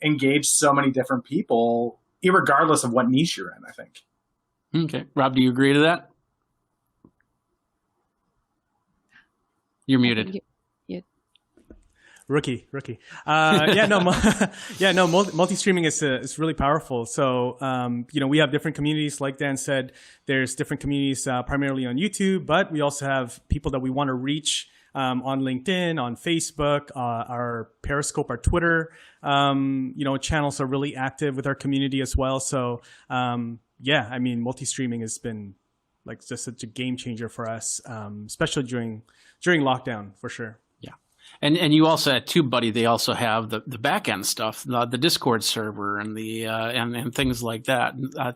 engage so many different people, regardless of what niche you're in, I think. Okay. Rob, do you agree to that? You're muted. Rookie. Multi-streaming is really powerful. So, we have different communities. Like Dan said, there's different communities primarily on YouTube, but we also have people that we want to reach on LinkedIn, on Facebook, our Periscope, our Twitter, channels are really active with our community as well. So, multi-streaming has been like just such a game changer for us, especially during lockdown, for sure. And you also at TubeBuddy, they also have the back end stuff, the Discord server and the and things like that.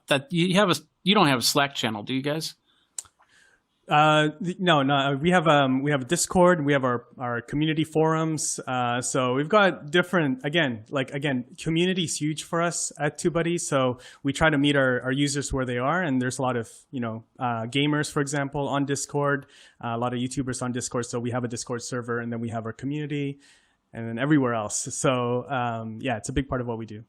That you don't have a Slack channel, do you guys? No. We have a Discord. We have our community forums. So we've got different, community is huge for us at TubeBuddy. So we try to meet our users where they are. And there's a lot of, gamers, for example, on Discord, a lot of YouTubers on Discord. So we have a Discord server, and then we have our community, and then everywhere else. So, it's a big part of what we do.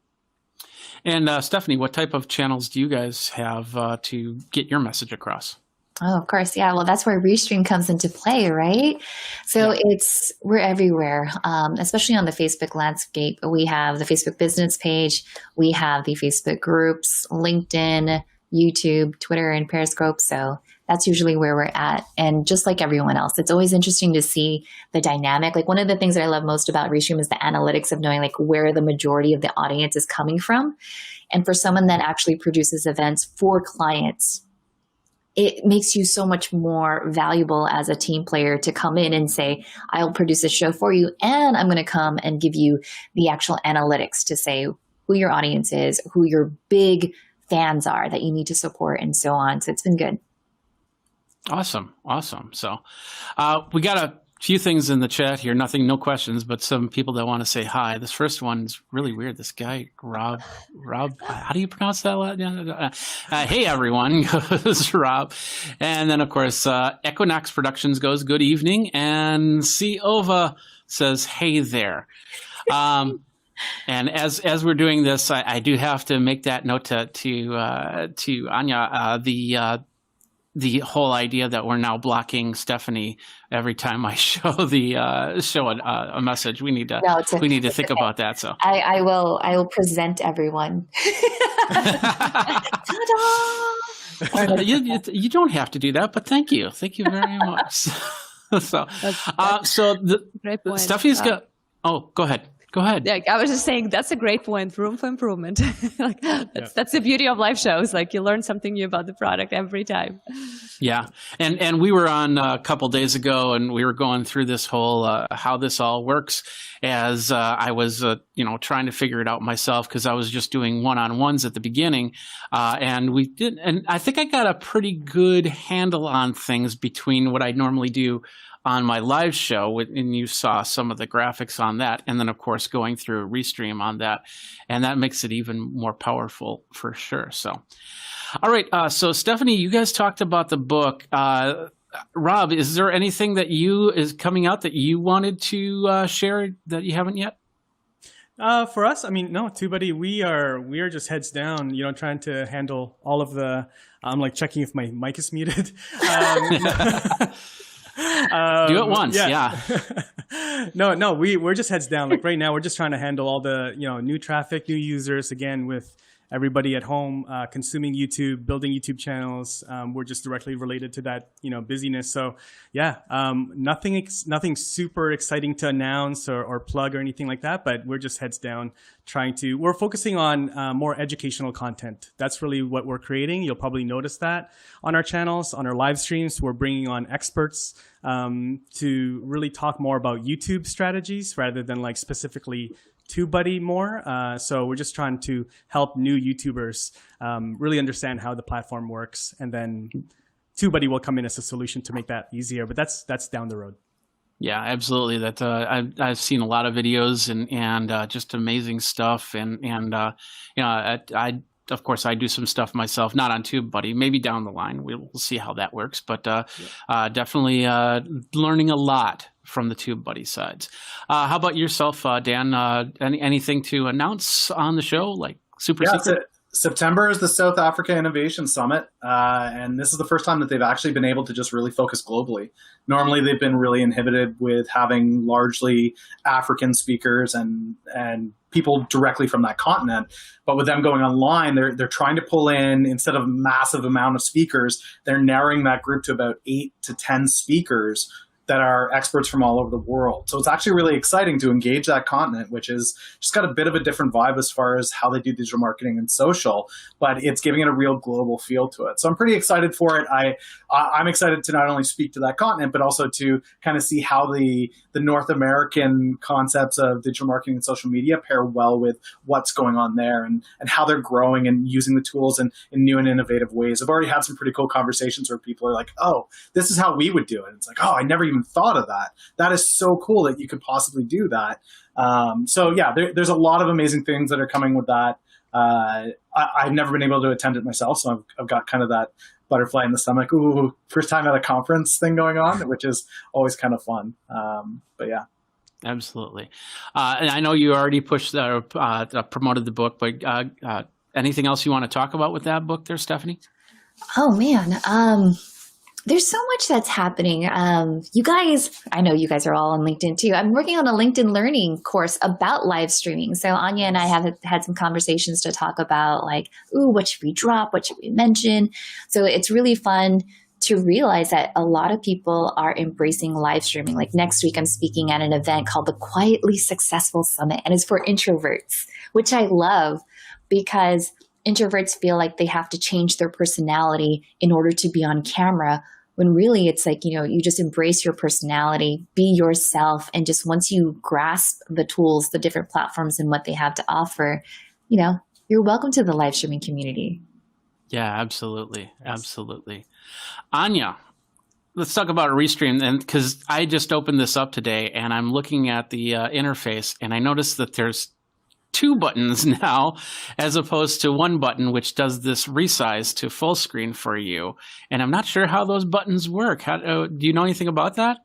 And Stephanie, what type of channels do you guys have to get your message across? Oh, of course. Yeah. Well, that's where Restream comes into play, right? So we're everywhere, especially on the Facebook landscape. We have the Facebook business page. We have the Facebook groups, LinkedIn, YouTube, Twitter, and Periscope. So that's usually where we're at. And just like everyone else, it's always interesting to see the dynamic. Like one of the things that I love most about Restream is the analytics of knowing like where the majority of the audience is coming from. And for someone that actually produces events for clients, it makes you so much more valuable as a team player to come in and say, I'll produce a show for you, and I'm going to come and give you the actual analytics to say who your audience is, who your big fans are that you need to support, and so on. So it's been good. Awesome. So we got a few things in the chat here. No questions, but some people that want to say hi. This first one's really weird. This guy, Rob, how do you pronounce that? Hey, everyone, goes Rob. And then, of course, Equinox Productions goes, good evening. And C. Ova says, hey there. And as we're doing this, I do have to make that note to Anya, the whole idea that we're now blocking Stephanie every time I show a message. We need to think about that. So I will present everyone. You don't have to do that, but thank you very much. So great point. Stephanie's got. Oh, go ahead. Yeah, I was just saying that's a great point. Room for improvement. That's the beauty of live shows. Like you learn something new about the product every time. Yeah, and we were on a couple days ago, and we were going through this whole how this all works. As I was trying to figure it out myself because I was just doing one-on-ones at the beginning, and we did, and I think I got a pretty good handle on things between what I normally do on my live show, and you saw some of the graphics on that, and then of course going through Restream on that, and that makes it even more powerful for sure. So, all right. So Stephanie, you guys talked about the book. Rob, is there anything that is coming out that you wanted to share that you haven't yet? For us, no, TubeBuddy, we are just heads down, trying to handle all of the. I'm like checking if my mic is muted. Do it once, yeah. No, we're just heads down. Like right now, we're just trying to handle all the new traffic, new users. Again, with everybody at home consuming YouTube, building YouTube channels. We're just directly related to that busyness. So nothing super exciting to announce or plug or anything like that. But we're just heads down we're focusing on more educational content. That's really what we're creating. You'll probably notice that on our channels, on our live streams. We're bringing on experts to really talk more about YouTube strategies rather than like specifically TubeBuddy more. So we're just trying to help new YouTubers really understand how the platform works, and then TubeBuddy will come in as a solution to make that easier. But that's down the road. Yeah, absolutely. That I've seen a lot of videos and just amazing stuff, and I of course I do some stuff myself, not on TubeBuddy. Maybe down the line we'll see how that works, but definitely learning a lot from the TubeBuddy sides. How about yourself, Dan? Anything to announce on the show, like super secret? September is the South Africa Innovation Summit, and this is the first time that they've actually been able to just really focus globally. Normally, they've been really inhibited with having largely African speakers and people directly from that continent. But with them going online, they're trying to pull in, instead of a massive amount of speakers, they're narrowing that group to about 8 to 10 speakers that are experts from all over the world. So it's actually really exciting to engage that continent, which is just got a bit of a different vibe as far as how they do digital marketing and social, but it's giving it a real global feel to it. So I'm pretty excited for it. I'm excited to not only speak to that continent, but also to kind of see how the North American concepts of digital marketing and social media pair well with what's going on there, and how they're growing and using the tools in new and innovative ways. I've already had some pretty cool conversations where people are like, oh, this is how we would do it. It's like, oh, I never even thought of that. That is so cool that you could possibly do that. So yeah, there's a lot of amazing things that are coming with that. I've never been able to attend it myself, so I've got kind of that butterfly in the stomach. Ooh, first time at a conference thing going on, which is always kind of fun. But yeah. Absolutely. And I know you already pushed promoted the book, but anything else you want to talk about with that book there, Stephanie? Oh man, there's so much that's happening. You guys, I know you guys are all on LinkedIn too. I'm working on a LinkedIn Learning course about live streaming. So Anya and I have had some conversations to talk about like, ooh, what should we drop? What should we mention? So it's really fun to realize that a lot of people are embracing live streaming. Like next week, I'm speaking at an event called the Quietly Successful Summit, and it's for introverts, which I love because introverts feel like they have to change their personality in order to be on camera, when really it's like, you know, you just embrace your personality, be yourself. And just once you grasp the tools, the different platforms and what they have to offer, you know, you're welcome to the live streaming community. Yeah, absolutely. Absolutely. Anya, let's talk about Restream then, because I just opened this up today and I'm looking at the interface and I noticed that there's 2 buttons now as opposed to 1 button, which does this resize to full screen for you. And I'm not sure how those buttons work. Do you know anything about that?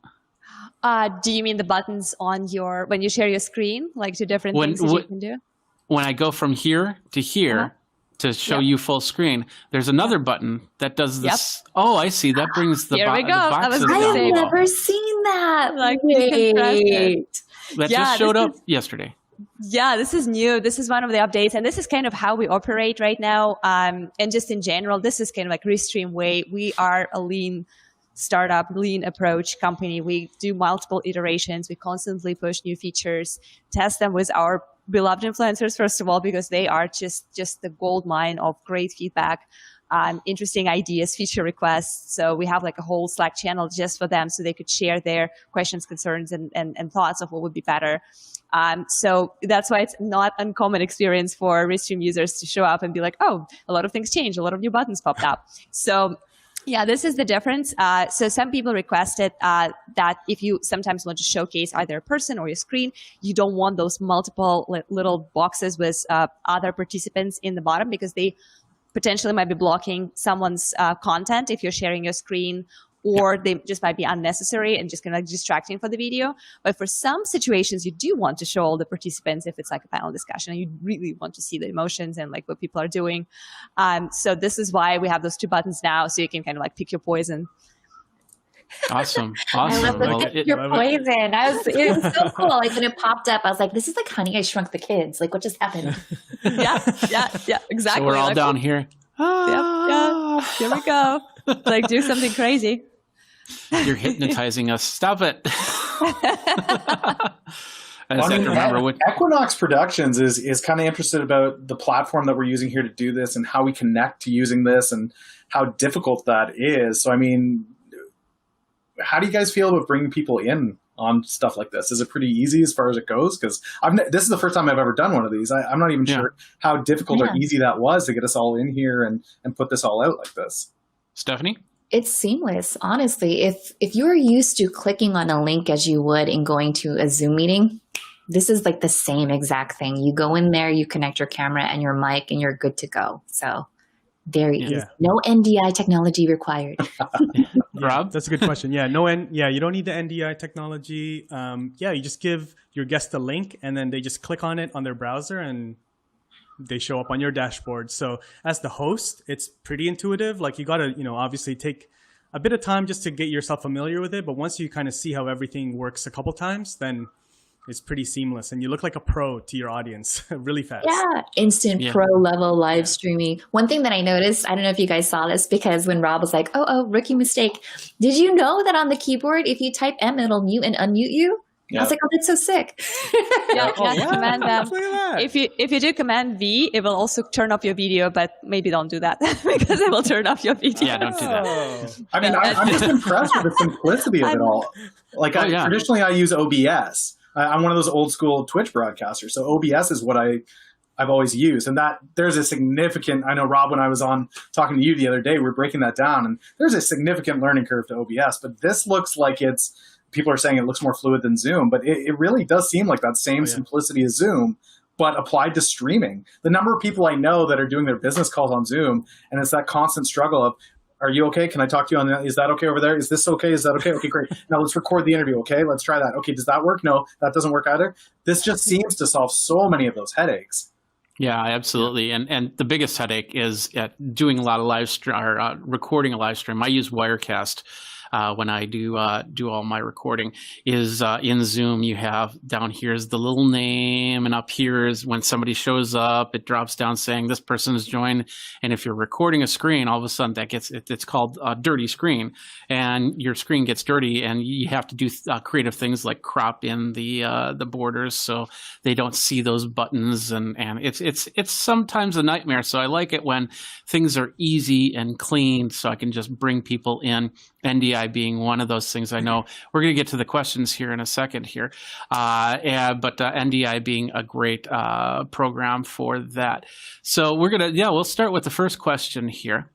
Do you mean the buttons on when you share your screen, like 2 different things that you can do? When I go from here to here to show you full screen, there's another button that does this. Yep. Oh, I see. That brings the, here we go. The boxes I have down. never seen that. Like, you can press it. That just showed up yesterday. Yeah, this is new. This is one of the updates, and this is kind of how we operate right now. And just in general, this is kind of like Restream way. We are a lean startup, lean approach company. We do multiple iterations. We constantly push new features, test them with our beloved influencers, first of all, because they are just the gold mine of great feedback, interesting ideas, feature requests. So we have like a whole Slack channel just for them so they could share their questions, concerns, and thoughts of what would be better. So that's why it's not uncommon experience for Restream users to show up and be like, oh, a lot of things changed, a lot of new buttons popped up. So yeah, this is the difference. So some people requested that if you sometimes want to showcase either a person or your screen, you don't want those multiple little boxes with other participants in the bottom, because they potentially might be blocking someone's content if you're sharing your screen, or they just might be unnecessary and just kind of distracting for the video. But for some situations, you do want to show all the participants if it's like a panel discussion and you really want to see the emotions and like what people are doing. So this is why we have those 2 buttons now, so you can kind of like pick your poison. Awesome. I love your poison. It was so cool. Like when it popped up, I was like, this is like Honey, I Shrunk the Kids. Like what just happened? yeah, exactly. So we're all like, down here. Yeah, here we go. Like do something crazy. You're hypnotizing us. Stop it. Equinox Productions is kind of interested about the platform that we're using here to do this and how we connect to using this and how difficult that is. So, I mean, how do you guys feel about bringing people in on stuff like this? Is it pretty easy as far as it goes? Because this is the first time I've ever done one of these. I'm not even sure how difficult or easy that was to get us all in here and put this all out like this. Stephanie? It's seamless, honestly. If you're used to clicking on a link as you would in going to a Zoom meeting, this is like the same exact thing. You go in there, you connect your camera and your mic, and you're good to go. So very easy. No NDI technology required. Rob? That's a good question. Yeah, you don't need the NDI technology. You just give your guest a link and then they just click on it on their browser and they show up on your dashboard. So as the host, it's pretty intuitive. Like you got to, obviously take a bit of time just to get yourself familiar with it. But once you kind of see how everything works a couple times, then it's pretty seamless. And you look like a pro to your audience really fast. Yeah, instant pro level live streaming. One thing that I noticed, I don't know if you guys saw this, because when Rob was like, oh, rookie mistake. Did you know that on the keyboard, if you type M, it'll mute and unmute you? I was like, oh, that's so sick. Command if you do Command V, it will also turn off your video, but maybe don't do that because it will turn off your video. Yeah, don't do that. I mean, I'm just impressed with the simplicity of it all. Like, traditionally, I use OBS. I'm one of those old school Twitch broadcasters, so OBS is what I've always used, and that there's a significant. I know, Rob, when I was on talking to you the other day, we were breaking that down, and there's a significant learning curve to OBS. But this looks like it's. People are saying it looks more fluid than Zoom, but it really does seem like that same simplicity as Zoom, but applied to streaming. The number of people I know that are doing their business calls on Zoom, and it's that constant struggle of, are you okay? Can I talk to you on that? Is that okay over there? Is this okay? Is that okay? Okay, great. Now let's record the interview. Okay, let's try that. Okay, does that work? No, that doesn't work either. This just seems to solve so many of those headaches. Yeah, absolutely. And the biggest headache is doing a lot of live stream or recording a live stream. I use Wirecast. When I do all my recording, is in Zoom. You have down here is the little name, and up here is when somebody shows up, it drops down saying this person has joined. And if you're recording a screen, all of a sudden that gets it's called a dirty screen, and your screen gets dirty, and you have to do creative things like crop in the borders so they don't see those buttons, and it's sometimes a nightmare. So I like it when things are easy and clean, so I can just bring people in. NDI being one of those things. I know we're going to get to the questions here in a second here, but NDI being a great program for that. So we'll start with the first question here.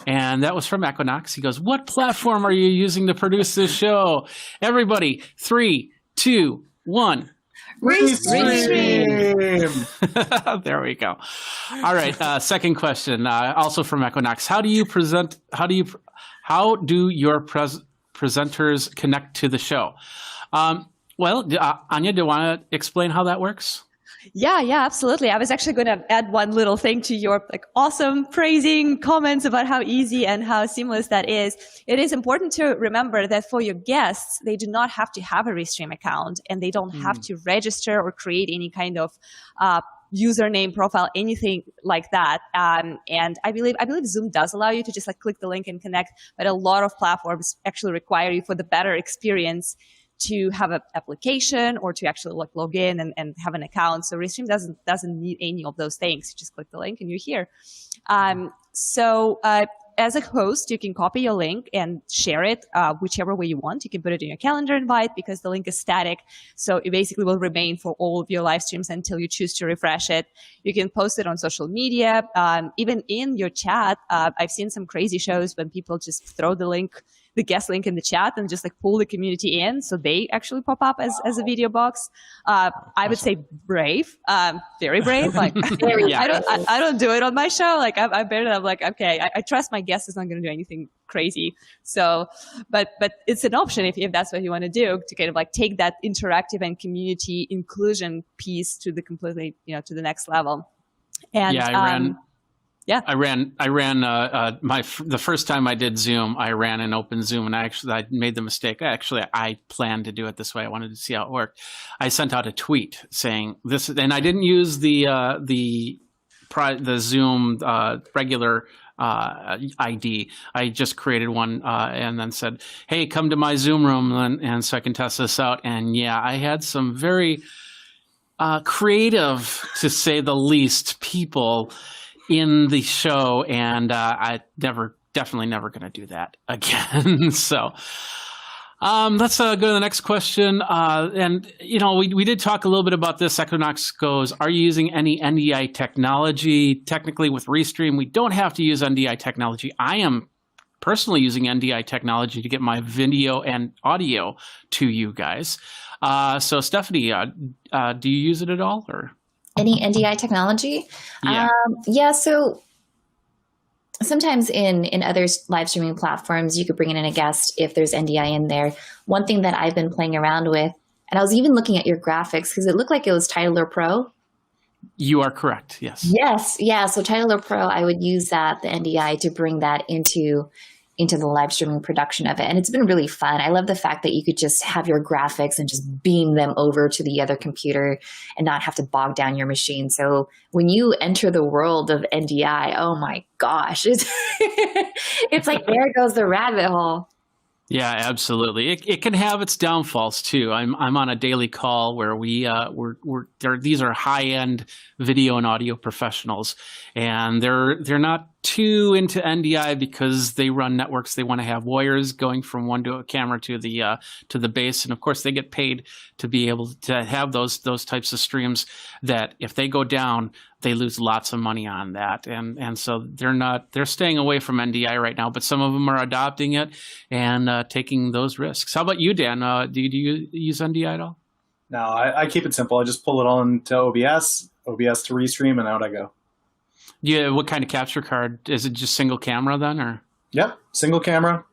And that was from Equinox. He goes, what platform are you using to produce this show? Everybody, 3, 2, 1. Restream. There we go. All right. Second question, also from Equinox. How do your presenters connect to the show? Anya, do you want to explain how that works? Yeah, absolutely. I was actually going to add one little thing to your awesome praising comments about how easy and how seamless that is. It is important to remember that for your guests, they do not have to have a Restream account, and they don't have to register or create any kind of username, profile, anything like that. And I believe Zoom does allow you to just click the link and connect, but a lot of platforms actually require you, for the better experience, to have an application or to actually log in and have an account. So Restream doesn't need any of those things. You just click the link and you're here. As a host, you can copy your link and share it whichever way you want. You can put it in your calendar invite because the link is static. So it basically will remain for all of your live streams until you choose to refresh it. You can post it on social media. Even in your chat, I've seen some crazy shows when people just throw the guest link in the chat and just pull the community in, so they actually pop up as a video box. I would say brave, very brave. I don't do it on my show. I bet I'm okay, I trust my guest is not going to do anything crazy. So, but it's an option if that's what you want to do, to kind of take that interactive and community inclusion piece to the completely, to the next level. And I ran the first time I did Zoom, I ran an open Zoom, and I made the mistake. I planned to do it this way. I wanted to see how it worked. I sent out a tweet saying this, and I didn't use the Zoom regular ID. I just created one and then said, "Hey, come to my Zoom room," and so I can test this out. And I had some very creative, to say the least, people in the show, and I definitely never going to do that again. So let's go to the next question. And we did talk a little bit about this. Equinox goes, are you using any NDI technology? Technically, with Restream, we don't have to use NDI technology. I am personally using NDI technology to get my video and audio to you guys. So Stephanie, do you use it at all, or? Any NDI technology? Yeah. So sometimes in other live streaming platforms, you could bring in a guest if there's NDI in there. One thing that I've been playing around with, and I was even looking at your graphics because it looked like it was Titler Pro. You are correct. Yes. Yes, yeah. So Titler Pro, I would use that, the NDI, to bring that into the live streaming production of it. And it's been really fun. I love the fact that you could just have your graphics and just beam them over to the other computer and not have to bog down your machine. So when you enter the world of NDI, oh my gosh, it's like there goes the rabbit hole. Yeah, absolutely. It can have its downfalls too. I'm on a daily call where these are high end video and audio professionals, and they're not too into NDI because they run networks. They want to have wires going from one to a camera to the base, and of course they get paid to be able to have those types of streams. That if they go down, they lose lots of money on that, and so they're staying away from NDI right now. But some of them are adopting it and taking those risks. How about you, Dan? Do you use NDI at all? No, I keep it simple. I just pull it on to OBS to restream, and out I go. Yeah, what kind of capture card? Is it just single camera then, or? Yep, single camera.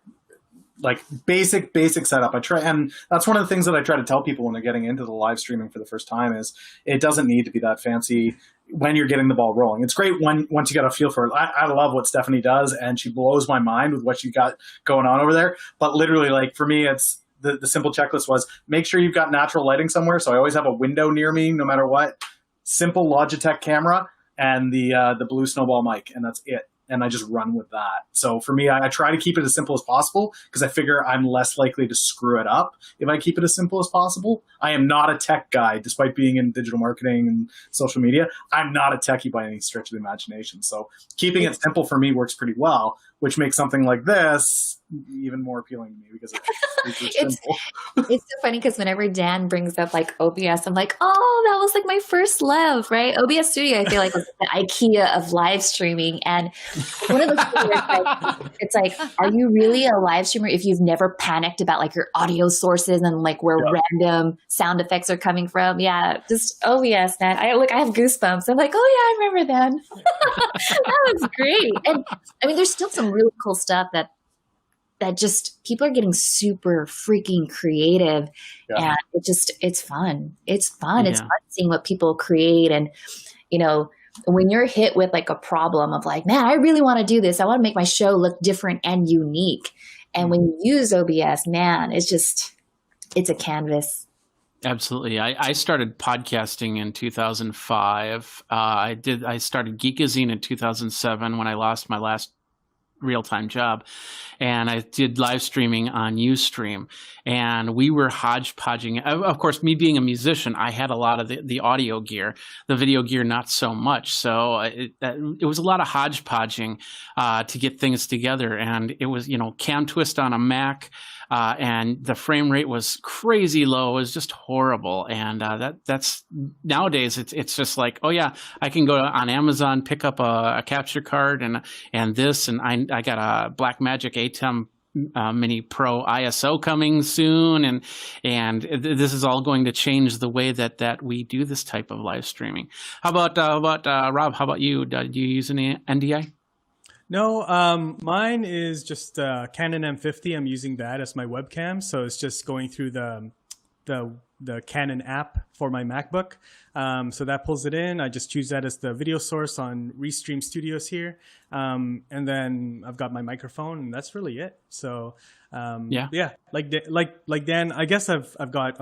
Like basic setup. And that's one of the things that I try to tell people when they're getting into the live streaming for the first time is it doesn't need to be that fancy when you're getting the ball rolling. It's great once you get a feel for it. I love what Stephanie does, and she blows my mind with what she got going on over there. But literally, like for me, it's the simple checklist was make sure you've got natural lighting somewhere. So I always have a window near me, no matter what. Simple Logitech camera and the Blue Snowball mic, and that's it. And I just run with that. So for me, I try to keep it as simple as possible because I figure I'm less likely to screw it up if I keep it as simple as possible. I am not a tech guy, despite being in digital marketing and social media. I'm not a techie by any stretch of the imagination. So keeping it simple for me works pretty well, which makes something like this even more appealing to me because it's simple. It's so funny because whenever Dan brings up like OBS, I'm like, oh, that was like my first love, right? OBS Studio, I feel like was the IKEA of live streaming. And one of those things where it's like, are you really a live streamer if you've never panicked about like your audio sources and like where random sound effects are coming from? Yeah, just OBS, man. I have goosebumps. I'm like, oh yeah, I remember then. That was great. And I mean, there's still some really cool stuff that just people are getting super freaking creative, and it's fun. It's fun. It's fun seeing what people create. And when you're hit with like a problem of like, man, I really want to do this. I want to make my show look different and unique. And when you use OBS, man, it's a canvas. Absolutely. I started podcasting in 2005. I started Geekazine in 2007 when I lost my last real-time job, and I did live streaming on Ustream, and we were hodgepodging. Of course, me being a musician, I had a lot of the audio gear, the video gear not so much. So it was a lot of hodgepodging to get things together, and it was Cam Twist on a Mac. And the frame rate was crazy low. It was just horrible. And that's nowadays it's just like, oh yeah, I can go on Amazon, pick up a capture card and this, and I got a Blackmagic ATEM Mini Pro ISO coming soon, and this is all going to change the way that we do this type of live streaming. How about Rob? How about you? Do you use any NDI? No, mine is just Canon M50. I'm using that as my webcam, so it's just going through the Canon app for my MacBook. So that pulls it in. I just choose that as the video source on Restream Studios here, and then I've got my microphone, and that's really it. So like Dan, I guess I'm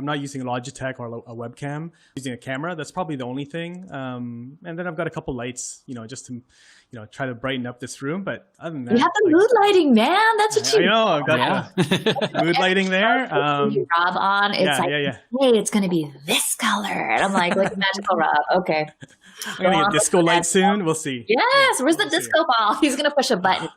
not using a Logitech or a webcam. I'm using a camera. That's probably the only thing. And then I've got a couple lights, just to try to brighten up this room. But other than that, you have the mood lighting, man. That's what you. I know. I've got the mood lighting there. Rob on. It's hey, it's gonna be this color, and I'm like magical Rob. Okay. I'm gonna get disco light soon. We'll see. Yes. Where's the disco ball? He's gonna push a button.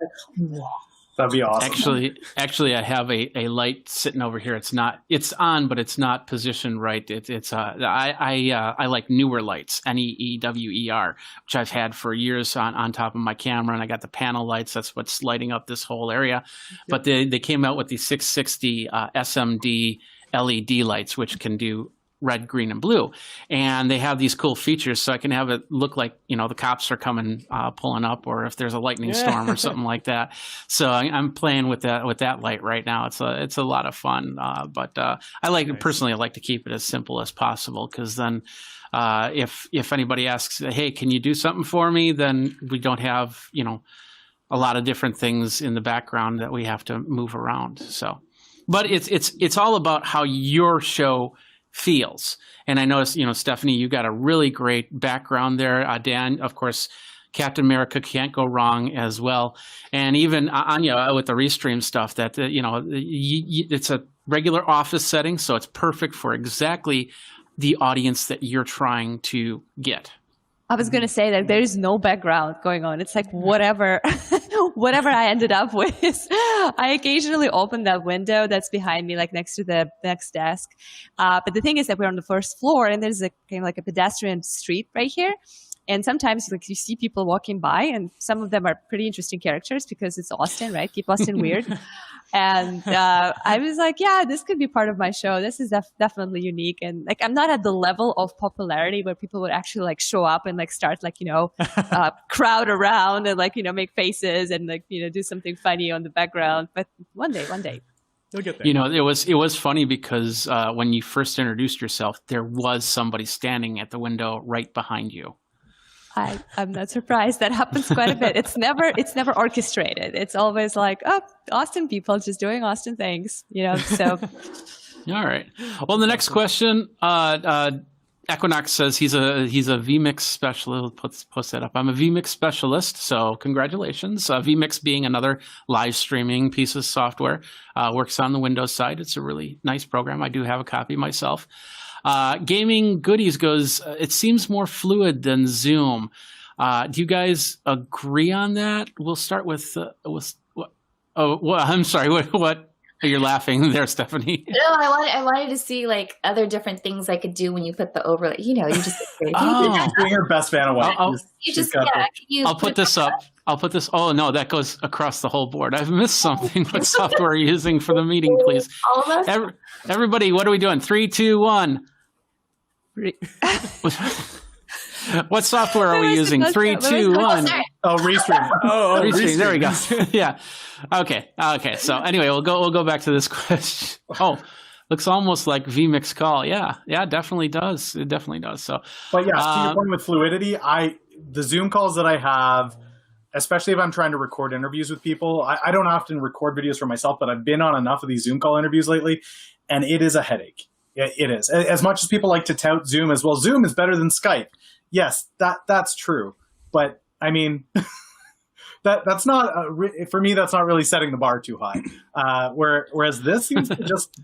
That'd be awesome. Actually, I have a light sitting over here. It's on, but it's not positioned right. I like newer lights, NEEWER, which I've had for years on top of my camera, and I got the panel lights. That's what's lighting up this whole area. Yep. But they came out with the 660 SMD LED lights, which can do red, green, and blue. And they have these cool features, so I can have it look like, the cops are coming, pulling up, or if there's a lightning storm or something like that. So I'm playing with that light right now. It's a lot of fun. But I like to keep it as simple as possible, because then if anybody asks, hey, can you do something for me? Then we don't have, a lot of different things in the background that we have to move around. So, but it's all about how your show feels. And I noticed, Stephanie, you got a really great background there. Dan, of course, Captain America can't go wrong as well. And even Anya with the Restream stuff, that, it's a regular office setting, so it's perfect for exactly the audience that you're trying to get. I was going to say that there is no background going on. It's like whatever I ended up with. I occasionally open that window that's behind me, like next to the next desk. But the thing is that we're on the first floor, and there's a kind of like a pedestrian street right here. And sometimes like you see people walking by, and some of them are pretty interesting characters because it's Austin, right? Keep Austin weird. And I was like, yeah, this could be part of my show. This is definitely unique. And like, I'm not at the level of popularity where people would actually like show up and like start like, crowd around and like, make faces and like, do something funny on the background. But one day. You'll get there. It was funny because when you first introduced yourself, there was somebody standing at the window right behind you. I'm not surprised. That happens quite a bit. It's never orchestrated. It's always like, oh, Austin people just doing Austin things, so. All right. Well, the next question, Equinox says he's a vMix specialist. Post that up. I'm a vMix specialist, so congratulations. vMix being another live streaming piece of software, works on the Windows side. It's a really nice program. I do have a copy myself. Gaming Goodies goes, it seems more fluid than Zoom. Do you guys agree on that? We'll start with I'm sorry. What? You're laughing there, Stephanie. No, I wanted to see like other different things I could do when you put the overlay. You just Being her best fan away. I'll put this up. Oh no, that goes across the whole board. I've missed something. What software are you using for the meeting, please? All of us. Everybody, what are we doing? 3, 2, 1. What software are we using? 3, 2, 1. Oh, Restream. Restream. There we go. Yeah. Okay. So anyway, we'll go back to this question. Oh, looks almost like vMix call. Yeah, it definitely does. It definitely does. So, but yeah, to your point with fluidity, the Zoom calls that I have, especially if I'm trying to record interviews with people, I don't often record videos for myself, but I've been on enough of these Zoom call interviews lately, and it is a headache. It is. As much as people like to tout Zoom as well, Zoom is better than Skype. Yes, that's true. But I mean, that's not for me. That's not really setting the bar too high. Whereas this seems to just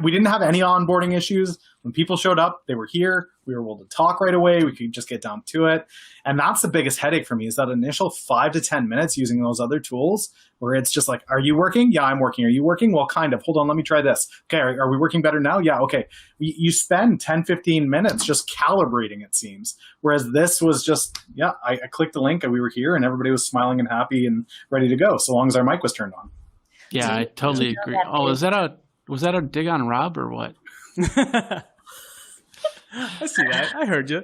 we didn't have any onboarding issues. When people showed up, they were here. We were able to talk right away. We could just get down to it. And that's the biggest headache for me, is that initial 5 to 10 minutes using those other tools where it's just like, are you working? Yeah, I'm working. Are you working? Well, kind of. Hold on, let me try this. Okay, are we working better now? Yeah, okay. You spend 10, 15 minutes just calibrating, it seems. Whereas this was just, I clicked the link and we were here and everybody was smiling and happy and ready to go, so long as our mic was turned on. Yeah, I totally agree. Oh, was that a dig on Rob or what? I see that. I heard you.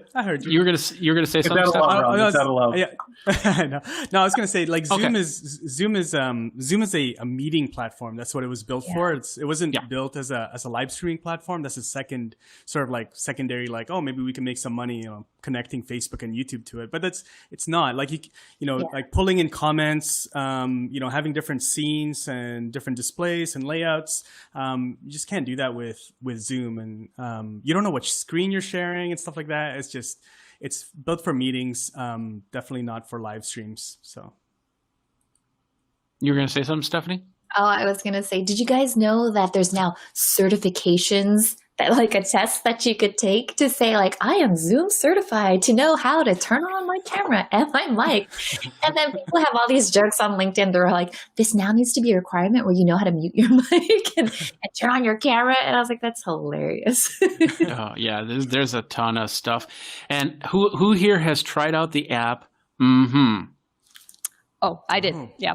You were gonna say something. It's out of love. Yeah, I know. No, I was gonna say like Zoom is a meeting platform. That's what it was built for. It wasn't built as a live streaming platform. That's a secondary like, oh, maybe we can make some money connecting Facebook and YouTube to it. But it's not like like pulling in comments, having different scenes and different displays and layouts. You just can't do that with Zoom, and you don't know which screen you're sharing and stuff like that. It's built for meetings, definitely not for live streams. So you were going to say something, Stephanie? Oh, I was going to say, did you guys know that there's now certifications that like a test that you could take to say like, I am Zoom certified to know how to turn on my camera and my mic. And then people have all these jokes on LinkedIn. They're like, this now needs to be a requirement where you know how to mute your mic and turn on your camera. And I was like, that's hilarious. Oh yeah, there's a ton of stuff. And who here has tried out the app? Mm-hmm. Oh, I did. Yeah.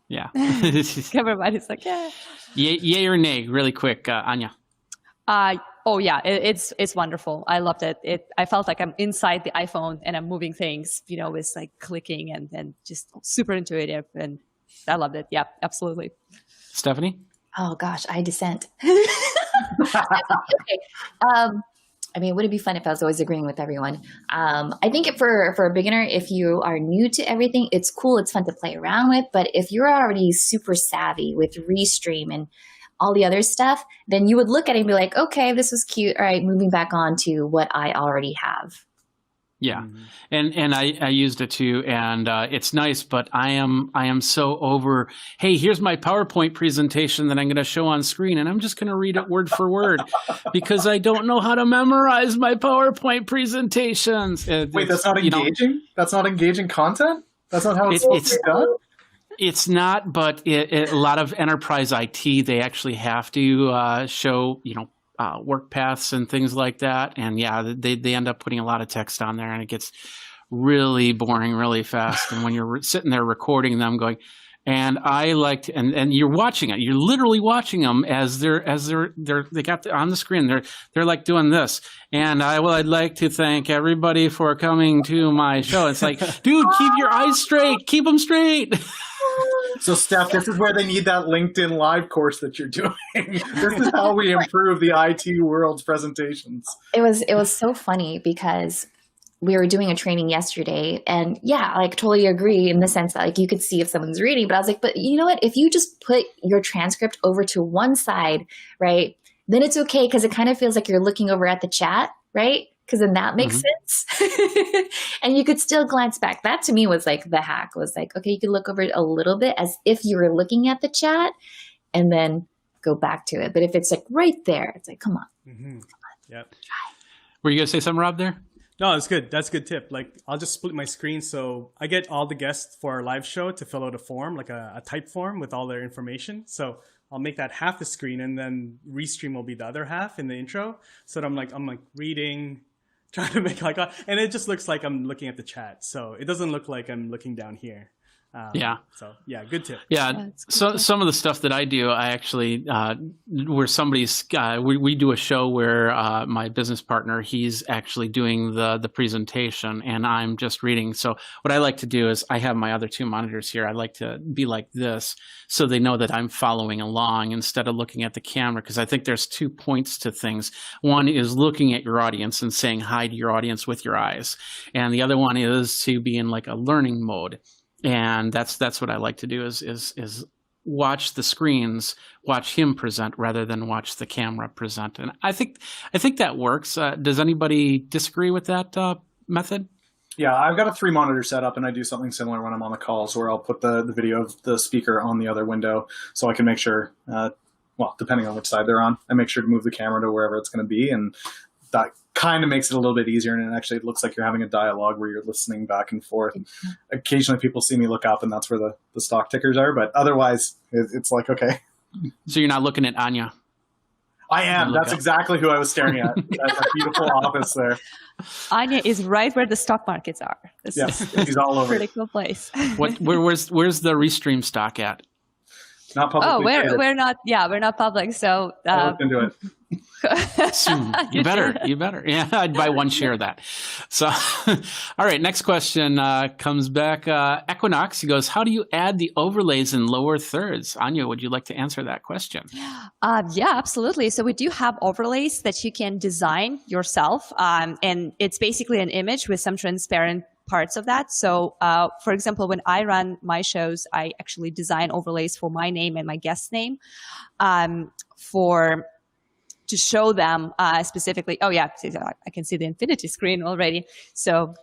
Yeah. Everybody's like, yeah. Yay or nay, really quick, Anya. Oh yeah, it's wonderful. I loved it. I felt like I'm inside the iPhone and I'm moving things, with like clicking and just super intuitive, and I loved it. Yeah, absolutely. Stephanie? Oh gosh, I dissent. Okay. Would it be fun if I was always agreeing with everyone? I think for a beginner, if you are new to everything, it's cool. It's fun to play around with. But if you're already super savvy with Restream and all the other stuff, then you would look at it and be like, okay, this was cute. All right, moving back on to what I already have. Yeah, and I used it too, and it's nice. But I am so over. Hey, here's my PowerPoint presentation that I'm going to show on screen, and I'm just going to read it word for word because I don't know how to memorize my PowerPoint presentations. Wait, that's not engaging? That's not engaging content? That's not how it's done? It's not, but a lot of enterprise IT, they actually have to show work paths and things like that, and yeah, they end up putting a lot of text on there, and it gets really boring really fast. And when you're sitting there recording them, going, and I liked, and you're watching it, you're literally watching them as they got on the screen, they're like doing this, and I'd like to thank everybody for coming to my show. It's like, dude, keep your eyes straight, keep them straight. So, Steph, this is where they need that LinkedIn Live course that you're doing. This is how we improve the IT world's presentations. It was so funny because we were doing a training yesterday, and yeah, like totally agree in the sense that like you could see if someone's reading, but I was like, but you know what? If you just put your transcript over to one side, right, then it's okay because it kind of feels like you're looking over at the chat, right? Because then that makes sense. And you could still glance back. That to me was like the hack, was like, okay, you could look over it a little bit as if you were looking at the chat and then go back to it. But if it's like right there, it's like, come on. Mm-hmm. Yep. Were you going to say something, Rob, there? No, it's good. That's a good tip. Like, I'll just split my screen. So I get all the guests for our live show to fill out a form, like a type form with all their information. So I'll make that half the screen, and then Restream will be the other half in the intro. So that I'm like reading, trying to make and it just looks like I'm looking at the chat. So it doesn't look like I'm looking down here. Yeah. So yeah, good tip. Yeah. So some of the stuff that I do, I actually, where somebody's, we do a show where my business partner, he's actually doing the presentation and I'm just reading. So what I like to do is I have my other two monitors here. I like to be like this so they know that I'm following along instead of looking at the camera. Because I think there's 2 points to things. One is looking at your audience and saying hi to your audience with your eyes. And the other one is to be in like a learning mode. And that's what I like to do is watch the screens, watch him present rather than watch the camera present. And I think that works. Does anybody disagree with that method? Yeah, I've got a 3-monitor setup, and I do something similar when I'm on the calls where I'll put the video of the speaker on the other window so I can make sure, depending on which side they're on, I make sure to move the camera to wherever it's going to be. And that kind of makes it a little bit easier, and it looks like you're having a dialogue where you're listening back and forth. Occasionally people see me look up, and that's where the stock tickers are, but otherwise it's like, okay. So you're not looking at Anya? I am. That's exactly who I was staring at. That beautiful office there. Anya is right where the stock markets are. This is she's all over. A pretty cool place. Where's the Restream stock at? Not public. Oh, we're not. Yeah, we're not public. So I'll look into it. Soon. You better. Yeah, I'd buy one share of that. So, all right. Next question comes back. Equinox. He goes, how do you add the overlays in lower thirds? Anya, would you like to answer that question? Yeah, absolutely. So we do have overlays that you can design yourself. And it's basically an image with some transparent parts of that. So, for example, when I run my shows, I actually design overlays for my name and my guest name to show them specifically. Oh yeah, I can see the infinity screen already. So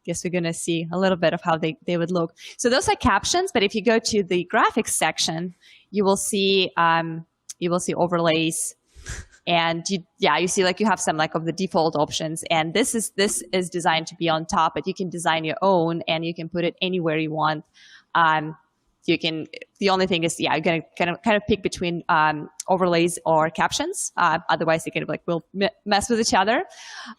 guess we're going to see a little bit of how they would look. So those are captions, but if you go to the graphics section, you will see overlays. And you see like you have some like of the default options, and this is designed to be on top, but you can design your own and you can put it anywhere you want. The only thing is, you're gonna kind of pick between overlays or captions. Otherwise, they will mess with each other.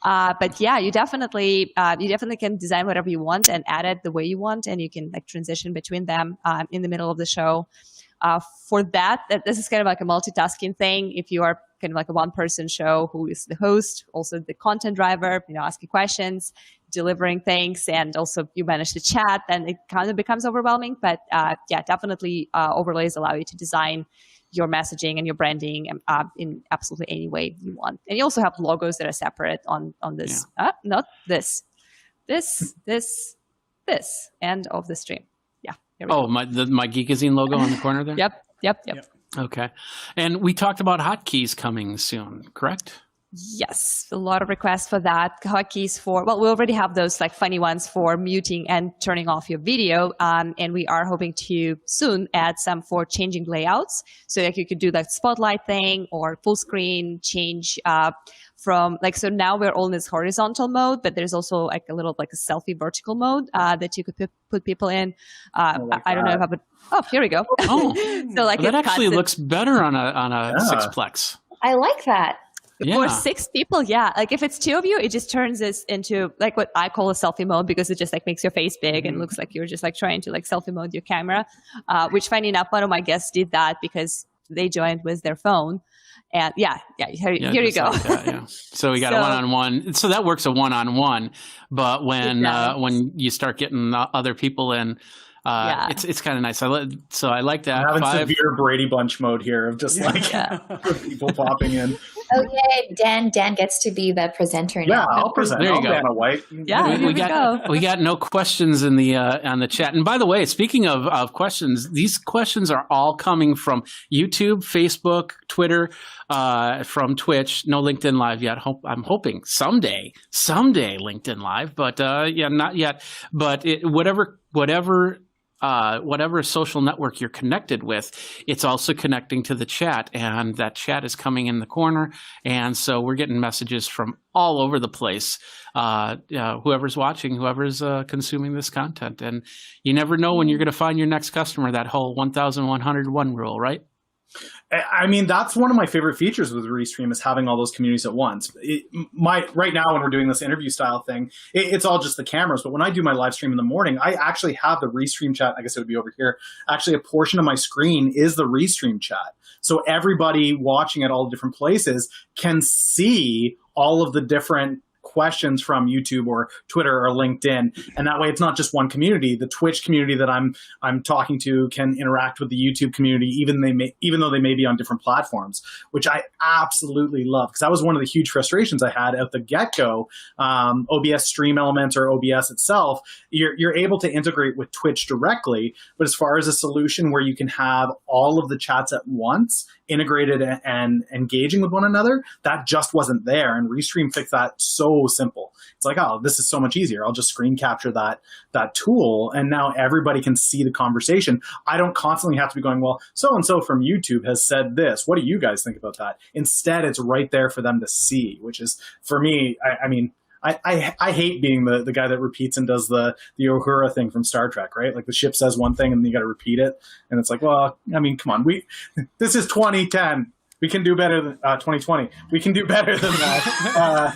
But yeah, you definitely can design whatever you want and add it the way you want, and you can like transition between them in the middle of the show. For this is kind of like a multitasking thing. If you are kind of like a one-person show who is the host, also the content driver, asking questions, delivering things, and also you manage the chat, then it kind of becomes overwhelming. But definitely overlays allow you to design your messaging and your branding in absolutely any way you want. And you also have logos that are separate on this. Not this, end of the stream. Yeah. Oh, my Geekazine logo on the corner there? Yep. Okay. And we talked about hotkeys coming soon, correct? Yes, a lot of requests for that. Hotkeys for, we already have those like funny ones for muting and turning off your video. And we are hoping to soon add some for changing layouts. So like you could do that spotlight thing or full screen change from like, so now we're all in this horizontal mode, but there's also like a little like a selfie vertical mode that you could put people in. I don't know if I would, here we go. Oh, so like that actually looks better on a sixplex. I like that. For 6 people, like if it's 2 of you, it just turns this into like what I call a selfie mode because it just like makes your face big and looks like you're just like trying to like selfie mode your camera. Which funny enough, one of my guests did that because they joined with their phone. And here you go. Like that, So we got a one-on-one. So that works a one-on-one, but when you start getting other people in, it's kind of nice. I like that. I'm having severe Brady Bunch mode here of just like people popping in. Okay, Dan gets to be the presenter now. Yeah, I'll present. There you go. Dana White. Yeah, we got no questions in the on the chat. And by the way, speaking of questions, these questions are all coming from YouTube, Facebook, Twitter, from Twitch. No LinkedIn Live yet. I'm hoping someday LinkedIn Live, but not yet. But whatever social network you're connected with, it's also connecting to the chat, and that chat is coming in the corner. And so we're getting messages from all over the place. Whoever's watching, whoever's consuming this content, and you never know when you're going to find your next customer. That whole 1,101 rule, right? I mean, that's one of my favorite features with Restream is having all those communities at once. Right now, when we're doing this interview style thing, it's all just the cameras. But when I do my live stream in the morning, I actually have the Restream chat. I guess it would be over here. Actually, a portion of my screen is the Restream chat. So everybody watching at all the different places can see all of the different questions from YouTube or Twitter or LinkedIn, and that way it's not just one community. The Twitch community that I'm talking to can interact with the YouTube community, even though they may be on different platforms, which I absolutely love, because that was one of the huge frustrations I had at the get-go. OBS Stream Elements or OBS itself, you're able to integrate with Twitch directly, but as far as a solution where you can have all of the chats at once integrated and engaging with one another, that just wasn't there. And Restream fixed that so simple. It's like, oh, this is so much easier. I'll just screen capture that tool, and now everybody can see the conversation. I don't constantly have to be going, well, so-and-so from YouTube has said this. What do you guys think about that? Instead, it's right there for them to see, which is, for me, I hate being the guy that repeats and does the Uhura thing from Star Trek, right? Like the ship says one thing and then you got to repeat it. And it's like, well, I mean, come on. This is 2010. We can do better than 2020. We can do better than that.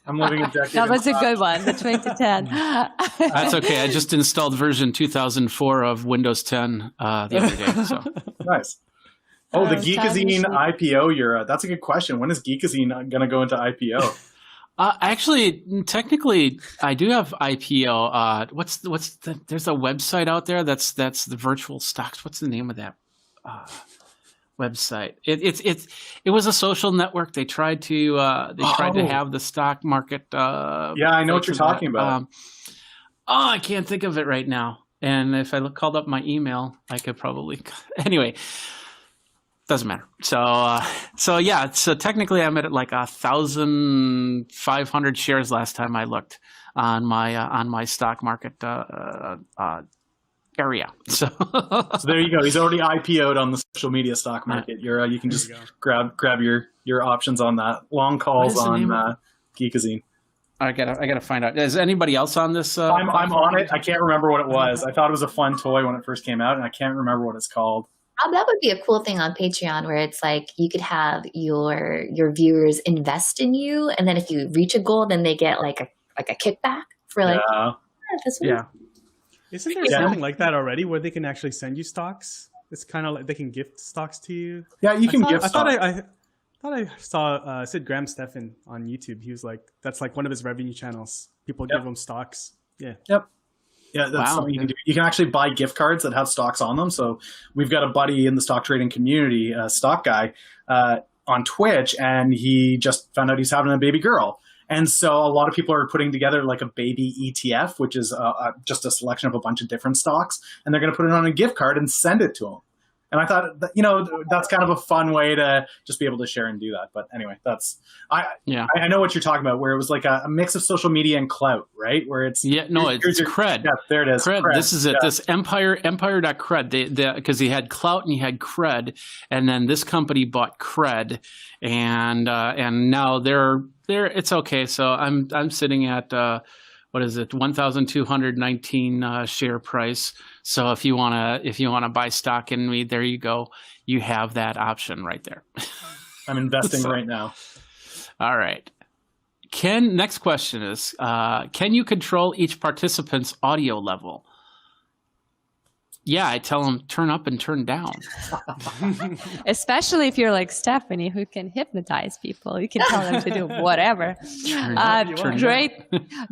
I'm living a decade. That was a good one, the 2010. That's okay. I just installed version 2004 of Windows 10 the other day. So. Nice. Oh, the Geekazine IPO, that's a good question. When is Geekazine going to go into IPO? Actually, technically, I do have IPO. There's a website out there that's the virtual stocks. What's the name of that website? It was a social network. They tried to have the stock market. Yeah, I know what you're talking about. I can't think of it right now. And if I called up my email, I could probably. Anyway. Doesn't matter. So technically I'm at like 1,500 shares last time I looked on my stock market area. So there you go. He's already IPO'd on the social media stock market. You can just grab your options on that. Long calls on Geekazine. I gotta find out. Is anybody else on this? I'm on it. I can't remember what it was. I thought it was a fun toy when it first came out, and I can't remember what it's called. That would be a cool thing on Patreon, where it's like you could have your viewers invest in you, and then if you reach a goal, then they get like a kickback for like. Yeah. Isn't there something like that already, where they can actually send you stocks? It's kind of like they can gift stocks to you. Yeah, you can gift I thought stocks. I saw Sid Graham Stephan on YouTube. He was like, that's like one of his revenue channels. People give him stocks. Yeah. Yep. Yeah, that's something you can do. You can actually buy gift cards that have stocks on them. So we've got a buddy in the stock trading community, a stock guy, on Twitch, and he just found out he's having a baby girl. And so a lot of people are putting together like a baby ETF, which is just a selection of a bunch of different stocks, and they're going to put it on a gift card and send it to him. And I thought, that's kind of a fun way to just be able to share and do that. But anyway, I know what you're talking about, where it was like a mix of social media and clout, right? Where it's it's cred. Yeah, there it is. Cred. This is it. Yeah. This empire.cred. Because he had clout and he had cred, and then this company bought cred, and now they're it's okay. So I'm sitting at what is it, 1,219 share price. So if you wanna buy stock in me, there you go. You have that option right there. I'm investing right now. All right. Next question is, can you control each participant's audio level? Yeah, I tell them turn up and turn down. Especially if you're like Stephanie, who can hypnotize people. You can tell them to do whatever.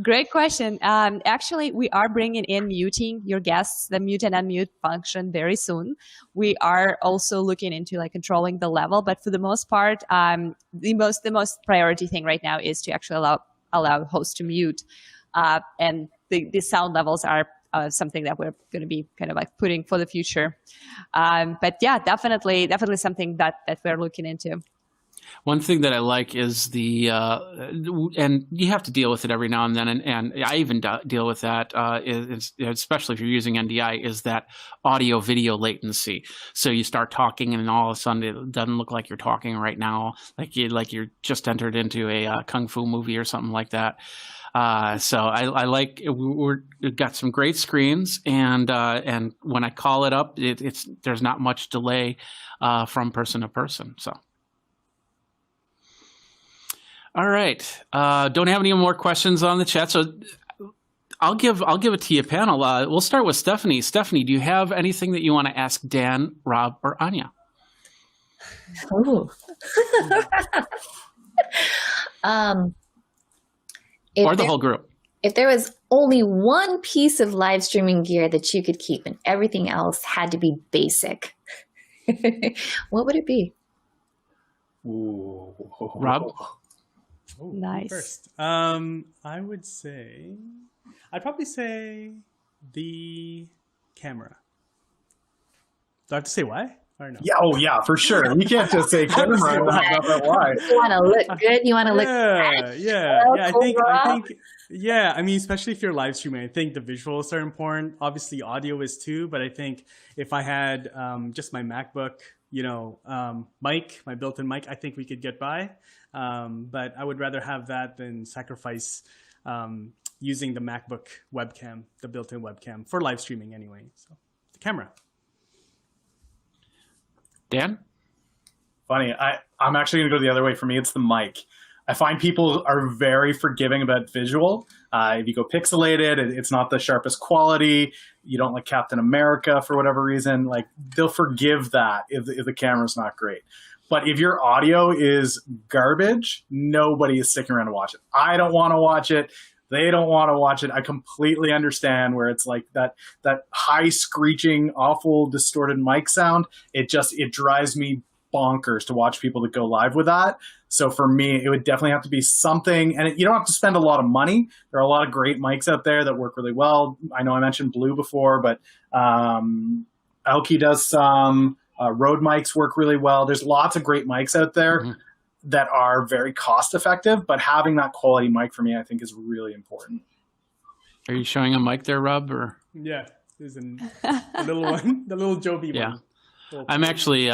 Great question. Actually, we are bringing in muting your guests, the mute and unmute function very soon. We are also looking into like controlling the level, but for the most part, the most priority thing right now is to actually allow hosts to mute, and the sound levels are something that we're going to be kind of like putting for the future. But yeah, definitely something that we're looking into. One thing that I like is and you have to deal with it every now and then, and I even deal with that, especially if you're using NDI, is that audio video latency. So you start talking and all of a sudden it doesn't look like you're talking right now, like you're just entered into a kung fu movie or something like that. So I like we've got some great screens, and when I call it up, there's not much delay from person to person. So, all right, don't have any more questions on the chat. So I'll give it to you, panel. We'll start with Stephanie. Stephanie, do you have anything that you want to ask Dan, Rob, or Anya? Oh. Or the whole group. If there was only one piece of live streaming gear that you could keep and everything else had to be basic, what would it be? Ooh. Rob? Oh, nice. First, I'd probably say the camera. Do I have to say why? Or no? Yeah, yeah, for sure. You can't just say camera. You want to look good. You want to look. Yeah. I mean, especially if you're live streaming, I think the visuals are important. Obviously, audio is too. But I think if I had just my MacBook, mic, my built-in mic, I think we could get by. But I would rather have that than sacrifice using the MacBook webcam, the built-in webcam for live streaming anyway. So the camera. Dan? Funny. I'm actually going to go the other way. For me, it's the mic. I find people are very forgiving about visual. If you go pixelated, it's not the sharpest quality. You don't like Captain America for whatever reason. Like, they'll forgive that if the camera's not great. But if your audio is garbage, nobody is sticking around to watch it. I don't want to watch it. They don't want to watch it. I completely understand where it's like that high screeching, awful, distorted mic sound. It drives me bonkers to watch people that go live with that. So for me, it would definitely have to be something, and you don't have to spend a lot of money. There are a lot of great mics out there that work really well. I know I mentioned Blue before, but Elky does some. Rode mics work really well. There's lots of great mics out there that are very cost effective, but having that quality mic for me, I think, is really important. Are you showing a mic there, Rob? Or yeah, there's a little one, the little Joby one. I'm actually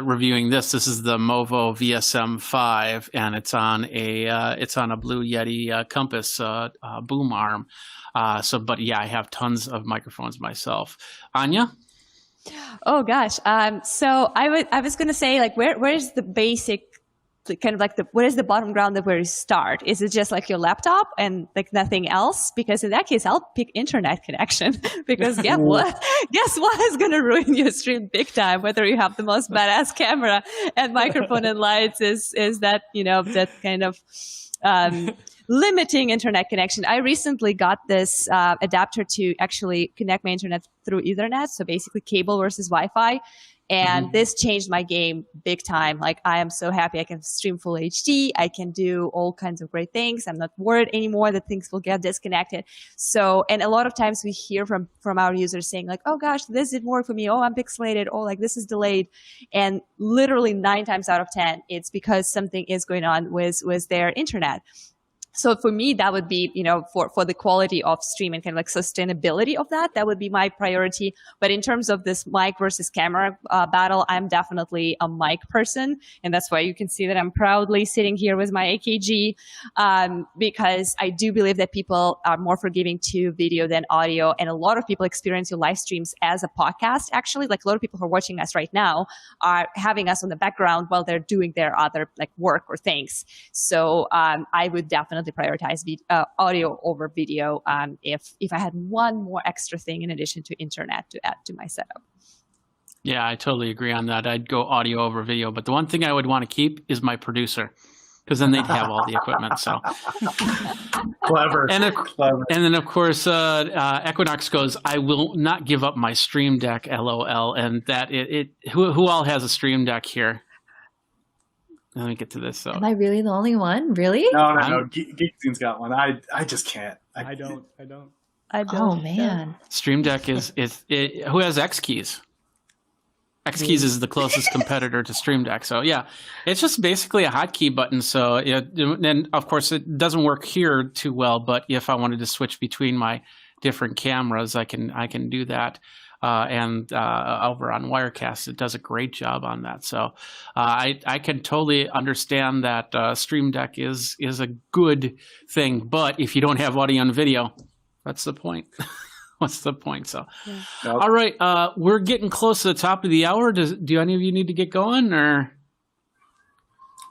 reviewing this. This is the Movo VSM5, and it's on a Blue Yeti Compass boom arm. But yeah, I have tons of microphones myself. Anya? Oh gosh. So I was going to say, like, where's the basic kind of like what is the bottom ground of where you start? Is it just like your laptop and like nothing else? Because in that case, I'll pick internet connection because guess what? Guess what is going to ruin your stream big time? Whether you have the most badass camera and microphone and lights is that, that kind of, limiting internet connection. I recently got this adapter to actually connect my internet through Ethernet. So basically cable versus Wi-Fi. And this changed my game big time. Like, I am so happy I can stream full HD. I can do all kinds of great things. I'm not worried anymore that things will get disconnected. So, and a lot of times we hear from our users saying like, oh gosh, this didn't work for me. Oh, I'm pixelated. Oh, like this is delayed. And literally 9 times out of 10, it's because something is going on with their internet. So for me, that would be, for the quality of stream and kind of like sustainability of that would be my priority. But in terms of this mic versus camera battle, I'm definitely a mic person. And that's why you can see that I'm proudly sitting here with my AKG, because I do believe that people are more forgiving to video than audio. And a lot of people experience your live streams as a podcast, actually. Like, a lot of people who are watching us right now are having us on the background while they're doing their other like work or things. So I would definitely prioritize audio over video if I had one more extra thing in addition to internet to add to my setup. Yeah, I totally agree on that. I'd go audio over video, but the one thing I would want to keep is my producer, because then they'd have all the equipment. So clever. And then of course Equinox goes, I will not give up my Stream Deck, LOL. And that who all has a Stream Deck here? Let me get to this. So. Am I really the only one? Really? No. Geekzine's got one. I just can't. I don't. Oh man. Stream Deck is who has X Keys? X Keys is the closest competitor to Stream Deck. So yeah, it's just basically a hotkey button. So and of course it doesn't work here too well. But if I wanted to switch between my different cameras, I can do that. And over on Wirecast, it does a great job on that. So I can totally understand that Stream Deck is a good thing. But if you don't have audio and video, that's the point. What's the point? So, yeah. All right, we're getting close to the top of the hour. Do any of you need to get going, or?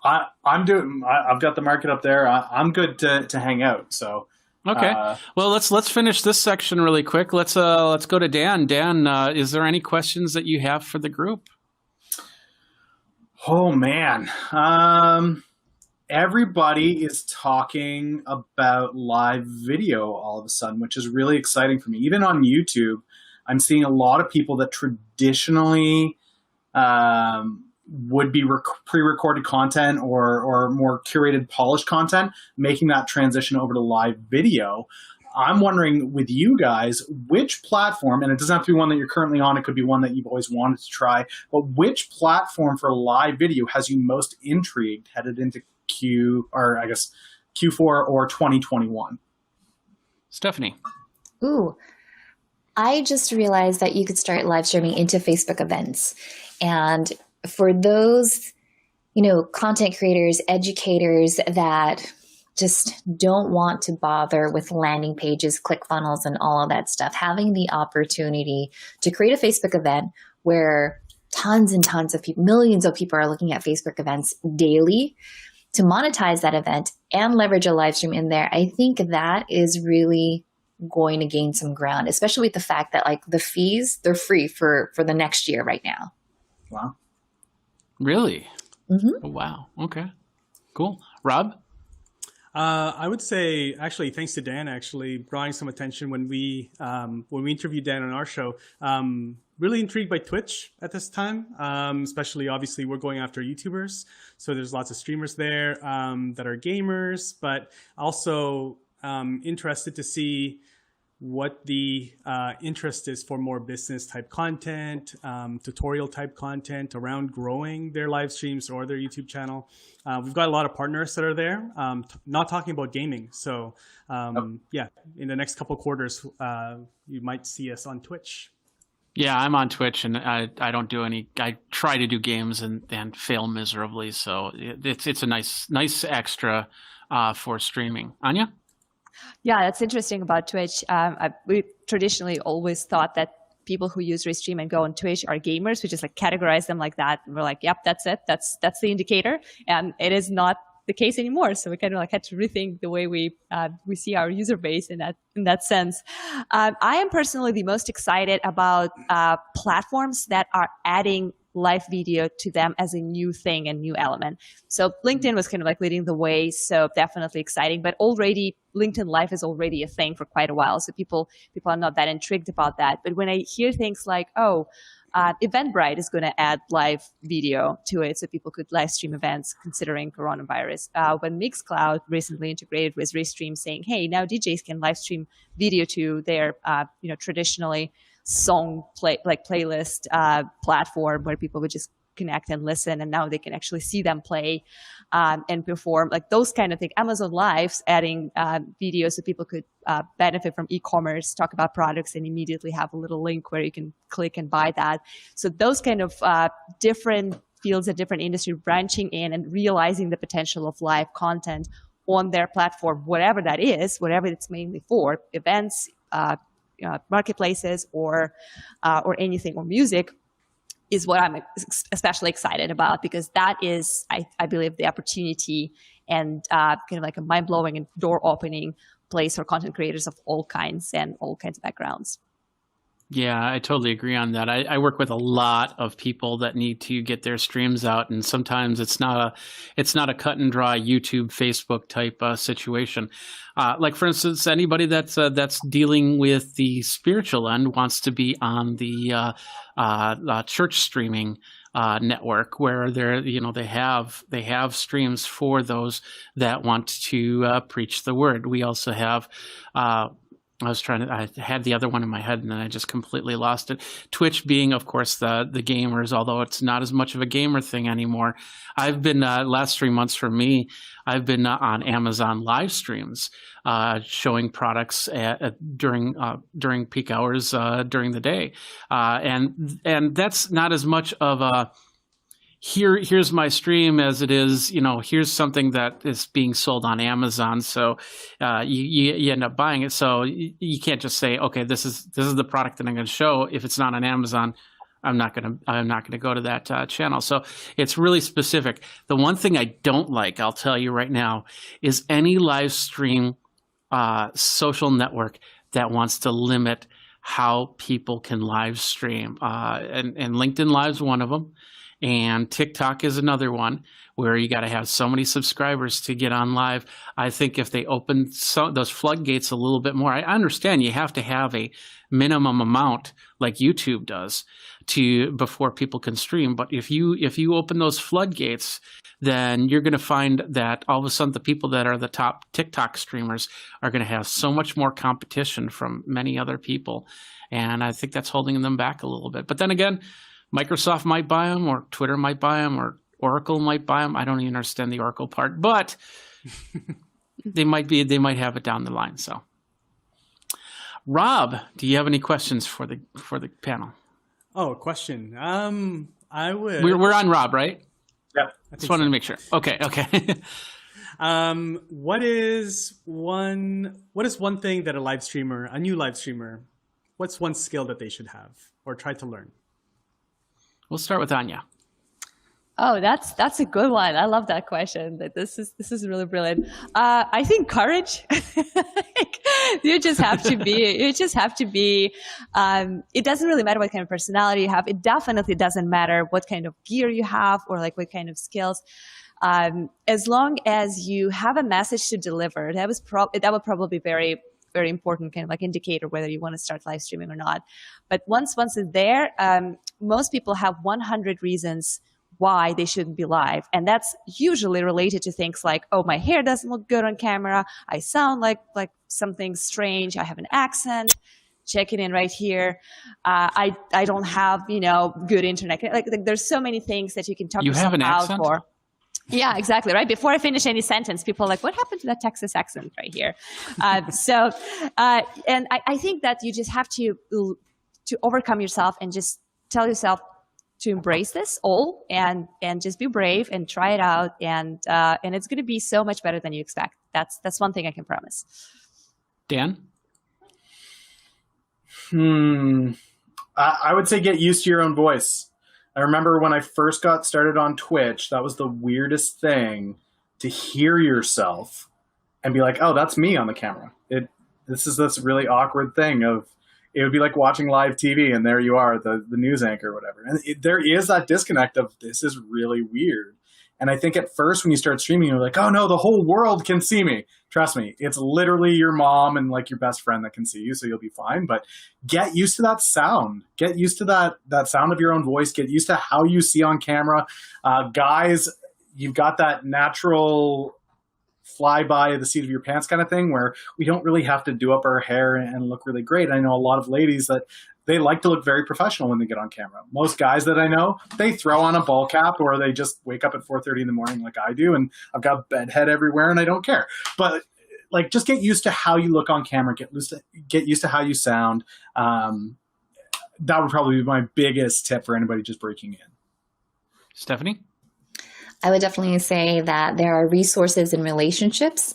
I've got the market up there. I'm good to hang out. So. Okay. Well, let's finish this section really quick. Let's go to Dan. Dan, is there any questions that you have for the group? Oh man. Everybody is talking about live video all of a sudden, which is really exciting for me. Even on YouTube, I'm seeing a lot of people that traditionally would be pre-recorded content or more curated, polished content, making that transition over to live video. I'm wondering with you guys, which platform, and it doesn't have to be one that you're currently on, it could be one that you've always wanted to try, but which platform for live video has you most intrigued headed into Q4 or 2021? Stephanie. Ooh, I just realized that you could start live streaming into Facebook events. And for those, content creators, educators that just don't want to bother with landing pages, ClickFunnels, and all of that stuff, having the opportunity to create a Facebook event where tons and tons of people, millions of people are looking at Facebook events daily, to monetize that event and leverage a live stream in there, I think that is really going to gain some ground, especially with the fact that like the fees, they're free for the next year right now. Wow. Really? Mm-hmm. Oh, wow. Okay. Cool. Rob? I would say, actually, thanks to Dan, drawing some attention when we interviewed Dan on our show. Really intrigued by Twitch at this time, especially obviously we're going after YouTubers. So there's lots of streamers there that are gamers, but also interested to see what the interest is for more business type content, tutorial type content around growing their live streams or their YouTube channel. We've got a lot of partners that are there, not talking about gaming. So yeah, in the next couple of quarters, you might see us on Twitch. Yeah, I'm on Twitch, and I don't do any. I try to do games and fail miserably. So it's a nice extra for streaming. Anya? Yeah, that's interesting about Twitch. We traditionally always thought that people who use Restream and go on Twitch are gamers. We just like categorize them like that. And we're like, yep, that's it. That's the indicator. And it is not the case anymore. So we kind of like had to rethink the way we see our user base in that sense. I am personally the most excited about platforms that are adding live video to them as a new thing and new element. So LinkedIn was kind of like leading the way, so definitely exciting. But already LinkedIn Live is already a thing for quite a while, so people are not that intrigued about that. But when I hear things like, Eventbrite is going to add live video to it, so people could live stream events considering coronavirus. When Mixcloud recently integrated with Restream, saying, "Hey, now DJs can live stream video to their, traditionally song playlist platform where people would just connect and listen, and now they can actually see them play and perform, like those kind of things." Amazon Live's adding videos so people could benefit from e-commerce, talk about products, and immediately have a little link where you can click and buy that. So those kind of different fields and different industry branching in and realizing the potential of live content on their platform, whatever that is, whatever it's mainly for, events, marketplaces, or anything, or music, is what I'm especially excited about, because that is, I believe, the opportunity and kind of like a mind-blowing and door-opening place for content creators of all kinds and all kinds of backgrounds. Yeah, I totally agree on that. I work with a lot of people that need to get their streams out, and sometimes it's not a cut and dry YouTube, Facebook type situation. Like for instance, anybody that's dealing with the spiritual end wants to be on the church streaming network, where they have streams for those that want to preach the word. We also have. I had the other one in my head and then I just completely lost it. Twitch being, of course, the gamers, although it's not as much of a gamer thing anymore. I've been, last 3 months for me, I've been on Amazon live streams, showing products during peak hours, during the day. And that's not as much of a, here's my stream as it is, here's something that is being sold on Amazon. So you end up buying it. So you can't just say, okay, this is the product that I'm going to show. If it's not on Amazon, I'm not going to go to that channel. So it's really specific. The one thing I don't like, I'll tell you right now, is any live stream social network that wants to limit how people can live stream. And LinkedIn Live's one of them. And TikTok is another one where you got to have so many subscribers to get on live. I think if they open those floodgates a little bit more, I understand you have to have a minimum amount like YouTube does before people can stream. But if you open those floodgates, then you're going to find that all of a sudden the people that are the top TikTok streamers are going to have so much more competition from many other people. And I think that's holding them back a little bit. But then again, Microsoft might buy them, or Twitter might buy them, or Oracle might buy them. I don't even understand the Oracle part, but they might have it down the line. So, Rob, do you have any questions for the panel? Oh, question. I would. We're on Rob, right? Yeah. Just wanted to make sure. Okay. What is one thing that a new live streamer, what's one skill that they should have or try to learn? We'll start with Anya. Oh, that's a good one. I love that question. This is really brilliant. I think courage. You just have to be. It doesn't really matter what kind of personality you have. It definitely doesn't matter what kind of gear you have or like what kind of skills. As long as you have a message to deliver, that would probably be very, very important kind of like indicator whether you want to start live streaming or not. But once it's there, most people have 100 reasons why they shouldn't be live. And that's usually related to things like, oh, my hair doesn't look good on camera. I sound like something strange. I have an accent. Check it in right here. I don't have, good internet. Like there's so many things that you can talk yourself out for. Yeah, exactly. Right. Before I finish any sentence, people are like, what happened to that Texas accent right here? And I think that you just have to overcome yourself and just tell yourself to embrace this all and just be brave and try it out. And it's going to be so much better than you expect. That's one thing I can promise. Dan? I would say get used to your own voice. I remember when I first got started on Twitch, that was the weirdest thing, to hear yourself and be like, oh, that's me on the camera. This is this really awkward thing of, it would be like watching live TV and there you are, the news anchor or whatever. And there is that disconnect of, this is really weird. And I think at first when you start streaming, you're like, oh no, the whole world can see me. Trust me, it's literally your mom and like your best friend that can see you, so you'll be fine. But get used to that sound. Get used to that sound of your own voice. Get used to how you see on camera. Guys, you've got that natural fly by the seat of your pants kind of thing where we don't really have to do up our hair and look really great. I know a lot of ladies that they like to look very professional when they get on camera. Most guys that I know, they throw on a ball cap or they just wake up at 4:30 in the morning like I do, and I've got bedhead everywhere and I don't care. But like, just get used to how you look on camera, get used to how you sound. That would probably be my biggest tip for anybody just breaking in. Stephanie? I would definitely say that there are resources and relationships,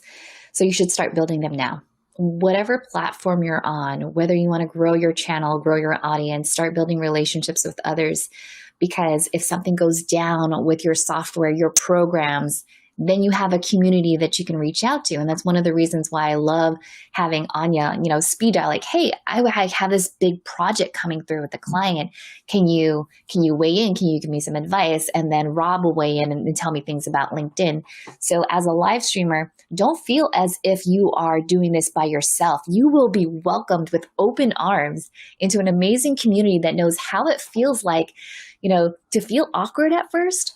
so you should start building them now. Whatever platform you're on, whether you want to grow your channel, grow your audience, start building relationships with others, because if something goes down with your software, your programs, then you have a community that you can reach out to. And that's one of the reasons why I love having Anya, speed dial, like, hey, I have this big project coming through with the client. Can you weigh in? Can you give me some advice? And then Rob will weigh in and tell me things about LinkedIn. So as a live streamer, don't feel as if you are doing this by yourself. You will be welcomed with open arms into an amazing community that knows how it feels like, to feel awkward at first,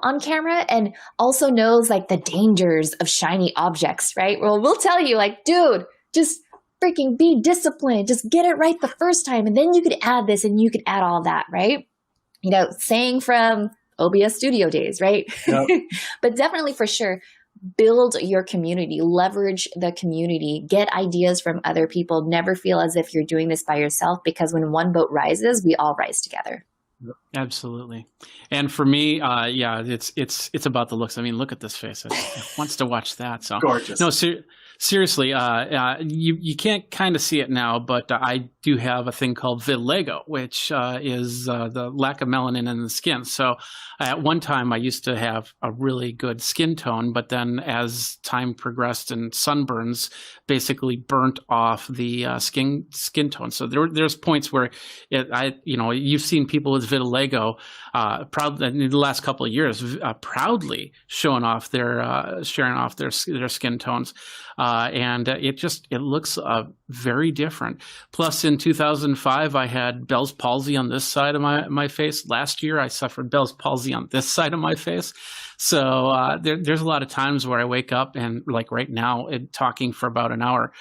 on camera, and also knows like the dangers of shiny objects, right? Well, we'll tell you like, dude, just freaking be disciplined. Just get it right the first time. And then you could add this and you could add all that, right? Saying from OBS studio days, right? Yep. But definitely for sure, build your community, leverage the community, get ideas from other people. Never feel as if you're doing this by yourself, because when one boat rises, we all rise together. Absolutely. And for me, it's about the looks. I mean, look at this face. It wants to watch that. So gorgeous. No, seriously, you can't kind of see it now, but I do have a thing called vitiligo, which is the lack of melanin in the skin. So at one time I used to have a really good skin tone, but then as time progressed and sunburns basically burnt off the skin tone. So there's points where you've seen people with vitiligo proud in the last couple of years proudly sharing off their skin tones, and it looks very different. Plus, in 2005, I had Bell's palsy on this side of my face. Last year, I suffered Bell's palsy on this side of my face. So there's a lot of times where I wake up and, like right now, talking for about an hour,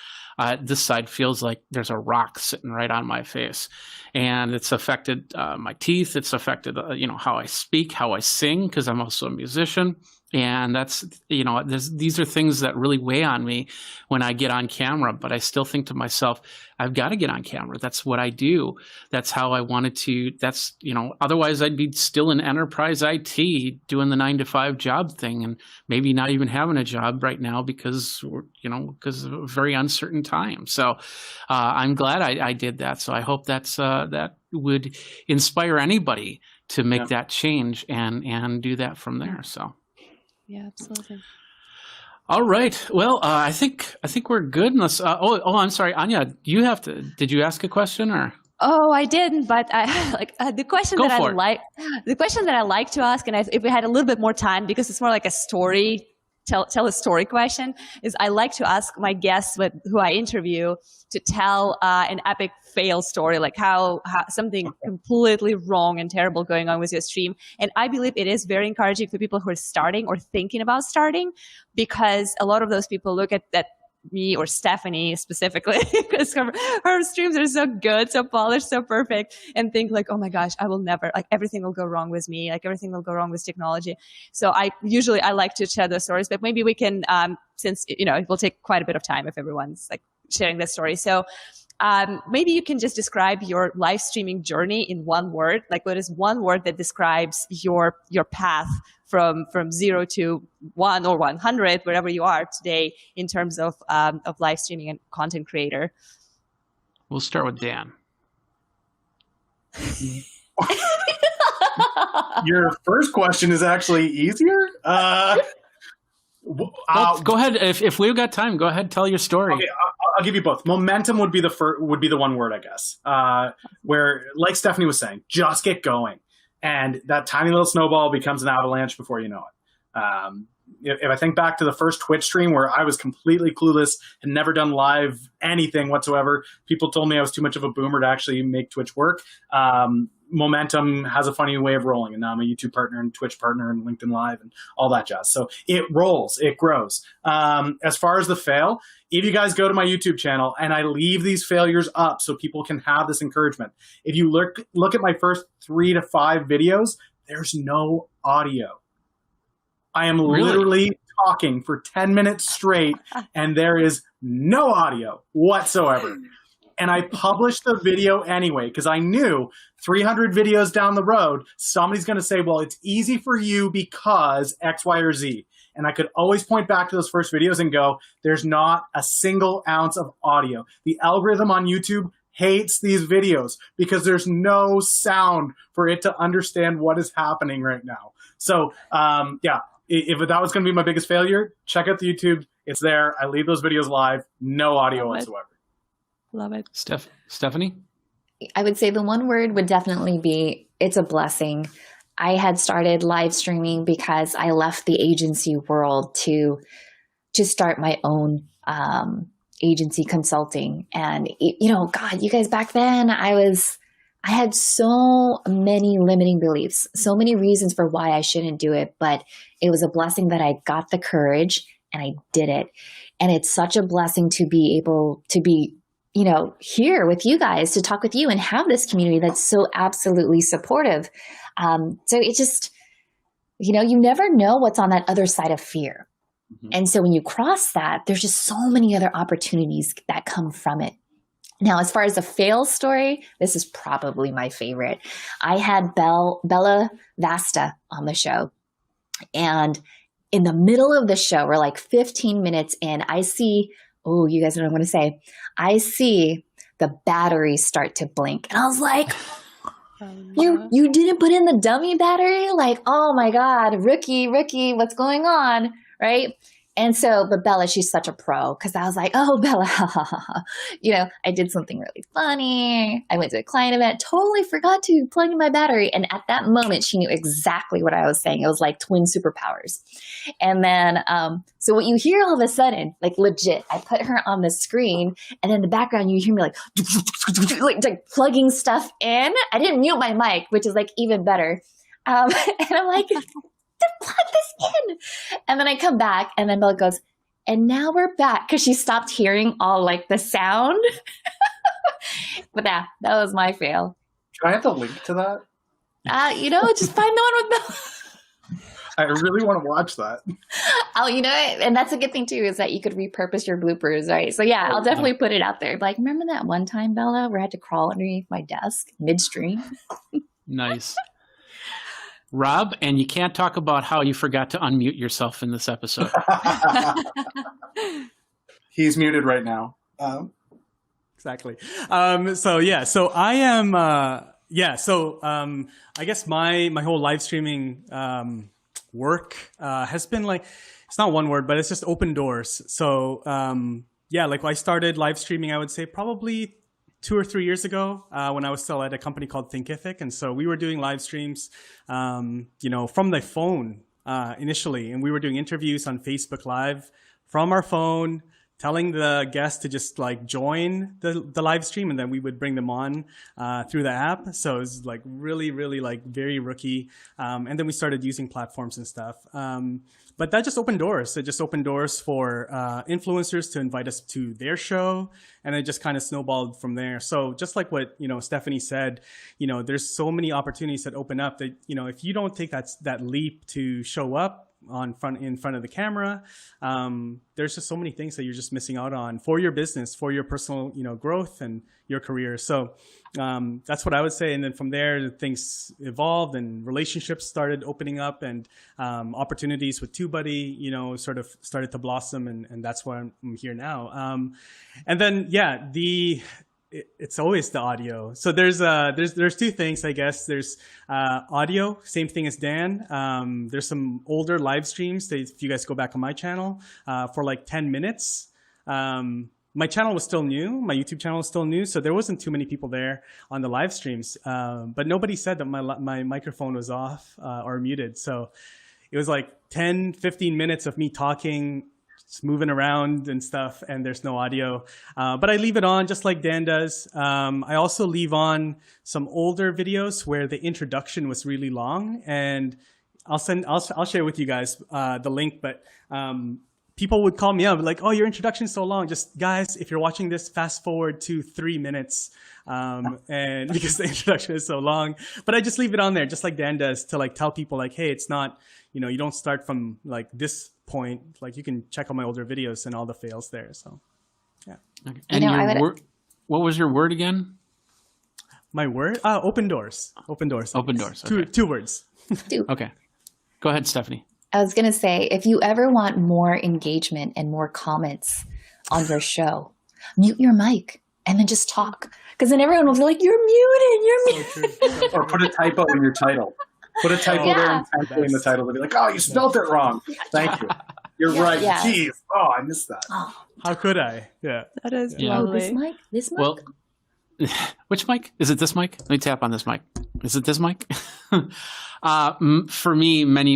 this side feels like there's a rock sitting right on my face. And it's affected my teeth. It's affected, how I speak, how I sing, because I'm also a musician. And that's, these are things that really weigh on me when I get on camera. But I still think to myself, I've got to get on camera. That's what I do. That's how I wanted to. That's, otherwise I'd be still in enterprise IT doing the 9-to-5 job thing, and maybe not even having a job right now because of a very uncertain time. So I'm glad I did that. So I hope that would inspire anybody to make that change and do that from there. So. Yeah, absolutely. All right. Well, I think we're good. Unless, I'm sorry, Anya. Did you ask a question or? Oh, I didn't. But the question that I like to ask, and if we had a little bit more time, because it's more like a story. Tell a story question, is I like to ask my guests who I interview to tell an epic fail story, like how something completely wrong and terrible going on with your stream. And I believe it is very encouraging for people who are starting or thinking about starting, because a lot of those people look at me or Stephanie specifically, because her streams are so good, so polished, so perfect, and think like, oh my gosh, I will never, like everything will go wrong with me, like everything will go wrong with technology. So I like to share those stories, but maybe we can, since it will take quite a bit of time if everyone's like sharing that story. So maybe you can just describe your live streaming journey in one word. Like, what is one word that describes your path from 0 to 1 or 100, wherever you are today, in terms of live streaming and content creator? We'll start with Dan. Your first question is actually easier. Well, go ahead. If we've got time, go ahead. Tell your story. Okay, I'll give you both. Momentum would be the one word, I guess. Where, like Stephanie was saying, just get going, and that tiny little snowball becomes an avalanche before you know it. If I think back to the first Twitch stream where I was completely clueless and never done live anything whatsoever, people told me I was too much of a boomer to actually make Twitch work. Momentum has a funny way of rolling, and now I'm a YouTube partner and Twitch partner and LinkedIn Live and all that jazz. So it rolls, it grows. As far as the fail, if you guys go to my YouTube channel and I leave these failures up so people can have this encouragement, if you look at my first 3 to 5 videos, there's no audio. I am literally talking for 10 minutes straight and there is no audio whatsoever. And I published the video anyway because I knew 300 videos down the road, somebody's going to say, well, it's easy for you because X, Y, or Z. And I could always point back to those first videos and go, there's not a single ounce of audio. The algorithm on YouTube hates these videos because there's no sound for it to understand what is happening right now. So, yeah, if that was going to be my biggest failure, check out the YouTube. It's there. I leave those videos live. No audio whatsoever. Love it. Stephanie? I would say the one word would definitely be, it's a blessing. I had started live streaming because I left the agency world to start my own agency consulting. And, God, you guys, back then I had so many limiting beliefs, so many reasons for why I shouldn't do it, but it was a blessing that I got the courage and I did it. And it's such a blessing to be able to be here with you guys, to talk with you and have this community that's so absolutely supportive. So it just, you never know what's on that other side of fear. Mm-hmm. And so when you cross that, there's just so many other opportunities that come from it. Now, as far as a fail story, this is probably my favorite. I had Bella Vasta on the show. And in the middle of the show, we're like 15 minutes in, I see, oh, you guys know what I'm going to say. I see the battery start to blink. And I was like, you didn't put in the dummy battery? Like, oh my God, rookie, what's going on? Right? And so, but Bella, she's such a pro because I was like, oh, Bella, I did something really funny. I went to a client event, totally forgot to plug in my battery. And at that moment, she knew exactly what I was saying. It was like twin superpowers. And then, so what you hear all of a sudden, like legit, I put her on the screen and in the background, you hear me like plugging stuff in. I didn't mute my mic, which is like even better. And I'm like, plug this in. And then I come back and then Bella goes, and now we're back because she stopped hearing all like the sound. But yeah, that was my fail. Do I have to link to that? Just find the one with Bella. I really want to watch that. Oh, and that's a good thing too, is that you could repurpose your bloopers, right? So yeah, I'll definitely put it out there. Like, remember that one time, Bella, where I had to crawl underneath my desk midstream? Nice. Rob, and you can't talk about how you forgot to unmute yourself in this episode. He's muted right now. Exactly. So I am, I guess my whole live streaming work has been like, it's not one word, but it's just open doors. So I started live streaming, I would say probably 2 or 3 years ago when I was still at a company called Thinkific. And so we were doing live streams, from the phone initially. And we were doing interviews on Facebook Live from our phone, telling the guests to just like join the live stream. And then we would bring them on through the app. So it was like really, really like very rookie. And then we started using platforms and stuff. But that just opened doors. It just opened doors for influencers to invite us to their show. And it just kind of snowballed from there. So just like what, Stephanie said, there's so many opportunities that open up that, if you don't take that leap to show up in front of the camera, there's just so many things that you're just missing out on for your business, for your personal, growth and your career. So that's what I would say. And then from there, things evolved and relationships started opening up and opportunities with TubeBuddy, sort of started to blossom. And that's why I'm here now. And then, it's always the audio. So there's two things, I guess. There's audio, same thing as Dan. There's some older live streams that if you guys go back on my channel for like 10 minutes. My channel was still new. My YouTube channel was still new, so there wasn't too many people there on the live streams. But nobody said that my microphone was off or muted. So it was like 10, 15 minutes of me talking, just moving around and stuff, and there's no audio. But I leave it on just like Dan does. I also leave on some older videos where the introduction was really long, and I'll share with you guys the link. But people would call me up like, "Oh, your introduction is so long. Just guys, if you're watching this, fast forward to 3 minutes." And because the introduction is so long, but I just leave it on there, just like Dan does, to like tell people like, "Hey, it's not, you don't start from like this point. Like you can check out my older videos and all the fails there." So, yeah. Okay. And what was your word again? My word? Open doors. Open doors. Open doors. Okay. Two words. Okay. Go ahead, Stephanie. I was going to say, if you ever want more engagement and more comments on your show, mute your mic and then just talk. Because then everyone will be like, "You're muted. Or put a typo in your title. Put a typo there and in the title. They'll be like, "Oh, you spelled it wrong." Thank you. You're right. Yeah. Jeez. Oh, I missed that. How could I? Yeah. That is lovely. This mic? Well, which mic? Is it this mic? Let me tap on this mic. Is it this mic? For me, many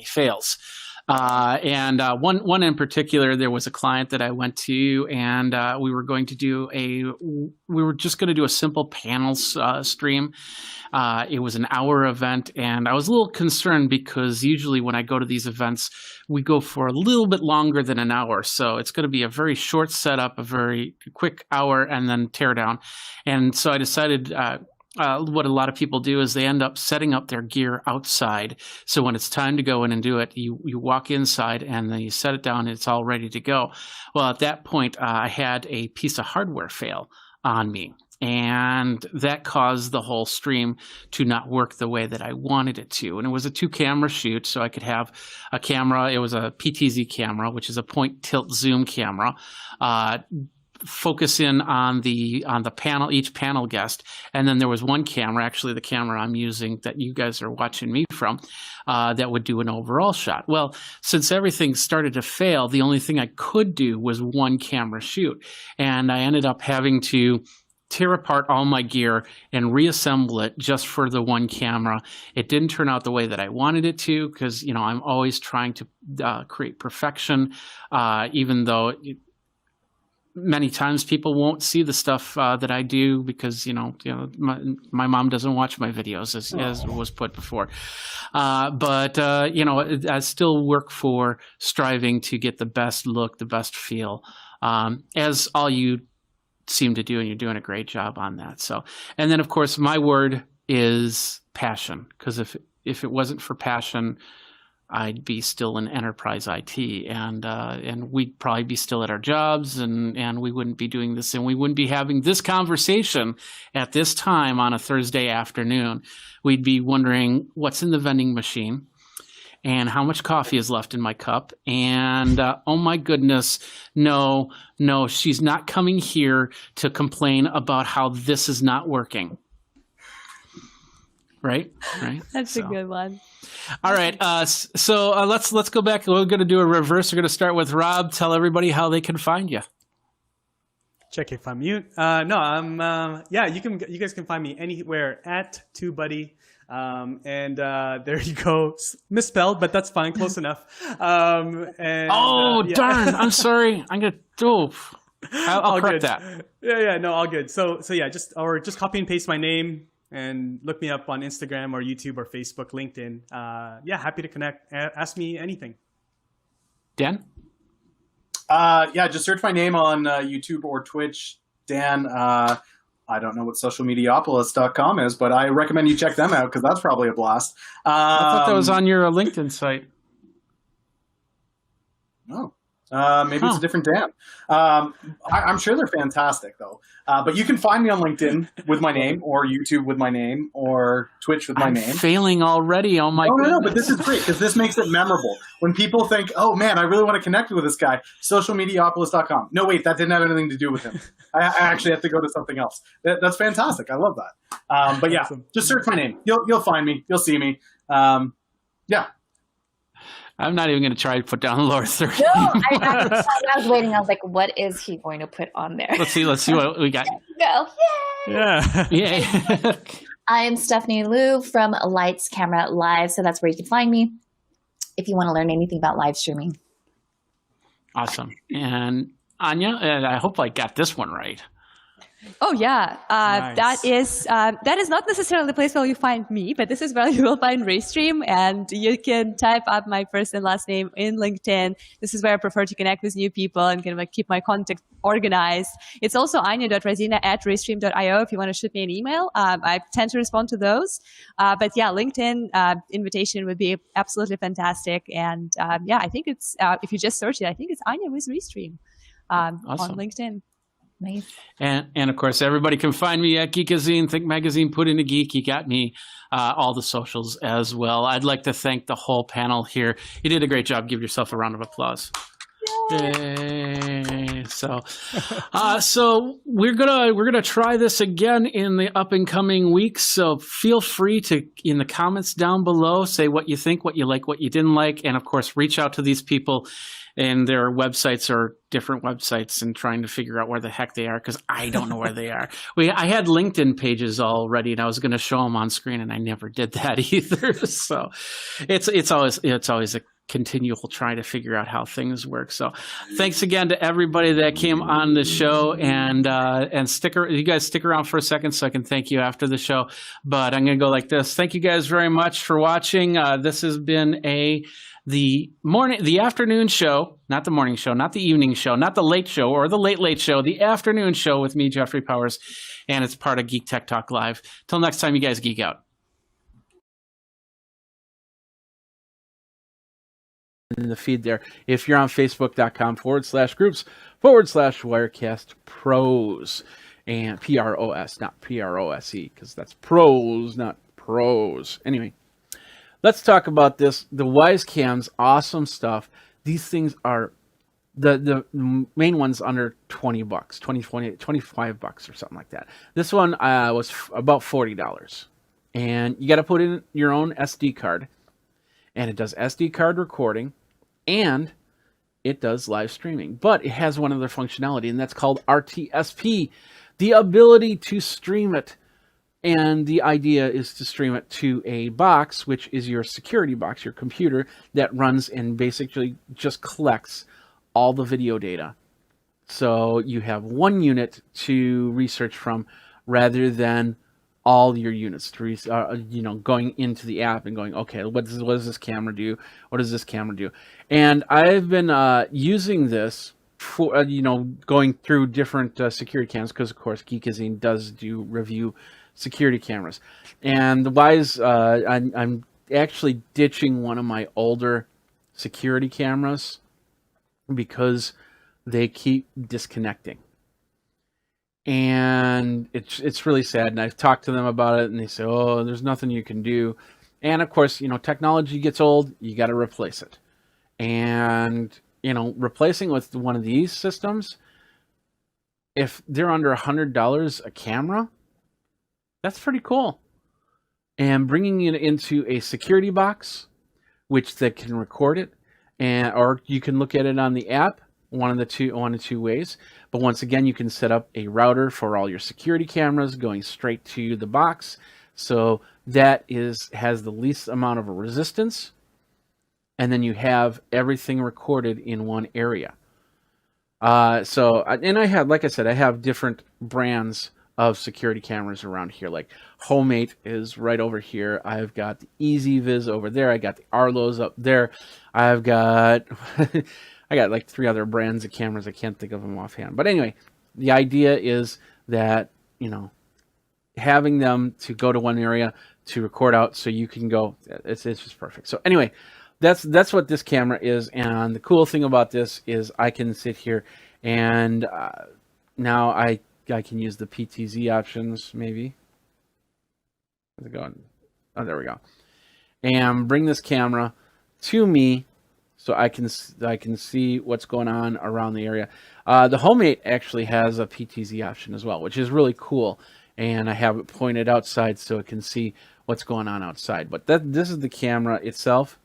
fails. And one in particular, there was a client that I went to, and we were just going to do a simple panels stream. It was an hour event, and I was a little concerned because usually when I go to these events, we go for a little bit longer than an hour. So it's going to be a very short setup, a very quick hour, and then tear down. And so I decided what a lot of people do is they end up setting up their gear outside. So when it's time to go in and do it, you walk inside and then you set it down and it's all ready to go. Well, at that point, I had a piece of hardware fail on me. And that caused the whole stream to not work the way that I wanted it to. And it was a 2-camera shoot, so I could have a camera. It was a PTZ camera, which is a point tilt zoom camera. Focus in on the panel, each panel guest, and then there was one camera, actually the camera I'm using that you guys are watching me from, that would do an overall shot. Well, since everything started to fail, the only thing I could do was one camera shoot, and I ended up having to tear apart all my gear and reassemble it just for the one camera. It didn't turn out the way that I wanted it to because, I'm always trying to create perfection, even though many times people won't see the stuff that I do because, my mom doesn't watch my videos as was put before. But I still work for striving to get the best look, the best feel, as all you seem to do, and you're doing a great job on that. So, and then of course my word is passion, because if it wasn't for passion, I'd be still in enterprise IT, and we'd probably be still at our jobs, and we wouldn't be doing this, and we wouldn't be having this conversation at this time on a Thursday afternoon. We'd be wondering what's in the vending machine and how much coffee is left in my cup. And oh my goodness, no, she's not coming here to complain about how this is not working. Right. That's a good one. All right. So let's go back. We're going to do a reverse. We're going to start with Rob. Tell everybody how they can find you. Check if I'm mute. No, I'm. Yeah, you guys can find me anywhere at TubeBuddy. And there you go. Misspelled, but that's fine. Close enough. And, yeah. Darn. I'm sorry. I'm going to. I'll correct that. Yeah. No, all good. So yeah, just copy and paste my name and look me up on Instagram or YouTube or Facebook, LinkedIn. Yeah, happy to connect. Ask me anything. Dan? Yeah, just search my name on YouTube or Twitch. Dan, I don't know what socialmediapolis.com is, but I recommend you check them out because that's probably a blast. I thought that was on your LinkedIn site. Oh, Maybe it's a different Dan. I'm sure they're fantastic, though. But you can find me on LinkedIn with my name, or YouTube with my name, or Twitch with my I'm name. failing already. Oh my No, goodness. but this is great because this makes it memorable. When people think, oh man, I really want to connect with this guy, socialmediaopolis.com. No, wait, that didn't have anything to do with him. I actually have to go to something else. That's fantastic. I love that. But yeah, just search my name. You'll find me. You'll see me. Yeah. I'm not even going to try to put down Laura's third No, name. I was waiting. I was like, what is he going to put on there? Let's see what we got. Go. Yay! Yeah. Yay. I am Stephanie Liu from Lights Camera Live. So that's where you can find me if you want to learn anything about live streaming. Awesome. And Anya, and I hope I got this one right. Oh yeah, Nice. that is not necessarily the place where you find me, but this is where you will find Restream, and you can type up my first and last name in LinkedIn. This is where I prefer to connect with new people and kind of like keep my contact organized. It's also anya.razina@restream.io if you want to shoot me an email. I tend to respond to those. But yeah, LinkedIn invitation would be absolutely fantastic. And yeah, I think it's if you just search it, I think it's Anya with Restream on LinkedIn. Nice. And of course, everybody can find me at Geekazine, Think Magazine, Put in a Geek. You got me, all the socials as well. I'd like to thank the whole panel here. You did a great job. Give yourself a round of applause. Yay. So we're gonna try this again in the up and coming weeks. So feel free to, in the comments down below, say what you think, what you like, what you didn't like, and of course, reach out to these people and their websites are different websites and trying to figure out where the heck they are, because I don't know where they are. I had LinkedIn pages already and I was going to show them on screen and I never did that either. So it's always a continual trying to figure out how things work. So thanks again to everybody that came on the show, and you guys stick around for a second so I can thank you after the show. But I'm going to go like this. Thank you guys very much for watching. This has been the afternoon show, not the morning show, not the evening show, not the late show or the late show, the afternoon show with me, Jeffrey Powers, and it's part of Geek Tech Talk Live. Till next time, you guys geek out. In the feed there, if you're on facebook.com/groups/Wirecast Pros and PROS, not PROSE, because that's pros, not pros. Anyway. Let's talk about this. The Wise Cams, awesome stuff. These things are the main one's under $20, 25 bucks or something like that. This one was about $40, and you got to put in your own SD card, and it does SD card recording, and it does live streaming. But it has one other functionality, and that's called RTSP, the ability to stream it. And the idea is to stream it to a box, which is your security box, your computer, that runs and basically just collects all the video data. So you have one unit to research from rather than all your units to going into the app and going, okay, what does this camera do? What does this camera do? And I've been using this for, going through different security cams, because of course Geekazine does do review security cameras. And the Wise, I'm actually ditching one of my older security cameras because they keep disconnecting. And it's really sad. And I've talked to them about it, and they say, oh, there's nothing you can do. And of course, technology gets old, you got to replace it. And, replacing with one of these systems, if they're under $100 a camera, that's pretty cool. And bringing it into a security box, which that can record it, or you can look at it on the app, one of two ways. But once again, you can set up a router for all your security cameras going straight to the box, so that has the least amount of resistance, and then you have everything recorded in one area. And I have different brands of security cameras around here. Like Homemate is right over here. I've got the EasyViz over there. I got the Arlo's up there. I've got I got like 3 other brands of cameras. I can't think of them offhand. But anyway, the idea is that, having them to go to one area to record out so you can go, it's just perfect. So anyway, that's what this camera is. And the cool thing about this is I can sit here and now I can use the PTZ options maybe. How's it going? Oh, there we go. And bring this camera to me so I can see what's going on around the area. The Homemate actually has a PTZ option as well, which is really cool. And I have it pointed outside so it can see what's going on outside. But this is the camera itself.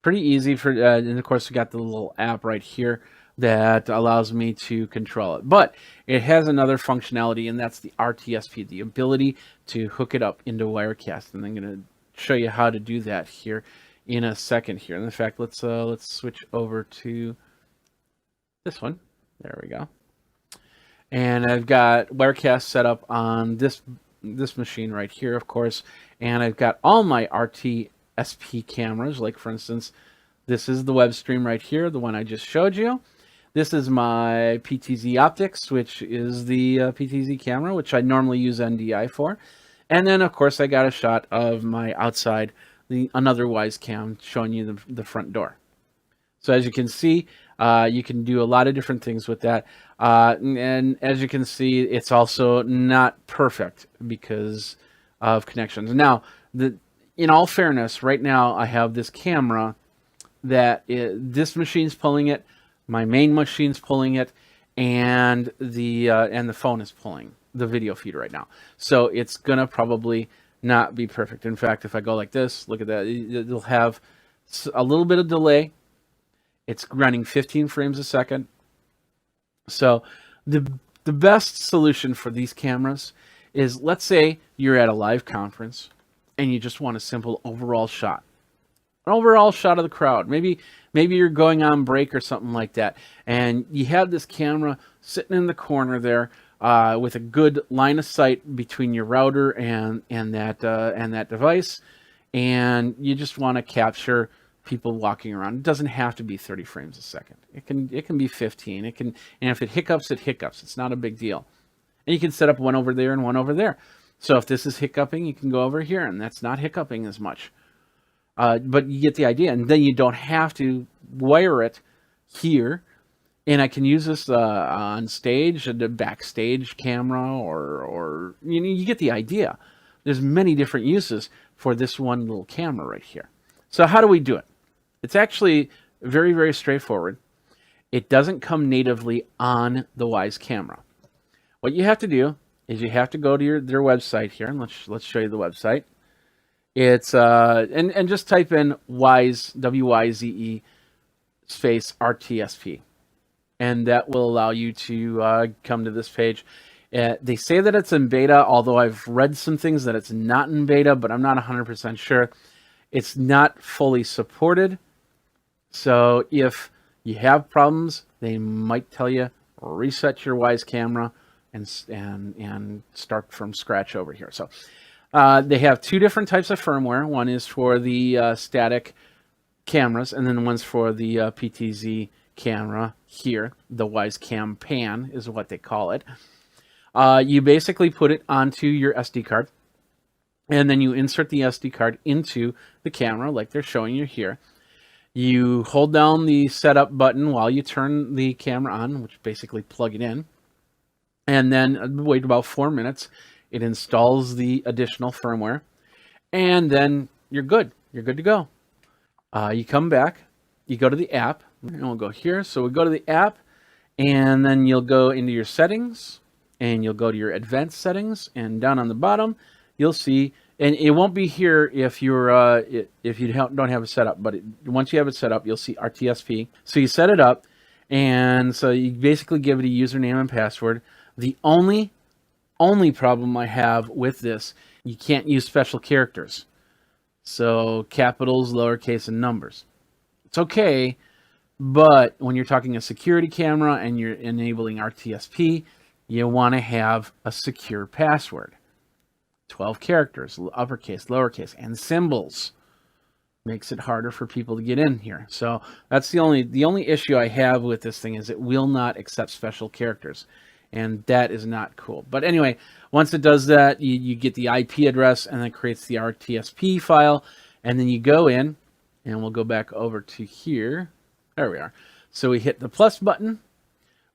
Pretty easy for, and of course we got the little app right here that allows me to control it. But it has another functionality, and that's the RTSP, the ability to hook it up into Wirecast. And I'm going to show you how to do that here in a second here. And in fact, let's switch over to this one. There we go. And I've got Wirecast set up on this machine right here, of course, and I've got all my RTSP cameras. Like for instance, this is the web stream right here, the one I just showed you. This is my PTZ Optics, which is the PTZ camera, which I normally use NDI for. And then of course I got a shot of my outside, another Wisecam showing you the front door. So as you can see, you can do a lot of different things with that. And as you can see, it's also not perfect because of connections. Now, in all fairness, right now I have this camera that this machine's pulling it, my main machine's pulling it, and the phone is pulling the video feed right now. So it's gonna probably not be perfect. In fact, if I go like this, look at that, it'll have a little bit of delay. It's running 15 frames a second. So the best solution for these cameras is, let's say you're at a live conference and you just want a simple overall shot. An overall shot of the crowd. Maybe you're going on break or something like that, and you have this camera sitting in the corner there with a good line of sight between your router and that device, and you just want to capture people walking around. It doesn't have to be 30 frames a second. It can be 15. And if it hiccups, it hiccups. It's not a big deal. And you can set up one over there and one over there. So if this is hiccuping, you can go over here, and that's not hiccuping as much. But you get the idea, and then you don't have to wire it here. And I can use this on stage, the backstage camera, or you get the idea. There's many different uses for this one little camera right here. So how do we do it? It's actually very, very straightforward. It doesn't come natively on the Wyze camera. What you have to do is you have to go to their website here, and let's show you the website. It's and just type in Wyze, WYZE space RTSP, and that will allow you to come to this page. They say that it's in beta, although I've read some things that it's not in beta, but I'm not 100% sure. It's not fully supported. So if you have problems, they might tell you reset your Wyze camera and start from scratch over here. So they have two different types of firmware. One is for the static cameras, and then one's for the PTZ camera here. The Wisecam Pan is what they call it. You basically put it onto your SD card, and then you insert the SD card into the camera like they're showing you here. You hold down the setup button while you turn the camera on, which basically plug it in, and then wait about 4 minutes. It installs the additional firmware, and then you're good. You're good to go. You come back, you go to the app, and we'll go here. So we go to the app, and then you'll go into your settings, and you'll go to your advanced settings, and down on the bottom, you'll see, and it won't be here if you're if you don't have it set up, but once you have it set up, you'll see RTSP. So you set it up, and so you basically give it a username and password. The only problem I have with this, you can't use special characters. So capitals, lowercase, and numbers. It's okay, but when you're talking a security camera and you're enabling RTSP, you want to have a secure password. 12 characters, uppercase, lowercase, and symbols. Makes it harder for people to get in here. So that's the only issue I have with this thing, is it will not accept special characters. And that is not cool. But anyway, once it does that, you get the IP address, and then it creates the RTSP file. And then you go in And we'll go back over to here. There we are. So we hit the plus button.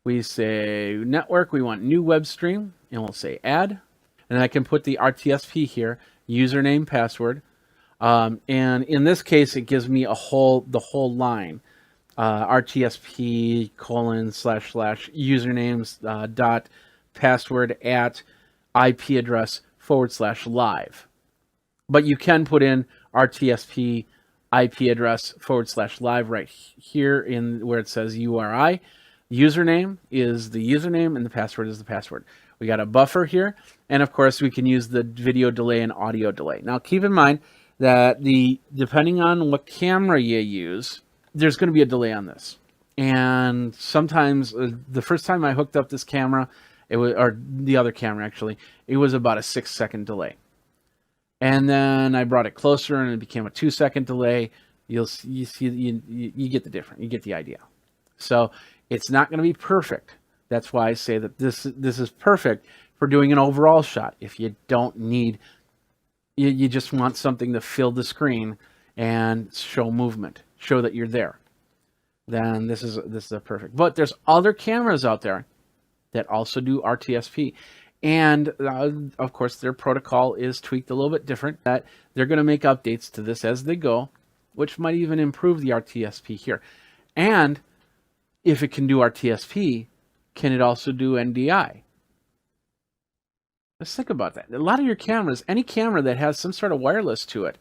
We say network. We want new web stream. And we'll say add. And I can put the RTSP here, username, password. And in this case, it gives me the whole line. RTSP : / usernames dot password at IP address / live. But you can put in RTSP IP address / live right here in where it says URI. Username is the username and the password is the password. We got a buffer here, and of course we can use the video delay and audio delay. Now keep in mind that depending on what camera you use, there's going to be a delay on this. And sometimes the first time I hooked up this camera, or the other camera actually, it was about a 6-second delay. And then I brought it closer and it became a 2-second delay. You get the difference. You get the idea. So it's not going to be perfect. That's why I say that this is perfect for doing an overall shot. If you don't need, you just want something to fill the screen and show movement, show that you're there, then this is a perfect. But there's other cameras out there that also do RTSP. And of course, their protocol is tweaked a little bit different. That they're going to make updates to this as they go, which might even improve the RTSP here. And if it can do RTSP, can it also do NDI? Let's think about that. A lot of your cameras, any camera that has some sort of wireless to it,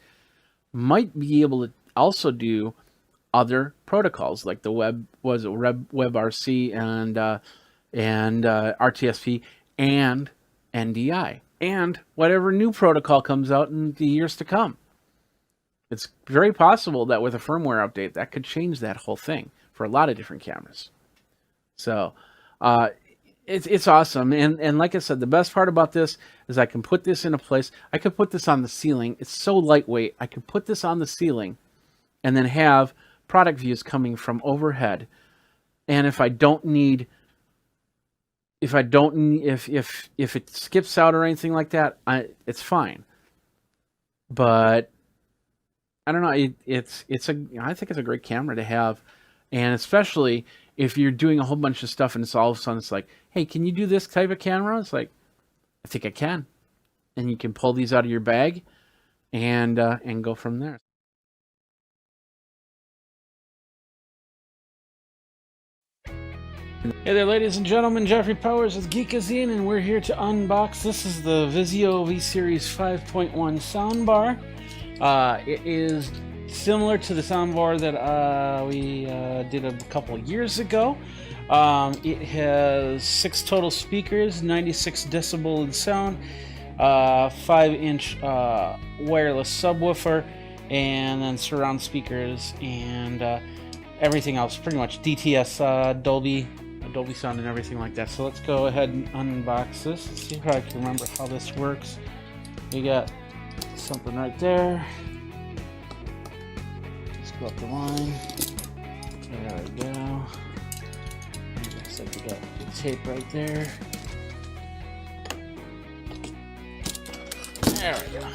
might be able to also do other protocols like the WebRC and RTSP and NDI and whatever new protocol comes out in the years to come. It's very possible that with a firmware update that could change that whole thing for a lot of different cameras. So it's awesome. And like I said, the best part about this is I can put this in a place. I could put this on the ceiling. It's so lightweight. I could put this on the ceiling and then have product views coming from overhead. And if it skips out or anything like that, it's fine. But I don't know. I think it's a great camera to have, and especially if you're doing a whole bunch of stuff and it's all of a sudden it's like, hey, can you do this type of camera? It's like, I think I can, and you can pull these out of your bag, and go from there. Hey there, ladies and gentlemen. Jeffrey Powers with Geekazine, and we're here to unbox. This is the Vizio V-Series 5.1 soundbar. It is similar to the soundbar that we did a couple years ago. It has 6 total speakers, 96 decibel in sound, 5-inch wireless subwoofer, and then surround speakers, and everything else, pretty much DTS, Dolby sound and everything like that. So let's go ahead and unbox this. Let's see if I can remember how this works. You got something right there. Let's go up the line. There we go. Looks like we got the tape right there. There we go.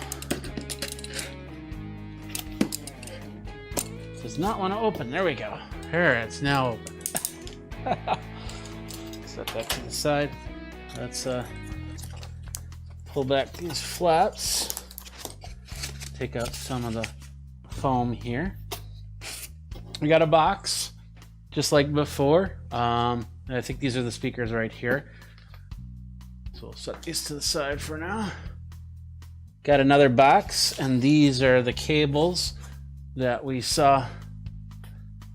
Does not want to open. There we go. Here, it's now open. Set that to the side. Let's pull back these flaps. Take out some of the foam here. We got a box, just like before. I think these are the speakers right here. So we'll set these to the side for now. Got another box, and these are the cables that we saw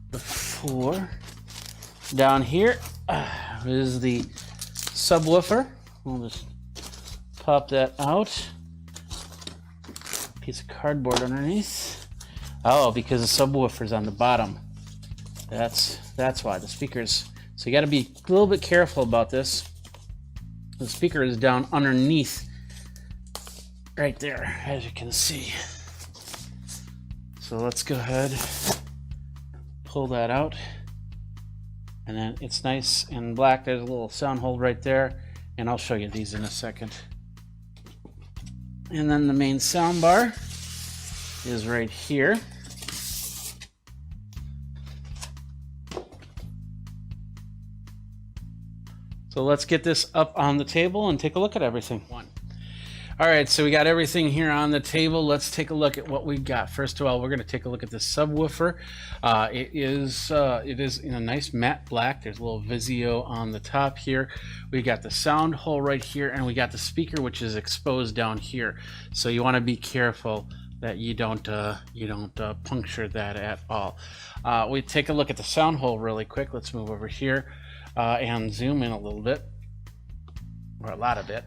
before. Down here is the subwoofer. We'll just pop that out. Piece of cardboard underneath. Oh, because the subwoofer's on the bottom. That's why the speakers. So you got to be a little bit careful about this. The speaker is down underneath, right there, as you can see. So let's go ahead, pull that out. And then it's nice and black. There's a little sound hole right there, and I'll show you these in a second. And then the main sound bar is right here. So let's get this up on the table and take a look at everything. All right, so we got everything here on the table. Let's take a look at what we've got. First of all, we're going to take a look at the subwoofer. It is in a nice matte black. There's a little Vizio on the top here. We got the sound hole right here, and we got the speaker, which is exposed down here. So you want to be careful that you don't puncture that at all. We take a look at the sound hole really quick. Let's move over here and zoom in a little bit, or a lot of it.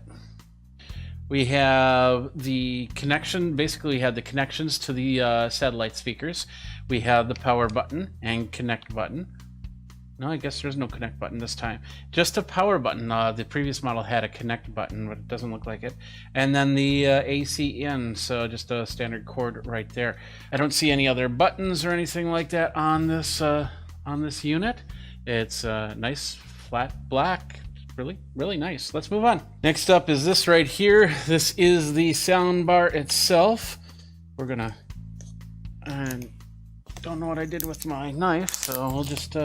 We have the connection, basically we have the connections to the satellite speakers. We have the power button and connect button. No, I guess there's no connect button this time. Just a power button. The previous model had a connect button, but it doesn't look like it. And then the AC in, so just a standard cord right there. I don't see any other buttons or anything like that on this unit. It's nice flat black. Really nice. Let's move on. Next up is this right here. This is the sound bar itself. We're gonna, and don't know what I did with my knife, so we'll just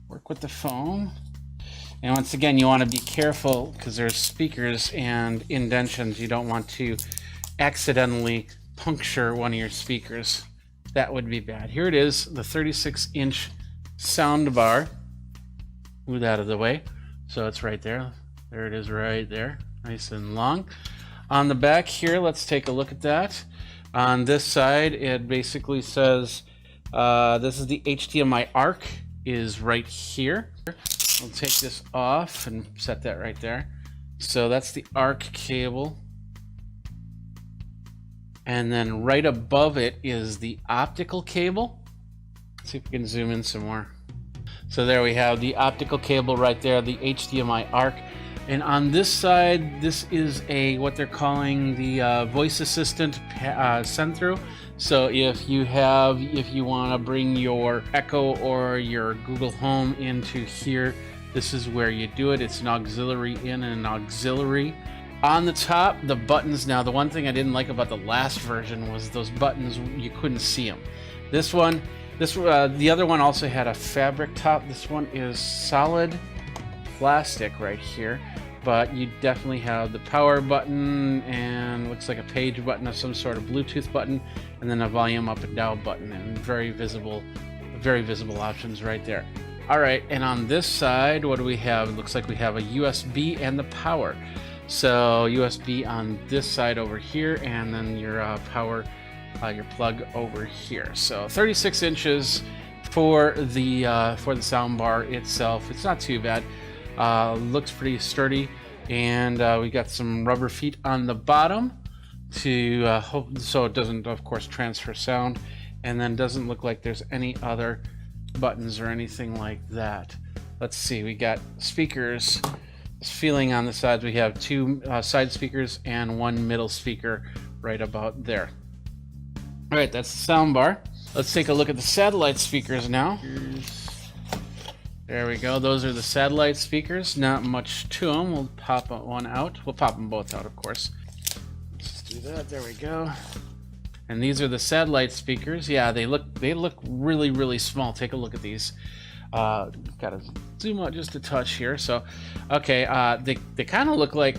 work with the foam. And once again, you want to be careful because there's speakers and indentions. You don't want to accidentally puncture one of your speakers. That would be bad. Here it is, the 36-inch sound bar. Move that out of the way. So it's right there. There it is right there. Nice and long. On the back here, let's take a look at that. On this side, it basically says, this is the HDMI ARC is right here. We'll take this off and set that right there. So that's the ARC cable. And then right above it is the optical cable. Let's see if we can zoom in some more. So there we have the optical cable right there, the HDMI ARC. And on this side, this is what they're calling the voice assistant send through. So if you want to bring your Echo or your Google Home into here, this is where you do it. It's an auxiliary in and an auxiliary. On the top, the buttons. Now, the one thing I didn't like about the last version was those buttons, you couldn't see them. This one, the other one also had a fabric top. This one is solid plastic right here, but you definitely have the power button and looks like a page button of some sort of Bluetooth button, and then a volume up and down button, and very visible options right there. All right, and on this side, what do we have? It looks like we have a USB and the power. So USB on this side over here, and then your power, your plug over here. So 36 inches for the sound bar itself. It's not too bad. Looks pretty sturdy, and we got some rubber feet on the bottom to so it doesn't, of course, transfer sound, and then doesn't look like there's any other buttons or anything like that. Let's see, we got speakers. Feeling on the sides, we have two side speakers and one middle speaker right about there. All right, that's the sound bar. Let's take a look at the satellite speakers now. There we go. Those are the satellite speakers. Not much to them. We'll pop one out. We'll pop them both out, of course. Let's do that. There we go. And these are the satellite speakers. Yeah, they look really, really small. Take a look at these. Gotta zoom out just a touch here. So, okay, they kind of look like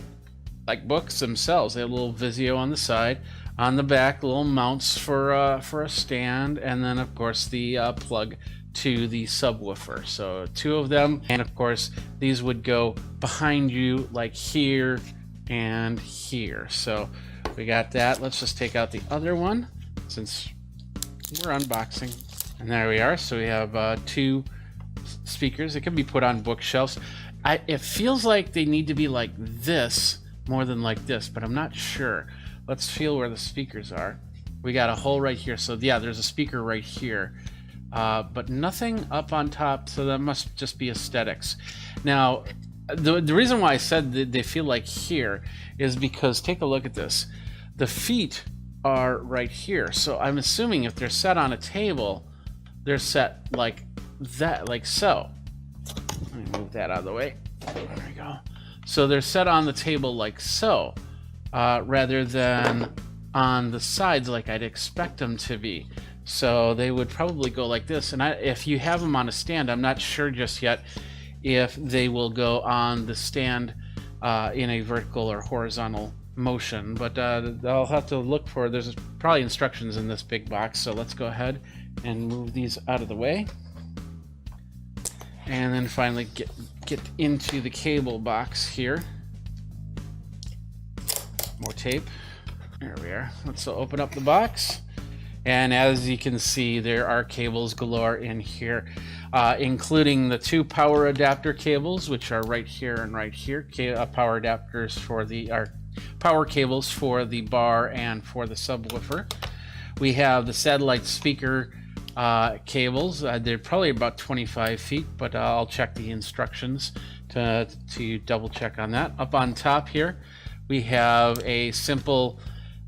books themselves. They have a little Vizio on the side. On the back, little mounts for a stand, and then of course the plug to the subwoofer. So two of them, and of course these would go behind you like here and here. So we got that. Let's just take out the other one since we're unboxing. And there we are. So we have two speakers. It can be put on bookshelves. It feels like they need to be like this more than like this, but I'm not sure. Let's feel where the speakers are. We got a hole right here. So yeah, there's a speaker right here, but nothing up on top. So that must just be aesthetics. Now, the reason why I said that they feel like here is because take a look at this. The feet are right here. So I'm assuming if they're set on a table, they're set like that, like so. Let me move that out of the way. There we go. So they're set on the table like so, rather than on the sides like I'd expect them to be. So they would probably go like this. And if you have them on a stand, I'm not sure just yet if they will go on the stand in a vertical or horizontal motion, but I'll have to look for, there's probably instructions in this big box, so let's go ahead and move these out of the way. And then finally get into the cable box here. More tape. There we are. Let's open up the box. And as you can see, there are cables galore in here, including the 2 power adapter cables, which are right here and right here. Power adapters for the power cables for the bar and for the subwoofer. We have the satellite speaker cables. They're probably about 25 feet, but I'll check the instructions to double check on that. Up on top here, we have a simple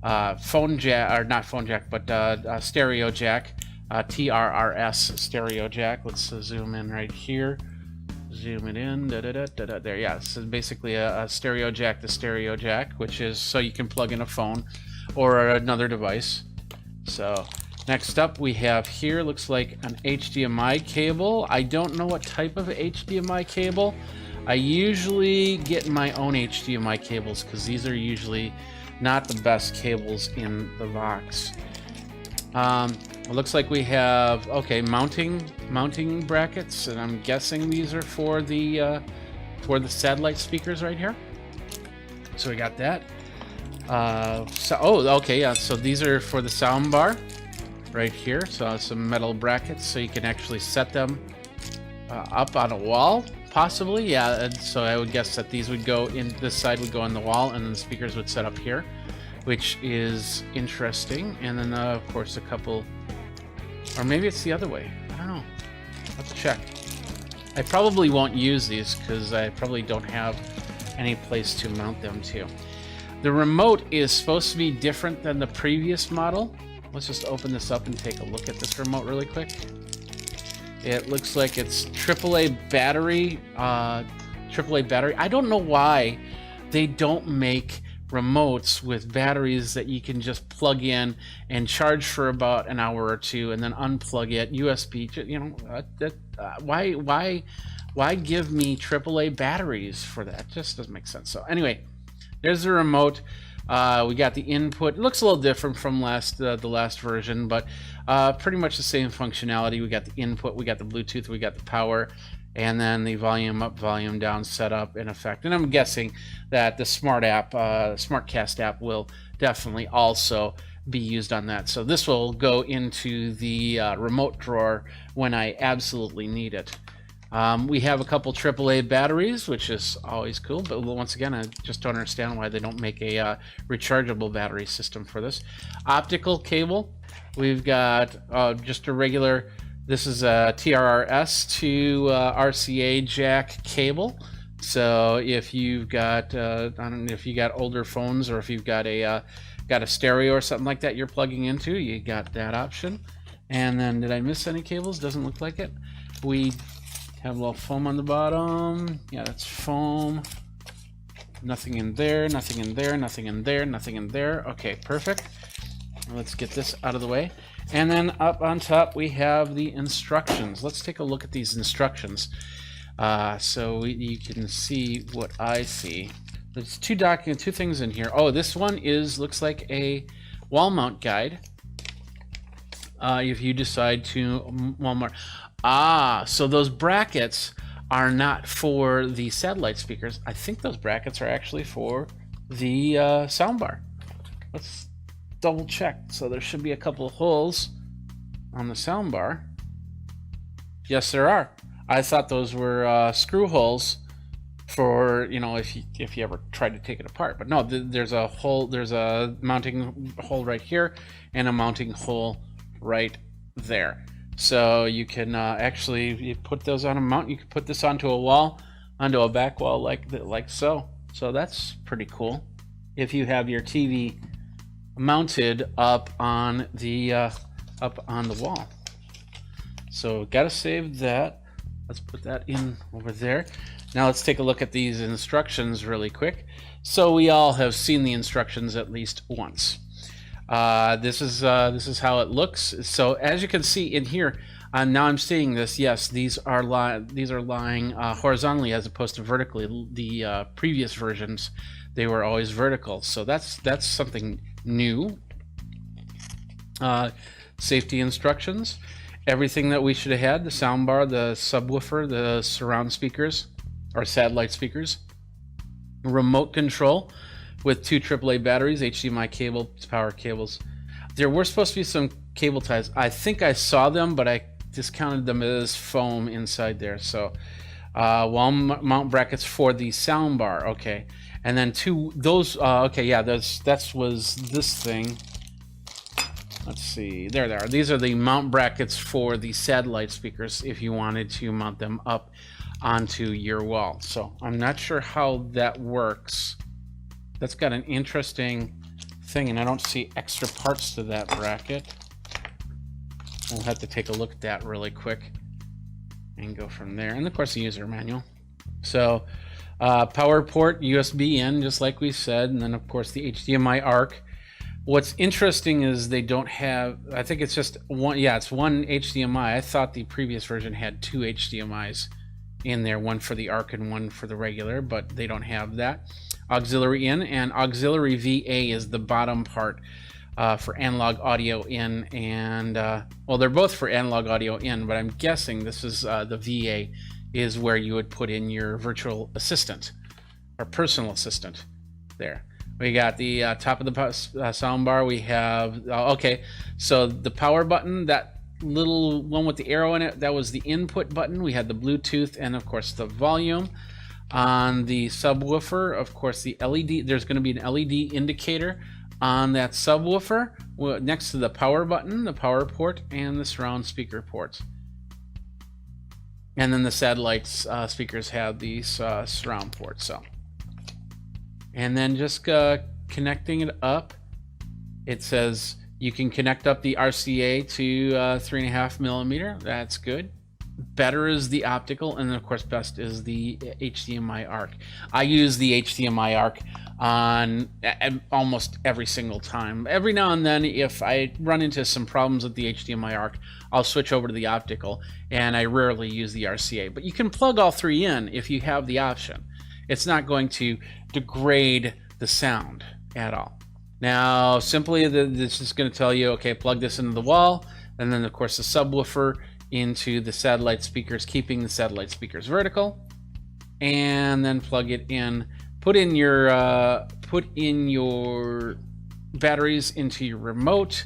phone jack, or not phone jack, but stereo jack, TRRS stereo jack. Let's zoom in right here. Zoom it in. There, yeah. So basically a stereo jack to stereo jack, which is so you can plug in a phone or another device. So next up we have here, looks like an HDMI cable. I don't know what type of HDMI cable. I usually get my own HDMI cables because these are usually not the best cables in the box. It looks like we have, okay, mounting brackets, and I'm guessing these are for the satellite speakers right here. So we got that. Okay, yeah. So these are for the sound bar right here. So some metal brackets, so you can actually set them up on a wall, possibly. Yeah. And so I would guess that these would go in. This side would go on the wall, and then the speakers would set up here, which is interesting. And then of course a couple, or maybe it's the other way. I don't know. I'll have to check. I probably won't use these because I probably don't have any place to mount them to. The remote is supposed to be different than the previous model. Let's just open this up and take a look at this remote really quick. It looks like it's AAA battery. AAA battery. I don't know why they don't make remotes with batteries that you can just plug in and charge for about an hour or two and then unplug it. USB. You know, why give me AAA batteries for that? It just doesn't make sense. So anyway, there's the remote. We got the input. It looks a little different from the last version, but pretty much the same functionality. We got the input, we got the Bluetooth, we got the power, and then the volume up, volume down setup in effect. And I'm guessing that the Smart app, SmartCast app, will definitely also be used on that. So this will go into the remote drawer when I absolutely need it. We have a couple AAA batteries, which is always cool, but once again, I just don't understand why they don't make a rechargeable battery system for this. Optical cable, we've got just a regular, this is a TRRS to RCA jack cable. So if you've got, I don't know if you got older phones or if you've got a stereo or something like that you're plugging into, you got that option. And then did I miss any cables? Doesn't look like it. We have a little foam on the bottom. Yeah, that's foam. Nothing in there, nothing in there, nothing in there, nothing in there. Okay, perfect. Let's get this out of the way. And then up on top, we have the instructions. Let's take a look at these instructions so you can see what I see. There's two things in here. Oh, this one looks like a wall mount guide. If you decide to wall mount. So those brackets are not for the satellite speakers. I think those brackets are actually for the soundbar. Let's double check. So there should be a couple of holes on the soundbar. Yes, there are. I thought those were screw holes for, you know, if you ever tried to take it apart. But no, there's a hole. There's a mounting hole right here and a mounting hole right there. So you can you put those on a mount. You can put this onto a wall, onto a back wall like so. So that's pretty cool. If you have your TV mounted up on the wall. So gotta save that. Let's put that in over there. Now let's take a look at these instructions really quick. So we all have seen the instructions at least once. This is how it looks. So as you can see in here, Now I'm seeing this. Yes, these are lying horizontally as opposed to vertically. The previous versions, they were always vertical. So that's something new. Safety instructions. Everything that we should have had: the soundbar, the subwoofer, the surround speakers or satellite speakers, remote control with 2 AAA batteries, HDMI cable, power cables. There were supposed to be some cable ties. I think I saw them, but I discounted them as foam inside there. So wall mount brackets for the soundbar. Okay, and then those. Okay, yeah, that was this thing. Let's see. There they are. These are the mount brackets for the satellite speakers if you wanted to mount them up onto your wall. So I'm not sure how that works. That's got an interesting thing, and I don't see extra parts to that bracket. We'll have to take a look at that really quick and go from there. And of course the user manual. So power port, USB in, just like we said, and then of course the HDMI ARC. What's interesting is they don't have, I think it's just one, yeah, it's one HDMI. I thought the previous version had 2 HDMIs in there, one for the ARC and one for the regular, but they don't have that. Auxiliary in and auxiliary VA is the bottom part for analog audio in, and well, they're both for analog audio in, but I'm guessing this is the VA is where you would put in your virtual assistant or personal assistant there. We got the top of the soundbar. We have, okay, so the power button, that little one with the arrow in it, that was the input button. We had the Bluetooth and of course the volume. On the subwoofer, of course, the LED, there's going to be an LED indicator on that subwoofer next to the power button, the power port, and the surround speaker ports. And then the satellite speakers have these surround ports. So, and then just connecting it up, it says you can connect up the RCA to 3.5 millimeter. That's good. Better is the optical, and then of course best is the HDMI ARC. I use the HDMI ARC on almost every single time. Every now and then, if I run into some problems with the HDMI ARC, I'll switch over to the optical, and I rarely use the RCA. But you can plug all three in if you have the option. It's not going to degrade the sound at all. Now, simply this is going to tell you, okay, plug this into the wall, and then of course the subwoofer into the satellite speakers, keeping the satellite speakers vertical, and then plug it in. Put in your batteries into your remote,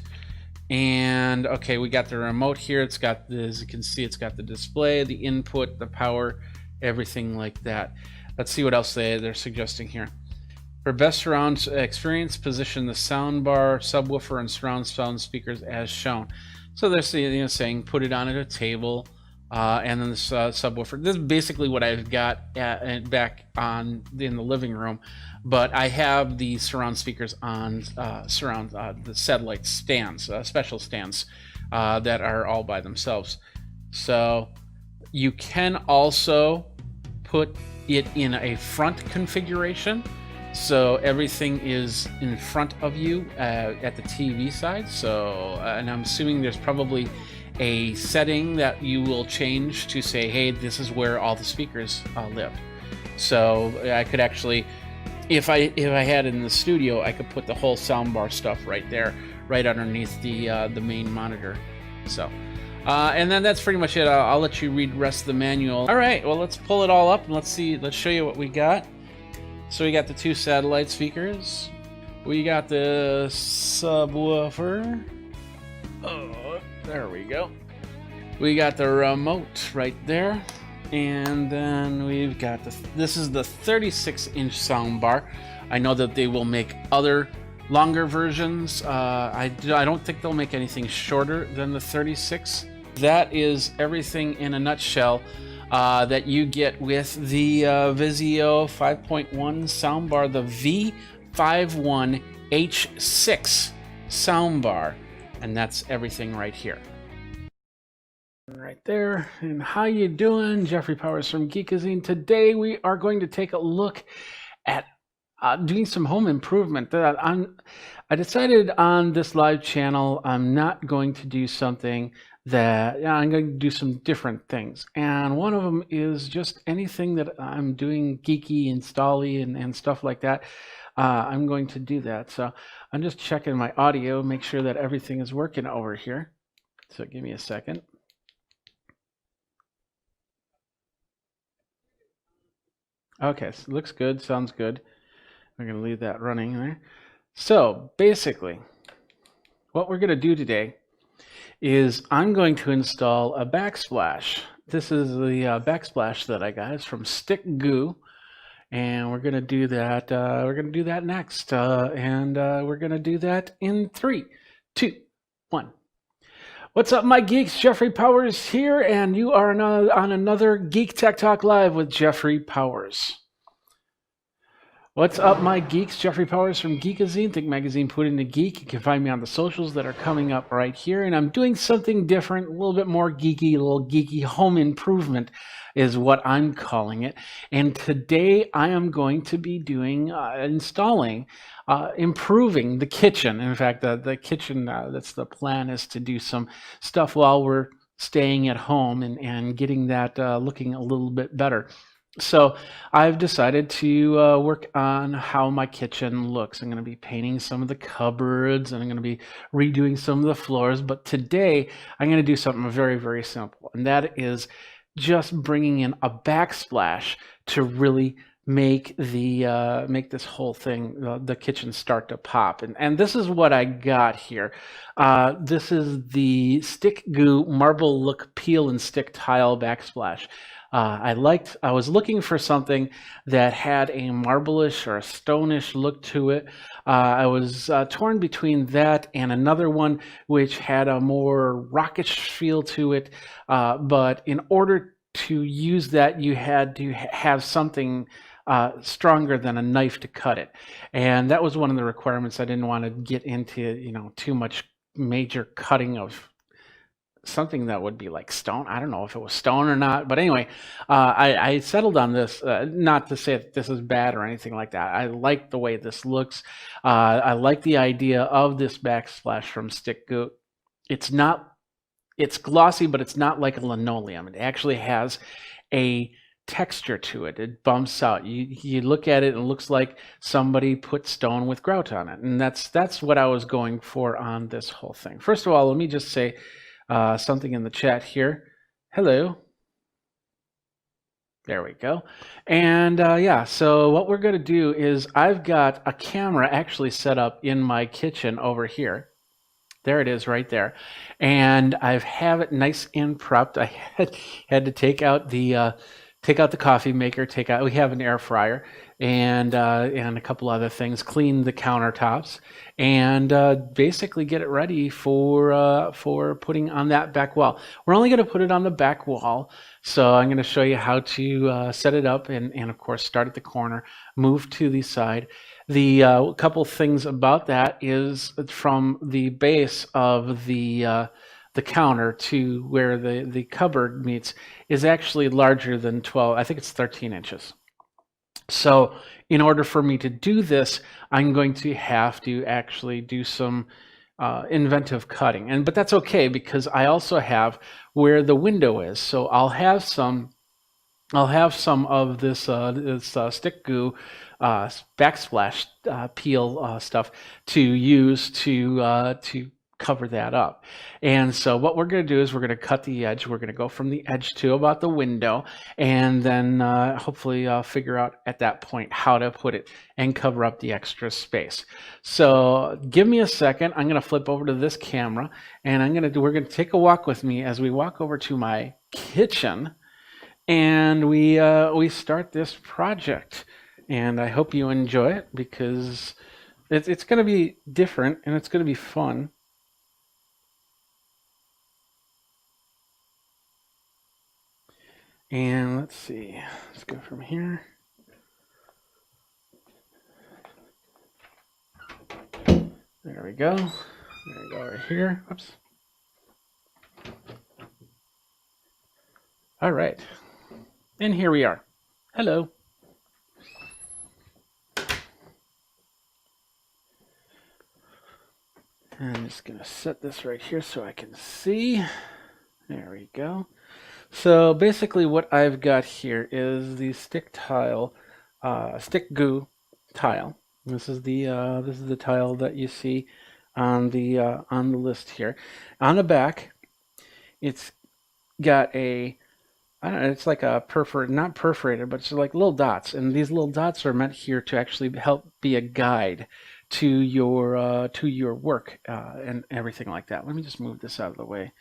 and okay, we got the remote here. It's got, as you can see, it's got the display, the input, the power, everything like that. Let's see what else they're suggesting here. For best surround experience, position the soundbar, subwoofer, and surround sound speakers as shown. So they're saying put it on at a table, and then the subwoofer. This is basically what I've got back on in the living room, but I have the surround speakers on the satellite stands, special stands that are all by themselves. So you can also put it in a front configuration. So everything is in front of you at the TV side. So, and I'm assuming there's probably a setting that you will change to say, hey, this is where all the speakers live. So I could actually, if I had it in the studio, I could put the whole soundbar stuff right there, right underneath the main monitor. So, and then that's pretty much it. I'll let you read the rest of the manual. All right, well, let's pull it all up and let's show you what we got. So we got the 2 satellite speakers. We got the subwoofer. Oh, there we go. We got the remote right there. And then we've got this is the 36-inch soundbar. I know that they will make other longer versions. I don't think they'll make anything shorter than the 36. That is everything in a nutshell that you get with the Vizio 5.1 soundbar, the V51H6 soundbar, and that's everything right here. Right there. And how you doing? Jeffrey Powers from Geekazine. Today we are going to take a look at doing some home improvement. I decided on this live channel I'm not going to do something that I'm going to do some different things. And one of them is just anything that I'm doing geeky, install-y, and stuff like that. I'm going to do that. So I'm just checking my audio, make sure that everything is working over here. So give me a second. Okay, so looks good, sounds good. We're going to leave that running there. So basically, what we're going to do today is I'm going to install a backsplash. This is the backsplash that I got. It's from Stick Goo, and we're going to do that. We're going to do that next, and we're going to do that in 3, 2, 1. What's up, my geeks? Jeffrey Powers here, and you are on another Geek Tech Talk Live with Jeffrey Powers. What's up, my geeks? Jeffrey Powers from Geekazine, Think Magazine, Put in the Geek. You can find me on the socials that are coming up right here. And I'm doing something different, a little bit more geeky, a little geeky home improvement is what I'm calling it. And today I am going to be doing, installing, improving the kitchen. In fact, the kitchen, that's the plan, is to do some stuff while we're staying at home and getting that looking a little bit better. So I've decided to work on how my kitchen looks. I'm going to be painting some of the cupboards, and I'm going to be redoing some of the floors. But today I'm going to do something very, very simple, and that is just bringing in a backsplash to really make the make this whole thing, the kitchen, start to pop. And this is what I got here. This is the Stick Goo Marble Look Peel and Stick Tile Backsplash. I was looking for something that had a marble-ish or a stone-ish look to it. I was torn between that and another one which had a more rockish feel to it. But in order to use that, you had to have something stronger than a knife to cut it. And that was one of the requirements. I didn't want to get into, too much major cutting of something that would be like stone. I don't know if it was stone or not, but anyway, I settled on this, not to say that this is bad or anything like that. I like the way this looks. I like the idea of this backsplash from Stick Goo. It's glossy, but it's not like a linoleum. It actually has a texture to it. It bumps out. You look at it and it looks like somebody put stone with grout on it. And that's what I was going for on this whole thing. First of all, let me just say something in the chat here. Hello. There we go. And yeah, so what we're going to do is I've got a camera actually set up in my kitchen over here. There it is right there. And I have it nice and prepped. I had to take out the coffee maker, we have an air fryer, and a couple other things, clean the countertops, and basically get it ready for putting on that back wall. We're only going to put it on the back wall, so I'm going to show you how to set it up, and of course start at the corner, move to the side. The couple things about that is from the base of the counter to where the cupboard meets is actually larger than 12. I think it's 13 inches. So in order for me to do this, I'm going to have to actually do some inventive cutting. But that's okay, because I also have where the window is. So I'll have some of this Stick Goo backsplash peel stuff to use to cover that up. And so what we're going to do is we're going to cut the edge. We're going to go from the edge to about the window, and then hopefully figure out at that point how to put it and cover up the extra space. So give me a second. I'm going to flip over to this camera, and we're going to take a walk with me as we walk over to my kitchen, and we start this project. And I hope you enjoy it, because it's going to be different and it's going to be fun. And let's see, let's go from here. There we go. There we go, right here. Oops. All right. And here we are. Hello. I'm just going to set this right here so I can see. There we go. So basically what I've got here is the stick tile, stick goo tile. This is the tile that you see on the list here. On the back, it's got a, I don't know, it's like a not perforated, but it's like little dots, and these little dots are meant here to actually help be a guide to your work and everything like that. Let me just move this out of the way.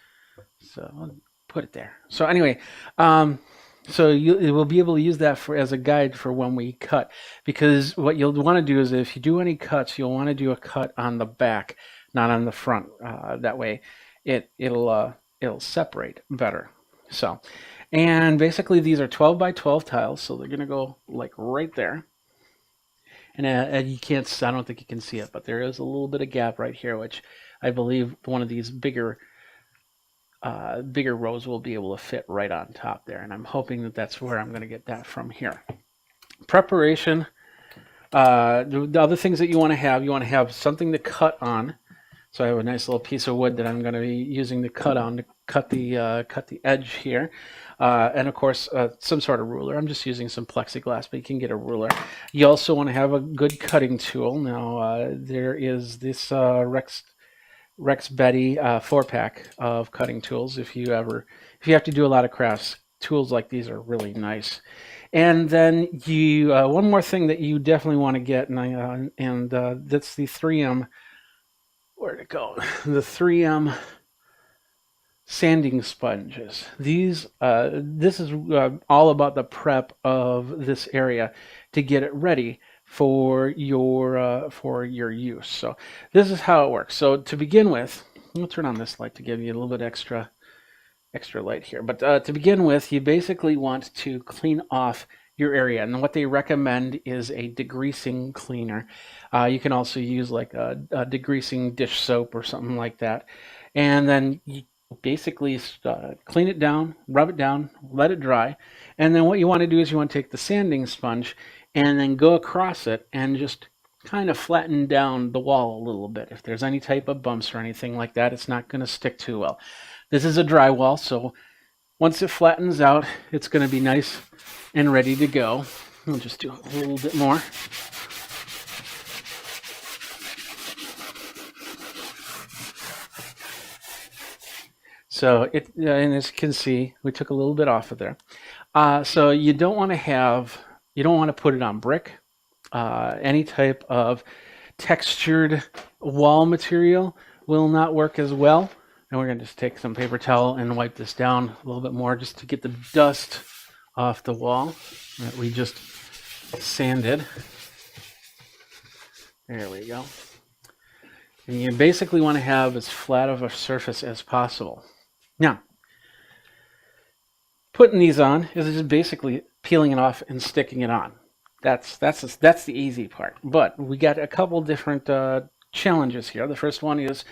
So I'll put it there. So anyway, so you will be able to use that as a guide for when we cut, because what you'll want to do is if you do any cuts, you'll want to do a cut on the back, not on the front. That way, it'll separate better. So, and basically these are 12 by 12 tiles, so they're gonna go like right there. And you can't, I don't think you can see it, but there is a little bit of gap right here, which I believe one of these bigger rows will be able to fit right on top there. And I'm hoping that that's where I'm going to get that from here. Preparation. The other things that you want to have something to cut on. So I have a nice little piece of wood that I'm going to be using to cut on to cut the edge here. And of course, some sort of ruler. I'm just using some plexiglass, but you can get a ruler. You also want to have a good cutting tool. Now, there is this Rex Betty 4-pack of cutting tools. If you have to do a lot of crafts, tools like these are really nice. And then you one more thing that you definitely want to get, and that's the 3M. Where'd it go? The 3M sanding sponges. These this is all about the prep of this area to get it ready for your use. So this is how it works. So to begin with, we'll turn on this light to give you a little bit extra light here. But to begin with, you basically want to clean off your area, and what they recommend is a degreasing cleaner. You can also use like a degreasing dish soap or something like that, and then you basically clean it down, rub it down, let it dry, and then what you want to do is you want to take the sanding sponge and then go across it and just kind of flatten down the wall a little bit. If there's any type of bumps or anything like that, it's not going to stick too well. This is a drywall, so once it flattens out, it's going to be nice and ready to go. We'll just do a little bit more. So and as you can see, we took a little bit off of there. So you don't want to put it on brick. Any type of textured wall material will not work as well. And we're going to just take some paper towel and wipe this down a little bit more just to get the dust off the wall that we just sanded. There we go. And you basically want to have as flat of a surface as possible. Now, putting these on is just basically peeling it off and sticking it on. That's the easy part. But we got a couple different challenges here. The first one is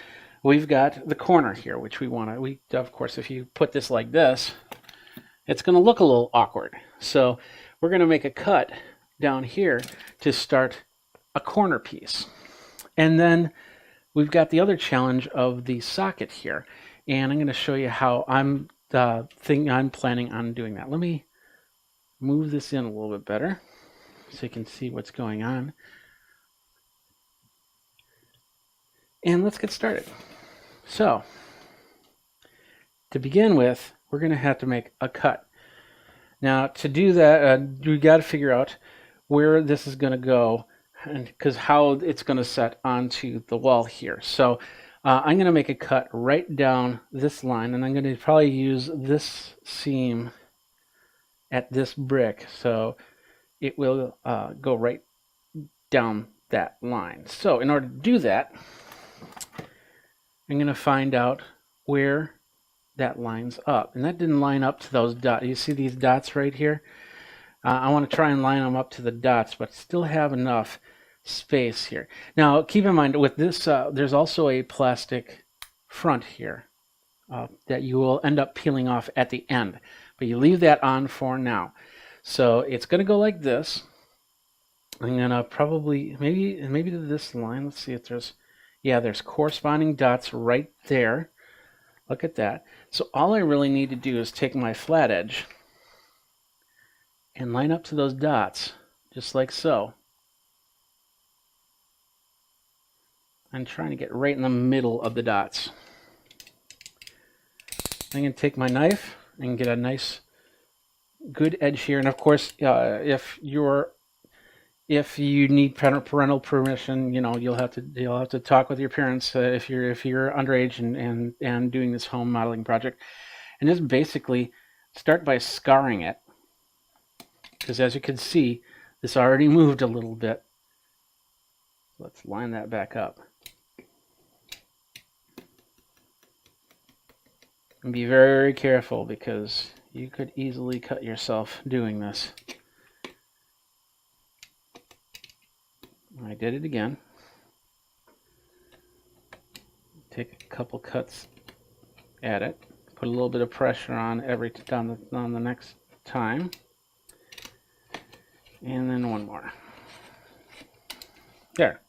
we've got the corner here, which of course, if you put this like this, it's going to look a little awkward. So we're going to make a cut down here to start a corner piece. And then we've got the other challenge of the socket here. And I'm going to show you how I'm planning on doing that. Let me move this in a little bit better so you can see what's going on. And let's get started. So, to begin with, we're going to have to make a cut. Now, to do that, we got to figure out where this is going to go, and because how it's going to set onto the wall here. So, I'm going to make a cut right down this line, and I'm going to probably use this seam at this brick, so it will go right down that line. So, in order to do that, I'm going to find out where that lines up. And that didn't line up to those dots. You see these dots right here? I want to try and line them up to the dots, but still have enough space here. Now, keep in mind, with this, there's also a plastic front here that you will end up peeling off at the end. But you leave that on for now. So it's going to go like this. I'm going to probably, maybe to this line. Let's see if there's... Yeah, there's corresponding dots right there. Look at that. So all I really need to do is take my flat edge and line up to those dots, just like so. I'm trying to get right in the middle of the dots. I'm going to take my knife and get a nice good edge here. And of course, if you need parental permission, you know, you'll have to talk with your parents if you're underage and doing this home modeling project. And just basically start by scarring it, because as you can see, this already moved a little bit. Let's line that back up. And be very, very careful, because you could easily cut yourself doing this. I did it again. Take a couple cuts at it. Put a little bit of pressure on on the next time. And then one more. There.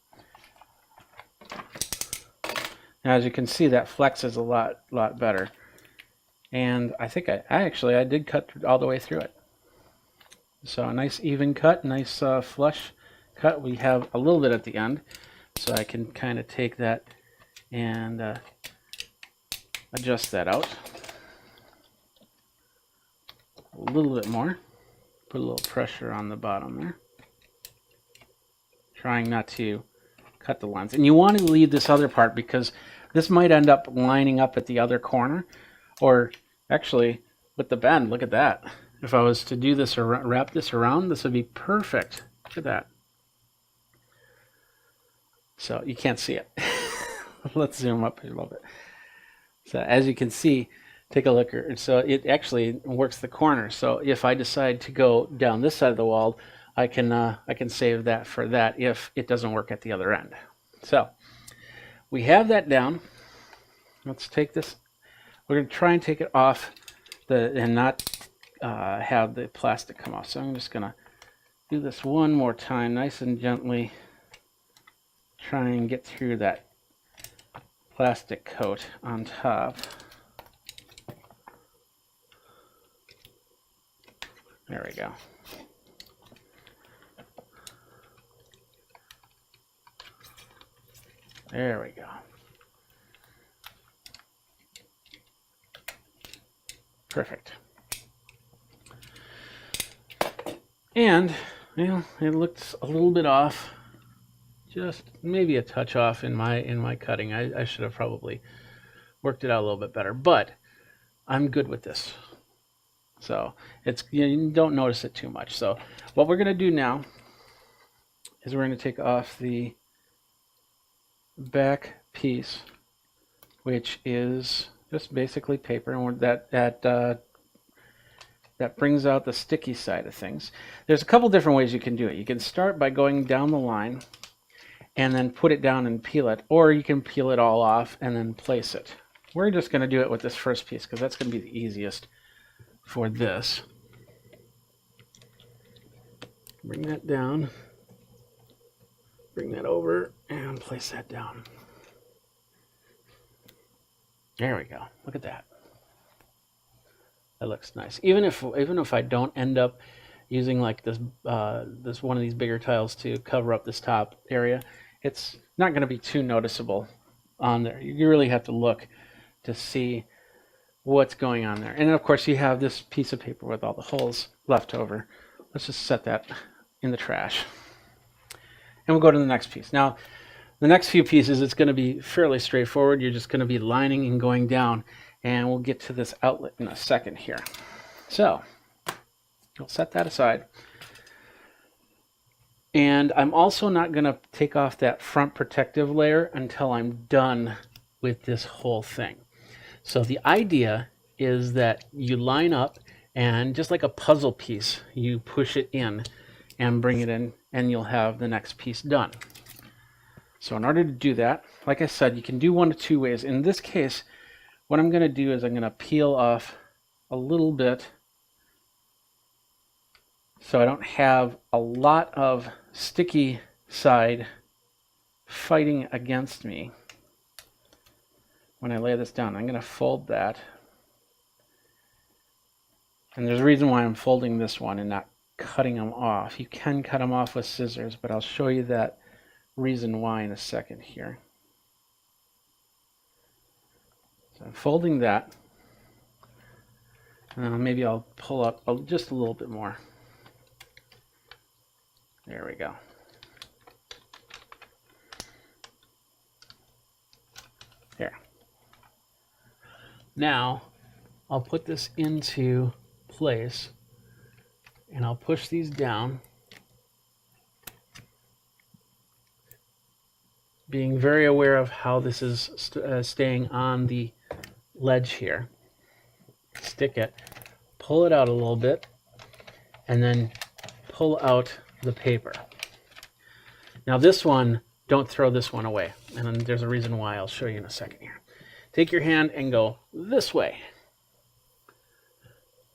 Now, as you can see, that flexes a lot better. And I think I did cut all the way through it. So a nice even cut, nice flush cut. We have a little bit at the end, so I can kind of take that and adjust that out a little bit more. Put a little pressure on the bottom there, trying not to cut the lines. And you want to leave this other part, because this might end up lining up at the other corner, or actually with the bend. Look at that. If I was to do this or wrap this around, this would be perfect. Look at that. So you can't see it. Let's zoom up a little bit. So as you can see, take a look here. So it actually works the corner. So if I decide to go down this side of the wall, I can save that for that if it doesn't work at the other end. So we have that down. Let's take this. We're going to try and take it off and not have the plastic come off. So I'm just going to do this one more time, nice and gently. Try and get through that plastic coat on top. There we go. There we go. Perfect. And, well, it looks a little bit off. Just maybe a touch off in my cutting. I should have probably worked it out a little bit better, but I'm good with this. So you don't notice it too much. So what we're going to do now is we're going to take off the back piece, which is just basically paper, and that brings out the sticky side of things. There's a couple different ways you can do it. You can start by going down the line and then put it down and peel it, or you can peel it all off and then place it. We're just going to do it with this first piece, because that's going to be the easiest for this. Bring that down, bring that over, and place that down. There we go. Look at that. That looks nice. Even if I don't end up using like this one of these bigger tiles to cover up this top area, it's not going to be too noticeable on there. You really have to look to see what's going on there. And of course, you have this piece of paper with all the holes left over. Let's just set that in the trash. And we'll go to the next piece. Now, the next few pieces, it's going to be fairly straightforward. You're just going to be lining and going down. And we'll get to this outlet in a second here. So, we'll set that aside. And I'm also not going to take off that front protective layer until I'm done with this whole thing. So the idea is that you line up, and just like a puzzle piece, you push it in and bring it in, and you'll have the next piece done. So in order to do that, like I said, you can do one of two ways. In this case, what I'm going to do is I'm going to peel off a little bit so I don't have a lot of sticky side fighting against me when I lay this down, I'm going to fold that. And there's a reason why I'm folding this one and not cutting them off. You can cut them off with scissors, but I'll show you that reason why in a second here. So I'm folding that. Maybe I'll pull up just a little bit more. There we go. There. Now I'll put this into place and I'll push these down, being very aware of how this is staying on the ledge here. Stick it, pull it out a little bit, and then pull out the paper. Now this one, don't throw this one away, and then there's a reason why. I'll show you in a second here. Take your hand and go this way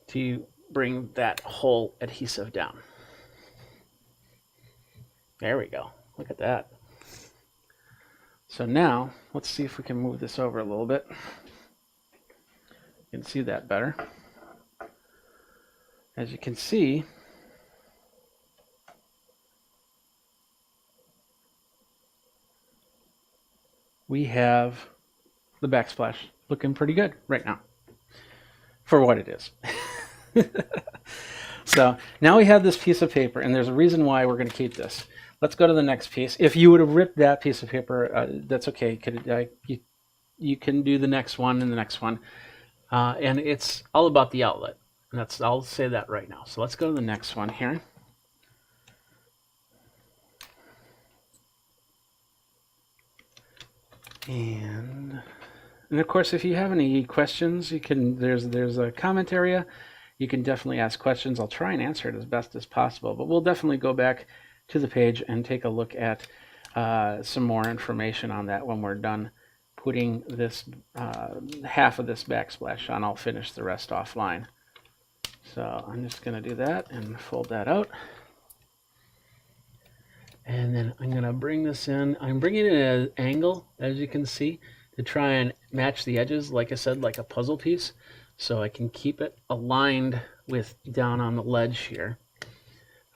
to bring that whole adhesive down. There we go. Look at that. So now, let's see if we can move this over a little bit. You can see that better. As you can see, we have the backsplash looking pretty good right now for what it is. So now we have this piece of paper, and there's a reason why we're going to keep this. Let's go to the next piece. If you would have ripped that piece of paper, that's okay. You can do the next one and the next one. And it's all about the outlet. And I'll say that right now. So let's go to the next one here. And of course, if you have any questions, you can. There's a comment area. You can definitely ask questions. I'll try and answer it as best as possible. But we'll definitely go back to the page and take a look at some more information on that when we're done putting this half of this backsplash on. I'll finish the rest offline. So I'm just going to do that and fold that out. And then I'm going to bring this in. I'm bringing it at an angle, as you can see, to try and match the edges, like I said, like a puzzle piece. So I can keep it aligned with down on the ledge here.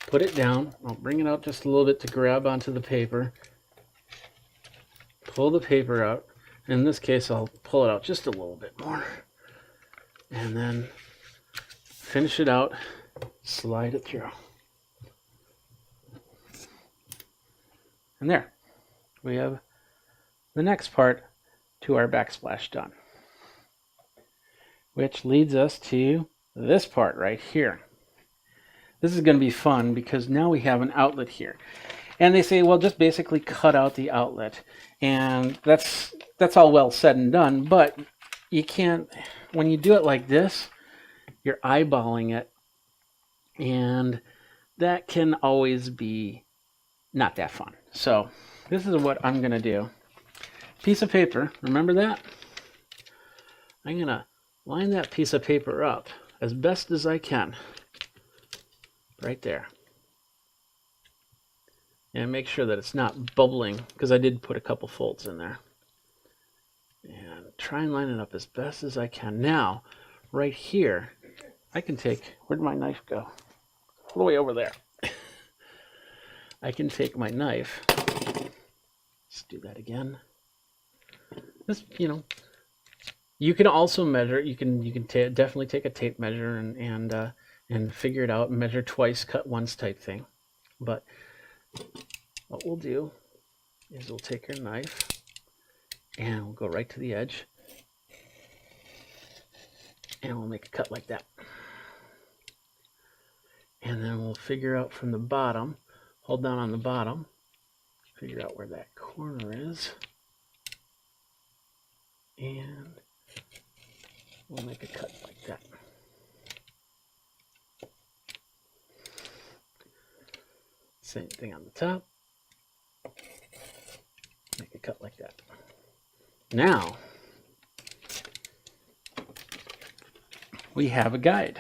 Put it down. I'll bring it out just a little bit to grab onto the paper. Pull the paper out. In this case, I'll pull it out just a little bit more. And then finish it out, slide it through. And there, we have the next part to our backsplash done. Which leads us to this part right here. This is going to be fun because now we have an outlet here. And they say, well, just basically cut out the outlet. And that's all well said and done, but you can't, when you do it like this, you're eyeballing it, and that can always be not that fun. So this is what I'm going to do. Piece of paper, remember that? I'm going to line that piece of paper up as best as I can. Right there. And make sure that it's not bubbling, because I did put a couple folds in there. And try and line it up as best as I can. Now, right here, I can take, where'd my knife go? All the way over there. I can take my knife. Let's do that again. This, you can also measure. You can definitely take a tape measure and figure it out. Measure twice, cut once type thing. But what we'll do is we'll take our knife and we'll go right to the edge, and we'll make a cut like that. And then we'll figure out from the bottom, hold down on the bottom, figure out where that corner is, and we'll make a cut like that. Same thing on the top. Make a cut like that. Now, we have a guide.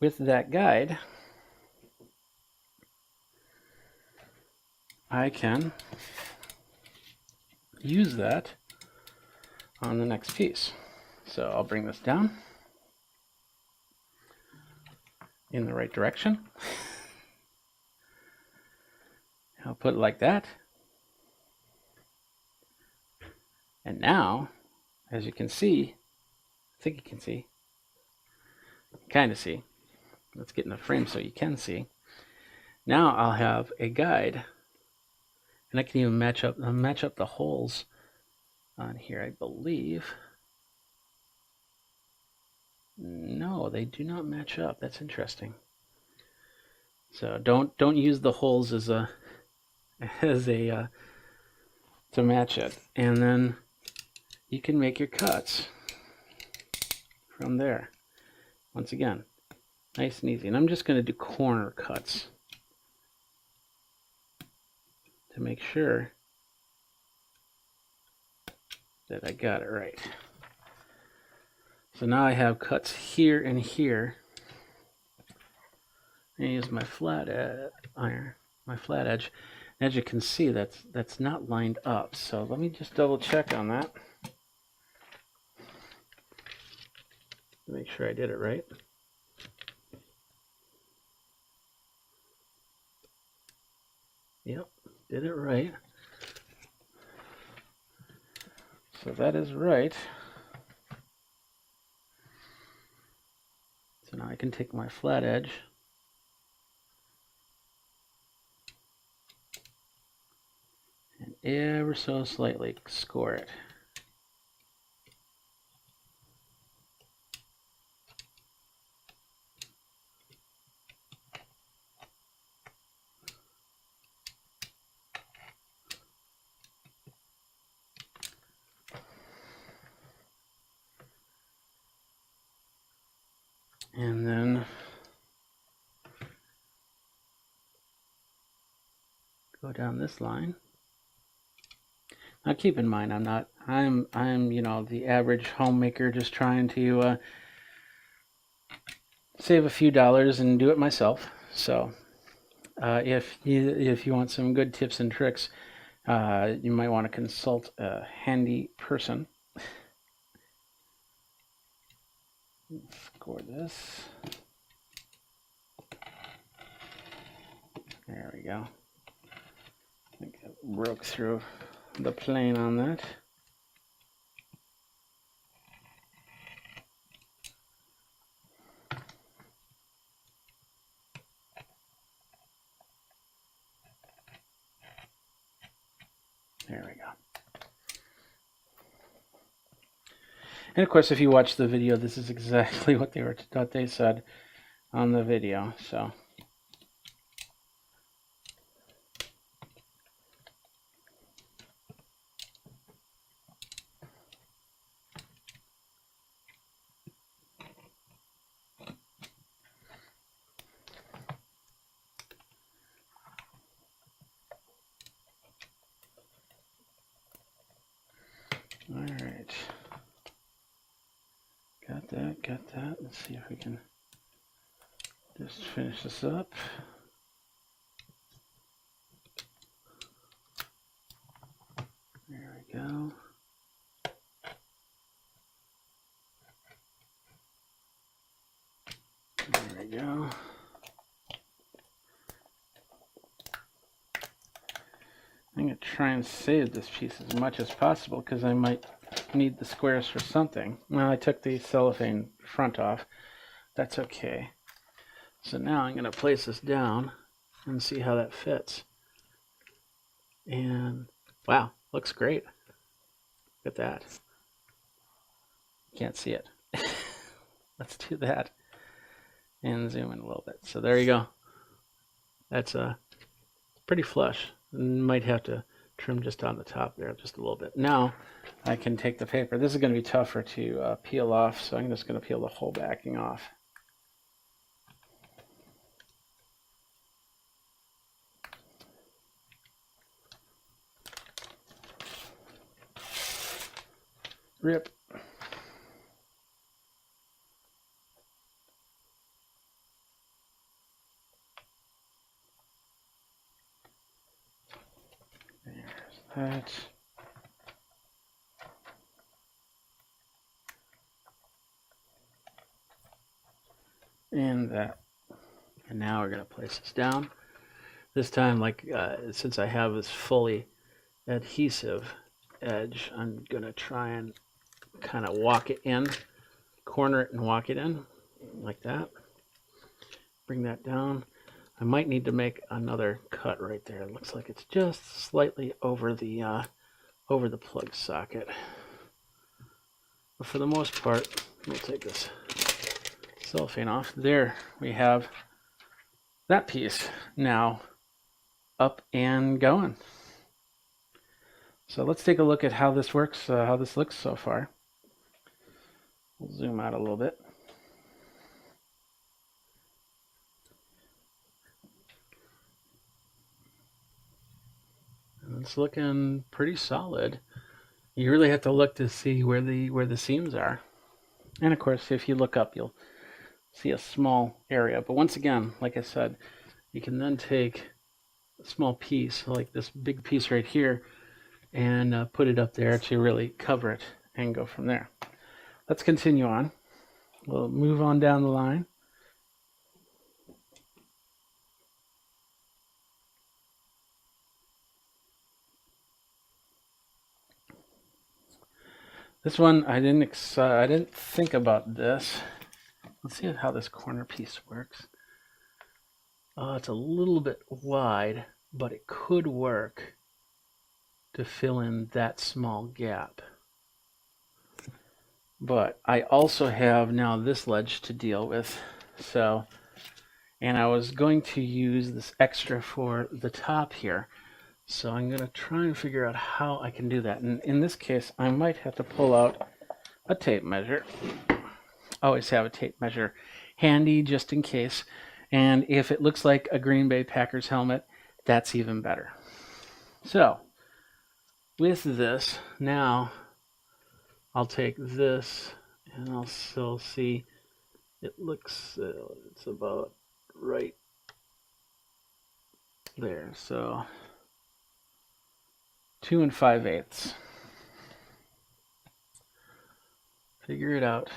With that guide, I can use that on the next piece. So I'll bring this down in the right direction. I'll put it like that. And now, as you can see, I think you can see, kind of see. Let's get in the frame so you can see. Now I'll have a guide, and I can even match up the holes on here, I believe. No, they do not match up. That's interesting. So don't use the holes as a to match it, and then you can make your cuts from there. Once again, nice and easy. And I'm just going to do corner cuts to make sure that I got it right. So now I have cuts here and here. I use my flat iron, my flat edge. As you can see, that's not lined up. So let me just double check on that. Make sure I did it right. Yep, did it right. So that is right. So now I can take my flat edge and ever so slightly score it. And then go down this line. Now keep in mind, I'm you know, the average homemaker just trying to save a few dollars and do it myself. So if you want some good tips and tricks, you might want to consult a handy person. Score this. There we go. I think I broke through the plane on that. There we go. And of course, if you watch the video, this is exactly what they said on the video. So all right. Got that. Let's see if we can just finish this up. There we go. There we go. I'm going to try and save this piece as much as possible because I might need the squares for something. Well, I took the cellophane front off. That's okay. So now I'm going to place this down and see how that fits. And wow, looks great. Look at that. Can't see it. Let's do that and zoom in a little bit. So there you go. That's pretty flush. Might have to trim just on the top there just a little bit. Now I can take the paper. This is going to be tougher to peel off, so I'm just going to peel the whole backing off. Rip. that. And that. And now we're going to place this down. This time, like since I have this fully adhesive edge, I'm going to try and kind of walk it in, corner it and walk it in like that. Bring that down. I might need to make another cut right there. It looks like it's just slightly over the plug socket. But for the most part, we'll take this cellophane off. There we have that piece now up and going. So let's take a look at how this works, how this looks so far. We'll zoom out a little bit. It's looking pretty solid. You really have to look to see where the seams are. And of course, if you look up, you'll see a small area. But once again, like I said, you can then take a small piece, like this big piece right here, and put it up there to really cover it and go from there. Let's continue on. We'll move on down the line. This one, I didn't think about this. Let's see how this corner piece works. It's a little bit wide, but it could work to fill in that small gap. But I also have now this ledge to deal with. So, and I was going to use this extra for the top here. So I'm going to try and figure out how I can do that. And in this case, I might have to pull out a tape measure. Always have a tape measure handy just in case. And if it looks like a Green Bay Packers helmet, that's even better. So with this, now I'll take this and I'll still see it looks, it's about right there. So 2 5/8. Figure it out.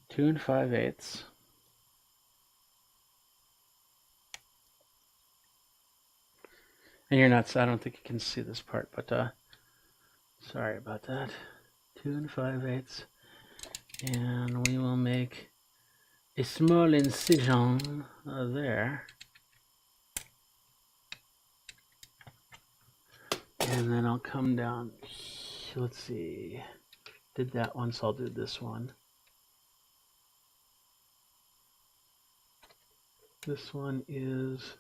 2 5/8. And you're not, I don't think you can see this part, but sorry about that. 2 5/8. And we will make a small incision there. And then I'll come down, let's see, did that one, so I'll do this one. This one is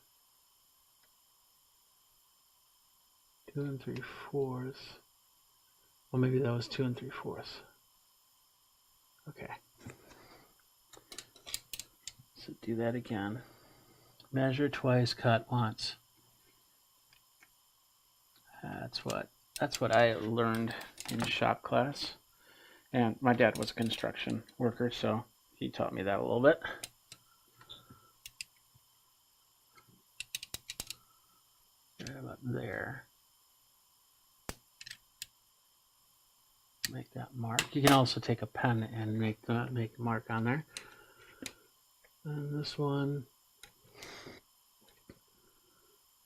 2 3/4. Well, maybe that was 2 3/4. Okay. So do that again. Measure twice, cut once. That's what I learned in shop class. And my dad was a construction worker, so he taught me that a little bit. Right about there. Make that mark. You can also take a pen and make a mark on there. And this one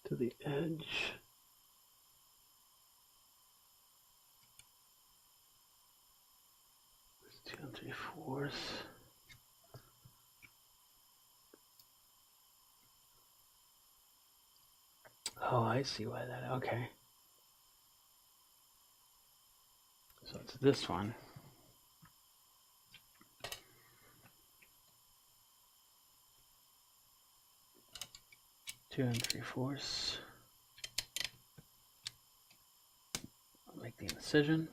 to the edge. It's 2 3/4. Oh, I see why that. Okay. So it's this one. Two 3/4. I'll make the incision.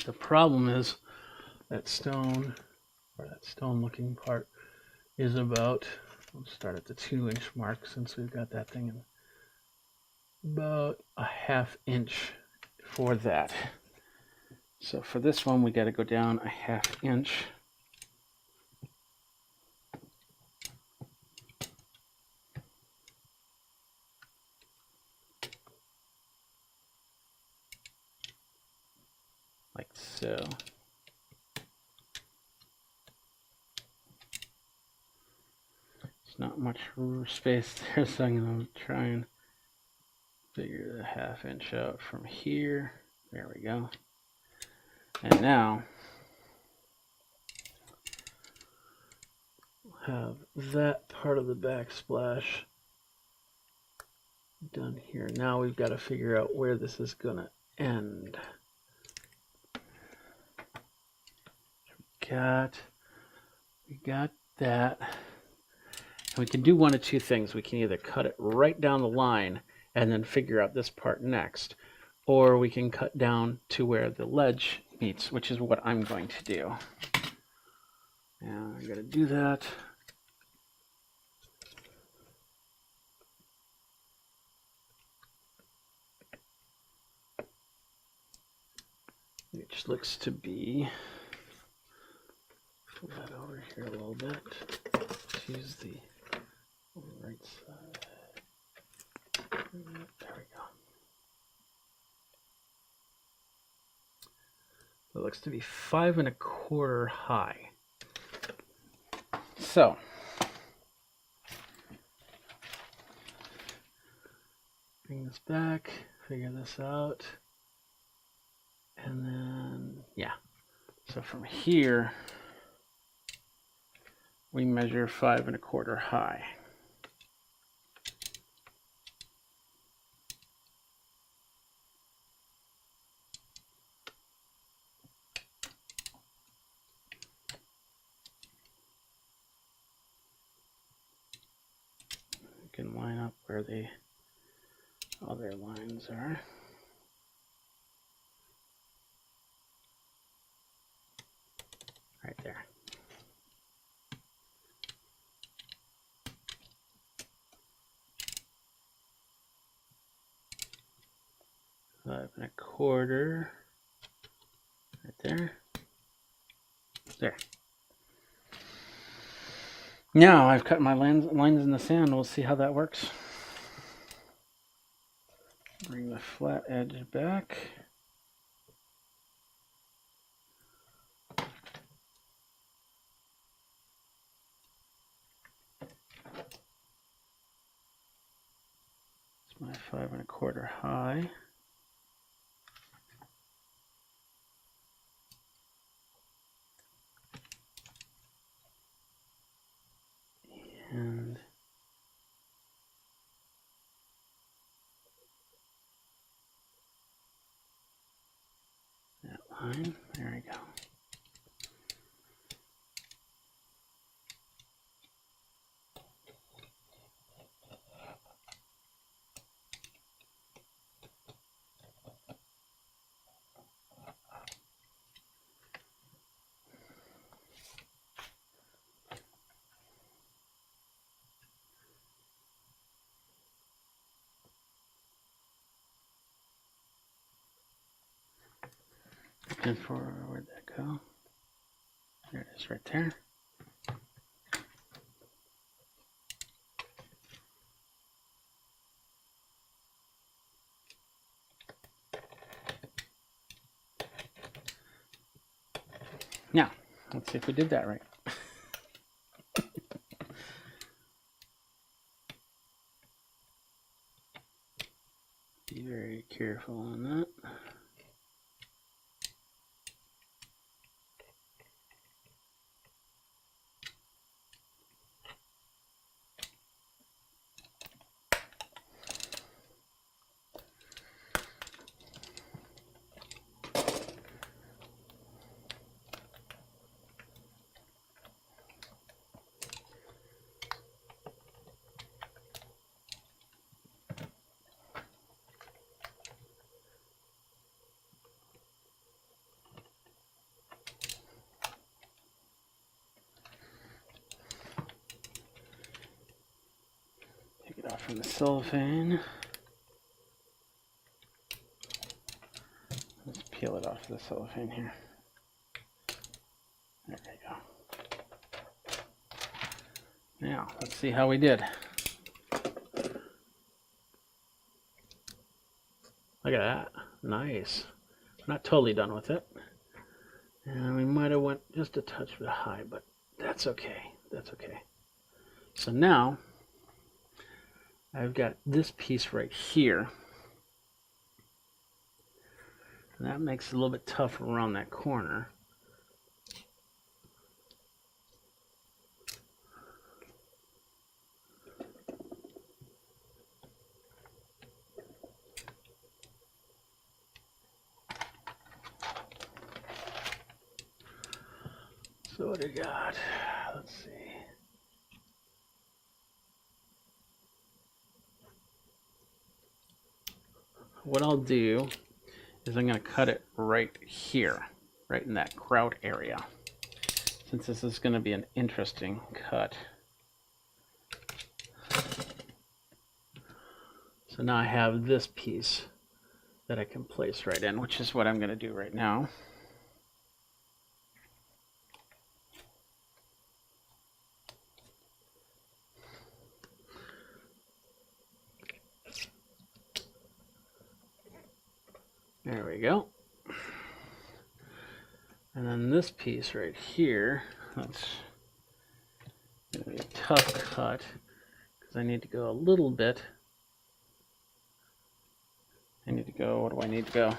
The problem is that stone, or that stone looking part, is about, let's start at the 2-inch mark since we've got that thing in, about a 1/2 inch for that. So for this one, we got to go down a 1/2 inch. So it's not much space there, so I'm going to try and figure the 1/2 inch out from here. There we go. And now we'll have that part of the backsplash done here. Now we've got to figure out where this is going to end. We got that. And we can do one of two things. We can either cut it right down the line and then figure out this part next, or we can cut down to where the ledge meets, which is what I'm going to do. Now I gotta do that. Which looks to be, pull that over here a little bit. Let's use the right side. There we go. It looks to be 5 1/4 high. So bring this back, figure this out, and then yeah. So from here we measure 5 1/4 high. Can line up where the other lines are. Right there. Five and a quarter. Right there. There. Now I've cut my lines in the sand. We'll see how that works. Bring the flat edge back. It's my 5 1/4 high. And that line, there we go. And for where'd that go? There it is, right there. Now, let's see if we did that right. Be very careful on that. Take it off from the cellophane. Let's peel it off the cellophane here. There we go. Now, let's see how we did. Look at that. Nice. Not totally done with it. And we might have went just a touch bit high, but that's okay. That's okay. So now I've got this piece right here. And that makes it a little bit tougher around that corner. So what do we got? Let's see. What I'll do is I'm going to cut it right here, right in that grout area, since this is going to be an interesting cut. So now I have this piece that I can place right in, which is what I'm going to do right now. There we go. And then this piece right here, that's going to be a tough cut because I need to go a little bit. I need to go, what do I need to go?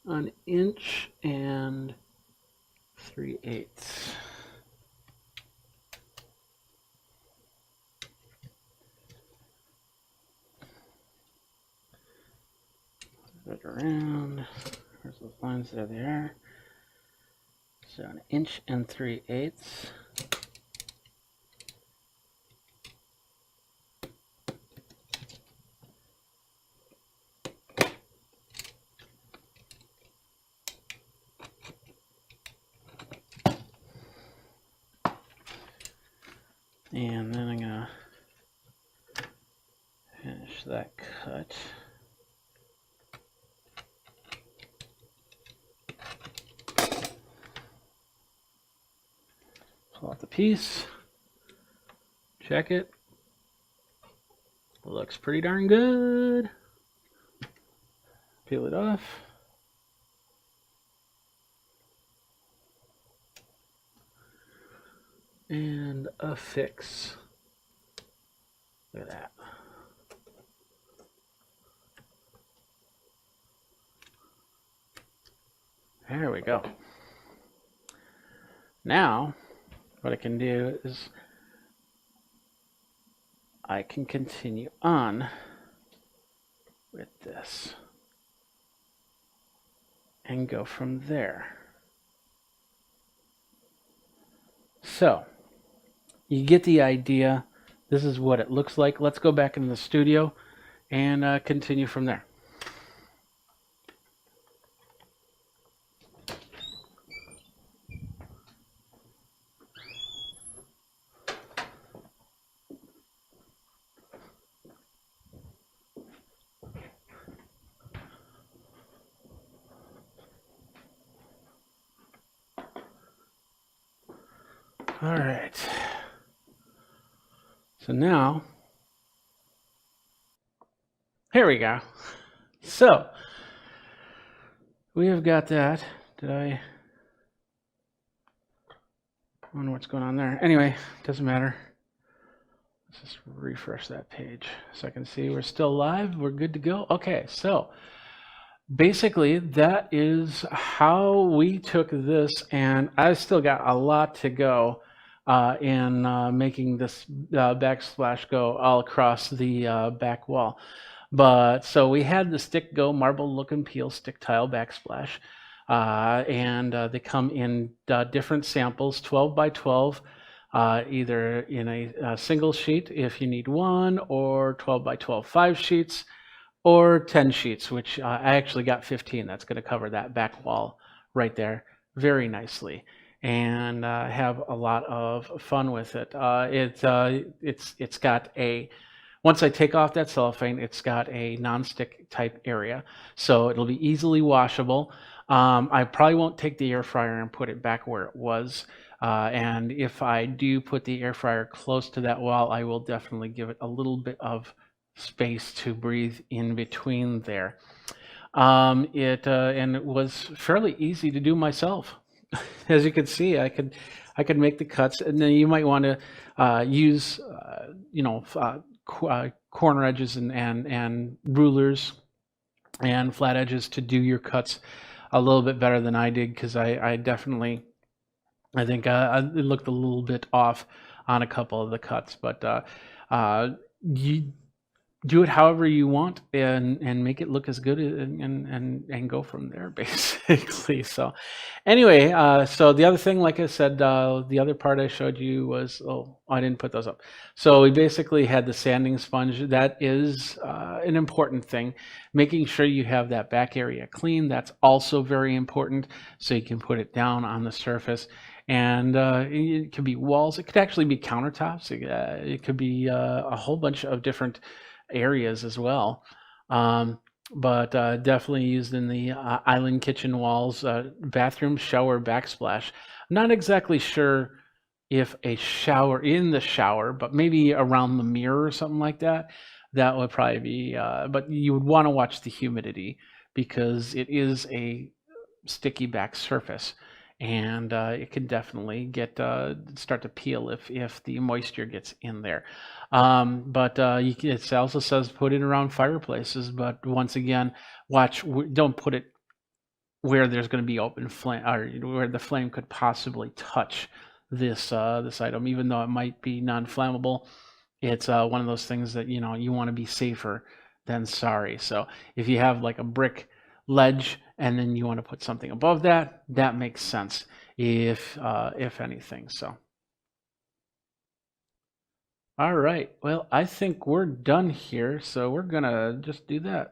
An inch and 3/8. Right around. There's those lines, there they are. So an inch and 3/8. And then I'm gonna finish that cut. Pull out the piece, check it. Looks pretty darn good. Peel it off. And affix. Look at that. There we go. Now, what I can do is I can continue on with this and go from there. So, you get the idea. This is what it looks like. Let's go back into the studio and continue from there. All right. So now, here we go. So, we have got that. Did I wonder what's going on there? Anyway, doesn't matter. Let's just refresh that page so I can see we're still live. We're good to go. Okay, so basically that is how we took this, and I still got a lot to go in making this backsplash go all across the back wall. But so we had the Stick Go marble look and peel stick tile backsplash, and they come in different samples, 12 by 12, either in a single sheet if you need one, or 12 by 12 5 sheets, or 10 sheets, which I actually got 15. That's going to cover that back wall right there very nicely, and have a lot of fun with it. It's got a, once I take off that cellophane, it's got a non-stick type area, so it'll be easily washable. I probably won't take the air fryer and put it back where it was. And if I do put the air fryer close to that wall, I will definitely give it a little bit of space to breathe in between there. And it was fairly easy to do myself. As you can see, I could make the cuts, and then you might want to use corner edges and rulers and flat edges to do your cuts a little bit better than I did, because I definitely, I think it looked a little bit off on a couple of the cuts, but you do it however you want and make it look as good, and go from there, basically. So anyway, so the other thing, like I said, the other part I showed you was, I didn't put those up. So we basically had the sanding sponge. That is an important thing. Making sure you have that back area clean, that's also very important, so you can put it down on the surface. And it could be walls, it could actually be countertops, it could be a whole bunch of different areas as well, but definitely used in the island kitchen walls, bathroom, shower, backsplash. I'm not exactly sure if a shower in the shower, but maybe around the mirror or something like that. That would probably be, but you would want to watch the humidity, because it is a sticky back surface, and it can definitely get start to peel if the moisture gets in there. But it also says put it around fireplaces, but once again, don't put it where there's going to be open flame, or where the flame could possibly touch this item, even though it might be non-flammable. It's one of those things that you want to be safer than sorry. So if you have like a brick ledge and then you want to put something above that, that makes sense, if anything. So all right, well, I think we're done here, so we're gonna just do that.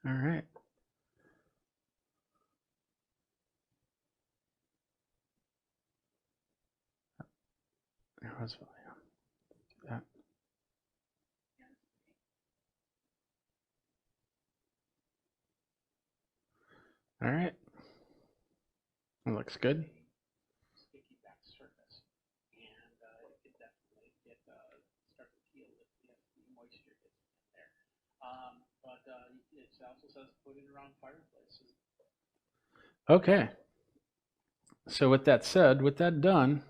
All right. There was that. All right. It looks good. Sticky back surface, and it could definitely start to peel if the moisture gets in there. But it also says put it around fireplaces. Okay. So with that said, with that done,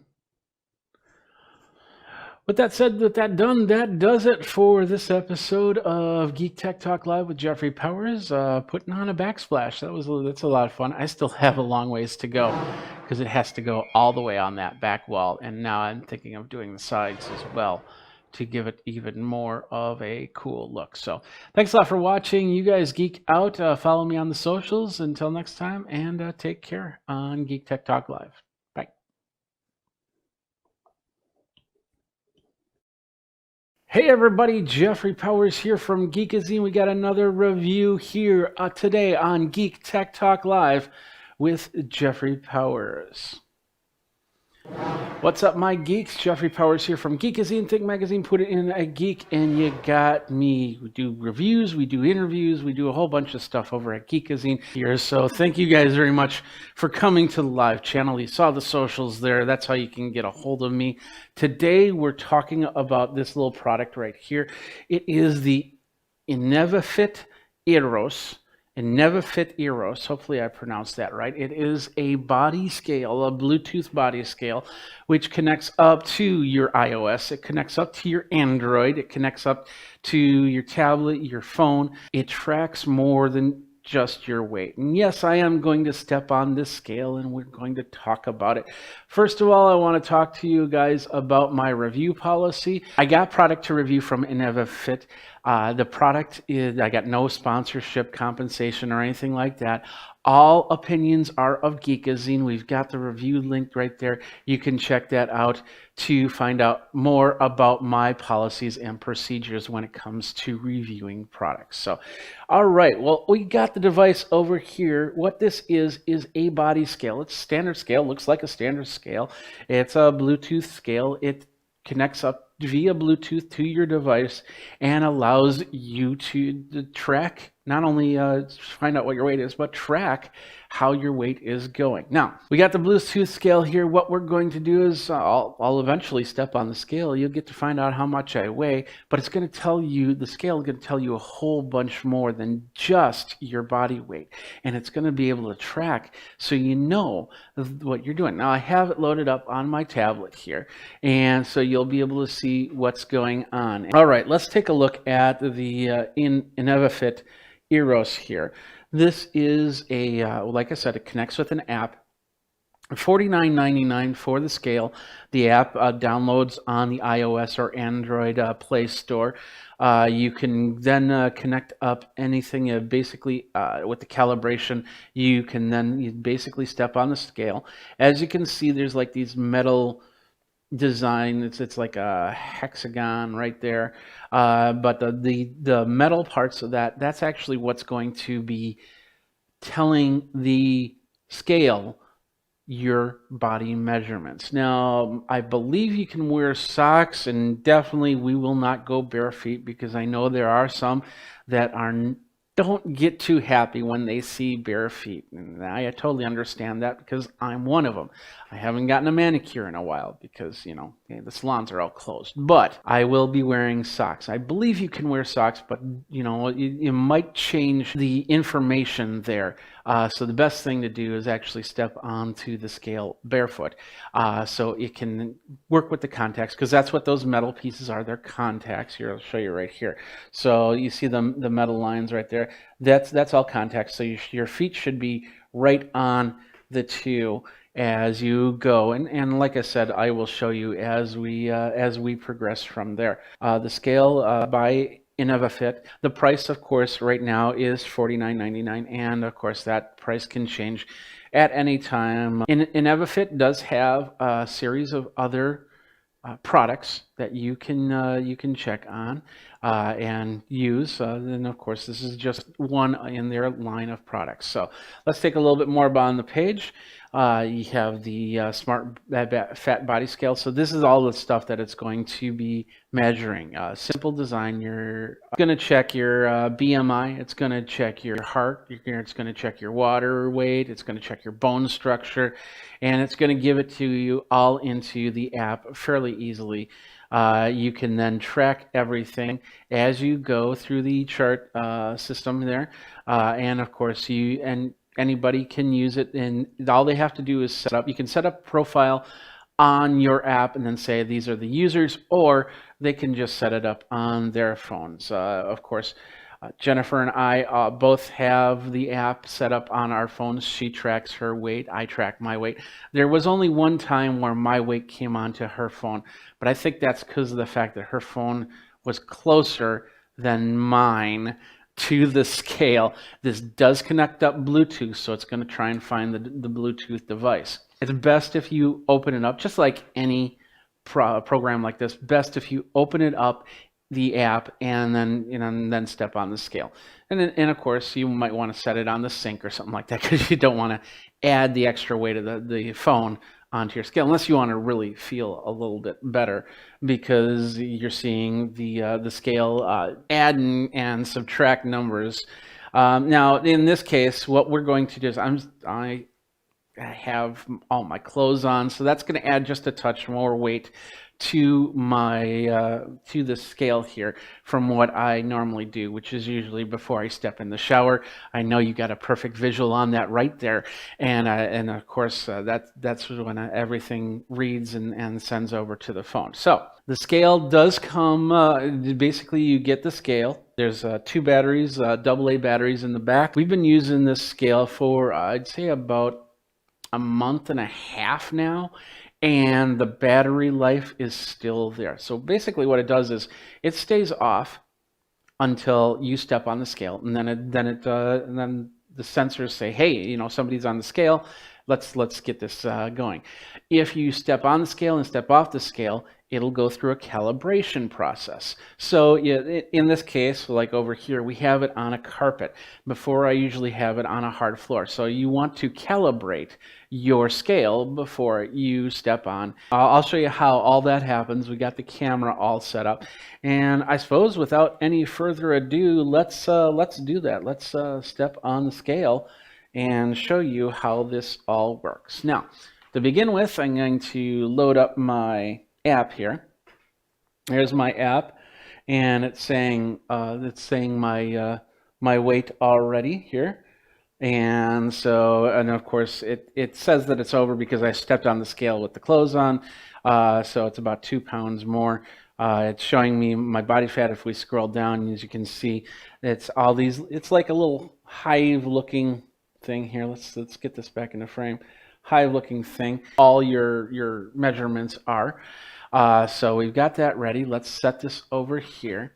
that does it for this episode of Geek Tech Talk Live with Jeffrey Powers, putting on a backsplash. That's a lot of fun. I still have a long ways to go, because it has to go all the way on that back wall, and now I'm thinking of doing the sides as well to give it even more of a cool look. So thanks a lot for watching. You guys geek out. Follow me on the socials. Until next time, and take care on Geek Tech Talk Live. Bye. Hey everybody, Jeffrey Powers here from Geekazine. We got another review here today on Geek Tech Talk Live with Jeffrey Powers. What's up, my geeks? Jeffrey Powers here from Geekazine, Think Magazine, Put It in a Geek, and you got me. We do reviews, we do interviews, we do a whole bunch of stuff over at Geekazine here. So thank you guys very much for coming to the live channel. You saw the socials there. That's how you can get a hold of me. Today we're talking about this little product right here. It is the Inevafit Eros. Inevafit Eros, hopefully I pronounced that right. It is a body scale, a Bluetooth body scale, which connects up to your iOS. It connects up to your Android. It connects up to your tablet, your phone. It tracks more than just your weight. And yes, I am going to step on this scale, and we're going to talk about it. First of all, I want to talk to you guys about my review policy. I got product to review from Inevafit The product is, I got no sponsorship compensation or anything like that. All opinions are of Geekazine. We've got the review linked right there. You can check that out to find out more about my policies and procedures when it comes to reviewing products. So, all right, well, we got the device over here. What this is a body scale. It's standard scale, looks like a standard scale. It's a Bluetooth scale. It connects up via Bluetooth to your device and allows you to track, not only find out what your weight is, but track how your weight is going. Now, we got the Bluetooth scale here. What we're going to do is I'll eventually step on the scale. You'll get to find out how much I weigh, but it's going to tell you, the scale is going to tell you a whole bunch more than just your body weight. And it's going to be able to track so you know what you're doing. Now, I have it loaded up on my tablet here, and so you'll be able to see what's going on. All right, let's take a look at the Innovafit Eros here. This is a, like I said, it connects with an app. $49.99 for the scale. The app downloads on the iOS or Android Play Store. You can then connect up anything basically with the calibration. You can then basically step on the scale. As you can see, there's like these metal design. It's like a hexagon right there, but the metal parts of that's actually what's going to be telling the scale your body measurements. Now, I believe you can wear socks, and definitely we will not go bare feet, because I know there are some that don't get too happy when they see bare feet. And I totally understand that, because I'm one of them. I haven't gotten a manicure in a while because, you know, the salons are all closed. But I will be wearing socks. I believe you can wear socks, but, you know, you might change the information there. So the best thing to do is actually step onto the scale barefoot, so it can work with the contacts, because that's what those metal pieces are. They're contacts. Here, I'll show you right here. So you see the metal lines right there. That's all contacts. So your feet should be right on the two as you go, and like I said, I will show you as we progress from there. The scale by Innovafit. The price, of course, right now is $49.99, and of course that price can change at any time. Innovafit does have a series of other products that you can check on and use. And of course, this is just one in their line of products. So let's take a little bit more about on the page. You have the Smart Fat Body Scale. So this is all the stuff that it's going to be measuring. Simple design. You're going to check your BMI. It's going to check your heart. It's going to check your water weight. It's going to check your bone structure. And it's going to give it to you all into the app fairly easily. You can then track everything as you go through the chart system there. And of course, anybody can use it, and all they have to do is set up. You can set up a profile on your app and then say these are the users, or they can just set it up on their phones. Of course, Jennifer and I both have the app set up on our phones. She tracks her weight. I track my weight. There was only one time where my weight came onto her phone, but I think that's because of the fact that her phone was closer than mine to the scale. This does connect up Bluetooth, so it's going to try and find the Bluetooth device. It's best if you open it up, just like any program like this, best if you open it up, the app, and then step on the scale. And of course, you might want to set it on the sink or something like that, because you don't want to add the extra weight of the phone onto your scale, unless you want to really feel a little bit better, because you're seeing the scale add and subtract numbers. Now, in this case, what we're going to do is I have all my clothes on, so that's going to add just a touch more weight to my to the scale here from what I normally do, which is usually before I step in the shower. I know you got a perfect visual on that right there, and of course that's when everything reads and sends over to the phone. So the scale does come. Basically, you get the scale. There's 2 batteries, AA batteries in the back. We've been using this scale for I'd say about a month and a half now, and the battery life is still there. So basically what it does is it stays off until you step on the scale, and then the sensors say, hey, somebody's on the scale. Let's get this going. If you step on the scale and step off the scale, it'll go through a calibration process. So in this case, like over here, we have it on a carpet. Before, I usually have it on a hard floor. So you want to calibrate your scale before you step on. I'll show you how all that happens. We got the camera all set up, and I suppose without any further ado, let's do that. Let's step on the scale and show you how this all works. Now, to begin with, I'm going to load up my app here. Here's my app, and it's saying my weight already here. And of course it says that it's over because I stepped on the scale with the clothes on. So it's about 2 pounds more. It's showing me my body fat. If we scroll down, as you can see, it's all these, it's like a little hive looking thing here. Let's get this back into frame. Hive looking thing. All your measurements are. So we've got that ready. Let's set this over here.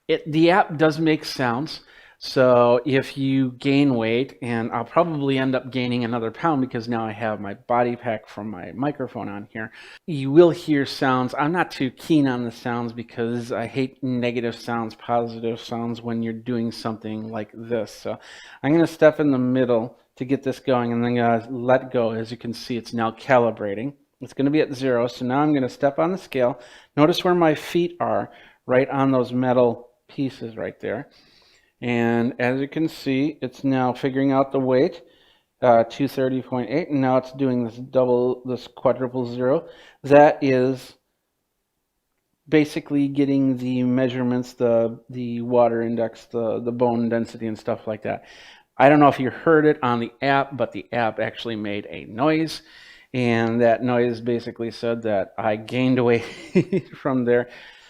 The app does make sounds. So if you gain weight, and I'll probably end up gaining another pound because now I have my body pack from my microphone on here, you will hear sounds. I'm not too keen on the sounds because I hate negative sounds, positive sounds when you're doing something like this. So I'm going to step in the middle to get this going, and then I'm going to let go. As you can see, it's now calibrating. It's going to be at 0. So now I'm going to step on the scale. Notice where my feet are, right on those metal pieces right there. And as you can see, it's now figuring out the weight, 230.8, and now it's doing this quadruple 0. That is basically getting the measurements, the water index, the bone density, and stuff like that. I don't know if you heard it on the app, but the app actually made a noise, and that noise basically said that I gained weight from there.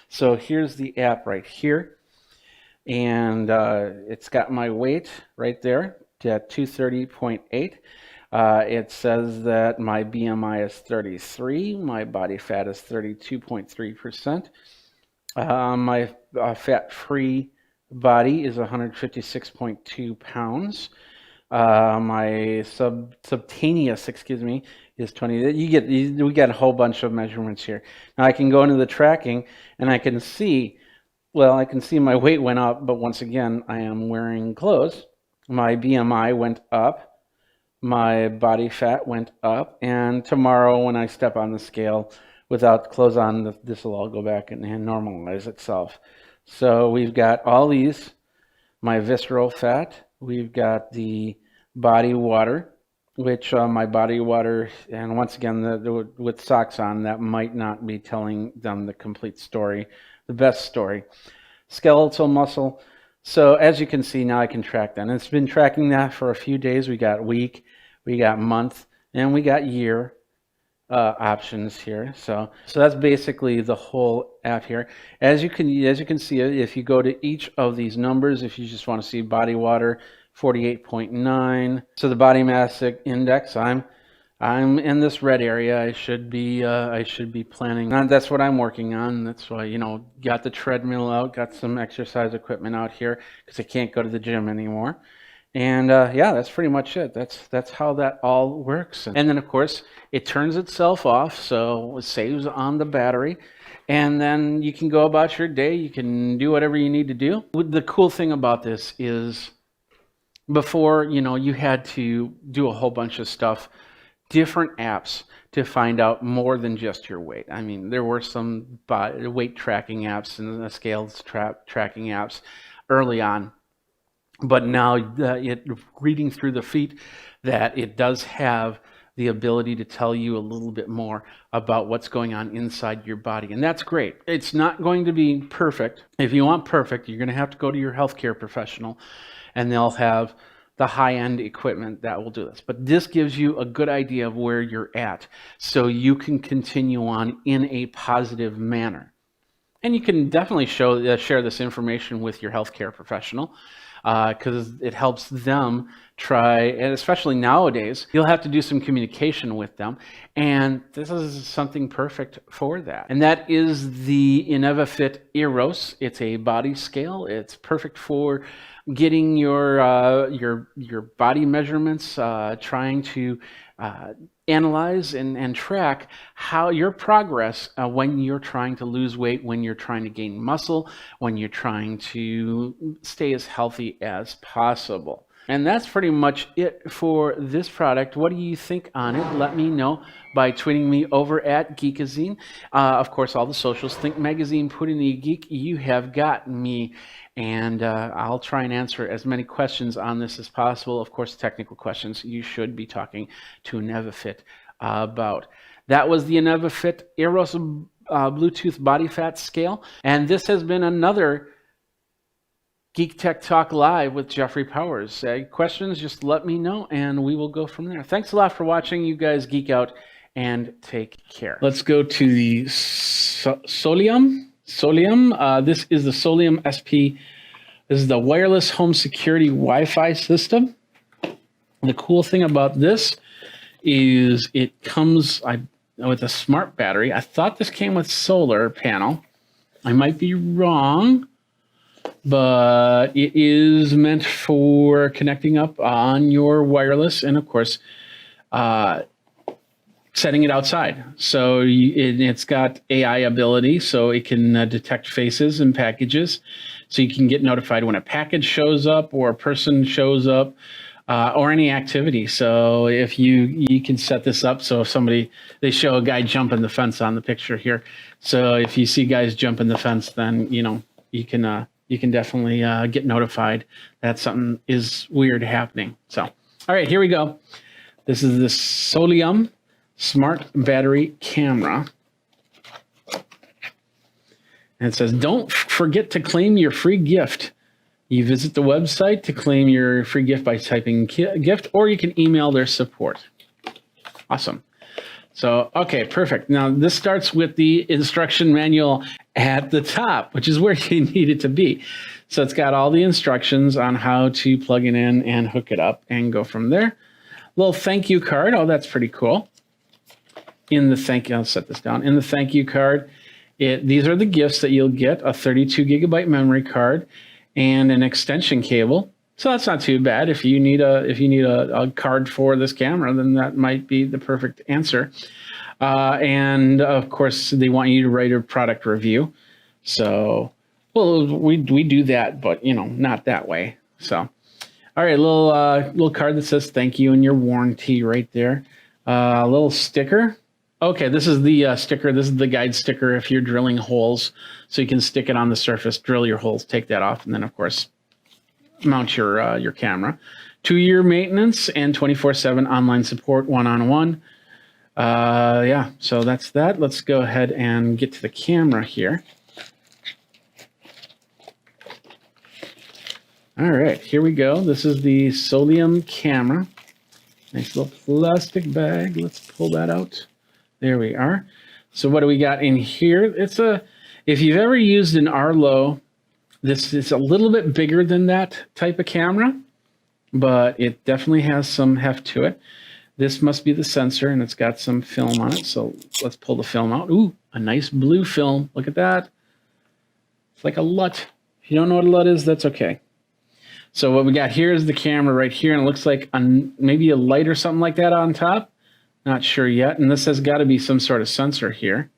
So here's the app right here. And it's got my weight right there at 230.8. It says that my BMI is 33. My body fat is 32.3%. My fat-free body is 156.2 pounds. My subcutaneous, is 20. We got a whole bunch of measurements here. Now I can go into the tracking, and I can see. Well, I can see my weight went up, but once again, I am wearing clothes. My BMI went up, my body fat went up, and tomorrow when I step on the scale without clothes on, this will all go back and normalize itself. So we've got all these, my visceral fat, we've got the body water, which my body water, and once again, with socks on, that might not be telling them the complete story. The best story. Skeletal muscle. So as you can see, now I can track that. And it's been tracking that for a few days. We got week, we got month, and we got year options here. So that's basically the whole app here. As you can see, if you go to each of these numbers, if you just want to see body water, 48.9. So the body mass index, I'm in this red area. I should be planning on. That's what I'm working on. That's why, got the treadmill out, got some exercise equipment out here because I can't go to the gym anymore. And yeah, that's pretty much it. That's how that all works. And then of course it turns itself off, so it saves on the battery. And then you can go about your day. You can do whatever you need to do. The cool thing about this is before, you had to do a whole bunch of stuff, different apps to find out more than just your weight. I mean, there were some weight tracking apps and scales tracking apps early on, but now reading through the feet, that it does have the ability to tell you a little bit more about what's going on inside your body, and that's great. It's not going to be perfect. If you want perfect, you're going to have to go to your healthcare professional, and they'll have the high-end equipment that will do this. But this gives you a good idea of where you're at, so you can continue on in a positive manner. And you can definitely share this information with your healthcare professional. because it helps them try, and especially nowadays, you'll have to do some communication with them, and this is something perfect for that. And that is the InnovaFit Eros. It's a body scale. It's perfect for getting your body measurements, trying to analyze and track how your progress when you're trying to lose weight, when you're trying to gain muscle, when you're trying to stay as healthy as possible. And that's pretty much it for this product. What do you think on it? Let me know by tweeting me over at Geekazine. Of course, all the socials. Think Magazine, Put in the Geek. You have got me. And I'll try and answer as many questions on this as possible. Of course, technical questions you should be talking to InnovaFit about. That was the InnovaFit Eros Bluetooth Body Fat Scale. And this has been another Geek Tech Talk Live with Jeffrey Powers. Questions, just let me know, and we will go from there. Thanks a lot for watching. You guys geek out and take care. Let's go to the Solium. This is the Solium SP. This is the wireless home security Wi-Fi system. The cool thing about this is it comes with a smart battery. I thought this came with solar panel. I might be wrong, but it is meant for connecting up on your wireless and, of course, setting it outside. So it's got AI ability, so it can detect faces and packages. So you can get notified when a package shows up or a person shows up or any activity. So if you can set this up, so if they show a guy jumping the fence on the picture here. So if you see guys jumping the fence, then, you can definitely get notified that something is weird happening. So, all right, here we go. This is the Solium Smart Battery Camera. And it says, don't forget to claim your free gift. You visit the website to claim your free gift by typing gift, or you can email their support. Awesome. So, okay, perfect. Now, this starts with the instruction manual at the top, which is where you need it to be. So it's got all the instructions on how to plug it in and hook it up and go from there. Little thank you card. Oh, that's pretty cool. I'll set this down. In the thank you card, these are the gifts that you'll get: a 32 gigabyte memory card and an extension cable. So that's not too bad. If you need a card for this camera, then that might be the perfect answer. And of course, they want you to write a product review. So, well, we do that, but not that way. So, all right, little card that says thank you and your warranty right there. A little sticker. Okay, this is the sticker. This is the guide sticker if you're drilling holes. So you can stick it on the surface, drill your holes, take that off, and then, of course, mount your camera. 2-year maintenance and 24/7 online support, one-on-one. Yeah, so that's that. Let's go ahead and get to the camera here. All right, here we go. This is the Solium camera. Nice little plastic bag. Let's pull that out. There we are. So what do we got in here? If you've ever used an Arlo, this is a little bit bigger than that type of camera, but it definitely has some heft to it. This must be the sensor, and it's got some film on it. So let's pull the film out. Ooh, a nice blue film. Look at that. It's like a LUT. If you don't know what a LUT is, that's okay. So what we got here is the camera right here, and it looks like maybe a light or something like that on top. Not sure yet. And this has got to be some sort of sensor here.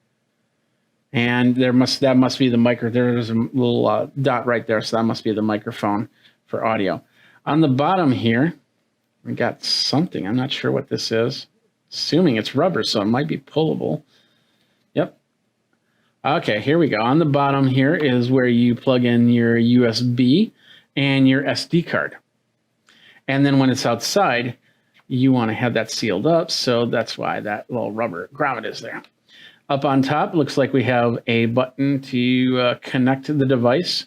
And that must be the micro. There's a little dot right there, so that must be the microphone for audio. On the bottom here, we got something. I'm not sure what this is. Assuming it's rubber, so it might be pullable. Yep. Okay, here we go. On the bottom here is where you plug in your USB and your SD card. And then when it's outside, you want to have that sealed up, so that's why that little rubber grommet is there. Up on top, looks like we have a button to connect to the device.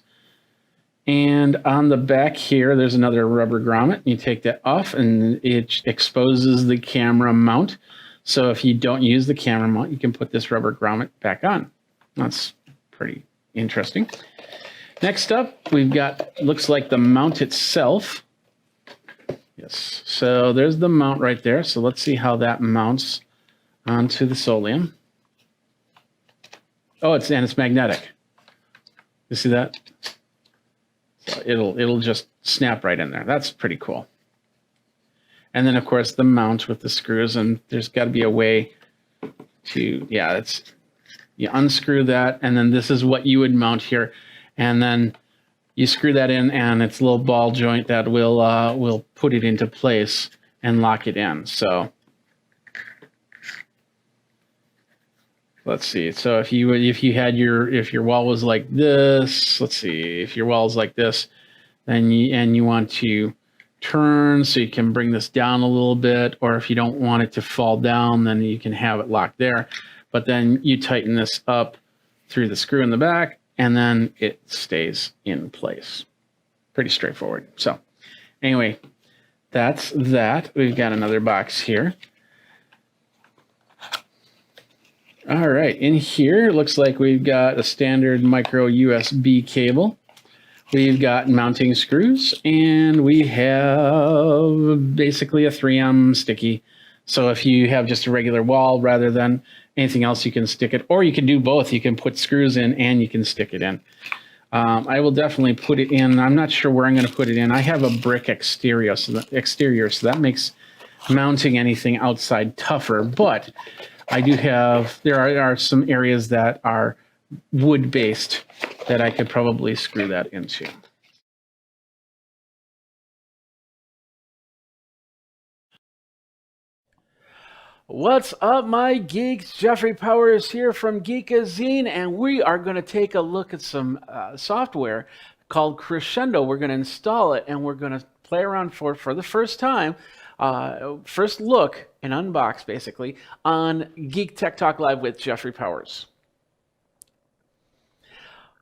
And on the back here, there's another rubber grommet. You take that off, and it exposes the camera mount. So if you don't use the camera mount, you can put this rubber grommet back on. That's pretty interesting. Next up, we've got, looks like the mount itself. Yes, so there's the mount right there. So let's see how that mounts onto the Solium. Oh, it's magnetic. You see that? So it'll just snap right in there. That's pretty cool. And then of course the mount with the screws, and there's got to be a way to, yeah, it's, you unscrew that, and then this is what you would mount here, and then you screw that in, and it's a little ball joint that will put it into place and lock it in. So let's see. So if your wall was like this, let's see, if your wall is like this, then you want to turn so you can bring this down a little bit, or if you don't want it to fall down, then you can have it locked there. But then you tighten this up through the screw in the back, and then it stays in place. Pretty straightforward. So anyway, that's that. We've got another box here. All right, in here, it looks like we've got a standard micro USB cable. We've got mounting screws, and we have basically a 3M sticky. So if you have just a regular wall rather than anything else, you can stick it, or you can do both. You can put screws in and you can stick it in. I will definitely put it in. I'm not sure where I'm going to put it in. I have a brick exterior, so that makes mounting anything outside tougher. But I do have, there are some areas that are wood-based that I could probably screw that into. What's up, my geeks? Jeffrey Powers here from Geekazine, and we are going to take a look at some software called Crescendo. We're going to install it, and we're going to play around for the first time, first look and unbox, basically, on Geek Tech Talk Live with Jeffrey Powers.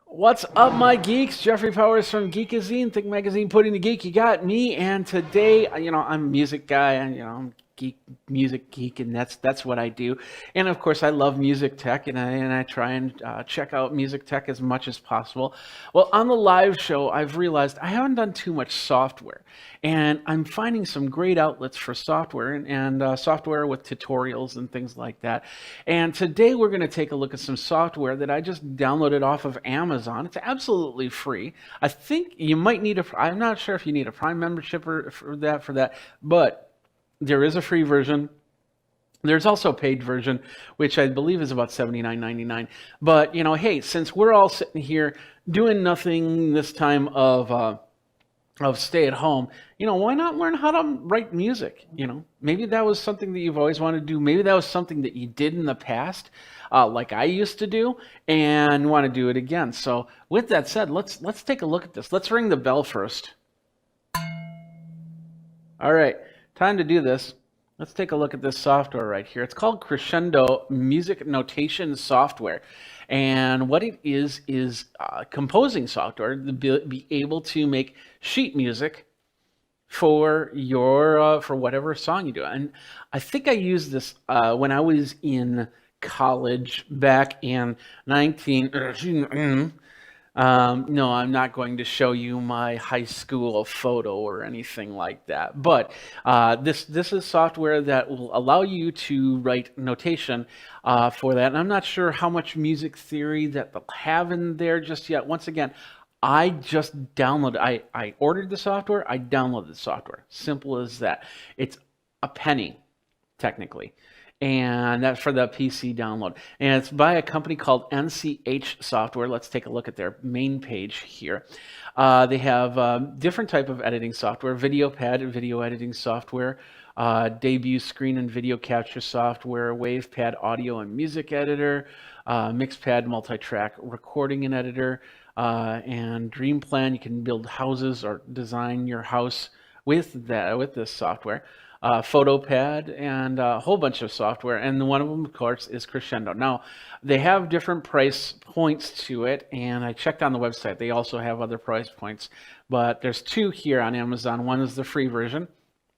What's up, my geeks? Jeffrey Powers from Geekazine, Think Magazine, putting the geek. You got me, and today, I'm a music guy, and I'm music geek, and that's what I do. And of course I love music tech, and I try and check out music tech as much as possible. Well, on the live show, I've realized I haven't done too much software, and I'm finding some great outlets for software and software with tutorials and things like that. And today we're going to take a look at some software that I just downloaded off of Amazon. It's absolutely free. I think you might need I'm not sure if you need a Prime membership for that, but there is a free version. There's also a paid version, which I believe is about $79.99. But, hey, since we're all sitting here doing nothing this time of stay at home, why not learn how to write music? Maybe that was something that you've always wanted to do. Maybe that was something that you did in the past, like I used to do, and want to do it again. So with that said, let's take a look at this. Let's ring the bell first. All right. Time to do this. Let's take a look at this software right here. It's called Crescendo Music Notation Software. And what it is composing software to be able to make sheet music for your for whatever song you do. And I think I used this when I was in college back in no, I'm not going to show you my high school photo or anything like that. But this is software that will allow you to write notation for that. And I'm not sure how much music theory that they'll have in there just yet. Once again, I just downloaded. I ordered the software. I downloaded the software. Simple as that. It's a penny, technically. And that's for the PC download. And it's by a company called NCH Software. Let's take a look at their main page here. They have different type of editing software, VideoPad, video editing software, Debut screen and video capture software, WavePad audio and music editor, MixPad multi-track recording and editor, and DreamPlan. You can build houses or design your house with this software. PhotoPad, and a whole bunch of software, and one of them, of course, is Crescendo. Now, they have different price points to it, and I checked on the website. They also have other price points, but there's two here on Amazon. One is the free version,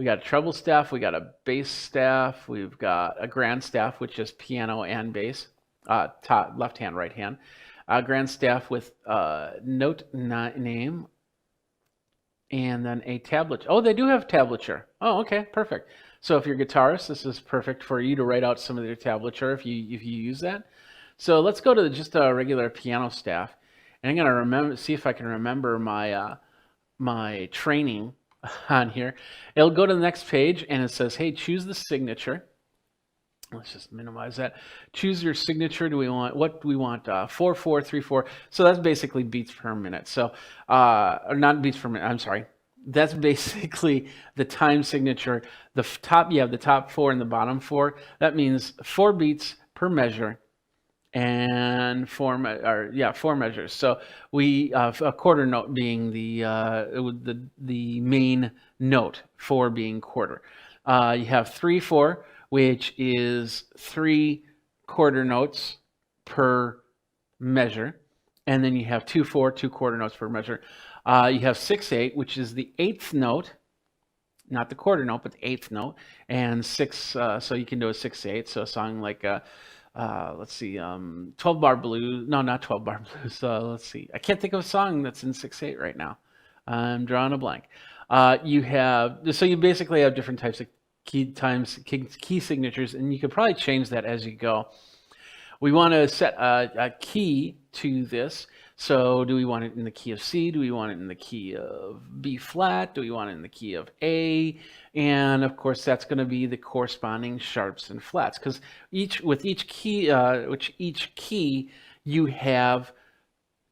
We got a treble staff, we got a bass staff, we've got a grand staff, which is piano and bass, top, left hand, right hand. Grand staff with note name, and then a tablet. Oh, they do have tablature. Oh, okay, perfect. So if you're a guitarist, this is perfect for you to write out some of your tablature if you use that. So let's go to just a regular piano staff, and I'm gonna see if I can remember my my training on here. It'll go to the next page, and it says, "Hey, choose the signature." Let's just minimize that. Choose your signature. What do we want? 4/4/3/4. So that's basically beats per minute. So, or not beats per minute. I'm sorry. That's basically the time signature. The top, you have the top 4 and the bottom 4. That means 4 beats per measure, and 4 measures. So we a quarter note being the main note, 4 being quarter. You have 3/4, which is 3 quarter notes per measure, and then you have 2/4, 2 quarter notes per measure. You have 6/8, which is the 8th note, not the quarter note, but the 8th note, and 6. So you can do a 6/8. So a song like let's see, 12 Bar Blues. No, not 12 Bar Blues. Let's see. I can't think of a song that's in 6/8 right now. I'm drawing a blank. So you basically have different types of key signatures, and you could probably change that as you go. We want to set a key to this. So do we want it in the key of C? Do we want it in the key of B flat? Do we want it in the key of A? And of course, that's going to be the corresponding sharps and flats, because with each key you have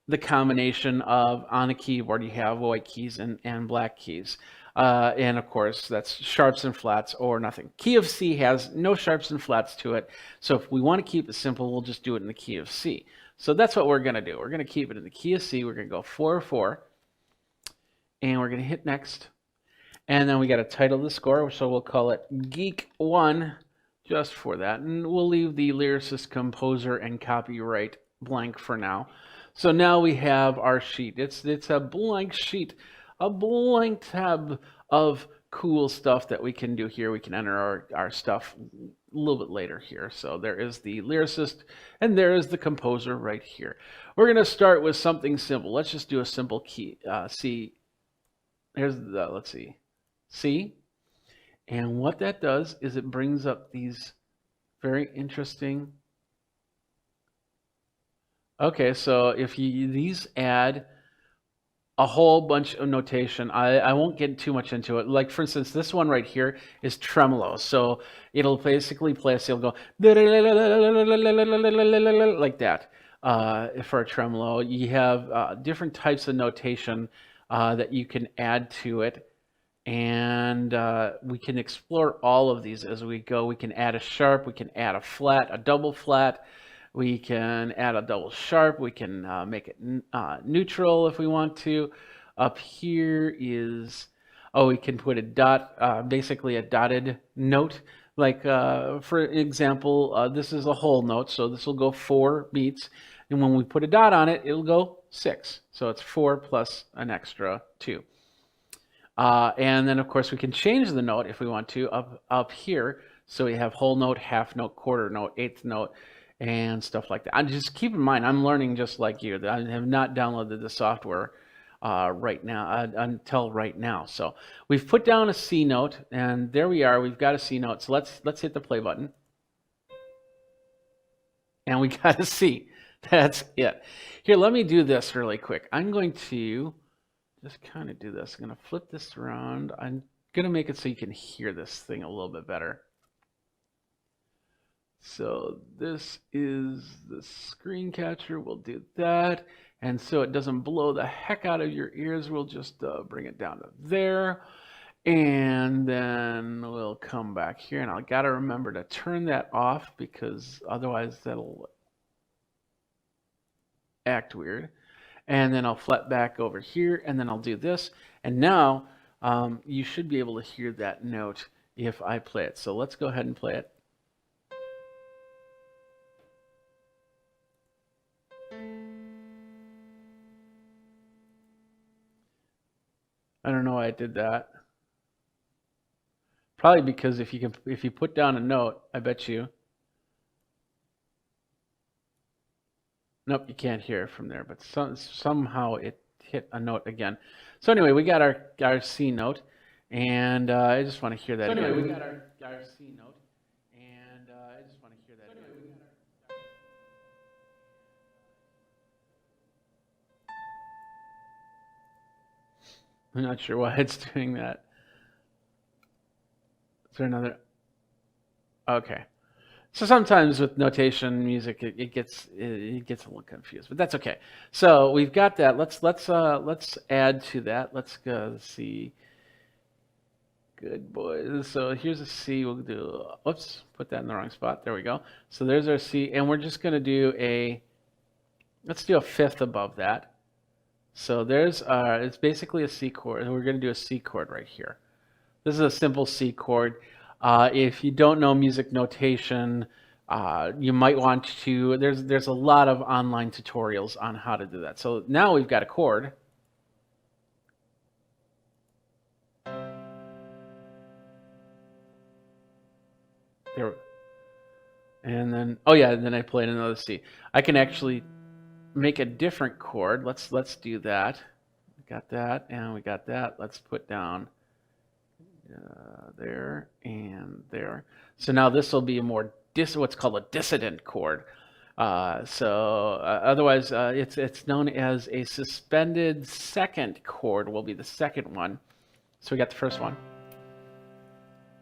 the combination of, on a keyboard you have white keys and black keys. And of course, that's sharps and flats or nothing. Key of C has no sharps and flats to it. So if we want to keep it simple, we'll just do it in the key of C. So that's what we're going to do. We're going to keep it in the key of C. We're going to go 4/4. And we're going to hit next. And then we got to title the score. So we'll call it Geek 1 just for that. And we'll leave the lyricist, composer, and copyright blank for now. So now we have our sheet. It's a blank sheet, a blank tab of cool stuff that we can do here. We can enter our stuff a little bit later here. So there is the lyricist and there is the composer right here. We're going to start with something simple. Let's just do a simple key. C. Here's the, let's see, C. And what that does is it brings up these very interesting. Okay, so if these add a whole bunch of notation. I won't get too much into it. Like, for instance, this one right here is tremolo. So it'll basically play a scale, go like that for a tremolo. You have different types of notation that you can add to it. And we can explore all of these as we go. We can add a sharp, we can add a flat, a double flat. We can add a double sharp. We can make it neutral if we want to. Up here is, we can put a dot, basically a dotted note. Like, for example, this is a whole note, so this will go 4 beats. And when we put a dot on it, it'll go 6. So it's 4 plus an extra 2. And then, of course, we can change the note if we want to up here. So we have whole note, half note, quarter note, eighth note, and stuff like that. And just keep in mind, I'm learning just like you. I have not downloaded the software right now until right now. So we've put down a C note, and there we are. We've got a C note. So let's hit the play button, and we got a C. That's it. Here, let me do this really quick. I'm going to just kind of do this. I'm going to flip this around. I'm going to make it so you can hear this thing a little bit better. So this is the screen catcher. We'll do that. And so it doesn't blow the heck out of your ears, we'll just bring it down to there. And then we'll come back here. And I got to remember to turn that off because otherwise that'll act weird. And then I'll flat back over here. And then I'll do this. And now you should be able to hear that note if I play it. So let's go ahead and play it. I don't know why I did that. Probably because if you put down a note, I bet you. Nope, you can't hear it from there, but somehow it hit a note again. So anyway, we got our C note, and I just want to hear that again. We got our C note, and I just want to hear that again. I'm not sure why it's doing that. Is there another? Okay. So sometimes with notation music, it gets a little confused, but that's okay. So we've got that. Let's add to that. Let's go see. Good boys. So here's a C. We'll do. Oops, put that in the wrong spot. There we go. So there's our C, and we're just going to do a. Let's do a fifth above that. So there's it's basically a C chord, and we're going to do a C chord right here. This is a simple C chord. If you don't know music notation, you might want to. There's a lot of online tutorials on how to do that. So now we've got a chord. There, and then then I played another C. I can actually make a different chord. Let's do that. We got that, and we got that. Let's put down there and there. So now this will be a more what's called a dissident chord. Otherwise, it's known as a suspended second chord. Will be the second one. So we got the first one.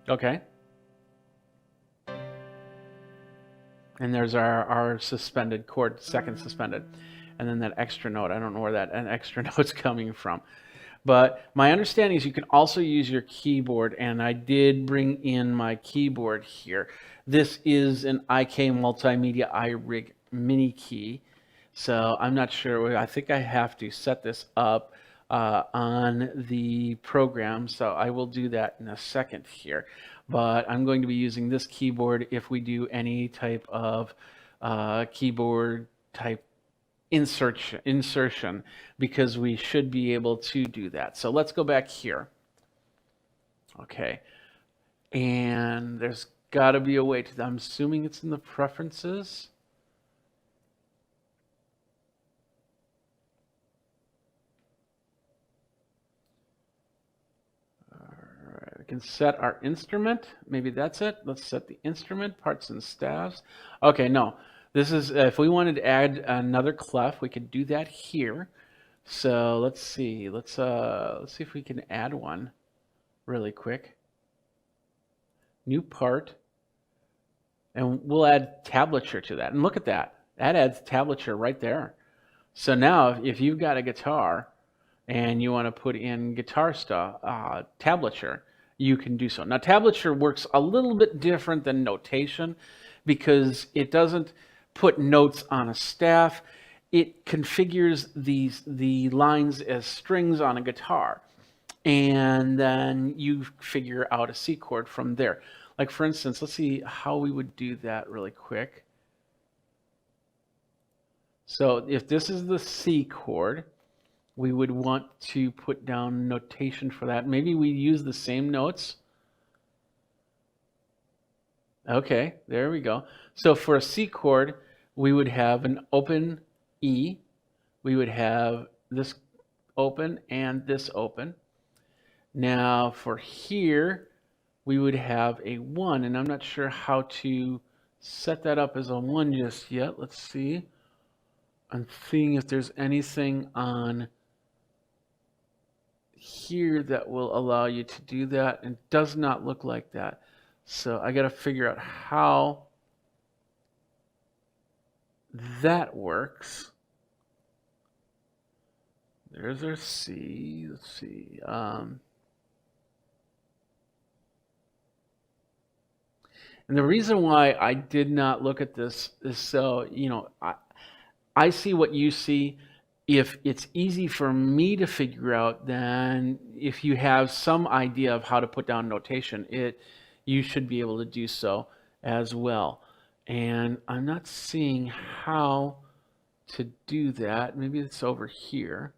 Okay. And there's our suspended chord, second suspended. And then that extra note, I don't know where that an extra note's coming from. But my understanding is you can also use your keyboard, and I did bring in my keyboard here. This is an IK Multimedia iRig mini key. So I'm not sure, I think I have to set this up on the program. So I will do that in a second here. But I'm going to be using this keyboard if we do any type of keyboard type insertion, because we should be able to do that. So let's go back here. Okay. And there's got to be a way to, I'm assuming it's in the preferences. We can set our instrument. Maybe that's it. Let's set the instrument, parts and staves. Okay, no. This is, if we wanted to add another clef, we could do that here. So let's see. Let's see if we can add one really quick. New part. And we'll add tablature to that. And look at that. That adds tablature right there. So now if you've got a guitar and you want to put in guitar stuff, tablature, you can do so. Now tablature works a little bit different than notation because it doesn't put notes on a staff. It configures the lines as strings on a guitar, and then you figure out a C chord from there. Like for instance, let's see how we would do that really quick. So if this is the C chord, we would want to put down notation for that. Maybe we use the same notes. Okay, there we go. So for a C chord, we would have an open E. We would have this open and this open. Now for here, we would have a 1, and I'm not sure how to set that up as a 1 just yet. Let's see. I'm seeing if there's anything on here that will allow you to do that, and it does not look like that. So I got to figure out how that works. There's our C. Let's see. And the reason why I did not look at this is so, you know, I see what you see. If it's easy for me to figure out, then if you have some idea of how to put down notation, you should be able to do so as well. And I'm not seeing how to do that. Maybe it's over here.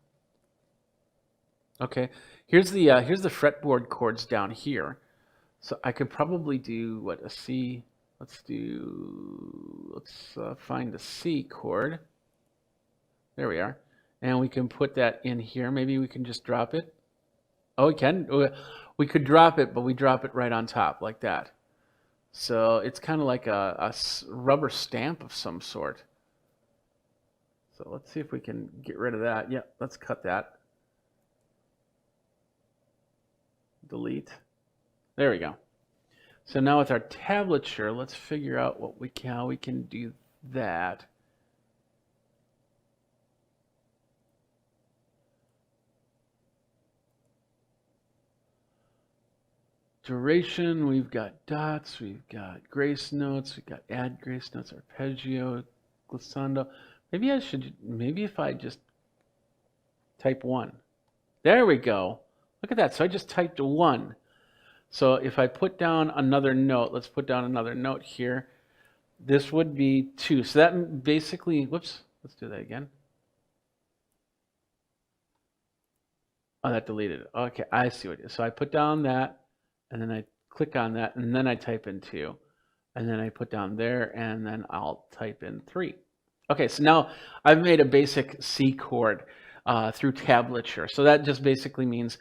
Okay, here's the fretboard chords down here. So I could probably do what, a C. Let's find the C chord. There we are. And we can put that in here. Maybe we can just drop it. Oh, we can. We could drop it, but we drop it right on top like that. So it's kind of like a rubber stamp of some sort. So let's see if we can get rid of that. Yeah, let's cut that. Delete. There we go. So now with our tablature, let's figure out how we can do that. Duration, we've got dots, we've got grace notes, we've got add grace notes, arpeggio, glissando. Maybe if I just type 1. There we go. Look at that. So I just typed 1. So if I put down another note, let's put down another note here. This would be 2. So that basically, whoops, let's do that again. Oh, that deleted it. Okay, I see what it is. So I put down that, and then I click on that, and then I type in 2. And then I put down there, and then I'll type in 3. Okay, so now I've made a basic C chord through tablature. So that just basically means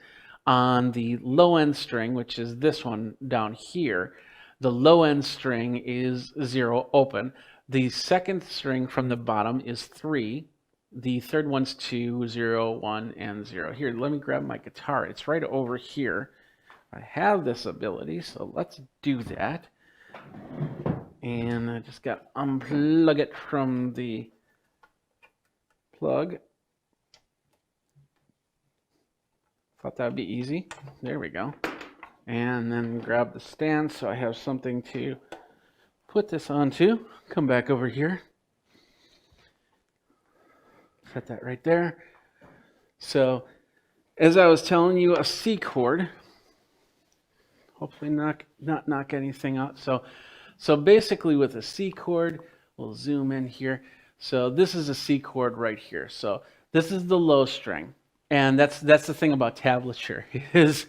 on the low end string, which is this one down here, the low end string is 0 open. The second string from the bottom is 3. The third one's 2, 0, 1, and 0. Here, let me grab my guitar. It's right over here. I have this ability, so let's do that. And I just got to unplug it from the plug. Thought that would be easy. There we go. And then grab the stand so I have something to put this onto. Come back over here. Set that right there. So, as I was telling you, a C chord. Hopefully not knock anything out. So basically with a C chord, we'll zoom in here. So this is a C chord right here. So this is the low string. And that's the thing about tablature is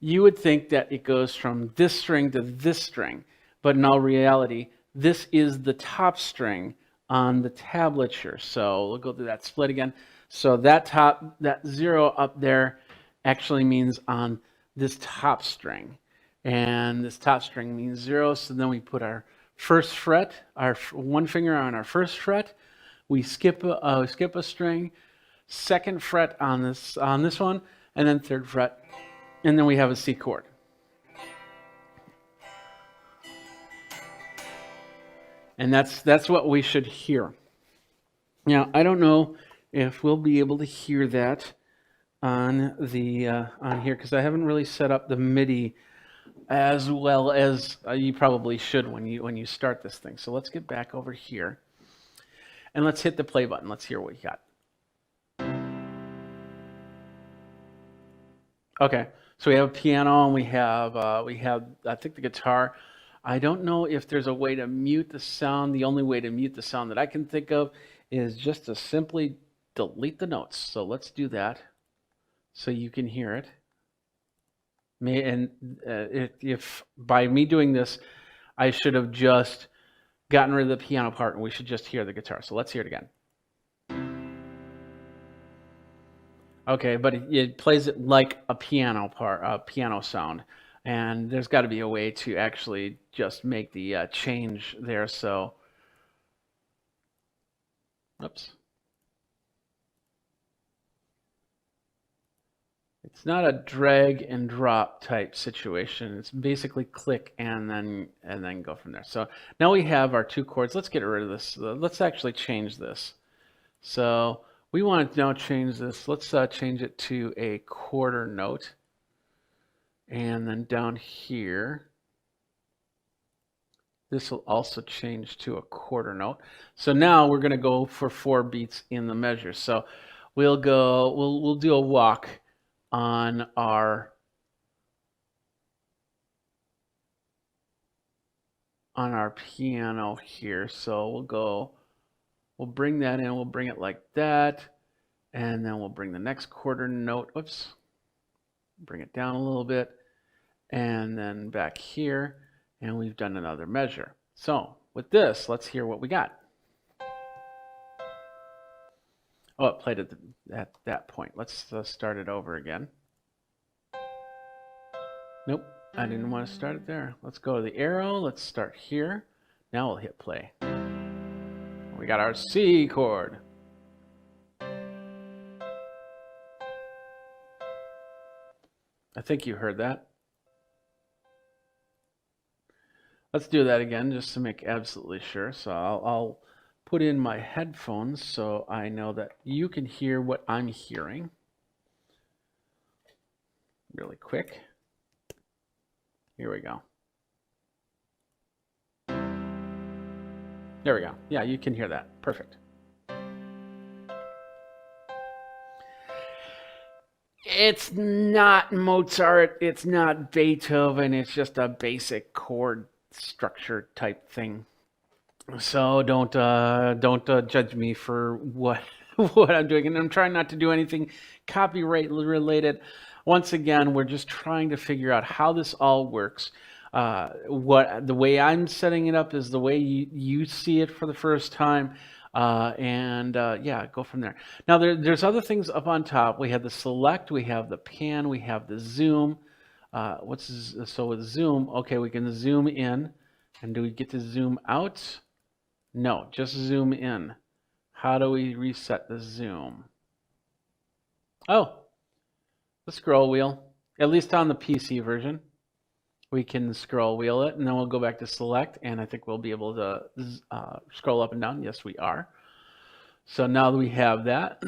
you would think that it goes from this string to this string. But in all reality, this is the top string on the tablature. So we'll go through that split again. So that 0 up there actually means on this top string. And this top string means 0. So then we put our first fret, our one finger on our first fret. We skip a string, second fret on this one, and then third fret, and then we have a C chord. And that's what we should hear. Now I don't know if we'll be able to hear that on the on here because I haven't really set up the MIDI as well as you probably should when you start this thing. So let's get back over here and let's hit the play button. Let's hear what we got. Okay, so we have a piano and we have I think the guitar. I don't know if there's a way to mute the sound. The only way to mute the sound that I can think of is just to simply delete the notes. So let's do that so you can hear it. And if by me doing this, I should have just gotten rid of the piano part and we should just hear the guitar. So let's hear it again. Okay, but it plays it like a piano sound. And there's got to be a way to actually just make the change there. So, oops. It's not a drag and drop type situation. It's basically click and then go from there. So now we have our 2 chords. Let's get rid of this. Let's actually change this. So we want to now change this. Let's change it to a quarter note. And then down here, this will also change to a quarter note. So now we're going to go for 4 beats in the measure. So we'll do a walk on our piano here. So we'll bring that in, we'll bring it like that, and then we'll bring the next quarter note, bring it down a little bit, and then back here, and we've done another measure. So with this, let's hear what we got. Oh, it played at that point. Let's start it over again. Nope, I didn't want to start it there. Let's go to the arrow. Let's start here. Now we'll hit play. We got our C chord. I think you heard that. Let's do that again just to make absolutely sure. So I'll put in my headphones so I know that you can hear what I'm hearing. Really quick. Here we go. There we go. Yeah, you can hear that. Perfect. It's not Mozart, it's not Beethoven, it's just a basic chord structure type thing. So don't judge me for what I'm doing, and I'm trying not to do anything copyright related. Once again, we're just trying to figure out how this all works. The way I'm setting it up is the way you see it for the first time. Yeah, go from there. Now there's other things up on top. We have the select, we have the pan, we have the zoom. So with zoom, okay, we can zoom in. And do we get to zoom out? No, just zoom in. How do we reset the zoom? Oh, the scroll wheel. At least on the PC version, we can scroll wheel it, and then we'll go back to select, and I think we'll be able to scroll up and down. Yes, we are. So now that we have that,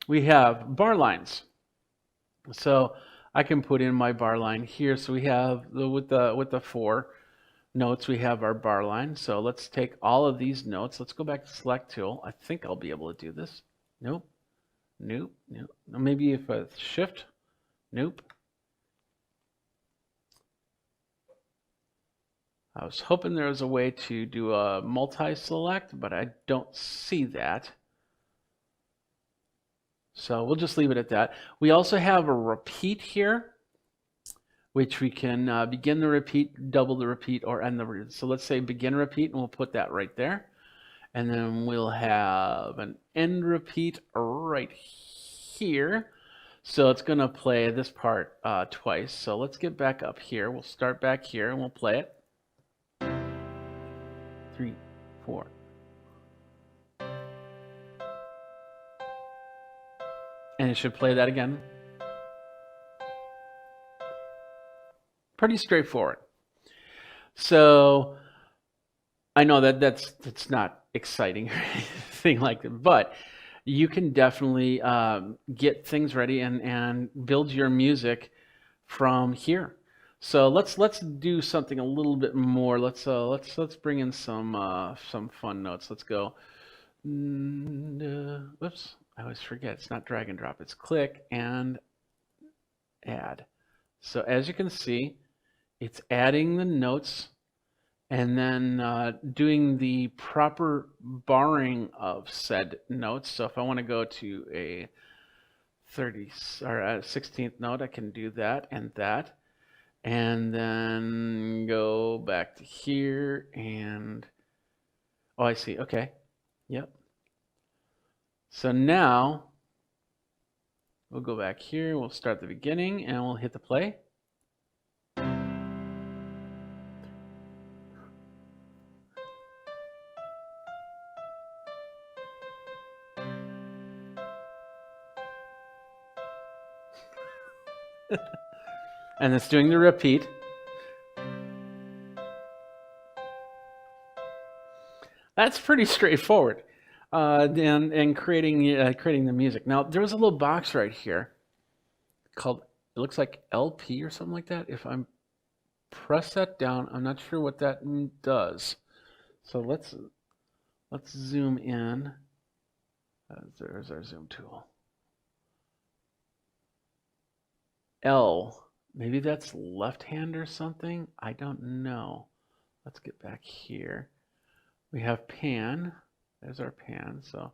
we have bar lines. So I can put in my bar line here. So we have with the 4 notes, we have our bar line. So let's take all of these notes. Let's go back to select tool. I think I'll be able to do this. Nope. Nope. Nope. Maybe if I shift. Nope. I was hoping there was a way to do a multi-select, but I don't see that. So we'll just leave it at that. We also have a repeat here, which we can begin the repeat, double the repeat, or end the repeat. So let's say begin repeat, and we'll put that right there. And then we'll have an end repeat right here. So it's going to play this part twice. So let's get back up here. We'll start back here, and we'll play it. 3, 4. And it should play that again. Pretty straightforward. So I know that that's not exciting or anything like that, but you can definitely get things ready and build your music from here. So let's do something a little bit more. Let's bring in some fun notes. Let's go. Whoops, I always forget. It's not drag and drop. It's click and add. So as you can see, it's adding the notes and then doing the proper barring of said notes. So if I want to go to a 16th note, I can do that and that. And then go back to here and, oh, I see. Okay. Yep. So now we'll go back here. We'll start the beginning and we'll hit the play. And it's doing the repeat. That's pretty straightforward. And creating the music. Now there was a little box right here called, it looks like LP or something like that. If I press that down, I'm not sure what that does. So let's zoom in. There's our zoom tool. L. Maybe that's left hand or something. I don't know. Let's get back here. We have pan. There's our pan. So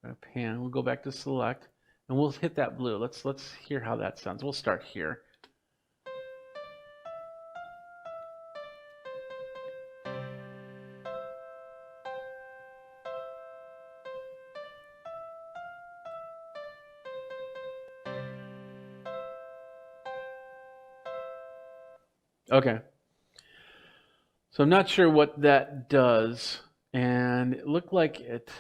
we're going to pan. We'll go back to select and we'll hit that blue. Let's hear how that sounds. We'll start here. Okay. So I'm not sure what that does. And it looked like it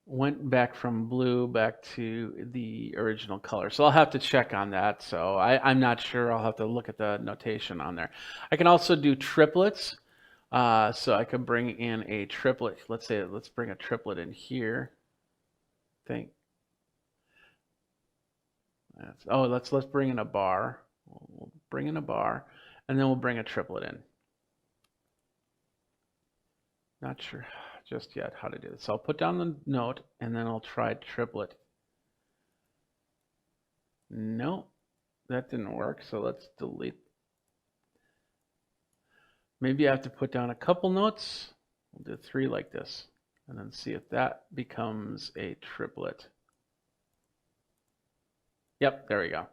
went back from blue back to the original color. So I'll have to check on that. So I'm not sure. I'll have to look at the notation on there. I can also do triplets. So I could bring in a triplet. Let's bring a triplet in here. Let's bring in a bar. We'll bring in a bar, and then we'll bring a triplet in. Not sure just yet how to do this. So I'll put down the note, and then I'll try triplet. No, that didn't work. So let's delete. Maybe I have to put down a couple notes. We'll do 3 like this, and then see if that becomes a triplet. Yep, there we go.